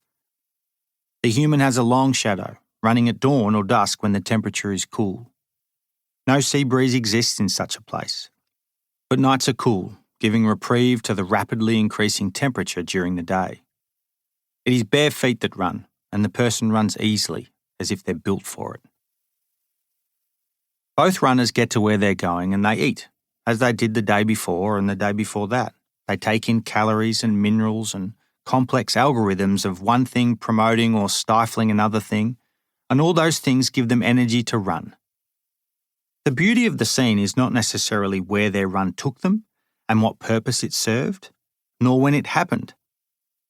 Speaker 2: The human has a long shadow, running at dawn or dusk when the temperature is cool. No sea breeze exists in such a place, but nights are cool, giving reprieve to the rapidly increasing temperature during the day. It is bare feet that run, and the person runs easily, as if they're built for it. Both runners get to where they're going and they eat, as they did the day before and the day before that. They take in calories and minerals and complex algorithms of one thing promoting or stifling another thing, and all those things give them energy to run. The beauty of the scene is not necessarily where their run took them and what purpose it served, nor when it happened,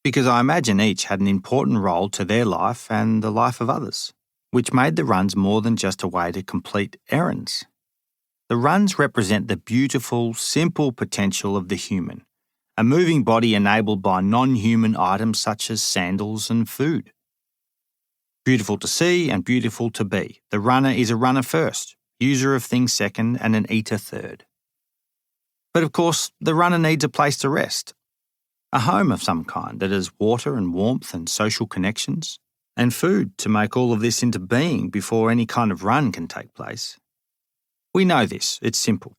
Speaker 2: because I imagine each had an important role to their life and the life of others, which made the runs more than just a way to complete errands. The runs represent the beautiful, simple potential of the human, a moving body enabled by non-human items such as sandals and food. Beautiful to see and beautiful to be. The runner is a runner first, user of things second, and an eater third. But of course, the runner needs a place to rest, a home of some kind that has water and warmth and social connections, and food to make all of this into being before any kind of run can take place. We know this, it's simple.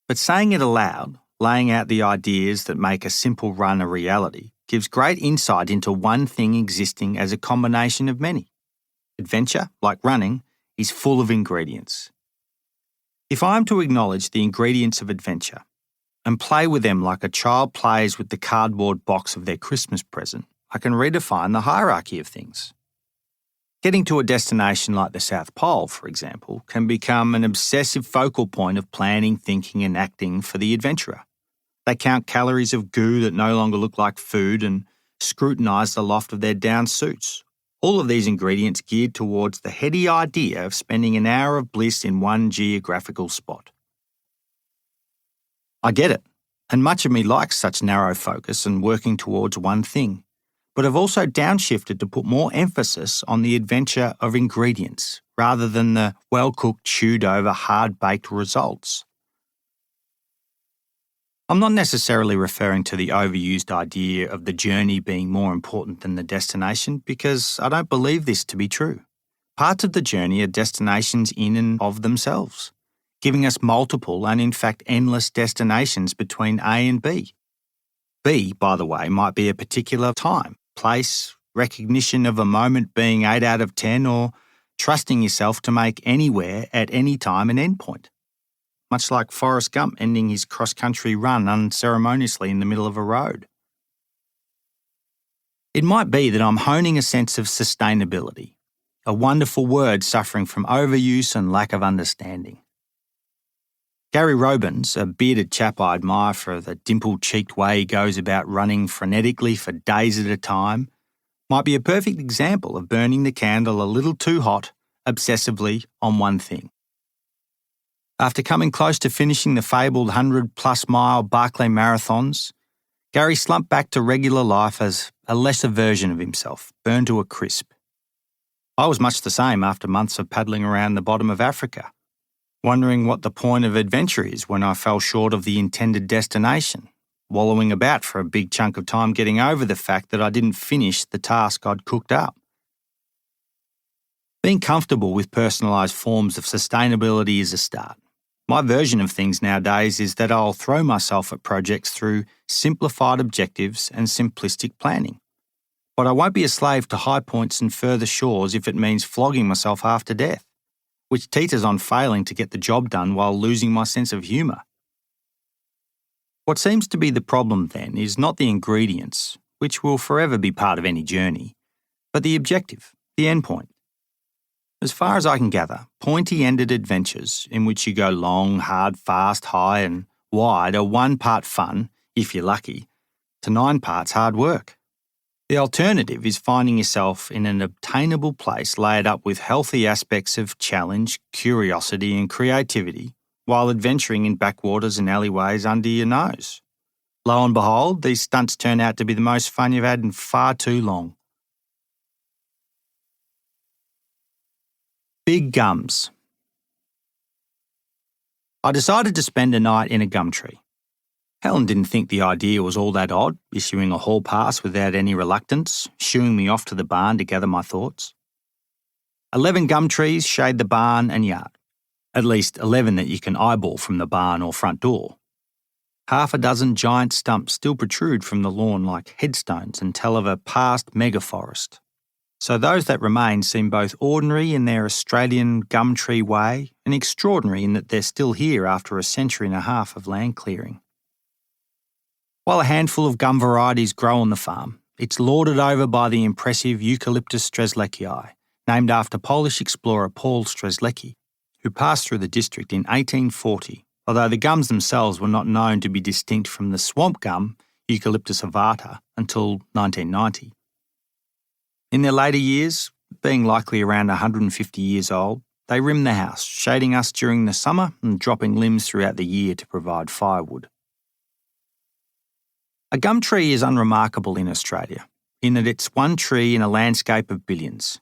Speaker 2: But saying it aloud, laying out the ideas that make a simple run a reality, gives great insight into one thing existing as a combination of many. Adventure, like running, is full of ingredients. If I am to acknowledge the ingredients of adventure and play with them like a child plays with the cardboard box of their Christmas present, I can redefine the hierarchy of things. Getting to a destination like the South Pole, for example, can become an obsessive focal point of planning, thinking and acting for the adventurer. They count calories of goo that no longer look like food and scrutinise the loft of their down suits. All of these ingredients geared towards the heady idea of spending an hour of bliss in one geographical spot. I get it, and much of me likes such narrow focus and working towards one thing. But I've also downshifted to put more emphasis on the adventure of ingredients rather than the well-cooked, chewed-over, hard-baked results. I'm not necessarily referring to the overused idea of the journey being more important than the destination because I don't believe this to be true. Parts of the journey are destinations in and of themselves, giving us multiple and in fact endless destinations between A and B. B, by the way, might be a particular time, place, recognition of a moment being 8 out of 10, or trusting yourself to make anywhere at any time an endpoint. Much like Forrest Gump ending his cross-country run unceremoniously in the middle of a road. It might be that I'm honing a sense of sustainability, a wonderful word suffering from overuse and lack of understanding. Gary Robbins, a bearded chap I admire for the dimple-cheeked way he goes about running frenetically for days at a time, might be a perfect example of burning the candle a little too hot, obsessively on one thing. After coming close to finishing the fabled 100-plus mile Barclay marathons, Gary slumped back to regular life as a lesser version of himself, burned to a crisp. I was much the same after months of paddling around the bottom of Africa, wondering what the point of adventure is when I fell short of the intended destination, wallowing about for a big chunk of time getting over the fact that I didn't finish the task I'd cooked up. Being comfortable with personalised forms of sustainability is a start. My version of things nowadays is that I'll throw myself at projects through simplified objectives and simplistic planning. But I won't be a slave to high points and further shores if it means flogging myself half to death, which teeters on failing to get the job done while losing my sense of humour. What seems to be the problem then is not the ingredients, which will forever be part of any journey, but the objective, the endpoint. As far as I can gather, pointy-ended adventures in which you go long, hard, fast, high and wide are 1 part fun, if you're lucky, to 9 parts hard work. The alternative is finding yourself in an obtainable place laid up with healthy aspects of challenge, curiosity and creativity, while adventuring in backwaters and alleyways under your nose. Lo and behold, these stunts turn out to be the most fun you've had in far too long. Big gums. I decided to spend a night in a gum tree. Helen didn't think the idea was all that odd, issuing a hall pass without any reluctance, shooing me off to the barn to gather my thoughts. 11 gum trees shade the barn and yard, at least 11 that you can eyeball from the barn or front door. Half a dozen giant stumps still protrude from the lawn like headstones and tell of a past megaforest. So those that remain seem both ordinary in their Australian gum tree way and extraordinary in that they're still here after a century and a half of land clearing. While a handful of gum varieties grow on the farm, it's lorded over by the impressive Eucalyptus strzelecki, named after Polish explorer Paul Strzelecki, who passed through the district in 1840, although the gums themselves were not known to be distinct from the swamp gum, Eucalyptus ovata, until 1990. In their later years, being likely around 150 years old, they rimmed the house, shading us during the summer and dropping limbs throughout the year to provide firewood. A gum tree is unremarkable in Australia, in that it's one tree in a landscape of billions,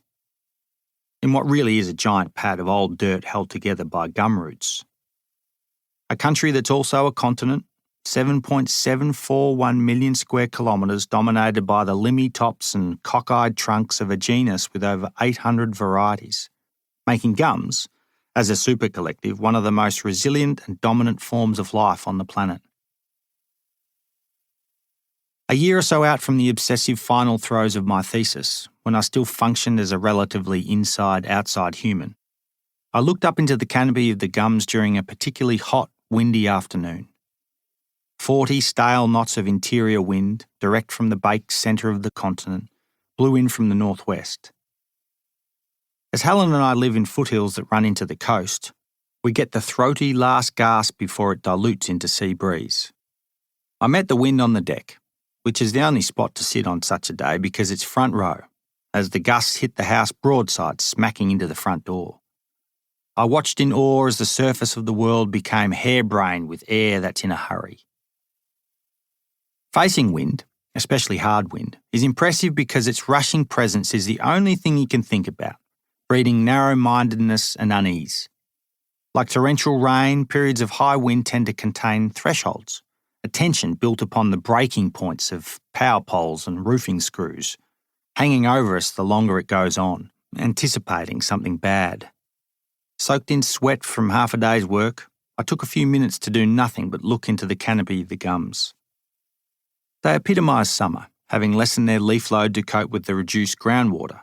Speaker 2: in what really is a giant pad of old dirt held together by gum roots. A country that's also a continent, 7.741 million square kilometres, dominated by the limby tops and cockeyed trunks of a genus with over 800 varieties, making gums, as a super collective, one of the most resilient and dominant forms of life on the planet. A year or so out from the obsessive final throes of my thesis, when I still functioned as a relatively inside-outside human, I looked up into the canopy of the gums during a particularly hot, windy afternoon. 40 stale knots of interior wind, direct from the baked centre of the continent, blew in from the northwest. As Helen and I live in foothills that run into the coast, we get the throaty last gasp before it dilutes into sea breeze. I met the wind on the deck, which is the only spot to sit on such a day because it's front row, as the gusts hit the house broadside, smacking into the front door. I watched in awe as the surface of the world became harebrained with air that's in a hurry. Facing wind, especially hard wind, is impressive because its rushing presence is the only thing you can think about, breeding narrow-mindedness and unease. Like torrential rain, periods of high wind tend to contain thresholds, a tension built upon the breaking points of power poles and roofing screws, hanging over us the longer it goes on, anticipating something bad. Soaked in sweat from half a day's work, I took a few minutes to do nothing but look into the canopy of the gums. They epitomise summer, having lessened their leaf load to cope with the reduced groundwater.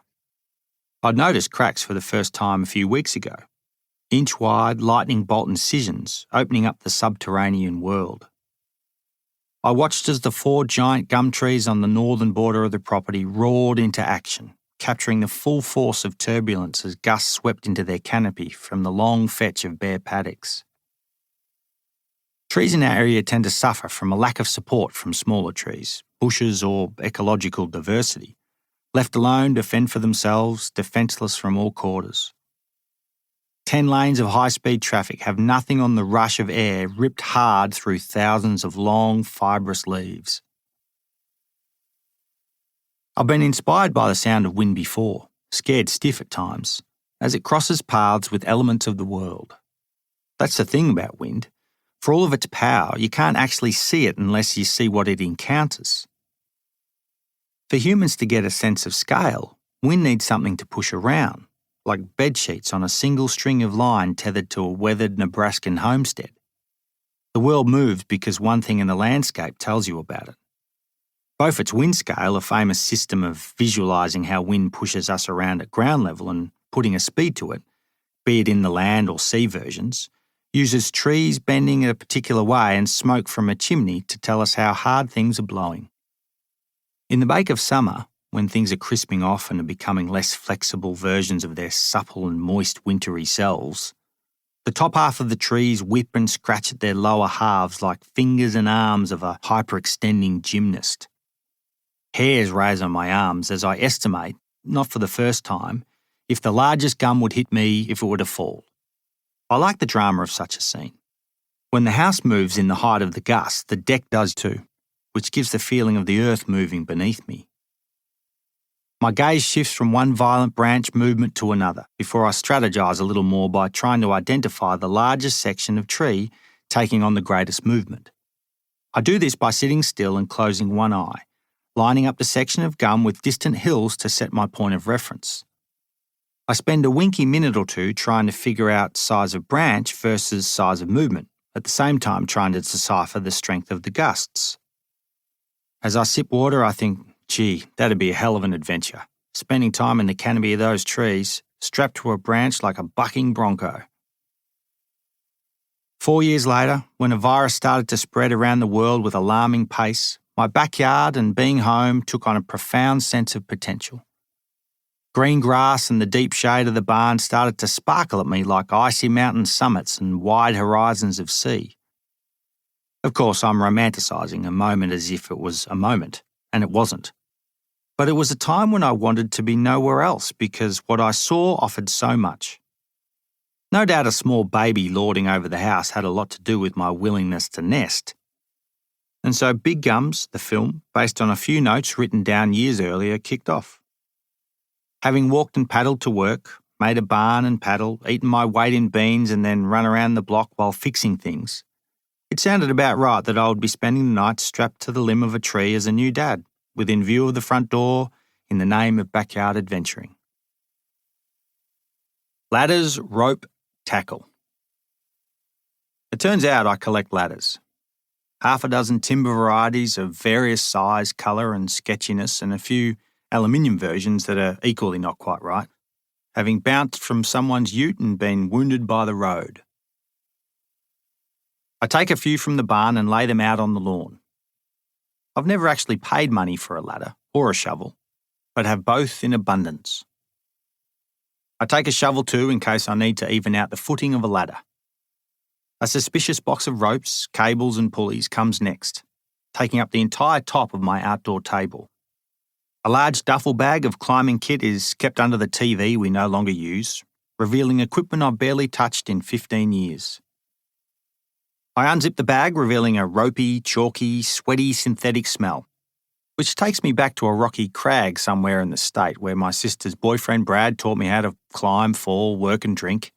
Speaker 2: I'd noticed cracks for the first time a few weeks ago, inch-wide lightning bolt incisions opening up the subterranean world. I watched as the 4 giant gum trees on the northern border of the property roared into action, capturing the full force of turbulence as gusts swept into their canopy from the long fetch of bare paddocks. Trees in our area tend to suffer from a lack of support from smaller trees, bushes or ecological diversity, left alone to fend for themselves, defenceless from all quarters. 10 lanes of high-speed traffic have nothing on the rush of air ripped hard through thousands of long, fibrous leaves. I've been inspired by the sound of wind before, scared stiff at times, as it crosses paths with elements of the world. That's the thing about wind. For all of its power, you can't actually see it unless you see what it encounters. For humans to get a sense of scale, wind needs something to push around, like bedsheets on a single string of line tethered to a weathered Nebraskan homestead. The world moves because one thing in the landscape tells you about it. Beaufort's wind scale, a famous system of visualising how wind pushes us around at ground level and putting a speed to it, be it in the land or sea versions, uses trees bending in a particular way and smoke from a chimney to tell us how hard things are blowing. In the bake of summer, when things are crisping off and are becoming less flexible versions of their supple and moist wintry selves, the top half of the trees whip and scratch at their lower halves like fingers and arms of a hyperextending gymnast. Hairs raise on my arms as I estimate, not for the first time, if the largest gum would hit me if it were to fall. I like the drama of such a scene. When the house moves in the height of the gust, the deck does too, which gives the feeling of the earth moving beneath me. My gaze shifts from one violent branch movement to another before I strategise a little more by trying to identify the largest section of tree taking on the greatest movement. I do this by sitting still and closing one eye, lining up the section of gum with distant hills to set my point of reference. I spend a winky minute or two trying to figure out size of branch versus size of movement, at the same time trying to decipher the strength of the gusts. As I sip water, I think, gee, that'd be a hell of an adventure, spending time in the canopy of those trees, strapped to a branch like a bucking bronco. 4 years later, when a virus started to spread around the world with alarming pace, my backyard and being home took on a profound sense of potential. Green grass and the deep shade of the barn started to sparkle at me like icy mountain summits and wide horizons of sea. Of course, I'm romanticising a moment as if it was a moment, and it wasn't. But it was a time when I wanted to be nowhere else because what I saw offered so much. No doubt a small baby lording over the house had a lot to do with my willingness to nest. And so Big Gums, the film, based on a few notes written down years earlier, kicked off. Having walked and paddled to work, made a barn and paddle, eaten my weight in beans and then run around the block while fixing things, it sounded about right that I would be spending the night strapped to the limb of a tree as a new dad, within view of the front door, in the name of backyard adventuring. Ladders, rope, tackle. It turns out I collect ladders. Half a dozen timber varieties of various size, colour and sketchiness, and a few aluminium versions that are equally not quite right, having bounced from someone's ute and been wounded by the road. I take a few from the barn and lay them out on the lawn. I've never actually paid money for a ladder or a shovel, but have both in abundance. I take a shovel too in case I need to even out the footing of a ladder. A suspicious box of ropes, cables and pulleys comes next, taking up the entire top of my outdoor table. A large duffel bag of climbing kit is kept under the TV we no longer use, revealing equipment I've barely touched in 15 years. I unzip the bag, revealing a ropey, chalky, sweaty synthetic smell, which takes me back to a rocky crag somewhere in the state where my sister's boyfriend Brad taught me how to climb, fall, work and drink.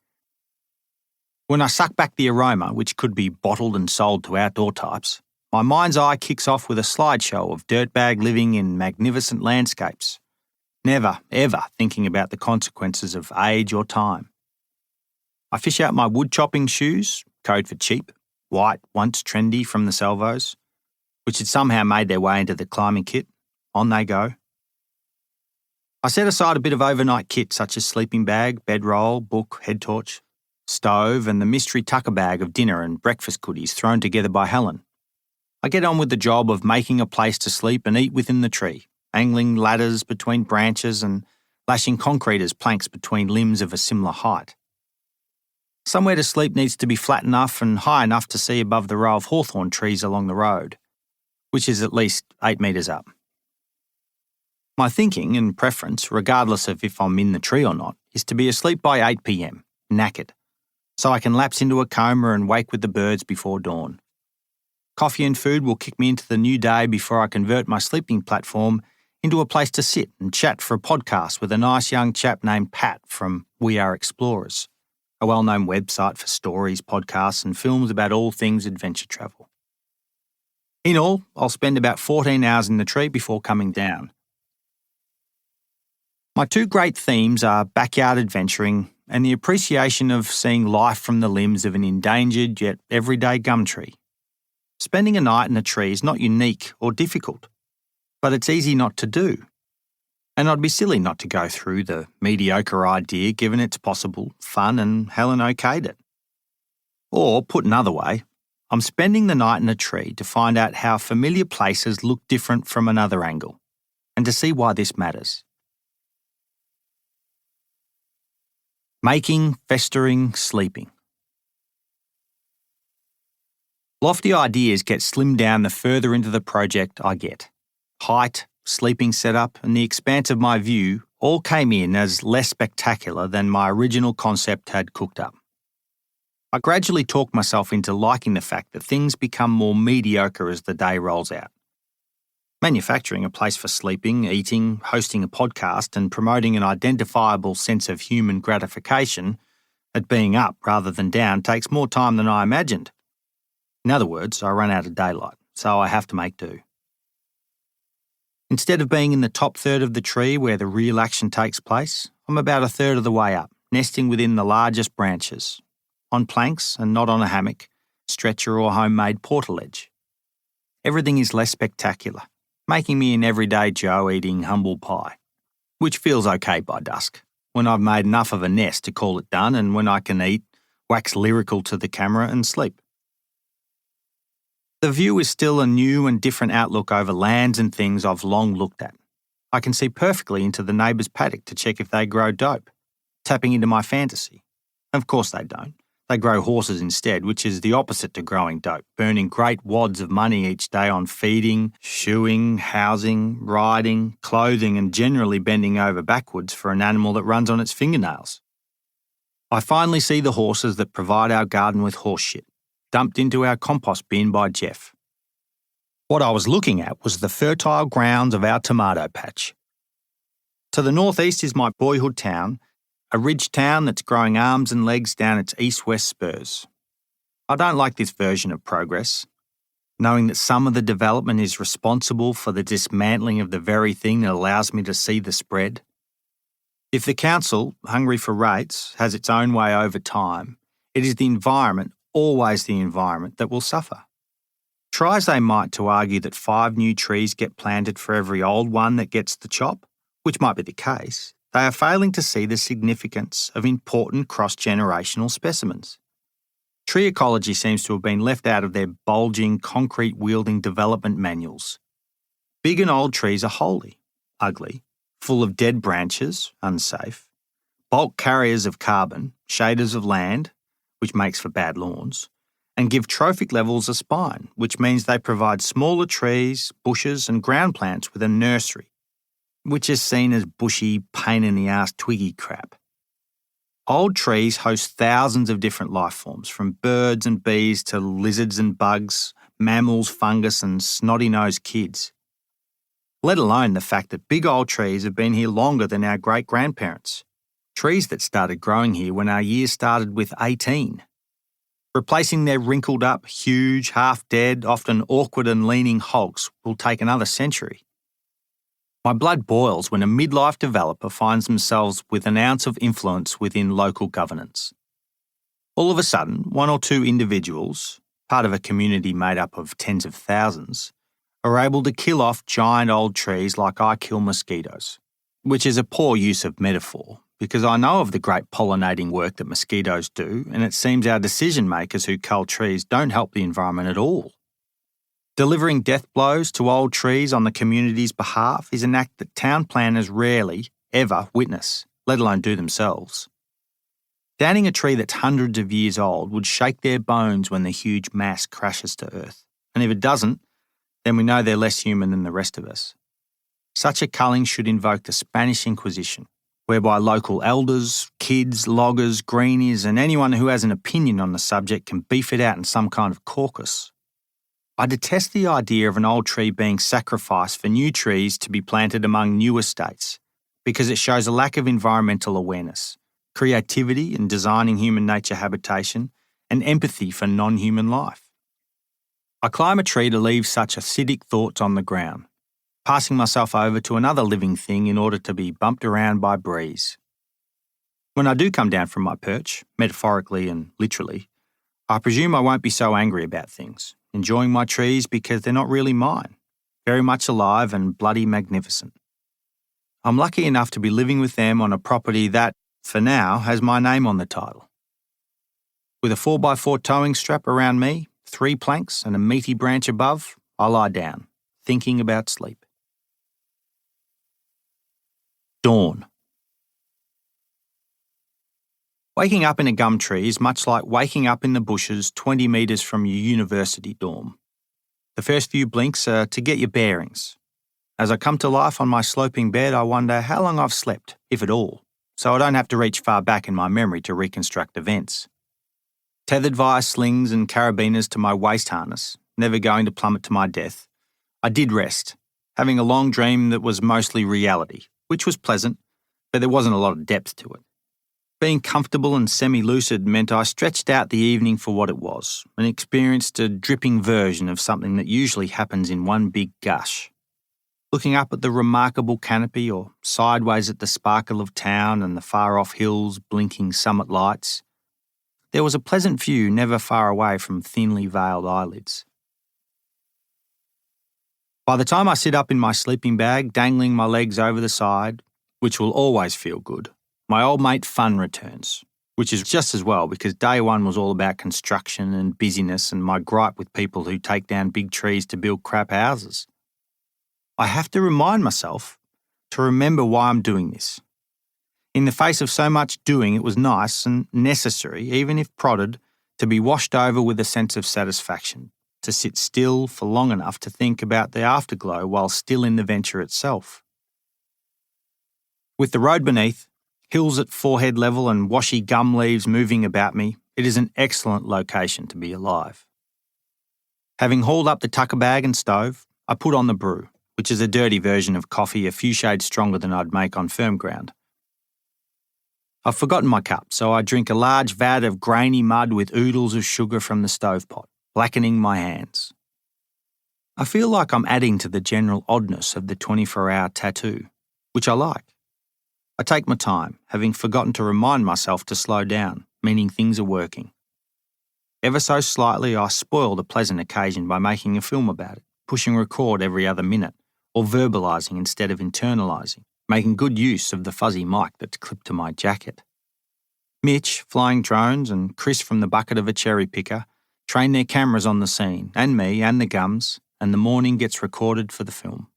Speaker 2: When I suck back the aroma, which could be bottled and sold to outdoor types, my mind's eye kicks off with a slideshow of dirtbag living in magnificent landscapes, never, ever thinking about the consequences of age or time. I fish out my wood chopping shoes, code for cheap, white, once trendy from the salvos, which had somehow made their way into the climbing kit. On they go. I set aside a bit of overnight kit such as sleeping bag, bedroll, book, head torch, stove and the mystery tucker bag of dinner and breakfast goodies thrown together by Helen. I get on with the job of making a place to sleep and eat within the tree, angling ladders between branches and lashing concrete as planks between limbs of a similar height. Somewhere to sleep needs to be flat enough and high enough to see above the row of hawthorn trees along the road, which is at least 8 metres up. My thinking and preference, regardless of if I'm in the tree or not, is to be asleep by 8 p.m, knackered, so I can lapse into a coma and wake with the birds before dawn. Coffee and food will kick me into the new day before I convert my sleeping platform into a place to sit and chat for a podcast with a nice young chap named Pat from We Are Explorers, a well-known website for stories, podcasts and films about all things adventure travel. In all, I'll spend about 14 hours in the tree before coming down. My 2 great themes are backyard adventuring and the appreciation of seeing life from the limbs of an endangered yet everyday gum tree. Spending a night in a tree is not unique or difficult, but it's easy not to do. And I'd be silly not to go through the mediocre idea given it's possible, fun and Helen okayed it. Or, put another way, I'm spending the night in a tree to find out how familiar places look different from another angle, and to see why this matters. Making, festering, sleeping. Lofty ideas get slimmed down the further into the project I get. Height, sleeping setup, and the expanse of my view all came in as less spectacular than my original concept had cooked up. I gradually talked myself into liking the fact that things become more mediocre as the day rolls out. Manufacturing a place for sleeping, eating, hosting a podcast, and promoting an identifiable sense of human gratification at being up rather than down takes more time than I imagined. In other words, I run out of daylight, so I have to make do. Instead of being in the top third of the tree where the real action takes place, I'm about a third of the way up, nesting within the largest branches, on planks and not on a hammock, stretcher or homemade portaledge. Everything is less spectacular, making me an everyday Joe eating humble pie, which feels okay by dusk, when I've made enough of a nest to call it done and when I can eat, wax lyrical to the camera and sleep. The view is still a new and different outlook over lands and things I've long looked at. I can see perfectly into the neighbour's paddock to check if they grow dope, tapping into my fantasy. Of course they don't. They grow horses instead, which is the opposite to growing dope, burning great wads of money each day on feeding, shoeing, housing, riding, clothing, and generally bending over backwards for an animal that runs on its fingernails. I finally see the horses that provide our garden with horse shit, dumped into our compost bin by Jeff. What I was looking at was the fertile grounds of our tomato patch. To the northeast is my boyhood town, a ridge town that's growing arms and legs down its east-west spurs. I don't like this version of progress, knowing that some of the development is responsible for the dismantling of the very thing that allows me to see the spread. If the council, hungry for rates, has its own way over time, it is the environment, always the environment, that will suffer. Try as they might to argue that 5 new trees get planted for every old one that gets the chop, which might be the case, they are failing to see the significance of important cross-generational specimens. Tree ecology seems to have been left out of their bulging, concrete-wielding development manuals. Big and old trees are holy, ugly, full of dead branches, unsafe, bulk carriers of carbon, shaders of land, which makes for bad lawns, and give trophic levels a spine, which means they provide smaller trees, bushes, and ground plants with a nursery, which is seen as bushy, pain-in-the-ass twiggy crap. Old trees host thousands of different life forms, from birds and bees to lizards and bugs, mammals, fungus, and snotty-nosed kids. Let alone the fact that big old trees have been here longer than our great-grandparents. Trees that started growing here when our years started with 18. Replacing their wrinkled-up, huge, half-dead, often awkward and leaning hulks will take another century. My blood boils when a midlife developer finds themselves with an ounce of influence within local governance. All of a sudden, 1 or 2 individuals, part of a community made up of tens of thousands, are able to kill off giant old trees like I kill mosquitoes, which is a poor use of metaphor, because I know of the great pollinating work that mosquitoes do, and it seems our decision makers who cull trees don't help the environment at all. Delivering death blows to old trees on the community's behalf is an act that town planners rarely, ever witness, let alone do themselves. Downing a tree that's hundreds of years old would shake their bones when the huge mass crashes to earth, and if it doesn't, then we know they're less human than the rest of us. Such a culling should invoke the Spanish Inquisition, whereby local elders, kids, loggers, greenies, and anyone who has an opinion on the subject can beef it out in some kind of caucus. I detest the idea of an old tree being sacrificed for new trees to be planted among new estates, because it shows a lack of environmental awareness, creativity in designing human nature habitation, and empathy for non-human life. I climb a tree to leave such acidic thoughts on the ground, passing myself over to another living thing in order to be bumped around by breeze. When I do come down from my perch, metaphorically and literally, I presume I won't be so angry about things, enjoying my trees because they're not really mine, very much alive and bloody magnificent. I'm lucky enough to be living with them on a property that, for now, has my name on the title. With a 4x4 towing strap around me, 3 planks and a meaty branch above, I lie down, thinking about sleep. Dawn. Waking up in a gum tree is much like waking up in the bushes 20 metres from your university dorm. The first few blinks are to get your bearings. As I come to life on my sloping bed, I wonder how long I've slept, if at all, so I don't have to reach far back in my memory to reconstruct events. Tethered via slings and carabiners to my waist harness, never going to plummet to my death, I did rest, having a long dream that was mostly reality, which was pleasant, but there wasn't a lot of depth to it. Being comfortable and semi-lucid meant I stretched out the evening for what it was and experienced a dripping version of something that usually happens in one big gush. Looking up at the remarkable canopy or sideways at the sparkle of town and the far-off hills blinking summit lights, there was a pleasant view never far away from thinly veiled eyelids. By the time I sit up in my sleeping bag, dangling my legs over the side, which will always feel good, my old mate Fun returns, which is just as well because day one was all about construction and busyness and my gripe with people who take down big trees to build crap houses. I have to remind myself to remember why I'm doing this. In the face of so much doing, it was nice and necessary, even if prodded, to be washed over with a sense of satisfaction, to sit still for long enough to think about the afterglow while still in the venture itself. With the road beneath, hills at forehead level and washy gum leaves moving about me, it is an excellent location to be alive. Having hauled up the tucker bag and stove, I put on the brew, which is a dirty version of coffee a few shades stronger than I'd make on firm ground. I've forgotten my cup, so I drink a large vat of grainy mud with oodles of sugar from the stovepot, blackening my hands. I feel like I'm adding to the general oddness of the 24-hour tattoo, which I like. I take my time, having forgotten to remind myself to slow down, meaning things are working. Ever so slightly, I spoil the pleasant occasion by making a film about it, pushing record every other minute, or verbalising instead of internalising, making good use of the fuzzy mic that's clipped to my jacket. Mitch, flying drones, and Chris from the bucket of a cherry picker train their cameras on the scene, and me and the gums, and the morning gets recorded for the film.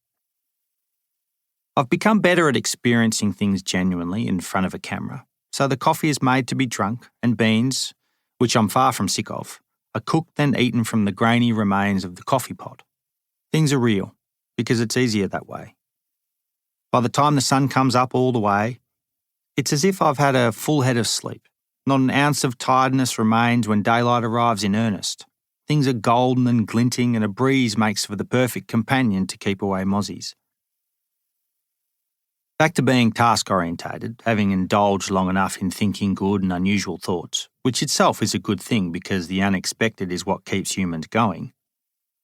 Speaker 2: I've become better at experiencing things genuinely in front of a camera, so the coffee is made to be drunk, and beans, which I'm far from sick of, are cooked and eaten from the grainy remains of the coffee pot. Things are real, because it's easier that way. By the time the sun comes up all the way, it's as if I've had a full head of sleep. Not an ounce of tiredness remains when daylight arrives in earnest. Things are golden and glinting, and a breeze makes for the perfect companion to keep away mozzies. Back to being task-orientated, having indulged long enough in thinking good and unusual thoughts, which itself is a good thing because the unexpected is what keeps humans going.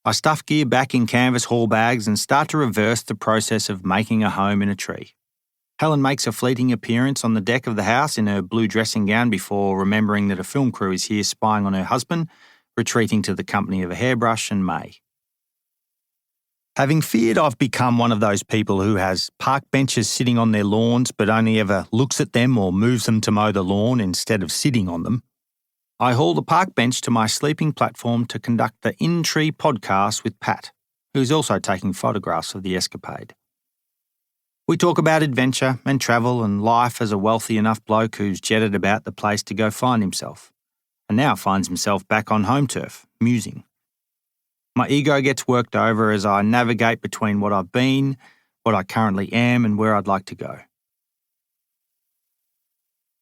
Speaker 2: I stuff gear back in canvas haul bags and start to reverse the process of making a home in a tree. Helen makes a fleeting appearance on the deck of the house in her blue dressing gown before remembering that a film crew is here spying on her husband, retreating to the company of a hairbrush and May. Having feared I've become one of those people who has park benches sitting on their lawns but only ever looks at them or moves them to mow the lawn instead of sitting on them, I haul the park bench to my sleeping platform to conduct the In-Tree podcast with Pat, who's also taking photographs of the escapade. We talk about adventure and travel and life as a wealthy enough bloke who's jetted about the place to go find himself, and now finds himself back on home turf, musing. My ego gets worked over as I navigate between what I've been, what I currently am, and where I'd like to go.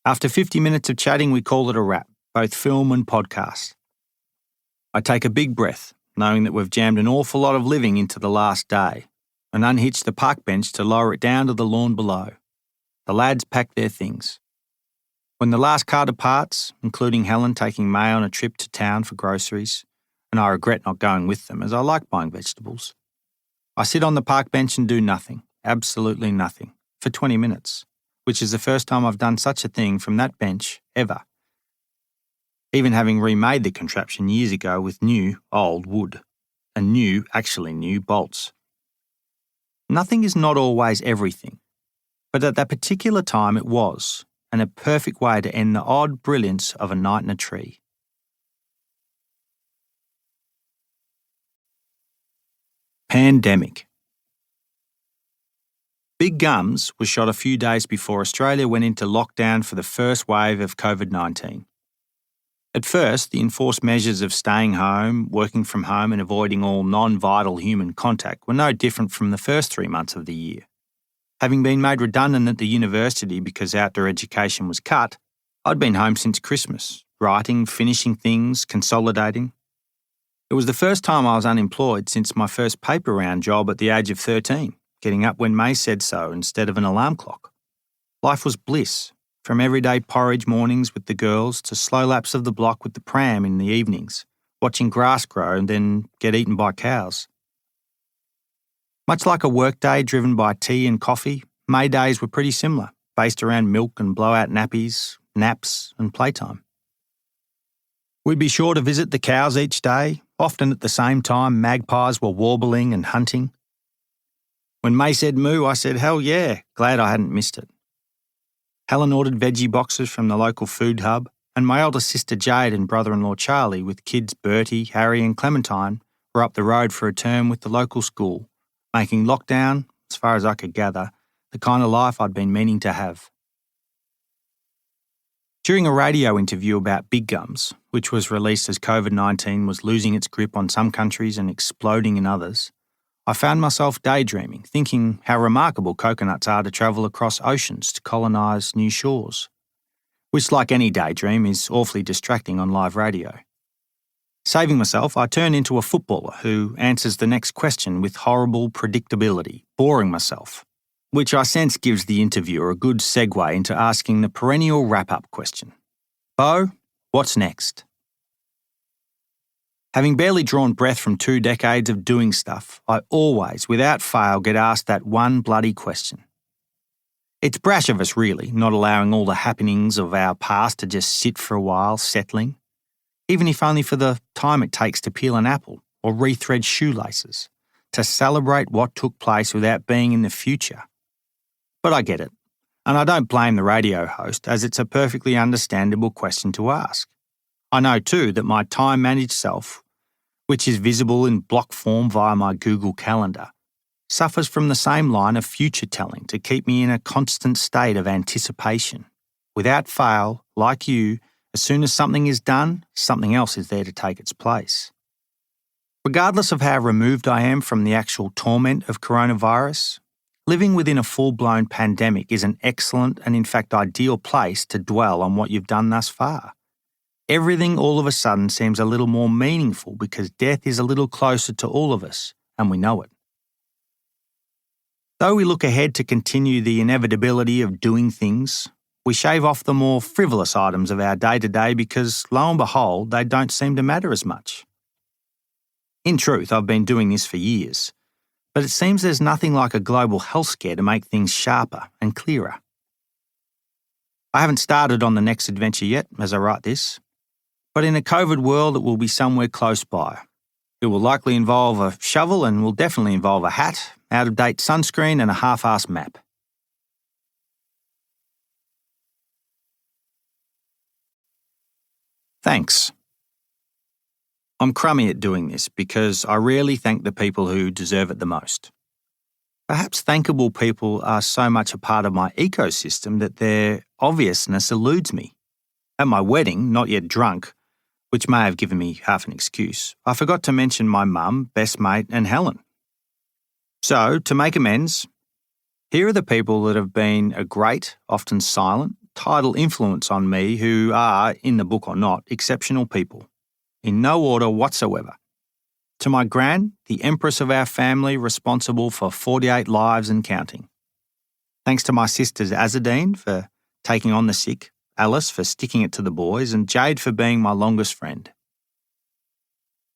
Speaker 2: After 50 minutes of chatting, we call it a wrap, both film and podcast. I take a big breath, knowing that we've jammed an awful lot of living into the last day, and unhitch the park bench to lower it down to the lawn below. The lads pack their things. When the last car departs, including Helen taking May on a trip to town for groceries, and I regret not going with them as I like buying vegetables, I sit on the park bench and do nothing, absolutely nothing, for 20 minutes, which is the first time I've done such a thing from that bench ever, even having remade the contraption years ago with new, old wood, and actually new bolts. Nothing is not always everything, but at that particular time it was, and a perfect way to end the odd brilliance of a night in a tree. Pandemic. Big Gums was shot a few days before Australia went into lockdown for the first wave of COVID-19. At first, the enforced measures of staying home, working from home and avoiding all non-vital human contact were no different from the first 3 months of the year. Having been made redundant at the university because outdoor education was cut, I'd been home since Christmas, writing, finishing things, consolidating. It was the first time I was unemployed since my first paper round job at the age of 13, getting up when May said so instead of an alarm clock. Life was bliss, from everyday porridge mornings with the girls to slow laps of the block with the pram in the evenings, watching grass grow and then get eaten by cows. Much like a workday driven by tea and coffee, May days were pretty similar, based around milk and blowout nappies, naps and playtime. We'd be sure to visit the cows each day, often at the same time magpies were warbling and hunting. When May said moo, I said, hell yeah, glad I hadn't missed it. Helen ordered veggie boxes from the local food hub, and my older sister Jade and brother-in-law Charlie, with kids Bertie, Harry and Clementine, were up the road for a term with the local school, making lockdown, as far as I could gather, the kind of life I'd been meaning to have. During a radio interview about big gums, which was released as COVID-19 was losing its grip on some countries and exploding in others, I found myself daydreaming, thinking how remarkable coconuts are to travel across oceans to colonise new shores, which, like any daydream, is awfully distracting on live radio. Saving myself, I turn into a footballer who answers the next question with horrible predictability, boring myself, which I sense gives the interviewer a good segue into asking the perennial wrap-up question. Beau, what's next? Having barely drawn breath from 2 decades of doing stuff, I always, without fail, get asked that one bloody question. It's brash of us, really, not allowing all the happenings of our past to just sit for a while, settling, even if only for the time it takes to peel an apple or rethread shoelaces, to celebrate what took place without being in the future. But I get it, and I don't blame the radio host, as it's a perfectly understandable question to ask. I know too that my time-managed self, which is visible in block form via my Google Calendar, suffers from the same line of future-telling to keep me in a constant state of anticipation. Without fail, like you, as soon as something is done, something else is there to take its place. Regardless of how removed I am from the actual torment of coronavirus, living within a full-blown pandemic is an excellent and in fact ideal place to dwell on what you've done thus far. Everything all of a sudden seems a little more meaningful because death is a little closer to all of us, and we know it. Though we look ahead to continue the inevitability of doing things, we shave off the more frivolous items of our day-to-day because, lo and behold, they don't seem to matter as much. In truth, I've been doing this for years, but it seems there's nothing like a global health scare to make things sharper and clearer. I haven't started on the next adventure yet, as I write this, but in a COVID world it will be somewhere close by. It will likely involve a shovel and will definitely involve a hat, out-of-date sunscreen and a half-assed map. Thanks. I'm crummy at doing this because I rarely thank the people who deserve it the most. Perhaps thankable people are so much a part of my ecosystem that their obviousness eludes me. At my wedding, not yet drunk, which may have given me half an excuse, I forgot to mention my mum, best mate, and Helen. So, to make amends, here are the people that have been a great, often silent, tidal influence on me who are, in the book or not, exceptional people, in no order whatsoever. To my gran, the empress of our family, responsible for 48 lives and counting. Thanks to my sisters Azadine for taking on the sick, Alice for sticking it to the boys, and Jade for being my longest friend.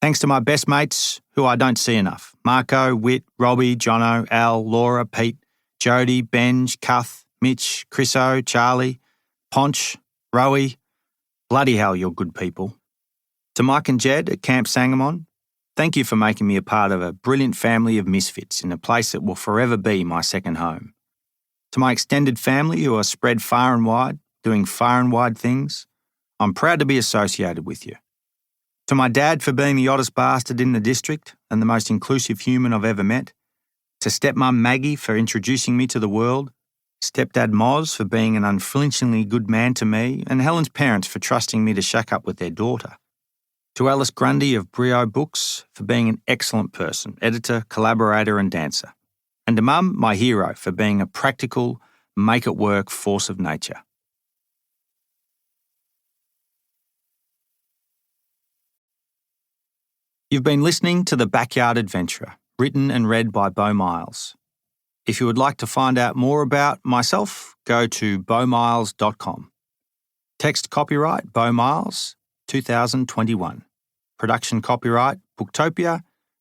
Speaker 2: Thanks to my best mates, who I don't see enough, Marco, Whit, Robbie, Jono, Al, Laura, Pete, Jody, Benj, Cuth, Mitch, Chriso, Charlie, Ponch, Rowie. Bloody hell, you're good people. To Mike and Jed at Camp Sangamon, thank you for making me a part of a brilliant family of misfits in a place that will forever be my second home. To my extended family who are spread far and wide, doing far and wide things, I'm proud to be associated with you. To my dad for being the oddest bastard in the district and the most inclusive human I've ever met. To stepmum Maggie for introducing me to the world. Stepdad Moz for being an unflinchingly good man to me, and Helen's parents for trusting me to shack up with their daughter. To Alice Grundy of Brio Books for being an excellent person, editor, collaborator and dancer. And to Mum, my hero, for being a practical, make-it-work force of nature. You've been listening to The Backyard Adventurer, written and read by Beau Miles. If you would like to find out more about myself, go to beaumiles.com. Text copyright Beau Miles, 2021. Production copyright Booktopia,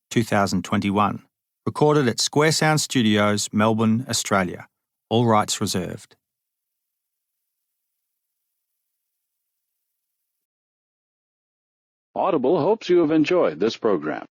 Speaker 2: 2021. Recorded at Square Sound Studios, Melbourne, Australia. All rights reserved.
Speaker 1: Audible hopes you have enjoyed this program.